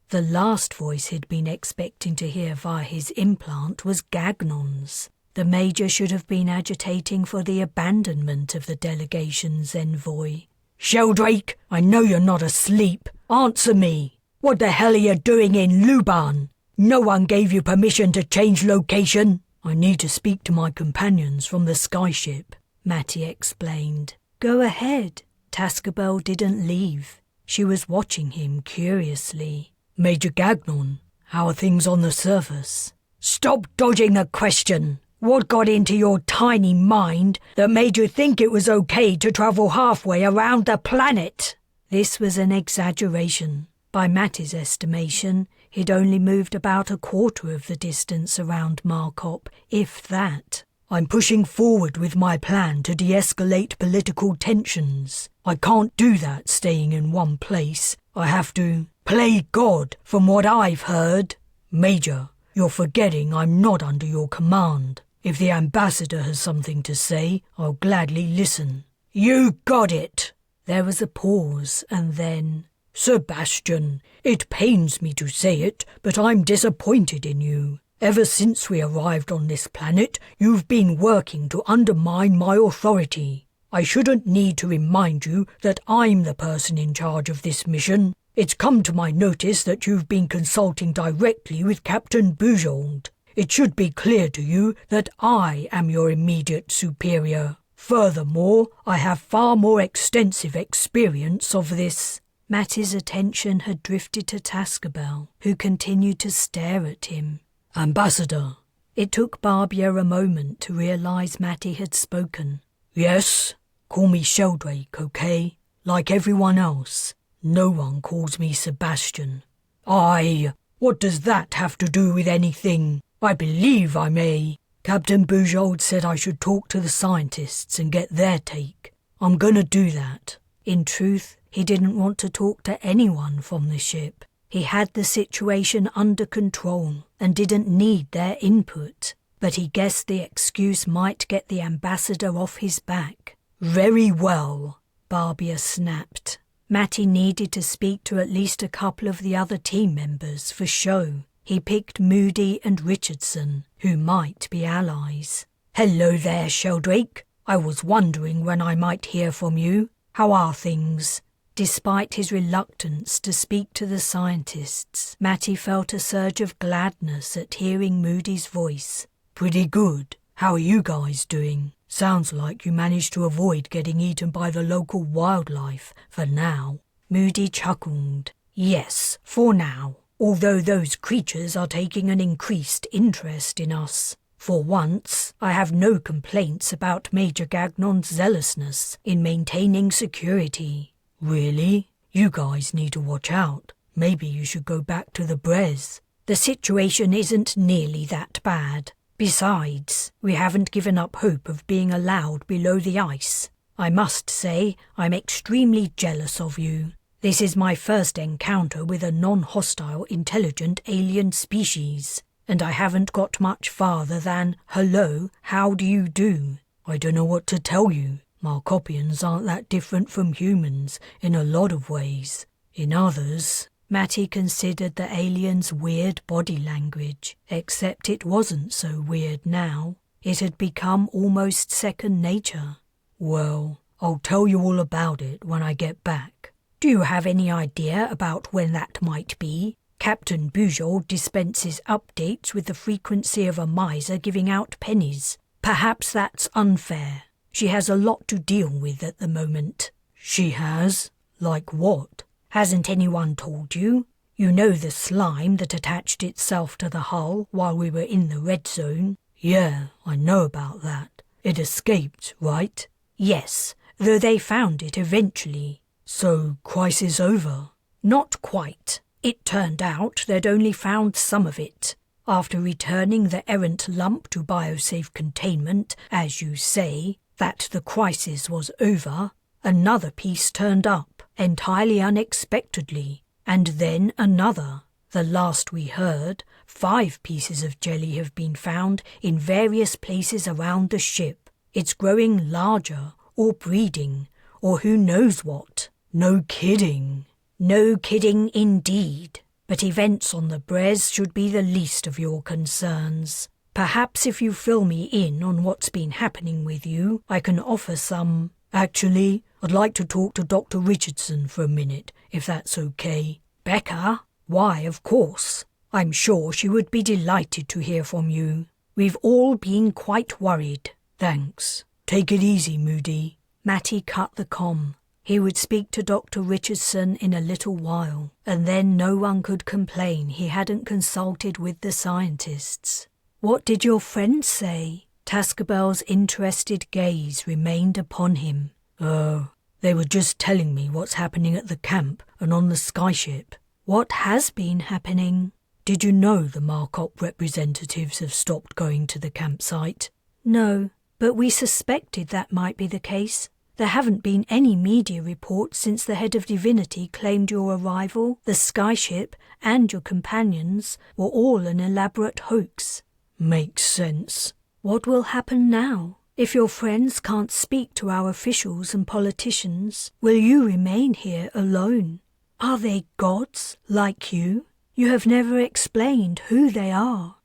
The last voice he'd been expecting to hear via his implant was Gagnon's. The Major should have been agitating for the abandonment of the delegation's envoy. Sheldrake, I know you're not asleep. Answer me. What the hell are you doing in Luban? No one gave you permission to change location. I need to speak to my companions from the skyship, Matty explained. Go ahead. Tascabel didn't leave. She was watching him curiously. Major Gagnon, how are things on the surface? Stop dodging the question. What got into your tiny mind that made you think it was okay to travel halfway around the planet? This was an exaggeration. By Matty's estimation, he'd only moved about a quarter of the distance around Markop, if that. I'm pushing forward with my plan to de-escalate political tensions. I can't do that staying in one place. I have to play God, from what I've heard. Major, you're forgetting I'm not under your command. If the ambassador has something to say, I'll gladly listen. You got it. There was a pause, and then... Sebastian, it pains me to say it, but I'm disappointed in you. Ever since we arrived on this planet, you've been working to undermine my authority. I shouldn't need to remind you that I'm the person in charge of this mission. It's come to my notice that you've been consulting directly with Captain Bujold. It should be clear to you that I am your immediate superior. Furthermore, I have far more extensive experience of this. Matty's attention had drifted to Tascabel, who continued to stare at him. Ambassador. It took Barbia a moment to realise Matty had spoken. Yes? Call me Sheldrake, okay? Like everyone else. No one calls me Sebastian. What does that have to do with anything? I believe I may. Captain Bujold said I should talk to the scientists and get their take. I'm gonna do that. In truth, he didn't want to talk to anyone from the ship. He had the situation under control and didn't need their input, but he guessed the excuse might get the ambassador off his back. Very well. Barbia snapped. Matty needed to speak to at least a couple of the other team members for show. He picked Moody and Richardson, who might be allies. "Hello there, Sheldrake. I was wondering when I might hear from you. How are things?" Despite his reluctance to speak to the scientists, Matty felt a surge of gladness at hearing Moody's voice. "Pretty good. How are you guys doing? Sounds like you managed to avoid getting eaten by the local wildlife for now." Moody chuckled. "Yes, for now. Although those creatures are taking an increased interest in us. For once, I have no complaints about Major Gagnon's zealousness in maintaining security." "Really? You guys need to watch out. Maybe you should go back to the Bres." "The situation isn't nearly that bad. Besides, we haven't given up hope of being allowed below the ice. I must say, I'm extremely jealous of you. This is my first encounter with a non-hostile intelligent alien species, and I haven't got much farther than, 'Hello, how do you do?' I don't know what to tell you. Markopians aren't that different from humans in a lot of ways. In others..." Matty considered the alien's weird body language, except it wasn't so weird now. It had become almost second nature. "Well, I'll tell you all about it when I get back. Do you have any idea about when that might be? Captain Bujol dispenses updates with the frequency of a miser giving out pennies. Perhaps that's unfair. She has a lot to deal with at the moment." "She has? Like what?" "Hasn't anyone told you? You know the slime that attached itself to the hull while we were in the red zone?" "Yeah, I know about that. It escaped, right?" "Yes, though they found it eventually." "So, crisis over?" "Not quite. It turned out they'd only found some of it. After returning the errant lump to biosafe containment, as you say, that the crisis was over, another piece turned up, entirely unexpectedly, and then another. The last we heard, 5 pieces of jelly have been found in various places around the ship. It's growing larger, or breeding, or who knows what." "No kidding." "No kidding indeed. But events on the Bres should be the least of your concerns. Perhaps if you fill me in on what's been happening with you, I can offer some..." "Actually, I'd like to talk to Dr. Richardson for a minute, if that's okay." "Becca? Why, of course. I'm sure she would be delighted to hear from you. We've all been quite worried." "Thanks. Take it easy, Moody." Matty cut the comm. He would speak to Dr. Richardson in a little while, and then no one could complain he hadn't consulted with the scientists. "What did your friends say?" Tascabel's interested gaze remained upon him. They were just telling me what's happening at the camp and on the skyship." "What has been happening?" "Did you know the Markop representatives have stopped going to the campsite?" "No, but we suspected that might be the case. There haven't been any media reports since the head of divinity claimed your arrival, the skyship, and your companions were all an elaborate hoax." "Makes sense." "What will happen now? If your friends can't speak to our officials and politicians, will you remain here alone? Are they gods, like you? You have never explained who they are."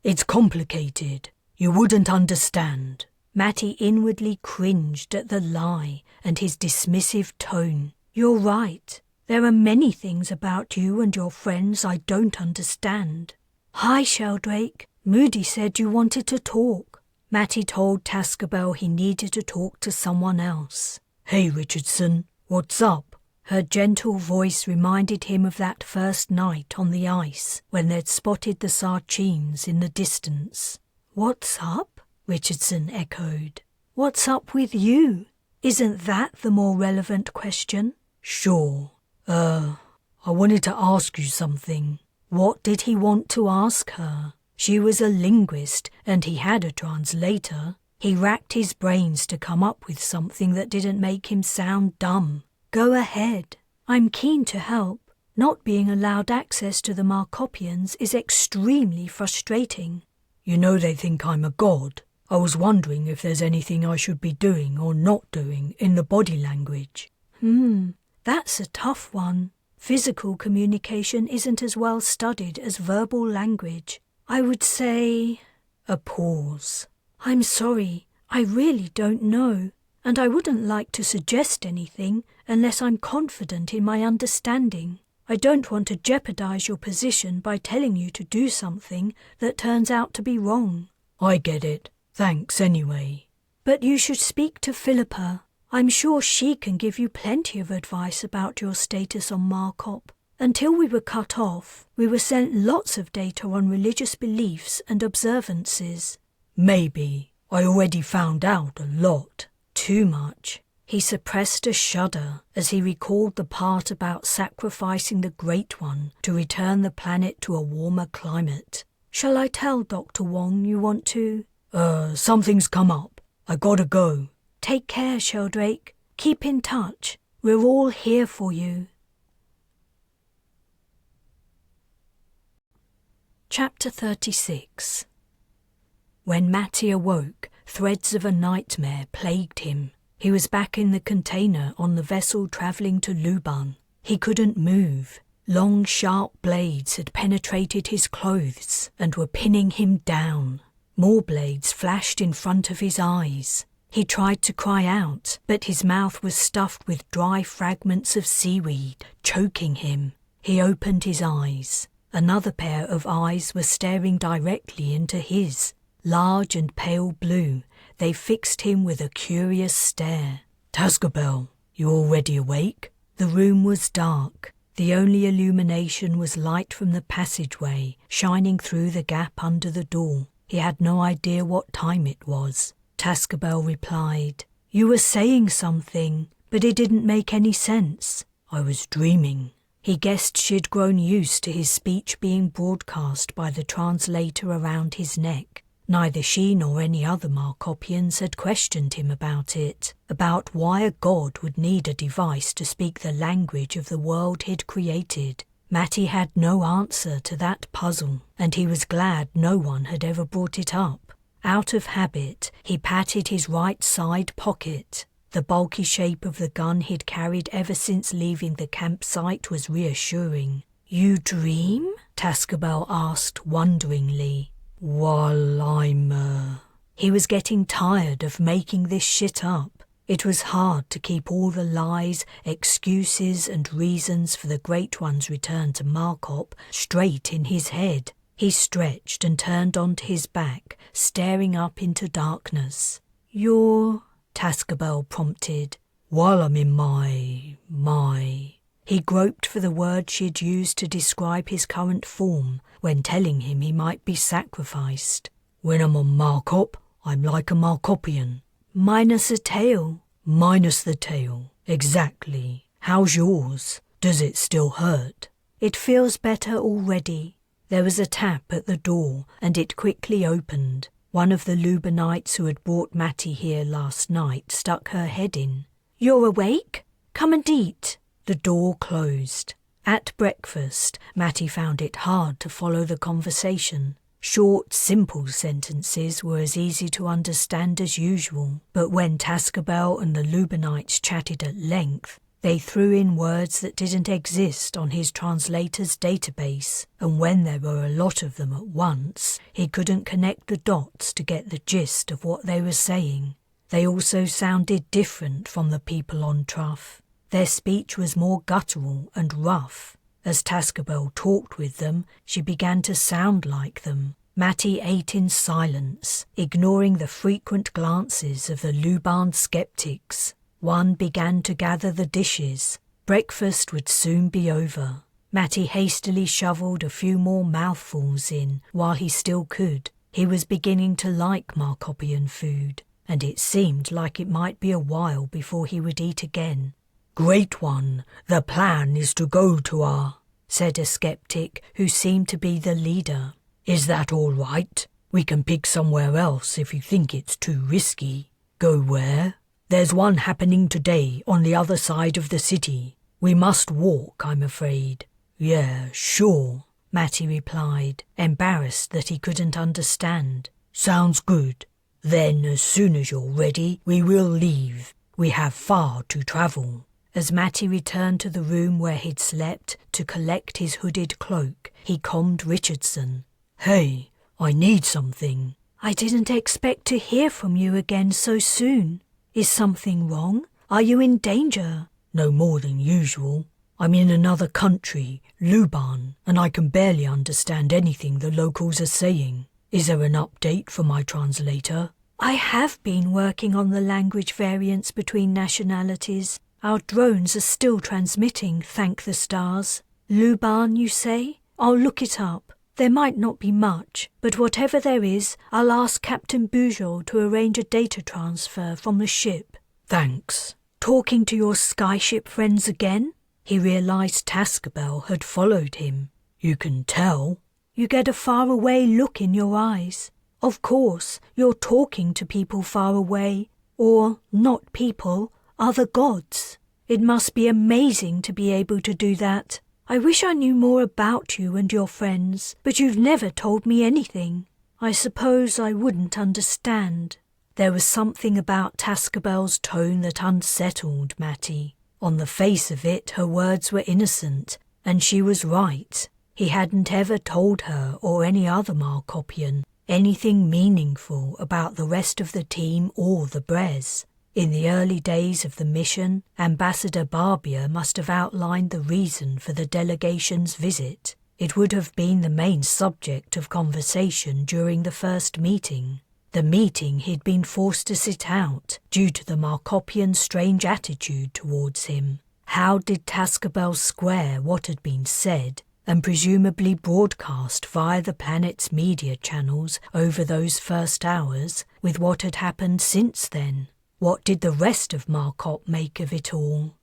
It's complicated. You wouldn't understand." Matty inwardly cringed at the lie and his dismissive tone. "You're right. There are many things about you and your friends I don't understand." "Hi, Sheldrake. Moody said you wanted to talk." Matty told Tascabel he needed to talk to someone else. "Hey, Richardson, what's up?" Her gentle voice reminded him of that first night on the ice when they'd spotted the Sarchines in the distance. "What's up?" Richardson echoed. "What's up with you? Isn't that the more relevant question?" "Sure. I wanted to ask you something." What did he want to ask her? She was a linguist, and he had a translator. He racked his brains to come up with something that didn't make him sound dumb. "Go ahead. I'm keen to help. Not being allowed access to the Markopians is extremely frustrating." "You know they think I'm a god. I was wondering if there's anything I should be doing or not doing in the body language. That's a tough one. Physical communication isn't as well studied as verbal language. I would say... A pause. I'm sorry, I really don't know, and I wouldn't like to suggest anything unless I'm confident in my understanding. I don't want to jeopardize your position by telling you to do something that turns out to be wrong. I get it. Thanks anyway. But you should speak to Philippa. I'm sure she can give you plenty of advice about your status on Markop. Until we were cut off, we were sent lots of data on religious beliefs and observances. Maybe. I already found out a lot. Too much. He suppressed a shudder as he recalled the part about sacrificing the Great One to return the planet to a warmer climate. Shall I tell Dr. Wong you want to? Something's come up. I gotta go. Take care, Sheldrake. Keep in touch. We're all here for you. Chapter 36. When Matty awoke, threads of a nightmare plagued him. He was back in the container on the vessel travelling to Luban. He couldn't move. Long, sharp blades had penetrated his clothes and were pinning him down. More blades flashed in front of his eyes. He tried to cry out, but his mouth was stuffed with dry fragments of seaweed, choking him. He opened his eyes. Another pair of eyes were staring directly into his. Large and pale blue, they fixed him with a curious stare. Tascabel, you already awake? The room was dark. The only illumination was light from the passageway, shining through the gap under the door. He had no idea what time it was. Tascabel replied, "You were saying something, but it didn't make any sense." "I was dreaming." He guessed she'd grown used to his speech being broadcast by the translator around his neck. Neither she nor any other Markopians had questioned him about it, about why a god would need a device to speak the language of the world he'd created. Matty had no answer to that puzzle, and he was glad no one had ever brought it up. Out of habit, he patted his right side pocket. The bulky shape of the gun he'd carried ever since leaving the campsite was reassuring. "You dream?" Tascabel asked wonderingly. "While I'm, He was getting tired of making this shit up. It was hard to keep all the lies, excuses and reasons for the Great One's return to Markop straight in his head. He stretched and turned onto his back, staring up into darkness. "You're..." Tascabel prompted. "While I'm in my... He groped for the word she'd used to describe his current form when telling him he might be sacrificed. "When I'm on Markop, I'm like a Markopian." "Minus a tail." "Minus the tail, exactly. How's yours? Does it still hurt?" "It feels better already." There was a tap at the door, and it quickly opened. One of the Lubanites who had brought Matty here last night stuck her head in. "You're awake? Come and eat." The door closed. At breakfast, Matty found it hard to follow the conversation. Short, simple sentences were as easy to understand as usual, but when Tascabel and the Lubanites chatted at length, they threw in words that didn't exist on his translator's database, and when there were a lot of them at once, he couldn't connect the dots to get the gist of what they were saying. They also sounded different from the people on Truff. Their speech was more guttural and rough. As Tascabel talked with them, she began to sound like them. Matty ate in silence, ignoring the frequent glances of the Luban skeptics. One began to gather the dishes. Breakfast would soon be over. Matty hastily shovelled a few more mouthfuls in while he still could. He was beginning to like Markopian food, and it seemed like it might be a while before he would eat again. "Great One, the plan is to go to our," said a skeptic who seemed to be the leader. "Is that all right? We can pick somewhere else if you think it's too risky." "Go where?" "There's one happening today on the other side of the city. We must walk, I'm afraid." "Yeah, sure," Matty replied, embarrassed that he couldn't understand. "Sounds good. Then, as soon as you're ready, we will leave. We have far to travel." As Matty returned to the room where he'd slept to collect his hooded cloak, he calmed Richardson. "Hey, I need something." "I didn't expect to hear from you again so soon. Is something wrong? Are you in danger?" "No more than usual. I'm in another country, Luban, and I can barely understand anything the locals are saying. Is there an update for my translator?" "I have been working on the language variants between nationalities. Our drones are still transmitting, thank the stars. Luban, you say? I'll look it up. There might not be much, but whatever there is, I'll ask Captain Bujold to arrange a data transfer from the ship." "Thanks." "Talking to your skyship friends again?" He realized Tascabel had followed him. "You can tell." "You get a faraway look in your eyes. Of course, you're talking to people far away, or not people, other gods. It must be amazing to be able to do that. I wish I knew more about you and your friends, but you've never told me anything. I suppose I wouldn't understand." There was something about Tascabel's tone that unsettled Matty. On the face of it, her words were innocent, and she was right. He hadn't ever told her or any other Markopian anything meaningful about the rest of the team or the Bres. In the early days of the mission, Ambassador Barbier must have outlined the reason for the delegation's visit. It would have been the main subject of conversation during the first meeting. The meeting he'd been forced to sit out due to the Markopian's strange attitude towards him. How did Tascabel square what had been said and presumably broadcast via the planet's media channels over those first hours with what had happened since then? What did the rest of Markop make of it all?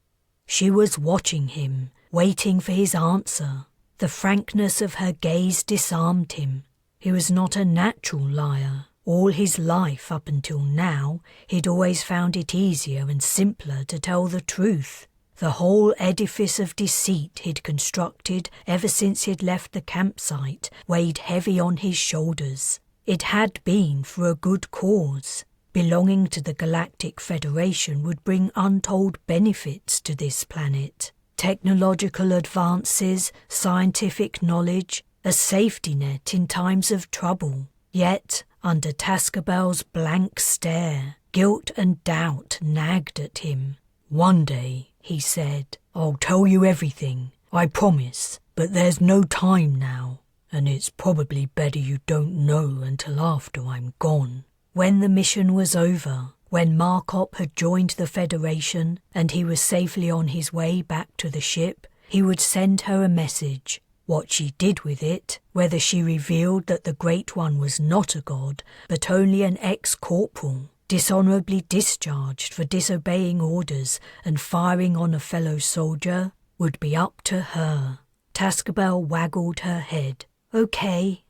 She was watching him, waiting for his answer. The frankness of her gaze disarmed him. He was not a natural liar. All his life up until now, he'd always found it easier and simpler to tell the truth. The whole edifice of deceit he'd constructed ever since he'd left the campsite weighed heavy on his shoulders. It had been for a good cause. Belonging to the Galactic Federation would bring untold benefits to this planet. Technological advances, scientific knowledge, a safety net in times of trouble. Yet, under Tascabel's blank stare, guilt and doubt nagged at him. "One day," he said, "I'll tell you everything, I promise, but there's no time now, and it's probably better you don't know until after I'm gone." When the mission was over, when Markop had joined the Federation and he was safely on his way back to the ship, he would send her a message. What she did with it, whether she revealed that the Great One was not a god, but only an ex-corporal, dishonourably discharged for disobeying orders and firing on a fellow soldier, would be up to her. Tascabel waggled her head. "Okay."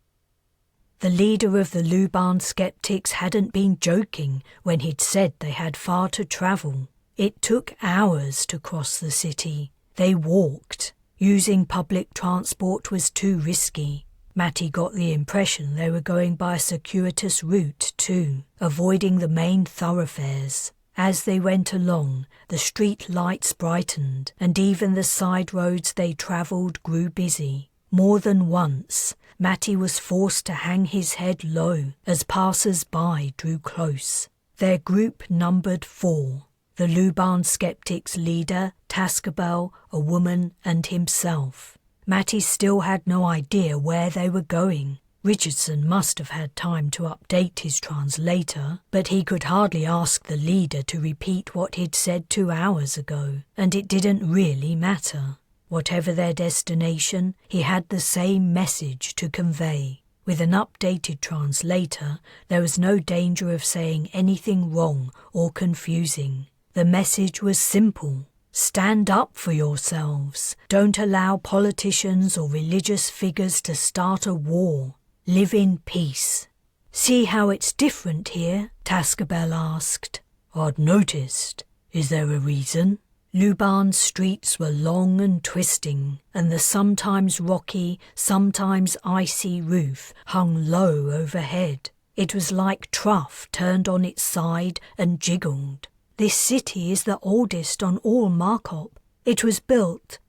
The leader of the Luban skeptics hadn't been joking when he'd said they had far to travel. It took hours to cross the city. They walked. Using public transport was too risky. Matty got the impression they were going by a circuitous route too, avoiding the main thoroughfares. As they went along, the street lights brightened, and even the side roads they travelled grew busy. More than once, Matty was forced to hang his head low as passers-by drew close. Their group numbered 4. The Luban skeptics' leader, Tascabel, a woman, and himself. Matty still had no idea where they were going. Richardson must have had time to update his translator, but he could hardly ask the leader to repeat what he'd said 2 hours ago, and it didn't really matter. Whatever their destination, he had the same message to convey. With an updated translator, there was no danger of saying anything wrong or confusing. The message was simple. Stand up for yourselves. Don't allow politicians or religious figures to start a war. Live in peace. "See how it's different here?" Tascabel asked. "I'd noticed. Is there a reason?" Luban's streets were long and twisting, and the sometimes rocky, sometimes icy roof hung low overhead. It was like Truff turned on its side and jiggled. This city is the oldest on all Markop. It was built,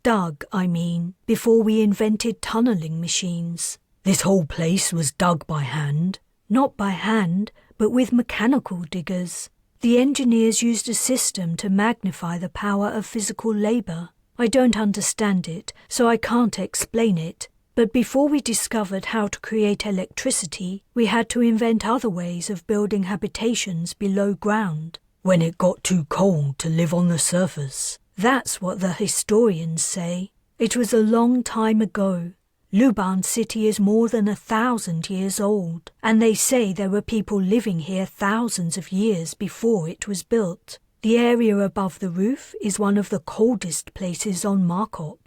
before we invented tunnelling machines. This whole place was dug by hand? Not by hand, but with mechanical diggers. The engineers used a system to magnify the power of physical labour. I don't understand it, so I can't explain it. But before we discovered how to create electricity, we had to invent other ways of building habitations below ground. When it got too cold to live on the surface. That's what the historians say. It was a long time ago. Luban City is more than 1,000 years old, and they say there were people living here thousands of years before it was built. The area above the roof is one of the coldest places on Markop.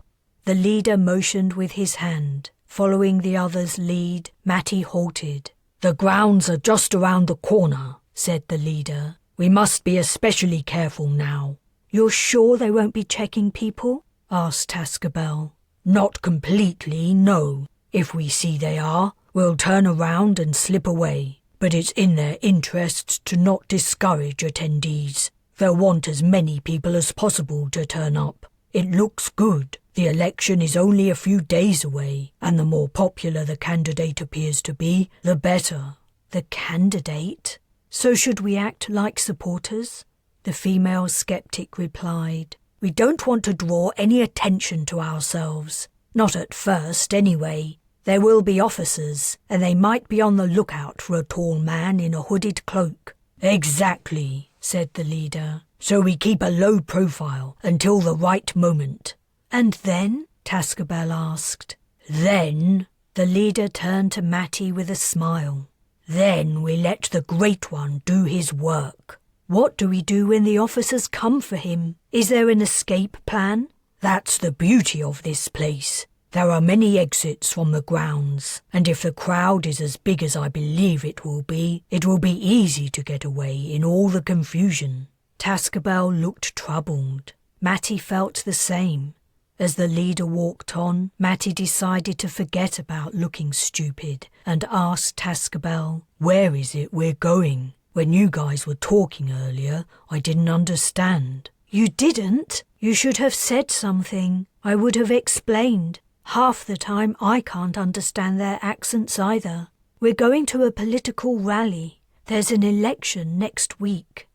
The leader motioned with his hand. Following the other's lead, Matty halted. The grounds are just around the corner, said the leader. We must be especially careful now. You're sure they won't be checking people? Asked Tascabel. Not completely, no. If we see they are, we'll turn around and slip away. But it's in their interests to not discourage attendees. They'll want as many people as possible to turn up. It looks good. The election is only a few days away, and the more popular the candidate appears to be, the better. The candidate? So should we act like supporters? The female skeptic replied. We don't want to draw any attention to ourselves. Not at first, anyway. There will be officers, and they might be on the lookout for a tall man in a hooded cloak. Exactly, said the leader. So we keep a low profile until the right moment. And then? Tascabel asked. Then? The leader turned to Matty with a smile. Then we let the Great One do his work. What do we do when the officers come for him? Is there an escape plan? That's the beauty of this place. There are many exits from the grounds, and if the crowd is as big as I believe it will be easy to get away in all the confusion. Tascabel looked troubled. Matty felt the same. As the leader walked on, Matty decided to forget about looking stupid and asked Tascabel, Where is it we're going? When you guys were talking earlier, I didn't understand. You didn't? You should have said something. I would have explained. Half the time I can't understand their accents either. We're going to a political rally. There's an election next week.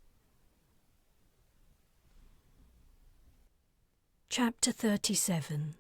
Chapter 37.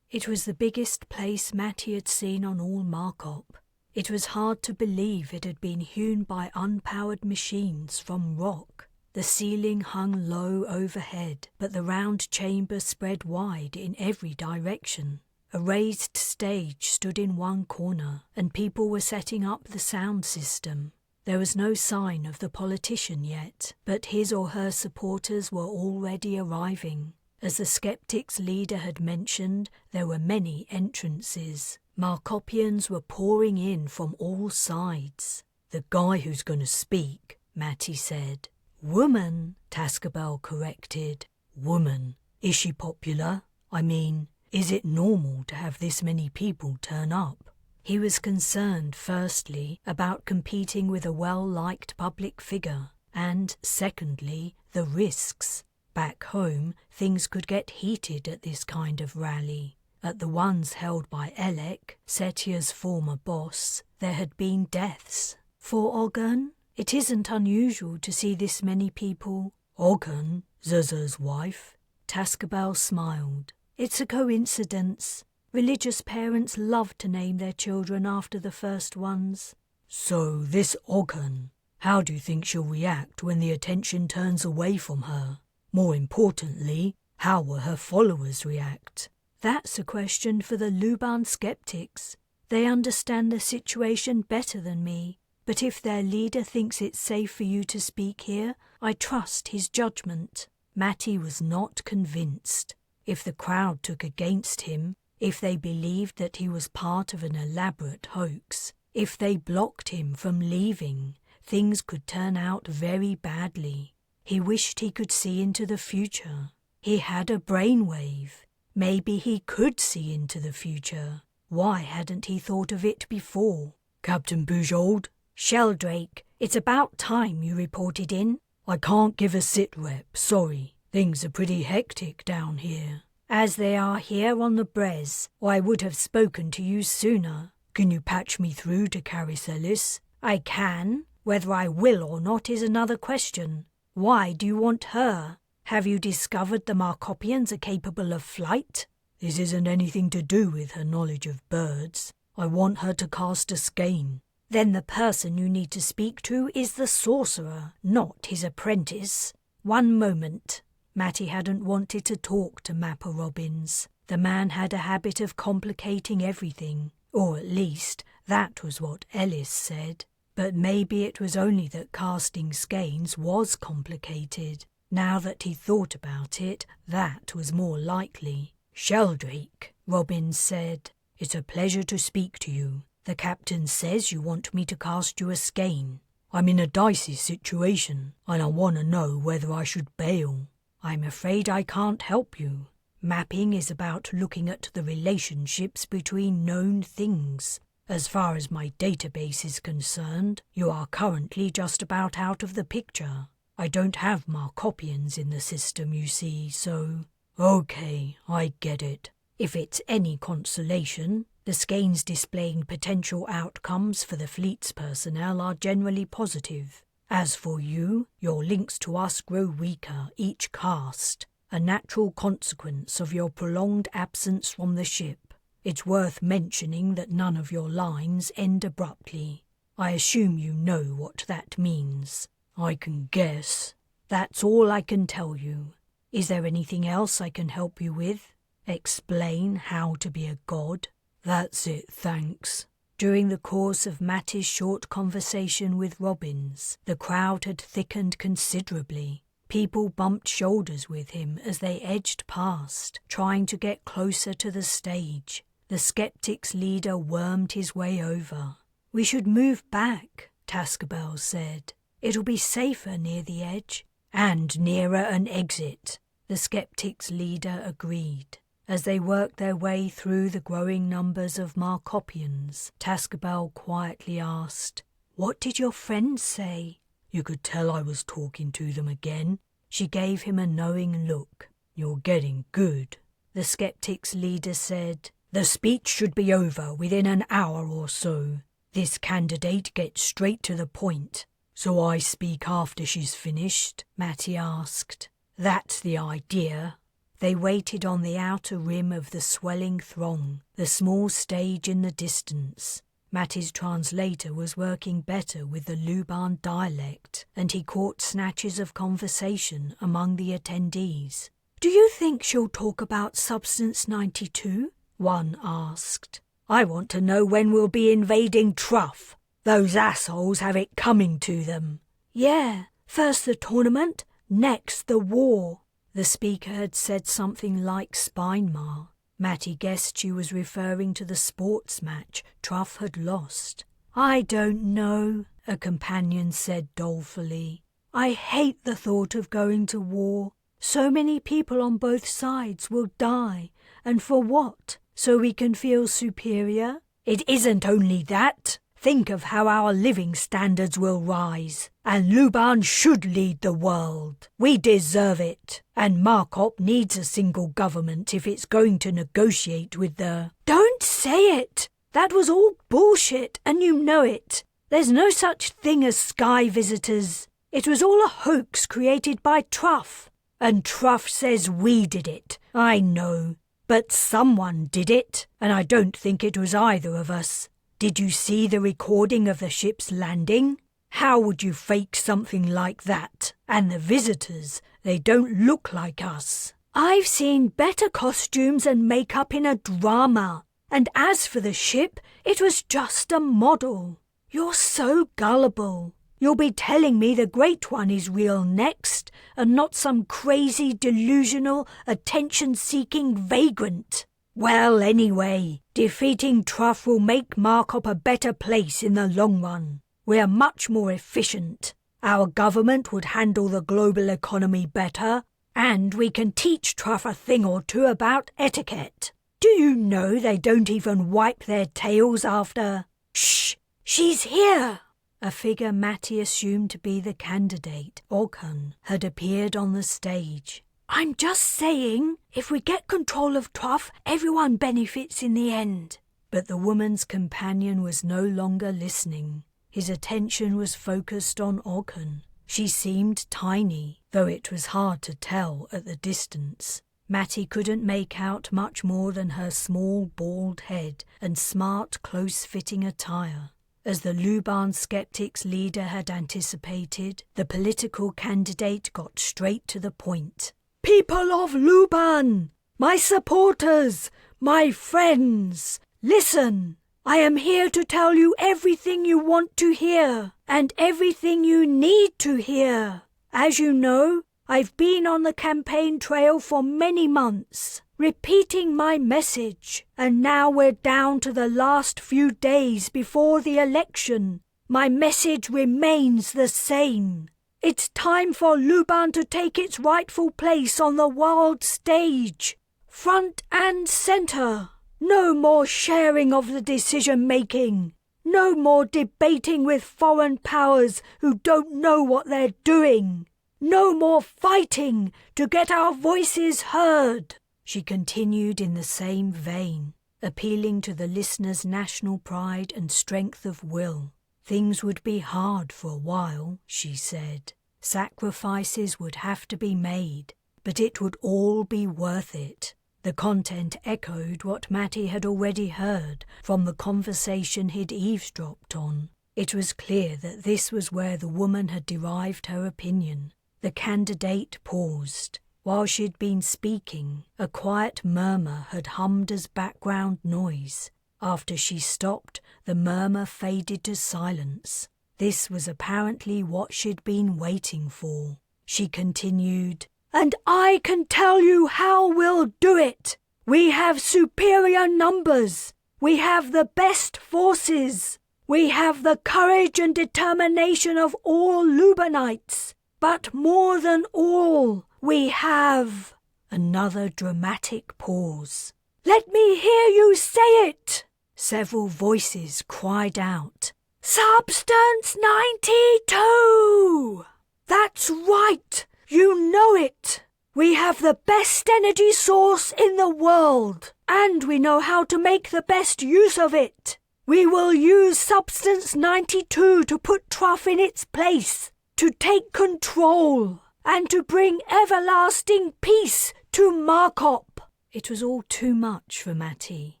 It was the biggest place Matty had seen on all Markop. It was hard to believe it had been hewn by unpowered machines from rock. The ceiling hung low overhead, but the round chamber spread wide in every direction. A raised stage stood in one corner, and people were setting up the sound system. There was no sign of the politician yet, but his or her supporters were already arriving. As the skeptics' leader had mentioned, there were many entrances. Markopians were pouring in from all sides. The guy who's going to speak, Matty said. Woman, Tascabel corrected. Woman. Is she popular? I mean, is it normal to have this many people turn up? He was concerned, firstly, about competing with a well-liked public figure, and, secondly, the risks. Back home, things could get heated at this kind of rally. At the ones held by Elec, Setia's former boss, there had been deaths. For Ogun, it isn't unusual to see this many people. Ogun, Zuza's wife? Tascabel smiled. It's a coincidence. Religious parents love to name their children after the first ones. So this Ogun, how do you think she'll react when the attention turns away from her? More importantly, how will her followers react? That's a question for the Luban skeptics. They understand the situation better than me. But if their leader thinks it's safe for you to speak here, I trust his judgment. Matty was not convinced. If the crowd took against him, if they believed that he was part of an elaborate hoax, if they blocked him from leaving, things could turn out very badly. He wished he could see into the future. He had a brainwave. Maybe he could see into the future. Why hadn't he thought of it before? Captain Bujold, Sheldrake, it's about time you reported in. I can't give a sit rep, sorry. Things are pretty hectic down here. As they are here on the Bres, or I would have spoken to you sooner. Can you patch me through to Caricellis? I can. Whether I will or not is another question. Why do you want her? Have you discovered the Markopians are capable of flight? This isn't anything to do with her knowledge of birds. I want her to cast a skein. Then the person you need to speak to is the sorcerer, not his apprentice. One moment. Matty hadn't wanted to talk to Mapper Robbins. The man had a habit of complicating everything, or at least that was what Ellis said. But maybe it was only that casting skeins was complicated. Now that he thought about it, that was more likely. Sheldrake, Robbins said, it's a pleasure to speak to you. The captain says you want me to cast you a skein. I'm in a dicey situation, and I want to know whether I should bail. I'm afraid I can't help you. Mapping is about looking at the relationships between known things. As far as my database is concerned, you are currently just about out of the picture. I don't have Markopians in the system, you see, so... Okay, I get it. If it's any consolation, the skeins displaying potential outcomes for the fleet's personnel are generally positive. As for you, your links to us grow weaker each cast, a natural consequence of your prolonged absence from the ship. It's worth mentioning that none of your lines end abruptly. I assume you know what that means. I can guess. That's all I can tell you. Is there anything else I can help you with? Explain how to be a god? That's it, thanks. During the course of Matty's short conversation with Robbins, the crowd had thickened considerably. People bumped shoulders with him as they edged past, trying to get closer to the stage. The skeptics' leader wormed his way over. "We should move back," Tascabel said. "It'll be safer near the edge." "And nearer an exit," the skeptics' leader agreed. As they worked their way through the growing numbers of Markopians, Tascabel quietly asked, "What did your friends say?" You could tell I was talking to them again. She gave him a knowing look. "You're getting good," the skeptics' leader said. "The speech should be over within an hour or so. This candidate gets straight to the point." "So I speak after she's finished?" Matty asked. "That's the idea." They waited on the outer rim of the swelling throng, the small stage in the distance. Matty's translator was working better with the Luban dialect, and he caught snatches of conversation among the attendees. "Do you think she'll talk about Substance 92? One asked. "I want to know when we'll be invading Truff. Those assholes have it coming to them." "Yeah, first the tournament, next the war." The speaker had said something like Spinemar. Matty guessed she was referring to the sports match Truff had lost. "I don't know," a companion said dolefully. "I hate the thought of going to war. So many people on both sides will die. And for what? So we can feel superior? It isn't only that. Think of how our living standards will rise. And Luban should lead the world. We deserve it. And Markop needs a single government if it's going to negotiate with the..." "Don't say it! That was all bullshit, and you know it. There's no such thing as sky visitors. It was all a hoax created by Truff. And Truff says we did it. I know. But someone did it, and I don't think it was either of us. Did you see the recording of the ship's landing? How would you fake something like that? And the visitors, they don't look like us. I've seen better costumes and makeup in a drama. And as for the ship, it was just a model. You're so gullible. You'll be telling me the Great One is real next, and not some crazy, delusional, attention-seeking vagrant. Well, anyway, defeating Truff will make Markop a better place in the long run. We're much more efficient. Our government would handle the global economy better, and we can teach Truff a thing or two about etiquette. Do you know they don't even wipe their tails after... Shh! She's here! A figure Matty assumed to be the candidate, Oghan, had appeared on the stage. "I'm just saying, if we get control of Truff, everyone benefits in the end." But the woman's companion was no longer listening. His attention was focused on Oghan. She seemed tiny, though it was hard to tell at the distance. Matty couldn't make out much more than her small bald head and smart close-fitting attire. As the Luban skeptics' leader had anticipated, the political candidate got straight to the point. "People of Luban, my supporters, my friends, listen. I am here to tell you everything you want to hear and everything you need to hear. As you know, I've been on the campaign trail for many months, repeating my message, and now we're down to the last few days before the election. My message remains the same. It's time for Luban to take its rightful place on the world stage, front and centre. No more sharing of the decision-making. No more debating with foreign powers who don't know what they're doing. No more fighting to get our voices heard." She continued in the same vein, appealing to the listener's national pride and strength of will. Things would be hard for a while, she said. Sacrifices would have to be made, but it would all be worth it. The content echoed what Matty had already heard from the conversation he'd eavesdropped on. It was clear that this was where the woman had derived her opinion. The candidate paused. While she'd been speaking, a quiet murmur had hummed as background noise. After she stopped, the murmur faded to silence. This was apparently what she'd been waiting for. She continued, "And I can tell you how we'll do it. We have superior numbers. We have the best forces. We have the courage and determination of all Lubanites. But more than all, we have—" Another dramatic pause. "Let me hear you say it!" Several voices cried out. "Substance 92! That's right! You know it! We have the best energy source in the world, and we know how to make the best use of it. We will use Substance 92 to put Truff in its place, to take control, and to bring everlasting peace to Markop." It was all too much for Matty.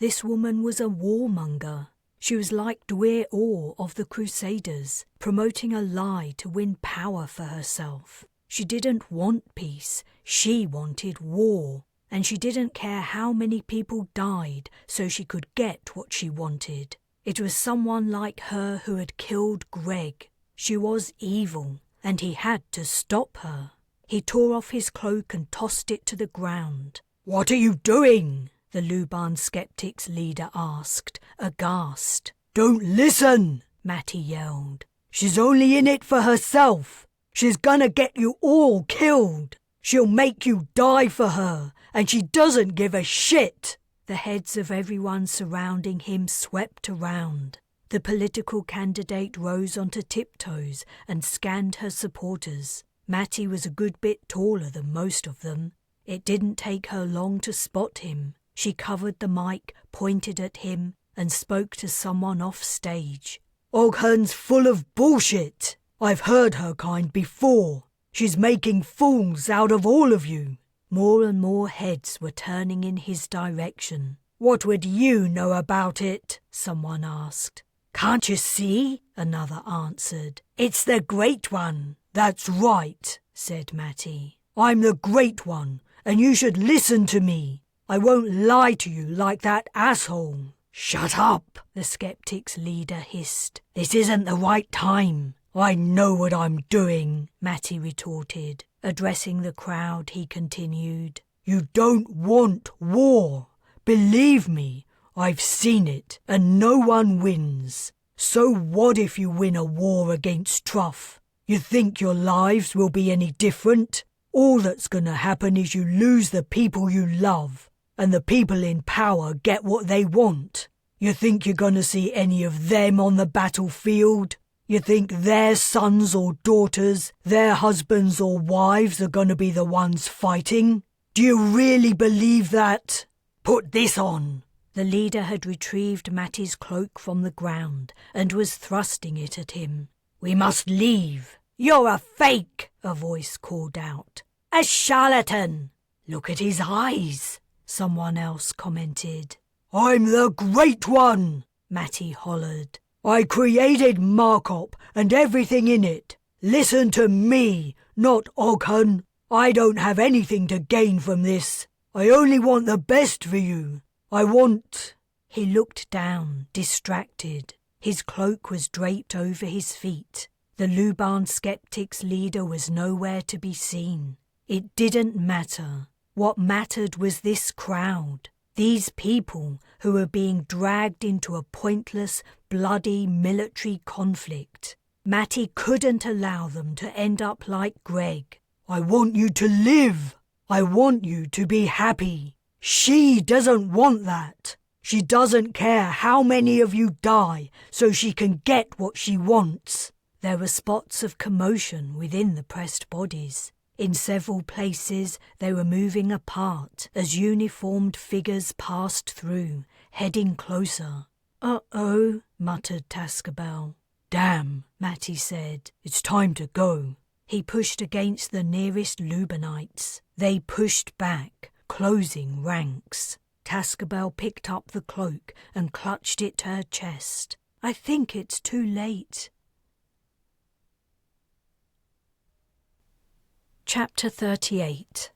This woman was a warmonger. She was like Dwyer Orr of the Crusaders, promoting a lie to win power for herself. She didn't want peace, she wanted war, and she didn't care how many people died so she could get what she wanted. It was someone like her who had killed Greg. She was evil, and he had to stop her. He tore off his cloak and tossed it to the ground. "What are you doing?" the Luban skeptics' leader asked, aghast. "Don't listen," Matty yelled. "She's only in it for herself. She's gonna get you all killed. She'll make you die for her, and she doesn't give a shit." The heads of everyone surrounding him swept around. The political candidate rose onto tiptoes and scanned her supporters. Matty was a good bit taller than most of them. It didn't take her long to spot him. She covered the mic, pointed at him, and spoke to someone off stage. "Oghan's full of bullshit. I've heard her kind before. She's making fools out of all of you." More and more heads were turning in his direction. "What would you know about it?" someone asked. "Can't you see?" another answered. "It's the Great One." "That's right," said Matty. "I'm the Great One, and you should listen to me. I won't lie to you like that asshole." "Shut up," the skeptics' leader hissed. "This isn't the right time." "I know what I'm doing," Matty retorted. Addressing the crowd, he continued, "You don't want war. Believe me, I've seen it, and no one wins. So what if you win a war against Truff? You think your lives will be any different? All that's gonna happen is you lose the people you love, and the people in power get what they want. You think you're gonna see any of them on the battlefield? You think their sons or daughters, their husbands or wives are going to be the ones fighting? Do you really believe that? Put this on." The leader had retrieved Matty's cloak from the ground and was thrusting it at him. "We must leave." "You're a fake," a voice called out. "A charlatan." "Look at his eyes," someone else commented. "I'm the Great One," Matty hollered. "I created Markop and everything in it. Listen to me, not Oghun. I don't have anything to gain from this. I only want the best for you. I want—" He looked down, distracted. His cloak was draped over his feet. The Luban skeptics' leader was nowhere to be seen. It didn't matter. What mattered was this crowd. These people who were being dragged into a pointless, bloody military conflict. Matty couldn't allow them to end up like Greg. "I want you to live. I want you to be happy. She doesn't want that. She doesn't care how many of you die so she can get what she wants." There were spots of commotion within the pressed bodies. In several places they were moving apart as uniformed figures passed through, heading closer. "Uh-oh," muttered Tascabel. "Damn," Matty said. "It's time to go." He pushed against the nearest Lubanites. They pushed back, closing ranks. Tascabel picked up the cloak and clutched it to her chest. "I think it's too late." Chapter 38.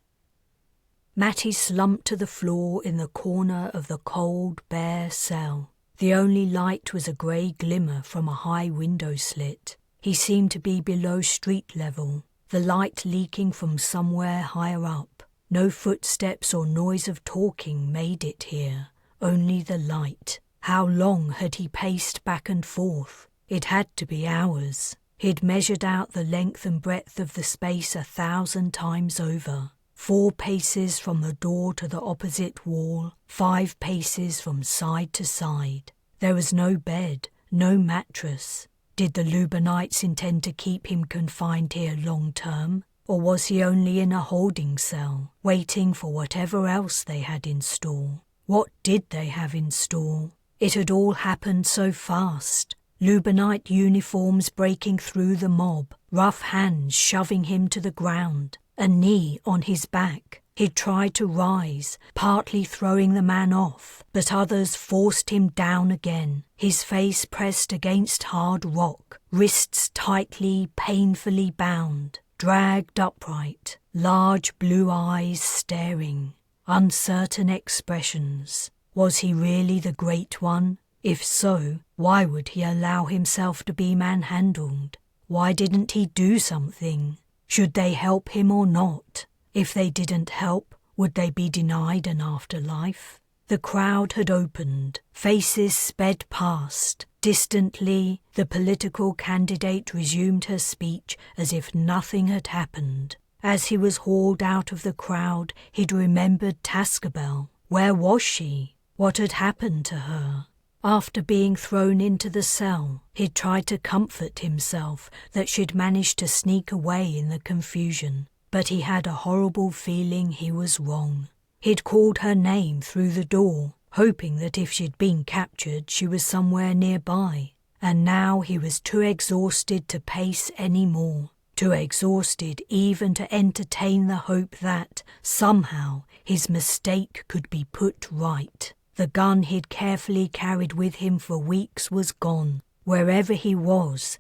Matty slumped to the floor in the corner of the cold, bare cell. The only light was a grey glimmer from a high window slit. He seemed to be below street level, the light leaking from somewhere higher up. No footsteps or noise of talking made it here, only the light. How long had he paced back and forth? It had to be hours. He'd measured out the length and breadth of the space 1,000 times over. 4 paces from the door to the opposite wall, 5 paces from side to side. There was no bed, no mattress. Did the Lubanites intend to keep him confined here long term? Or was he only in a holding cell, waiting for whatever else they had in store? What did they have in store? It had all happened so fast. Lubanite uniforms breaking through the mob, rough hands shoving him to the ground, a knee on his back. He tried to rise, partly throwing the man off, but others forced him down again, his face pressed against hard rock, wrists tightly, painfully bound, dragged upright, large blue eyes staring, uncertain expressions. Was he really the Great One? If so, why would he allow himself to be manhandled? Why didn't he do something? Should they help him or not? If they didn't help, would they be denied an afterlife? The crowd had opened. Faces sped past. Distantly, the political candidate resumed her speech as if nothing had happened. As he was hauled out of the crowd, he'd remembered Tascabel. Where was she? What had happened to her? After being thrown into the cell, he'd tried to comfort himself that she'd managed to sneak away in the confusion, but he had a horrible feeling he was wrong. He'd called her name through the door, hoping that if she'd been captured she was somewhere nearby, and now he was too exhausted to pace any more, too exhausted even to entertain the hope that, somehow, his mistake could be put right. The gun he'd carefully carried with him for weeks was gone. Wherever he was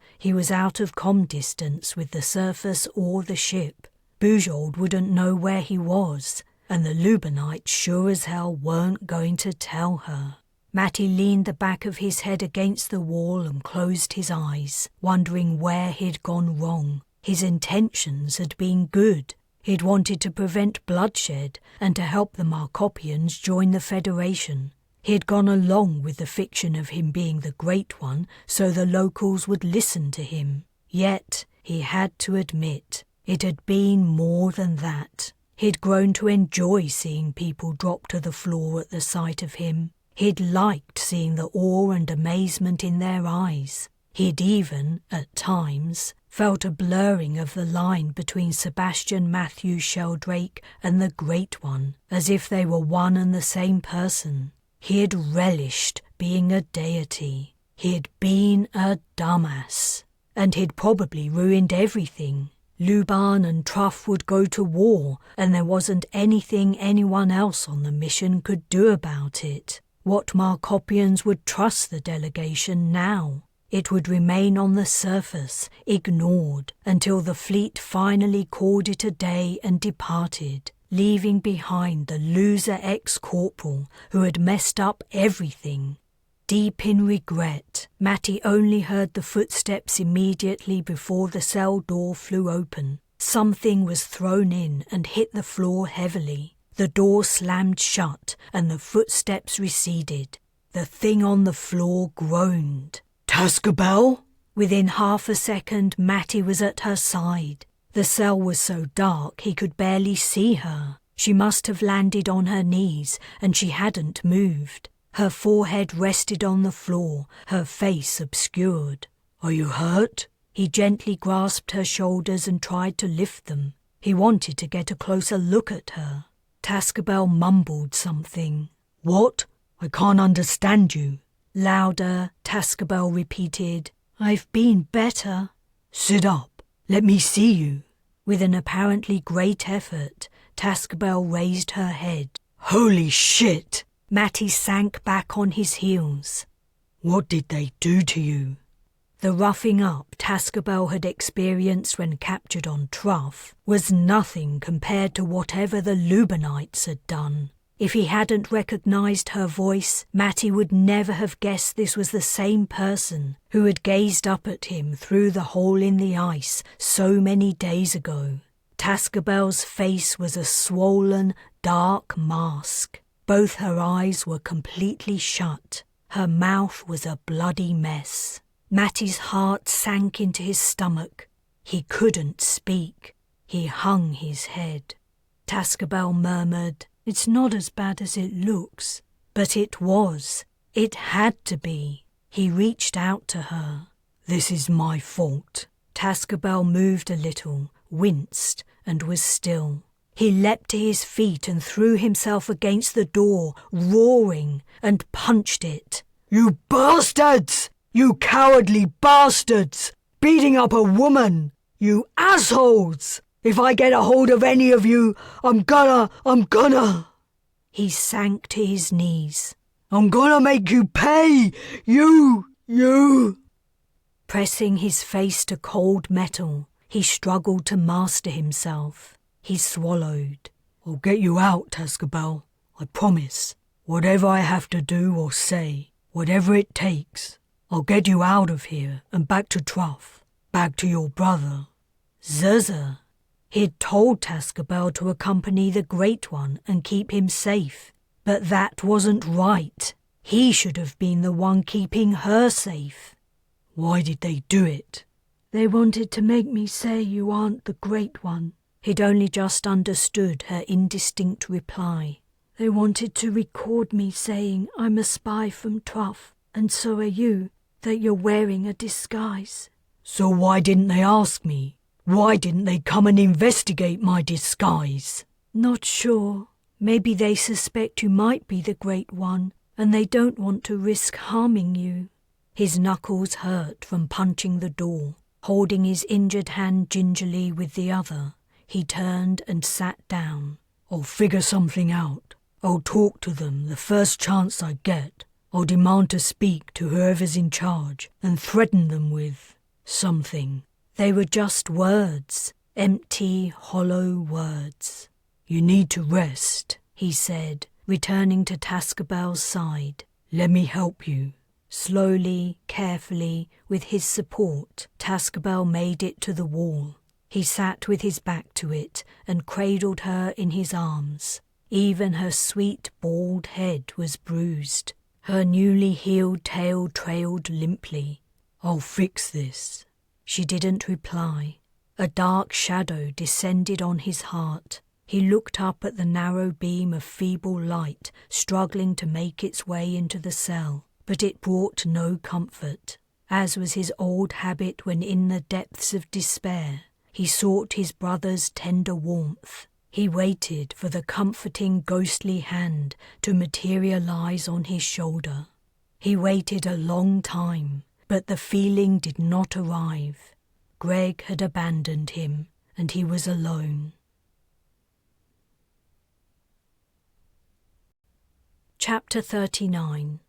out of comm distance with the surface or the ship. Bujold wouldn't know where he was, and the Lubanites sure as hell weren't going to tell her. Matty leaned the back of his head against the wall and closed his eyes, wondering where he'd gone wrong. His intentions had been good. He'd wanted to prevent bloodshed and to help the Markopians join the Federation. He'd gone along with the fiction of him being the Great One so the locals would listen to him. Yet, he had to admit, it had been more than that. He'd grown to enjoy seeing people drop to the floor at the sight of him. He'd liked seeing the awe and amazement in their eyes. He'd even, at times, felt a blurring of the line between Sebastian Matthew Sheldrake and the Great One, as if they were one and the same person. He had relished being a deity. He had been a dumbass. And he'd probably ruined everything. Luban and Truff would go to war, and there wasn't anything anyone else on the mission could do about it. What Markopians would trust the delegation now? It would remain on the surface, ignored, until the fleet finally called it a day and departed, leaving behind the loser ex-corporal who had messed up everything. Deep in regret, Matty only heard the footsteps immediately before the cell door flew open. Something was thrown in and hit the floor heavily. The door slammed shut and the footsteps receded. The thing on the floor groaned. "Tascabel?" Within half a second, Matty was at her side. The cell was so dark he could barely see her. She must have landed on her knees, and she hadn't moved. Her forehead rested on the floor, her face obscured. "Are you hurt?" He gently grasped her shoulders and tried to lift them. He wanted to get a closer look at her. Tascabel mumbled something. "What? I can't understand you." Louder, Tascabel repeated, "I've been better." "Sit up. Let me see you." With an apparently great effort, Tascabel raised her head. "Holy shit!" Matty sank back on his heels. "What did they do to you?" The roughing up Tascabel had experienced when captured on Truff was nothing compared to whatever the Lubanites had done. If he hadn't recognised her voice, Matty would never have guessed this was the same person who had gazed up at him through the hole in the ice so many days ago. Tascabel's face was a swollen, dark mask. Both her eyes were completely shut. Her mouth was a bloody mess. Matty's heart sank into his stomach. He couldn't speak. He hung his head. Tascabel murmured, "It's not as bad as it looks." But it was. It had to be. He reached out to her. "This is my fault." Tascabel moved a little, winced, and was still. He leapt to his feet and threw himself against the door, roaring, and punched it. "You bastards! You cowardly bastards! Beating up a woman! You assholes! If I get a hold of any of you, I'm gonna... He sank to his knees. "I'm gonna make you pay! You... Pressing his face to cold metal, he struggled to master himself. He swallowed. "I'll get you out, Tascabel. I promise. Whatever I have to do or say, whatever it takes, I'll get you out of here and back to Truff, back to your brother." Zurza. He'd told Tascabel to accompany the Great One and keep him safe. But that wasn't right. He should have been the one keeping her safe. "Why did they do it?" "They wanted to make me say you aren't the Great One." He'd only just understood her indistinct reply. "They wanted to record me saying I'm a spy from Truff, and so are you, that you're wearing a disguise." "So why didn't they ask me? Why didn't they come and investigate my disguise?" "Not sure. Maybe they suspect you might be the Great One, and they don't want to risk harming you." His knuckles hurt from punching the door. Holding his injured hand gingerly with the other, he turned and sat down. "I'll figure something out. I'll talk to them the first chance I get. I'll demand to speak to whoever's in charge and threaten them with something." They were just words, empty, hollow words. "You need to rest," he said, returning to Tascabel's side. "Let me help you." Slowly, carefully, with his support, Tascabel made it to the wall. He sat with his back to it and cradled her in his arms. Even her sweet bald head was bruised. Her newly healed tail trailed limply. "I'll fix this." She didn't reply. A dark shadow descended on his heart. He looked up at the narrow beam of feeble light struggling to make its way into the cell, but it brought no comfort. As was his old habit when in the depths of despair, he sought his brother's tender warmth. He waited for the comforting ghostly hand to materialize on his shoulder. He waited a long time, but the feeling did not arrive. Greg had abandoned him, and he was alone. Chapter 39.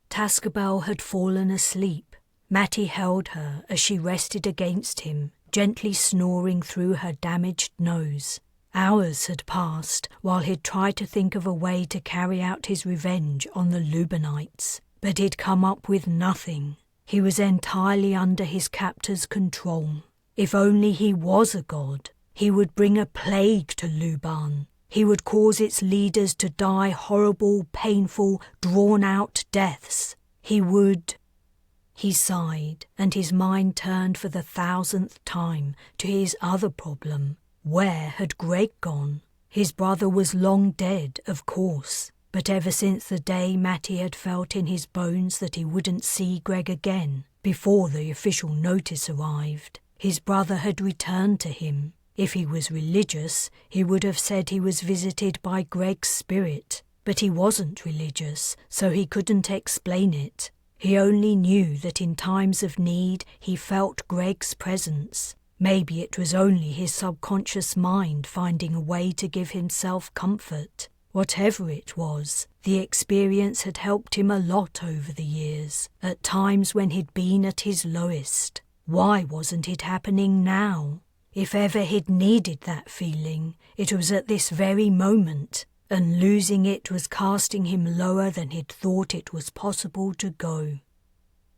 Tascabel had fallen asleep. Matty held her as she rested against him, gently snoring through her damaged nose. Hours had passed while he'd tried to think of a way to carry out his revenge on the Lubanites, but he'd come up with nothing. He was entirely under his captor's control. If only he was a god, he would bring a plague to Luban. He would cause its leaders to die horrible, painful, drawn-out deaths. He sighed, and his mind turned for the 1000th time to his other problem. Where had Greg gone? His brother was long dead, of course, but ever since the day Matty had felt in his bones that he wouldn't see Greg again, before the official notice arrived, his brother had returned to him. If he was religious, he would have said he was visited by Greg's spirit, but he wasn't religious, so he couldn't explain it. He only knew that in times of need he felt Greg's presence. Maybe it was only his subconscious mind finding a way to give himself comfort. Whatever it was, the experience had helped him a lot over the years, at times when he'd been at his lowest. Why wasn't it happening now? If ever he'd needed that feeling, it was at this very moment, and losing it was casting him lower than he'd thought it was possible to go.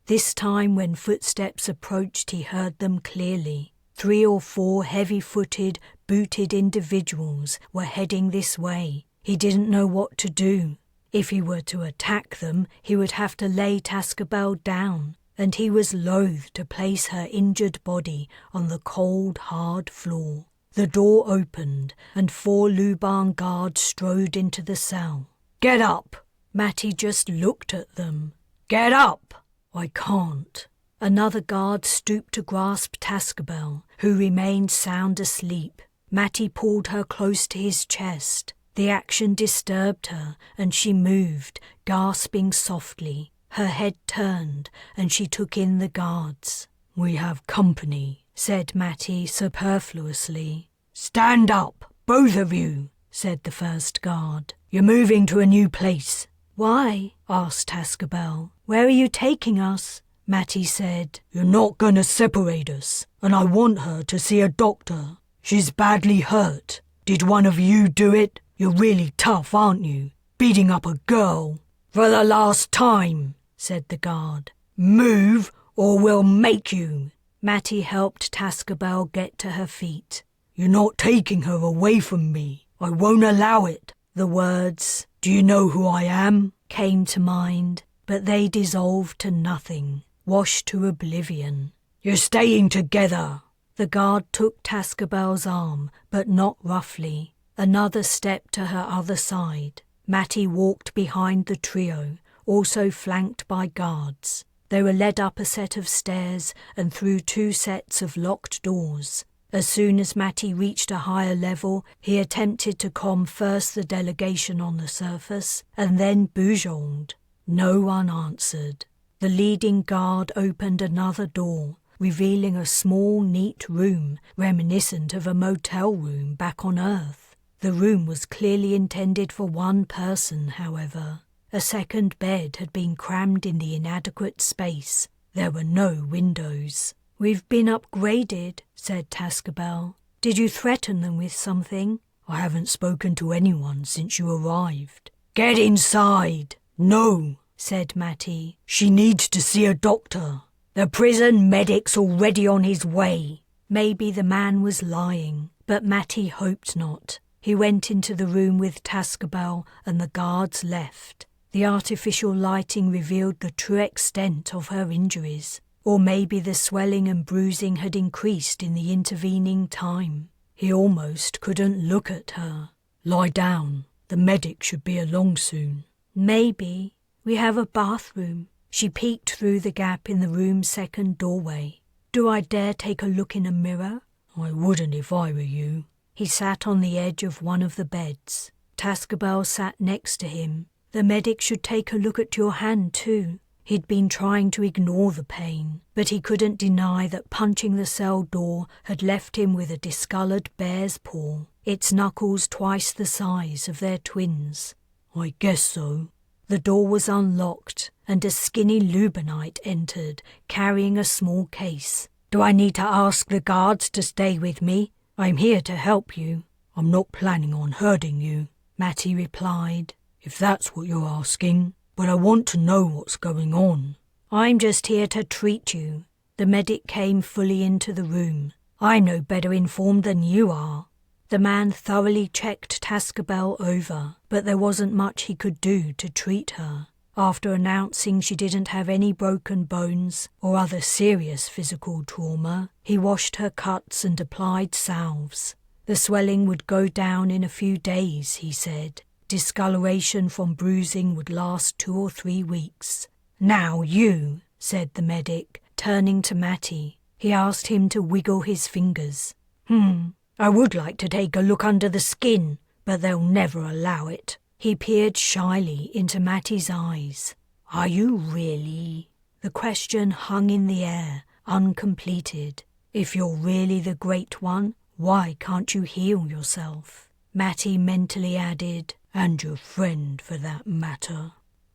This time when footsteps approached, he heard them clearly. 3 or 4 heavy-footed, booted individuals were heading this way. He didn't know what to do. If he were to attack them, he would have to lay Tascabel down, and he was loath to place her injured body on the cold, hard floor. The door opened, and 4 Luban guards strode into the cell. "Get up!" Matty just looked at them. "Get up!" "I can't." Another guard stooped to grasp Tascabel, who remained sound asleep. Matty pulled her close to his chest. The action disturbed her, and she moved, gasping softly. Her head turned, and she took in the guards. "We have company," said Matty superfluously. "Stand up, both of you," said the first guard. "You're moving to a new place." "Why?" asked Tascabel. "Where are you taking us?" Matty said, "You're not going to separate us, and I want her to see a doctor. She's badly hurt. Did one of you do it? You're really tough, aren't you? Beating up a girl." "For the last time," said the guard. "Move, or we'll make you." Matty helped Tascabel get to her feet. "You're not taking her away from me. I won't allow it." The words, "Do you know who I am?" came to mind, but they dissolved to nothing, washed to oblivion. "You're staying together." The guard took Tascabel's arm, but not roughly. Another step to her other side. Matty walked behind the trio, also flanked by guards. They were led up a set of stairs and through 2 sets of locked doors. As soon as Matty reached a higher level, he attempted to calm first the delegation on the surface and then Bujold. No one answered. The leading guard opened another door, revealing a small, neat room reminiscent of a motel room back on Earth. The room was clearly intended for 1 person, however. A second bed had been crammed in the inadequate space. There were no windows. "We've been upgraded," said Tascabel. "Did you threaten them with something?" "I haven't spoken to anyone since you arrived." "Get inside." "No," said Matty. "She needs to see a doctor. The prison medic's already on his way." Maybe the man was lying, but Matty hoped not. He went into the room with Tascabel and the guards left. The artificial lighting revealed the true extent of her injuries. Or maybe the swelling and bruising had increased in the intervening time. He almost couldn't look at her. "Lie down. The medic should be along soon." "Maybe. We have a bathroom." She peeked through the gap in the room's second doorway. "Do I dare take a look in a mirror?" "I wouldn't if I were you." He sat on the edge of one of the beds. Tascabel sat next to him. "The medic should take a look at your hand too." He'd been trying to ignore the pain, but he couldn't deny that punching the cell door had left him with a discoloured bear's paw, its knuckles twice the size of their twins. "I guess so." The door was unlocked, and a skinny Lubanite entered, carrying a small case. "Do I need to ask the guards to stay with me? I'm here to help you." "I'm not planning on hurting you," Matty replied. "If that's what you're asking. But I want to know what's going on." "I'm just here to treat you." The medic came fully into the room. "I'm no better informed than you are." The man thoroughly checked Tascabel over, but there wasn't much he could do to treat her. After announcing she didn't have any broken bones or other serious physical trauma, he washed her cuts and applied salves. The swelling would go down in a few days, he said. Discoloration from bruising would last 2 or 3 weeks. "Now you," said the medic, turning to Matty. He asked him to wiggle his fingers. I would like to take a look under the skin, but they'll never allow it." He peered shyly into Matty's eyes. "Are you really?" The question hung in the air, uncompleted. "If you're really the Great One, why can't you heal yourself?" Matty mentally added, "And your friend, for that matter."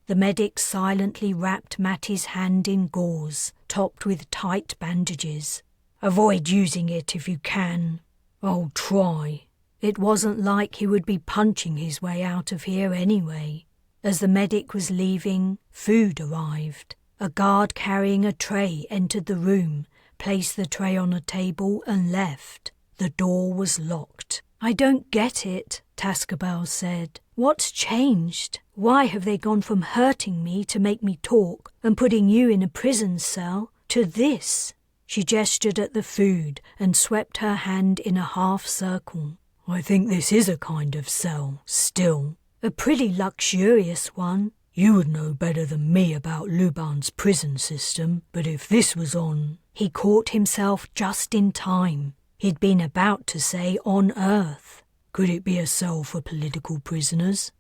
The medic silently wrapped Matty's hand in gauze, topped with tight bandages. "Avoid using it if you can." "I'll try." It wasn't like he would be punching his way out of here anyway. As the medic was leaving, food arrived. A guard carrying a tray entered the room, placed the tray on a table and left. The door was locked. "I don't get it," Tascabel said. "What's changed? Why have they gone from hurting me to make me talk and putting you in a prison cell to this?" She gestured at the food and swept her hand in a half circle. "I think this is a kind of cell, still. A pretty luxurious one." You would know better than me about Luban's prison system, but if this was on..." He caught himself just in time. He'd been about to say on Earth. "Could it be a cell for political prisoners?"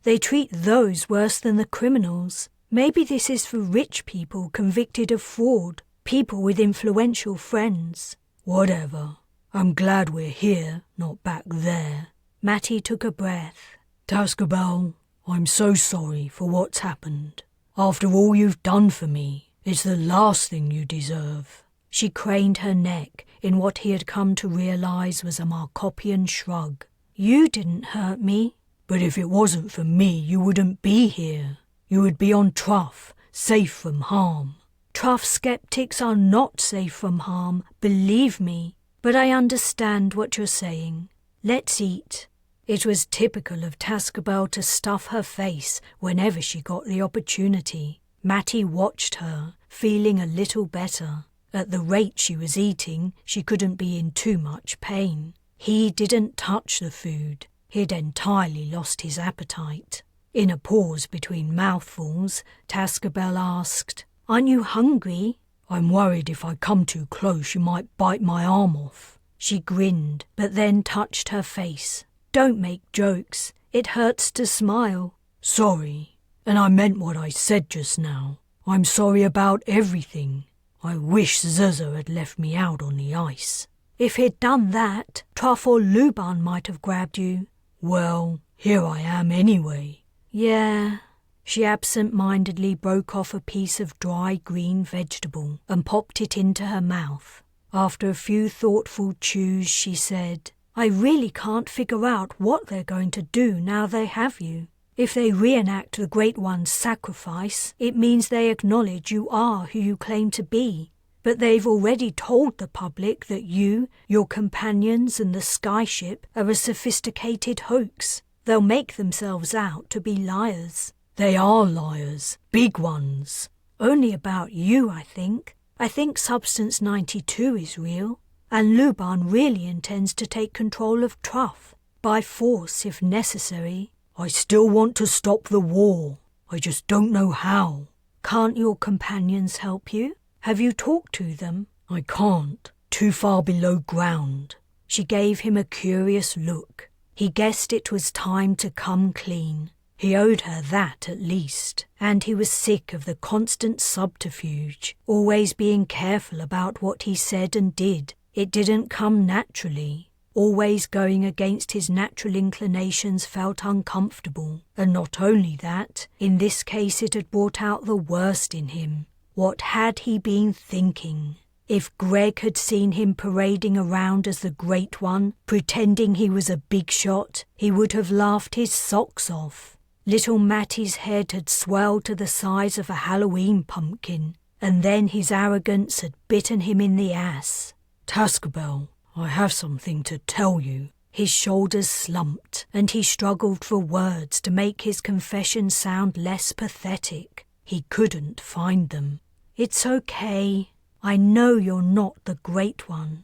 They treat those worse than the criminals. Maybe this is for rich people convicted of fraud, people with influential friends." "Whatever. I'm glad we're here, not back there." Matty took a breath. "Tascabel, I'm so sorry for what's happened. After all you've done for me, it's the last thing you deserve." She craned her neck in what he had come to realize was a Markopian shrug. "You didn't hurt me." "But if it wasn't for me, you wouldn't be here. You would be on Truff, safe from harm." "Truff skeptics are not safe from harm, believe me. But I understand what you're saying. Let's eat." It was typical of Tascabel to stuff her face whenever she got the opportunity. Matty watched her, feeling a little better. At the rate she was eating, she couldn't be in too much pain. He didn't touch the food. He'd entirely lost his appetite. In a pause between mouthfuls, Tascabel asked, "Aren't you hungry?" "I'm worried if I come too close you might bite my arm off." She grinned, but then touched her face. "Don't make jokes. It hurts to smile." "Sorry, and I meant what I said just now. I'm sorry about everything. I wish Zuzza had left me out on the ice." "If he'd done that, Truff or Luban might have grabbed you." "Well, here I am anyway." "Yeah." She absent-mindedly broke off a piece of dry green vegetable and popped it into her mouth. After a few thoughtful chews, she said, "I really can't figure out what they're going to do now they have you. If they reenact the Great One's sacrifice, it means they acknowledge you are who you claim to be. But they've already told the public that you, your companions and the skyship are a sophisticated hoax. They'll make themselves out to be liars." "They are liars, big ones." "Only about you, I think. I think Substance 92 is real, and Luban really intends to take control of Truff, by force if necessary." "I still want to stop the war. I just don't know how." Can't your companions help you? Have you talked to them? I can't. Too far below ground. She gave him a curious look. He guessed it was time to come clean. He owed her that at least, and he was sick of the constant subterfuge, always being careful about what he said and did. It didn't come naturally. Always going against his natural inclinations felt uncomfortable, and not only that, in this case it had brought out the worst in him. What had he been thinking? If Greg had seen him parading around as the Great One, pretending he was a big shot, he would have laughed his socks off. Little Matty's head had swelled to the size of a Halloween pumpkin, and then his arrogance had bitten him in the ass. Tascabel, I have something to tell you. His shoulders slumped, and he struggled for words to make his confession sound less pathetic. He couldn't find them. It's okay. I know you're not the Great One.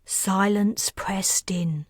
Silence pressed in.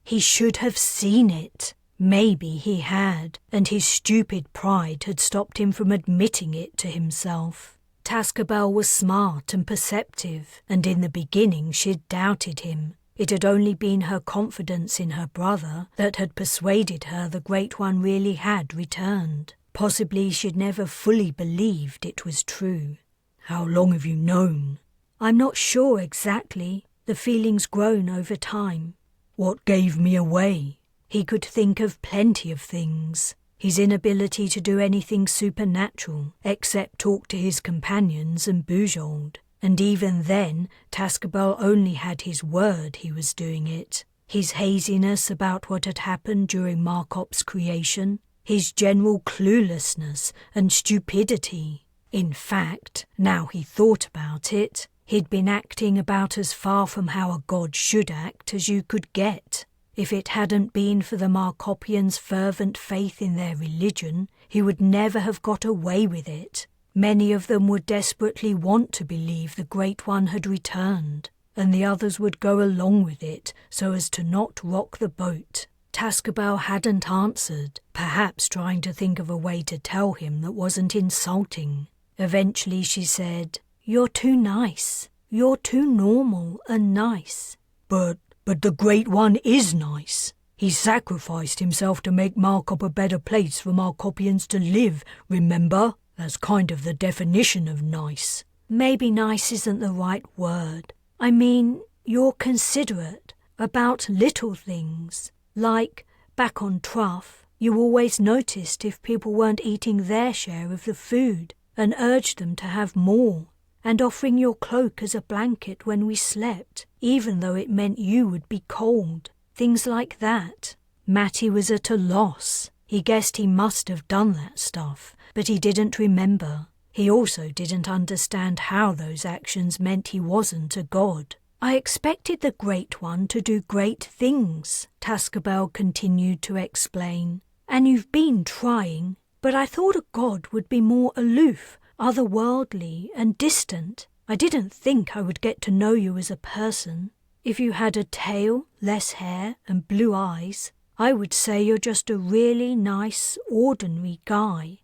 He should have seen it. Maybe he had, and his stupid pride had stopped him from admitting it to himself. Tascabel was smart and perceptive, and in the beginning she'd doubted him. It had only been her confidence in her brother that had persuaded her the Great One really had returned. Possibly she'd never fully believed it was true. How long have you known? I'm not sure exactly. The feeling's grown over time. What gave me away? He could think of plenty of things. His inability to do anything supernatural, except talk to his companions and Bujold. And even then, Tascabel only had his word he was doing it. His haziness about what had happened during Markop's creation. His general cluelessness and stupidity. In fact, now he thought about it, he'd been acting about as far from how a god should act as you could get. If it hadn't been for the Markopians' fervent faith in their religion, he would never have got away with it. Many of them would desperately want to believe the Great One had returned, and the others would go along with it so as to not rock the boat. Tascabel hadn't answered, perhaps trying to think of a way to tell him that wasn't insulting. Eventually she said, "You're too nice. You're too normal and nice." But the Great One is nice. He sacrificed himself to make Markop a better place for Markopians to live, remember? That's kind of the definition of nice. Maybe nice isn't the right word. I mean, you're considerate about little things. Like, back on Truff, you always noticed if people weren't eating their share of the food and urged them to have more, and offering your cloak as a blanket when we slept, even though it meant you would be cold. Things like that. Matty was at a loss. He guessed he must have done that stuff, but he didn't remember. He also didn't understand how those actions meant he wasn't a god. I expected the Great One to do great things, Tascabel continued to explain. And you've been trying, but I thought a god would be more aloof, otherworldly and distant. I didn't think I would get to know you as a person. If you had a tail, less hair and blue eyes, I would say you're just a really nice, ordinary guy.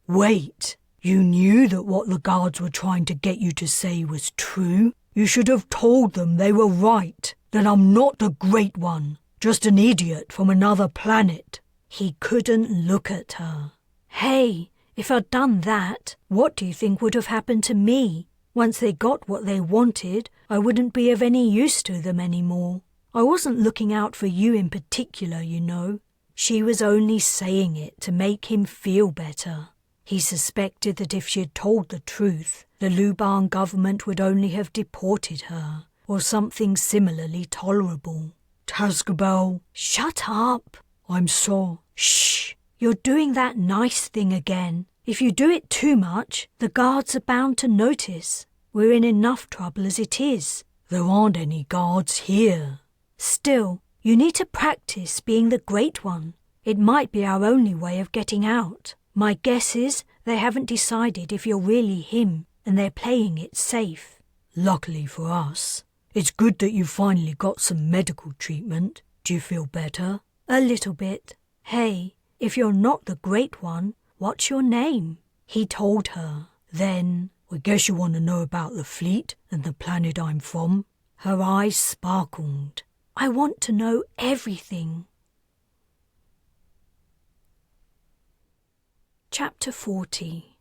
Wait, you knew that what the guards were trying to get you to say was true? You should have told them they were right, that I'm not the Great One, just an idiot from another planet. He couldn't look at her. Hey, if I'd done that, what do you think would have happened to me? Once they got what they wanted, I wouldn't be of any use to them anymore. I wasn't looking out for you in particular, you know. She was only saying it to make him feel better. He suspected that if she had told the truth, the Luban government would only have deported her, or something similarly tolerable. Tascabel. Shut up. I'm sorry. Shh. You're doing that nice thing again. If you do it too much, the guards are bound to notice. We're in enough trouble as it is. There aren't any guards here. Still, you need to practice being the Great One. It might be our only way of getting out. My guess is they haven't decided if you're really him, and they're playing it safe. Luckily for us. It's good that you finally got some medical treatment. Do you feel better? A little bit. Hey, if you're not the Great One, what's your name? He told her. Then, I guess you want to know about the fleet and the planet I'm from? Her eyes sparkled. I want to know everything. Chapter 40.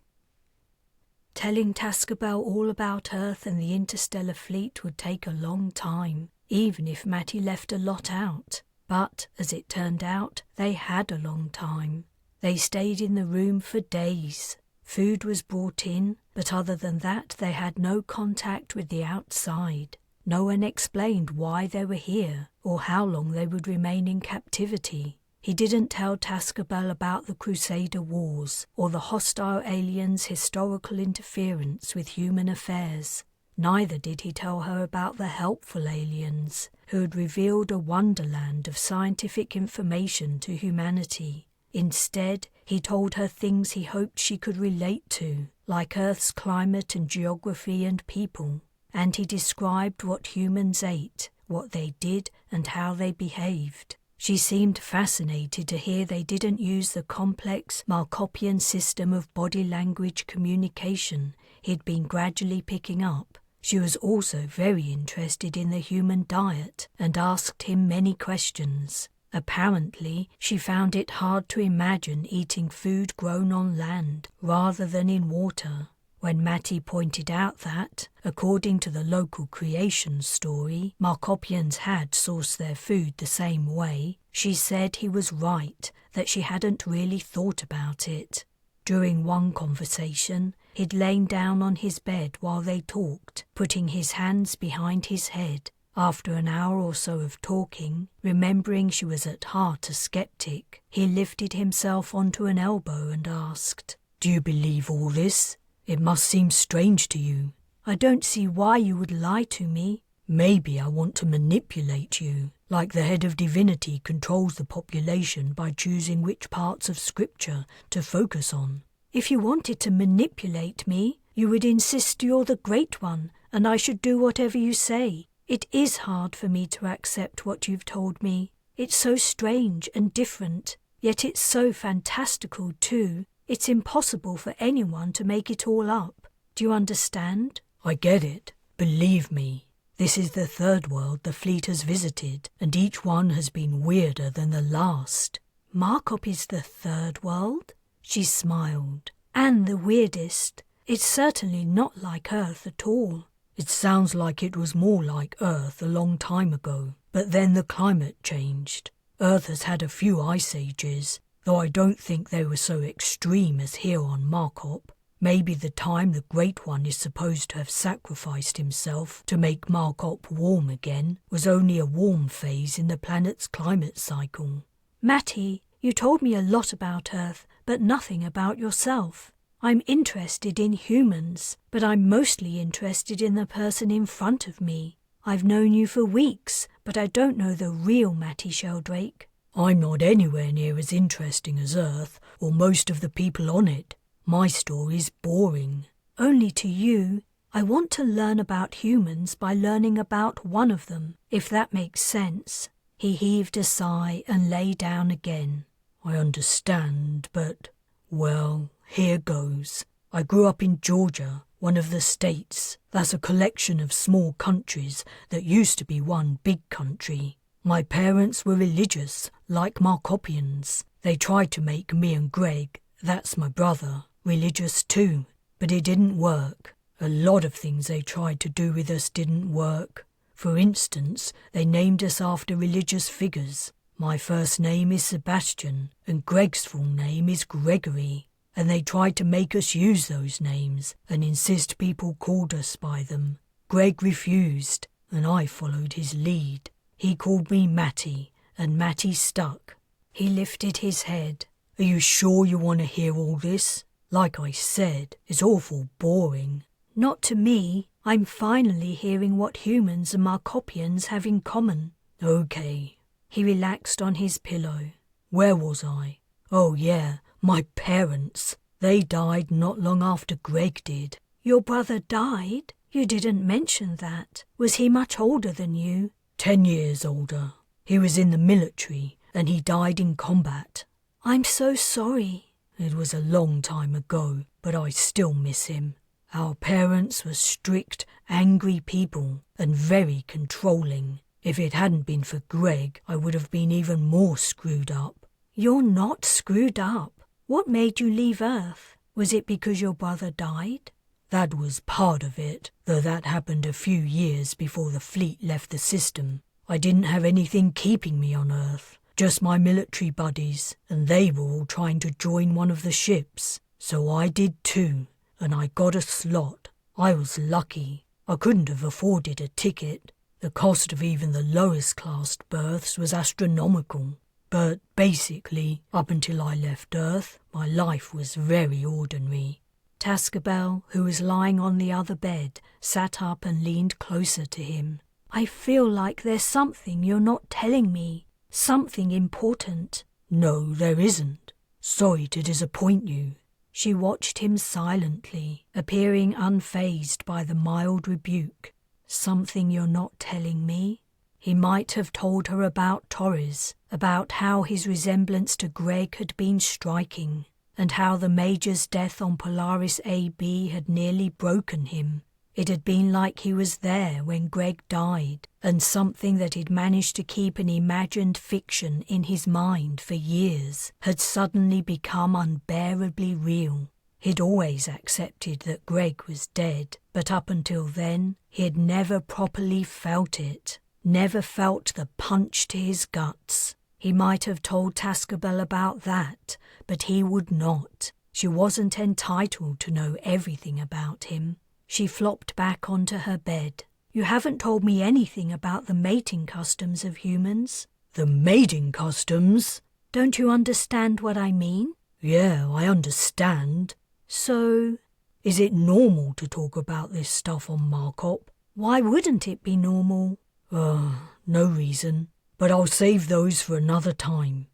Telling Tascabel all about Earth and the Interstellar Fleet would take a long time, even if Matty left a lot out. But, as it turned out, they had a long time. They stayed in the room for days. Food was brought in, but other than that they had no contact with the outside. No one explained why they were here, or how long they would remain in captivity. He didn't tell Tascabel about the Crusader Wars, or the hostile aliens' historical interference with human affairs. Neither did he tell her about the helpful aliens, who had revealed a wonderland of scientific information to humanity. Instead, he told her things he hoped she could relate to, like Earth's climate and geography and people. And he described what humans ate, what they did, and how they behaved. She seemed fascinated to hear they didn't use the complex Markopian system of body language communication he'd been gradually picking up. She was also very interested in the human diet and asked him many questions. Apparently, she found it hard to imagine eating food grown on land rather than in water. When Matty pointed out that, according to the local creation story, Markopians had sourced their food the same way, she said he was right, that she hadn't really thought about it. During one conversation, he'd lain down on his bed while they talked, putting his hands behind his head. After an hour or so of talking, remembering she was at heart a skeptic, he lifted himself onto an elbow and asked, "Do you believe all this? It must seem strange to you." "I don't see why you would lie to me." "Maybe I want to manipulate you, like the head of divinity controls the population by choosing which parts of scripture to focus on." "If you wanted to manipulate me, you would insist you're the Great One, and I should do whatever you say. It is hard for me to accept what you've told me. It's so strange and different, yet it's so fantastical too. It's impossible for anyone to make it all up. Do you understand?" "I get it. Believe me. This is the third world the fleet has visited, and each one has been weirder than the last." "Markop is the third world?" She smiled. "And the weirdest. It's certainly not like Earth at all." "It sounds like it was more like Earth a long time ago, but then the climate changed. Earth has had a few ice ages, though I don't think they were so extreme as here on Markop. Maybe the time the Great One is supposed to have sacrificed himself to make Markop warm again was only a warm phase in the planet's climate cycle." "Matty, you told me a lot about Earth, but nothing about yourself. I'm interested in humans, but I'm mostly interested in the person in front of me. I've known you for weeks, but I don't know the real Matty Sheldrake." "I'm not anywhere near as interesting as Earth or most of the people on it. My story's boring." "Only to you. I want to learn about humans by learning about one of them, if that makes sense." He heaved a sigh and lay down again. "I understand, but, well, here goes. I grew up in Georgia, one of the states. That's a collection of small countries that used to be one big country. My parents were religious, like Markopians. They tried to make me and Greg, that's my brother, religious too, but it didn't work. A lot of things they tried to do with us didn't work. For instance, they named us after religious figures. My first name is Sebastian, and Greg's full name is Gregory. And they tried to make us use those names and insist people called us by them. Greg refused, and I followed his lead. He called me Matty, and Matty stuck." He lifted his head. "Are you sure you want to hear all this? Like I said, it's awful boring." "Not to me. I'm finally hearing what humans and Markopians have in common." "Okay." He relaxed on his pillow. "Where was I? Oh yeah, my parents. They died not long after Greg did." "Your brother died? You didn't mention that. Was he much older than you?" 10 years older. He was in the military, and he died in combat." "I'm so sorry." "It was a long time ago, but I still miss him. Our parents were strict, angry people and very controlling. If it hadn't been for Greg, I would have been even more screwed up. You're not screwed up. What made you leave Earth? Was it because your brother died? That was part of it, though that happened a few years before the fleet left the system. I didn't have anything keeping me on Earth, just my military buddies, and they were all trying to join one of the ships. So I did too, and I got a slot. I was lucky. I couldn't have afforded a ticket. The cost of even the lowest classed berths was astronomical. But basically, up until I left Earth, my life was very ordinary. Tascabel, who was lying on the other bed, sat up and leaned closer to him. I feel like there's something you're not telling me. Something important. No, there isn't. Sorry to disappoint you. She watched him silently, appearing unfazed by the mild rebuke. Something you're not telling me? He might have told her about Torres, about how his resemblance to Greg had been striking, and how the Major's death on Polaris AB had nearly broken him. It had been like he was there when Greg died, and something that he'd managed to keep an imagined fiction in his mind for years had suddenly become unbearably real. He'd always accepted that Greg was dead, but up until then, he had never properly felt it, never felt the punch to his guts. He might have told Tascabel about that, but he would not. She wasn't entitled to know everything about him. She flopped back onto her bed. You haven't told me anything about the mating customs of humans. The mating customs? Don't you understand what I mean? Yeah, I understand. So, is it normal to talk about this stuff on Markop? Why wouldn't it be normal? No reason. But I'll save those for another time.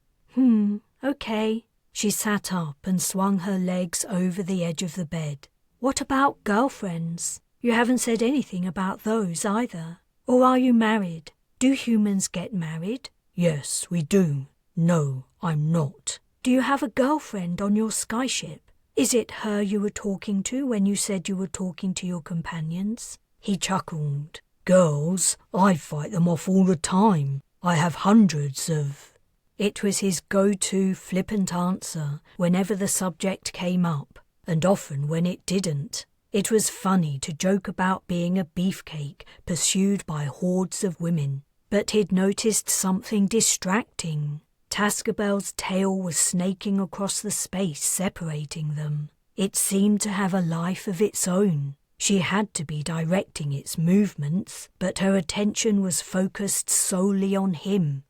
Okay. She sat up and swung her legs over the edge of the bed. What about girlfriends? You haven't said anything about those either. Or are you married? Do humans get married? Yes, we do. No, I'm not. Do you have a girlfriend on your skyship? Is it her you were talking to when you said you were talking to your companions? He chuckled. Girls, I fight them off all the time. I have hundreds of... It was his go-to flippant answer whenever the subject came up, and often when it didn't. It was funny to joke about being a beefcake pursued by hordes of women, but he'd noticed something distracting. Tascabel's tail was snaking across the space separating them. It seemed to have a life of its own. She had to be directing its movements, but her attention was focused solely on him.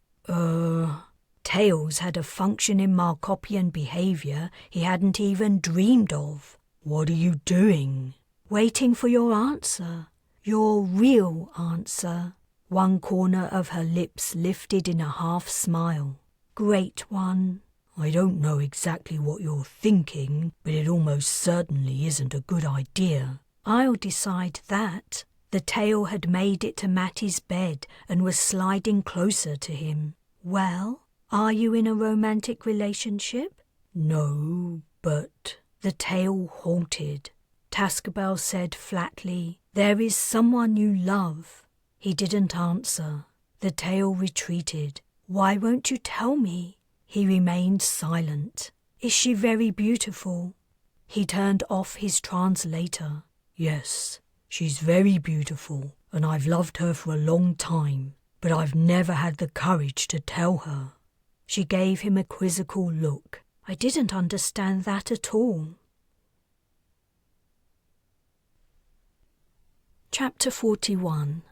Tails had a function in Markopian behaviour he hadn't even dreamed of. What are you doing? Waiting for your answer. Your real answer. One corner of her lips lifted in a half-smile. Great one. I don't know exactly what you're thinking, but it almost certainly isn't a good idea. I'll decide that. The tail had made it to Matty's bed and was sliding closer to him. Well, are you in a romantic relationship? No, but... The tail halted. Tascabel said flatly, "There is someone you love." He didn't answer. The tail retreated. "Why won't you tell me?" He remained silent. "Is she very beautiful?" He turned off his translator. Yes, she's very beautiful, and I've loved her for a long time, but I've never had the courage to tell her. She gave him a quizzical look. I didn't understand that at all. Chapter 41.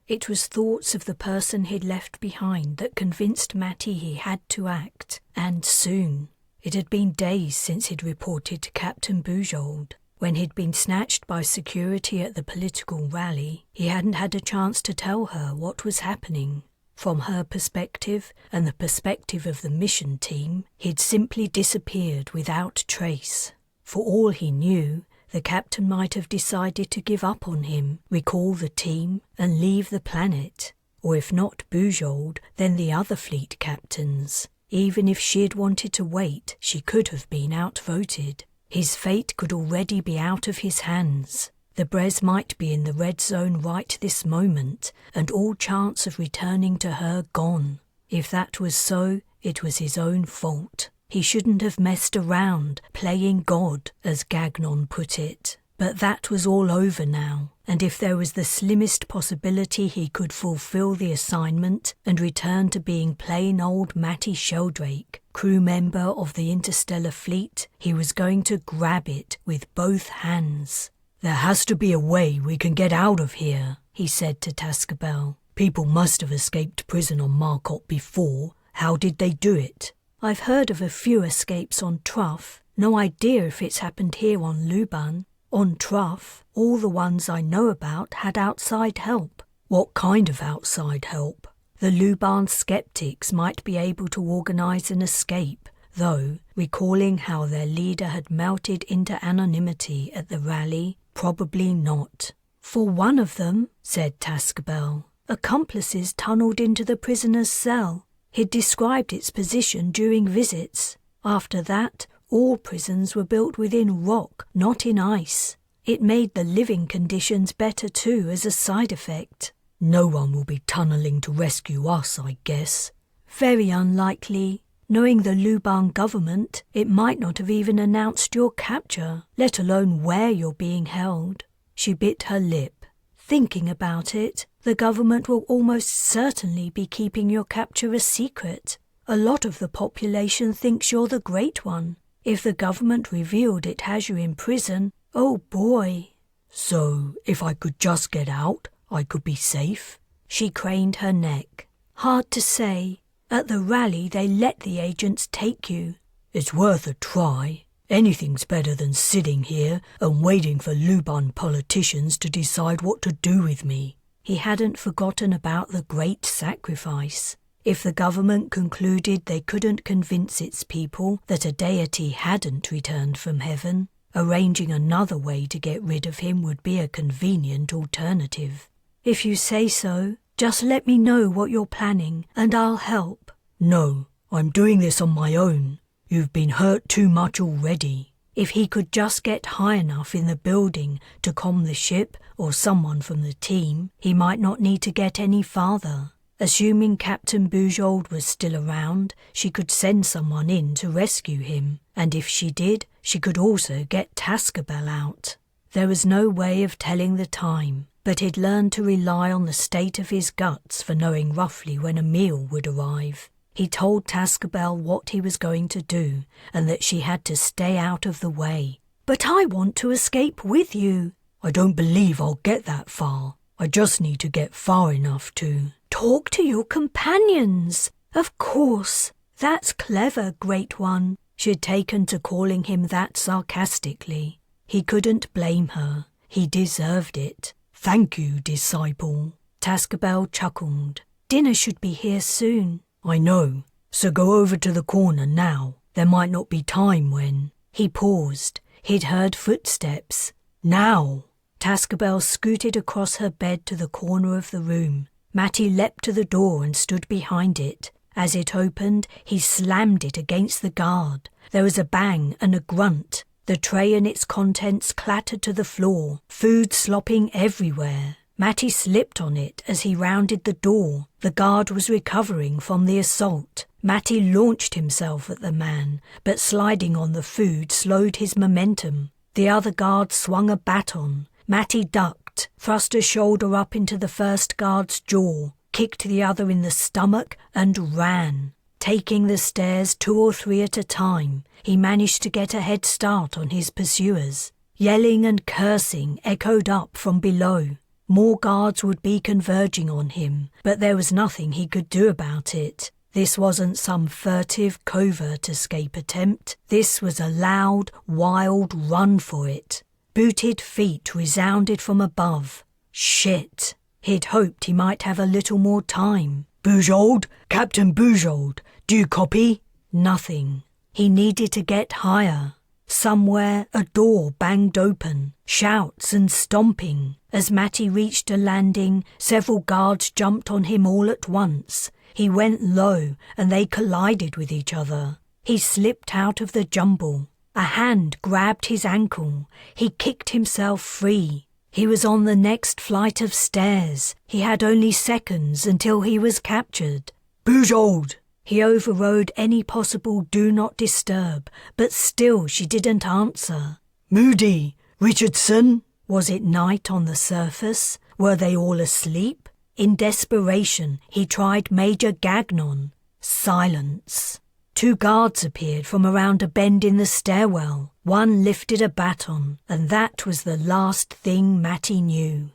It was thoughts of the person he'd left behind that convinced Matty he had to act, and soon. It had been days since he'd reported to Captain Bujold. When he'd been snatched by security at the political rally, he hadn't had a chance to tell her what was happening. From her perspective, and the perspective of the mission team, he'd simply disappeared without trace. For all he knew, the captain might have decided to give up on him, recall the team, and leave the planet. Or if not Bujold, then the other fleet captains. Even if she'd wanted to wait, she could have been outvoted. His fate could already be out of his hands. The Bres might be in the red zone right this moment, and all chance of returning to her gone. If that was so, it was his own fault. He shouldn't have messed around, playing God, as Gagnon put it. But that was all over now, and if there was the slimmest possibility he could fulfill the assignment and return to being plain old Matty Sheldrake, crew member of the Interstellar Fleet, he was going to grab it with both hands. "There has to be a way we can get out of here," he said to Tascabel. "People must have escaped prison on Marcotte before. How did they do it?" "I've heard of a few escapes on Truff. No idea if it's happened here on Luban. On Truff, all the ones I know about had outside help." "What kind of outside help?" "The Luban skeptics might be able to organise an escape, though, recalling how their leader had melted into anonymity at the rally, probably not." "For one of them," said Tascabel, "accomplices tunnelled into the prisoner's cell. He'd described its position during visits. After that, all prisons were built within rock, not in ice. It made the living conditions better too as a side effect." "No one will be tunnelling to rescue us, I guess." "Very unlikely. Knowing the Luban government, it might not have even announced your capture, let alone where you're being held." She bit her lip. "Thinking about it, the government will almost certainly be keeping your capture a secret. A lot of the population thinks you're the Great One. If the government revealed it has you in prison, oh boy." "So, if I could just get out, I could be safe?" She craned her neck. "Hard to say. At the rally they let the agents take you." "It's worth a try. Anything's better than sitting here and waiting for Luban politicians to decide what to do with me." He hadn't forgotten about the great sacrifice. If the government concluded they couldn't convince its people that a deity hadn't returned from heaven, arranging another way to get rid of him would be a convenient alternative. "If you say so, just let me know what you're planning, and I'll help." "No, I'm doing this on my own. You've been hurt too much already." If he could just get high enough in the building to calm the ship or someone from the team, he might not need to get any farther. Assuming Captain Bujold was still around, she could send someone in to rescue him, and if she did, she could also get Tascabel out. There was no way of telling the time, but he'd learned to rely on the state of his guts for knowing roughly when a meal would arrive. He told Tascabel what he was going to do, and that she had to stay out of the way. "But I want to escape with you." "I don't believe I'll get that far. I just need to get far enough to—" "Talk to your companions." "Of course. That's clever, Great One." She'd taken to calling him that sarcastically. He couldn't blame her. He deserved it. "Thank you, disciple." Tascabel chuckled. "Dinner should be here soon." "I know. So go over to the corner now. There might not be time when—" He paused. He'd heard footsteps. "Now!" Tascabel scooted across her bed to the corner of the room. Matty leapt to the door and stood behind it. As it opened, he slammed it against the guard. There was a bang and a grunt. The tray and its contents clattered to the floor, food slopping everywhere. Matty slipped on it as he rounded the door. The guard was recovering from the assault. Matty launched himself at the man, but sliding on the food slowed his momentum. The other guard swung a baton. Matty ducked, thrust a shoulder up into the first guard's jaw, kicked the other in the stomach, and ran. Taking the stairs 2 or 3 at a time, he managed to get a head start on his pursuers. Yelling and cursing echoed up from below. More guards would be converging on him, but there was nothing he could do about it. This wasn't some furtive, covert escape attempt. This was a loud, wild run for it. Booted feet resounded from above. Shit! He'd hoped he might have a little more time. "Bujold? Captain Bujold, do you copy?" Nothing. He needed to get higher. Somewhere a door banged open, shouts and stomping. As Matty reached a landing, several guards jumped on him all at once. He went low and they collided with each other. He slipped out of the jumble. A hand grabbed his ankle. He kicked himself free. He was on the next flight of stairs. He had only seconds until he was captured. Bujold! He overrode any possible do not disturb, but still she didn't answer. Moody! Richardson! Was it night on the surface? Were they all asleep? In desperation, he tried Major Gagnon. Silence. 2 guards appeared from around a bend in the stairwell. One lifted a baton, and that was the last thing Matty knew.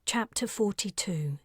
Chapter 42.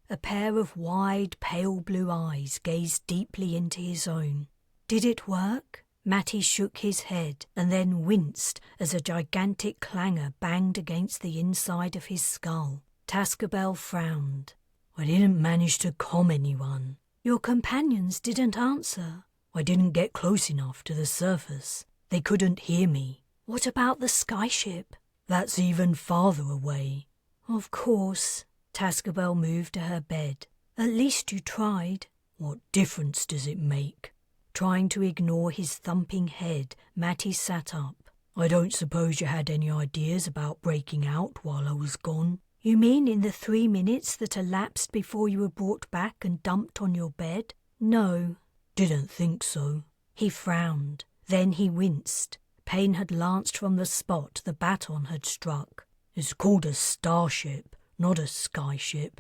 A pair of wide, pale blue eyes gazed deeply into his own. Did it work? Matty shook his head and then winced as a gigantic clangor banged against the inside of his skull. Tascabel frowned. I didn't manage to comm anyone. Your companions didn't answer. I didn't get close enough to the surface. They couldn't hear me. What about the skyship? That's even farther away. Of course. Tascabel moved to her bed. At least you tried. What difference does it make? Trying to ignore his thumping head, Matty sat up. I don't suppose you had any ideas about breaking out while I was gone? You mean in the 3 minutes that elapsed before you were brought back and dumped on your bed? No. Didn't think so. He frowned. Then he winced. Pain had lanced from the spot the baton had struck. It's called a starship, not a skyship.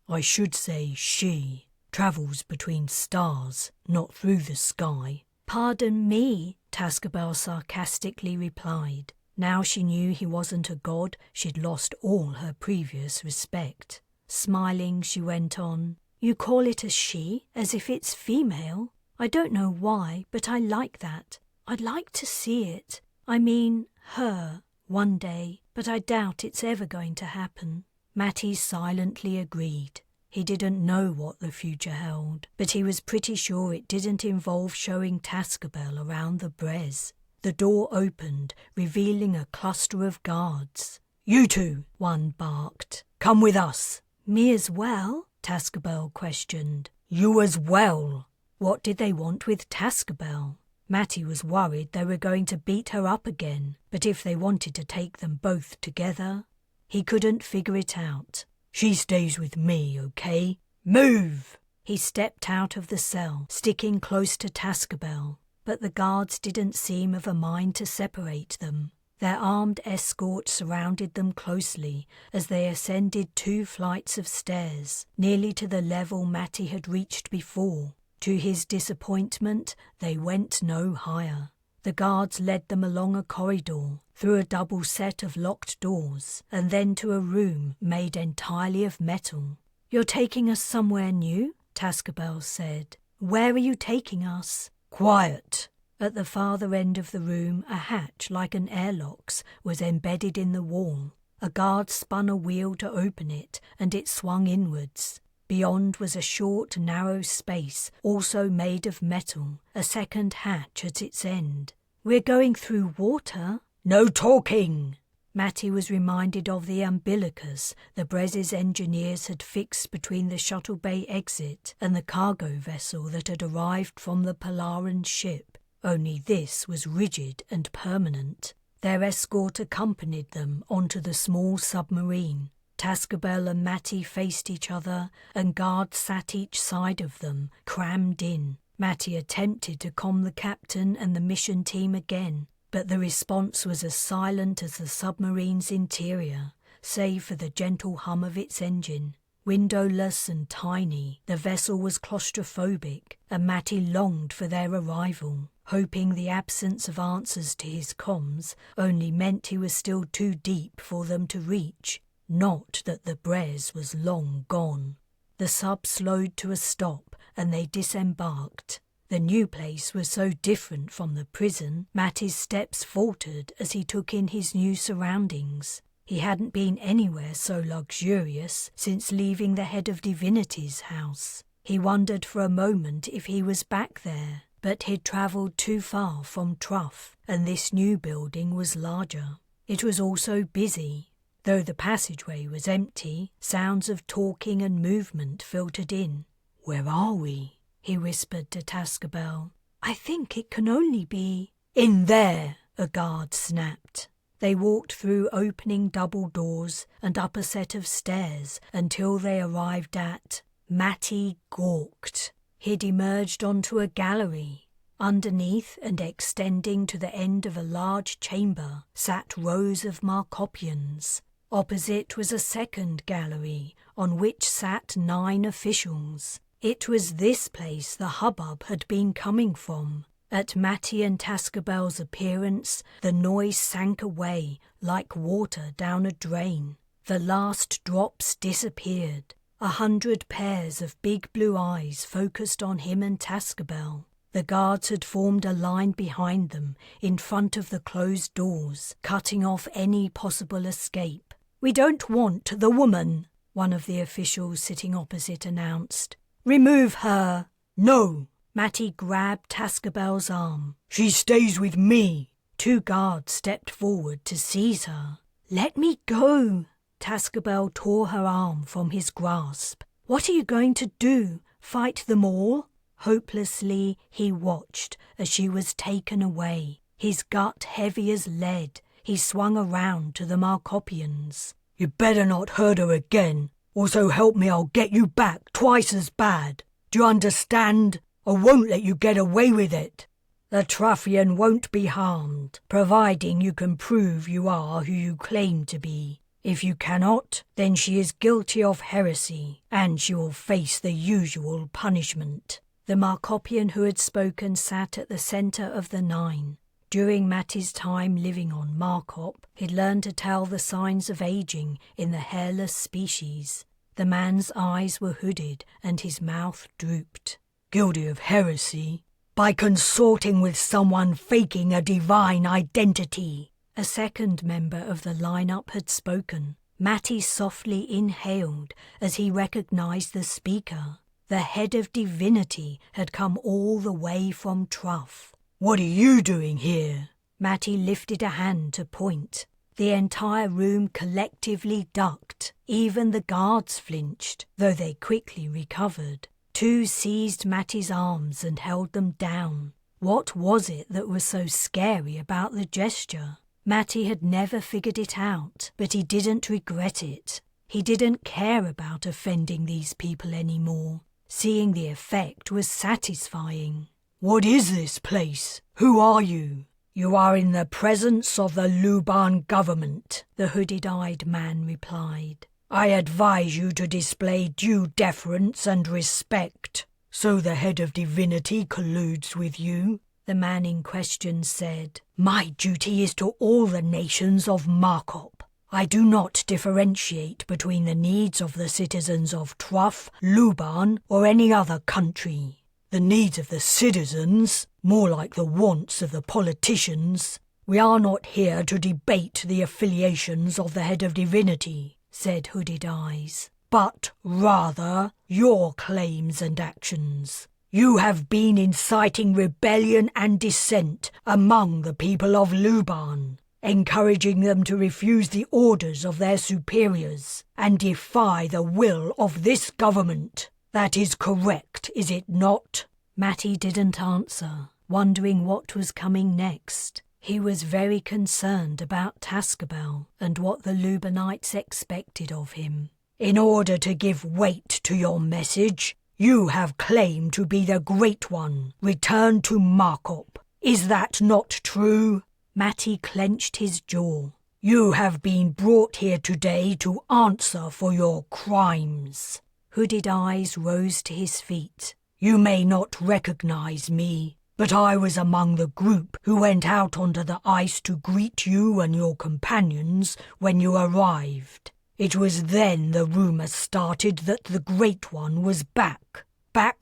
I should say she, travels between stars, not through the sky. Pardon me, Tascabel sarcastically replied. Now she knew he wasn't a god, she'd lost all her previous respect. Smiling, she went on, You call it a she, as if it's female? I don't know why, but I like that. I'd like to see it. I mean, her, one day, but I doubt it's ever going to happen. Matty silently agreed. He didn't know what the future held, but he was pretty sure it didn't involve showing Tascabel around the Bres. The door opened, revealing a cluster of guards. You two, one barked. Come with us. Me as well? Tascabel questioned. You as well. What did they want with Tascabel? Matty was worried they were going to beat her up again, but if they wanted to take them both together, he couldn't figure it out. She stays with me, okay? Move! He stepped out of the cell, sticking close to Tascabel, but the guards didn't seem of a mind to separate them. Their armed escort surrounded them closely as they ascended 2 flights of stairs, nearly to the level Matty had reached before. To his disappointment, they went no higher. The guards led them along a corridor, through a double set of locked doors, and then to a room made entirely of metal. You're taking us somewhere new? Tascabel said. Where are you taking us? Quiet. At the farther end of the room, a hatch like an airlock's was embedded in the wall. A guard spun a wheel to open it, and it swung inwards. Beyond was a short, narrow space, also made of metal, a second hatch at its end. We're going through water? No talking! Matty was reminded of the umbilicus the Bres's engineers had fixed between the shuttle bay exit and the cargo vessel that had arrived from the Polaran ship. Only this was rigid and permanent. Their escort accompanied them onto the small submarine. Tascabel and Matty faced each other, and guards sat each side of them, crammed in. Matty attempted to comm the captain and the mission team again, but the response was as silent as the submarine's interior, save for the gentle hum of its engine. Windowless and tiny, the vessel was claustrophobic, and Matty longed for their arrival, hoping the absence of answers to his comms only meant he was still too deep for them to reach. Not that the Bres was long gone. The sub slowed to a stop and they disembarked. The new place was so different from the prison, Matty's steps faltered as he took in his new surroundings. He hadn't been anywhere so luxurious since leaving the head of divinity's house. He wondered for a moment if he was back there, but he'd travelled too far from Truff, and this new building was larger. It was also busy. Though the passageway was empty, sounds of talking and movement filtered in. Where are we? he whispered to Tascabel. "I think it can only be—" "In there," a guard snapped. They walked through opening double doors and up a set of stairs until they arrived at— Matty gawked. He'd emerged onto a gallery. Underneath and extending to the end of a large chamber sat rows of Markopians. Opposite was a second gallery on which sat 9 officials. It was this place the hubbub had been coming from. At Matty and Tascabel's appearance, the noise sank away like water down a drain. The last drops disappeared. 100 pairs of big blue eyes focused on him and Tascabel. The guards had formed a line behind them, in front of the closed doors, cutting off any possible escape. "We don't want the woman," one of the officials sitting opposite announced. "Remove her." "No." Matty grabbed Tascabel's arm. "She stays with me." 2 guards stepped forward to seize her. "Let me go." Tascabel tore her arm from his grasp. "What are you going to do? Fight them all?" Hopelessly, he watched as she was taken away. His gut heavy as lead, he swung around to the Markopians. "You better not hurt her again, or so help me I'll get you back twice as bad. Do you understand? I won't let you get away with it." "The Truffian won't be harmed, providing you can prove you are who you claim to be. If you cannot, then she is guilty of heresy, and she will face the usual punishment." The Markopian who had spoken sat at the centre of the 9. During Matty's time living on Markop, he'd learned to tell the signs of aging in the hairless species. The man's eyes were hooded and his mouth drooped. "Guilty of heresy? By consorting with someone faking a divine identity." A second member of the lineup had spoken. Matty softly inhaled as he recognized the speaker. The head of divinity had come all the way from Truff. "What are you doing here?" Matty lifted a hand to point. The entire room collectively ducked. Even the guards flinched, though they quickly recovered. 2 seized Matty's arms and held them down. What was it that was so scary about the gesture? Matty had never figured it out, but he didn't regret it. He didn't care about offending these people anymore. Seeing the effect was satisfying. "What is this place? Who are you?" "You are in the presence of the Luban government," the hooded-eyed man replied. "I advise you to display due deference and respect." "So the head of divinity colludes with you?" the man in question said. "My duty is to all the nations of Markop. I do not differentiate between the needs of the citizens of Truff, Luban, or any other country. The needs of the citizens, more like the wants of the politicians. We are not here to debate the affiliations of the head of divinity," said Hooded Eyes, "but rather your claims and actions. You have been inciting rebellion and dissent among the people of Luban, encouraging them to refuse the orders of their superiors and defy the will of this government. That is correct, is it not?" Matty didn't answer, wondering what was coming next. He was very concerned about Tascabel and what the Lubanites expected of him. "In order to give weight to your message, you have claimed to be the Great One, returned to Markop. Is that not true?" Matty clenched his jaw. "You have been brought here today to answer for your crimes." Hooded Eyes rose to his feet. "You may not recognize me, but I was among the group who went out onto the ice to greet you and your companions when you arrived. It was then the rumor started that the Great One was back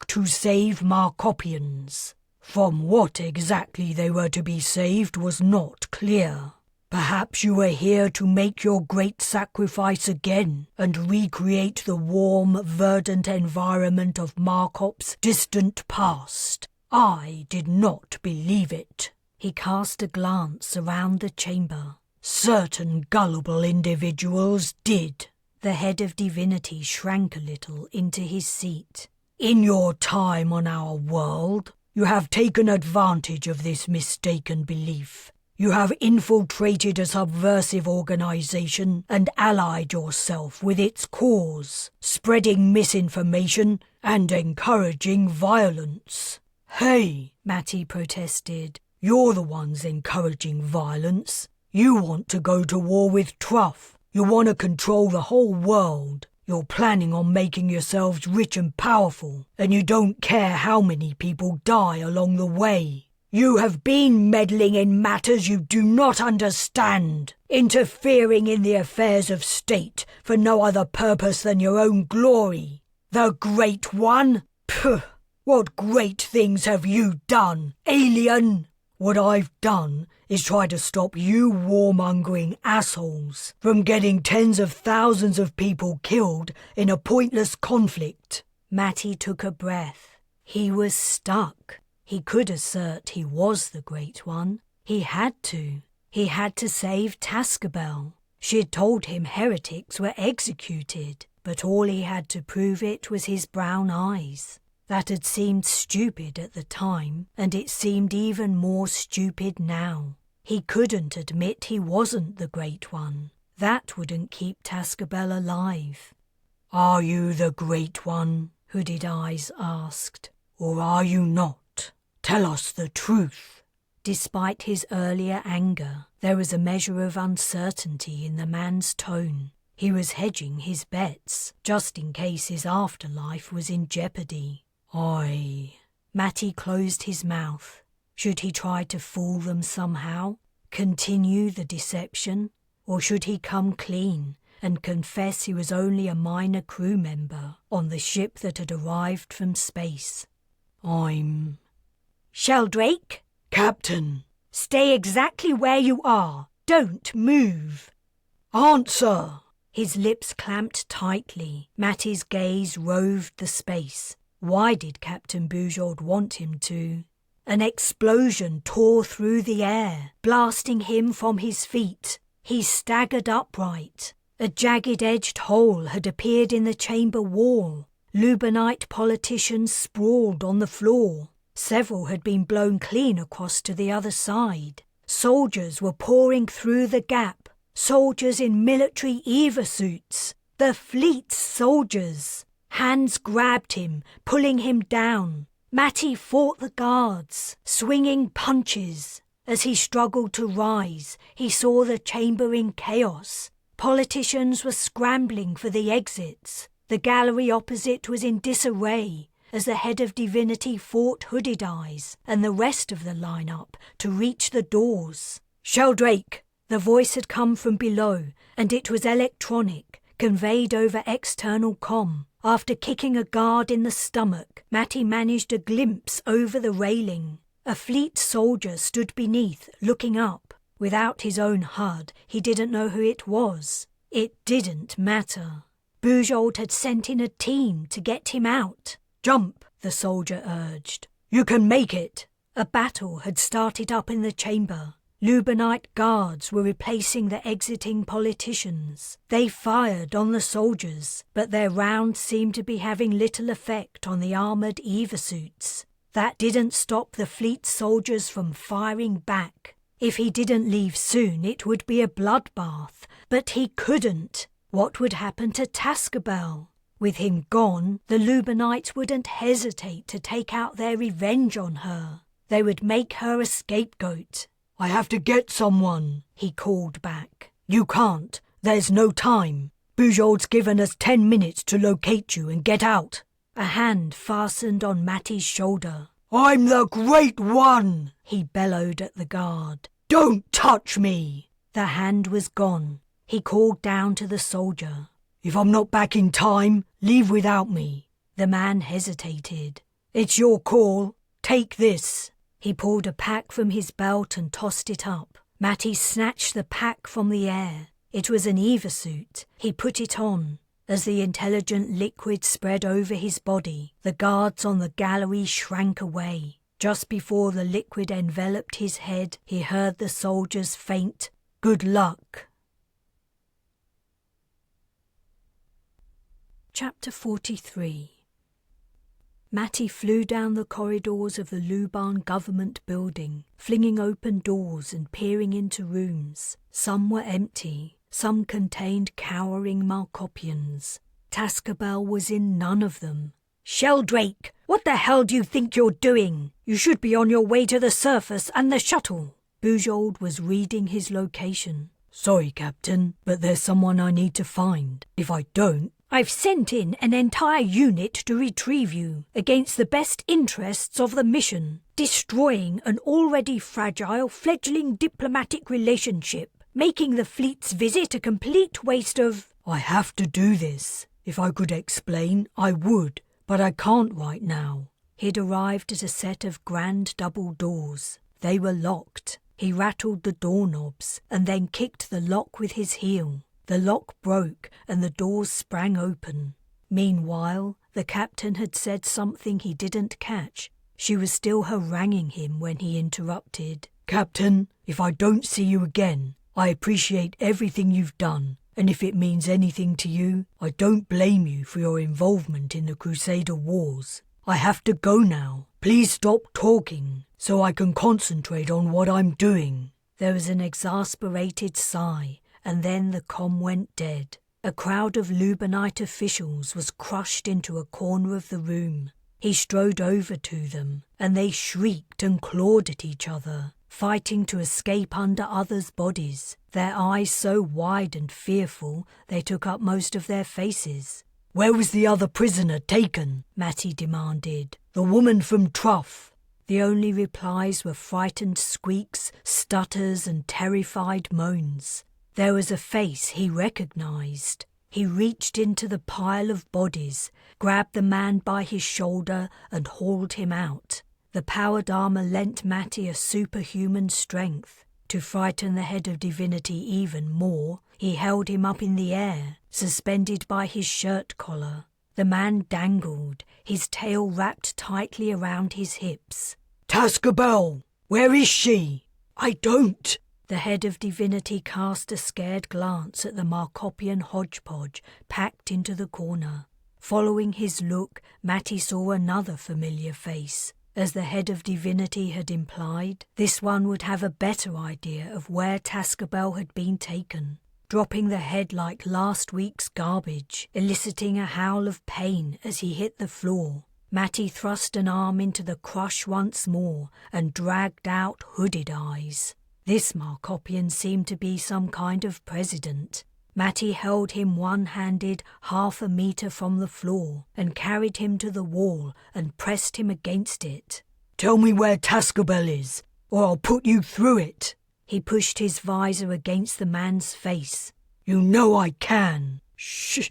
to save Markopians. From what exactly they were to be saved was not clear. Perhaps you were here to make your great sacrifice again and recreate the warm, verdant environment of Markop's distant past. I did not believe it." He cast a glance around the chamber. "Certain gullible individuals did." The head of divinity shrank a little into his seat. In your time on our world, you have taken advantage of this mistaken belief. You have infiltrated a subversive organization and allied yourself with its cause, spreading misinformation and encouraging violence. Hey, Matty protested, you're the ones encouraging violence. You want to go to war with Truff. You want to control the whole world. You're planning on making yourselves rich and powerful, and you don't care how many people die along the way. You have been meddling in matters you do not understand, interfering in the affairs of state for no other purpose than your own glory. The Great One? Pugh! What great things have you done, alien? What I've done is try to stop you warmongering assholes from getting tens of thousands of people killed in a pointless conflict. Matty took a breath. He was stuck. He could assert he was the Great One. He had to. He had to save Tascabel. She had told him heretics were executed, but all he had to prove it was his brown eyes. That had seemed stupid at the time, and it seemed even more stupid now. He couldn't admit he wasn't the Great One. That wouldn't keep Tascabel alive. Are you the Great One? Hooded Eyes asked. Or are you not? Tell us the truth. Despite his earlier anger, there was a measure of uncertainty in the man's tone. He was hedging his bets, just in case his afterlife was in jeopardy. Matty closed his mouth. Should he try to fool them somehow? Continue the deception? Or should he come clean and confess he was only a minor crew member on the ship that had arrived from space? I'm... Sheldrake? Captain. Stay exactly where you are. Don't move. Answer! His lips clamped tightly. Matty's gaze roved the space. Why did Captain Bujold want him to? An explosion tore through the air, blasting him from his feet. He staggered upright. A jagged-edged hole had appeared in the chamber wall. Lubinite politicians sprawled on the floor. Several had been blown clean across to the other side. Soldiers were pouring through the gap. Soldiers in military EVA suits. The fleet's soldiers. Hands grabbed him, pulling him down. Matty fought the guards, swinging punches. As he struggled to rise, he saw the chamber in chaos. Politicians were scrambling for the exits. The gallery opposite was in disarray as the head of divinity fought Hooded Eyes and the rest of the lineup to reach the doors. Sheldrake! The voice had come from below, and it was electronic, conveyed over external comm. After kicking a guard in the stomach, Matty managed a glimpse over the railing. A fleet soldier stood beneath, looking up. Without his own HUD, he didn't know who it was. It didn't matter. Bujold had sent in a team to get him out. Jump, the soldier urged. You can make it. A battle had started up in the chamber. Lubinite guards were replacing the exiting politicians. They fired on the soldiers, but their rounds seemed to be having little effect on the armoured EVA suits. That didn't stop the fleet soldiers from firing back. If he didn't leave soon, it would be a bloodbath. But he couldn't. What would happen to Tascabel? With him gone, the Lubinites wouldn't hesitate to take out their revenge on her. They would make her a scapegoat. I have to get someone, he called back. You can't. There's no time. Bujold's given us 10 minutes to locate you and get out. A hand fastened on Matty's shoulder. I'm the Great One, he bellowed at the guard. Don't touch me. The hand was gone. He called down to the soldier. If I'm not back in time, leave without me. The man hesitated. It's your call. Take this. He pulled a pack from his belt and tossed it up. Matty snatched the pack from the air. It was an EVA suit. He put it on. As the intelligent liquid spread over his body, the guards on the gallery shrank away. Just before the liquid enveloped his head, he heard the soldiers faint, "Good luck." Chapter 43. Matty flew down the corridors of the Luban government building, flinging open doors and peering into rooms. Some were empty, some contained cowering Markopians. Tascabel was in none of them. "Sheldrake, what the hell do you think you're doing? You should be on your way to the surface and the shuttle." Bujold was reading his location. "Sorry, Captain, but there's someone I need to find. If I don't..." "I've sent in an entire unit to retrieve you, against the best interests of the mission, destroying an already fragile fledgling diplomatic relationship, making the fleet's visit a complete waste of..." "I have to do this. If I could explain, I would, but I can't right now." He'd arrived at a set of grand double doors. They were locked. He rattled the doorknobs and then kicked the lock with his heel. The lock broke and the doors sprang open. Meanwhile, the captain had said something he didn't catch. She was still haranguing him when he interrupted. "Captain, if I don't see you again, I appreciate everything you've done, and if it means anything to you, I don't blame you for your involvement in the Crusader Wars. I have to go now. Please stop talking, so I can concentrate on what I'm doing." There was an exasperated sigh, and then the comm went dead. A crowd of Lubanite officials was crushed into a corner of the room. He strode over to them, and they shrieked and clawed at each other, fighting to escape under others' bodies, their eyes so wide and fearful they took up most of their faces. "Where was the other prisoner taken?" Matty demanded. "The woman from Truff." The only replies were frightened squeaks, stutters, and terrified moans. There was a face he recognized. He reached into the pile of bodies, grabbed the man by his shoulder, and hauled him out. The powered armor lent Matty a superhuman strength. To frighten the head of divinity even more, he held him up in the air, suspended by his shirt collar. The man dangled, his tail wrapped tightly around his hips. "Tascabel, where is she?" "I don't." The head of divinity cast a scared glance at the Markopian hodgepodge packed into the corner. Following his look, Matty saw another familiar face. As the head of divinity had implied, this one would have a better idea of where Tascabel had been taken. Dropping the head like last week's garbage, eliciting a howl of pain as he hit the floor, Matty thrust an arm into the crush once more and dragged out Hooded Eyes. This Markopian seemed to be some kind of president. Matty held him one-handed 1/2 meter from the floor and carried him to the wall and pressed him against it. "Tell me where Tascabel is, or I'll put you through it." He pushed his visor against the man's face. "You know I can." Shh.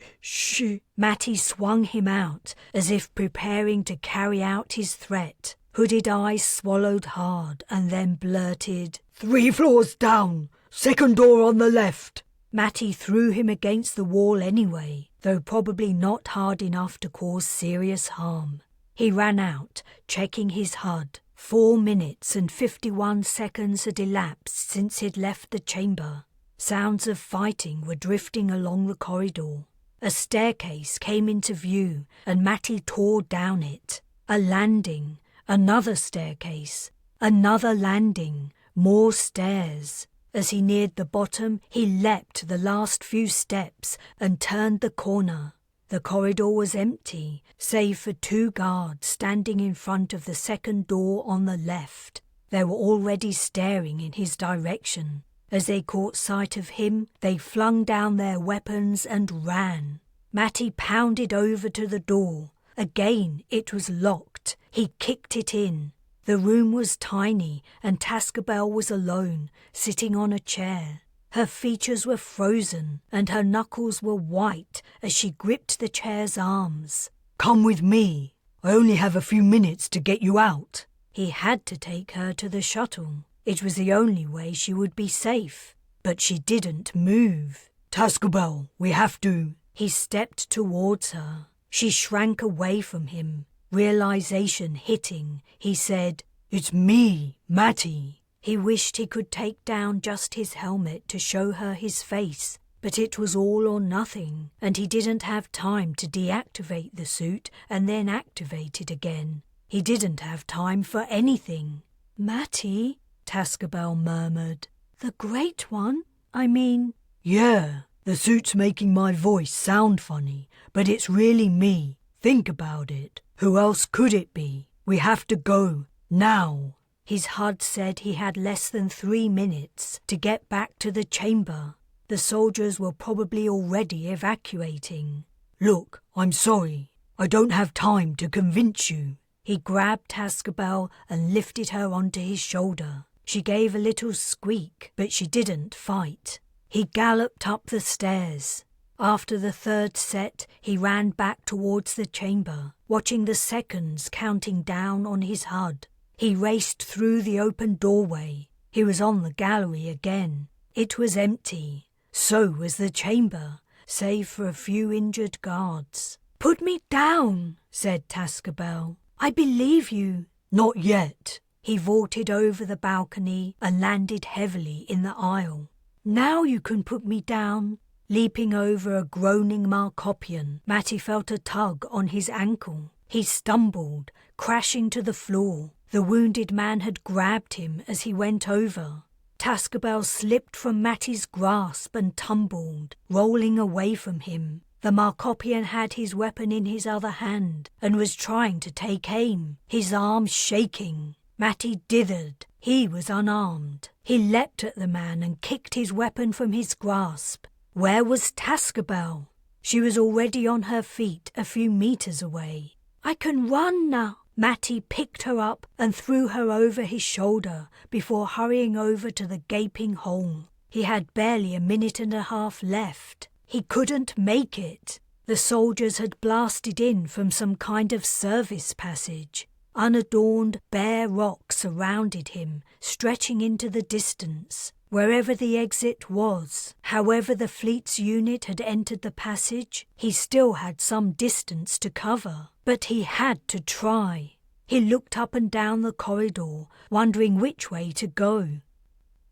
Matty swung him out, as if preparing to carry out his threat. Hooded Eyes swallowed hard and then blurted, 3 floors down, second door on the left." Matty threw him against the wall anyway, though probably not hard enough to cause serious harm. He ran out, checking his HUD. 4 minutes and 51 seconds had elapsed since he'd left the chamber. Sounds of fighting were drifting along the corridor. A staircase came into view, and Matty tore down it. A landing, another staircase, another landing, more stairs. As he neared the bottom, he leapt the last few steps and turned the corner. The corridor was empty, save for 2 guards standing in front of the second door on the left. They were already staring in his direction. As they caught sight of him, they flung down their weapons and ran. Matty pounded over to the door. Again it was locked. He kicked it in. The room was tiny, and Tascabel was alone, sitting on a chair. Her features were frozen, and her knuckles were white as she gripped the chair's arms. "Come with me. I only have a few minutes to get you out." He had to take her to the shuttle. It was the only way she would be safe. But she didn't move. "Tascabel, we have to..." He stepped towards her. She shrank away from him. Realization hitting, he said, "It's me, Matty." He wished he could take down just his helmet to show her his face, But it was all or nothing, and he didn't have time to deactivate the suit and then activate it again. He didn't have time for anything. "Matty," Tascabel murmured. "The Great One? I mean—" "Yeah, the suit's making my voice sound funny, but it's really me. Think about it. Who else could it be? We have to go, now." His HUD said he had less than 3 minutes to get back to the chamber. The soldiers were probably already evacuating. "Look, I'm sorry. I don't have time to convince you." He grabbed Tascabel and lifted her onto his shoulder. She gave a little squeak, but she didn't fight. He galloped up the stairs. After the 3rd set, he ran back towards the chamber, watching the seconds counting down on his HUD. He raced through the open doorway. He was on the gallery again. It was empty. So was the chamber, save for a few injured guards. "Put me down," said Tascabel. "I believe you." "Not yet." He vaulted over the balcony and landed heavily in the aisle. "Now you can put me down." Leaping over a groaning Markopian, Matty felt a tug on his ankle. He stumbled, crashing to the floor. The wounded man had grabbed him as he went over. Tascabel slipped from Matty's grasp and tumbled, rolling away from him. The Markopian had his weapon in his other hand and was trying to take aim, his arms shaking. Matty dithered. He was unarmed. He leapt at the man and kicked his weapon from his grasp. Where was Tascabel? She was already on her feet a few meters away. "I can run now." Matty picked her up and threw her over his shoulder before hurrying over to the gaping hole. He had barely a minute and a half left. He couldn't make it. The soldiers had blasted in from some kind of service passage. Unadorned, bare rocks surrounded him, stretching into the distance. Wherever the exit was, however the fleet's unit had entered the passage, he still had some distance to cover. But he had to try. He looked up and down the corridor, wondering which way to go.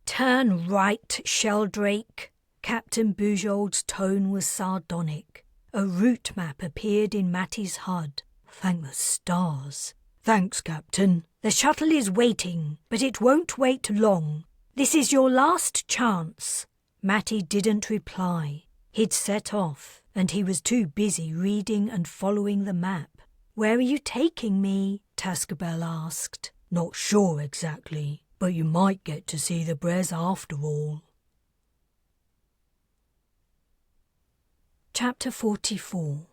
"Turn right, Sheldrake." Captain Bujold's tone was sardonic. A route map appeared in Matty's HUD. "Thank the stars." "Thanks, Captain." "The shuttle is waiting, but it won't wait long. This is your last chance." Matty didn't reply. He'd set off, and he was too busy reading and following the map. "Where are you taking me?" Tascabel asked. "Not sure exactly, but you might get to see the Bres after all." Chapter 44.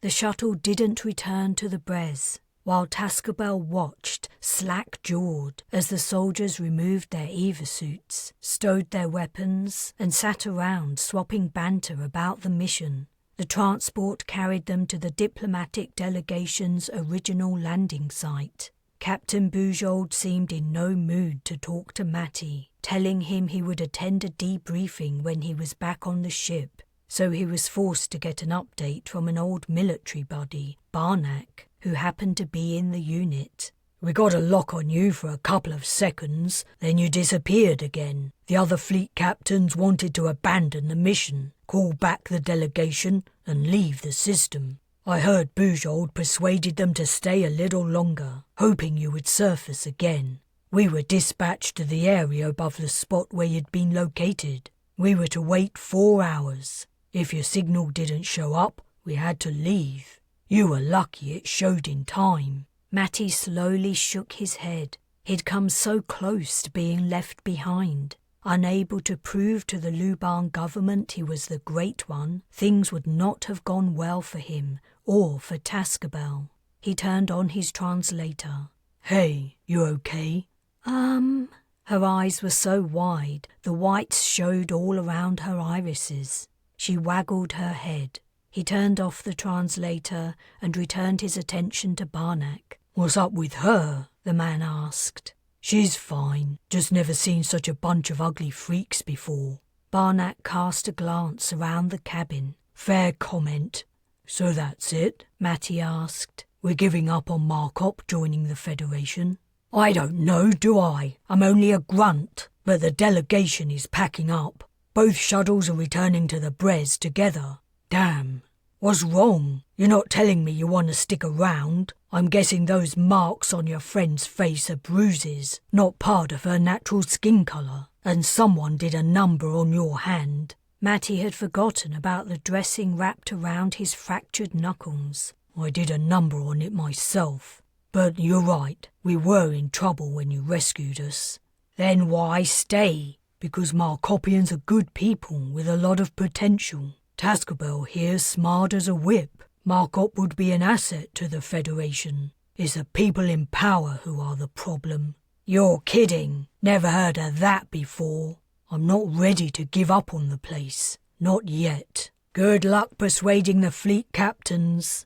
The shuttle didn't return to the Bres, while Tascabel watched, slack-jawed, as the soldiers removed their EVA suits, stowed their weapons, and sat around swapping banter about the mission. The transport carried them to the diplomatic delegation's original landing site. Captain Bujold seemed in no mood to talk to Matty, telling him he would attend a debriefing when he was back on the ship, so he was forced to get an update from an old military buddy, Barnack, who happened to be in the unit. "We got a lock on you for a couple of seconds, then you disappeared again. The other fleet captains wanted to abandon the mission, call back the delegation, and leave the system. I heard Bujold persuaded them to stay a little longer, hoping you would surface again. We were dispatched to the area above the spot where you'd been located. We were to wait 4 hours. If your signal didn't show up, we had to leave. You were lucky it showed in time." Matty slowly shook his head. He'd come so close to being left behind. Unable to prove to the Luban government he was the Great One, things would not have gone well for him or for Tascabel. He turned on his translator. "Hey, you okay?" Her eyes were so wide, the whites showed all around her irises. She waggled her head. He turned off the translator and returned his attention to Barnack. "What's up with her?" the man asked. "She's fine, just never seen such a bunch of ugly freaks before." Barnack cast a glance around the cabin. "Fair comment. So that's it?" Matty asked. "We're giving up on Markop joining the Federation?" "I don't know, do I? I'm only a grunt, but the delegation is packing up. Both shuttles are returning to the Bres together. Damn. What's wrong? You're not telling me you want to stick around? I'm guessing those marks on your friend's face are bruises, not part of her natural skin colour, and someone did a number on your hand. Matty had forgotten about the dressing wrapped around his fractured knuckles. I did a number on it myself. But you're right, we were in trouble when you rescued us. Then why stay? Because Markopians are good people with a lot of potential. Tascabel here's smart as a whip. Markop would be an asset to the Federation. It's the people in power who are the problem. You're kidding. Never heard of that before. I'm not ready to give up on the place. Not yet. Good luck persuading the fleet captains.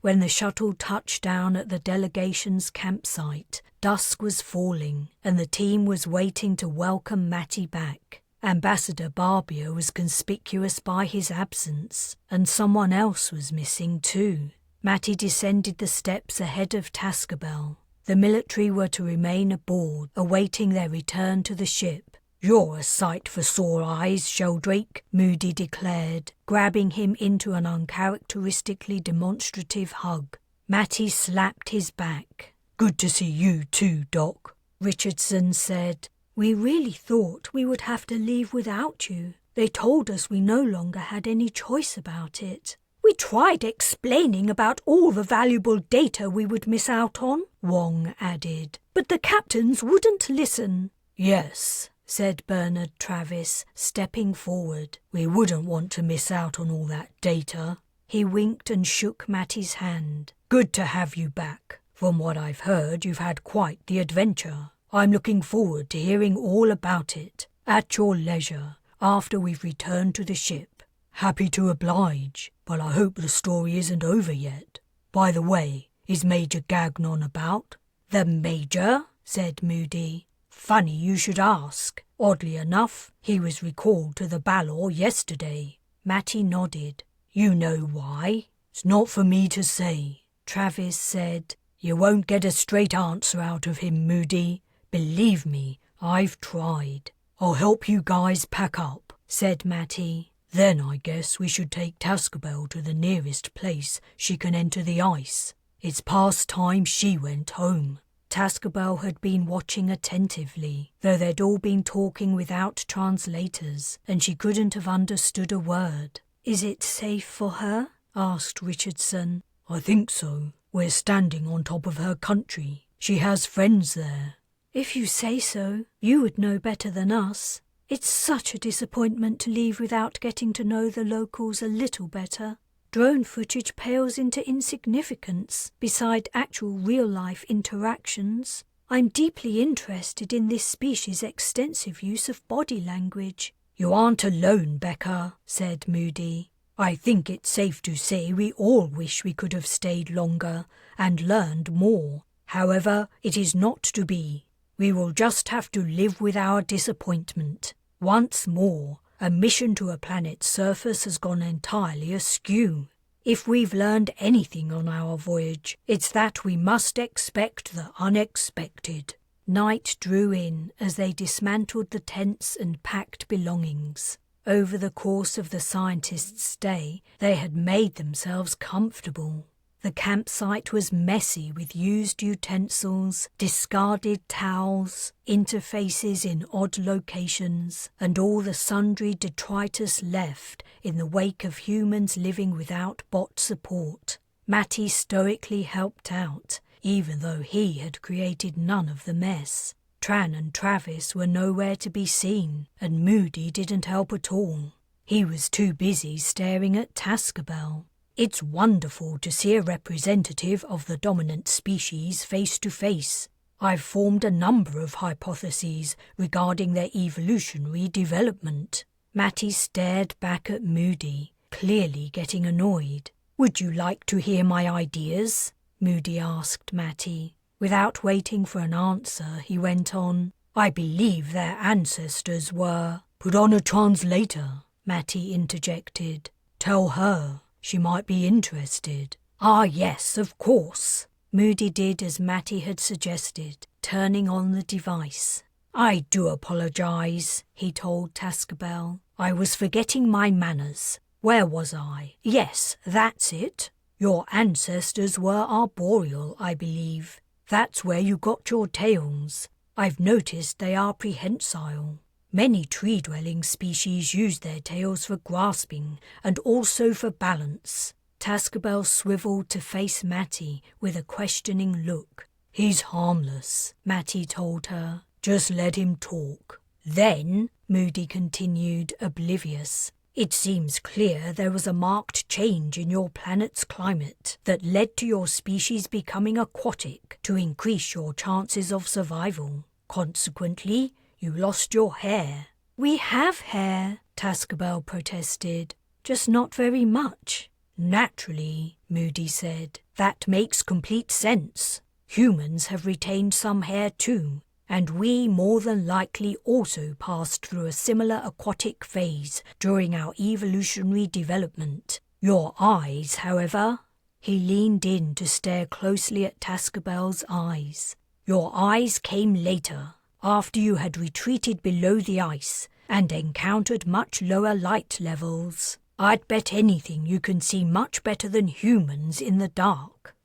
When the shuttle touched down at the delegation's campsite, dusk was falling and the team was waiting to welcome Matty back. Ambassador Barbier was conspicuous by his absence, and someone else was missing too. Matty descended the steps ahead of Tascabel. The military were to remain aboard, awaiting their return to the ship. You're a sight for sore eyes, Sheldrake, Moody declared, grabbing him into an uncharacteristically demonstrative hug. Matty slapped his back. Good to see you too, Doc, Richardson said. We really thought we would have to leave without you. They told us we no longer had any choice about it. We tried explaining about all the valuable data we would miss out on, Wong added, but the captains wouldn't listen. Yes, said Bernard Travis, stepping forward. We wouldn't want to miss out on all that data. He winked and shook Matty's hand. Good to have you back. From what I've heard, you've had quite the adventure. I'm looking forward to hearing all about it, at your leisure, after we've returned to the ship. Happy to oblige, but I hope the story isn't over yet. By the way, is Major Gagnon about? The Major? Said Moody. Funny you should ask. Oddly enough, he was recalled to the Balor yesterday. Matty nodded. You know why? It's not for me to say, Travis said. You won't get a straight answer out of him, Moody. Believe me, I've tried. I'll help you guys pack up, said Matty. Then I guess we should take Tascabel to the nearest place she can enter the ice. It's past time she went home. Tascabel had been watching attentively, though they'd all been talking without translators, and she couldn't have understood a word. Is it safe for her? Asked Richardson. I think so. We're standing on top of her country. She has friends there. If you say so, you would know better than us. It's such a disappointment to leave without getting to know the locals a little better. Drone footage pales into insignificance beside actual real-life interactions. I'm deeply interested in this species' extensive use of body language. You aren't alone, Becca, said Moody. I think it's safe to say we all wish we could have stayed longer and learned more. However, it is not to be. We will just have to live with our disappointment. Once more, a mission to a planet's surface has gone entirely askew. If we've learned anything on our voyage, it's that we must expect the unexpected. Night drew in as they dismantled the tents and packed belongings. Over the course of the scientists' stay, they had made themselves comfortable. The campsite was messy with used utensils, discarded towels, interfaces in odd locations, and all the sundry detritus left in the wake of humans living without bot support. Matty stoically helped out, even though he had created none of the mess. Tran and Travis were nowhere to be seen, and Moody didn't help at all. He was too busy staring at Tascabel. It's wonderful to see a representative of the dominant species face to face. I've formed a number of hypotheses regarding their evolutionary development. Matty stared back at Moody, clearly getting annoyed. Would you like to hear my ideas? Moody asked Matty. Without waiting for an answer, he went on. I believe their ancestors were... Put on a translator, Matty interjected. Tell her. She might be interested. Ah, yes, of course. Moody did as Matty had suggested, turning on the device. I do apologise, he told Tascabel. I was forgetting my manners. Where was I? Yes, that's it. Your ancestors were arboreal, I believe. That's where you got your tails. I've noticed they are prehensile. Many tree-dwelling species use their tails for grasping and also for balance. Tascabel swiveled to face Matty with a questioning look. He's harmless, Matty told her. Just let him talk. Then, Moody continued, oblivious, it seems clear there was a marked change in your planet's climate that led to your species becoming aquatic to increase your chances of survival. Consequently, you lost your hair. We have hair, Tascabel protested, just not very much. Naturally, Moody said. That makes complete sense. Humans have retained some hair too, and we more than likely also passed through a similar aquatic phase during our evolutionary development. Your eyes, however, he leaned in to stare closely at Tascabel's eyes. Your eyes came later, after you had retreated below the ice and encountered much lower light levels. I'd bet anything you can see much better than humans in the dark.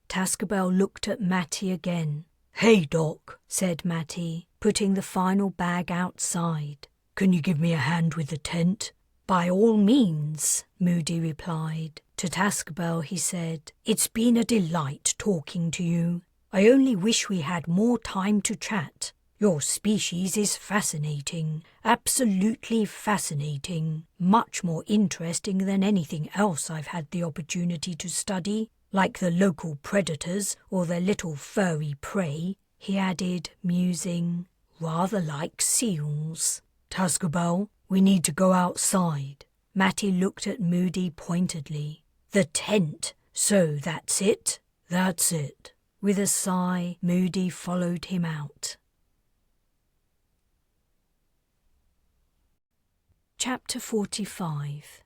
Tascabel looked at Matty again. Hey, Doc, said Matty, putting the final bag outside. Can you give me a hand with the tent? By all means, Moody replied. To Tascabel he said, It's been a delight talking to you. I only wish we had more time to chat. Your species is fascinating, absolutely fascinating, much more interesting than anything else I've had the opportunity to study, like the local predators or their little furry prey, he added, musing, rather like seals. Tascabel, we need to go outside. Matty looked at Moody pointedly. The tent, so that's it? That's it. With a sigh, Moody followed him out. Chapter 45.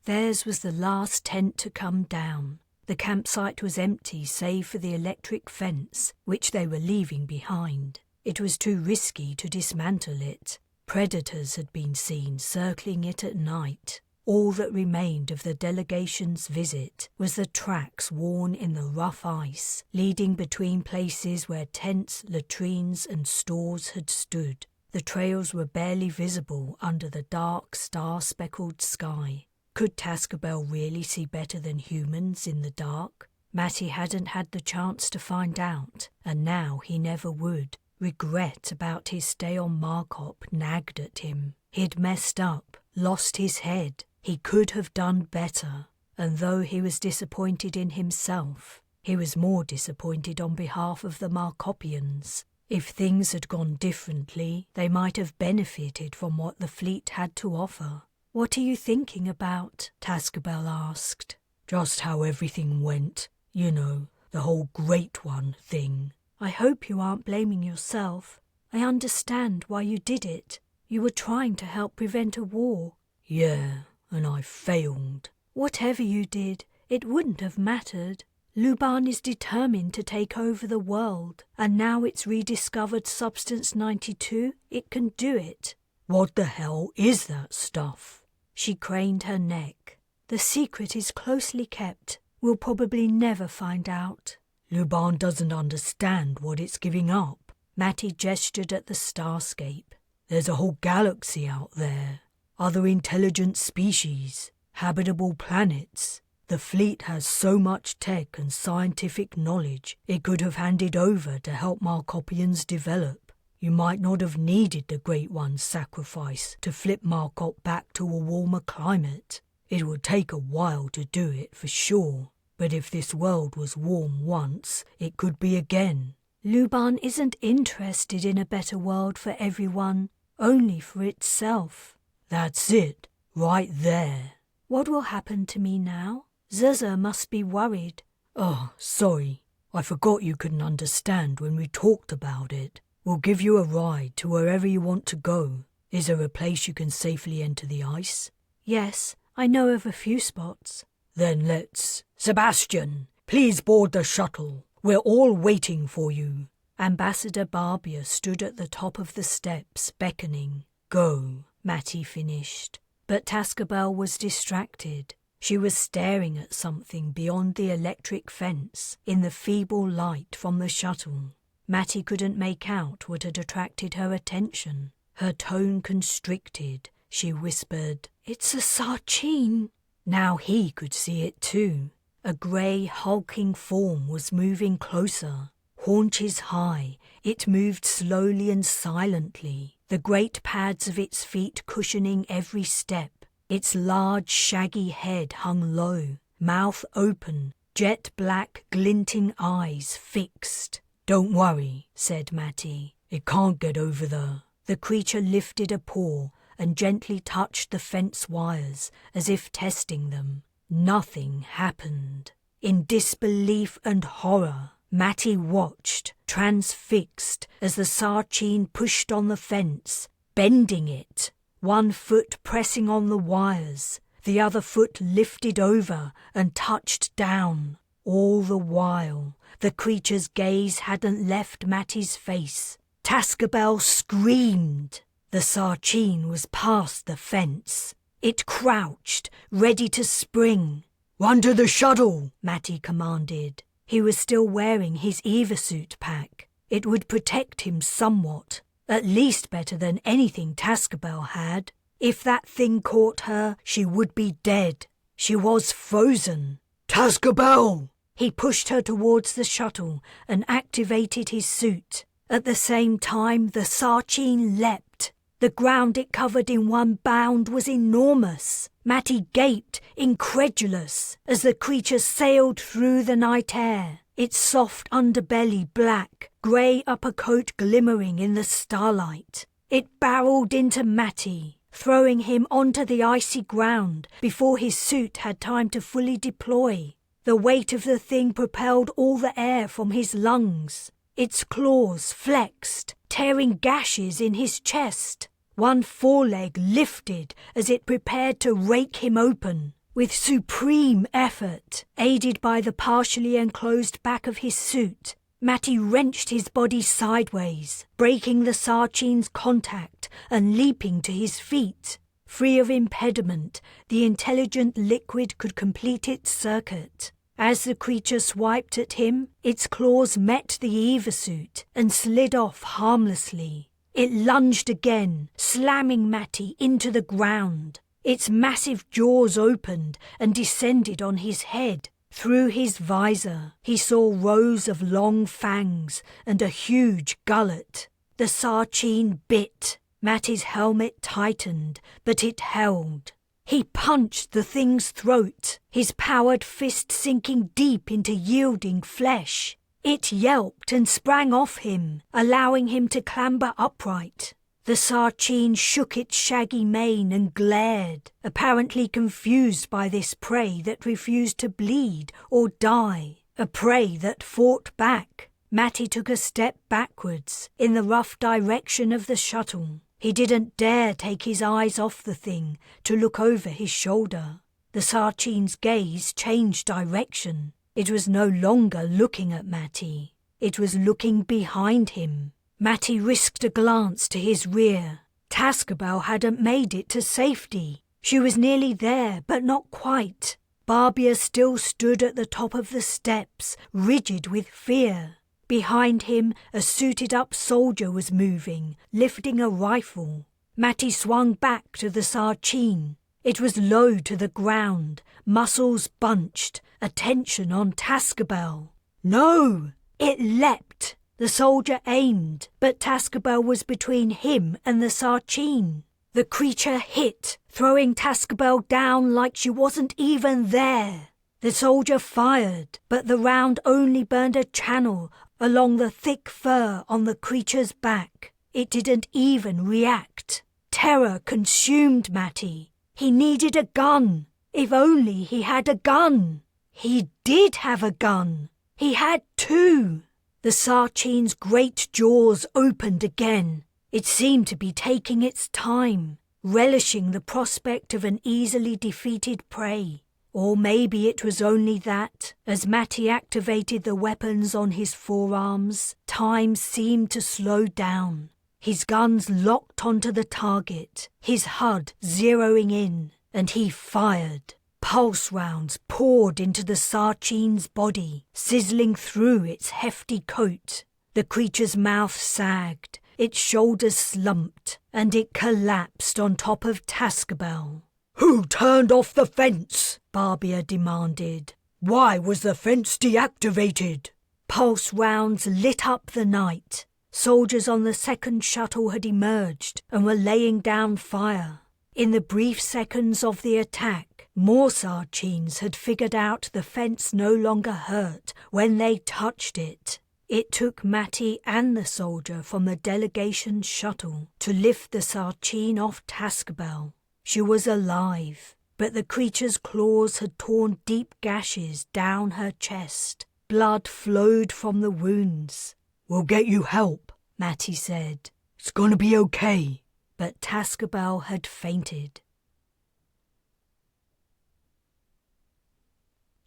Theirs was the last tent to come down. The campsite was empty save for the electric fence, which they were leaving behind. It was too risky to dismantle it. Predators had been seen circling it at night. All that remained of the delegation's visit was the tracks worn in the rough ice, leading between places where tents, latrines and stores had stood. The trails were barely visible under the dark, star-speckled sky. Could Tascabel really see better than humans in the dark? Matty hadn't had the chance to find out, and now he never would. Regret about his stay on Markop nagged at him. He'd messed up, lost his head. He could have done better, and though he was disappointed in himself, he was more disappointed on behalf of the Markopians. If things had gone differently, they might have benefited from what the fleet had to offer. What are you thinking about? Tascabel asked. Just how everything went. You know, the whole Great One thing. I hope you aren't blaming yourself. I understand why you did it. You were trying to help prevent a war. Yeah, and I failed. Whatever you did, it wouldn't have mattered. Luban is determined to take over the world, and now it's rediscovered Substance 92, it can do it. What the hell is that stuff? She craned her neck. The secret is closely kept. We'll probably never find out. Luban doesn't understand what it's giving up. Matty gestured at the starscape. There's a whole galaxy out there. Other intelligent species. Habitable planets. The fleet has so much tech and scientific knowledge it could have handed over to help Markopians develop. You might not have needed the Great One's sacrifice to flip Markop back to a warmer climate. It would take a while to do it for sure, but if this world was warm once, it could be again. Luban isn't interested in a better world for everyone, only for itself. That's it, right there. What will happen to me now? Zuzu must be worried. Oh, sorry. I forgot you couldn't understand when we talked about it. We'll give you a ride to wherever you want to go. Is there a place you can safely enter the ice? Yes, I know of a few spots. Then let's... Sebastian, please board the shuttle. We're all waiting for you. Ambassador Barbia stood at the top of the steps, beckoning. Go, Matty finished. But Tascabel was distracted. She was staring at something beyond the electric fence in the feeble light from the shuttle. Matty couldn't make out what had attracted her attention. Her tone constricted. She whispered, "It's a Sarcine." Now he could see it too. A grey, hulking form was moving closer. Haunches high, it moved slowly and silently, the great pads of its feet cushioning every step. Its large, shaggy head hung low, mouth open, jet-black, glinting eyes fixed. "Don't worry," said Matty. "It can't get over there." The creature lifted a paw and gently touched the fence wires as if testing them. Nothing happened. In disbelief and horror, Matty watched, transfixed, as the Sarcine pushed on the fence, bending it, one foot pressing on the wires, the other foot lifted over and touched down. All the while, the creature's gaze hadn't left Matty's face. Tascabel screamed. The Sarcine was past the fence. It crouched, ready to spring. "Run to the shuttle," Matty commanded. He was still wearing his Evasuit pack. It would protect him somewhat, at least better than anything Tascabel had. If that thing caught her, she would be dead. She was frozen. "Tascabel!" He pushed her towards the shuttle and activated his suit. At the same time, the Sarcine leapt. The ground it covered in one bound was enormous. Matty gaped, incredulous, as the creature sailed through the night air, its soft underbelly black, grey upper coat glimmering in the starlight. It barreled into Matty, throwing him onto the icy ground before his suit had time to fully deploy. The weight of the thing propelled all the air from his lungs. Its claws flexed, tearing gashes in his chest. One foreleg lifted as it prepared to rake him open. With supreme effort, aided by the partially enclosed back of his suit, Matty wrenched his body sideways, breaking the Sarcine's contact and leaping to his feet. Free of impediment, the intelligent liquid could complete its circuit. As the creature swiped at him, its claws met the Evasuit and slid off harmlessly. It lunged again, slamming Matty into the ground. Its massive jaws opened and descended on his head. Through his visor, he saw rows of long fangs and a huge gullet. The Sarcine bit. Matty's helmet tightened, but it held. He punched the thing's throat, his powered fist sinking deep into yielding flesh. It yelped and sprang off him, allowing him to clamber upright. The Sarcine shook its shaggy mane and glared, apparently confused by this prey that refused to bleed or die, a prey that fought back. Matty took a step backwards, in the rough direction of the shuttle. He didn't dare take his eyes off the thing to look over his shoulder. The Sarcine's gaze changed direction. It was no longer looking at Matty. It was looking behind him. Matty risked a glance to his rear. Tascabel hadn't made it to safety. She was nearly there, but not quite. Barbia still stood at the top of the steps, rigid with fear. Behind him, a suited-up soldier was moving, lifting a rifle. Matty swung back to the Sarcine. It was low to the ground, muscles bunched, attention on Tascabel. No! It leapt. The soldier aimed, but Tascabel was between him and the Sarcine. The creature hit, throwing Tascabel down like she wasn't even there. The soldier fired, but the round only burned a channel along the thick fur on the creature's back. It didn't even react. Terror consumed Matty. He needed a gun. If only he had a gun. He did have a gun. He had two. The Sarcine's great jaws opened again. It seemed to be taking its time, relishing the prospect of an easily defeated prey. Or maybe it was only that, as Matty activated the weapons on his forearms, time seemed to slow down. his guns locked onto the target, his HUD zeroing in, and he fired. Pulse rounds poured into the Sarchin's body, sizzling through its hefty coat. The creature's mouth sagged, its shoulders slumped, and it collapsed on top of Tascabel. "Who turned off the fence?" Barbia demanded. "Why was the fence deactivated?" Pulse rounds lit up the night. Soldiers on the second shuttle had emerged and were laying down fire. In the brief seconds of the attack, more Sarchines had figured out the fence no longer hurt when they touched it. It took Matty and the soldier from the delegation shuttle to lift the Sarchine off Tascabel. She was alive, but the creature's claws had torn deep gashes down her chest. Blood flowed from the wounds. "We'll get you help," Matty said. "It's gonna be okay." But Tascabel had fainted.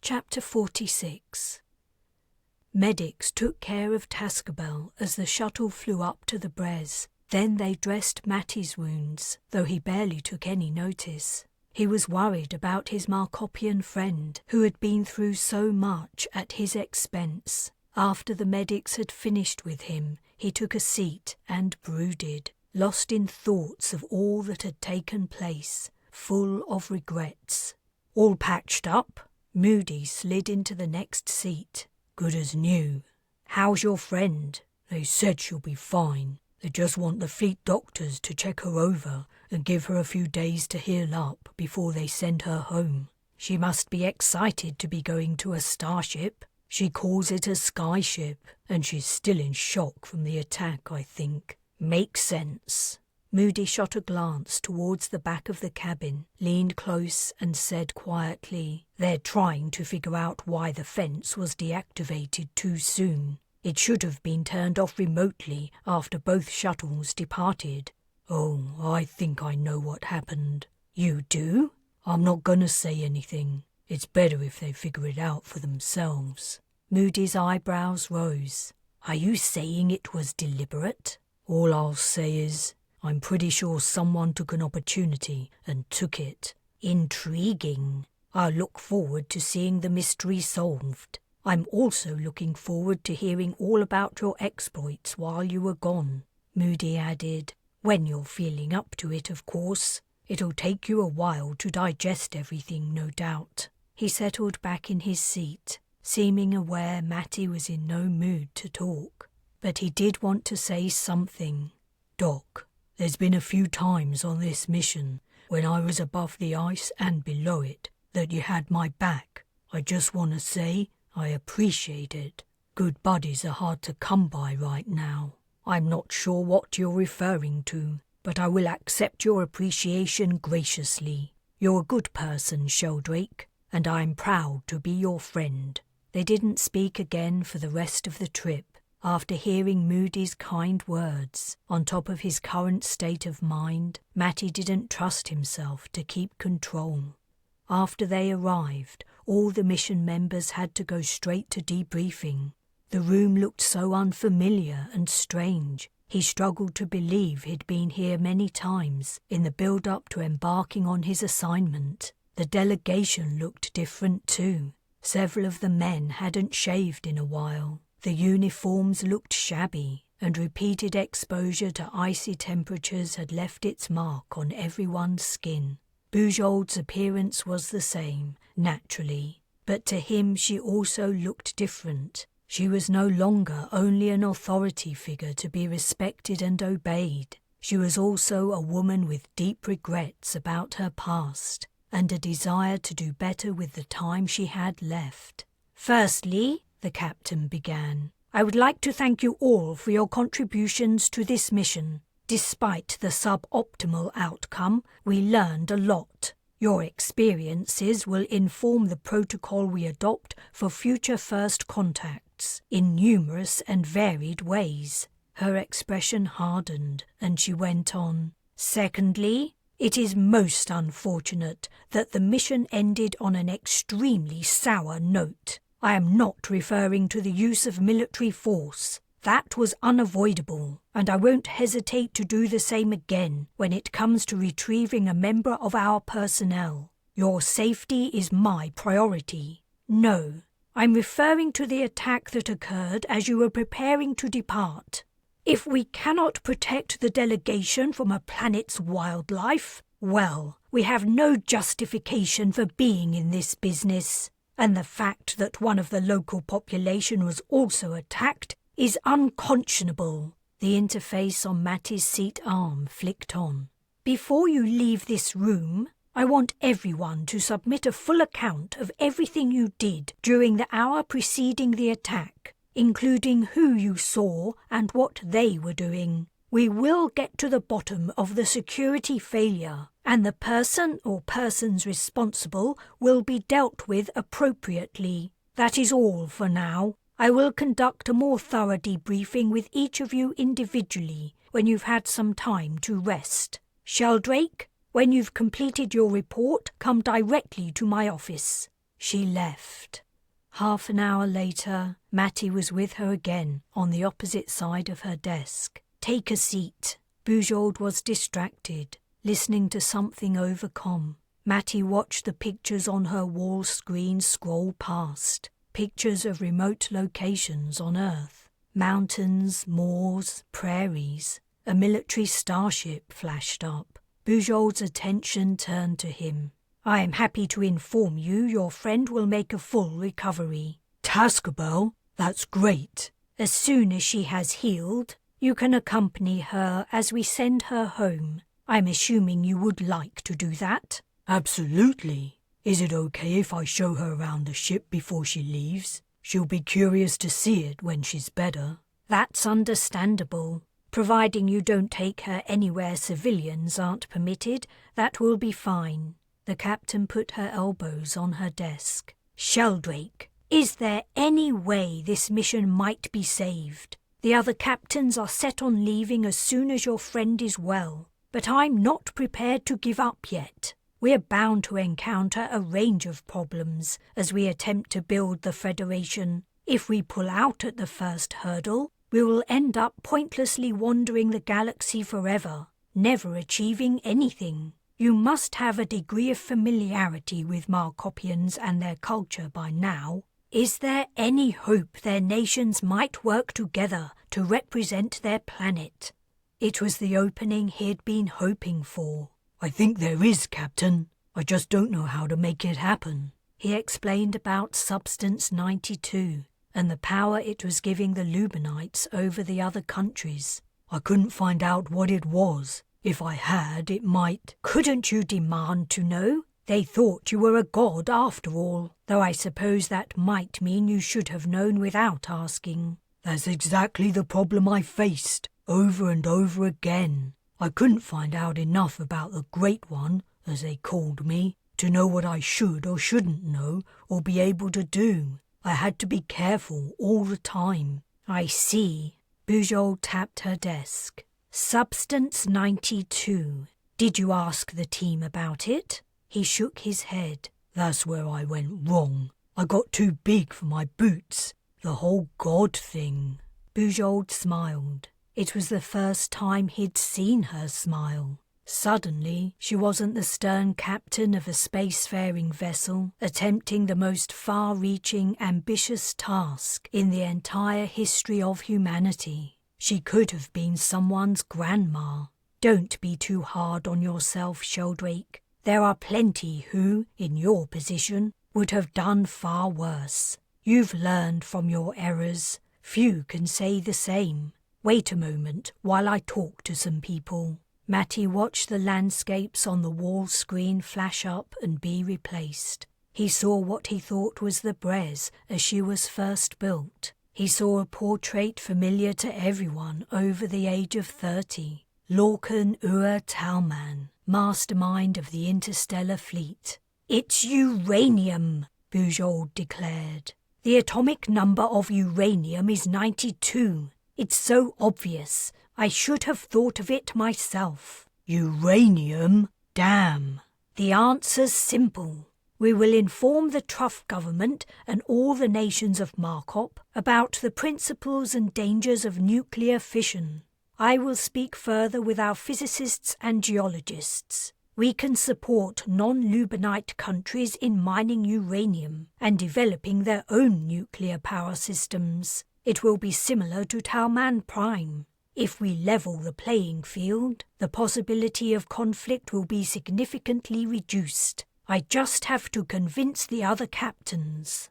Chapter 46. Medics took care of Tascabel as the shuttle flew up to the Bres. Then they dressed Matty's wounds, though he barely took any notice. He was worried about his Markopian friend, who had been through so much at his expense. After the medics had finished with him, he took a seat and brooded, lost in thoughts of all that had taken place, full of regrets. "All patched up?" Moody slid into the next seat. "Good as new." "How's your friend?" "They said she'll be fine. They just want the fleet doctors to check her over and give her a few days to heal up before they send her home." "She must be excited to be going to a starship." "She calls it a skyship, and she's still in shock from the attack, I think." "Makes sense." Moody shot a glance towards the back of the cabin, leaned close and said quietly, "They're trying to figure out why the fence was deactivated too soon. It should have been turned off remotely after both shuttles departed." "Oh, I think I know what happened." "You do?" "I'm not gonna say anything. It's better if they figure it out for themselves." Moody's eyebrows rose. "Are you saying it was deliberate?" "All I'll say is, I'm pretty sure someone took an opportunity and took it." "Intriguing. I look forward to seeing the mystery solved. I'm also looking forward to hearing all about your exploits while you were gone," Moody added. "When you're feeling up to it, of course. It'll take you a while to digest everything, no doubt." He settled back in his seat, seeming aware Matty was in no mood to talk. But he did want to say something. "Doc, there's been a few times on this mission, when I was above the ice and below it, that you had my back. I just want to say I appreciate it. Good buddies are hard to come by right now." "I'm not sure what you're referring to, but I will accept your appreciation graciously. You're a good person, Sheldrake, and I'm proud to be your friend." They didn't speak again for the rest of the trip. After hearing Moody's kind words, on top of his current state of mind, Matty didn't trust himself to keep control. After they arrived, all the mission members had to go straight to debriefing. The room looked so unfamiliar and strange. He struggled to believe he'd been here many times in the build-up to embarking on his assignment. The delegation looked different too. Several of the men hadn't shaved in a while. The uniforms looked shabby, and repeated exposure to icy temperatures had left its mark on everyone's skin. Bujold's appearance was the same, naturally, but to him she also looked different. She was no longer only an authority figure to be respected and obeyed. She was also a woman with deep regrets about her past, and a desire to do better with the time she had left. "Firstly," the captain began, "I would like to thank you all for your contributions to this mission. Despite the suboptimal outcome, we learned a lot. Your experiences will inform the protocol we adopt for future first contacts in numerous and varied ways." Her expression hardened, and she went on, "Secondly, it is most unfortunate that the mission ended on an extremely sour note. I am not referring to the use of military force. That was unavoidable, and I won't hesitate to do the same again when it comes to retrieving a member of our personnel. Your safety is my priority. No, I'm referring to the attack that occurred as you were preparing to depart. If we cannot protect the delegation from a planet's wildlife, well, we have no justification for being in this business. And the fact that one of the local population was also attacked is unconscionable. The interface on Matty's seat arm flicked on. Before you leave this room, I want everyone to submit a full account of everything you did during the hour preceding the attack, including who you saw and what they were doing. We will get to the bottom of the security failure, and the person or persons responsible will be dealt with appropriately. That is all for now. I will conduct a more thorough debriefing with each of you individually when you've had some time to rest. Sheldrake, when you've completed your report, come directly to my office. She left. Half an hour later, Matty was with her again on the opposite side of her desk. Take a seat. Bujold was distracted, listening to something over comm. Matty watched the pictures on her wall screen scroll past. Pictures of remote locations on Earth. Mountains, moors, prairies. A military starship flashed up. Bujold's attention turned to him. I am happy to inform you your friend will make a full recovery. Tascabel? That's great. As soon as she has healed, you can accompany her as we send her home. I'm assuming you would like to do that? Absolutely. Is it okay if I show her around the ship before she leaves? She'll be curious to see it when she's better. That's understandable. Providing you don't take her anywhere civilians aren't permitted, that will be fine. The captain put her elbows on her desk. Sheldrake, is there any way this mission might be saved? The other captains are set on leaving as soon as your friend is well, but I'm not prepared to give up yet. We're bound to encounter a range of problems as we attempt to build the Federation. If we pull out at the first hurdle, we will end up pointlessly wandering the galaxy forever, never achieving anything. You must have a degree of familiarity with Markopians and their culture by now. Is there any hope their nations might work together to represent their planet? It was the opening he'd been hoping for. I think there is, Captain. I just don't know how to make it happen. He explained about Substance 92 and the power it was giving the Lubanites over the other countries. I couldn't find out what it was. If I had, it might... Couldn't you demand to know? They thought you were a god after all, though I suppose that might mean you should have known without asking. That's exactly the problem I faced, over and over again. I couldn't find out enough about the Great One, as they called me, to know what I should or shouldn't know or be able to do. I had to be careful all the time. I see. Bujold tapped her desk. Substance 92. Did you ask the team about it? He shook his head. That's where I went wrong. I got too big for my boots. The whole god thing. Bujold smiled. It was the first time he'd seen her smile. Suddenly, she wasn't the stern captain of a spacefaring vessel, attempting the most far-reaching, ambitious task in the entire history of humanity. She could have been someone's grandma. Don't be too hard on yourself, Sheldrake. There are plenty who, in your position, would have done far worse. You've learned from your errors. Few can say the same. Wait a moment while I talk to some people. Matty watched the landscapes on the wall screen flash up and be replaced. He saw what he thought was the Bres as she was first built. He saw a portrait familiar to everyone over the age of 30. Lorcan Ur Talman, mastermind of the Interstellar Fleet. It's uranium, Bujold declared. The atomic number of uranium is 92. It's so obvious. I should have thought of it myself. Uranium? Damn. The answer's simple. We will inform the Truff government and all the nations of Markop about the principles and dangers of nuclear fission. I will speak further with our physicists and geologists. We can support non-Lubinite countries in mining uranium and developing their own nuclear power systems. It will be similar to Talman Prime. If we level the playing field, the possibility of conflict will be significantly reduced. I just have to convince the other captains.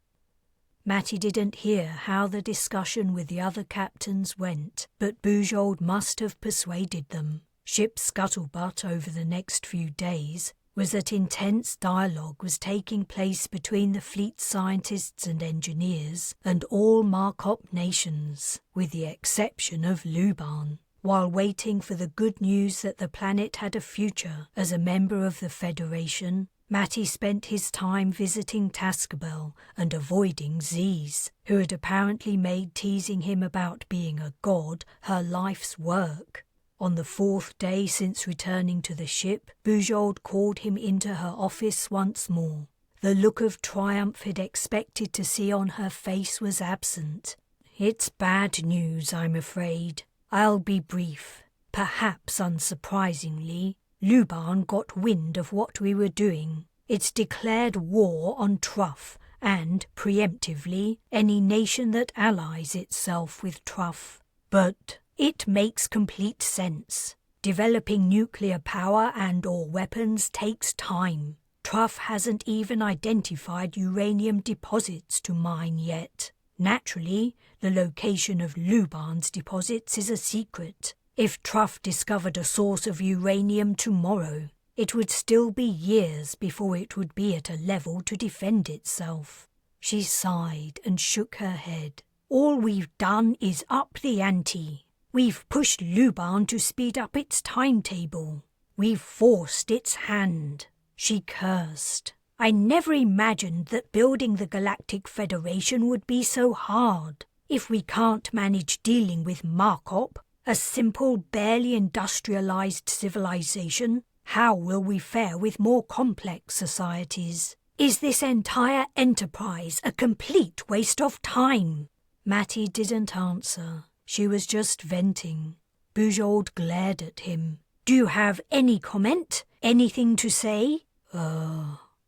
Matty didn't hear how the discussion with the other captains went, but Bujold must have persuaded them. Ship's scuttlebutt over the next few days was that intense dialogue was taking place between the fleet scientists and engineers and all Markop nations, with the exception of Luban, while waiting for the good news that the planet had a future as a member of the Federation. Matty spent his time visiting Tascabel and avoiding Ziz, who had apparently made teasing him about being a god her life's work. On the 4th day since returning to the ship, Bujold called him into her office once more. The look of triumph he'd expected to see on her face was absent. "It's bad news, I'm afraid. I'll be brief. Perhaps unsurprisingly, Luban got wind of what we were doing. It's declared war on Truff and, preemptively, any nation that allies itself with Truff. But it makes complete sense. Developing nuclear power and/or weapons takes time. Truff hasn't even identified uranium deposits to mine yet. Naturally, the location of Luban's deposits is a secret. If Truff discovered a source of uranium tomorrow, it would still be years before it would be at a level to defend itself." She sighed and shook her head. "All we've done is up the ante. We've pushed Luban to speed up its timetable. We've forced its hand." She cursed. "I never imagined that building the Galactic Federation would be so hard. If we can't manage dealing with Markop, a simple, barely industrialized civilization, how will we fare with more complex societies? Is this entire enterprise a complete waste of time?" Matty didn't answer. She was just venting. Bujold glared at him. "Do you have any comment? Anything to say?"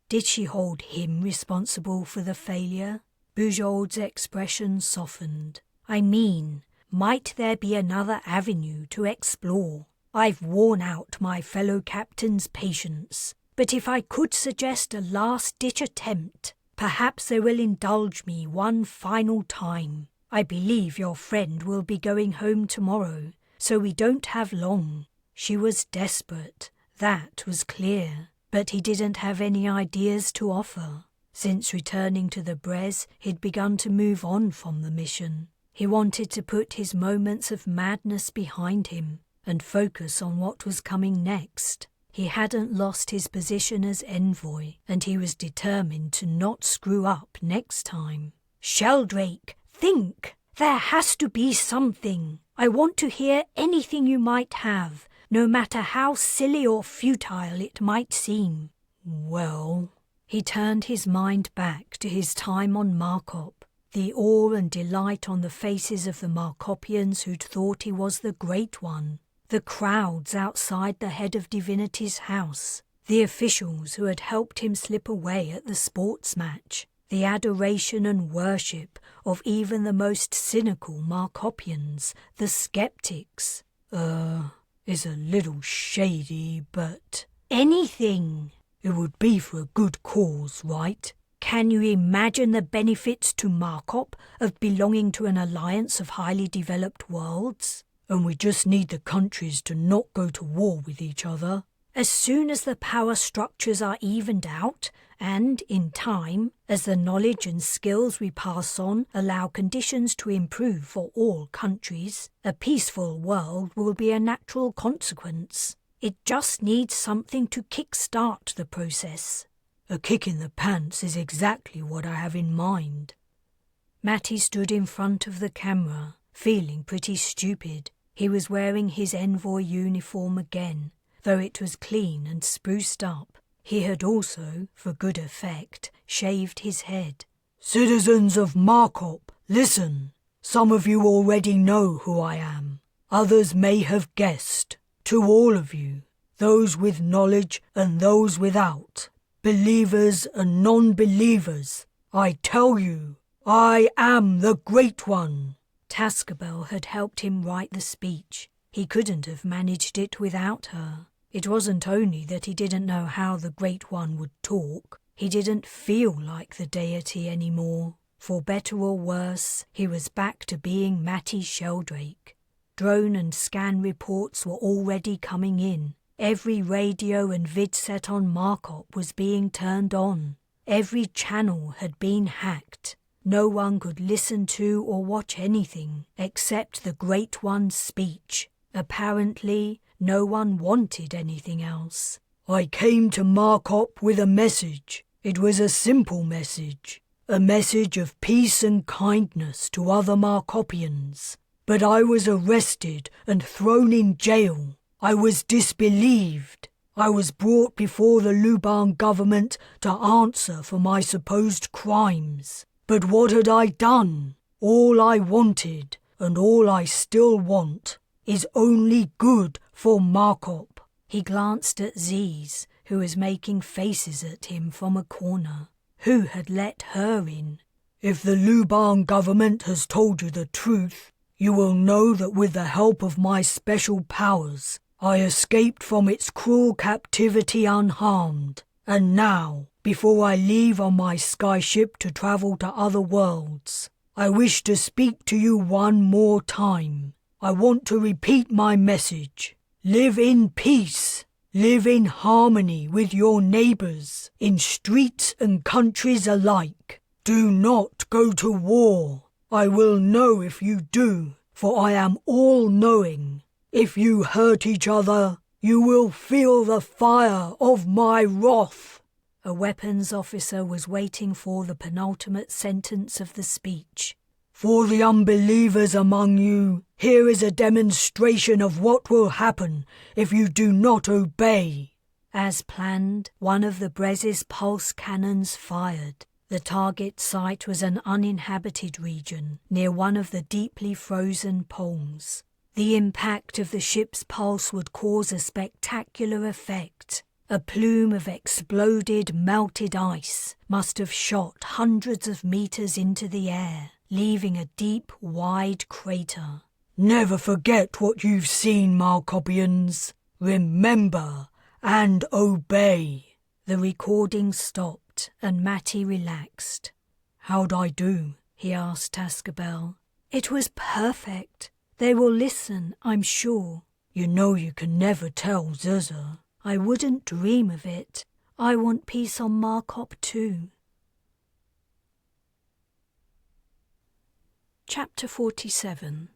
Did she hold him responsible for the failure? Bujold's expression softened. "I mean, might there be another avenue to explore? I've worn out my fellow captain's patience, but if I could suggest a last-ditch attempt, perhaps they will indulge me one final time. I believe your friend will be going home tomorrow, so we don't have long." She was desperate, that was clear, but he didn't have any ideas to offer. Since returning to the Bres, he'd begun to move on from the mission. He wanted to put his moments of madness behind him and focus on what was coming next. He hadn't lost his position as envoy, and he was determined to not screw up next time. "Sheldrake, think! There has to be something. I want to hear anything you might have, no matter how silly or futile it might seem." "Well..." He turned his mind back to his time on Markop, the awe and delight on the faces of the Markopians who'd thought he was the Great One, the crowds outside the head of Divinity's house, the officials who had helped him slip away at the sports match, the adoration and worship of even the most cynical Markopians, the skeptics. Is a little shady, but..." "Anything! It would be for a good cause, right? Can you imagine the benefits to Markop of belonging to an alliance of highly developed worlds? And we just need the countries to not go to war with each other. As soon as the power structures are evened out, and, in time, as the knowledge and skills we pass on allow conditions to improve for all countries, a peaceful world will be a natural consequence. It just needs something to kick-start the process." "A kick in the pants is exactly what I have in mind." Matty stood in front of the camera, feeling pretty stupid. He was wearing his envoy uniform again, though it was clean and spruced up. He had also, for good effect, shaved his head. Citizens of Markop, listen. Some of you already know who I am. Others may have guessed. To all of you, those with knowledge and those without, believers and non-believers, I tell you, I am the Great One. Tascabel had helped him write the speech. He couldn't have managed it without her. It wasn't only that he didn't know how the Great One would talk, he didn't feel like the deity anymore. For better or worse, he was back to being Matty Sheldrake. Drone and scan reports were already coming in. Every radio and vid set on Markop was being turned on. Every channel had been hacked. No one could listen to or watch anything except the Great One's speech. Apparently, no one wanted anything else. I came to Markop with a message. It was a simple message. A message of peace and kindness to other Markopians. But I was arrested and thrown in jail. I was disbelieved. I was brought before the Luban government to answer for my supposed crimes. But what had I done? All I wanted, and all I still want, is only good for Markop. He glanced at Ziz, who was making faces at him from a corner. Who had let her in? If the Luban government has told you the truth, you will know that with the help of my special powers, I escaped from its cruel captivity unharmed. And now, before I leave on my skyship to travel to other worlds, I wish to speak to you one more time. I want to repeat my message. Live in peace. Live in harmony with your neighbours, in streets and countries alike. Do not go to war. I will know if you do, for I am all-knowing. If you hurt each other, you will feel the fire of my wrath. A weapons officer was waiting for the penultimate sentence of the speech. For the unbelievers among you, here is a demonstration of what will happen if you do not obey. As planned, one of the Bres's pulse cannons fired. The target site was an uninhabited region near one of the deeply frozen poles. The impact of the ship's pulse would cause a spectacular effect. A plume of exploded, melted ice must have shot hundreds of meters into the air, leaving a deep, wide crater. Never forget what you've seen, Markopians. Remember and obey. The recording stopped and Matty relaxed. How'd I do? He asked Tascabel. It was perfect. They will listen, I'm sure. You know you can never tell, Zuzza. I wouldn't dream of it. I want peace on Markop too. Chapter 47.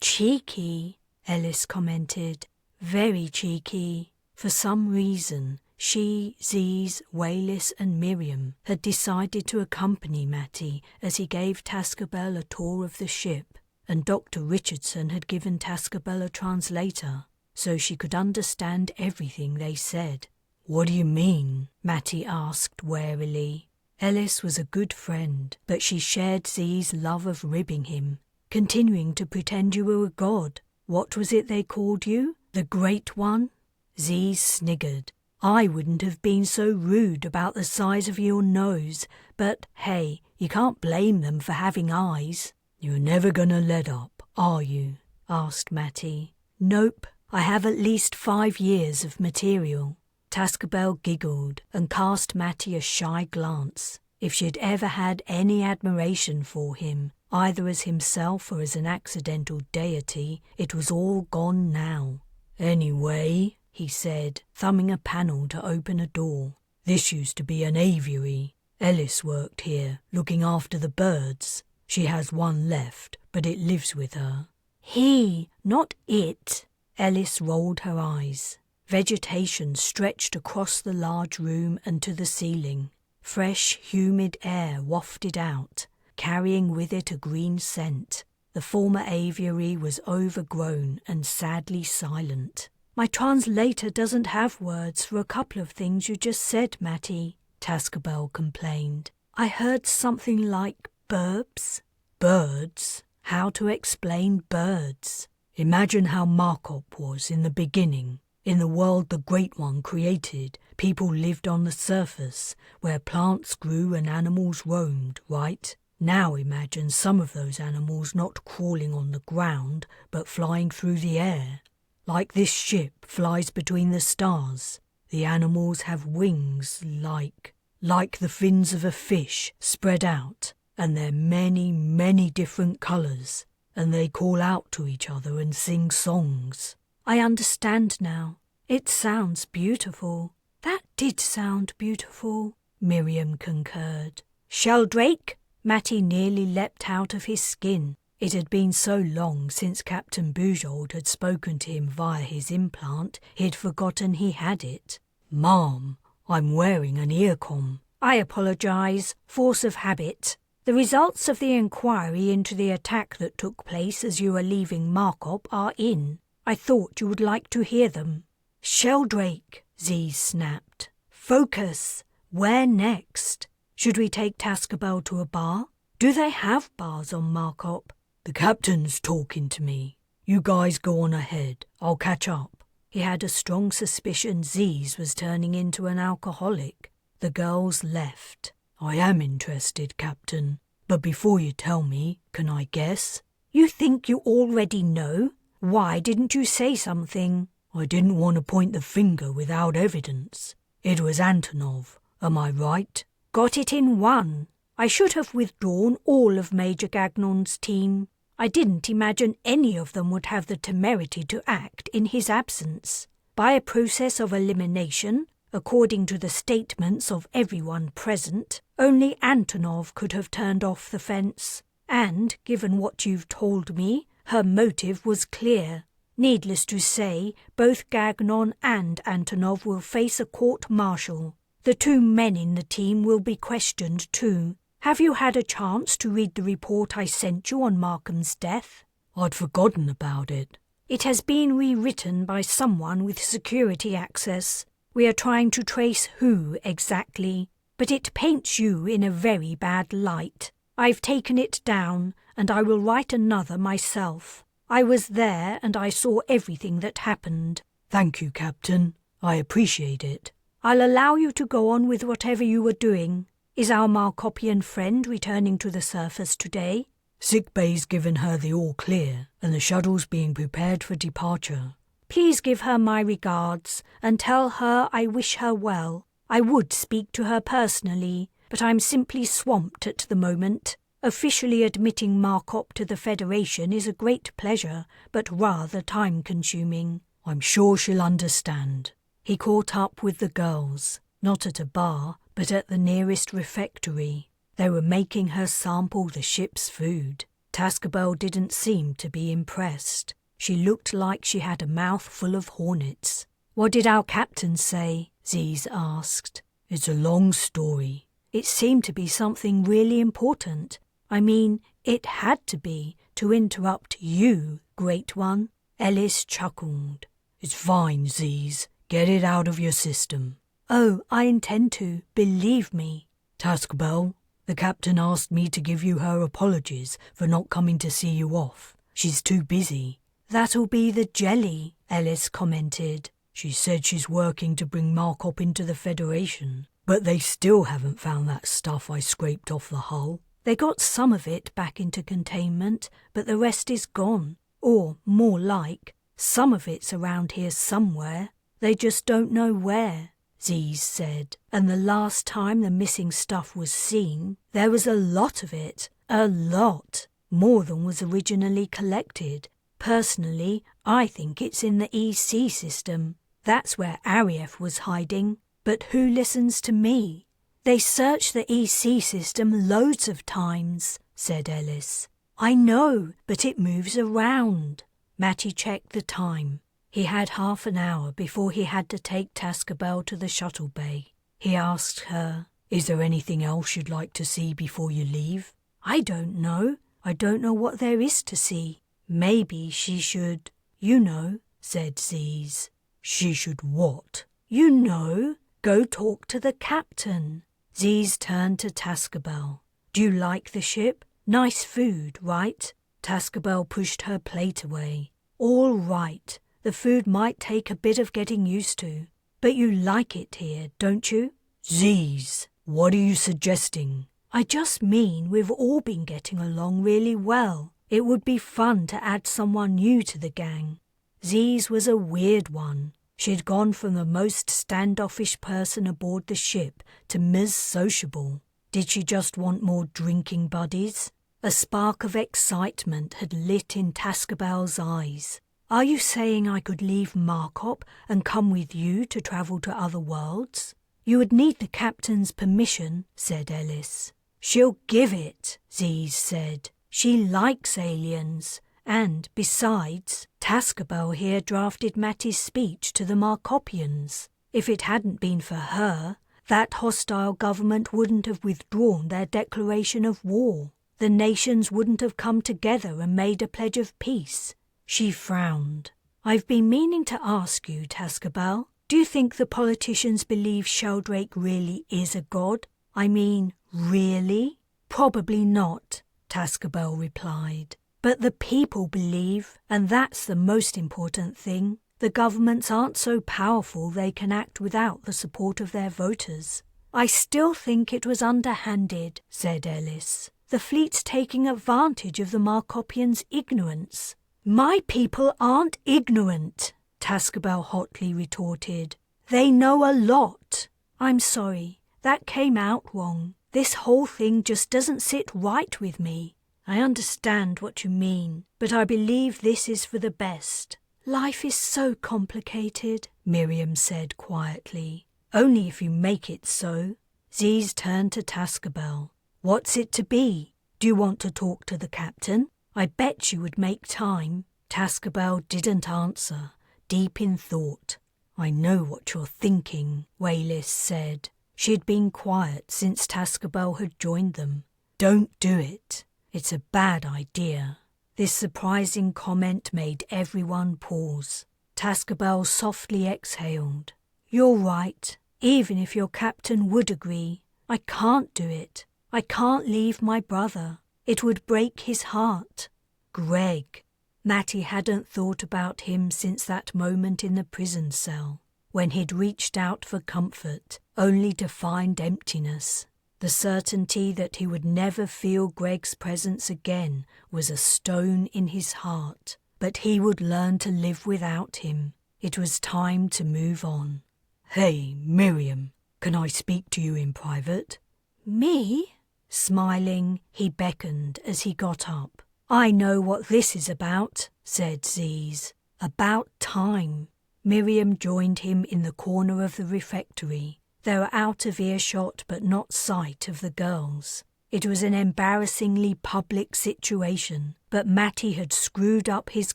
Cheeky, Ellis commented. Very cheeky. For some reason, she, Ziz, Wayless and Miriam had decided to accompany Matty as he gave Tascabel a tour of the ship, and Dr. Richardson had given Tascabel a translator, so she could understand everything they said. What do you mean? Matty asked warily. Ellis was a good friend, but she shared Z's love of ribbing him, continuing to pretend you were a god. What was it they called you? The Great One? Z sniggered. I wouldn't have been so rude about the size of your nose, but hey, you can't blame them for having eyes. You're never gonna let up, are you? Asked Matty. Nope, I have at least 5 years of material. Tascabel giggled and cast Matty a shy glance. If she'd ever had any admiration for him, either as himself or as an accidental deity, it was all gone now. Anyway, he said, thumbing a panel to open a door. This used to be an aviary. Ellis worked here, looking after the birds. She has one left, but it lives with her. He, not it. Ellis rolled her eyes. Vegetation stretched across the large room and to the ceiling. Fresh, humid air wafted out, carrying with it a green scent. The former aviary was overgrown and sadly silent. My translator doesn't have words for a couple of things you just said, Matty, Tascabel complained. I heard something like burbs. Birds? How to explain birds? Imagine how Markop was in the beginning. In the world the Great One created, people lived on the surface, where plants grew and animals roamed, right? Now imagine some of those animals not crawling on the ground, but flying through the air. Like this ship flies between the stars. The animals have wings like the fins of a fish spread out, and they're many, many different colours, and they call out to each other and sing songs. I understand now. It sounds beautiful. That did sound beautiful, Miriam concurred. Sheldrake? Matty nearly leapt out of his skin. It had been so long since Captain Bujold had spoken to him via his implant, he'd forgotten he had it. Ma'am, I'm wearing an earcom. I apologise. Force of habit. The results of the inquiry into the attack that took place as you were leaving Markop are in. I thought you would like to hear them. Sheldrake, Ziz snapped. Focus. Where next? Should we take Tascabel to a bar? Do they have bars on Markop? The captain's talking to me. You guys go on ahead. I'll catch up. He had a strong suspicion Ziz was turning into an alcoholic. The girls left. I am interested, Captain. But before you tell me, can I guess? You think you already know? Why didn't you say something? I didn't want to point the finger without evidence. It was Antonov. Am I right? Got it in one. I should have withdrawn all of Major Gagnon's team. I didn't imagine any of them would have the temerity to act in his absence. By a process of elimination, according to the statements of everyone present, only Antonov could have turned off the fence. And, given what you've told me, her motive was clear. Needless to say, both Gagnon and Antonov will face a court-martial. The two men in the team will be questioned too. Have you had a chance to read the report I sent you on Markham's death? I'd forgotten about it. It has been rewritten by someone with security access. We are trying to trace who exactly, but it paints you in a very bad light. I've taken it down, and I will write another myself. I was there and I saw everything that happened. Thank you, Captain. I appreciate it. I'll allow you to go on with whatever you were doing. Is our Markopian friend returning to the surface today? Sickbay's given her the all-clear, and the shuttle's being prepared for departure. Please give her my regards, and tell her I wish her well. I would speak to her personally, but I'm simply swamped at the moment. Officially admitting Markop to the Federation is a great pleasure, but rather time-consuming. I'm sure she'll understand. He caught up with the girls, not at a bar, but at the nearest refectory. They were making her sample the ship's food. Tascabel didn't seem to be impressed. She looked like she had a mouth full of hornets. What did our captain say? Ziz asked. It's a long story. It seemed to be something really important. I mean, it had to be, to interrupt you, Great One. Ellis chuckled. It's fine, Ziz. Get it out of your system. Oh, I intend to, believe me. Tascabel, the captain asked me to give you her apologies for not coming to see you off. She's too busy. That'll be the jelly, Ellis commented. She said she's working to bring Markop into the Federation, but they still haven't found that stuff I scraped off the hull. They got some of it back into containment, but the rest is gone. Or, more like, some of it's around here somewhere. They just don't know where, Ziz said. And the last time the missing stuff was seen, there was a lot of it. A lot. More than was originally collected. Personally, I think it's in the EC system. That's where Arief was hiding. But who listens to me? They searched the EC system loads of times, said Ellis. I know, but it moves around. Matty checked the time. He had half an hour before he had to take Tascabel to the shuttle bay. He asked her, "Is there anything else you'd like to see before you leave?" "I don't know. I don't know what there is to see. Maybe she should, you know," said Ziz. She should what? You know, go talk to the captain. Ziz turned to Tascabel. Do you like the ship? Nice food, right? Tascabel pushed her plate away. All right, the food might take a bit of getting used to, but you like it here, don't you? Ziz, what are you suggesting? I just mean we've all been getting along really well. It would be fun to add someone new to the gang. Ziz was a weird one. She'd gone from the most standoffish person aboard the ship to Ms. Sociable. Did she just want more drinking buddies? A spark of excitement had lit in Tascabel's eyes. Are you saying I could leave Markop and come with you to travel to other worlds? You would need the captain's permission, said Ellis. She'll give it, Ziz said. She likes aliens. And, besides, Tascabel here drafted Matty's speech to the Markopians. If it hadn't been for her, that hostile government wouldn't have withdrawn their declaration of war. The nations wouldn't have come together and made a pledge of peace. She frowned. I've been meaning to ask you, Tascabel, do you think the politicians believe Sheldrake really is a god? I mean, really? Probably not, Tascabel replied. But the people believe, and that's the most important thing. The governments aren't so powerful they can act without the support of their voters. I still think it was underhanded, said Ellis. The fleet's taking advantage of the Markopians' ignorance. My people aren't ignorant, Tascabel hotly retorted. They know a lot. I'm sorry, that came out wrong. This whole thing just doesn't sit right with me. I understand what you mean, but I believe this is for the best. Life is so complicated, Miriam said quietly. Only if you make it so. Ziz turned to Tascabel. What's it to be? Do you want to talk to the captain? I bet you would make time. Tascabel didn't answer, deep in thought. I know what you're thinking, Wayless said. She'd been quiet since Tascabel had joined them. Don't do it. It's a bad idea. This surprising comment made everyone pause. Tascabel softly exhaled. You're right. Even if your captain would agree, I can't do it. I can't leave my brother. It would break his heart. Greg. Matty hadn't thought about him since that moment in the prison cell, when he'd reached out for comfort, only to find emptiness. The certainty that he would never feel Greg's presence again was a stone in his heart, but he would learn to live without him. It was time to move on. Hey, Miriam, can I speak to you in private? Me? Smiling, he beckoned as he got up. I know what this is about, said Ziz. About time. Miriam joined him in the corner of the refectory. They were out of earshot but not sight of the girls. It was an embarrassingly public situation, but Matty had screwed up his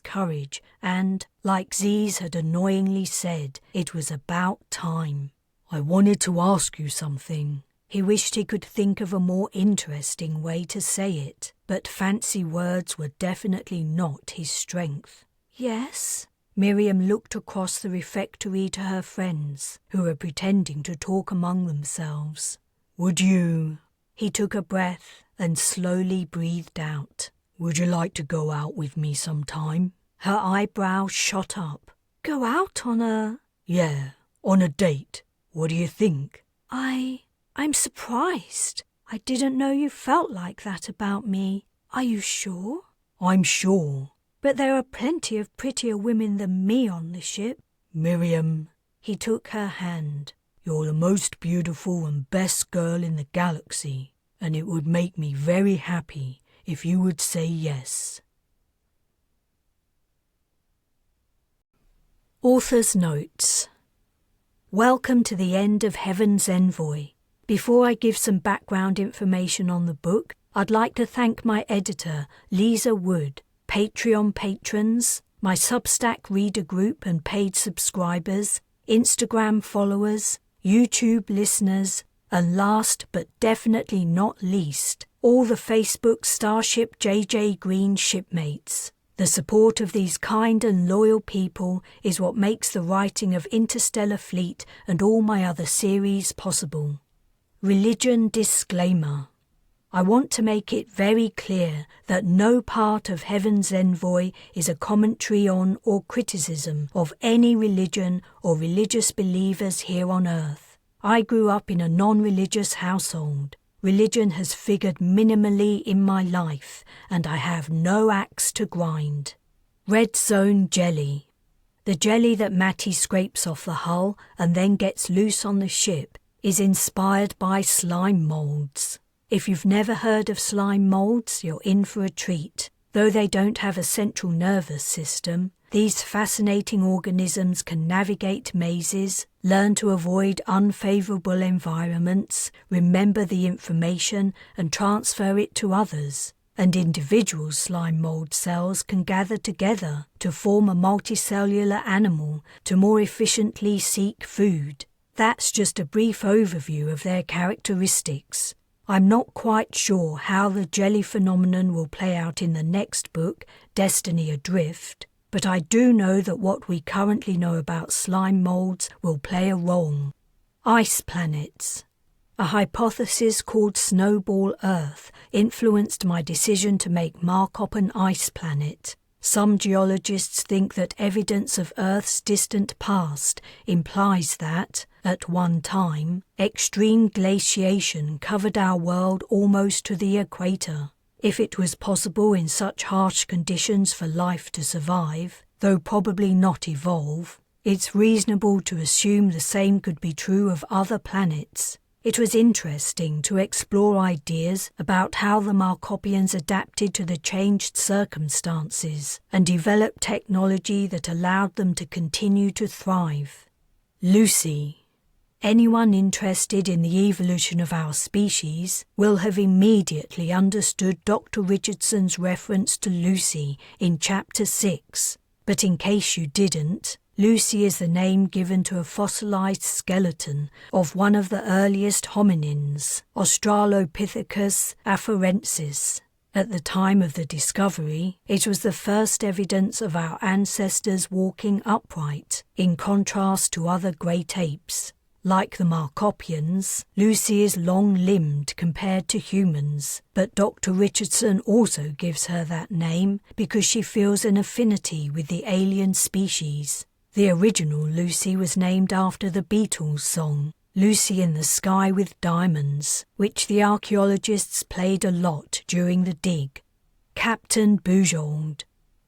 courage and, like Ziz had annoyingly said, it was about time. I wanted to ask you something. He wished he could think of a more interesting way to say it, but fancy words were definitely not his strength. Yes? Miriam looked across the refectory to her friends, who were pretending to talk among themselves. Would you... He took a breath and slowly breathed out. Would you like to go out with me sometime? Her eyebrows shot up. Go out on a... Yeah, on a date. What do you think? I'm surprised. I didn't know you felt like that about me. Are you sure? I'm sure. But there are plenty of prettier women than me on the ship. Miriam. He took her hand. You're the most beautiful and best girl in the galaxy, and it would make me very happy if you would say yes. Author's Notes. Welcome to the end of Heaven's Envoy. Before I give some background information on the book, I'd like to thank my editor, Lisa Wood, Patreon patrons, my Substack reader group and paid subscribers, Instagram followers, YouTube listeners, and last but definitely not least, all the Facebook Starship JJ Green shipmates. The support of these kind and loyal people is what makes the writing of Interstellar Fleet and all my other series possible. Religion disclaimer. I want to make it very clear that no part of Heaven's Envoy is a commentary on or criticism of any religion or religious believers here on earth. I grew up in a non-religious household. Religion has figured minimally in my life, and I have no axe to grind. Red Zone Jelly. The jelly that Matty scrapes off the hull and then gets loose on the ship is inspired by slime moulds. If you've never heard of slime moulds, you're in for a treat. Though they don't have a central nervous system, these fascinating organisms can navigate mazes, learn to avoid unfavourable environments, remember the information and transfer it to others. And individual slime mould cells can gather together to form a multicellular animal to more efficiently seek food. That's just a brief overview of their characteristics. I'm not quite sure how the jelly phenomenon will play out in the next book, Destiny Adrift, but I do know that what we currently know about slime moulds will play a role. Ice planets. A hypothesis called Snowball Earth influenced my decision to make Markop an ice planet. Some geologists think that evidence of Earth's distant past implies that, at one time, extreme glaciation covered our world almost to the equator. If it was possible in such harsh conditions for life to survive, though probably not evolve, it's reasonable to assume the same could be true of other planets. It was interesting to explore ideas about how the Markopians adapted to the changed circumstances and developed technology that allowed them to continue to thrive. Lucy. Anyone interested in the evolution of our species will have immediately understood Dr. Richardson's reference to Lucy in Chapter 6, but in case you didn't, Lucy is the name given to a fossilized skeleton of one of the earliest hominins, Australopithecus afarensis. At the time of the discovery, it was the first evidence of our ancestors walking upright, in contrast to other great apes. Like the Markopians, Lucy is long-limbed compared to humans, but Dr. Richardson also gives her that name because she feels an affinity with the alien species. The original Lucy was named after the Beatles song, Lucy in the Sky with Diamonds, which the archaeologists played a lot during the dig. Captain Bujold.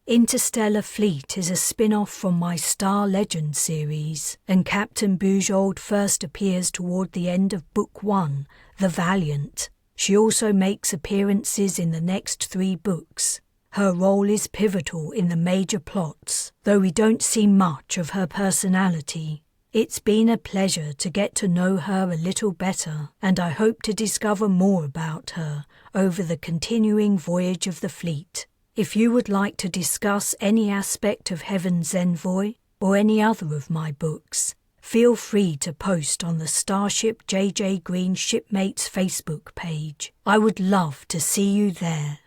Interstellar Fleet is a spin-off from my Star Legend series, and Captain Bujold first appears toward the end of Book 1, The Valiant. She also makes appearances in the next 3 books. Her role is pivotal in the major plots, though we don't see much of her personality. It's been a pleasure to get to know her a little better, and I hope to discover more about her over the continuing voyage of the fleet. If you would like to discuss any aspect of Heaven's Envoy or any other of my books, feel free to post on the Starship JJ Green Shipmates Facebook page. I would love to see you there.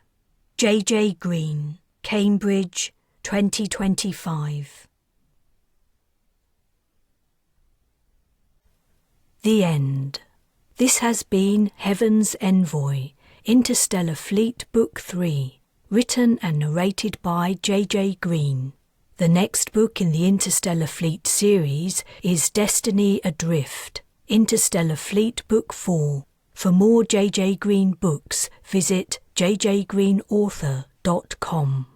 JJ Green, Cambridge, 2025. The end. This has been Heaven's Envoy, Interstellar Fleet Book 3, written and narrated by JJ Green. The next book in the Interstellar Fleet series is Destiny Adrift, Interstellar Fleet Book 4. For more JJ Green books, visit jjgreenauthor.com.